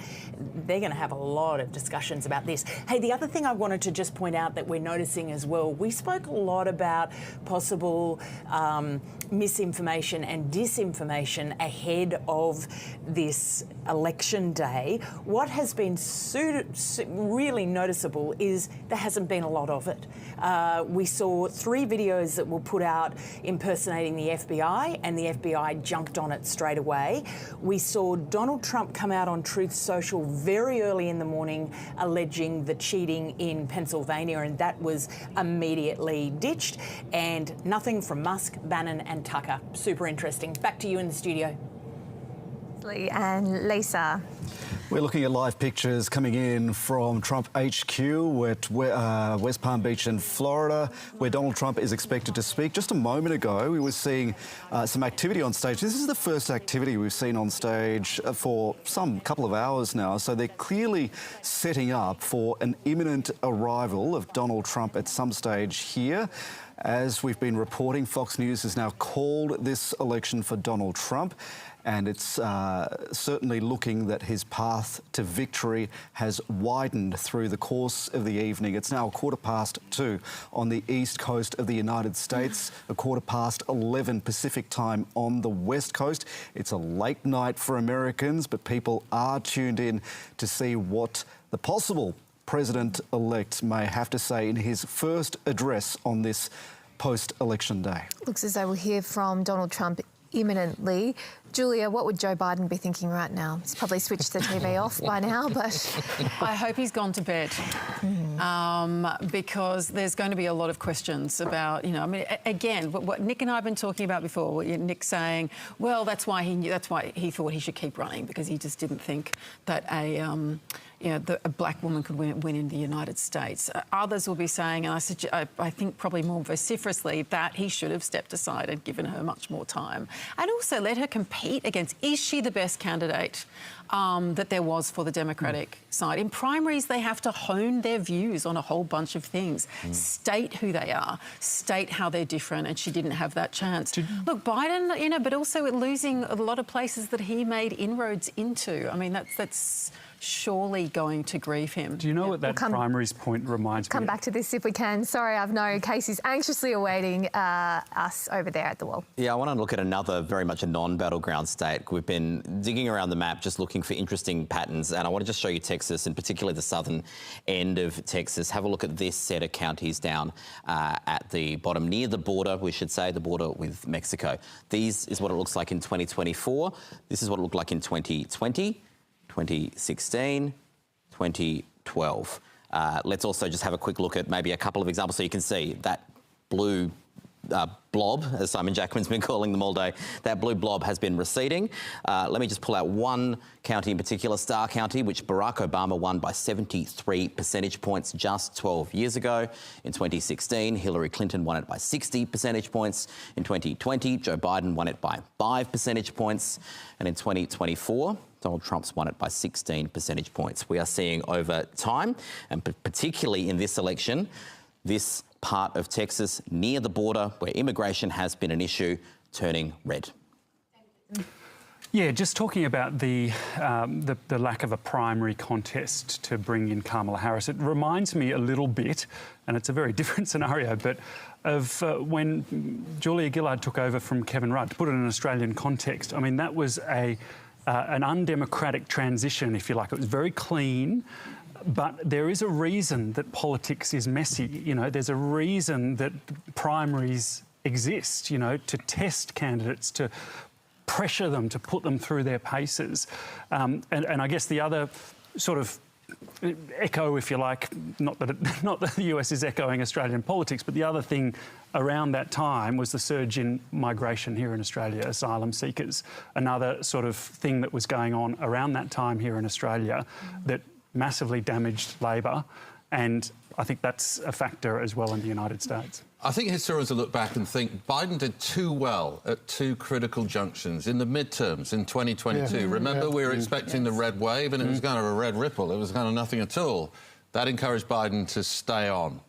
they're going to have a lot of discussions about this. Hey, the other thing I wanted to just point out that we're noticing as well, we spoke a lot about possible misinformation and disinformation ahead of this election day. What has been really noticeable is there hasn't been a lot of it. We saw 3 videos that were put out impersonating the FBI, and the FBI jumped on it straight away. We saw Donald Trump come out on Truth Social very early in the morning alleging the cheating in Pennsylvania, and that was immediately ditched. And nothing from Musk, Bannon and Tucker. Super interesting. Back to you in the studio. And Lisa. We're looking at live pictures coming in from Trump HQ at West Palm Beach in Florida, where Donald Trump is expected to speak. Just a moment ago, we were seeing some activity on stage. This is the first activity we've seen on stage for some couple of hours now, so they're clearly setting up for an imminent arrival of Donald Trump at some stage here. As we've been reporting, Fox News has now called this election for Donald Trump, and it's certainly looking that his path to victory has widened through the course of the evening. It's now 2:15 on the east coast of the United States, 11:15 Pacific time on the west coast. It's a late night for Americans, but people are tuned in to see what the possible President-elect may have to say in his first address on this post-election day? Looks as though we'll hear from Donald Trump imminently. Julia, what would Joe Biden be thinking right now? He's probably switched the TV off by now, but... I hope he's gone to bed because there's going to be a lot of questions about, I mean, again, what Nick and I have been talking about before, Nick saying, well, that's why he thought he should keep running, because he just didn't think that a black woman could win in the United States. Others will be saying, and I think probably more vociferously, that he should have stepped aside and given her much more time. And also let her compete against, is she the best candidate that there was for the Democratic side? In primaries, they have to hone their views on a whole bunch of things, state who they are, state how they're different, and she didn't have that chance. Look, Biden, but also losing a lot of places that he made inroads into. I mean, that's surely going to grieve him. Do you know what that primaries point reminds me of? Come back to this if we can. Sorry, I've known Casey's anxiously awaiting us over there at the wall. Yeah, I want to look at another very much a non-battleground state. We've been digging around the map, just looking for interesting patterns, and I want to just show you Texas, and particularly the southern end of Texas. Have a look at this set of counties down at the bottom, near the border, we should say, the border with Mexico. This is what it looks like in 2024. This is what it looked like in 2020. 2016, 2012. Let's also just have a quick look at maybe a couple of examples so you can see that blue blob, as Simon Jackman's been calling them all day, that blue blob has been receding. Let me just pull out one county in particular, Starr County, which Barack Obama won by 73 percentage points just 12 years ago. In 2016, Hillary Clinton won it by 60 percentage points. In 2020, Joe Biden won it by 5 percentage points. And in 2024, Donald Trump's won it by 16 percentage points. We are seeing over time, and particularly in this election, this part of Texas near the border where immigration has been an issue, turning red. Yeah, just talking about the lack of a primary contest to bring in Kamala Harris, it reminds me a little bit, and it's a very different scenario, but of when Julia Gillard took over from Kevin Rudd. To put it in an Australian context, I mean, that was an undemocratic transition, if you like. It was very clean. But there is a reason that politics is messy. There's a reason that primaries exist, to test candidates, to pressure them, to put them through their paces. And I guess the other sort of echo, if you like, not that the US is echoing Australian politics, but the other thing around that time was the surge in migration here in Australia, asylum seekers. Another sort of thing that was going on around that time here in Australia that massively damaged Labor, and I think that's a factor as well in the United States. I think historians will look back and think Biden did too well at two critical junctions in the midterms in 2022. Yeah. Remember, we were expecting the red wave, and it was kind of a red ripple. It was kind of nothing at all. That encouraged Biden to stay on.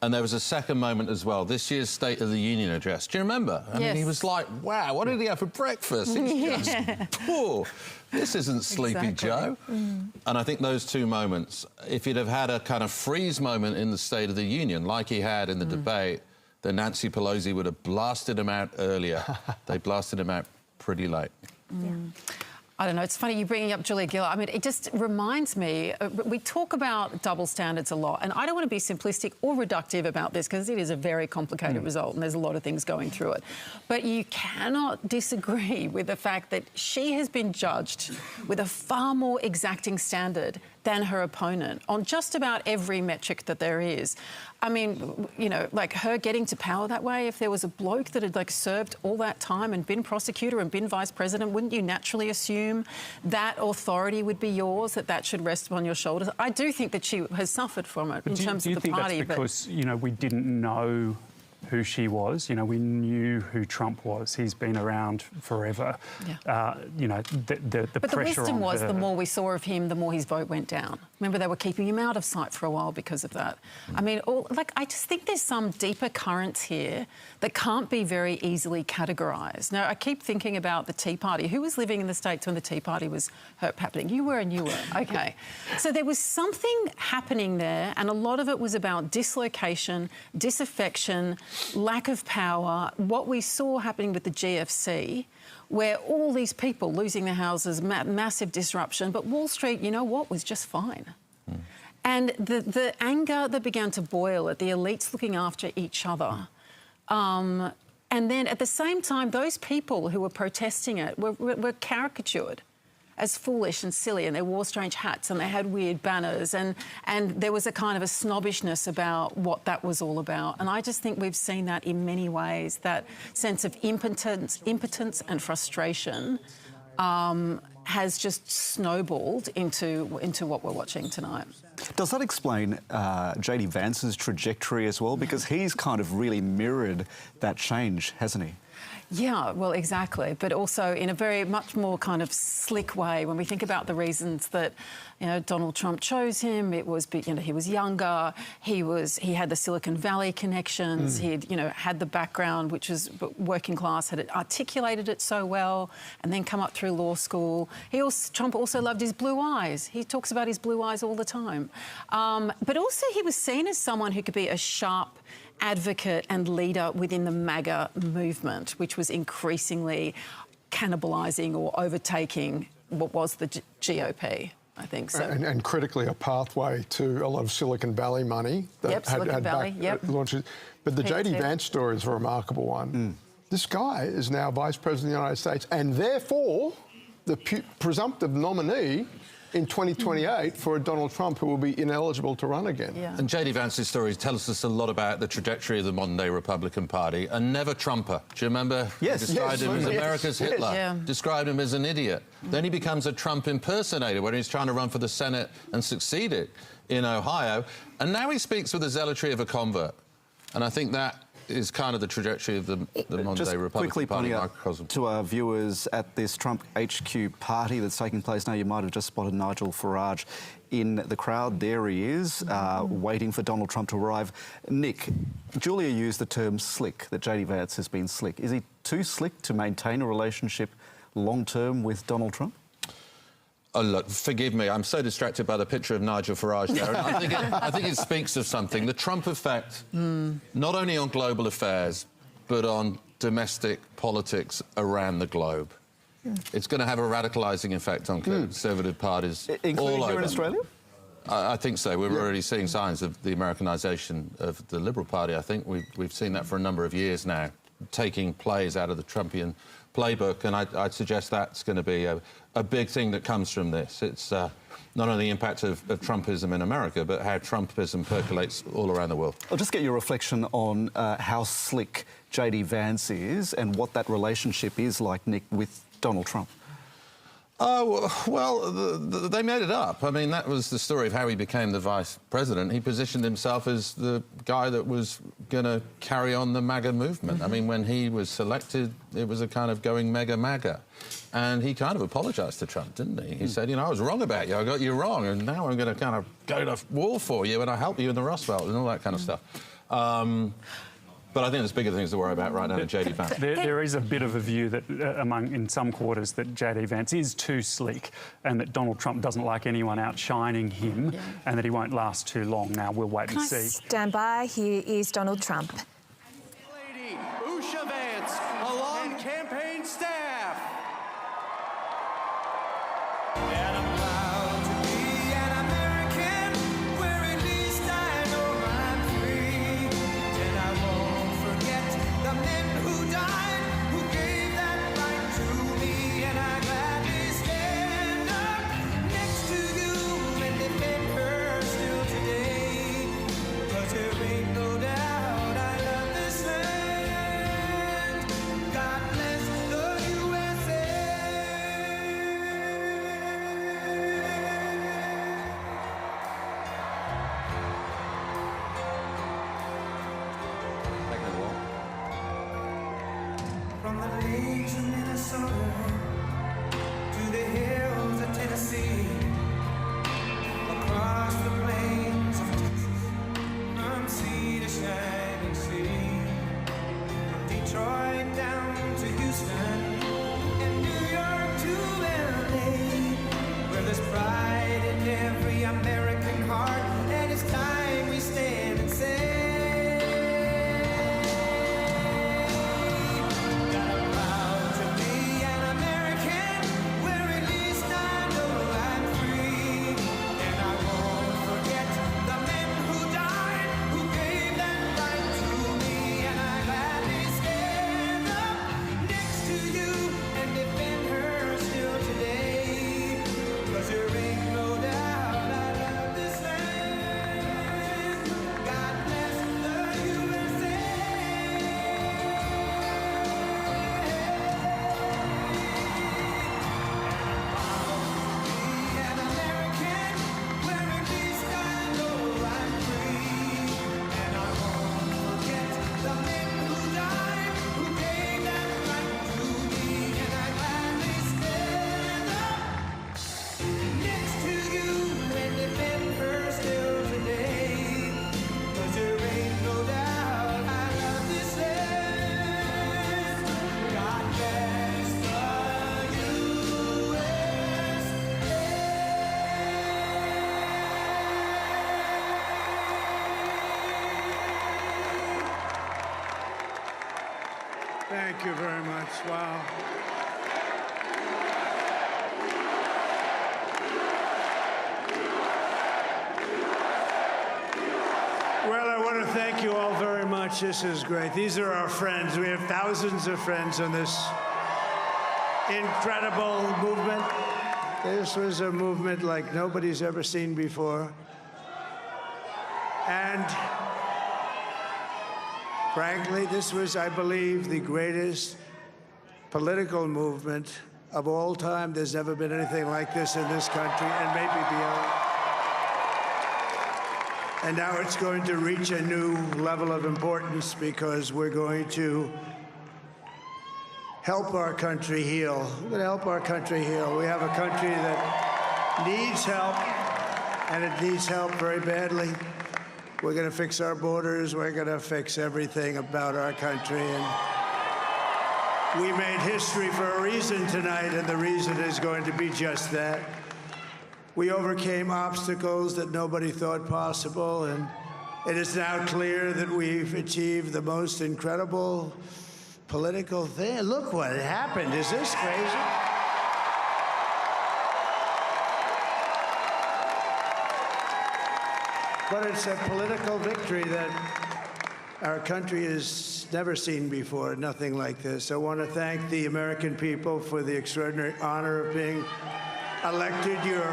And there was a second moment as well, this year's State of the Union address. Do you remember? I mean, he was like, wow, what did he have for breakfast? He's just, poor. This isn't Sleepy Joe. And I think those two moments, if you'd have had a kind of freeze moment in the State of the Union, like he had in the debate, then Nancy Pelosi would have blasted him out earlier. They blasted him out pretty late. I don't know, it's funny you bringing up Julia Gillard. I mean, it just reminds me, we talk about double standards a lot, and I don't want to be simplistic or reductive about this because it is a very complicated result and there's a lot of things going through it. But you cannot disagree with the fact that she has been judged with a far more exacting standard than her opponent on just about every metric that there is. I mean, like her getting to power that way, if there was a bloke that had served all that time and been prosecutor and been vice president, wouldn't you naturally assume that authority would be yours, that should rest upon your shoulders? I do think that she has suffered from it in terms of the party. Do you think that's because, we didn't know who she was? We knew who Trump was. He's been around forever. Yeah. The but pressure the wisdom was her. The more we saw of him, the more his vote went down. Remember, they were keeping him out of sight for a while because of that. I mean, I just think there's some deeper currents here that can't be very easily categorised. Now, I keep thinking about the Tea Party. Who was living in the States when the Tea Party was happening? You were and you were. OK. So there was something happening there, and a lot of it was about dislocation, disaffection, lack of power, what we saw happening with the GFC, where all these people losing their houses, massive disruption, but Wall Street, was just fine. And the anger that began to boil at the elites looking after each other. And then at the same time, those people who were protesting it were caricatured as foolish and silly, and they wore strange hats and they had weird banners, and there was a kind of a snobbishness about what that was all about. And I just think we've seen that in many ways, that sense of impotence and frustration has just snowballed into what we're watching tonight. Does that explain J.D. Vance's trajectory as well? Because he's kind of really mirrored that change, hasn't he? Yeah, well, exactly, but also in a very much more kind of slick way. When we think about the reasons that, you know, Donald Trump chose him, it was, you know, he was younger, he had the Silicon Valley connections, he'd, you know, had the background which was working class, had articulated it so well, and then come up through law school. Trump also loved his blue eyes. He talks about his blue eyes all the time, but also he was seen as someone who could be a sharp advocate and leader within the MAGA movement, which was increasingly cannibalising or overtaking what was the GOP, I think. So. And critically, a pathway to a lot of Silicon Valley money that had launches. But the J.D. Vance story is a remarkable one. This guy is now Vice President of the United States, and therefore the presumptive nominee in 2028 for a Donald Trump who will be ineligible to run again. Yeah. And J.D. Vance's story tells us a lot about the trajectory of the modern-day Republican Party. A never-Trumper. Do you remember? Yes. He described him as America's Hitler. Yeah. Described him as an idiot. Then he becomes a Trump impersonator when he's trying to run for the Senate and succeeded in Ohio. And now he speaks with the zealotry of a convert. And I think that is kind of the trajectory of the modern-day Republican Party microcosm. To our viewers at this Trump HQ party that's taking place now, you might have just spotted Nigel Farage in the crowd. There he is, waiting for Donald Trump to arrive. Nick, Julia used the term slick, that J.D. Vance has been slick. Is he too slick to maintain a relationship long-term with Donald Trump? Oh, look, forgive me, I'm so distracted by the picture of Nigel Farage there. I think it speaks of something. The Trump effect, not only on global affairs, but on domestic politics around the globe. It's going to have a radicalising effect on conservative parties including all over. Here in Australia? I think so. We're already seeing signs of the Americanisation of the Liberal Party. I think we've seen that for a number of years now, taking plays out of the Trumpian playbook, and I'd suggest that's going to be a big thing that comes from this. It's not only the impact of Trumpism in America, but how Trumpism percolates all around the world. I'll just get your reflection on how slick J.D. Vance is and what that relationship is like, Nick, with Donald Trump. Oh, well, they made it up. I mean, that was the story of how he became the vice president. He positioned himself as the guy that was going to carry on the MAGA movement. I mean, when he was selected, it was a kind of going mega MAGA. And he kind of apologised to Trump, didn't he? He said, you know, I was wrong about you, I got you wrong, and now I'm going to kind of go to war for you and I'll help you in the Rust Belt and all that kind of stuff. But I think there's bigger things to worry about right now than J.D. Vance. There is a bit of a view that in some quarters that J.D. Vance is too slick and that Donald Trump doesn't like anyone outshining him and that he won't last too long. Now, we'll wait and see. Stand by. Here is Donald Trump. Lady Usha Vance, along campaign staff. And I'm proud to be an American, where at least I know I'm free. And I won't forget the men who died, who gave that right to me. And I gladly stand up next to you and defend her still today. 'Cause there ain't no doubt I love this land. God bless the USA. From the lakes of Minnesota to the hills of Tennessee, across the plains of Texas, from sea to shining sea, from Detroit down to Houston, and New York to LA, where there's pride in every American heart, and it's time we stand and say, God, I'm proud to be an American. Thank you very much. Wow. Well, I want to thank you all very much. This is great. These are our friends. We have thousands of friends on this incredible movement. This was a movement like nobody's ever seen before. And frankly, this was, I believe, the greatest political movement of all time. There's never been anything like this in this country, and maybe beyond. And now it's going to reach a new level of importance because we're going to help our country heal. We're going to help our country heal. We have a country that needs help, and it needs help very badly. We're going to fix our borders. We're going to fix everything about our country. And we made history for a reason tonight, and the reason is going to be just that. We overcame obstacles that nobody thought possible, and it is now clear that we've achieved the most incredible political thing. Look what happened. Is this crazy? But it's a political victory that our country has never seen before, nothing like this. I want to thank the American people for the extraordinary honor of being elected your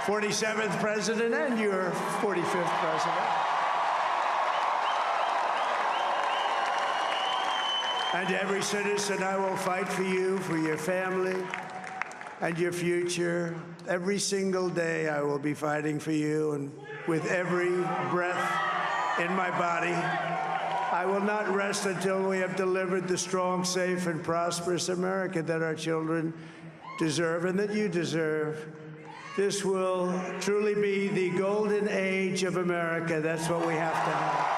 47th president and your 45th president. And every citizen, I will fight for you, for your family, and your future. Every single day, I will be fighting for you, and with every breath in my body, I will not rest until we have delivered the strong, safe, and prosperous America that our children deserve and that you deserve. This will truly be the golden age of America. That's what we have to have.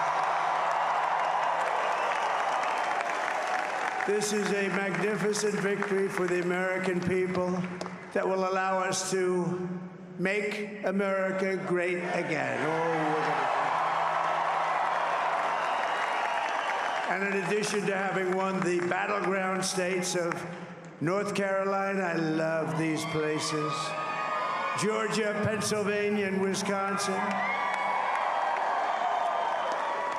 This is a magnificent victory for the American people that will allow us to make America great again. And in addition to having won the battleground states of North Carolina, I love these places, Georgia, Pennsylvania, and Wisconsin,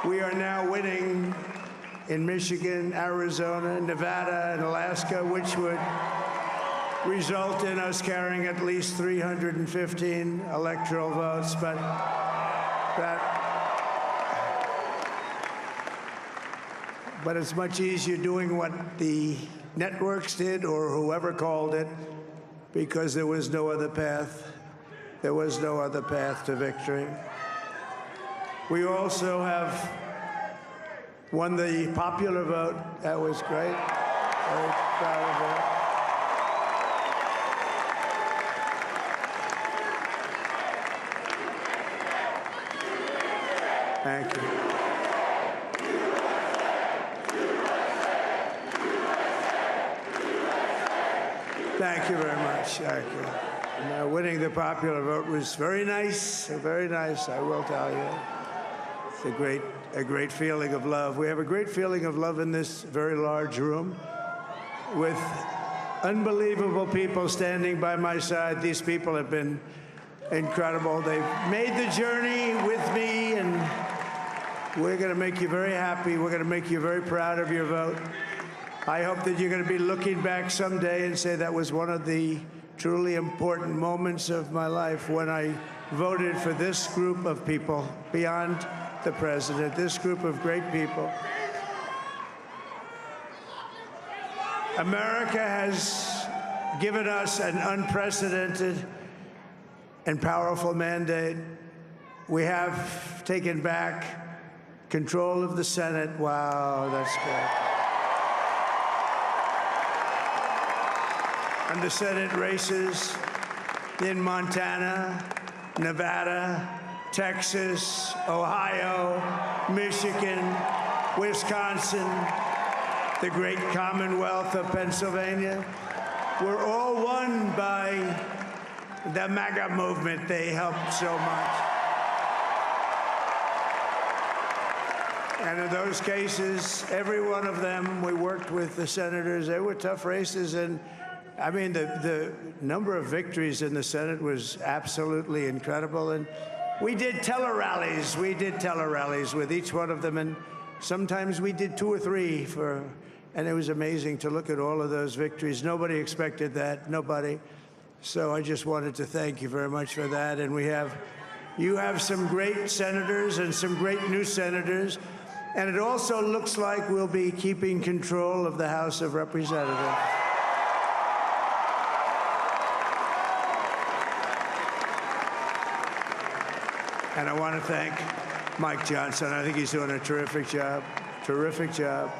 we are now winning in Michigan, Arizona, Nevada, and Alaska, which would result in us carrying at least 315 electoral votes. But it's much easier doing what the networks did or whoever called it, because there was no other path. There was no other path to victory. We also have won the popular vote. That was great. Very proud of that. Thank you. Thank you very much. Thank you. And, winning the popular vote was very nice, I will tell you. It's a great feeling of love. We have a great feeling of love in this very large room with unbelievable people standing by my side. These people have been incredible. They've made the journey with me, and we're going to make you very happy. We're going to make you very proud of your vote. I hope that you're going to be looking back someday and say that was one of the truly important moments of my life when I voted for this group of people beyond the president, this group of great people. America has given us an unprecedented and powerful mandate. We have taken back control of the Senate. Wow, that's good. And the Senate races in Montana, Nevada, Texas, Ohio, Michigan, Wisconsin, the great Commonwealth of Pennsylvania, were all won by the MAGA movement. They helped so much. And in those cases, every one of them, we worked with the senators. They were tough races. And I mean, the number of victories in the Senate was absolutely incredible. And we did tele-rallies. We did tele-rallies with each one of them. And sometimes we did 2 or 3 and it was amazing to look at all of those victories. Nobody expected that, nobody. So I just wanted to thank you very much for that. And you have some great senators and some great new senators. And it also looks like we'll be keeping control of the House of Representatives. And I want to thank Mike Johnson. I think he's doing a terrific job. Terrific job.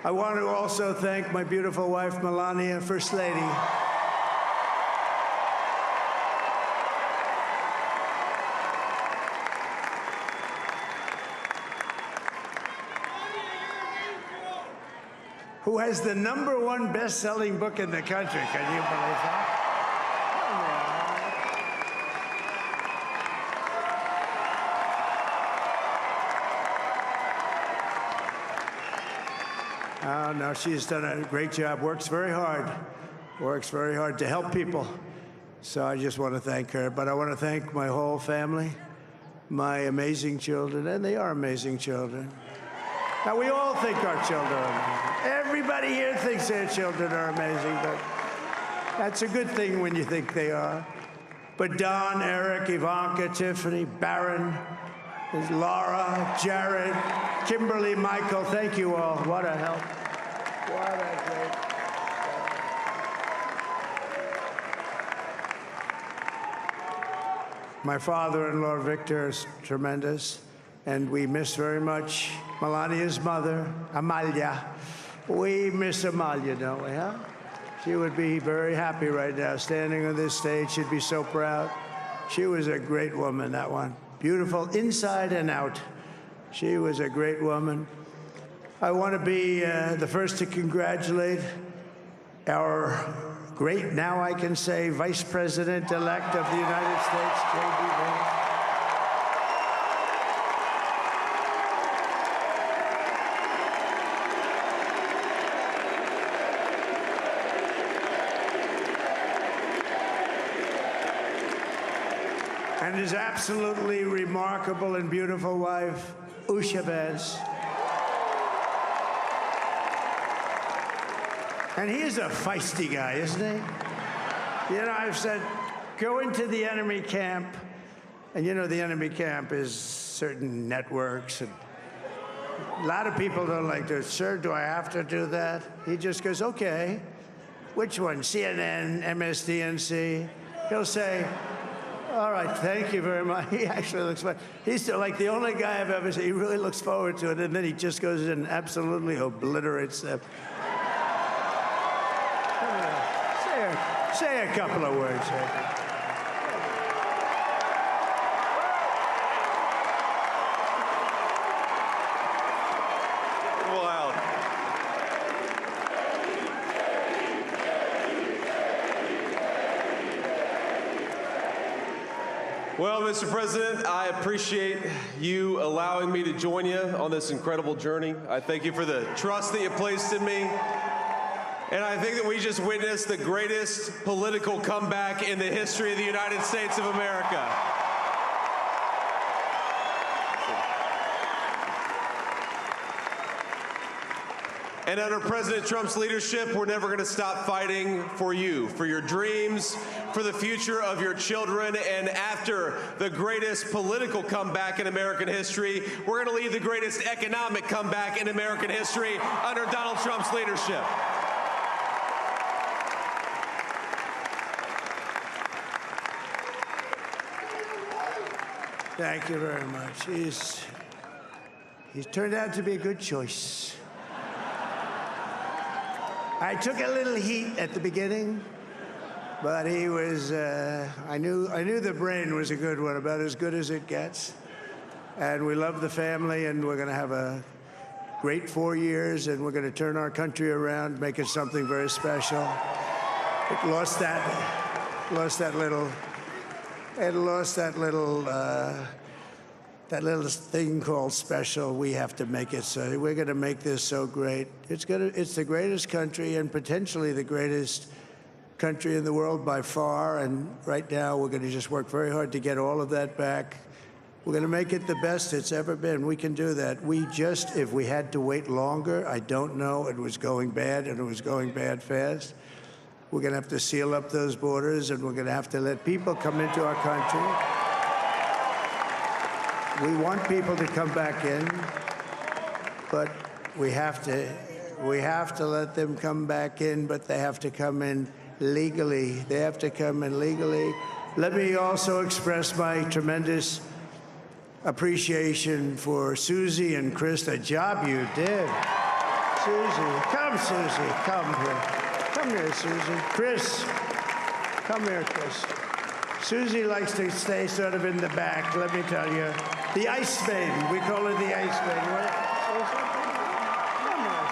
I want to also thank my beautiful wife, Melania, First Lady. Who has the #1 best-selling book in the country. Can you believe that? Oh, no, she's done a great job, works very hard to help people. So I just want to thank her. But I want to thank my whole family, my amazing children, and they are amazing children. Now, we all think our children are amazing. Everybody here thinks their children are amazing, but that's a good thing when you think they are. But Don, Eric, Ivanka, Tiffany, Barron, Laura, Jared, Kimberly, Michael, thank you all. What a help. What a great help. My father-in-law, Victor, is tremendous, and we miss very much Melania's mother, Amalia. We miss Amalia, don't we, huh? She would be very happy right now, standing on this stage. She'd be so proud. She was a great woman, that one. Beautiful inside and out. She was a great woman. I want to be the first to congratulate our great, now I can say, Vice President-elect of the United States, J.D. Vance. And his absolutely remarkable and beautiful wife, USAVotes. And he is a feisty guy, isn't he? You know, I've said, go into the enemy camp. And you know, the enemy camp is certain networks. And a lot of people don't like to, sir, do I have to do that? He just goes, okay. Which one? CNN, MSDNC? He'll say, all right, thank you very much. He actually looks fine. He's like the only guy I've ever seen. He really looks forward to it, and then he just goes in and absolutely obliterates them. Say a couple of words here. Well, Mr. President, I appreciate you allowing me to join you on this incredible journey. I thank you for the trust that you placed in me. And I think that we just witnessed the greatest political comeback in the history of the United States of America. And under President Trump's leadership, we're never going to stop fighting for you, for your dreams, for the future of your children. And after the greatest political comeback in American history, we're going to lead the greatest economic comeback in American history under Donald Trump's leadership. Thank you very much. He's turned out to be a good choice. I took a little heat at the beginning, but he was, I knew the brain was a good one, about as good as it gets. And we love the family, and we're going to have a great 4 years, and we're going to turn our country around, make it something very special. It lost that little that little thing called special, we have to make it so. We're going to make this so great. It's the greatest country and potentially the greatest country in the world by far. And right now, we're going to just work very hard to get all of that back. We're going to make it the best it's ever been. We can do that. If we had to wait longer, I don't know. It was going bad, and it was going bad fast. We're going to have to seal up those borders, and we're going to have to let people come into our country. We want people to come back in, but we have to let them come back in, but they have to come in legally. They have to come in legally. Let me also express my tremendous appreciation for Susie and Chris, the job you did. Susie, come here. Come here, Susie. Chris, come here, Chris. Susie likes to stay sort of in the back, let me tell you. The Ice Maiden, we call her the Ice Maiden. Come here,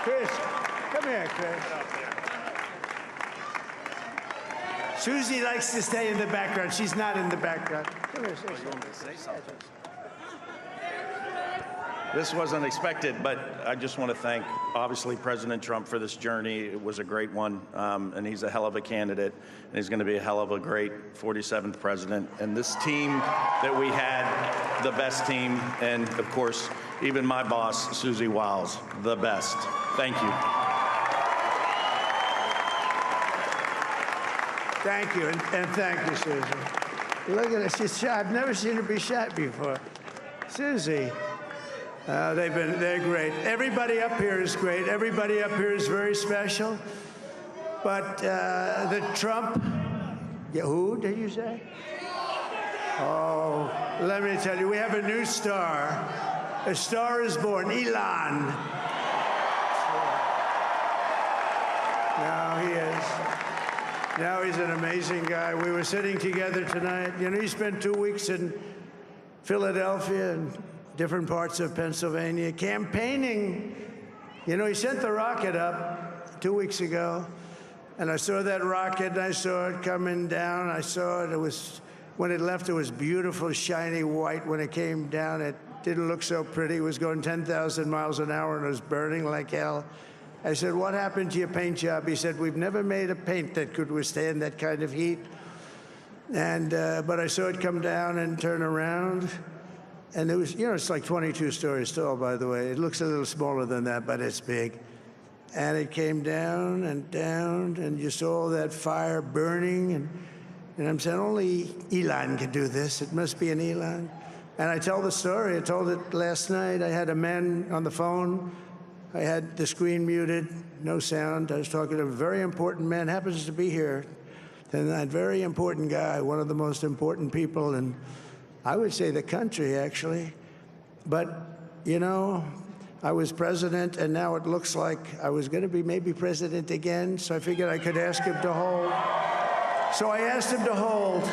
Chris, come here, Chris. Susie likes to stay in the background. She's not in the background. Come here, Susie. This wasn't expected, but I just want to thank, obviously, President Trump for this journey. It was a great one, and he's a hell of a candidate, and he's going to be a hell of a great 47th president. And this team that we had, the best team, and, of course, even my boss, Susie Wiles, the best. Thank you. Thank you, and thank you, Susie. Look at her, she's shy. I've never seen her be shy before. Susie. They're great. Everybody up here is great. Everybody up here is very special. But the Trump, who did you say? Oh, let me tell you, we have a new star. A star is born, Elon. Now he is. Now he's an amazing guy. We were sitting together tonight. You know, he spent 2 weeks in Philadelphia and different parts of Pennsylvania, campaigning. You know, he sent the rocket up 2 weeks ago, and I saw that rocket, and I saw it coming down. I saw it. It was, when it left, it was beautiful, shiny white. When it came down, it didn't look so pretty. It was going 10,000 miles an hour, and it was burning like hell. I said, what happened to your paint job? He said, we've never made a paint that could withstand that kind of heat. And, but I saw it come down and turn around. And it was, you know, it's like 22 stories tall, by the way. It looks a little smaller than that, but it's big. And it came down, and you saw all that fire burning. And I'm saying, only Elon can do this. It must be an Elon. And I tell the story. I told it last night. I had a man on the phone. I had the screen muted, no sound. I was talking to a very important man, happens to be here. And that very important guy, one of the most important people in, I would say, the country, actually. But, you know, I was president, and now it looks like I was going to be maybe president again, so I figured I could ask him to hold. So I asked him to hold.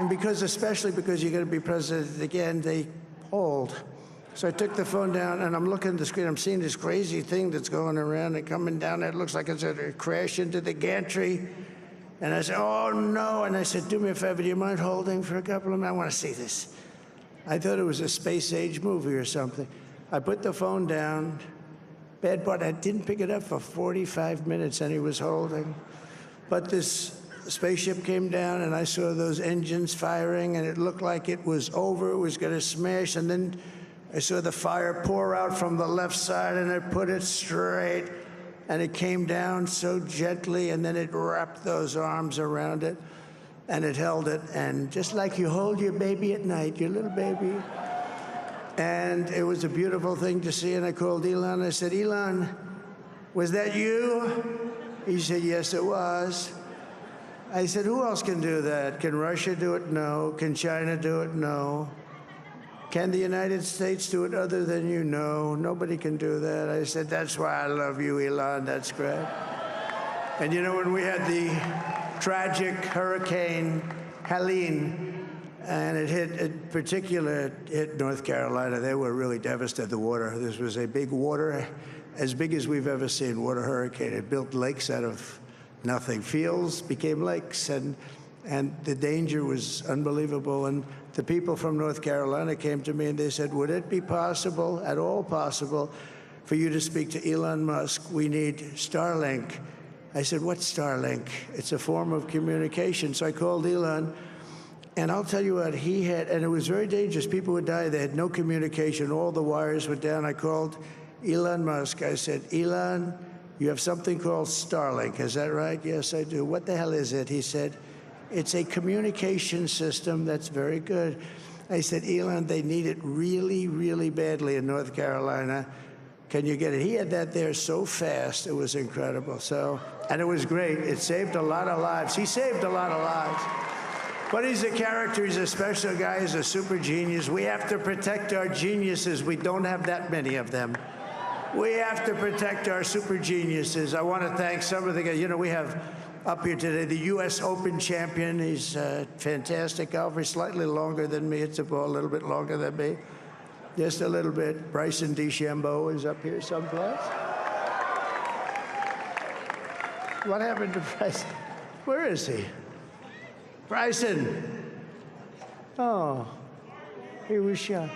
And especially because you're going to be president again, they hold. So I took the phone down, and I'm looking at the screen. I'm seeing this crazy thing that's going around and coming down. It looks like it's going to crash into the gantry. And I said, oh, no. And I said, do me a favor, do you mind holding for a couple of minutes? I want to see this. I thought it was a space-age movie or something. I put the phone down. Bad part, I didn't pick it up for 45 minutes, and he was holding. But this spaceship came down, and I saw those engines firing, and it looked like it was over. It was going to smash. And then I saw the fire pour out from the left side, and I put it straight. And it came down so gently, and then it wrapped those arms around it, and it held it. And just like you hold your baby at night, your little baby. And it was a beautiful thing to see. And I called Elon. I said, Elon, was that you? He said, yes, it was. I said, who else can do that? Can Russia do it? No. Can China do it? No. Can the United States do it other than you? No, nobody can do that. I said, that's why I love you, Elon. That's great. And you know, when we had the tragic Hurricane Helene, and it hit North Carolina, they were really devastated, the water. This was a big water, as big as we've ever seen, water hurricane. It built lakes out of nothing. Fields became lakes, and the danger was unbelievable. And the people from North Carolina came to me and they said, would it be possible, at all possible, for you to speak to Elon Musk? We need Starlink. I said, what's Starlink? It's a form of communication. So I called Elon, and I'll tell you what, he had, and it was very dangerous. People would die. They had no communication. All the wires were down. I called Elon Musk. I said, Elon, you have something called Starlink. Is that right? Yes, I do. What the hell is it? He said, it's a communication system that's very good. I said, Elon, they need it really, really badly in North Carolina. Can you get it? He had that there so fast. It was incredible. So, and it was great. It saved a lot of lives. He saved a lot of lives. But he's a character. He's a special guy. He's a super genius. We have to protect our geniuses. We don't have that many of them. We have to protect our super geniuses. I want to thank some of the guys. You know, we have up here today the U.S. Open champion. He's a fantastic golfer. He's slightly longer than me. It's a ball a little bit longer than me. Just a little bit. Bryson DeChambeau is up here someplace. What happened to Bryson? Where is he? Bryson. Oh, he was shot.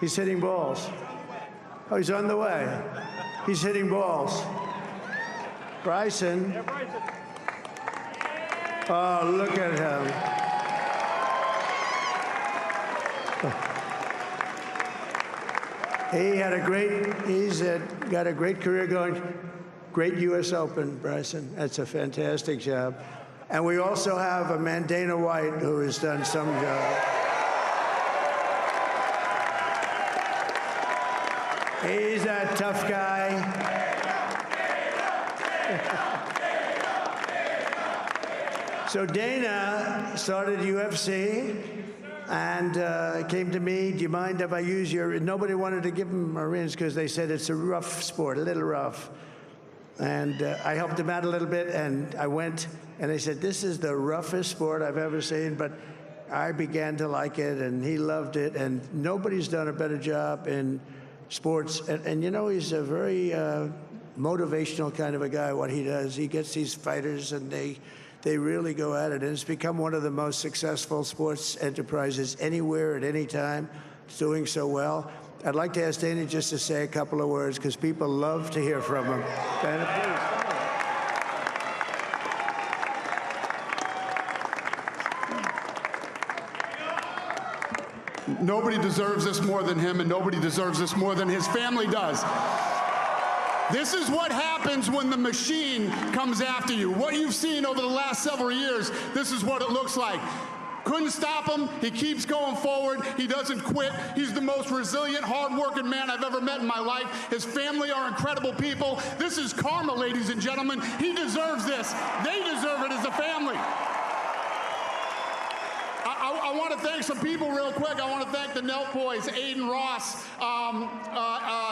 He's hitting balls. Oh, he's on the way. He's hitting balls. Bryson. Oh, look at him. He's got a great career going. Great U.S. Open, Bryson. That's a fantastic job. And we also have a man, Dana White, who has done some job. He's a tough guy. So Dana started UFC and came to me, do you mind if I use your... Nobody wanted to give him a rinse because they said it's a rough sport, a little rough. And I helped him out a little bit, and I went, and they said, this is the roughest sport I've ever seen, but I began to like it, and he loved it, and nobody's done a better job in sports. And you know, he's a very motivational kind of a guy, what he does. He gets these fighters, and they really go at it, and it's become one of the most successful sports enterprises anywhere at any time. It's doing so well. I'd like to ask Dana just to say a couple of words, because people love to hear from him. Dana, please. Nobody deserves this more than him, and nobody deserves this more than his family does. This is what happens when the machine comes after you. What you've seen over the last several years, this is what it looks like. Couldn't stop him. He keeps going forward. He doesn't quit. He's the most resilient, hard-working man I've ever met in my life. His family are incredible people. This is karma, ladies and gentlemen. He deserves this. They deserve it as a family. I want to thank some people real quick. I want to thank the Nelk boys, Aiden Ross,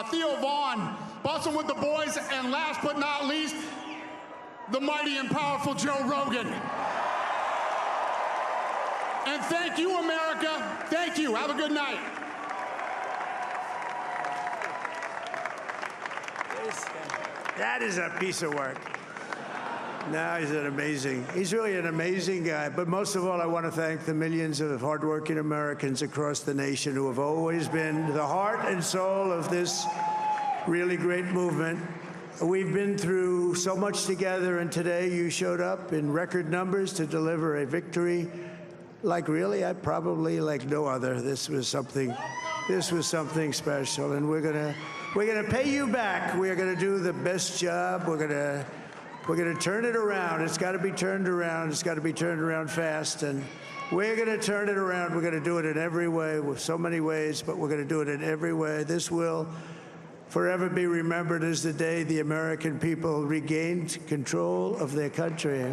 Theo Vaughn, busting with the boys, and last but not least, the mighty and powerful Joe Rogan. And thank you, America. Thank you. Have a good night. That is a piece of work. No, he's really an amazing guy. But most of all, I want to thank the millions of hardworking Americans across the nation who have always been the heart and soul of this really great movement. We've been through so much together, and today you showed up in record numbers to deliver a victory like really, like no other. This was something special, and we're gonna pay you back. We're gonna do the best job. We're gonna turn it around. It's got to be turned around. It's got to be turned around fast, and we're gonna turn it around. We're gonna do it in every way, with so many ways, but we're gonna do it in every way. This will forever be remembered as the day the American people regained control of their country.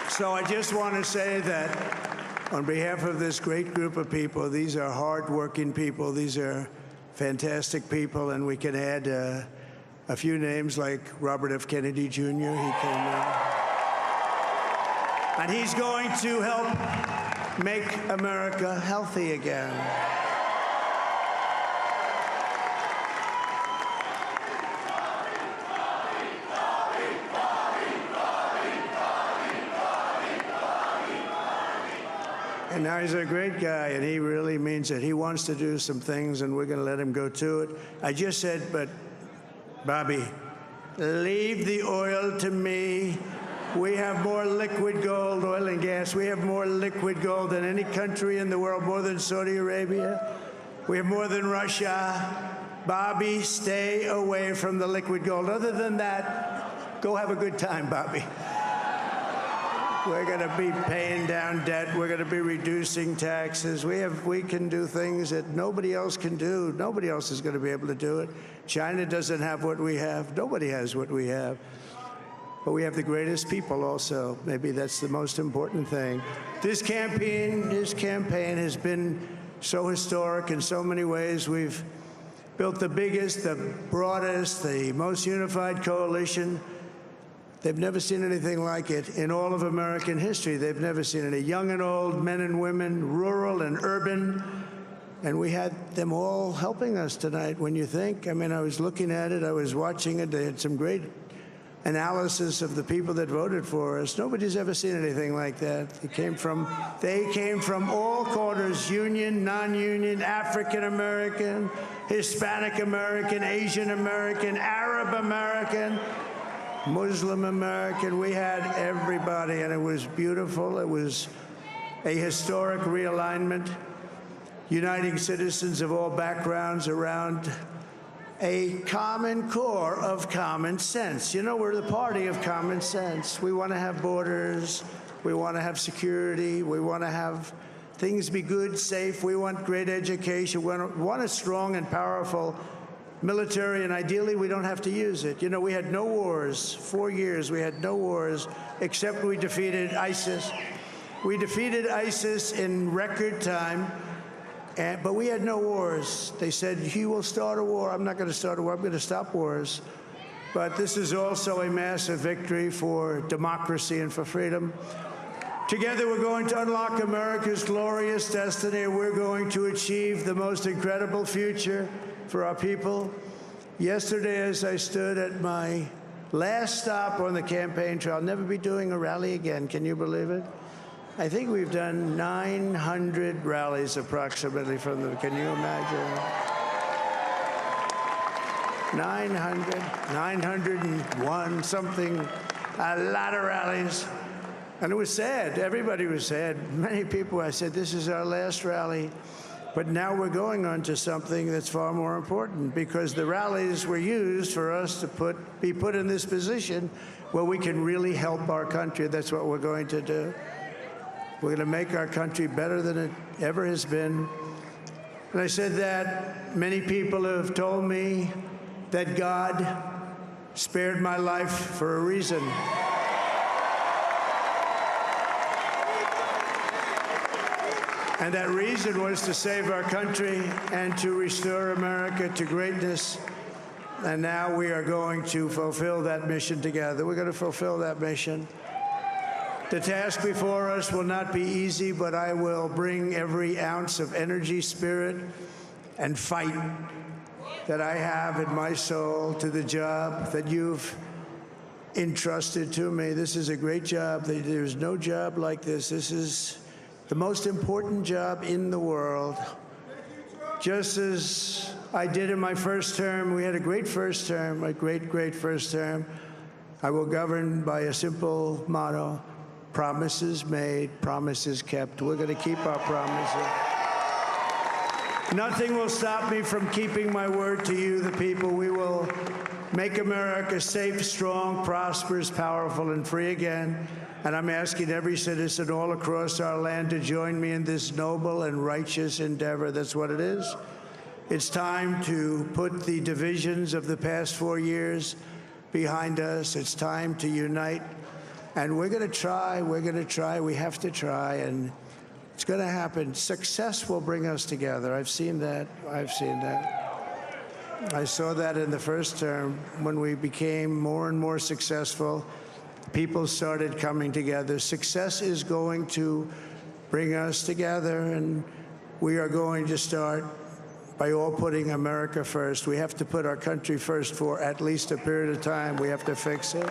So I just want to say that on behalf of this great group of people, these are hard-working people. These are fantastic people, and we can add a few names like Robert F. Kennedy Jr. He came in. And he's going to help make America healthy again. And now he's a great guy, and he really means it. He wants to do some things, and we're going to let him go to it. I just said, but, Bobby, leave the oil to me. We have more liquid gold, oil and gas. We have more liquid gold than any country in the world, more than Saudi Arabia. We have more than Russia. Bobby, stay away from the liquid gold. Other than that, go have a good time, Bobby. We're going to be paying down debt. We're going to be reducing taxes. We can do things that nobody else can do. Nobody else is going to be able to do it. China doesn't have what we have. Nobody has what we have. But we have the greatest people also. Maybe that's the most important thing. This campaign has been so historic in so many ways. We've built the biggest, the broadest, the most unified coalition. They've never seen anything like it in all of American history. They've never seen it. Young and old, men and women, rural and urban. And we had them all helping us tonight. When you think, I mean, I was looking at it, I was watching it. They had some great analysis of the people that voted for us. Nobody's ever seen anything like that. They came from all corners, union, non-union, African American, Hispanic American, Asian American, Arab American, Muslim American. We had everybody, and it was beautiful. It was a historic realignment, uniting citizens of all backgrounds around a common core of common sense. You know, we're the party of common sense. We want to have borders. We want to have security. We want to have things be good, safe. We want great education. We want a strong and powerful military, and ideally we don't have to use it. You know, we had no wars. 4 years we had no wars, except we defeated ISIS. We defeated ISIS in record time, but we had no wars. They said, he will start a war. I'm not going to start a war. I'm going to stop wars. But this is also a massive victory for democracy and for freedom. Together, we're going to unlock America's glorious destiny, and we're going to achieve the most incredible future for our people. Yesterday, as I stood at my last stop on the campaign trail, I'll never be doing a rally again. Can you believe it? I think we've done 900 rallies approximately from them. Can you imagine? 901, something, a lot of rallies. And it was sad. Everybody was sad. Many people, I said, this is our last rally. But now we're going on to something that's far more important, because the rallies were used for us to be put in this position where we can really help our country. That's what we're going to do. We're going to make our country better than it ever has been. And I said that many people have told me that God spared my life for a reason. And that reason was to save our country and to restore America to greatness. And now we are going to fulfill that mission together. We're going to fulfill that mission. The task before us will not be easy, but I will bring every ounce of energy, spirit, and fight that I have in my soul to the job that you've entrusted to me. This is a great job. There's no job like this. This is the most important job in the world. Just as I did in my first term, we had a great first term, a great first term. I will govern by a simple motto: promises made, promises kept. We're going to keep our promises. Nothing will stop me from keeping my word to you, the people. We will make America safe, strong, prosperous, powerful, and free again. And I'm asking every citizen all across our land to join me in this noble and righteous endeavor. That's what it is. It's time to put the divisions of the past 4 years behind us. It's time to unite. And we're going to try. We're going to try. We have to try. And it's going to happen. Success will bring us together. I've seen that. I've seen that. I saw that in the first term when we became more and more successful. People started coming together. Success is going to bring us together, and we are going to start by all putting America first. We have to put our country first for at least a period of time. We have to fix it.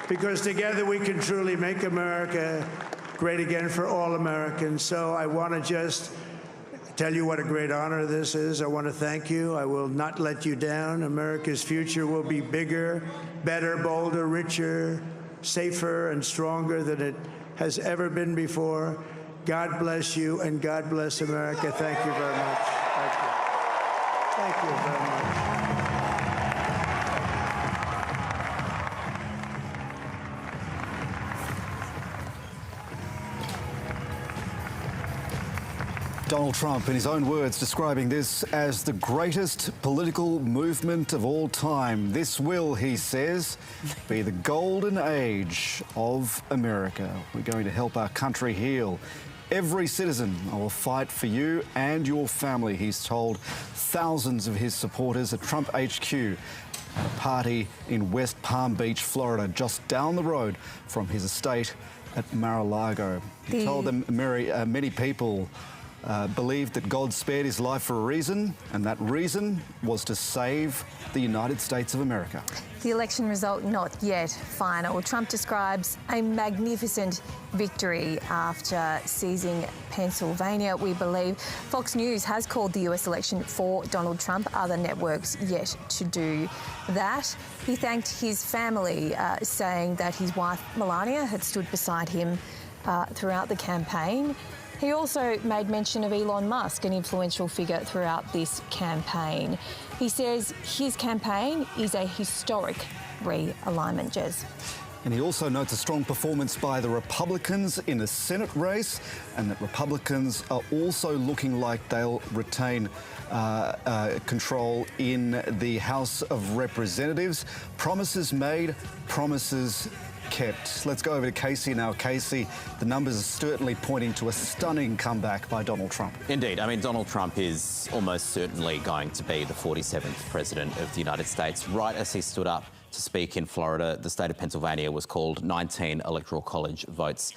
Because together we can truly make America great again for all Americans. So I want to just tell you what a great honor this is. I want to thank you. I will not let you down. America's future will be bigger, better, bolder, richer, safer, and stronger than it has ever been before. God bless you, and God bless America. Thank you very much. Thank you. Thank you very much. Donald Trump, in his own words, describing this as the greatest political movement of all time. This will, he says, be the golden age of America. We're going to help our country heal. Every citizen, I will fight for you and your family, he's told thousands of his supporters at Trump HQ, a party in West Palm Beach, Florida, just down the road from his estate at Mar-a-Lago. He told them many people believed that God spared his life for a reason, and that reason was to save the United States of America. The election result not yet final. Trump describes a magnificent victory after seizing Pennsylvania, we believe. Fox News has called the US election for Donald Trump. Other networks yet to do that. He thanked his family, saying that his wife Melania had stood beside him throughout the campaign. He also made mention of Elon Musk, an influential figure throughout this campaign. He says his campaign is a historic realignment, Jez. And he also notes a strong performance by the Republicans in the Senate race, and that Republicans are also looking like they'll retain control in the House of Representatives. Promises made, promises kept. Let's go over to Casey now. Casey, the numbers are certainly pointing to a stunning comeback by Donald Trump. Indeed. I mean, Donald Trump is almost certainly going to be the 47th president of the United States. Right as he stood up to speak in Florida, the state of Pennsylvania was called 19 electoral college votes.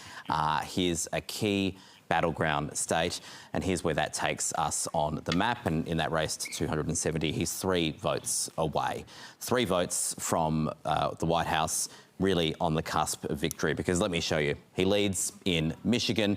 Here's a key battleground state, and here's where that takes us on the map. And in that race to 270, he's 3 votes away. 3 votes from the White House, really on the cusp of victory, because let me show you. He leads in Michigan.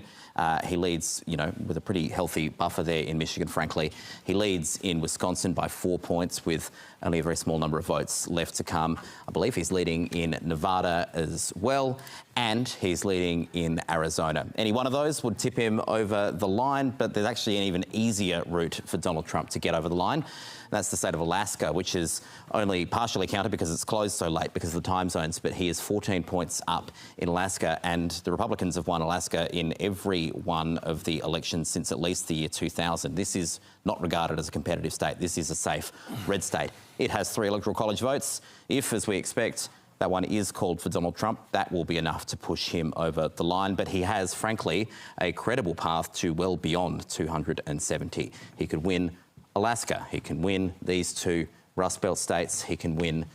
He leads, you know, with a pretty healthy buffer there in Michigan, frankly. He leads in Wisconsin by 4 points with only a very small number of votes left to come. I believe he's leading in Nevada as well, and he's leading in Arizona. Any one of those would tip him over the line, but there's actually an even easier route for Donald Trump to get over the line. That's the state of Alaska, which is only partially counted because it's closed so late because of the time zones, but he is 14 points up in Alaska, and the Republicans have won Alaska in every one of the elections since at least the year 2000. This is not regarded as a competitive state. This is a safe red state. It has 3 electoral college votes. If, as we expect, that one is called for Donald Trump, that will be enough to push him over the line. But he has, frankly, a credible path to well beyond 270. He could win Alaska. He can win these 2 Rust Belt states. He can win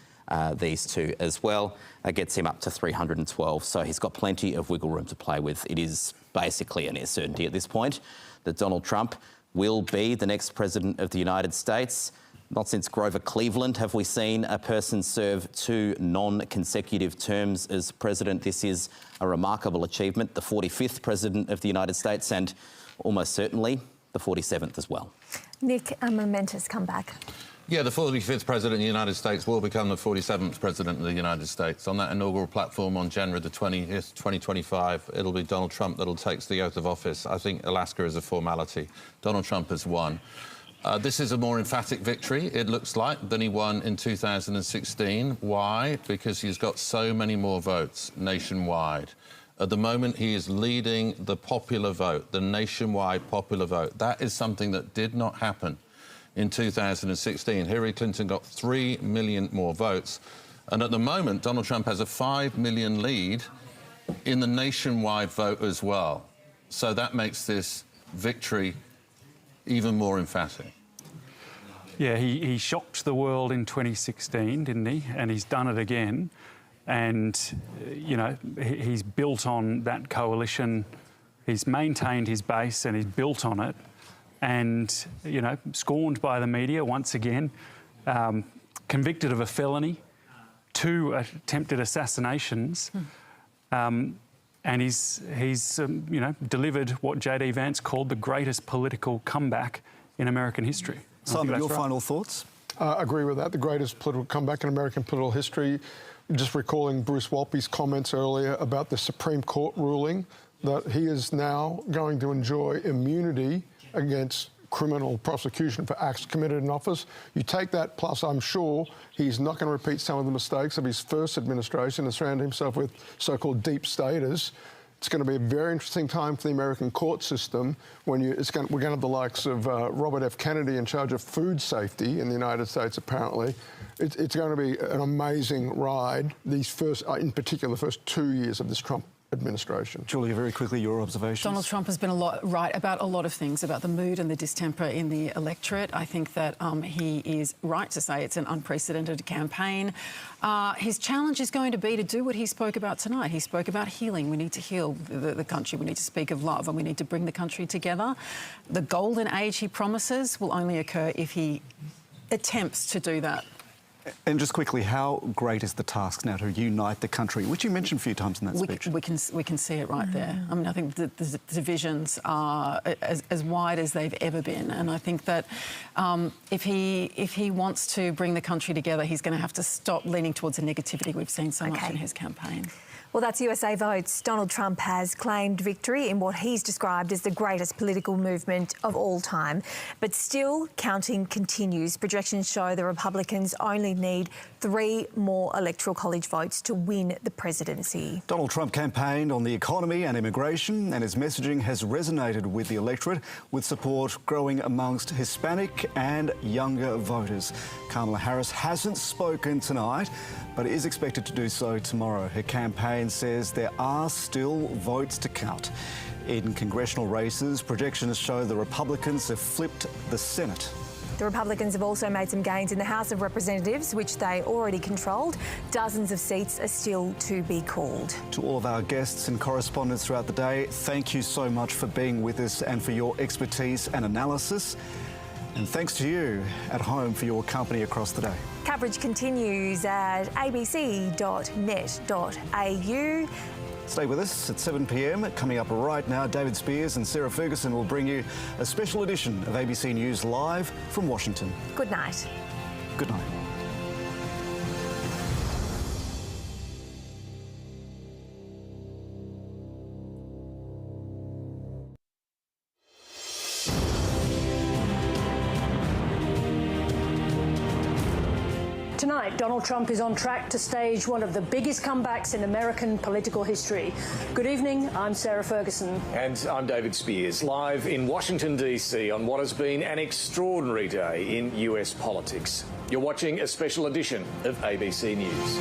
these 2 as well. That gets him up to 312. So he's got plenty of wiggle room to play with. It is basically a near certainty at this point that Donald Trump will be the next president of the United States. Not since Grover Cleveland have we seen a person serve 2 non-consecutive terms as president. This is a remarkable achievement. The 45th president of the United States, and almost certainly the 47th as well. Nick, a momentous comeback. Yeah, the 45th president of the United States will become the 47th president of the United States. On that inaugural platform on January the 20th, 2025, it'll be Donald Trump that'll take the oath of office. I think Alaska is a formality. Donald Trump has won. This is a more emphatic victory, it looks like, than he won in 2016. Why? Because he's got so many more votes nationwide. At the moment, he is leading the popular vote, the nationwide popular vote. That is something that did not happen in 2016. Hillary Clinton got 3 million more votes. And at the moment, Donald Trump has a 5 million lead in the nationwide vote as well. So that makes this victory even more emphatic. Yeah, he shocked the world in 2016, didn't he? And he's done it again. And, you know, he's built on that coalition. He's maintained his base and he's built on it. And, you know, scorned by the media once again, convicted of a felony, 2 attempted assassinations. And And he's you know, delivered what J.D. Vance called the greatest political comeback in American history. Simon, your final thoughts? I agree with that. The greatest political comeback in American political history. Just recalling Bruce Walpy's comments earlier about the Supreme Court ruling that he is now going to enjoy immunity against criminal prosecution for acts committed in office. You take that, plus I'm sure he's not going to repeat some of the mistakes of his first administration and surround himself with so-called deep staters. It's going to be a very interesting time for the American court system when we're going to have the likes of Robert F. Kennedy in charge of food safety in the United States, apparently. It's going to be an amazing ride, these first, in particular, the first 2 years of this Trump administration. Julia, very quickly, your observations. Donald Trump has been right about a lot of things, about the mood and the distemper in the electorate. I think that he is right to say it's an unprecedented campaign. His challenge is going to be to do what he spoke about tonight. He spoke about healing. We need to heal the country. We need to speak of love, and we need to bring the country together. The golden age he promises will only occur if he attempts to do that. And just quickly, how great is the task now to unite the country, which you mentioned a few times in that speech? We can see it right there. I mean, I think the divisions are as wide as they've ever been, and I think that if he wants to bring the country together, he's going to have to stop leaning towards the negativity we've seen so much in his campaign. Well, that's USA Votes. Donald Trump has claimed victory in what he's described as the greatest political movement of all time. But still, counting continues. Projections show the Republicans only need 3 more Electoral College votes to win the presidency. Donald Trump campaigned on the economy and immigration, and his messaging has resonated with the electorate, with support growing amongst Hispanic and younger voters. Kamala Harris hasn't spoken tonight, but is expected to do so tomorrow. Her campaign says there are still votes to count. In congressional races, projections show the Republicans have flipped the Senate. The Republicans have also made some gains in the House of Representatives, which they already controlled. Dozens of seats are still to be called. To all of our guests and correspondents throughout the day, thank you so much for being with us and for your expertise and analysis. And thanks to you at home for your company across the day. Coverage continues at abc.net.au. Stay with us at 7 p.m. Coming up right now, David Spears and Sarah Ferguson will bring you a special edition of ABC News Live from Washington. Good night. Good night. Tonight, Donald Trump is on track to stage one of the biggest comebacks in American political history. Good evening, I'm Sarah Ferguson. And I'm David Spears, live in Washington, D.C. on what has been an extraordinary day in US politics. You're watching a special edition of ABC News.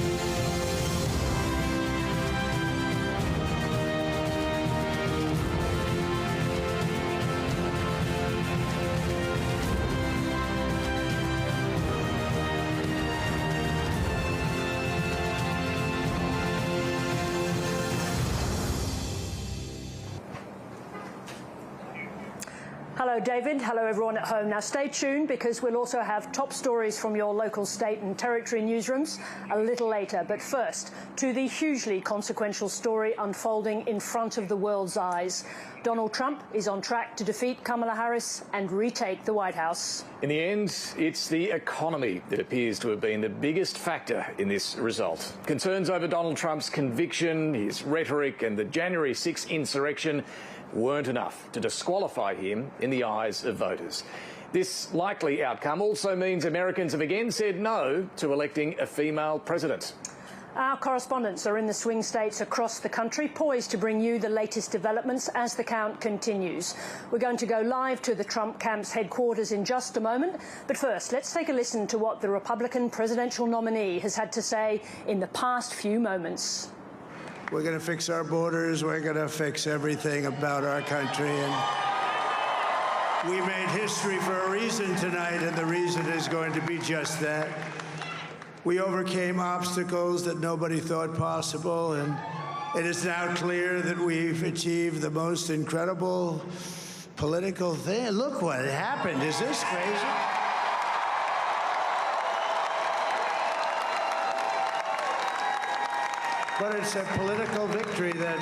Hello, David. Hello, everyone at home. Now, stay tuned because we'll also have top stories from your local state and territory newsrooms a little later. But first, to the hugely consequential story unfolding in front of the world's eyes. Donald Trump is on track to defeat Kamala Harris and retake the White House. In the end, it's the economy that appears to have been the biggest factor in this result. Concerns over Donald Trump's conviction, his rhetoric and the January 6th insurrection weren't enough to disqualify him in the eyes of voters. This likely outcome also means Americans have again said no to electing a female president. Our correspondents are in the swing states across the country, poised to bring you the latest developments as the count continues. We're going to go live to the Trump camp's headquarters in just a moment. But first, let's take a listen to what the Republican presidential nominee has had to say in the past few moments. We're going to fix our borders. We're going to fix everything about our country. And we made history for a reason tonight, and the reason is going to be just that. We overcame obstacles that nobody thought possible, and it is now clear that we've achieved the most incredible political thing. Look what happened. Is this crazy? But it's a political victory that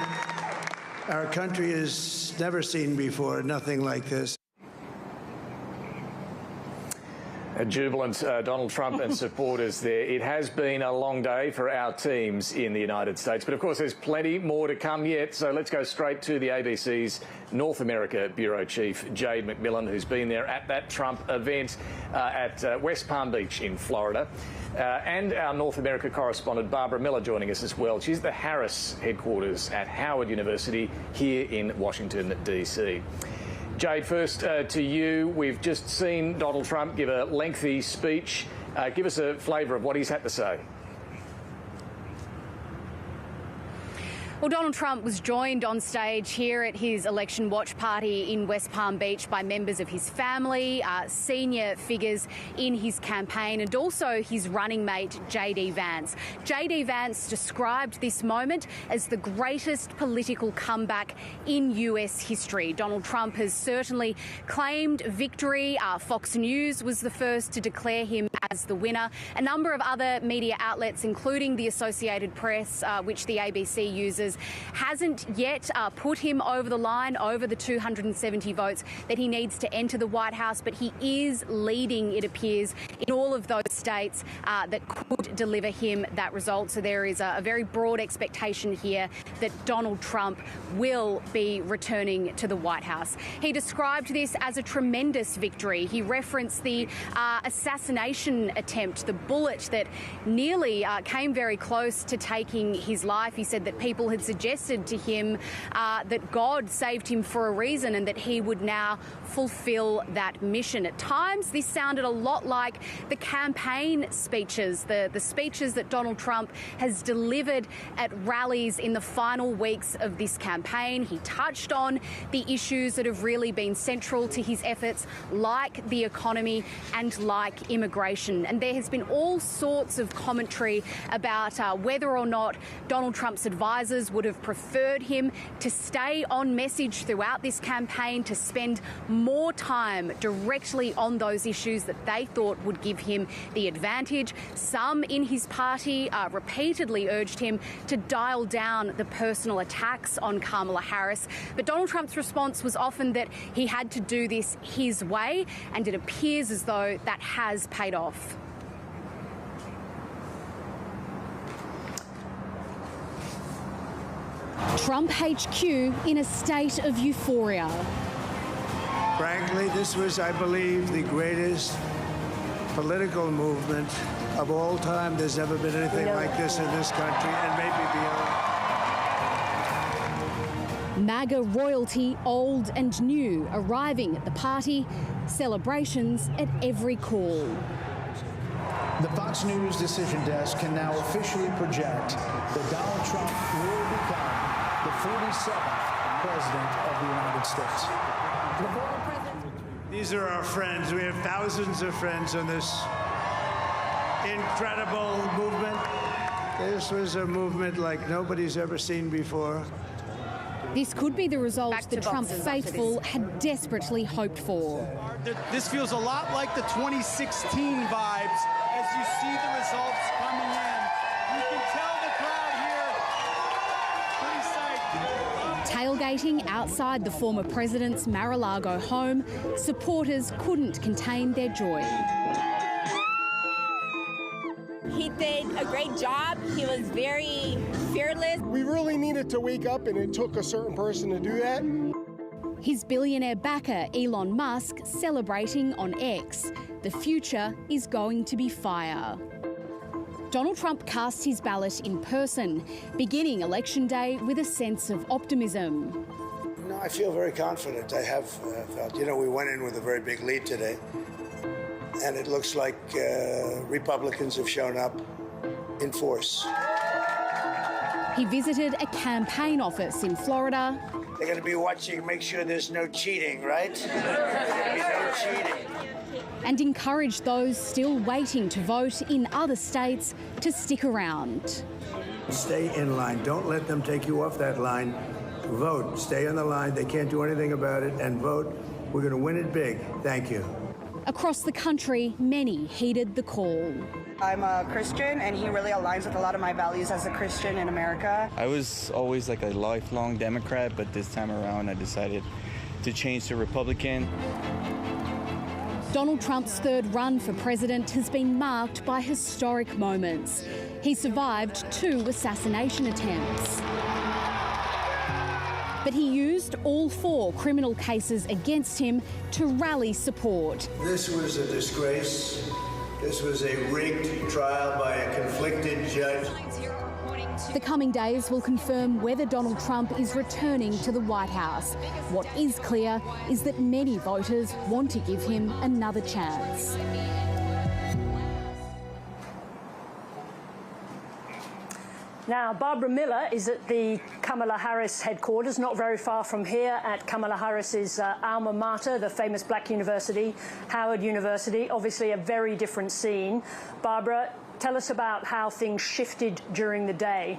Our country has never seen before nothing like this. A jubilant Donald Trump and supporters there. It has been a long day for our teams in the United States, but of course there's plenty more to come yet. So let's go straight to the ABC's North America Bureau Chief, Jade McMillan, who's been there at that Trump event at West Palm Beach in Florida. And our North America correspondent, Barbara Miller, joining us as well. She's at the Harris headquarters at Howard University here in Washington, D.C. Jade, first to you. We've just seen Donald Trump give a lengthy speech. Give us a flavour of what he's had to say. Well, Donald Trump was joined on stage here at his election watch party in West Palm Beach by members of his family, senior figures in his campaign, and also his running mate, J.D. Vance. J.D. Vance described this moment as the greatest political comeback in US history. Donald Trump has certainly claimed victory. Fox News was the first to declare him as the winner. A number of other media outlets, including the Associated Press, which the ABC uses, hasn't yet put him over the line, over the 270 votes that he needs to enter the White House, but he is leading, it appears, in all of those states that could deliver him that result. So there is a very broad expectation here that Donald Trump will be returning to the White House. He described this as a tremendous victory. He referenced the assassination attempt, the bullet that nearly came very close to taking his life. He said that people had suggested to him that God saved him for a reason and that he would now fulfill that mission. At times, this sounded a lot like the campaign speeches, the speeches that Donald Trump has delivered at rallies in the final weeks of this campaign. He touched on the issues that have really been central to his efforts, like the economy and like immigration. And there has been all sorts of commentary about whether or not Donald Trump's advisors would have preferred him to stay on message throughout this campaign, to spend more time directly on those issues that they thought would give him the advantage. Some in his party repeatedly urged him to dial down the personal attacks on Kamala Harris. But Donald Trump's response was often that he had to do this his way, and it appears as though that has paid off. Trump HQ in a state of euphoria. Frankly, this was, I believe, the greatest political movement of all time. There's never been anything like this in this country, and maybe beyond. MAGA royalty, old and new, arriving at the party, celebrations at every call. The Fox News decision desk can now officially project that Donald Trump will become the 47th President of the United States. These are our friends. We have thousands of friends in this incredible movement. This was a movement like nobody's ever seen before. This could be the result the Trump faithful had desperately hoped for. This feels a lot like the 2016 vibes as you see the results coming in. You can tell the crowd here, pretty psyched. Tailgating outside the former president's Mar-a-Lago home, supporters couldn't contain their joy. He did a great job. He was very fearless. We really needed to wake up, and it took a certain person to do that. His billionaire backer, Elon Musk, celebrating on X. The future is going to be fire. Donald Trump cast his ballot in person, beginning Election Day with a sense of optimism. No, I feel very confident. I have felt, we went in with a very big lead today. And it looks like Republicans have shown up in force. He visited a campaign office in Florida. They're going to be watching, make sure there's no cheating, right? There's going to be no cheating. And encouraged those still waiting to vote in other states to stick around. Stay in line. Don't let them take you off that line. Vote. Stay on the line. They can't do anything about it. And vote. We're going to win it big. Thank you. Across the country, many heeded the call. I'm a Christian, and he really aligns with a lot of my values as a Christian in America. I was always like a lifelong Democrat, but this time around I decided to change to Republican. Donald Trump's third run for president has been marked by historic moments. He survived 2 assassination attempts. But he used all 4 criminal cases against him to rally support. This was a disgrace. This was a rigged trial by a conflicted judge. The coming days will confirm whether Donald Trump is returning to the White House. What is clear is that many voters want to give him another chance. Now, Barbara Miller is at the Kamala Harris headquarters, not very far from here at Kamala Harris's alma mater, the famous black university, Howard University. Obviously a very different scene. Barbara, tell us about how things shifted during the day.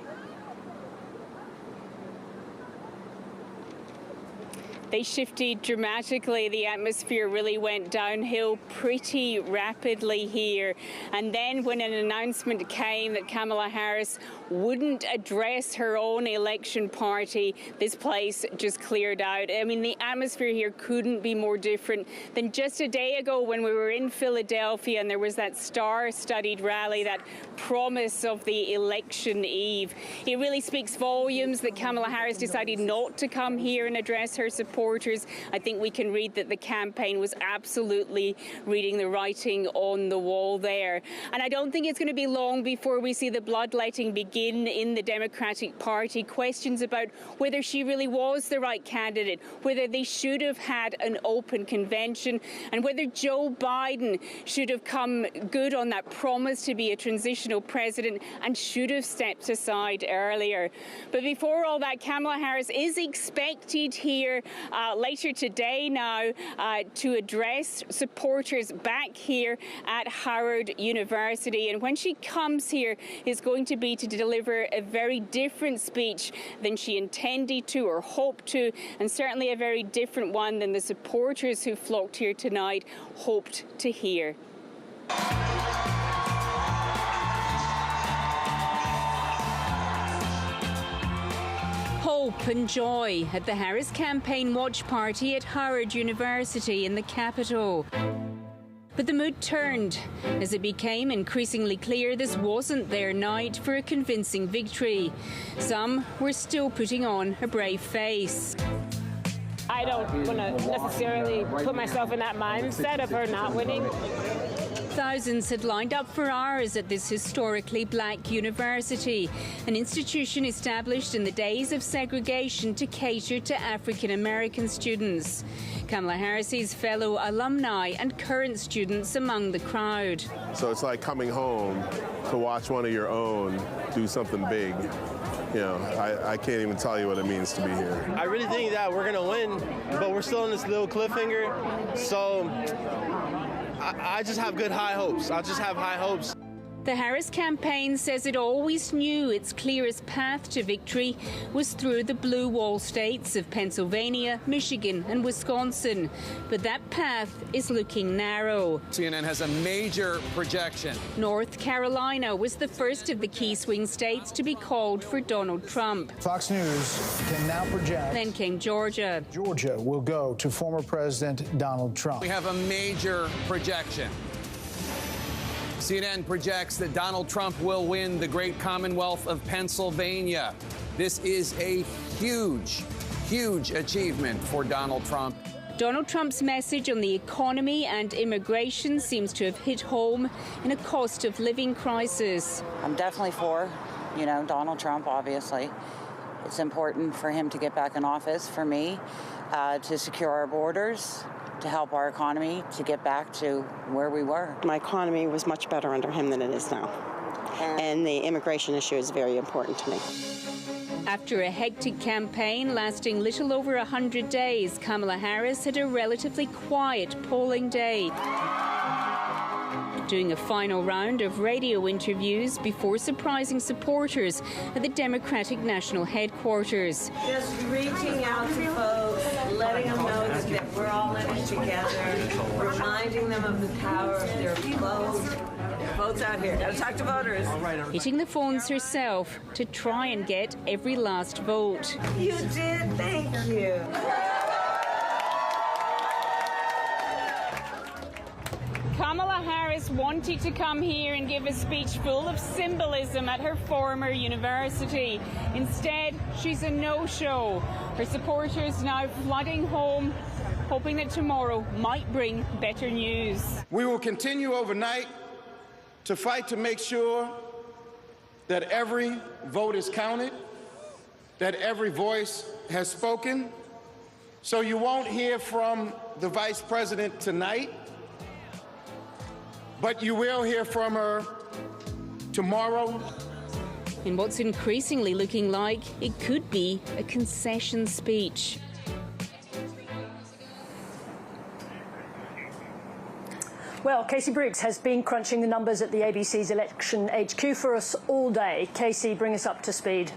They shifted dramatically. The atmosphere really went downhill pretty rapidly here. And then when an announcement came that Kamala Harris wouldn't address her own election party, this place just cleared out. I mean, the atmosphere here couldn't be more different than just a day ago when we were in Philadelphia and there was that star-studded rally, that promise of the election eve. It really speaks volumes that Kamala Harris decided not to come here and address her supporters. I think we can read that the campaign was absolutely reading the writing on the wall there. And I don't think it's going to be long before we see the bloodletting begin in the Democratic Party. Questions about whether she really was the right candidate, whether they should have had an open convention, and whether Joe Biden should have come good on that promise to be a transitional president and should have stepped aside earlier. But before all that, Kamala Harris is expected here later today now to address supporters back here at Howard University. And when she comes here, is going to be to deliver a very different speech than she intended to or hoped to, and certainly a very different one than the supporters who flocked here tonight hoped to hear. Hope and joy at the Harris campaign watch party at Howard University in the capital. But the mood turned as it became increasingly clear this wasn't their night for a convincing victory. Some were still putting on a brave face. I don't want to necessarily put myself in that mindset of her not winning. Thousands had lined up for hours at this historically black university, an institution established in the days of segregation to cater to African American students. Kamala Harris's fellow alumni and current students among the crowd. So it's like coming home to watch one of your own do something big. You know, I can't even tell you what it means to be here. I really think that we're going to win, but we're still in this little cliffhanger. So I just have good high hopes. I just have high hopes. The Harris campaign says it always knew its clearest path to victory was through the blue wall states of Pennsylvania, Michigan and Wisconsin. But that path is looking narrow. CNN has a major projection. North Carolina was the first of the key swing states to be called for Donald Trump. Fox News can now project. Then came Georgia. Georgia will go to former President Donald Trump. We have a major projection. CNN projects that Donald Trump will win the great Commonwealth of Pennsylvania. This is a huge, huge achievement for Donald Trump. Donald Trump's message on the economy and immigration seems to have hit home in a cost of living crisis. I'm definitely for, Donald Trump, obviously. It's important for him to get back in office, for me, to secure our borders, to help our economy to get back to where we were. My economy was much better under him than it is now. And the immigration issue is very important to me. After a hectic campaign lasting little over 100 days, Kamala Harris had a relatively quiet polling day, doing a final round of radio interviews before surprising supporters at the Democratic National Headquarters. Just reaching out to folks, letting them know that We're all in it together, reminding them of the power of their vote. Votes out here. Got to talk to voters. Hitting the phones herself to try and get every last vote. You did. Thank you. Kamala Harris wanted to come here and give a speech full of symbolism at her former university. Instead, she's a no-show. Her supporters now flooding home, hoping that tomorrow might bring better news. We will continue overnight to fight to make sure that every vote is counted, that every voice has spoken. So you won't hear from the Vice President tonight, but you will hear from her tomorrow. In what's increasingly looking like it could be a concession speech. Well, Casey Briggs has been crunching the numbers at the ABC's election HQ for us all day. Casey, bring us up to speed.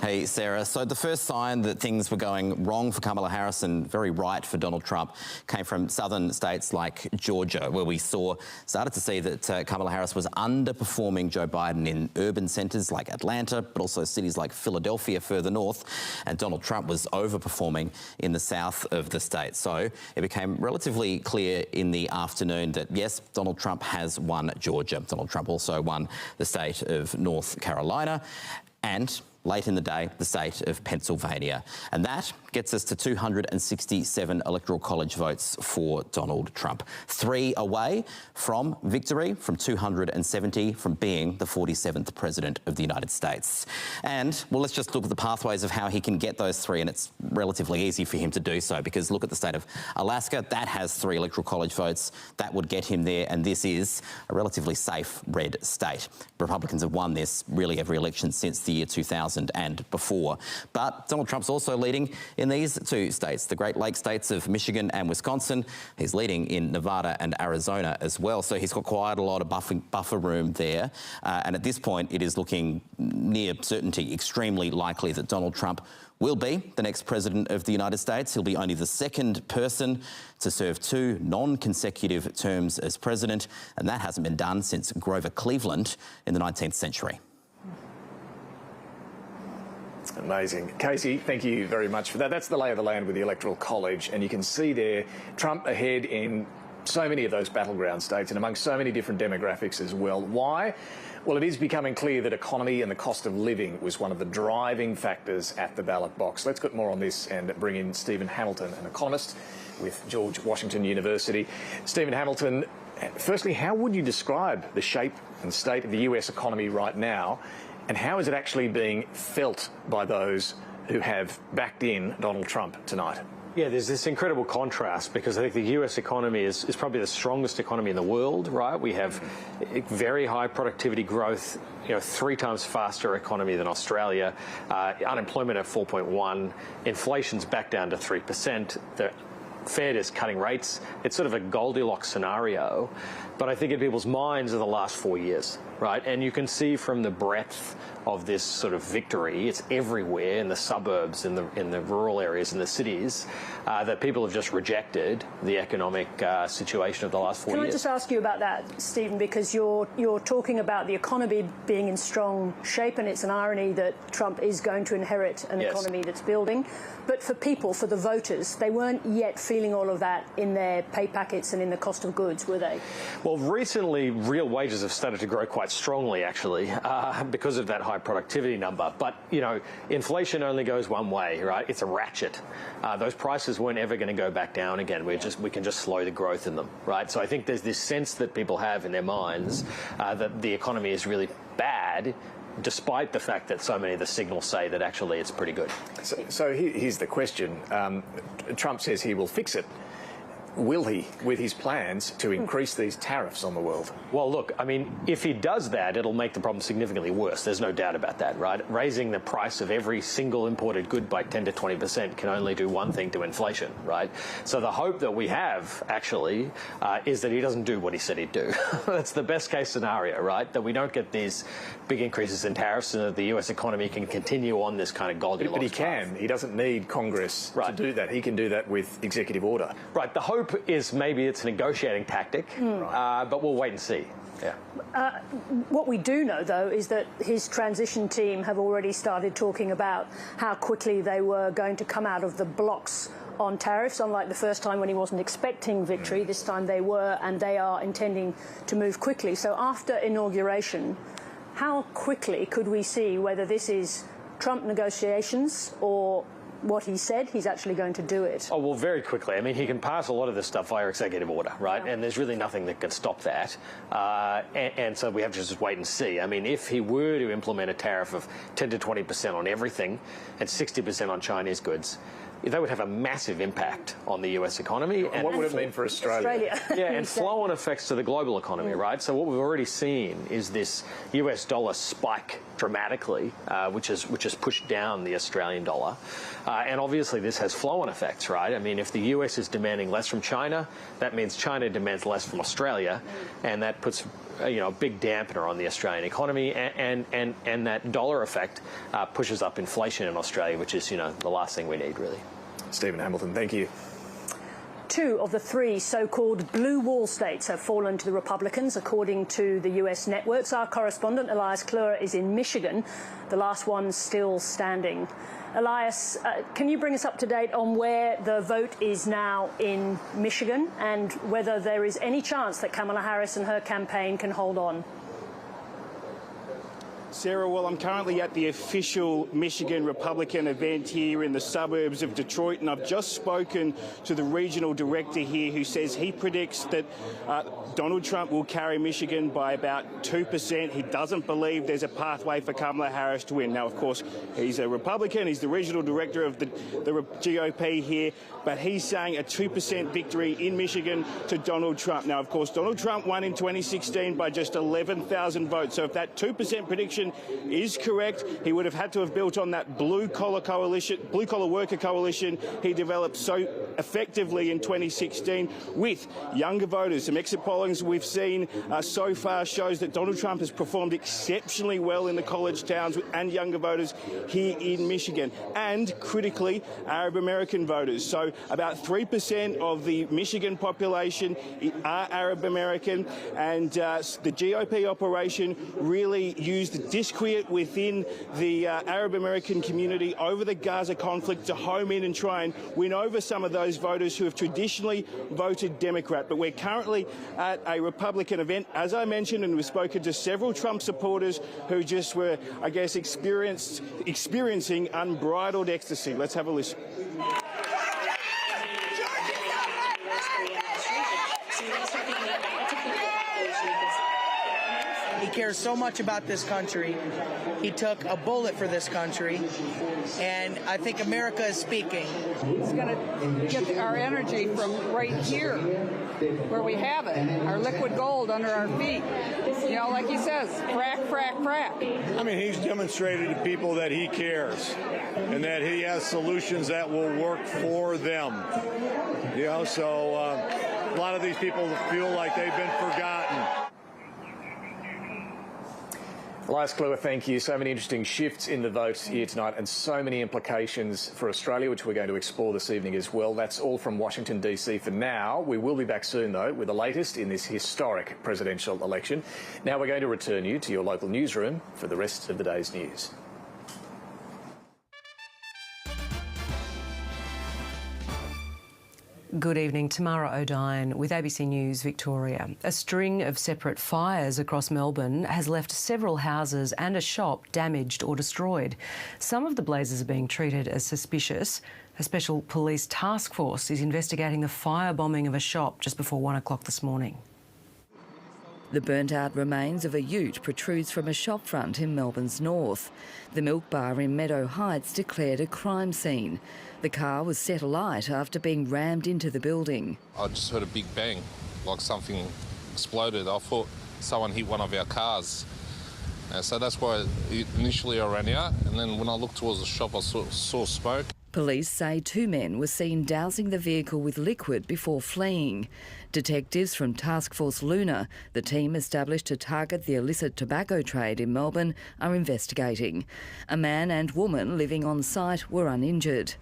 Hey, Sarah. So the first sign that things were going wrong for Kamala Harris and very right for Donald Trump came from southern states like Georgia, where we started to see that Kamala Harris was underperforming Joe Biden in urban centres like Atlanta, but also cities like Philadelphia further north, and Donald Trump was overperforming in the south of the state. So it became relatively clear in the afternoon that, yes, Donald Trump has won Georgia. Donald Trump also won the state of North Carolina and, late in the day, the state of Pennsylvania. And that gets us to 267 Electoral College votes for Donald Trump. 3 away from victory, from 270, from being the 47th President of the United States. And, well, let's just look at the pathways of how he can get those 3, and it's relatively easy for him to do so, because look at the state of Alaska. That has 3 Electoral College votes. That would get him there, and this is a relatively safe red state. Republicans have won this really every election since the year 2000 and before. But Donald Trump's also leading in these 2 states, the Great Lakes states of Michigan and Wisconsin. He's leading in Nevada and Arizona as well. So he's got quite a lot of buffer room there. And at this point, it is looking near certainty, extremely likely that Donald Trump will be the next president of the United States. He'll be only the 2nd person to serve 2 non-consecutive terms as president, and that hasn't been done since Grover Cleveland in the 19th century. Amazing. Casey, thank you very much for that. That's the lay of the land with the Electoral College, and you can see there Trump ahead in so many of those battleground states and among so many different demographics as well. Why? Well, it is becoming clear that economy and the cost of living was one of the driving factors at the ballot box. Let's get more on this and bring in Stephen Hamilton, an economist with George Washington University. Stephen Hamilton, firstly, how would you describe the shape and state of the US economy right now, and how is it actually being felt by those who have backed in Donald Trump tonight? Yeah, there's this incredible contrast, because I think the US economy is probably the strongest economy in the world, right? We have very high productivity growth, 3 times faster economy than Australia, unemployment at 4.1, inflation's back down to 3%. The Fed is cutting rates. It's sort of a Goldilocks scenario, but I think in people's minds are the last 4 years, right? And you can see from the breadth of this sort of victory, it's everywhere in the suburbs, in the rural areas, in the cities, that people have just rejected the economic situation of the last 4 years. Can I just ask you about that, Stephen, because you're talking about the economy being in strong shape, and it's an irony that Trump is going to inherit an economy that's building. But for people, for the voters, they weren't yet feeling all of that in their pay packets and in the cost of goods, were they? Well, recently, real wages have started to grow quite strongly, actually, because of that high productivity number. But, inflation only goes one way, right? It's a ratchet. Those prices weren't ever going to go back down again. We can just slow the growth in them, right? So I think there's this sense that people have in their minds that the economy is really bad, despite the fact that so many of the signals say that actually it's pretty good. So here's the question. Trump says he will fix it. will he, with his plans to increase these tariffs on the world? Well, look, I mean, if he does that, it'll make the problem significantly worse. There's no doubt about that, right? Raising the price of every single imported good by 10 to 20% can only do one thing to inflation, right? So the hope that we have, actually, is that he doesn't do what he said he'd do. That's the best case scenario, right? That we don't get these big increases in tariffs and that the US economy can continue on this kind of Goldilocks But he can. He doesn't need Congress to do that. He can do that with executive order. Right. The hope is maybe it's a negotiating tactic, but we'll wait and see. Yeah. What we do know, though, is that his transition team have already started talking about how quickly they were going to come out of the blocks on tariffs. Unlike the first time when he wasn't expecting victory, this time they were, and they are intending to move quickly. So after inauguration, how quickly could we see whether this is Trump negotiations or what he said he's actually going to do it? Oh, well, very quickly. I mean, he can pass a lot of this stuff via executive order, right? Yeah. And there's really nothing that can stop that. And so we have to just wait and see. I mean, if he were to implement a tariff of 10 to 20% on everything and 60% on Chinese goods, that would have a massive impact on the US economy. And what would it mean for Australia? Yeah, and flow-on effects to the global economy, right? So what we've already seen is this US dollar spike dramatically, which has pushed down the Australian dollar. And obviously this has flow-on effects, right? I mean, if the US is demanding less from China, that means China demands less from Australia, and that puts a big dampener on the Australian economy, and that dollar effect pushes up inflation in Australia, which is, the last thing we need, really. Stephen Hamilton, thank you. 2 of the 3 so-called blue wall states have fallen to the Republicans, according to the US networks. Our correspondent, Elias Kluwer, is in Michigan, the last one still standing. Elias, can you bring us up to date on where the vote is now in Michigan and whether there is any chance that Kamala Harris and her campaign can hold on? Sarah, well, I'm currently at the official Michigan Republican event here in the suburbs of Detroit, and I've just spoken to the regional director here who says he predicts that Donald Trump will carry Michigan by about 2%. He doesn't believe there's a pathway for Kamala Harris to win. Now, of course, he's a Republican. He's the regional director of the GOP here, but he's saying a 2% victory in Michigan to Donald Trump. Now, of course, Donald Trump won in 2016 by just 11,000 votes. So if that 2% prediction is correct, he would have had to have built on that blue-collar worker coalition he developed so effectively in 2016 with younger voters. Some exit pollings we've seen so far shows that Donald Trump has performed exceptionally well in the college towns and younger voters here in Michigan, and critically, Arab American voters. So about 3% of the Michigan population are Arab American, and the GOP operation really used disquiet within the Arab American community over the Gaza conflict to home in and try and win over some of those voters who have traditionally voted Democrat. But we're currently at a Republican event, as I mentioned, and we've spoken to several Trump supporters who just were, I guess, experiencing unbridled ecstasy. Let's have a listen. He cares so much about this country. He took a bullet for this country, and I think America is speaking. It's going to get our energy from right here, where we have it, our liquid gold under our feet. Like he says, crack, crack, crack. I mean, he's demonstrated to people that he cares and that he has solutions that will work for them. So a lot of these people feel like they've been forgotten. Elias Kluwer, thank you. So many interesting shifts in the vote here tonight and so many implications for Australia, which we're going to explore this evening as well. That's all from Washington, D.C. for now. We will be back soon, though, with the latest in this historic presidential election. Now we're going to return you to your local newsroom for the rest of the day's news. Good evening, Tamara O'Dine with ABC News Victoria. A string of separate fires across Melbourne has left several houses and a shop damaged or destroyed. Some of the blazes are being treated as suspicious. A special police task force is investigating the firebombing of a shop just before 1 o'clock this morning. The burnt-out remains of a ute protrudes from a shopfront in Melbourne's north. The milk bar in Meadow Heights declared a crime scene. The car was set alight after being rammed into the building. I just heard a big bang, like something exploded. I thought someone hit one of our cars. So that's why initially I ran out, and then when I looked towards the shop I saw smoke. Police say 2 men were seen dousing the vehicle with liquid before fleeing. Detectives from Task Force Luna, the team established to target the illicit tobacco trade in Melbourne, are investigating. A man and woman living on site were uninjured.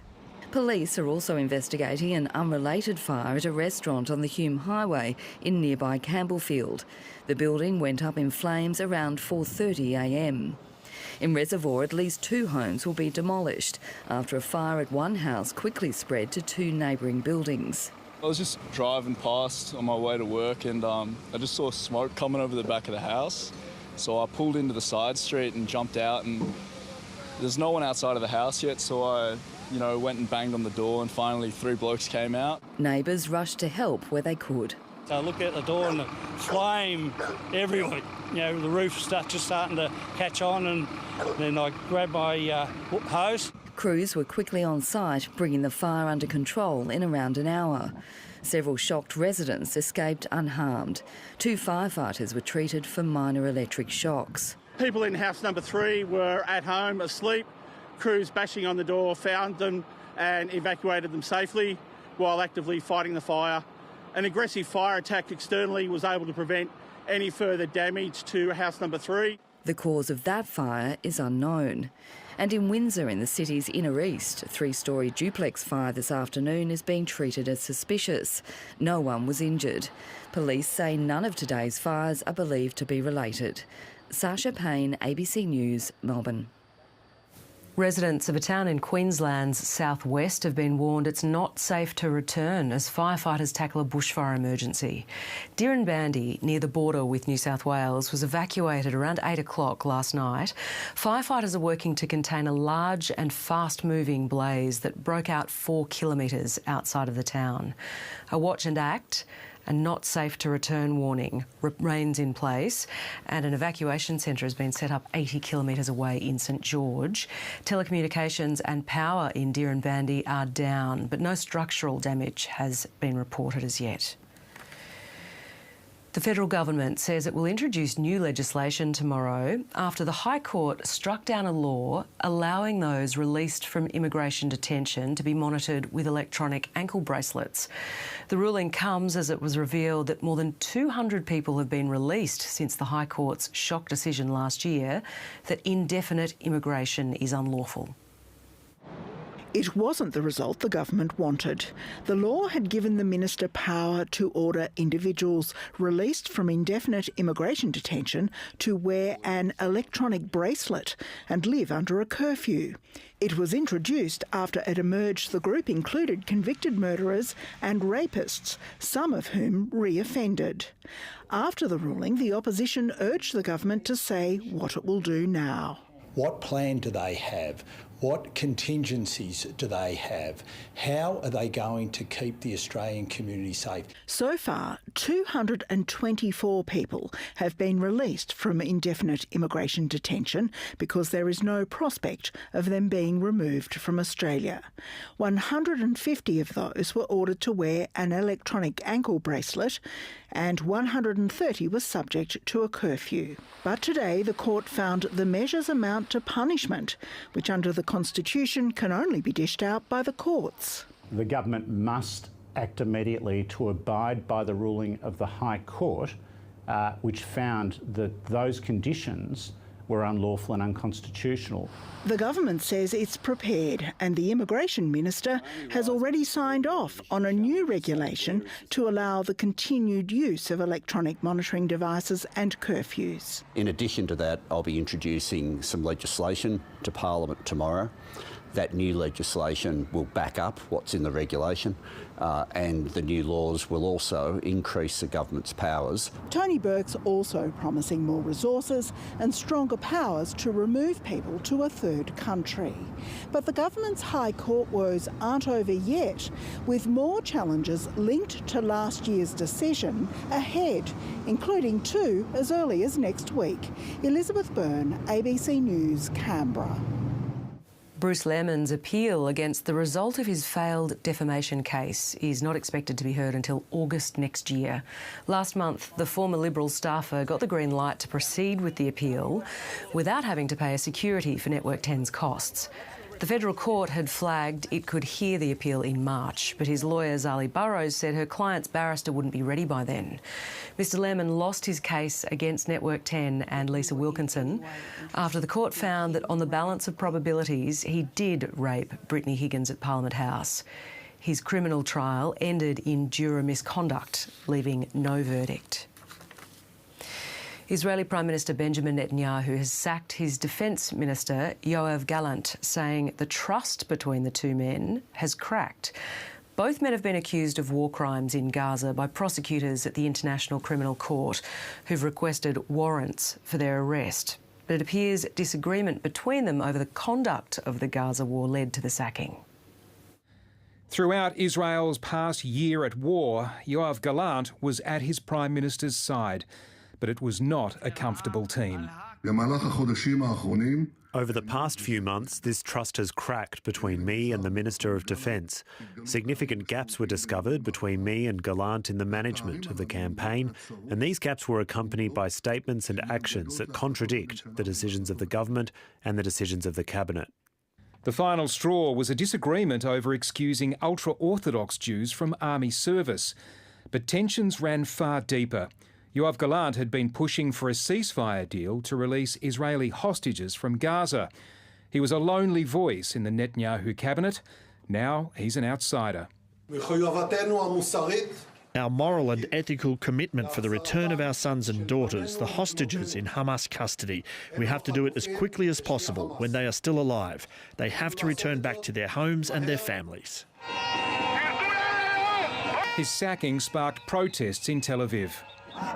Police are also investigating an unrelated fire at a restaurant on the Hume Highway in nearby Campbellfield. The building went up in flames around 4:30 a.m. In Reservoir, at least 2 homes will be demolished after a fire at one house quickly spread to 2 neighbouring buildings. I was just driving past on my way to work and I just saw smoke coming over the back of the house. So I pulled into the side street and jumped out, and there's no one outside of the house yet, so I went and banged on the door, and finally 3 blokes came out. Neighbours rushed to help where they could. So I looked out the door and the flame everywhere. The roof just starting to catch on, and then I grabbed my hose. Crews were quickly on site, bringing the fire under control in around an hour. Several shocked residents escaped unharmed. 2 firefighters were treated for minor electric shocks. People in house number 3 were at home asleep. Crews bashing on the door found them and evacuated them safely while actively fighting the fire. An aggressive fire attack externally was able to prevent any further damage to house number 3. The cause of that fire is unknown. And in Windsor, in the city's inner east, a 3-storey duplex fire this afternoon is being treated as suspicious. No one was injured. Police say none of today's fires are believed to be related. Sasha Payne, ABC News, Melbourne. Residents of a town in Queensland's southwest have been warned it's not safe to return as firefighters tackle a bushfire emergency. Dirranbandi, near the border with New South Wales, was evacuated around 8 o'clock last night. Firefighters are working to contain a large and fast-moving blaze that broke out 4 kilometres outside of the town. A watch and act and not safe to return warning remains in place, and an evacuation centre has been set up 80 kilometres away in St George. Telecommunications and power in Dirranbandi are down, but no structural damage has been reported as yet. The federal government says it will introduce new legislation tomorrow after the High Court struck down a law allowing those released from immigration detention to be monitored with electronic ankle bracelets. The ruling comes as it was revealed that more than 200 people have been released since the High Court's shock decision last year that indefinite immigration is unlawful. It wasn't the result the government wanted. The law had given the minister power to order individuals released from indefinite immigration detention to wear an electronic bracelet and live under a curfew. It was introduced after it emerged the group included convicted murderers and rapists, some of whom re-offended. After the ruling, the opposition urged the government to say what it will do now. What plan do they have? What contingencies do they have? How are they going to keep the Australian community safe? So far, 224 people have been released from indefinite immigration detention because there is no prospect of them being removed from Australia. 150 of those were ordered to wear an electronic ankle bracelet, and 130 were subject to a curfew. But today the court found the measures amount to punishment, which under the Constitution can only be dished out by the courts. The government must act immediately to abide by the ruling of the High Court, which found that those conditions were unlawful and unconstitutional. The government says it's prepared, and the Immigration Minister has already signed off on a new regulation to allow the continued use of electronic monitoring devices and curfews. In addition to that, I'll be introducing some legislation to Parliament tomorrow that new legislation will back up what's in the regulation, and the new laws will also increase the government's powers. Tony Burke's also promising more resources and stronger powers to remove people to a third country. But the government's High Court woes aren't over yet, with more challenges linked to last year's decision ahead, including 2 as early as next week. Elizabeth Byrne, ABC News, Canberra. Bruce Lehrmann's appeal against the result of his failed defamation case is not expected to be heard until August next year. Last month, the former Liberal staffer got the green light to proceed with the appeal without having to pay a security for Network 10's costs. The federal court had flagged it could hear the appeal in March, but his lawyer Zali Burrows said her client's barrister wouldn't be ready by then. Mr Lehrmann lost his case against Network 10 and Lisa Wilkinson after the court found that on the balance of probabilities he did rape Brittany Higgins at Parliament House. His criminal trial ended in juror misconduct, leaving no verdict. Israeli Prime Minister Benjamin Netanyahu has sacked his Defence Minister Yoav Gallant, saying the trust between the two men has cracked. Both men have been accused of war crimes in Gaza by prosecutors at the International Criminal Court, who've requested warrants for their arrest. But it appears disagreement between them over the conduct of the Gaza war led to the sacking. Throughout Israel's past year at war, Yoav Gallant was at his Prime Minister's side. But it was not a comfortable team. Over the past few months, this trust has cracked between me and the Minister of Defence. Significant gaps were discovered between me and Gallant in the management of the campaign, and these gaps were accompanied by statements and actions that contradict the decisions of the government and the decisions of the cabinet. The final straw was a disagreement over excusing ultra-Orthodox Jews from army service. But tensions ran far deeper. Yoav Gallant had been pushing for a ceasefire deal to release Israeli hostages from Gaza. He was a lonely voice in the Netanyahu cabinet. Now he's an outsider. Our moral and ethical commitment for the return of our sons and daughters, the hostages in Hamas custody. We have to do it as quickly as possible when they are still alive. They have to return back to their homes and their families. His sacking sparked protests in Tel Aviv.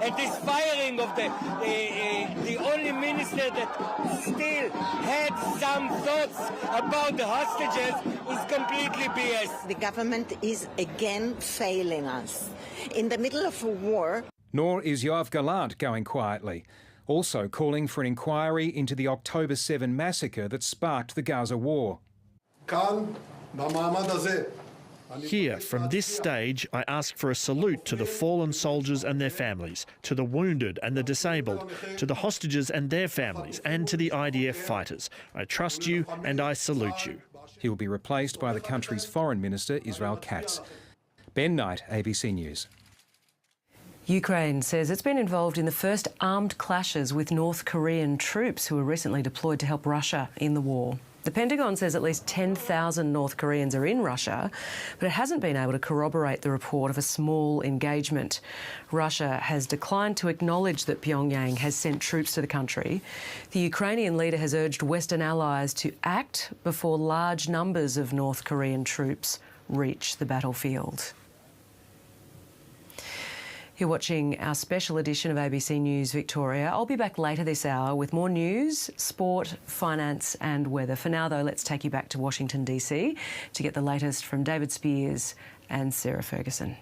And this firing of the only minister that still had some thoughts about the hostages is completely BS. The government is again failing us. In the middle of a war. Nor is Yoav Gallant going quietly, also calling for an inquiry into the October 7 massacre that sparked the Gaza war. Here, from this stage, I ask for a salute to the fallen soldiers and their families, to the wounded and the disabled, to the hostages and their families, and to the IDF fighters. I trust you and I salute you. He will be replaced by the country's Foreign Minister, Israel Katz. Ben Knight, ABC News. Ukraine says it's been involved in the first armed clashes with North Korean troops who were recently deployed to help Russia in the war. The Pentagon says at least 10,000 North Koreans are in Russia, but it hasn't been able to corroborate the report of a small engagement. Russia has declined to acknowledge that Pyongyang has sent troops to the country. The Ukrainian leader has urged Western allies to act before large numbers of North Korean troops reach the battlefield. You're watching our special edition of ABC News Victoria. I'll be back later this hour with more news, sport, finance and weather. For now, though, let's take you back to Washington, D.C. to get the latest from David Spears and Sarah Ferguson.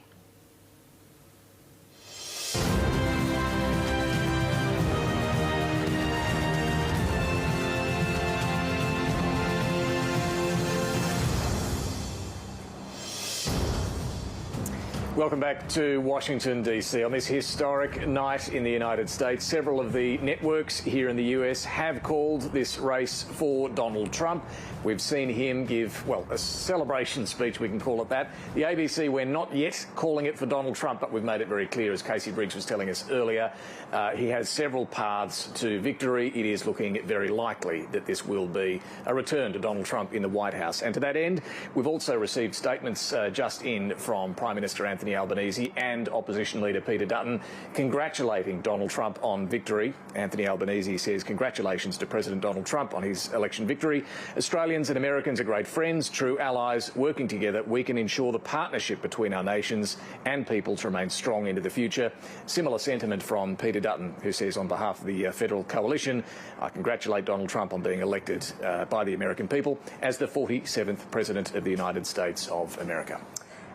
Welcome back to Washington, D.C. On this historic night in the United States, several of the networks here in the US have called this race for Donald Trump. We've seen him give, well, a celebration speech, we can call it that. The ABC, we're not yet calling it for Donald Trump, but we've made it very clear, as Casey Briggs was telling us earlier, he has several paths to victory. It is looking very likely that this will be a return to Donald Trump in the White House. And to that end, we've also received statements just in from Prime Minister Anthony Anthony Albanese and opposition leader Peter Dutton congratulating Donald Trump on victory. Anthony Albanese says congratulations to President Donald Trump on his election victory. Australians and Americans are great friends, true allies. Working together, we can ensure the partnership between our nations and peoples remains strong into the future. Similar sentiment from Peter Dutton, who says on behalf of the federal coalition, I congratulate Donald Trump on being elected by the American people as the 47th President of the United States of America.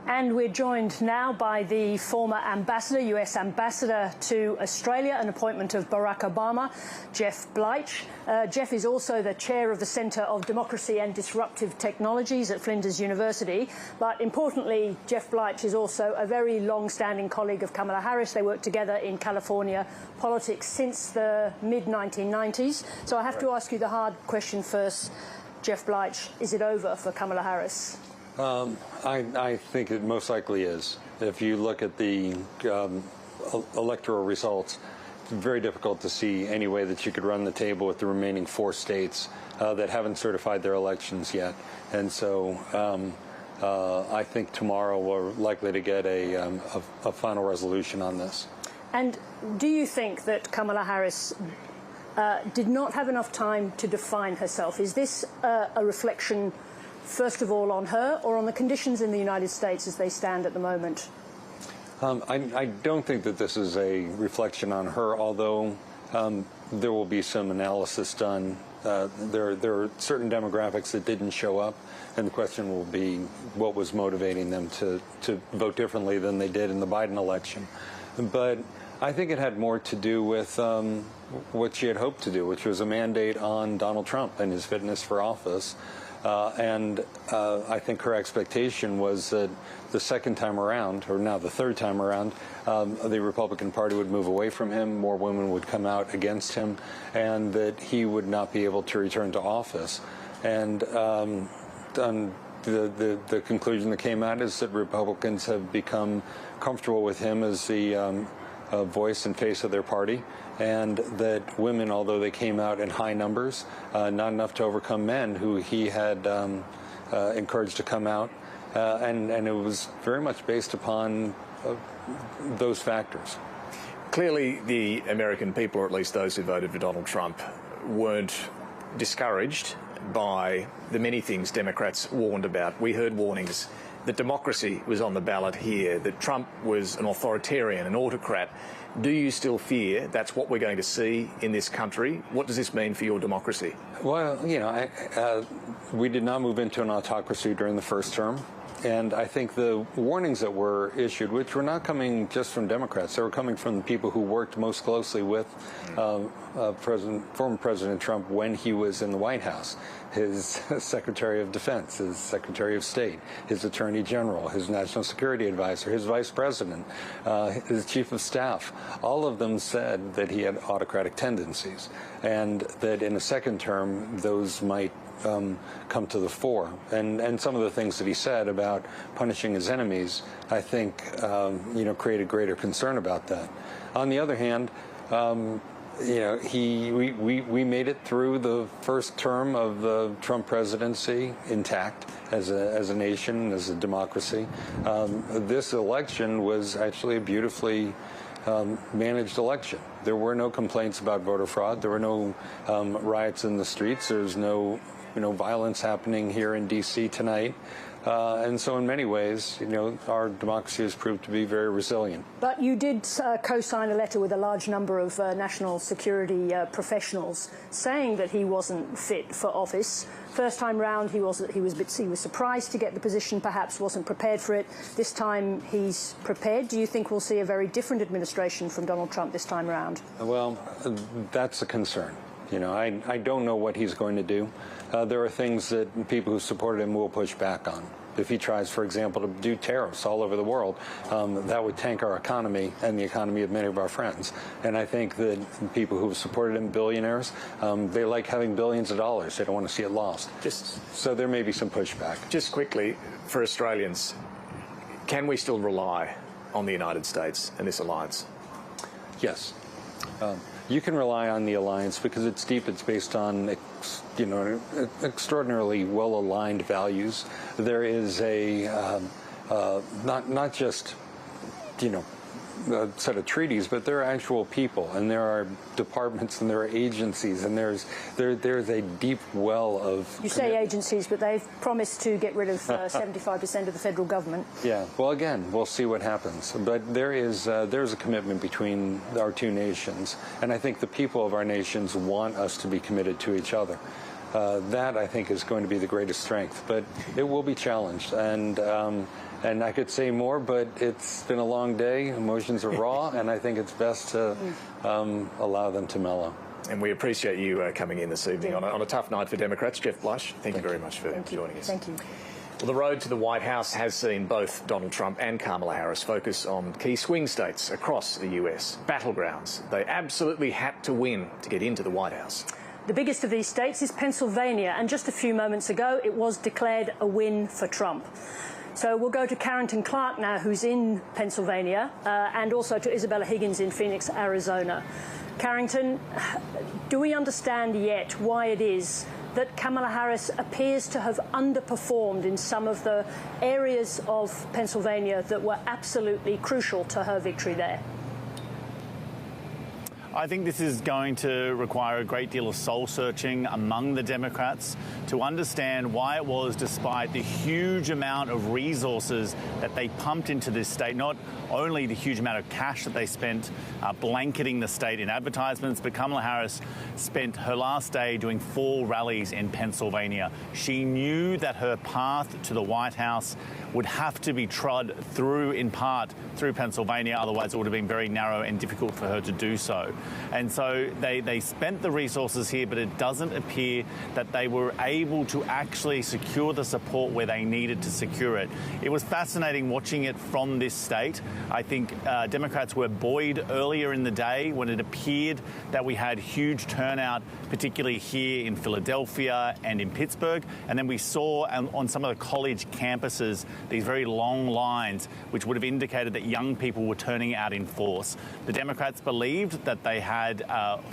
And we're joined now by the former ambassador, US ambassador to Australia, an appointment of Barack Obama, Jeff Bleich. Jeff is also the chair of the Centre of Democracy and Disruptive Technologies at Flinders University. But importantly, Jeff Bleich is also a very long-standing colleague of Kamala Harris. They worked together in California politics since the mid-1990s. So I have to ask you the hard question first. Jeff Bleich, is it over for Kamala Harris? I think it most likely is. If you look at the electoral results, it's very difficult to see any way that you could run the table with the remaining 4 states that haven't certified their elections yet. And so I think tomorrow we're likely to get a final resolution on this. And do you think that Kamala Harris did not have enough time to define herself? Is this a reflection, first of all, on her or on the conditions in the United States as they stand at the moment? I don't think that this is a reflection on her, although there will be some analysis done. There are certain demographics that didn't show up, and the question will be what was motivating them to vote differently than they did in the Biden election. But I think it had more to do with what she had hoped to do, which was a mandate on Donald Trump and his fitness for office. And I think her expectation was that the second time around, or now the third time around, the Republican Party would move away from him, more women would come out against him, and that he would not be able to return to office. And the conclusion that came out is that Republicans have become comfortable with him as the voice and face of their party, and that women, although they came out in high numbers, not enough to overcome men who he had encouraged to come out, and it was very much based upon those factors. Clearly, the American people, or at least those who voted for Donald Trump, weren't discouraged by the many things Democrats warned about. We heard warnings that democracy was on the ballot here, that Trump was an authoritarian, an autocrat. Do you still fear that's what we're going to see in this country? What does this mean for your democracy? Well, you know, we did not move into an autocracy during the first term. And I think the warnings that were issued, which were not coming just from Democrats, they were coming from the people who worked most closely with former President Trump when he was in the White House. His Secretary of Defense, his Secretary of State, his Attorney General, his National Security Advisor, his Vice President, his Chief of Staff. All of them said that he had autocratic tendencies, and that in a second term those might come to the fore. And some of the things that he said about punishing his enemies, I think, created greater concern about that. On the other hand, we made it through the first term of the Trump presidency intact as a nation, as a democracy. This election was actually a beautifully managed election. There were no complaints about voter fraud. There were no riots in the streets. There's no violence happening here in D.C. tonight. And so in many ways, our democracy has proved to be very resilient. But you did co-sign a letter with a large number of national security professionals saying that he wasn't fit for office. First time round, he was surprised to get the position, perhaps wasn't prepared for it. This time he's prepared. Do you think we'll see a very different administration from Donald Trump this time round? Well, that's a concern. I don't know what he's going to do. There are things that people who supported him will push back on. If he tries, for example, to do tariffs all over the world, that would tank our economy and the economy of many of our friends. And I think that people who have supported him, billionaires, they like having billions of dollars. They don't want to see it lost. So there may be some pushback. Just quickly, for Australians, can we still rely on the United States and this alliance? Yes. You can rely on the alliance because it's deep. It's based on, extraordinarily well-aligned values. There is a not just a set of treaties, but there are actual people, and there are departments, and there are agencies, and there's a deep well of... You say agencies, but they've promised to get rid of 75% of the federal government. Yeah, well, again, we'll see what happens. But there's a commitment between our two nations, and I think the people of our nations want us to be committed to each other. That, I think, is going to be the greatest strength, but it will be challenged. And I could say more, but it's been a long day. Emotions are raw, and I think it's best to allow them to mellow. And we appreciate you coming in this evening on a tough night for Democrats. Jeff Blush, thank you very much for joining us. Thank you. Well, the road to the White House has seen both Donald Trump and Kamala Harris focus on key swing states across the US, battlegrounds. They absolutely had to win to get into the White House. The biggest of these states is Pennsylvania, and just a few moments ago it was declared a win for Trump. So we'll go to Carrington Clark now, who's in Pennsylvania, and also to Isabella Higgins in Phoenix, Arizona. Carrington, do we understand yet why it is that Kamala Harris appears to have underperformed in some of the areas of Pennsylvania that were absolutely crucial to her victory there? I think this is going to require a great deal of soul-searching among the Democrats to understand why it was, despite the huge amount of resources that they pumped into this state, not only the huge amount of cash that they spent blanketing the state in advertisements, but Kamala Harris spent her last day doing 4 rallies in Pennsylvania. She knew that her path to the White House would have to be trod through, in part, through Pennsylvania. Otherwise, it would have been very narrow and difficult for her to do so. And so they spent the resources here, but it doesn't appear that they were able to actually secure the support where they needed to secure it. It was fascinating watching it from this state. I think Democrats were buoyed earlier in the day when it appeared that we had huge turnout, particularly here in Philadelphia and in Pittsburgh. And then we saw on some of the college campuses these very long lines, which would have indicated that young people were turning out in force. The Democrats believed that they had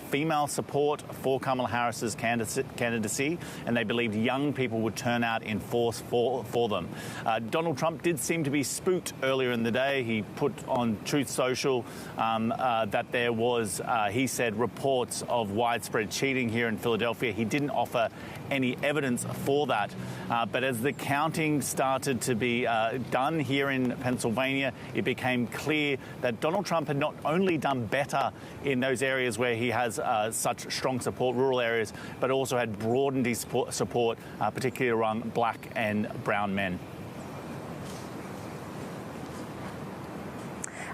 female support for Kamala Harris's candidacy, and they believed young people would turn out in force for them. Donald Trump did seem to be spooked earlier in the day. He put on Truth Social that there was, he said, reports of widespread cheating here in Philadelphia. He didn't offer any evidence for that. But as the counting started to be done here in Pennsylvania, it became clear that Donald Trump had not only done better in those areas where he has such strong support, rural areas, but also had broadened his support, particularly around black and brown men.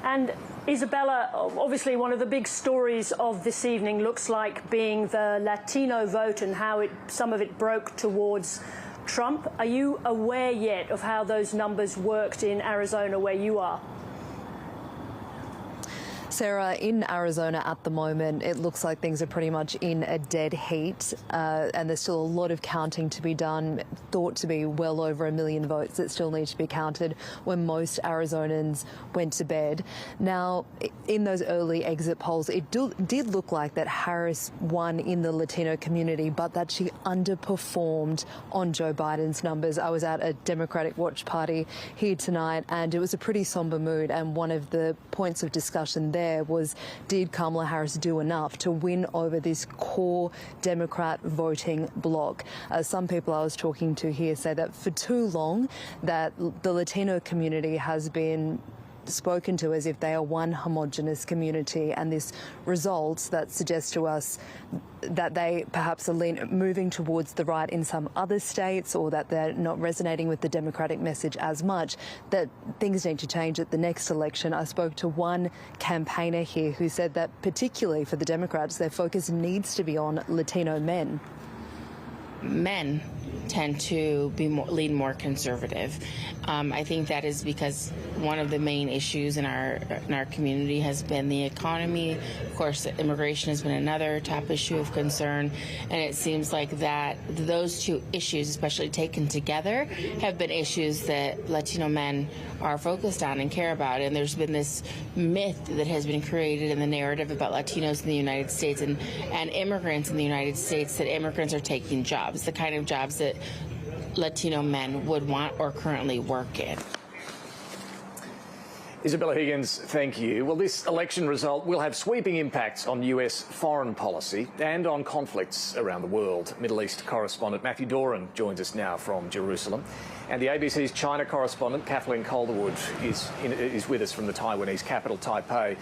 And Isabella, obviously one of the big stories of this evening looks like being the Latino vote and how some of it broke towards Trump. Are you aware yet of how those numbers worked in Arizona where you are? Sarah, in Arizona at the moment, it looks like things are pretty much in a dead heat, and there's still a lot of counting to be done, thought to be well over 1 million votes that still need to be counted when most Arizonans went to bed. Now, in those early exit polls, it did look like that Harris won in the Latino community, but that she underperformed on Joe Biden's numbers. I was at a Democratic watch party here tonight, and it was a pretty somber mood, and one of the points of discussion there was, did Kamala Harris do enough to win over this core Democrat voting bloc? Some people I was talking to here say that for too long that the Latino community has been spoken to as if they are one homogenous community, and this results that suggests to us that they perhaps are moving towards the right in some other states, or that they're not resonating with the Democratic message as much, that things need to change at the next election. I spoke to one campaigner here who said that particularly for the Democrats, their focus needs to be on Latino men. Men tend to lean more conservative. I think that is because one of the main issues in our community has been the economy. Of course, immigration has been another top issue of concern, and it seems like that those two issues, especially taken together, have been issues that Latino men are focused on and care about. And there's been this myth that has been created in the narrative about Latinos in the United States and immigrants in the United States, that immigrants are taking jobs, the kind of jobs that Latino men would want or currently work in. Isabella Higgins, thank you. Well, this election result will have sweeping impacts on US foreign policy and on conflicts around the world. Middle East correspondent Matthew Doran joins us now from Jerusalem. And the ABC's China correspondent Kathleen Calderwood is with us from the Taiwanese capital, Taipei.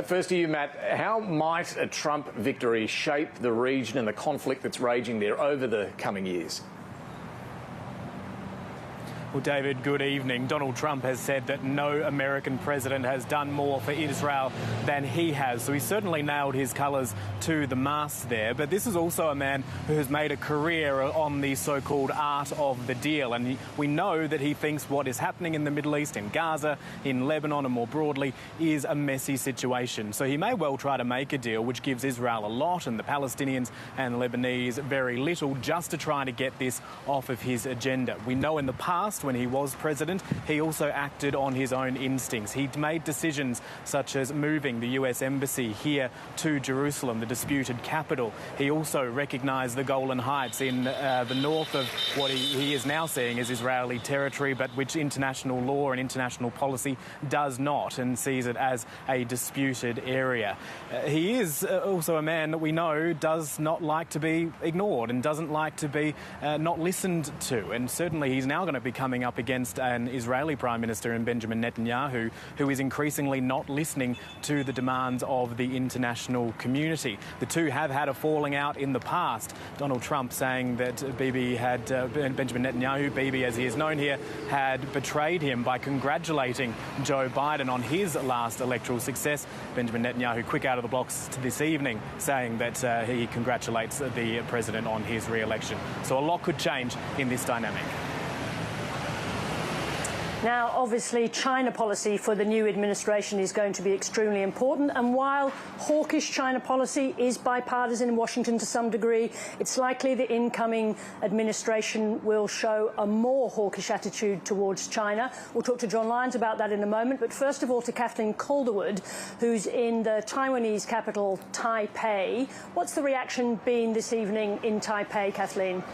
First to you, Matt, how might a Trump victory shape the region and the conflict that's raging there over the coming years? Well, David, good evening. Donald Trump has said that no American president has done more for Israel than he has. So he certainly nailed his colours to the mast there. But this is also a man who has made a career on the so-called art of the deal. And we know that he thinks what is happening in the Middle East, in Gaza, in Lebanon and more broadly, is a messy situation. So he may well try to make a deal which gives Israel a lot and the Palestinians and Lebanese very little, just to try to get this off of his agenda. We know in the past, when he was president, he also acted on his own instincts. He made decisions such as moving the US embassy here to Jerusalem, the disputed capital. He also recognised the Golan Heights in the north of what he is now seeing as Israeli territory, but which international law and international policy does not, and sees it as a disputed area. He is also a man that we know does not like to be ignored and doesn't like to be not listened to. And certainly he's now going to be coming up against an Israeli Prime Minister in Benjamin Netanyahu, who is increasingly not listening to the demands of the international community. The two have had a falling out in the past. Donald Trump saying that Benjamin Netanyahu, Bibi as he is known here, had betrayed him by congratulating Joe Biden on his last electoral success. Benjamin Netanyahu quick out of the blocks this evening, saying that he congratulates the president on his re-election. So a lot could change in this dynamic. Now, obviously, China policy for the new administration is going to be extremely important. And while hawkish China policy is bipartisan in Washington to some degree, it's likely the incoming administration will show a more hawkish attitude towards China. We'll talk to John Lyons about that in a moment. But first of all, to Kathleen Calderwood, who's in the Taiwanese capital, Taipei. What's the reaction been this evening in Taipei, Kathleen?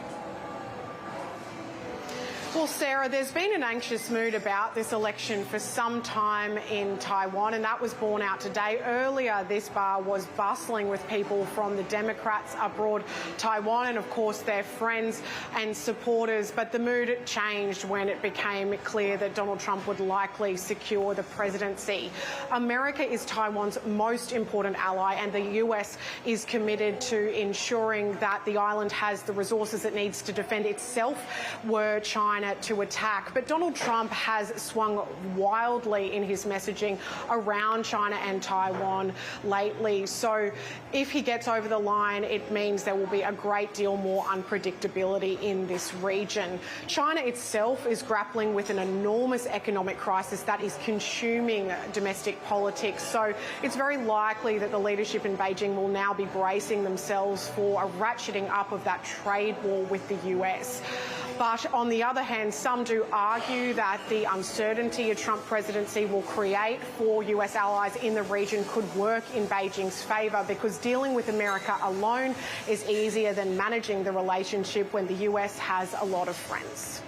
Well, Sarah, there's been an anxious mood about this election for some time in Taiwan, and that was borne out today. Earlier, this bar was bustling with people from the Democrats abroad Taiwan and, of course, their friends and supporters. But the mood changed when it became clear that Donald Trump would likely secure the presidency. America is Taiwan's most important ally, and the US is committed to ensuring that the island has the resources it needs to defend itself were China to attack. But Donald Trump has swung wildly in his messaging around China and Taiwan lately. So if he gets over the line, it means there will be a great deal more unpredictability in this region. China itself is grappling with an enormous economic crisis that is consuming domestic politics. So it's very likely that the leadership in Beijing will now be bracing themselves for a ratcheting up of that trade war with the US. But on the other hand, some do argue that the uncertainty a Trump presidency will create for US allies in the region could work in Beijing's favour, because dealing with America alone is easier than managing the relationship when the US has a lot of friends.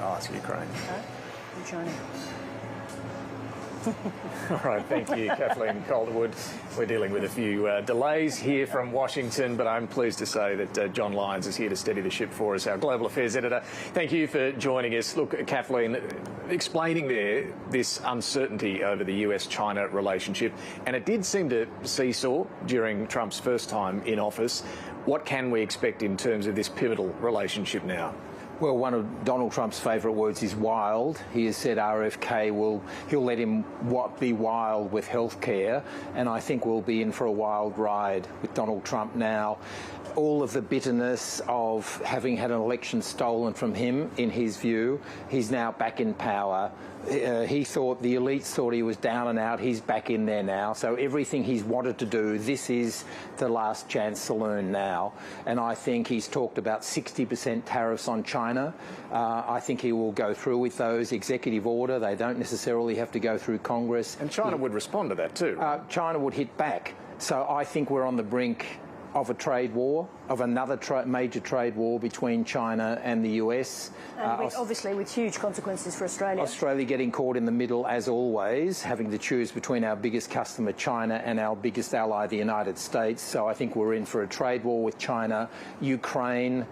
I'll ask Ukraine. Okay. China. All right, thank you, Kathleen Calderwood. We're dealing with a few delays here from Washington, but I'm pleased to say that John Lyons is here to steady the ship for us, our Global Affairs editor. Thank you for joining us. Look, Kathleen, explaining there this uncertainty over the US-China relationship, and it did seem to seesaw during Trump's first time in office. What can we expect in terms of this pivotal relationship now? Well, one of Donald Trump's favourite words is wild. He has said he'll let him be wild with healthcare, and I think we'll be in for a wild ride with Donald Trump now. All of the bitterness of having had an election stolen from him, in his view, he's now back in power. He thought, the elites thought he was down and out. He's back in there now. So everything he's wanted to do, this is the last chance saloon now. And I think he's talked about 60% tariffs on China. I think he will go through with those. Executive order, they don't necessarily have to go through Congress. And China would respond to that too. China would hit back. So I think we're on the brink of a trade war, of another major trade war between China and the US. And obviously with huge consequences for Australia. Australia getting caught in the middle, as always, having to choose between our biggest customer, China, and our biggest ally, the United States. So I think we're in for a trade war with China. Ukraine.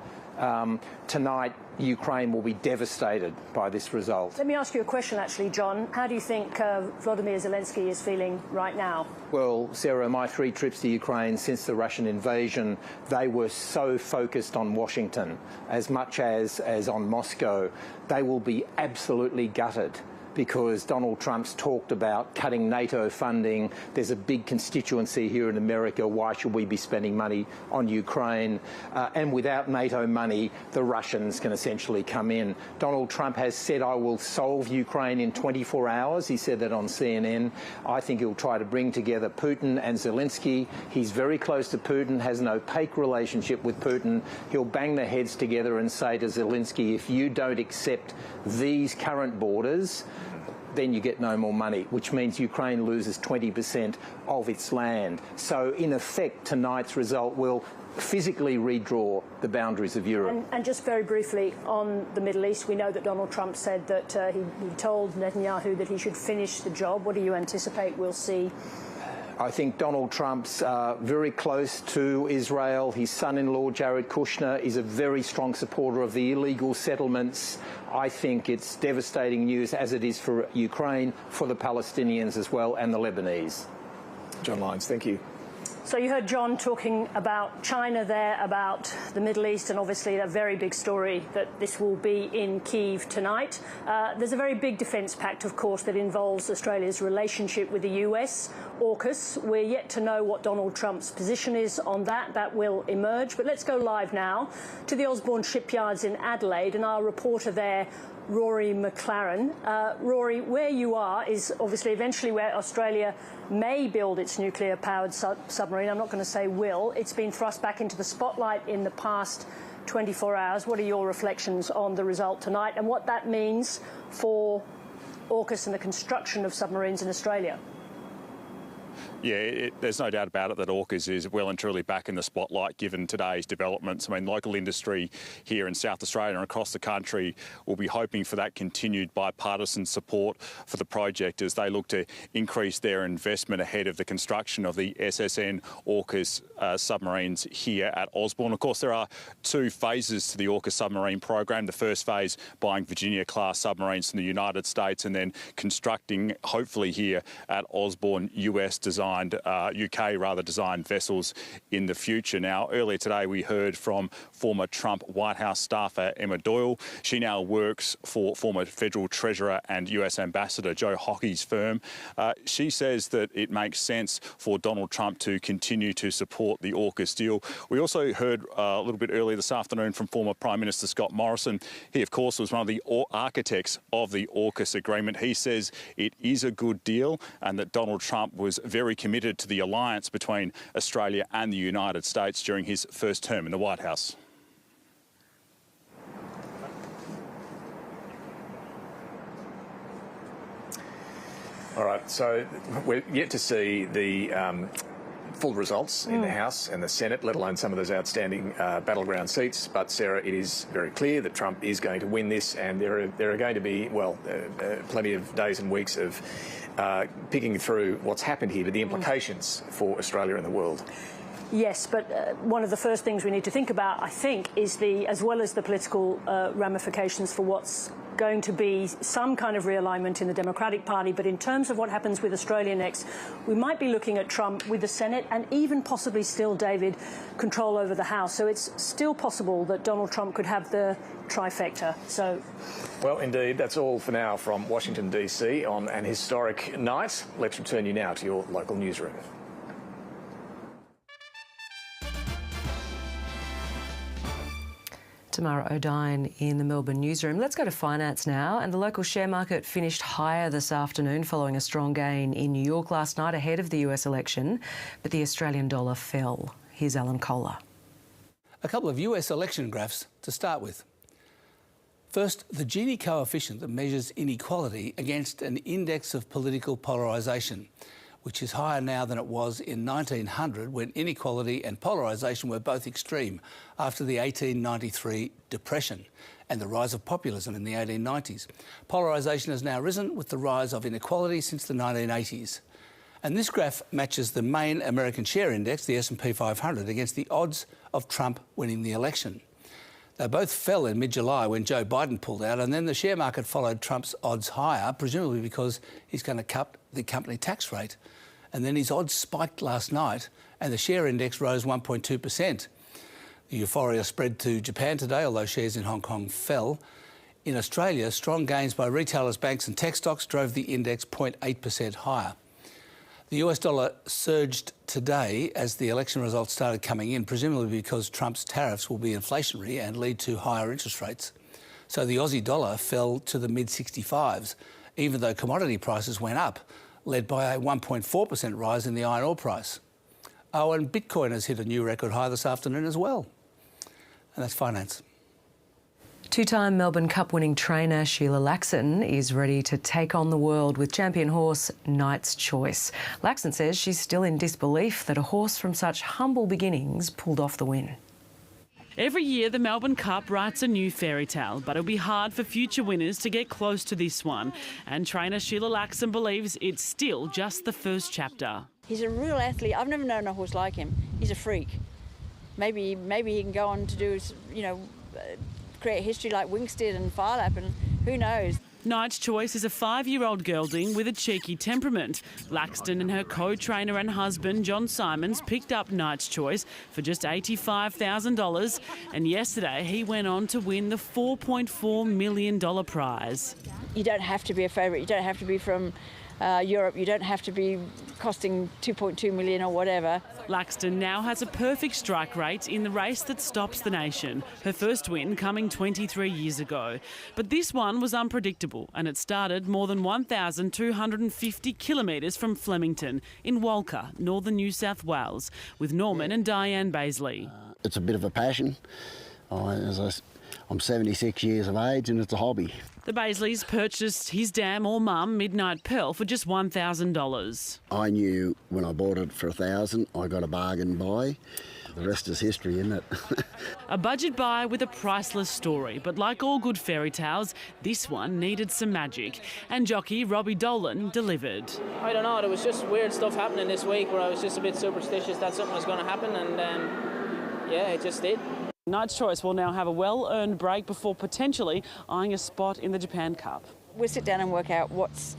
Tonight, Ukraine will be devastated by this result. Let me ask you a question, actually, John. How do you think Volodymyr Zelensky is feeling right now? Well, Sarah, my 3 trips to Ukraine since the Russian invasion, they were so focused on Washington as much as on Moscow. They will be absolutely gutted because Donald Trump's talked about cutting NATO funding. There's a big constituency here in America. Why should we be spending money on Ukraine? And without NATO money, the Russians can essentially come in. Donald Trump has said, I will solve Ukraine in 24 hours. He said that on CNN. I think he'll try to bring together Putin and Zelensky. He's very close to Putin, has an opaque relationship with Putin. He'll bang their heads together and say to Zelensky, if you don't accept these current borders, then you get no more money, which means Ukraine loses 20% of its land. So, in effect, tonight's result will physically redraw the boundaries of Europe. And just very briefly on the Middle East, we know that Donald Trump said that he told Netanyahu that he should finish the job. What do you anticipate we'll see? I think Donald Trump's very close to Israel. His son-in-law, Jared Kushner, is a very strong supporter of the illegal settlements. I think it's devastating news, as it is for Ukraine, for the Palestinians as well, and the Lebanese. John Lyons, thank you. So you heard John talking about China there, about the Middle East, and obviously a very big story that this will be in Kyiv tonight. There's a very big defence pact, of course, that involves Australia's relationship with the US, AUKUS. We're yet to know what Donald Trump's position is on that. That will emerge. But let's go live now to the Osborne shipyards in Adelaide, and our reporter there, Rory McLaren. Rory, where you are is obviously eventually where Australia may build its nuclear-powered submarine. I'm not going to say will. It's been thrust back into the spotlight in the past 24 hours. What are your reflections on the result tonight and what that means for AUKUS and the construction of submarines in Australia? Yeah, there's no doubt about it that AUKUS is well and truly back in the spotlight given today's developments. I mean, local industry here in South Australia and across the country will be hoping for that continued bipartisan support for the project as they look to increase their investment ahead of the construction of the SSN AUKUS submarines here at Osborne. Of course, there are 2 phases to the AUKUS submarine program. The first phase, buying Virginia-class submarines from the United States and then constructing, hopefully here at Osborne, US-designed UK-designed vessels in the future. Now, earlier today we heard from former Trump White House staffer Emma Doyle. She now works for former Federal Treasurer and US Ambassador Joe Hockey's firm. She says that it makes sense for Donald Trump to continue to support the AUKUS deal. We also heard a little bit earlier this afternoon from former Prime Minister Scott Morrison. He, of course, was one of the architects of the AUKUS agreement. He says it is a good deal and that Donald Trump was very committed to the alliance between Australia and the United States during his first term in the White House. All right, so we're yet to see the full results in the House and the Senate, let alone some of those outstanding battleground seats. But, Sarah, it is very clear that Trump is going to win this, and there are going to be, plenty of days and weeks of picking through what's happened here, but the implications for Australia and the world. Yes, but one of the first things we need to think about, I think, is as well as the political ramifications for what's going to be some kind of realignment in the Democratic Party. But in terms of what happens with Australia next, we might be looking at Trump with the Senate and even possibly still, David, control over the House. So it's still possible that Donald Trump could have the trifecta. Well, indeed, that's all for now from Washington, D.C. on an historic night. Let's return you now to your local newsroom. Tamara O'Dine in the Melbourne newsroom. Let's go to finance now. And the local share market finished higher this afternoon following a strong gain in New York last night ahead of the US election. But the Australian dollar fell. Here's Alan Kohler. A couple of US election graphs to start with. First, the Gini coefficient that measures inequality against an index of political polarisation. which is higher now than it was in 1900 when inequality and polarisation were both extreme after the 1893 Depression and the rise of populism in the 1890s. Polarisation has now risen with the rise of inequality since the 1980s. And this graph matches the main American share index, the S&P 500, against the odds of Trump winning the election. They both fell in mid-July when Joe Biden pulled out, and then the share market followed Trump's odds higher, presumably because he's going to cut the company tax rate. And then his odds spiked last night, and the share index rose 1.2%. The euphoria spread to Japan today, although shares in Hong Kong fell. In Australia, strong gains by retailers, banks and tech stocks drove the index 0.8% higher. The US dollar surged today as the election results started coming in, presumably because Trump's tariffs will be inflationary and lead to higher interest rates. So the Aussie dollar fell to the mid-65s, even though commodity prices went up, led by a 1.4% rise in the iron ore price. Oh, and Bitcoin has hit a new record high this afternoon as well. And that's finance. Two-time Melbourne Cup winning trainer Sheila Laxon is ready to take on the world with champion horse Knight's Choice. Laxon says she's still in disbelief that a horse from such humble beginnings pulled off the win. Every year the Melbourne Cup writes a new fairy tale, but it'll be hard for future winners to get close to this one. And trainer Sheila Laxon believes it's still just the first chapter. He's a real athlete. I've never known a horse like him. He's a freak. Maybe he can go on to do, create history like Winks did and Fire Lap, and who knows. Knight's Choice is a 5-year-old gelding with a cheeky temperament. Laxton and her co-trainer and husband, John Simons, picked up Knight's Choice for just $85,000, and yesterday he went on to win the $4.4 million prize. You don't have to be a favourite. You don't have to be from Europe. You don't have to be costing $2.2 million or whatever. Laxton now has a perfect strike rate in the race that stops the nation, her first win coming 23 years ago. But this one was unpredictable, and it started more than 1,250 kilometres from Flemington in Walker, northern New South Wales, with Norman and Diane Baisley. It's a bit of a passion. I'm 76 years of age and it's a hobby. The Baisleys purchased his dam or mum, Midnight Pearl, for just $1,000. I knew when I bought it for $1,000, I got a bargain buy. The rest is history, isn't it? A budget buy with a priceless story, but like all good fairy tales, this one needed some magic. And jockey Robbie Dolan delivered. I don't know, there was just weird stuff happening this week where I was just a bit superstitious that something was going to happen, and yeah, it just did. Knight's Choice will now have a well-earned break before potentially eyeing a spot in the Japan Cup. We'll sit down and work out what's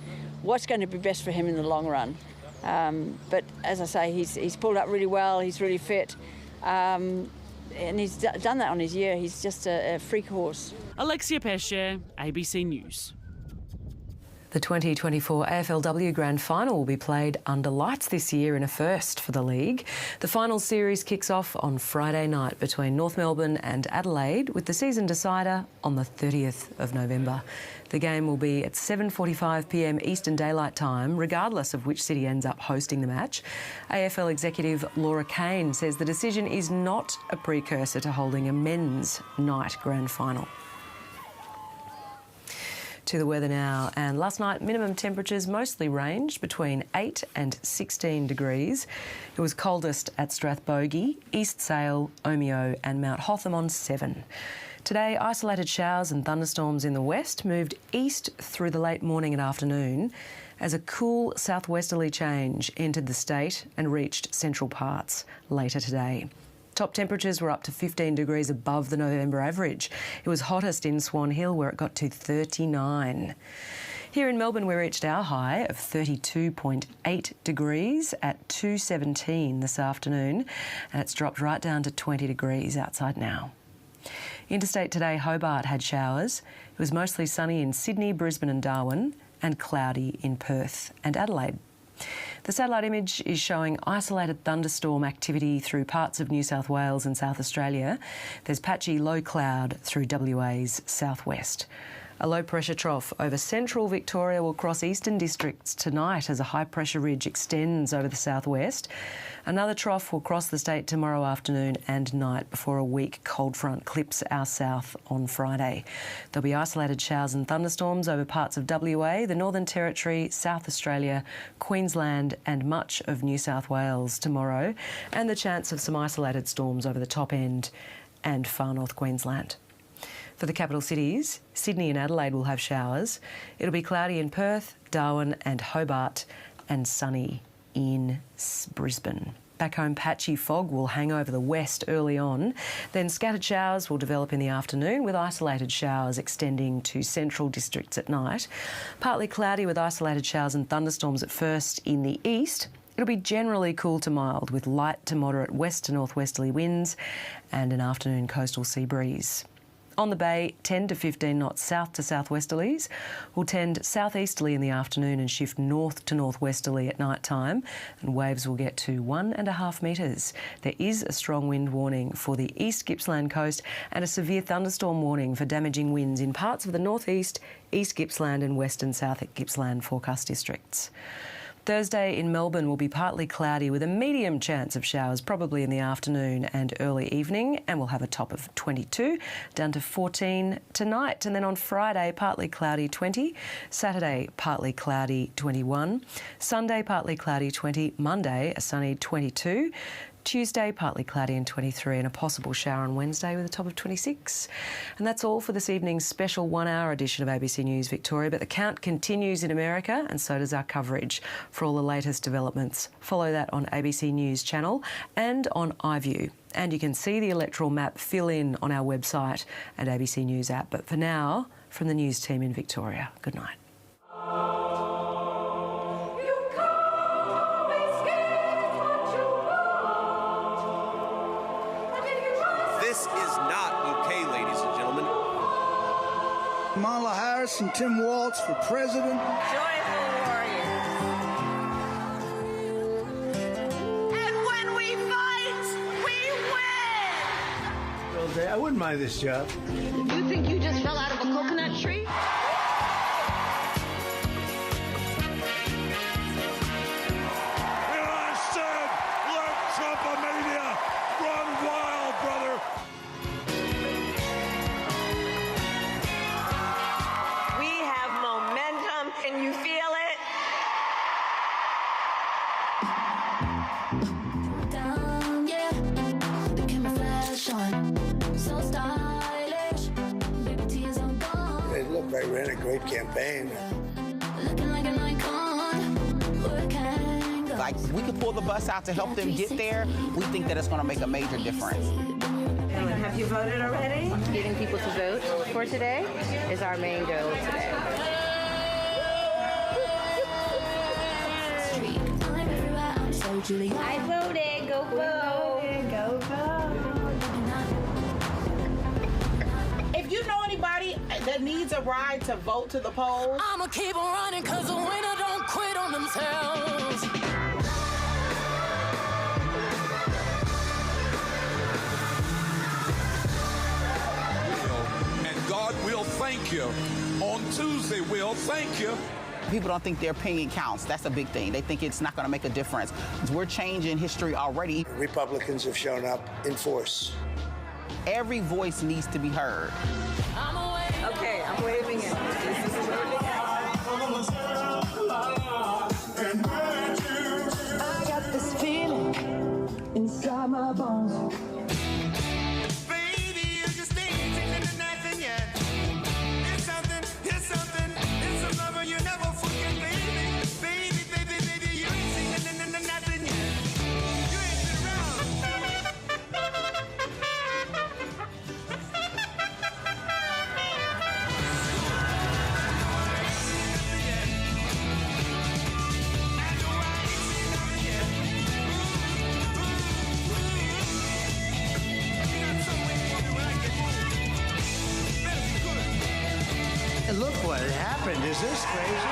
going to be best for him in the long run. But as I say, he's pulled up really well, he's really fit, and he's done that on his year. He's just a freak horse. Alexia Pesce, ABC News. The 2024 AFLW Grand Final will be played under lights this year in a first for the league. The final series kicks off on Friday night between North Melbourne and Adelaide, with the season decider on the 30th of November. The game will be at 7:45 p.m. Eastern Daylight Time, regardless of which city ends up hosting the match. AFL executive Laura Kane says the decision is not a precursor to holding a men's night grand final. To the weather now, and last night minimum temperatures mostly ranged between 8 and 16 degrees. It was coldest at Strathbogie, East Sale, Omeo and Mount Hotham on 7. Today, isolated showers and thunderstorms in the west moved east through the late morning and afternoon as a cool southwesterly change entered the state and reached central parts later today. Top temperatures were up to 15 degrees above the November average. It was hottest in Swan Hill, where it got to 39. Here in Melbourne, we reached our high of 32.8 degrees at 2:17 this afternoon, and it's dropped right down to 20 degrees outside now. Interstate today, Hobart had showers. It was mostly sunny in Sydney, Brisbane and Darwin, and cloudy in Perth and Adelaide. The satellite image is showing isolated thunderstorm activity through parts of New South Wales and South Australia. There's patchy low cloud through WA's southwest. A low-pressure trough over central Victoria will cross eastern districts tonight as a high-pressure ridge extends over the southwest. Another trough will cross the state tomorrow afternoon and night before a weak cold front clips our south on Friday. There'll be isolated showers and thunderstorms over parts of WA, the Northern Territory, South Australia, Queensland and much of New South Wales tomorrow, and the chance of some isolated storms over the top end and far north Queensland. For the capital cities, Sydney and Adelaide will have showers. It'll be cloudy in Perth, Darwin and Hobart, and sunny in Brisbane. Back home, patchy fog will hang over the west early on. Then scattered showers will develop in the afternoon, with isolated showers extending to central districts at night. Partly cloudy with isolated showers and thunderstorms at first in the east. It'll be generally cool to mild, with light to moderate west to northwesterly winds and an afternoon coastal sea breeze. On the bay, 10 to 15 knots south to southwesterlies will tend southeasterly in the afternoon and shift north to northwesterly at night time, and waves will get to 1.5 metres. There is a strong wind warning for the East Gippsland coast and a severe thunderstorm warning for damaging winds in parts of the northeast, East Gippsland and western South Gippsland forecast districts. Thursday in Melbourne will be partly cloudy with a medium chance of showers, probably in the afternoon and early evening, and we'll have a top of 22, down to 14 tonight. And then on Friday, partly cloudy 20, Saturday partly cloudy 21, Sunday partly cloudy 20, Monday a sunny 22, Tuesday partly cloudy and 23, and a possible shower on Wednesday with a top of 26. And that's all for this evening's special 1-hour edition of ABC News Victoria, but the count continues in America, and so does our coverage. For all the latest developments, follow that on ABC News channel and on iView. And you can see the electoral map fill in on our website and ABC News app. But for now, from the news team in Victoria, good night. This is not okay, ladies and gentlemen. Kamala Harris and Tim Walz for president. Joyful warriors. And when we fight, we win! Well, I wouldn't mind this job. You think you just fell out of a coconut tree? They ran a great campaign. Like, if we could pull the bus out to help them get there, we think that it's going to make a major difference. Have you voted already? Getting people to vote for today is our main goal today. I voted. Go vote. Go vote. If you know anybody that needs a ride to vote to the polls, I'ma keep on running because the winner don't quit on themselves. And God will thank you. On Tuesday, we'll thank you. people don't think their opinion counts. That's a big thing. They think it's not going to make a difference. We're changing history already. Republicans have shown up in force. Every voice needs to be heard. Okay, I'm waving it. I got this feeling inside my bones. And look what happened. Is this crazy?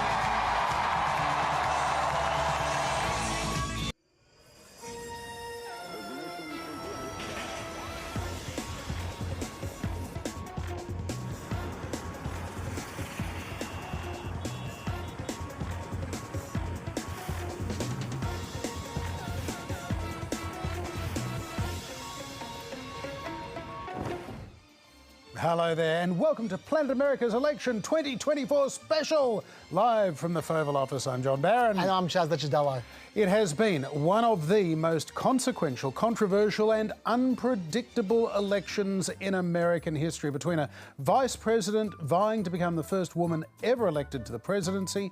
Hello there and welcome to Planet America's Election 2024 special. Live from the Foval office, I'm John Barron. And I'm Chaz Licciardello. It has been one of the most consequential, controversial and unpredictable elections in American history, between a vice president vying to become the first woman ever elected to the presidency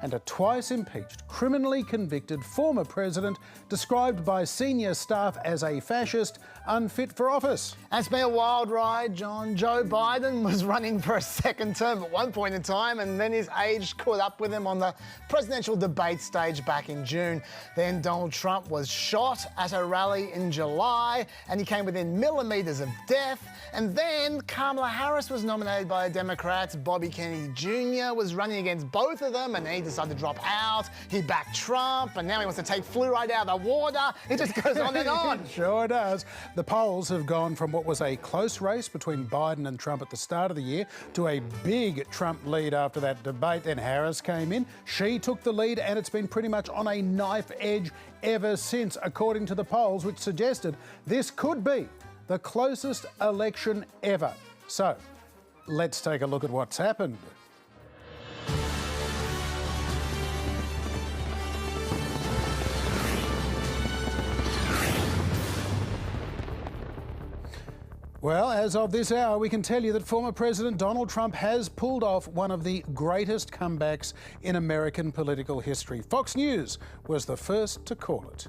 and a twice impeached, criminally convicted former president described by senior staff as a fascist, unfit for office. And it's been a wild ride, John. Joe Biden was running for a second term at one point in time, and then his age caught up with him on the presidential debate stage back in June. Then Donald Trump was shot at a rally in July, and he came within millimetres of death. And then Kamala Harris was nominated by the Democrats. Bobby Kennedy Jr. was running against both of them, and he decided to drop out. He backed Trump, and now he wants to take fluoride out of the water. It just goes on and on. It sure does. The polls have gone from what was a close race between Biden and Trump at the start of the year to a big Trump lead after that debate. Then Harris came in. She took the lead, and it's been pretty much on a knife edge ever since, according to the polls, which suggested this could be the closest election ever. So, let's take a look at what's happened. Well, as of this hour, we can tell you that former President Donald Trump has pulled off one of the greatest comebacks in American political history. Fox News was the first to call it.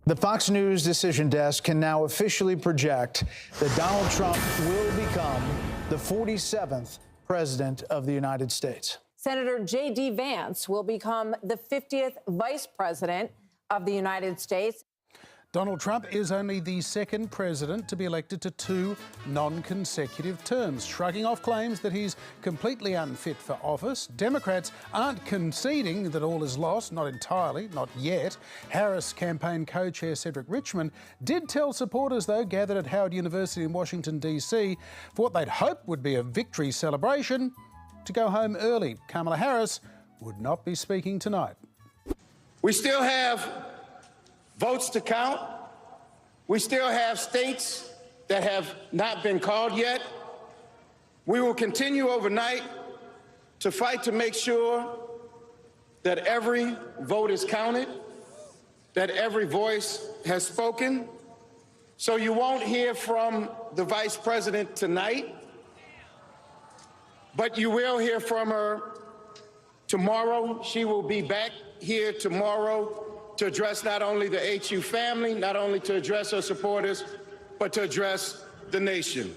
The Fox News decision desk can now officially project that Donald Trump will become the 47th president of the United States. Senator J.D. Vance will become the 50th vice president of the United States. Donald Trump is only the second president to be elected to two non-consecutive terms, shrugging off claims that he's completely unfit for office. Democrats aren't conceding that all is lost, not entirely, not yet. Harris campaign co-chair Cedric Richmond did tell supporters, though, gathered at Howard University in Washington, D.C., for what they'd hoped would be a victory celebration, to go home early. Kamala Harris would not be speaking tonight. We still have votes to count. We still have states that have not been called yet. We will continue overnight to fight to make sure that every vote is counted, that every voice has spoken. So you won't hear from the vice president tonight, but you will hear from her tomorrow. She will be back here tomorrow to address not only the HU family, not only to address her supporters, but to address the nation.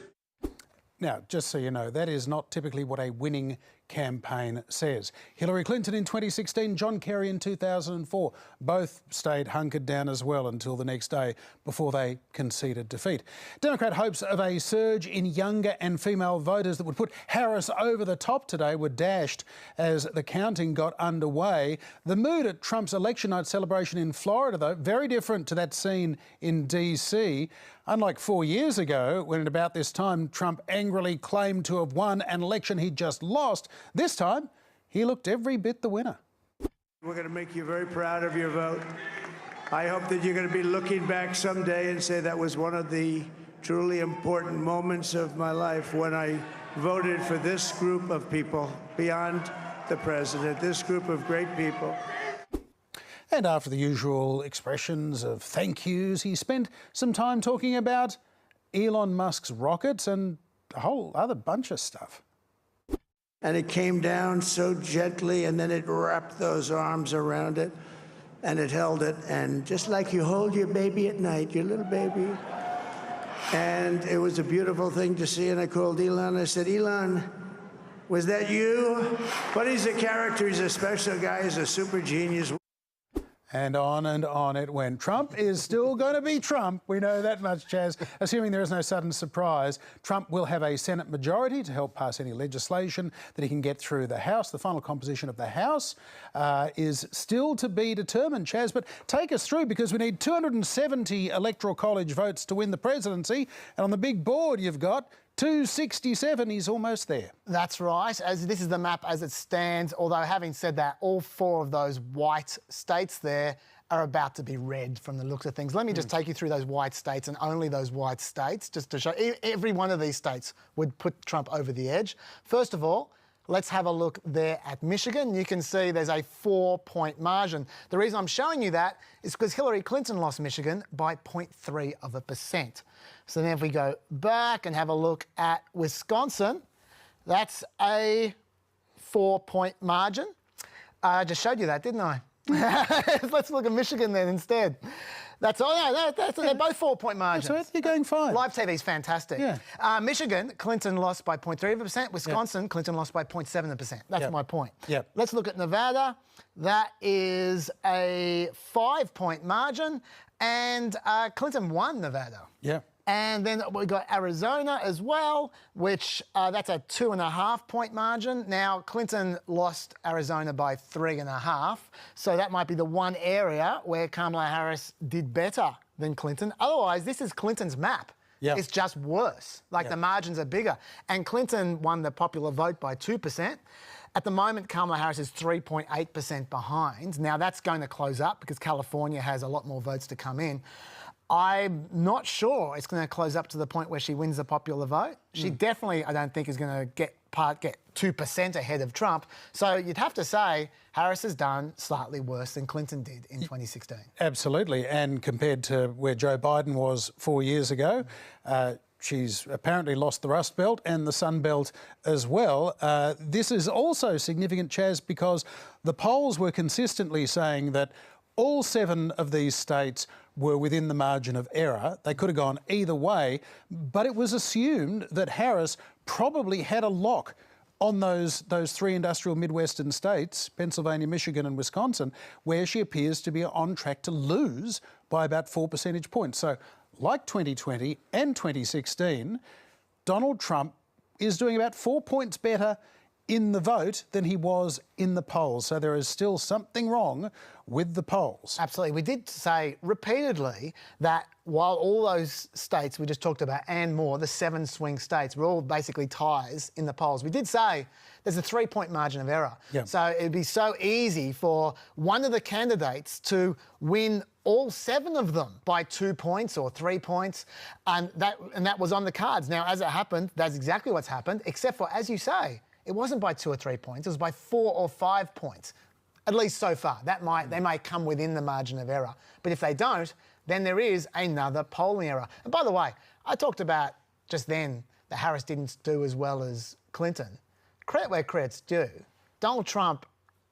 Now, just so you know, that is not typically what a winning campaign says. Hillary Clinton in 2016, John Kerry in 2004, both stayed hunkered down as well until the next day before they conceded defeat. Democrat hopes of a surge in younger and female voters that would put Harris over the top today were dashed as the counting got underway. The mood at Trump's election night celebration in Florida, though, very different to that seen in D.C. Unlike 4 years ago, when at about this time Trump angrily claimed to have won an election he'd just lost, this time he looked every bit the winner. We're going to make you very proud of your vote. I hope that you're going to be looking back someday and say that was one of the truly important moments of my life when I voted for this group of people beyond the president, this group of great people. And after the usual expressions of thank yous, he spent some time talking about Elon Musk's rockets and a whole other bunch of stuff. And it came down so gently, and then it wrapped those arms around it, and it held it, and just like you hold your baby at night, your little baby. And it was a beautiful thing to see, and I called Elon. I said, Elon, was that you? But he's a character. He's a special guy. He's a super genius. And on it went. Trump is still going to be Trump. We know that much, Chaz. Assuming there is no sudden surprise, Trump will have a Senate majority to help pass any legislation that he can get through the House. The final composition of the House is still to be determined, Chaz. But take us through, because we need 270 Electoral College votes to win the presidency. And on the big board you've got 267, he's almost there. That's right. As this is the map as it stands, although having said that, all four of those white states there are about to be red from the looks of things. Let me just take you through those white states and only those white states, just to show every one of these states would put Trump over the edge. First of all, let's have a look there at Michigan. You can see there's a 4-point margin. The reason I'm showing you that is because Hillary Clinton lost Michigan by 0.3%. So then if we go back and have a look at Wisconsin, that's a 4-point margin. I just showed you that, didn't I? Let's look at Michigan then instead. That's all. No, they're both 4-point margins. That's right. You're going fine. Live TV is fantastic. Yeah. Michigan, Clinton lost by 0.3%. Wisconsin, Clinton lost by 0.7%. That's my point. Yep. Let's look at Nevada. That is a 5-point margin, and Clinton won Nevada. Yeah. And then we've got Arizona as well, which that's a 2.5-point margin. Now, Clinton lost Arizona by 3.5, so that might be the one area where Kamala Harris did better than Clinton. Otherwise, this is Clinton's map. Yep. It's just worse. Like the margins are bigger. And Clinton won the popular vote by 2%. At the moment, Kamala Harris is 3.8% behind. Now, that's going to close up because California has a lot more votes to come in. I'm not sure it's going to close up to the point where she wins the popular vote. She definitely, I don't think, is going to get 2% ahead of Trump. So you'd have to say Harris has done slightly worse than Clinton did in 2016. Absolutely. And compared to where Joe Biden was 4 years ago, she's apparently lost the Rust Belt and the Sun Belt as well. This is also significant, Chaz, because the polls were consistently saying that all 7 of these states were within the margin of error. They could have gone either way, but it was assumed that Harris probably had a lock on those 3 industrial Midwestern states, Pennsylvania, Michigan and Wisconsin, where she appears to be on track to lose by about 4 percentage points. So like 2020 and 2016, Donald Trump is doing about 4 points better in the vote than he was in the polls. So there is still something wrong with the polls. Absolutely. We did say repeatedly that while all those states we just talked about and more, the 7 swing states, were all basically ties in the polls. We did say there's a 3-point margin of error. Yep. So it'd be so easy for one of the candidates to win all 7 of them by 2 points or 3 points, and that was on the cards. Now, as it happened, that's exactly what's happened, except for, as you say, it wasn't by 2 or 3 points, it was by 4 or 5 points, at least so far. They might come within the margin of error. But if they don't, then there is another polling error. And by the way, I talked about just then that Harris didn't do as well as Clinton. Credit where credit's due. Donald Trump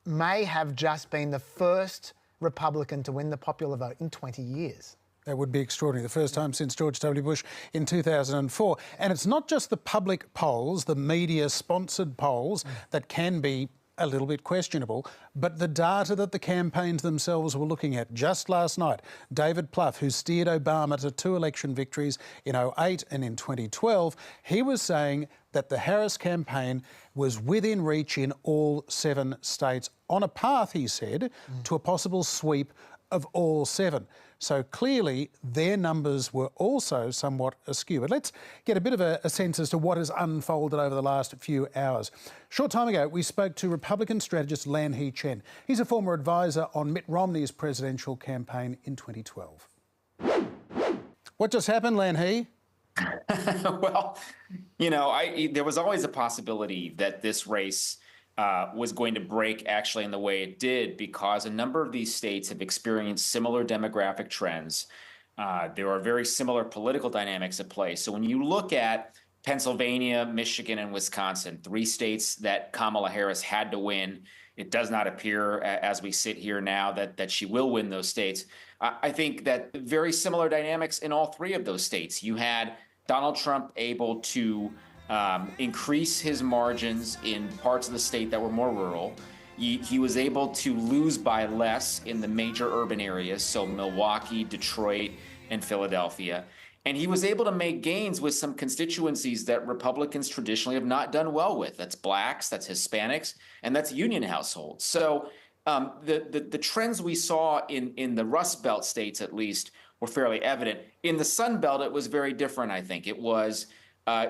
may have just been the first Republican to win the popular vote in 20 years. That would be extraordinary. The first time since George W. Bush in 2004. And it's not just the public polls, the media-sponsored polls that can be a little bit questionable, but the data that the campaigns themselves were looking at. Just last night, David Plouffe, who steered Obama to 2 election victories in 2008 and in 2012, he was saying that the Harris campaign was within reach in all 7 states, on a path, he said, to a possible sweep of all 7. So clearly their numbers were also somewhat askew. But let's get a bit of a sense as to what has unfolded over the last few hours. Short time ago, we spoke to Republican strategist Lan He Chen. He's a former advisor on Mitt Romney's presidential campaign in 2012. What just happened, Lan He? Well, you know, there was always a possibility that this race was going to break actually in the way it did, because a number of these states have experienced similar demographic trends. There are very similar political dynamics at play. So when you look at Pennsylvania, Michigan, and Wisconsin, 3 states that Kamala Harris had to win, it does not appear as we sit here now that she will win those states. I think that very similar dynamics in all 3 of those states. You had Donald Trump able to increase his margins in parts of the state that were more rural. He was able to lose by less in the major urban areas, so Milwaukee, Detroit, and Philadelphia. And he was able to make gains with some constituencies that Republicans traditionally have not done well with. That's blacks, that's Hispanics, and that's union households. So the trends we saw in the Rust Belt states, at least, were fairly evident. In the Sun Belt, it was very different, I think. It was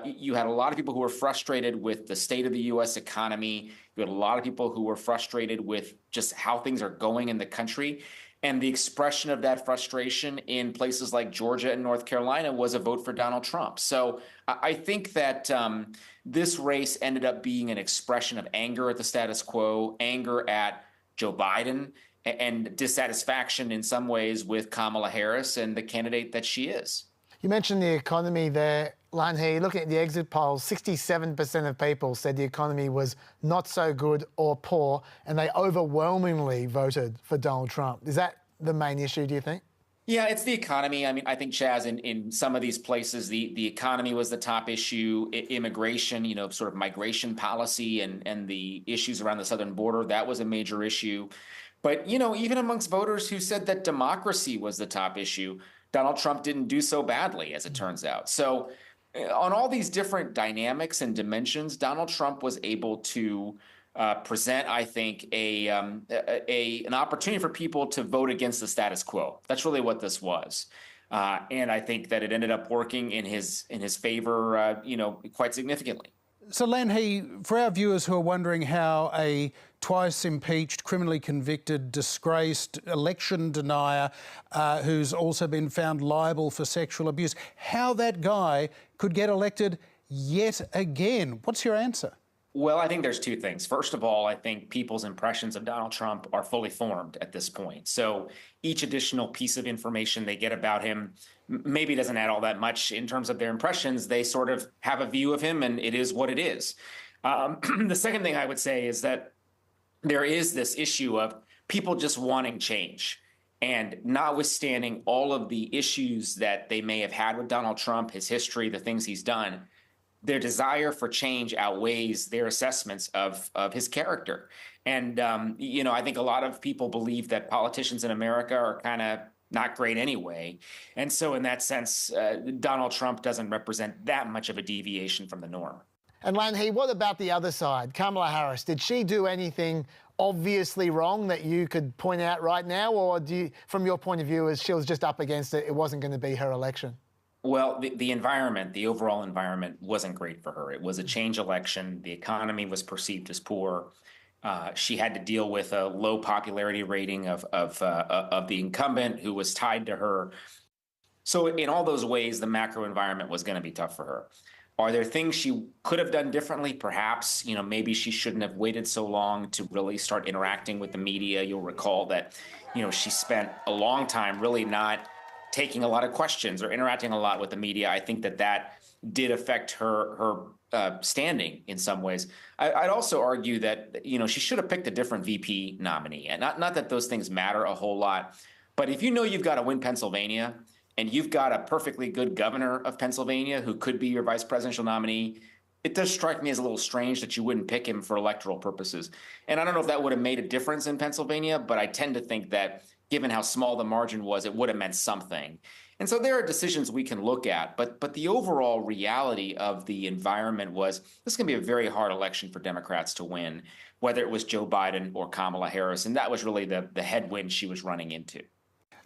you had a lot of people who were frustrated with the state of the U.S. economy. You had a lot of people who were frustrated with just how things are going in the country. And the expression of that frustration in places like Georgia and North Carolina was a vote for Donald Trump. So I think that this race ended up being an expression of anger at the status quo, anger at Joe Biden, and dissatisfaction in some ways with Kamala Harris and the candidate that she is. You mentioned the economy there, Lanhee. Looking at the exit polls, 67% of people said the economy was not so good or poor, and they overwhelmingly voted for Donald Trump. Is that the main issue, do you think? Yeah, it's the economy. I mean, I think, Chaz, in some of these places, the economy was the top issue. Immigration, sort of migration policy and the issues around the southern border, that was a major issue. But, even amongst voters who said that democracy was the top issue, Donald Trump didn't do so badly, as it turns out. So on all these different dynamics and dimensions, Donald Trump was able to present, I think, an opportunity for people to vote against the status quo. That's really what this was. And I think that it ended up working in his favor, quite significantly. So, Lanhee, for our viewers who are wondering how a twice impeached, criminally convicted, disgraced election denier who's also been found liable for sexual abuse, how that guy could get elected yet again. What's your answer? Well, I think there's two things. First of all, I think people's impressions of Donald Trump are fully formed at this point. So each additional piece of information they get about him maybe doesn't add all that much in terms of their impressions. They sort of have a view of him, and it is what it is. The second thing I would say is that there is this issue of people just wanting change. And notwithstanding all of the issues that they may have had with Donald Trump, his history, the things he's done, their desire for change outweighs their assessments of his character. And, I think a lot of people believe that politicians in America are kind of not great anyway. And so in that sense, Donald Trump doesn't represent that much of a deviation from the norm. And Lanhee, what about the other side? Kamala Harris, did she do anything obviously wrong that you could point out right now? Or from your point of view, as she was just up against it, it wasn't going to be her election? Well, the environment, the overall environment wasn't great for her. It was a change election. The economy was perceived as poor. She had to deal with a low popularity rating of the incumbent who was tied to her. So in all those ways, the macro environment was going to be tough for her. Are there things she could have done differently? Perhaps, maybe she shouldn't have waited so long to really start interacting with the media. You'll recall that, she spent a long time really not taking a lot of questions or interacting a lot with the media. I think that did affect her standing in some ways. I'd also argue that, she should have picked a different VP nominee. And not that those things matter a whole lot, but if you've got to win Pennsylvania and you've got a perfectly good governor of Pennsylvania who could be your vice presidential nominee, it does strike me as a little strange that you wouldn't pick him for electoral purposes. And I don't know if that would have made a difference in Pennsylvania, but I tend to think that given how small the margin was, it would have meant something. And so there are decisions we can look at, but the overall reality of the environment was this is going to be a very hard election for Democrats to win, whether it was Joe Biden or Kamala Harris. And that was really the headwind she was running into.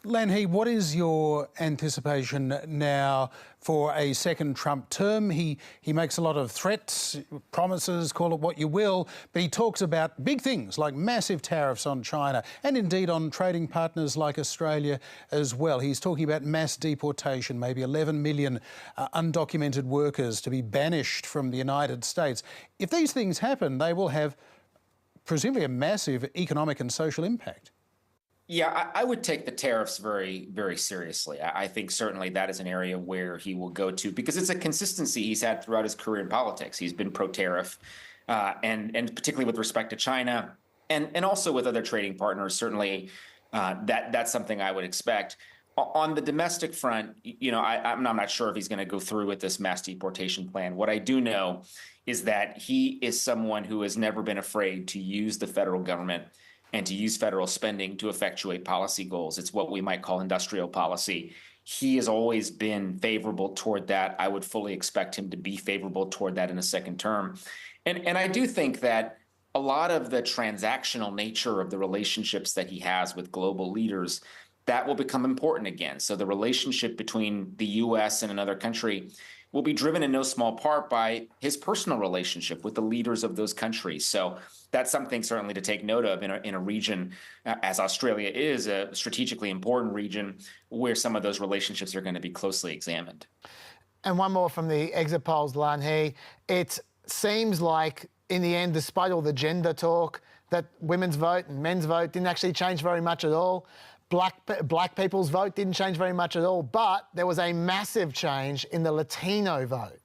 Lanhee, what is your anticipation now for a second Trump term? He makes a lot of threats, promises, call it what you will, but he talks about big things like massive tariffs on China and indeed on trading partners like Australia as well. He's talking about mass deportation, maybe 11 million undocumented workers to be banished from the United States. If these things happen, they will have presumably a massive economic and social impact. Yeah, I would take the tariffs very, very seriously. I think certainly that is an area where he will go to because it's a consistency he's had throughout his career in politics. He's been pro-tariff, and particularly with respect to China and also with other trading partners. Certainly, that's something I would expect. On the domestic front, I'm not sure if he's going to go through with this mass deportation plan. What I do know is that he is someone who has never been afraid to use the federal government and to use federal spending to effectuate policy goals. It's what we might call industrial policy. He has always been favorable toward that. I would fully expect him to be favorable toward that in a second term. And I do think that a lot of the transactional nature of the relationships that he has with global leaders, that will become important again. So the relationship between the U.S. and another country will be driven in no small part by his personal relationship with the leaders of those countries. So that's something certainly to take note of in a region, as Australia is a strategically important region, where some of those relationships are going to be closely examined. And one more from the exit polls, Lanhee. It seems like, in the end, despite all the gender talk, that women's vote and men's vote didn't actually change very much at all. Black people's vote didn't change very much at all, but there was a massive change in the Latino vote.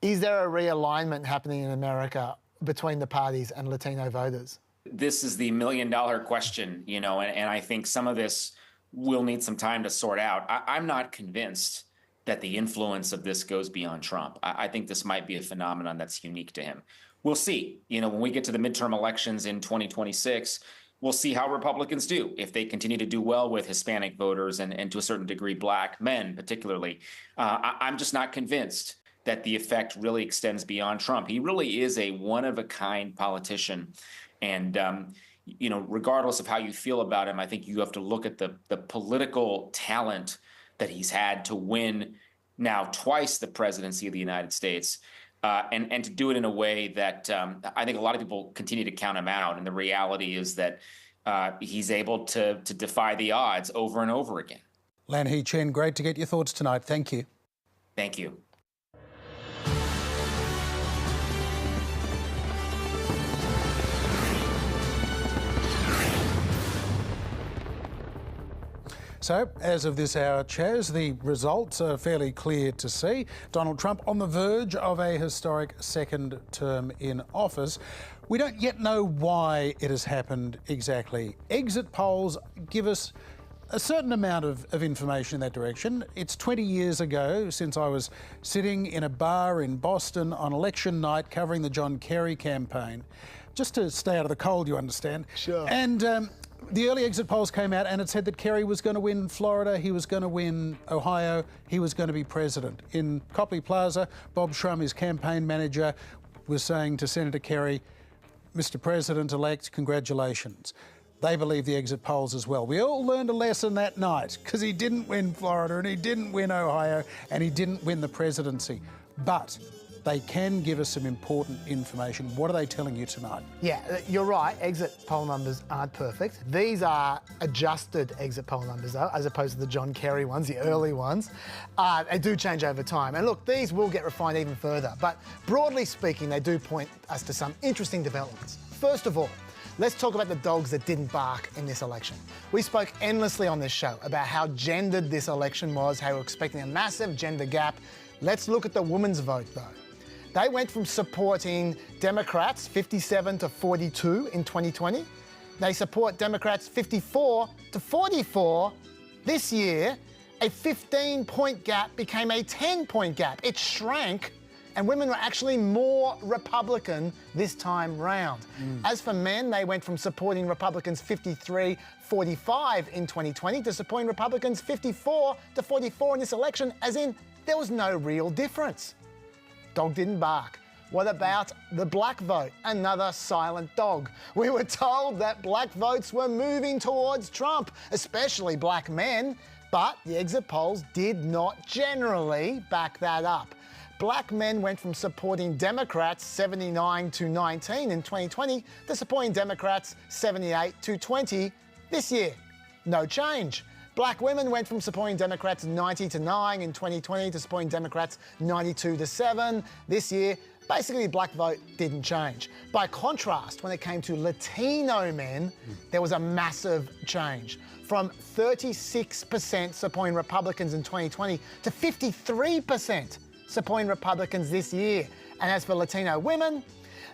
Is there a realignment happening in America between the parties and Latino voters? This is the million-dollar question, and I think some of this will need some time to sort out. I'm not convinced that the influence of this goes beyond Trump. I think this might be a phenomenon that's unique to him. We'll see. When we get to the midterm elections in 2026, we'll see how Republicans do. If they continue to do well with Hispanic voters and to a certain degree Black men particularly, I'm just not convinced that the effect really extends beyond Trump. He really is a one-of-a-kind politician. And, regardless of how you feel about him, I think you have to look at the political talent that he's had to win now twice the presidency of the United States, and to do it in a way that I think a lot of people continue to count him out. And the reality is that he's able to defy the odds over and over again. Lanhee Chen, great to get your thoughts tonight. Thank you. Thank you. So, as of this hour, Chaz, the results are fairly clear to see. Donald Trump on the verge of a historic second term in office. We don't yet know why it has happened exactly. Exit polls give us a certain amount of information in that direction. It's 20 years ago since I was sitting in a bar in Boston on election night covering the John Kerry campaign, just to stay out of the cold, you understand. Sure. And the early exit polls came out and it said that Kerry was going to win Florida, he was going to win Ohio, he was going to be president. In Copley Plaza, Bob Shrum, his campaign manager, was saying to Senator Kerry, Mr. President-elect, congratulations. They believe the exit polls as well. We all learned a lesson that night because he didn't win Florida and he didn't win Ohio and he didn't win the presidency. But they can give us some important information. What are they telling you tonight? Yeah, you're right. Exit poll numbers aren't perfect. These are adjusted exit poll numbers, though, as opposed to the John Kerry ones, the early ones. They do change over time. And look, these will get refined even further. But broadly speaking, they do point us to some interesting developments. First of all, let's talk about the dogs that didn't bark in this election. We spoke endlessly on this show about how gendered this election was, how we're expecting a massive gender gap. Let's look at the women's vote, though. They went from supporting Democrats 57 to 42 in 2020. They support Democrats 54 to 44 this year. A 15-point gap became a 10-point gap. It shrank, and women were actually more Republican this time round. As for men, they went from supporting Republicans 53-45 in 2020 to supporting Republicans 54 to 44 in this election, as in there was no real difference. Dog didn't bark. What about the black vote? Another silent dog. We were told that black votes were moving towards Trump, especially black men, but the exit polls did not generally back that up. Black men went from supporting Democrats 79 to 19 in 2020 to supporting Democrats 78 to 20 this year. No change. Black women went from supporting Democrats 90 to 9 in 2020 to supporting Democrats 92 to 7 this year. Basically, the black vote didn't change. By contrast, when it came to Latino men, there was a massive change. From 36% supporting Republicans in 2020 to 53% supporting Republicans this year. And as for Latino women,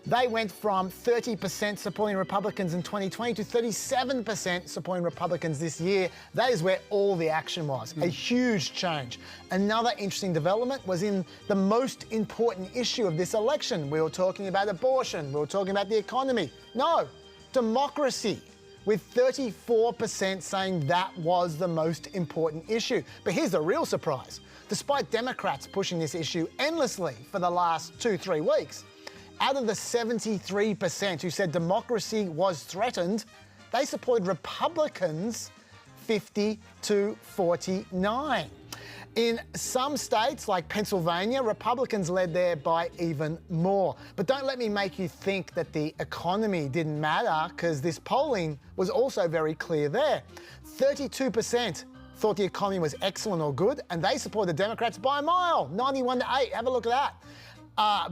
they went from 30% supporting Republicans in 2020 to 37% supporting Republicans this year. That is where all the action was, a huge change. Another interesting development was in the most important issue of this election. We were talking about abortion, we were talking about the economy. No, democracy, with 34% saying that was the most important issue. But here's the real surprise. Despite Democrats pushing this issue endlessly for the last 2-3 weeks, out of the 73% who said democracy was threatened, they supported Republicans 50 to 49. In some states, like Pennsylvania, Republicans led there by even more. But don't let me make you think that the economy didn't matter, because this polling was also very clear there. 32% thought the economy was excellent or good, and they supported the Democrats by a mile, 91-8. Have a look at that.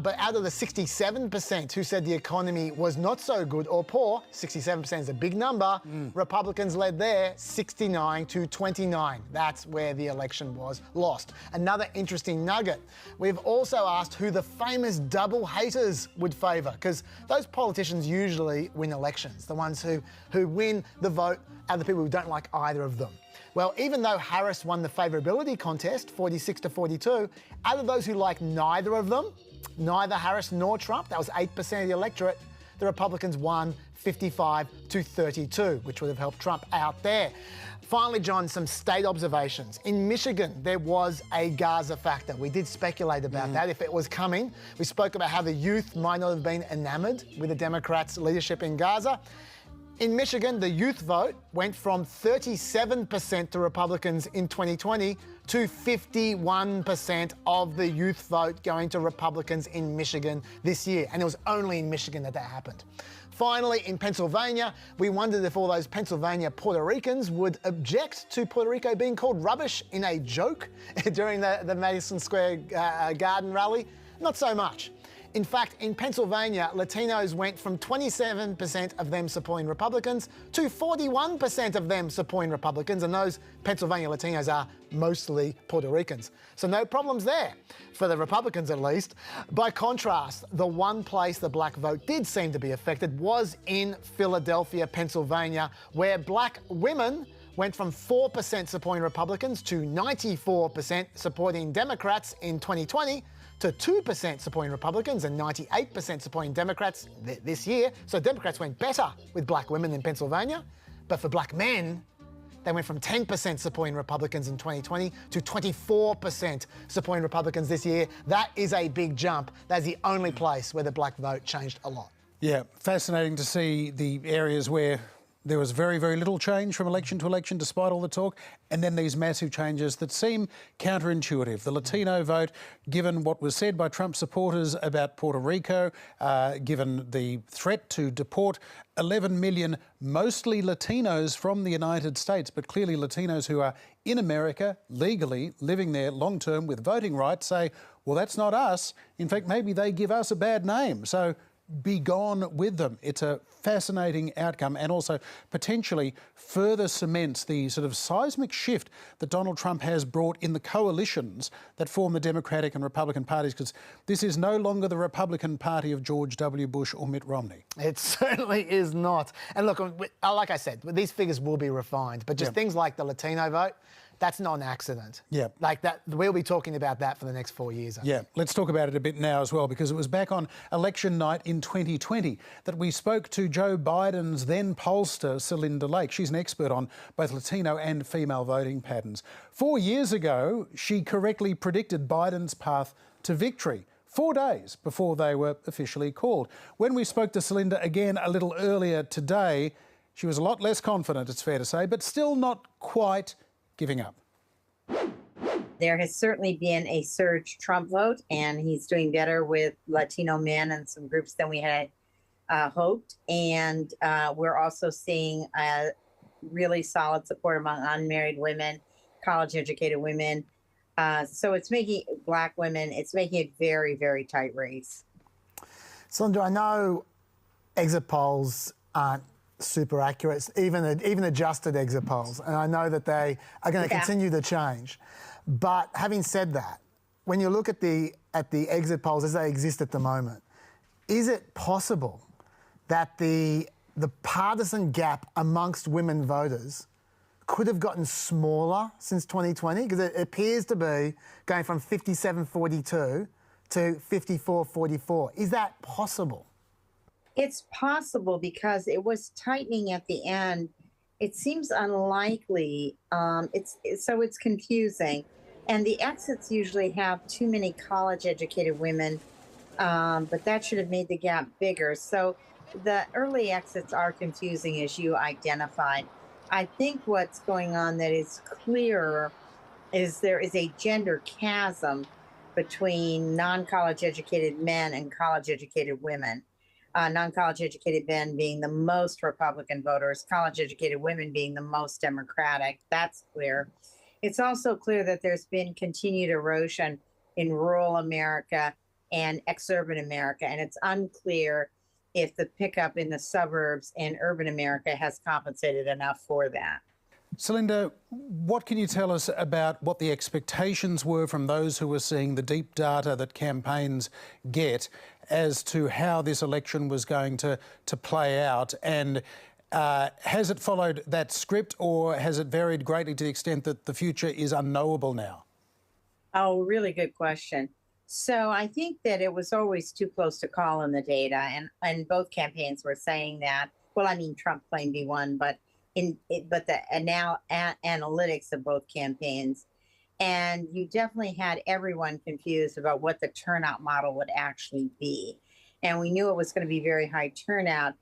But out of the 67% who said the economy was not so good or poor, 67% is a big number, Republicans led there 69-29. That's where the election was lost. Another interesting nugget. We've also asked who the famous double haters would favour, because those politicians usually win elections, the ones who win the vote are the people who don't like either of them. Well, even though Harris won the favourability contest, 46-42, out of those who like neither of them, neither Harris nor Trump, that was 8% of the electorate, the Republicans won 55-32, which would have helped Trump out there. Finally, John, some state observations. In Michigan, there was a Gaza factor. We did speculate about that, if it was coming. We spoke about how the youth might not have been enamoured with the Democrats' leadership in Gaza. In Michigan, the youth vote went from 37% to Republicans in 2020 to 51% of the youth vote going to Republicans in Michigan this year. And it was only in Michigan that happened. Finally, in Pennsylvania, we wondered if all those Pennsylvania Puerto Ricans would object to Puerto Rico being called rubbish in a joke during the Madison Square Garden rally. Not so much. In fact, in Pennsylvania, Latinos went from 27% of them supporting Republicans to 41% of them supporting Republicans, and those Pennsylvania Latinos are mostly Puerto Ricans. So no problems there, for the Republicans at least. By contrast, the one place the black vote did seem to be affected was in Philadelphia, Pennsylvania, where black women went from 4% supporting Republicans to 94% supporting Democrats in 2020, to 2% supporting Republicans and 98% supporting Democrats this year. So Democrats went better with black women in Pennsylvania. But for black men, they went from 10% supporting Republicans in 2020 to 24% supporting Republicans this year. That is a big jump. That's the only place where the black vote changed a lot. Yeah, fascinating to see the areas where there was very, very little change from election to election, despite all the talk, and then these massive changes that seem counterintuitive. The Latino vote, given what was said by Trump supporters about Puerto Rico, given the threat to deport 11 million, mostly Latinos from the United States, but clearly Latinos who are in America, legally, living there long-term with voting rights, say, well, that's not us. In fact, maybe they give us a bad name. So be gone with them. It's a fascinating outcome, and also potentially further cements the sort of seismic shift that Donald Trump has brought in the coalitions that form the Democratic and Republican parties, because this is no longer the Republican Party of George W. Bush or Mitt Romney. It certainly is not. And look, like I said, these figures will be refined, but just things like the Latino vote, that's not an accident. Yeah. Like that, we'll be talking about that for the next 4 years. I think. Let's talk about it a bit now as well, because it was back on election night in 2020 that we spoke to Joe Biden's then pollster, Celinda Lake. She's an expert on both Latino and female voting patterns. 4 years ago, she correctly predicted Biden's path to victory, 4 days before they were officially called. When we spoke to Celinda again a little earlier today, she was a lot less confident, it's fair to say, but still not quite giving up. There has certainly been a surge Trump vote, and he's doing better with Latino men and some groups than we had hoped. And we're also seeing really solid support among unmarried women, college-educated women. So it's making black women, it's making a very, very tight race. Sandra, I know exit polls aren't super accurate, even adjusted exit polls, and I know that they are going to continue to change. But having said that, when you look at the exit polls as they exist at the moment, is it possible that the partisan gap amongst women voters could have gotten smaller since 2020? Because it appears to be going from 57-42 to 54-44. Is that possible? It's possible because it was tightening at the end. It seems unlikely. It's confusing. And the exits usually have too many college-educated women, but that should have made the gap bigger. So the early exits are confusing, as you identified. I think what's going on that is clearer is there is a gender chasm between non-college educated men and college educated women. Non-college educated men being the most Republican voters, college educated women being the most Democratic. That's clear. It's also clear that there's been continued erosion in rural America and exurban America, and it's unclear if the pickup in the suburbs and urban America has compensated enough for that. Celinda, what can you tell us about what the expectations were from those who were seeing the deep data that campaigns get as to how this election was going to play out? And has it followed that script, or has it varied greatly to the extent that the future is unknowable now? Oh, really good question. So I think that it was always too close to call in the data, and both campaigns were saying that. Well, I mean, Trump claimed he won, but now analytics of both campaigns, and you definitely had everyone confused about what the turnout model would actually be. And we knew it was going to be very high turnout.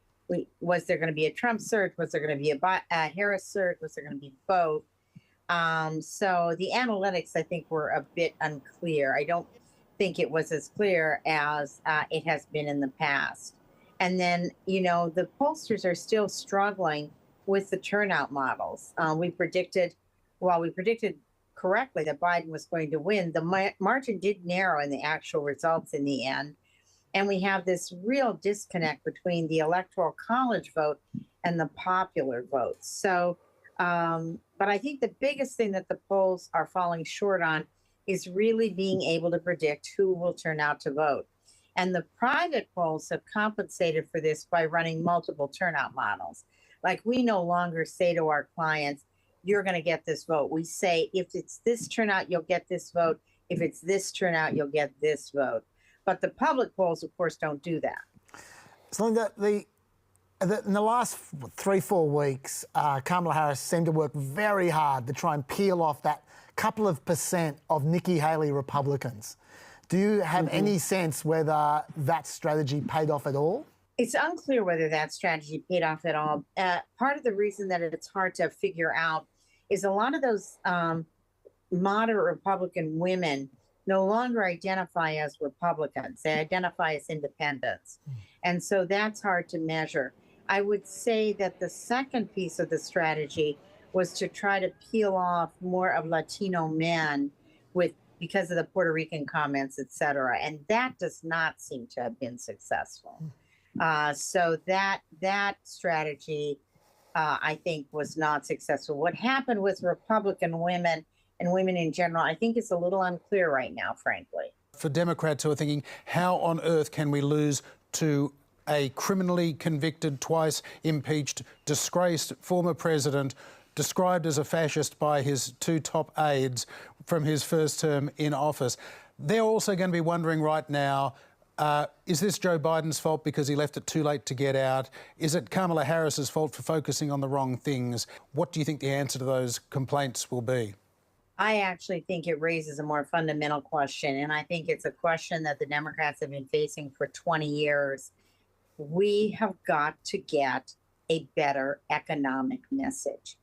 Was there going to be a Trump surge? Was there going to be a Harris surge? Was there going to be both? So the analytics, I think, were a bit unclear. I don't think it was as clear as it has been in the past. And then, the pollsters are still struggling with the turnout models. We predicted correctly that Biden was going to win. The margin did narrow in the actual results in the end. And we have this real disconnect between the electoral college vote and the popular vote. So, but I think the biggest thing that the polls are falling short on is really being able to predict who will turn out to vote. And the private polls have compensated for this by running multiple turnout models. Like, we no longer say to our clients, you're going to get this vote. We say, if it's this turnout, you'll get this vote. If it's this turnout, you'll get this vote. But the public polls, of course, don't do that. Celinda, in the last 3-4 weeks, Kamala Harris seemed to work very hard to try and peel off that couple of percent of Nikki Haley Republicans. Do you have any sense whether that strategy paid off at all? It's unclear whether that strategy paid off at all. Part of the reason that it's hard to figure out is a lot of those moderate Republican women no longer identify as Republicans. They identify as independents. And so that's hard to measure. I would say that the second piece of the strategy was to try to peel off more of Latino men because of the Puerto Rican comments, et cetera. And that does not seem to have been successful. So that strategy, I think, was not successful. What happened with Republican women and women in general, I think is a little unclear right now, frankly. For Democrats who are thinking, how on earth can we lose to a criminally convicted, twice impeached, disgraced former president, described as a fascist by his 2 top aides from his first term in office? They're also going to be wondering right now, is this Joe Biden's fault because he left it too late to get out? Is it Kamala Harris's fault for focusing on the wrong things? What do you think the answer to those complaints will be? I actually think it raises a more fundamental question, and I think it's a question that the Democrats have been facing for 20 years. We have got to get a better economic message.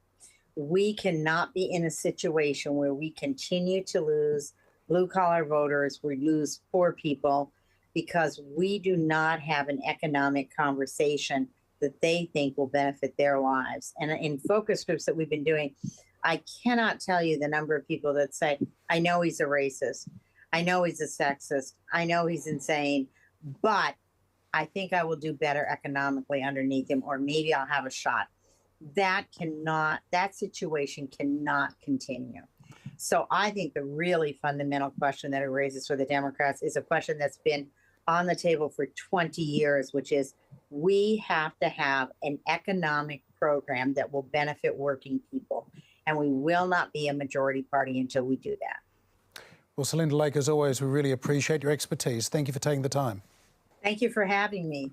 We cannot be in a situation where we continue to lose blue-collar voters, we lose poor people, because we do not have an economic conversation that they think will benefit their lives. And in focus groups that we've been doing, I cannot tell you the number of people that say, I know he's a racist, I know he's a sexist, I know he's insane, but I think I will do better economically underneath him, or maybe I'll have a shot. That situation cannot continue. So I think the really fundamental question that it raises for the Democrats is a question that's been on the table for 20 years, which is, we have to have an economic program that will benefit working people. And we will not be a majority party until we do that. Well, Celinda Lake, as always, we really appreciate your expertise. Thank you for taking the time. Thank you for having me.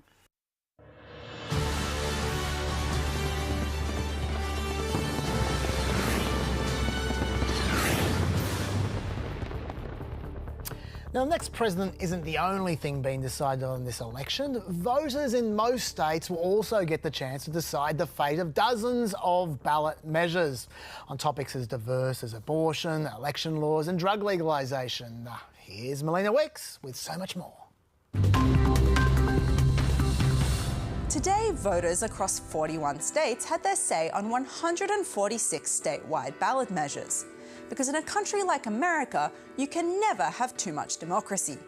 Now, the next president isn't the only thing being decided on this election. Voters in most states will also get the chance to decide the fate of dozens of ballot measures on topics as diverse as abortion, election laws and drug legalisation. Here's Melina Wicks with so much more. Today, voters across 41 states had their say on 146 statewide ballot measures. Because in a country like America, you can never have too much democracy.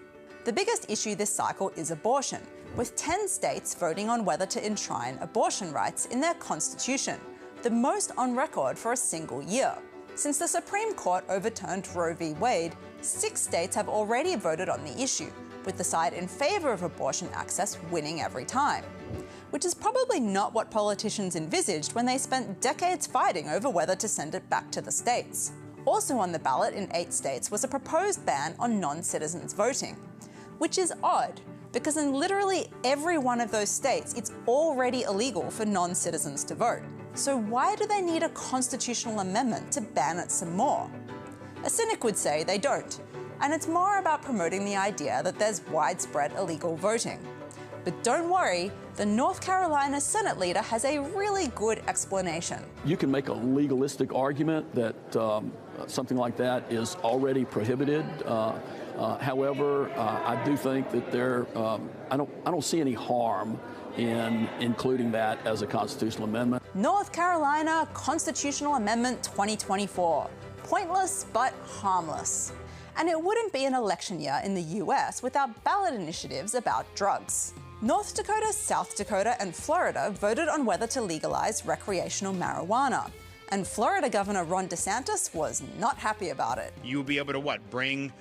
The biggest issue this cycle is abortion, with 10 states voting on whether to enshrine abortion rights in their constitution, the most on record for a single year. Since the Supreme Court overturned Roe v. Wade, 6 states have already voted on the issue, with the side in favour of abortion access winning every time. Which is probably not what politicians envisaged when they spent decades fighting over whether to send it back to the states. Also on the ballot in 8 states was a proposed ban on non-citizens voting, which is odd because in literally every one of those states it's already illegal for non-citizens to vote. So why do they need a constitutional amendment to ban it some more? A cynic would say they don't, and it's more about promoting the idea that there's widespread illegal voting. But don't worry, the North Carolina Senate leader has a really good explanation. You can make a legalistic argument that something like that is already prohibited. However, I do think that I don't see any harm in including that as a constitutional amendment. North Carolina Constitutional Amendment 2024. Pointless but harmless. And it wouldn't be an election year in the US without ballot initiatives about drugs. North Dakota, South Dakota and Florida voted on whether to legalize recreational marijuana. And Florida Governor Ron DeSantis was not happy about it. You will be able to, bring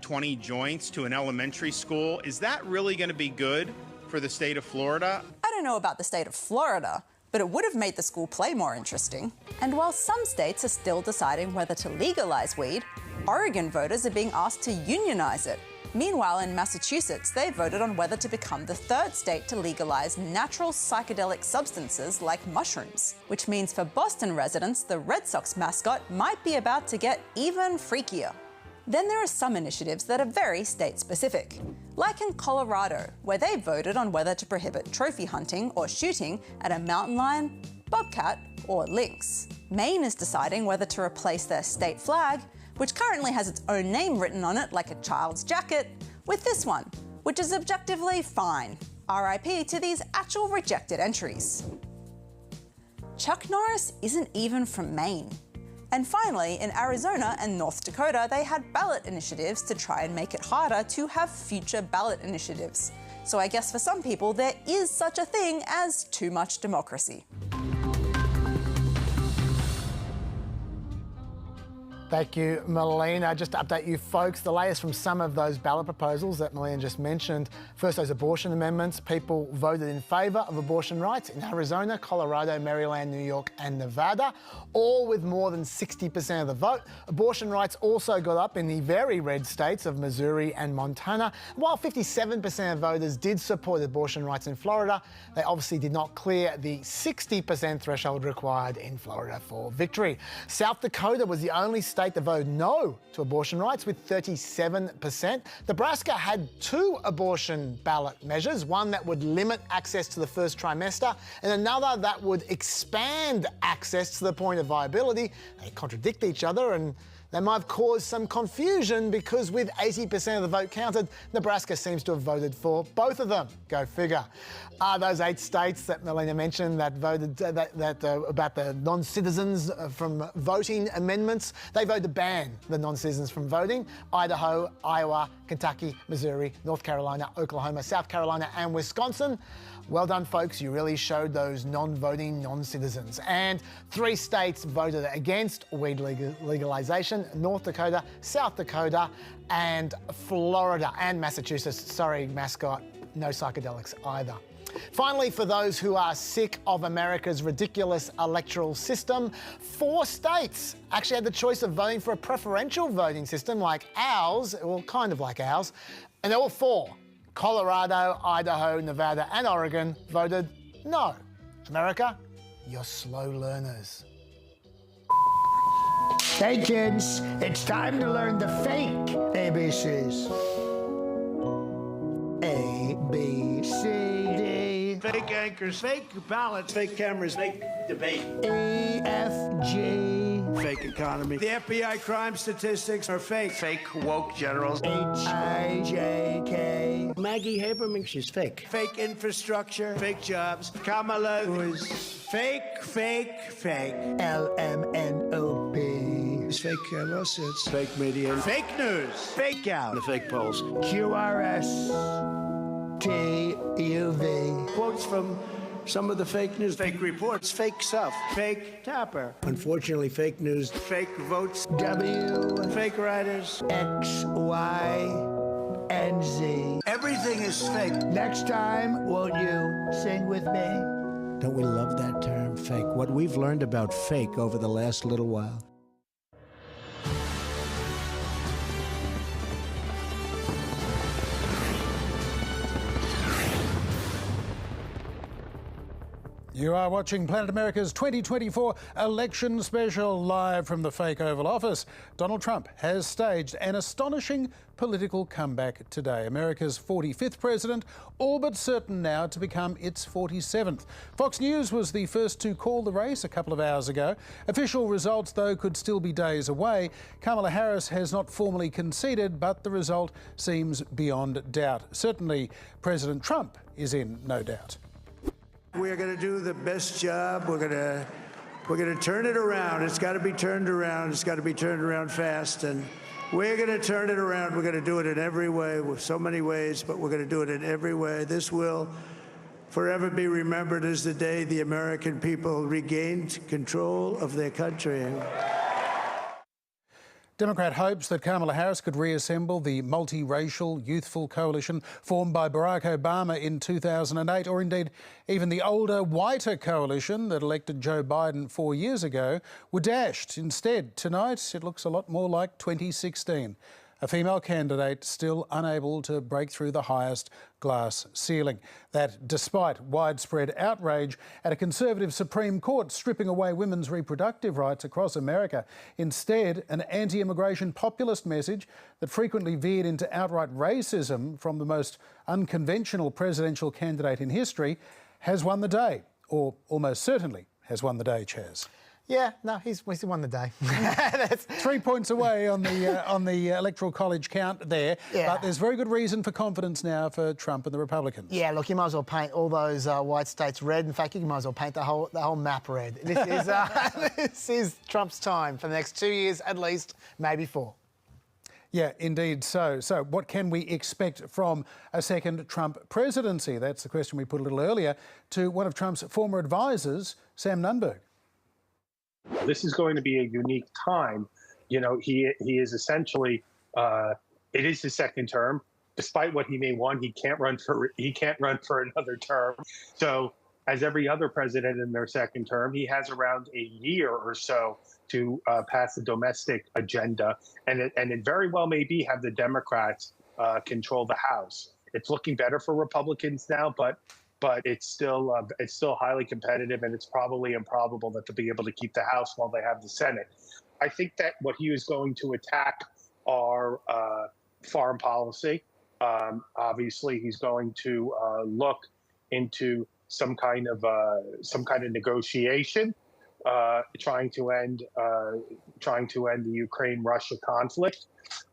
20 joints to an elementary school? Is that really going to be good for the state of Florida? I don't know about the state of Florida, but it would have made the school play more interesting. And while some states are still deciding whether to legalize weed, Oregon voters are being asked to unionize it. Meanwhile, in Massachusetts, they voted on whether to become the 3rd state to legalize natural psychedelic substances like mushrooms, which means for Boston residents, the Red Sox mascot might be about to get even freakier. Then there are some initiatives that are very state-specific, like in Colorado, where they voted on whether to prohibit trophy hunting or shooting at a mountain lion, bobcat, or lynx. Maine is deciding whether to replace their state flag, which currently has its own name written on it like a child's jacket, with this one, which is objectively fine. RIP to these actual rejected entries. Chuck Norris isn't even from Maine. And finally, in Arizona and North Dakota, they had ballot initiatives to try and make it harder to have future ballot initiatives. So I guess for some people, there is such a thing as too much democracy. Thank you, Melina. Just to update you folks, the latest from some of those ballot proposals that Melina just mentioned. First, those abortion amendments. People voted in favour of abortion rights in Arizona, Colorado, Maryland, New York and Nevada, all with more than 60% of the vote. Abortion rights also got up in the very red states of Missouri and Montana. While 57% of voters did support abortion rights in Florida, they obviously did not clear the 60% threshold required in Florida for victory. South Dakota was the only state to vote no to abortion rights with 37%. Nebraska had 2 abortion ballot measures, one that would limit access to the first trimester and another that would expand access to the point of viability. They contradict each other and they might have caused some confusion because with 80% of the vote counted, Nebraska seems to have voted for both of them. Go figure. Those 8 states that Melina mentioned that voted about the non-citizens from voting amendments, they voted to ban the non-citizens from voting. Idaho, Iowa, Kentucky, Missouri, North Carolina, Oklahoma, South Carolina and Wisconsin. Well done, folks. You really showed those non-voting non-citizens. And 3 states voted against weed legalization: North Dakota, South Dakota, and Florida, and Massachusetts. Sorry, mascot, no psychedelics either. Finally, for those who are sick of America's ridiculous electoral system, 4 states actually had the choice of voting for a preferential voting system like ours, well, kind of like ours, and there were 4. Colorado, Idaho, Nevada and Oregon voted no. America, you're slow learners. Hey kids, it's time to learn the fake ABCs. fake anchors, fake ballots, fake cameras, fake debate. AFG. Fake economy. The FBI crime statistics are fake. Fake woke generals. HIJK. Maggie Haberman, she's fake. Fake infrastructure. Fake jobs. Kamala was fake. LMNOP. Fake lawsuits. Fake media. Fake news. Fake out. The fake polls. QRS. TUV. Quotes from some of the fake news, fake reports, fake stuff, fake Tapper. Unfortunately, fake news, fake votes, W, fake writers, X, Y, and Z. Everything is fake. Next time, won't you sing with me? Don't we love that term, fake? What we've learned about fake over the last little while. You are watching Planet America's 2024 election special live from the fake Oval Office. Donald Trump has staged an astonishing political comeback today. America's 45th president, all but certain now to become its 47th. Fox News was the first to call the race a couple of hours ago. Official results, though, could still be days away. Kamala Harris has not formally conceded, but the result seems beyond doubt. Certainly, President Trump is in no doubt. We're going to do the best job. We're going to turn it around. It's got to be turned around. It's got to be turned around fast. And we're going to turn it around. We're going to do it in every way, with so many ways, but we're going to do it in every way. This will forever be remembered as the day the American people regained control of their country. Democrat hopes that Kamala Harris could reassemble the multiracial, youthful coalition formed by Barack Obama in 2008, or indeed even the older, whiter coalition that elected Joe Biden 4 years ago, were dashed. Instead, tonight, it looks a lot more like 2016. A female candidate still unable to break through the highest glass ceiling. That despite widespread outrage at a conservative Supreme Court stripping away women's reproductive rights across America. Instead, an anti-immigration populist message that frequently veered into outright racism from the most unconventional presidential candidate in history has won the day, or almost certainly has won the day, Chaz. Yeah, no, he's won the day. 3 points away on the Electoral College count there, but there's very good reason for confidence now for Trump and the Republicans. Yeah, look, you might as well paint all those white states red. In fact, you might as well paint the whole map red. This is Trump's time for the next 2 years at least, maybe 4. Yeah, indeed so. So what can we expect from a second Trump presidency? That's the question we put a little earlier to one of Trump's former advisors, Sam Nunberg. This is going to be a unique time. You know, he is essentially, it is his second term. Despite what he may want, he can't run for another term. So as every other president in their second term, he has around a year or so to pass the domestic agenda. And it very well may be have the Democrats control the House. It's looking better for Republicans now, but it's still highly competitive, and it's probably improbable that they'll be able to keep the House while they have the Senate. I think that what he is going to attack are foreign policy. Obviously, he's going to look into some kind of negotiation, trying to end the Ukraine-Russia conflict.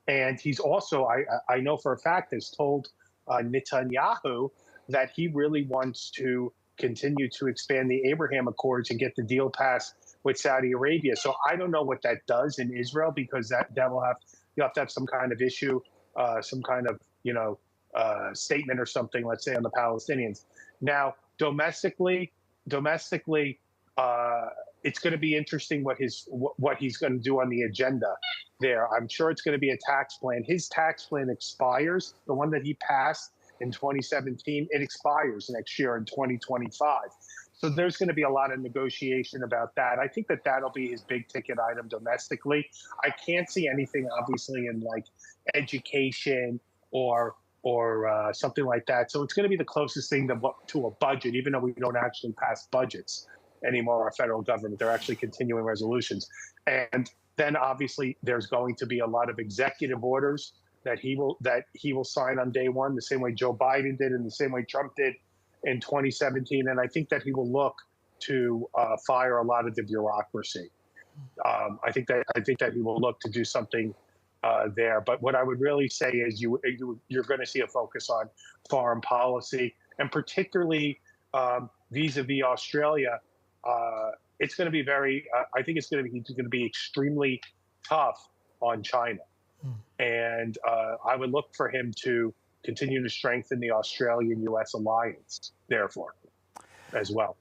And he's also, I know for a fact, has told Netanyahu that he really wants to continue to expand the Abraham Accords and get the deal passed with Saudi Arabia. So I don't know what that does in Israel, because you'll have to have some kind of issue, some kind of statement or something, let's say, on the Palestinians. Now, domestically, it's going to be interesting what he's going to do on the agenda there. I'm sure it's going to be a tax plan. His tax plan expires, the one that he passed in 2017, it expires next year in 2025. So there's going to be a lot of negotiation about that. I think that that'll be his big ticket item domestically. I can't see anything, obviously, in like education or something like that. So it's going to be the closest thing to a budget, even though we don't actually pass budgets anymore, our federal government. They're actually continuing resolutions. And then obviously there's going to be a lot of executive orders that he will sign on day one, the same way Joe Biden did and the same way Trump did in 2017, and I think that he will look to fire a lot of the bureaucracy. I think that he will look to do something there. But what I would really say is you're going to see a focus on foreign policy, and particularly vis-a-vis Australia. It's going to be I think it's going to be extremely tough on China. And I would look for him to continue to strengthen the Australian-U.S. alliance, therefore, as well.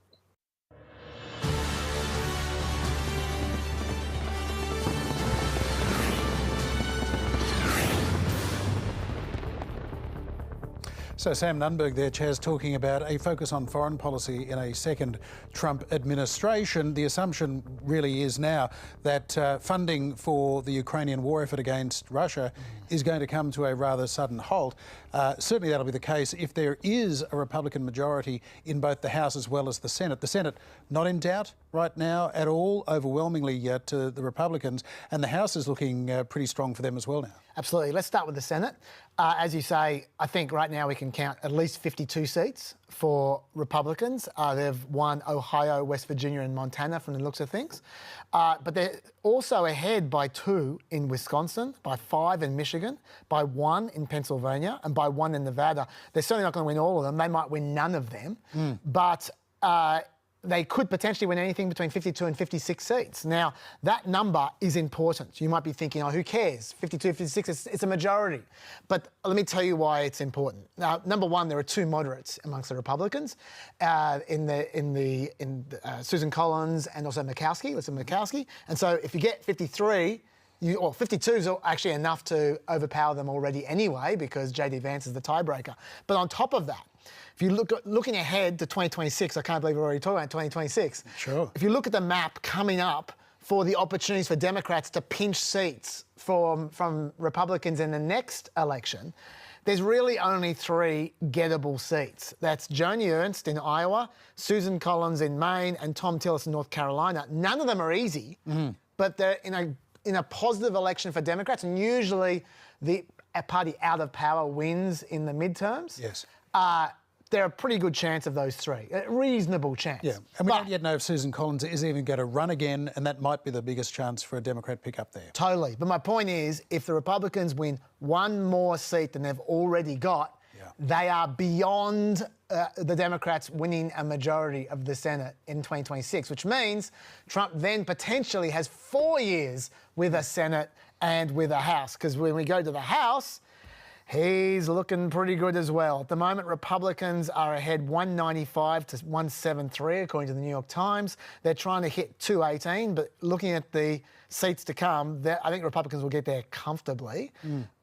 So Sam Nunberg there, Chaz, talking about a focus on foreign policy in a second Trump administration. The assumption really is now that funding for the Ukrainian war effort against Russia is going to come to a rather sudden halt. Certainly that'll be the case if there is a Republican majority in both the House as well as the Senate. The Senate not in doubt right now at all, overwhelmingly to the Republicans, and the House is looking pretty strong for them as well now. Absolutely. Let's start with the Senate. As you say, I think right now we can count at least 52 seats for Republicans. They've won Ohio, West Virginia and Montana from the looks of things. But they're also ahead by 2 in Wisconsin, by 5 in Michigan, by 1 in Pennsylvania and by 1 in Nevada. They're certainly not going to win all of them. They might win none of them. But they could potentially win anything between 52 and 56 seats. Now, that number is important. You might be thinking, oh, who cares? 52, 56, it's a majority. But let me tell you why it's important. Now, number one, there are 2 moderates amongst the Republicans in Susan Collins and also Murkowski. And so if you get 53, 52 is actually enough to overpower them already anyway, because J.D. Vance is the tiebreaker. But on top of that, if you looking ahead to 2026, I can't believe we're already talking about 2026. Sure. If you look at the map coming up for the opportunities for Democrats to pinch seats from Republicans in the next election, there's really only 3 gettable seats. That's Joni Ernst in Iowa, Susan Collins in Maine, and Tom Tillis in North Carolina. None of them are easy, but they're in a positive election for Democrats, and usually a party out of power wins in the midterms. Yes. There are a pretty good chance of those 3, a reasonable chance. Yeah, and we don't yet know if Susan Collins is even going to run again, and that might be the biggest chance for a Democrat pick up there. Totally. But my point is, if the Republicans win 1 more seat than they've already got, they are beyond the Democrats winning a majority of the Senate in 2026, which means Trump then potentially has 4 years with a Senate and with a House. Because when we go to the House, he's looking pretty good as well. At the moment, Republicans are ahead 195 to 173, according to the New York Times. They're trying to hit 218, but looking at the seats to come, I think Republicans will get there comfortably.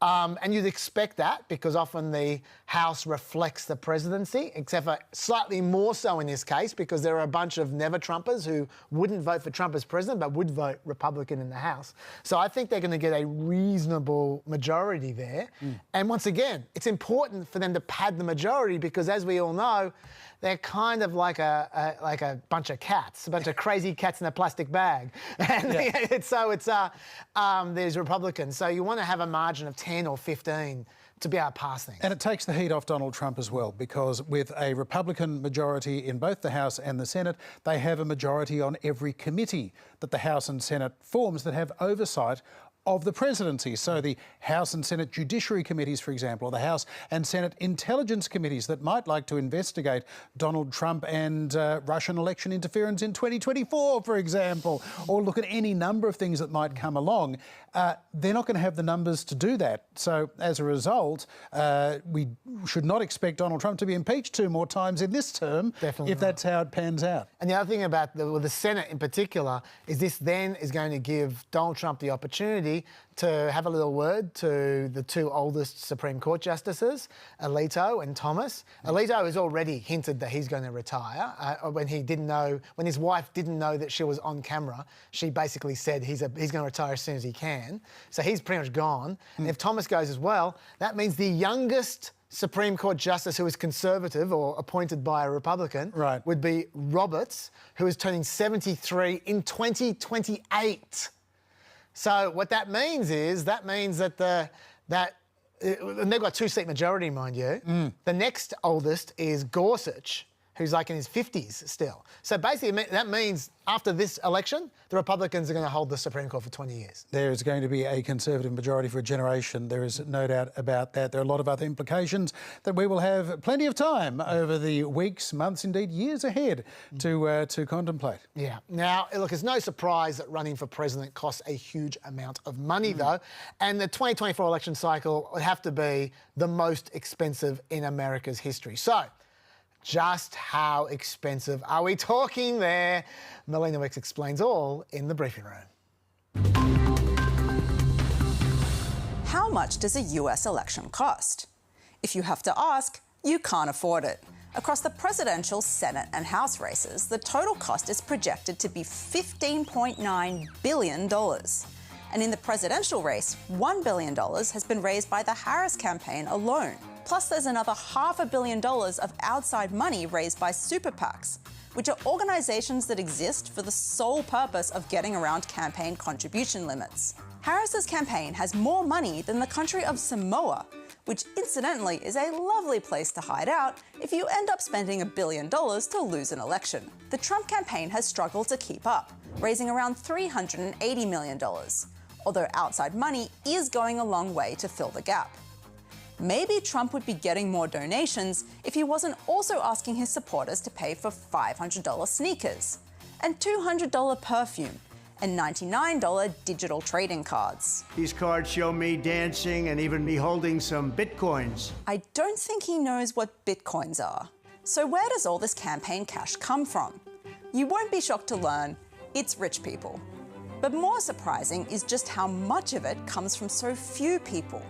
And you'd expect that because often the House reflects the presidency, except for slightly more so in this case because there are a bunch of never-Trumpers who wouldn't vote for Trump as president but would vote Republican in the House. So I think they're going to get a reasonable majority there. And once again, it's important for them to pad the majority because, as we all know, they're kind of like a bunch of cats, a bunch of crazy cats in a plastic bag. And there's Republicans. So you want to have a margin of 10 or 15 to be able to pass things. And it takes the heat off Donald Trump as well, because with a Republican majority in both the House and the Senate, they have a majority on every committee that the House and Senate forms that have oversight of the presidency. So the House and Senate Judiciary Committees, for example, or the House and Senate Intelligence Committees that might like to investigate Donald Trump and Russian election interference in 2024, for example, or look at any number of things that might come along. They're not going to have the numbers to do that. So as a result, we should not expect Donald Trump to be impeached 2 more times in this term. Definitely if that's how it pans out. And the other thing about the Senate in particular is this then is going to give Donald Trump the opportunity to have a little word to the 2 oldest Supreme Court justices, Alito and Thomas. Alito has already hinted that he's going to retire. When his wife didn't know that she was on camera, she basically said he's going to retire as soon as he can. So he's pretty much gone. And if Thomas goes as well, that means the youngest Supreme Court justice who is conservative or appointed by a Republican would be Roberts, who is turning 73 in 2028. So what that means is that And they've got 2-seat majority, mind you. The next oldest is Gorsuch, who's like in his 50s still. So basically that means after this election, the Republicans are going to hold the Supreme Court for 20 years. There is going to be a Conservative majority for a generation. There is no doubt about that. There are a lot of other implications that we will have plenty of time over the weeks, months, indeed years ahead to contemplate. Yeah. Now, look, it's no surprise that running for president costs a huge amount of money, though, and the 2024 election cycle would have to be the most expensive in America's history. So, just how expensive are we talking there? Melina Wicks explains all in the briefing room. How much does a US election cost? If you have to ask, you can't afford it. Across the presidential, Senate and House races, the total cost is projected to be $15.9 billion. And in the presidential race, $1 billion has been raised by the Harris campaign alone. Plus, there's another $500 million of outside money raised by super PACs, which are organisations that exist for the sole purpose of getting around campaign contribution limits. Harris's campaign has more money than the country of Samoa, which incidentally is a lovely place to hide out if you end up spending $1 billion to lose an election. The Trump campaign has struggled to keep up, raising around $380 million, although outside money is going a long way to fill the gap. Maybe Trump would be getting more donations if he wasn't also asking his supporters to pay for $500 sneakers, and $200 perfume, and $99 digital trading cards. These cards show me dancing and even me holding some bitcoins. I don't think he knows what bitcoins are. So where does all this campaign cash come from? You won't be shocked to learn it's rich people. But more surprising is just how much of it comes from so few people.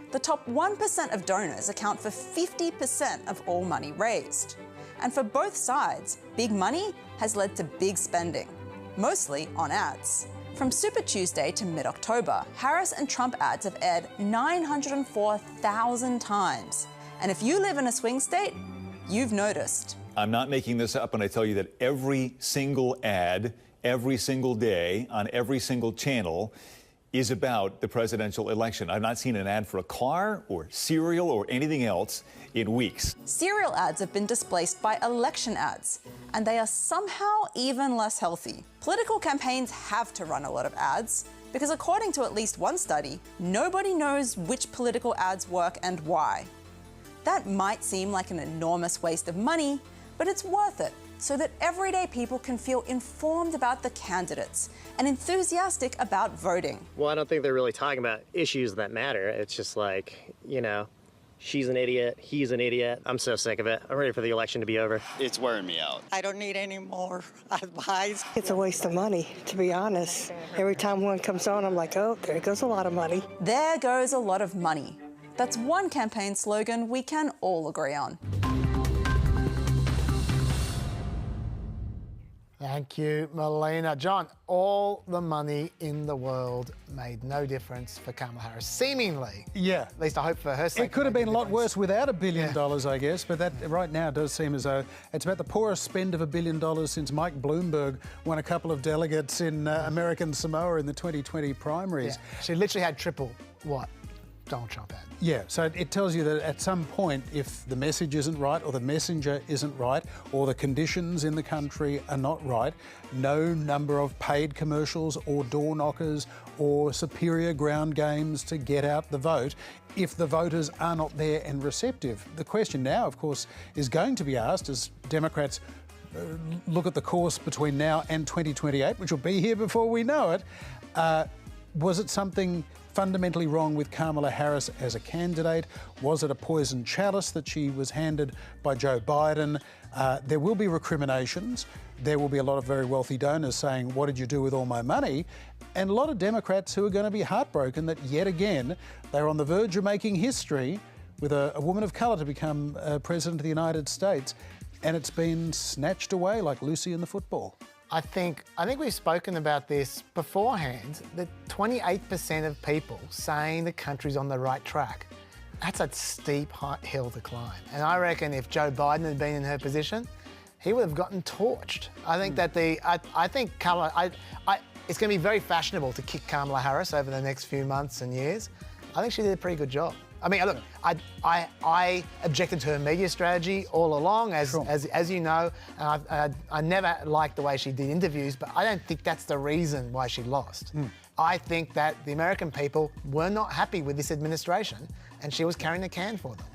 The top 1% of donors account for 50% of all money raised. And for both sides, big money has led to big spending, mostly on ads. From Super Tuesday to mid-October, Harris and Trump ads have aired 904,000 times. And if you live in a swing state, you've noticed. I'm not making this up when I tell you that every single ad, every single day, on every single channel is about the presidential election. I've not seen an ad for a car or cereal or anything else in weeks. Cereal ads have been displaced by election ads, and they are somehow even less healthy. Political campaigns have to run a lot of ads, because according to at least one study, nobody knows which political ads work and why. That might seem like an enormous waste of money, but it's worth it, so that everyday people can feel informed about the candidates and enthusiastic about voting. Well, I don't think they're really talking about issues that matter. It's just like, you know, she's an idiot, he's an idiot. I'm so sick of it. I'm ready for the election to be over. It's wearing me out. I don't need any more advice. It's a waste of money, to be honest. Every time one comes on, I'm like, oh, there goes a lot of money. There goes a lot of money. That's one campaign slogan we can all agree on. Thank you, Melina. John, all the money in the world made no difference for Kamala Harris, seemingly. Yeah. At least I hope for her sake. It could have been a lot worse without $1 billion, I guess, but that right now does seem as though it's about the poorest spend of $1 billion since Mike Bloomberg won a couple of delegates in American Samoa in the 2020 primaries. Yeah. She literally had triple what Donald Trump had. Yeah, so it tells you that at some point, if the message isn't right or the messenger isn't right or the conditions in the country are not right, no number of paid commercials or door knockers or superior ground games to get out the vote if the voters are not there and receptive. The question now, of course, is going to be asked as Democrats look at the course between now and 2028, which will be here before we know it. Was it something fundamentally wrong with Kamala Harris as a candidate? Was it a poisoned chalice that she was handed by Joe Biden? There will be recriminations. There will be a lot of very wealthy donors saying, what did you do with all my money? And a lot of Democrats who are going to be heartbroken that yet again, they're on the verge of making history with a woman of colour to become President of the United States, and it's been snatched away like Lucy in the football. I think we've spoken about this beforehand, that 28% of people saying the country's on the right track. That's a steep hill to climb. And I reckon if Joe Biden had been in her position, he would have gotten torched. I think that it's going to be very fashionable to kick Kamala Harris over the next few months and years. I think she did a pretty good job. I mean, look, I objected to her media strategy all along, as you know, and I never liked the way she did interviews, but I don't think that's the reason why she lost. I think that the American people were not happy with this administration, and she was carrying the can for them.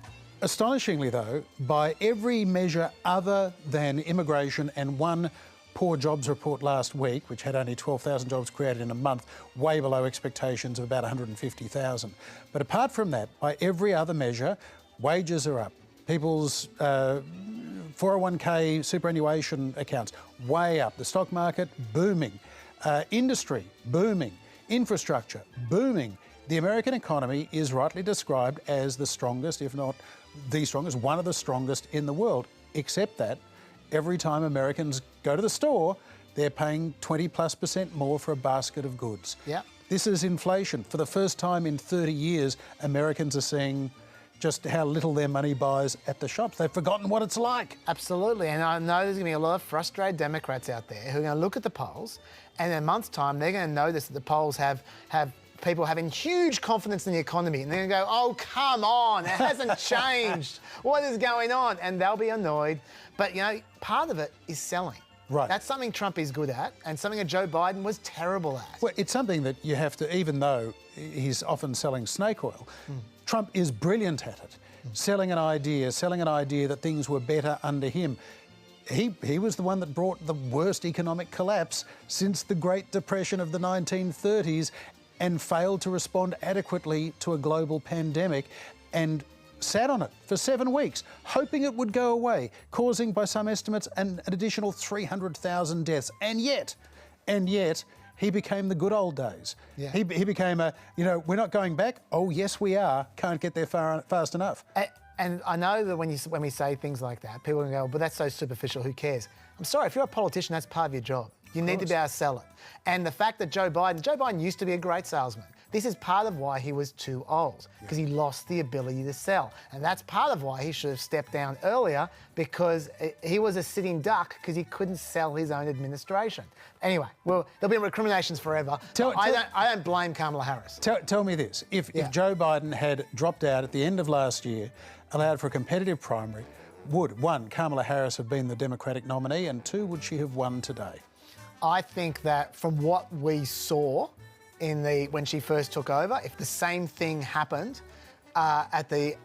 Astonishingly, though, by every measure other than immigration and one poor jobs report last week, which had only 12,000 jobs created in a month, way below expectations of about 150,000. But apart from that, by every other measure, wages are up. People's 401k superannuation accounts, way up. The stock market, booming. Industry, booming. Infrastructure, booming. The American economy is rightly described as the strongest, if not the strongest, one of the strongest in the world, except that every time Americans go to the store, they're paying 20+% more for a basket of goods. Yeah. This is inflation. For the first time in 30 years, Americans are seeing just how little their money buys at the shops. They've forgotten what it's like. Absolutely, and I know there's going to be a lot of frustrated Democrats out there who are going to look at the polls, and in a month's time, they're going to notice that the polls have people having huge confidence in the economy, and they're going to go, oh, come on, it hasn't changed. What is going on? And they'll be annoyed. But, you know, part of it is selling. Right. That's something Trump is good at, and something that Joe Biden was terrible at. Well, it's something that you have to, even though he's often selling snake oil, Trump is brilliant at it. Selling an idea that things were better under him. He was the one that brought the worst economic collapse since the Great Depression of the 1930s, and failed to respond adequately to a global pandemic, and sat on it for 7 weeks, hoping it would go away, causing, by some estimates, an additional 300,000 deaths. And yet, he became the good old days. Yeah. He became we're not going back. Oh, yes, we are. Can't get there fast enough. And I know that when we say things like that, people are going to go, but that's so superficial, who cares? I'm sorry, if you're a politician, that's part of your job. You need to be able to sell it. And the fact that Joe Biden used to be a great salesman. This is part of why he was too old, because he lost the ability to sell. And that's part of why he should have stepped down earlier, because he was a sitting duck because he couldn't sell his own administration. Anyway, well, there'll be recriminations forever. I don't blame Kamala Harris. Tell me this. If Joe Biden had dropped out at the end of last year, allowed for a competitive primary, would, 1, Kamala Harris have been the Democratic nominee, and 2, would she have won today? I think that from what we saw when she first took over, if the same thing happened 18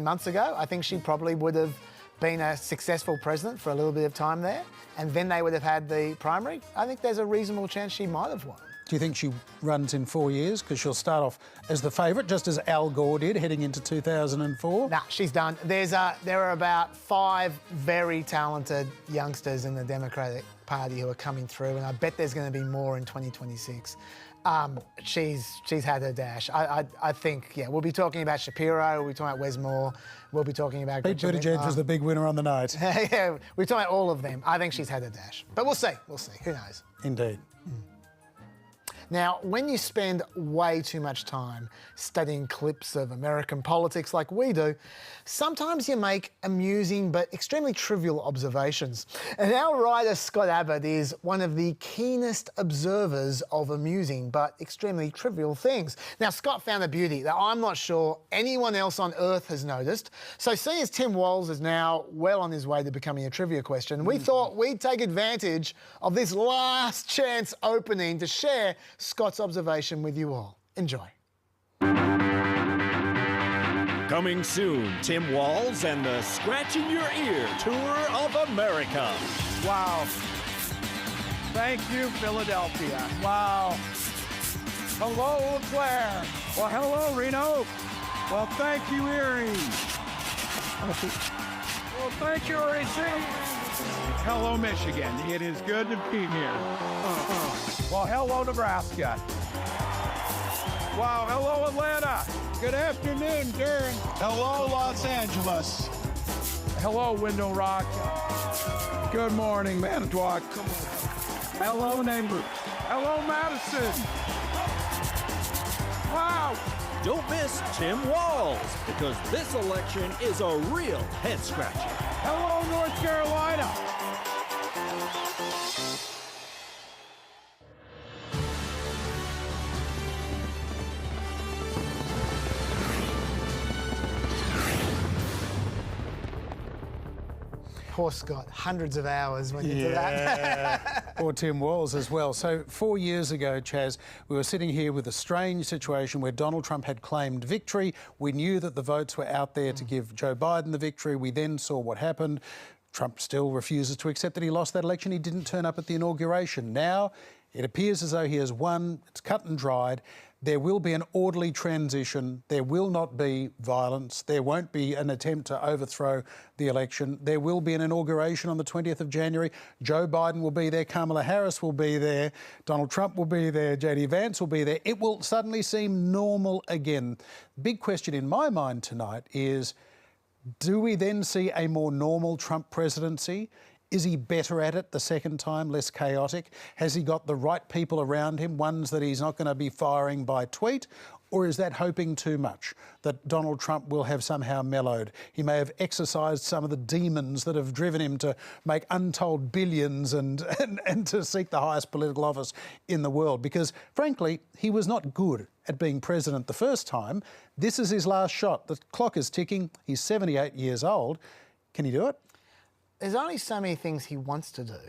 months ago, I think she probably would have been a successful president for a little bit of time there, and then they would have had the primary. I think there's a reasonable chance she might have won. Do you think she runs in 4 years? Because she'll start off as the favourite, just as Al Gore did heading into 2004. Nah, she's done. There are about 5 very talented youngsters in the Democratic Party who are coming through, and I bet there's going to be more in 2026. She's had her dash. I think, we'll be talking about Shapiro, we'll be talking about Wes Moore, we'll be talking about... Pete Buttigieg was the big winner on the night. Yeah, we're talking about all of them. I think she's had her dash. But we'll see. Who knows? Indeed. Now, when you spend way too much time studying clips of American politics like we do, sometimes you make amusing but extremely trivial observations. And our writer, Scott Abbott, is one of the keenest observers of amusing but extremely trivial things. Now, Scott found a beauty that I'm not sure anyone else on Earth has noticed. So seeing as Tim Walz is now well on his way to becoming a trivia question, we thought we'd take advantage of this last chance opening to share Scott's observation with you all. Enjoy. Coming soon, Tim Walz and the Scratching Your Ear Tour of America. Wow. Thank you, Philadelphia. Wow. Hello, Eau Claire. Well, hello, Reno. Well, thank you, Erie. Well, thank you, Racine. Hello, Michigan. It is good to be here. Well, hello, Nebraska. Wow, hello, Atlanta. Good afternoon, Darren. Hello, Los Angeles. Hello, Window Rock. Good morning, Manitowoc. Hello, neighbor. Hello, Madison. Wow. Don't miss Tim Walz, because this election is a real head-scratcher. Hello, North Carolina. poor Scott, hundreds of hours when you do that. Or Tim Walls as well. So 4 years ago, Chaz, we were sitting here with a strange situation where Donald Trump had claimed victory. We knew that the votes were out there to give Joe Biden the victory. We then saw what happened. Trump still refuses to accept that he lost that election. He didn't turn up at the inauguration. Now it appears as though he has won. It's cut and dried. There will be an orderly transition. There will not be violence. There won't be an attempt to overthrow the election. There will be an inauguration on the 20th of January. Joe Biden will be there. Kamala Harris will be there. Donald Trump will be there. J.D. Vance will be there. It will suddenly seem normal again. Big question in my mind tonight is, do we then see a more normal Trump presidency? Is he better at it the second time, less chaotic? Has he got the right people around him, ones that he's not going to be firing by tweet? Or is that hoping too much, that Donald Trump will have somehow mellowed? He may have exercised some of the demons that have driven him to make untold billions and to seek the highest political office in the world. Because, frankly, he was not good at being president the first time. This is his last shot. The clock is ticking. He's 78 years old. Can he do it? There's only so many things he wants to do.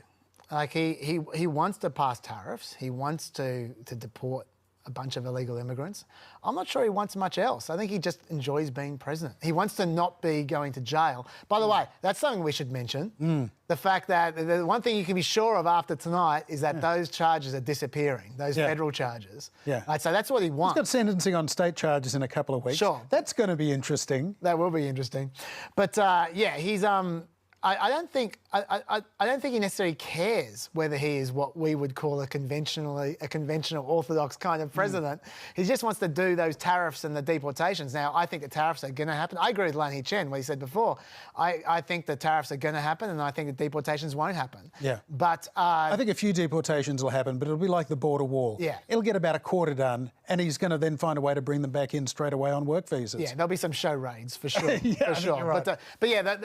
Like he wants to pass tariffs. He wants to deport a bunch of illegal immigrants. I'm not sure he wants much else. I think he just enjoys being president. He wants to not be going to jail. By the way, that's something we should mention. The fact that the one thing you can be sure of after tonight is that those charges are disappearing, those federal charges. Right, so that's what he wants. He's got sentencing on state charges in a couple of weeks. Sure. That's going to be interesting. That will be interesting. But yeah, he's I don't think he necessarily cares whether he is what we would call a conventional orthodox kind of president. He just wants to do those tariffs and the deportations. Now, I think the tariffs are going to happen. I agree with Lan He-chen, what he said before. I think the tariffs are going to happen, and I think the deportations won't happen. Yeah. But I think a few deportations will happen, but it'll be like the border wall. Yeah. It'll get about a quarter done, and he's going to then find a way to bring them back in straight away on work visas. Yeah, there'll be some show raids for sure. Yeah, for sure. you're right. But yeah,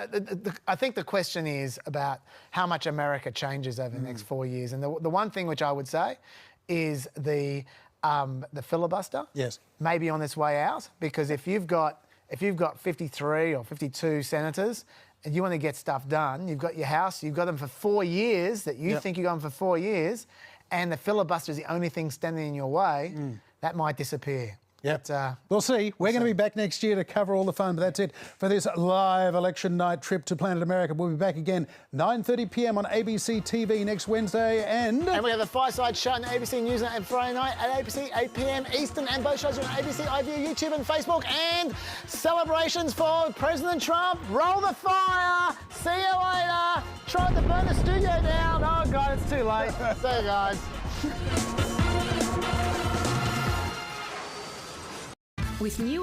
I think the question is about how much America changes over the next 4 years. And the one thing which I would say is the filibuster may be on its way out, because if you've got 53 or 52 senators and you want to get stuff done, you've got your House, you've got them for 4 years that you think you got them for 4 years, and the filibuster is the only thing standing in your way, that might disappear. Yep. We'll see. We're going to be back next year to cover all the fun, but that's it for this live election night trip to Planet America. We'll be back again 9:30 p.m. on ABC TV next Wednesday, and we have the Fireside Show on ABC News on Friday night at ABC 8 p.m. Eastern, and both shows are on ABC iView, YouTube and Facebook, and celebrations for President Trump. Roll the fire. See you later. Tried to burn the studio down. Oh, God, it's too late. See you guys. With new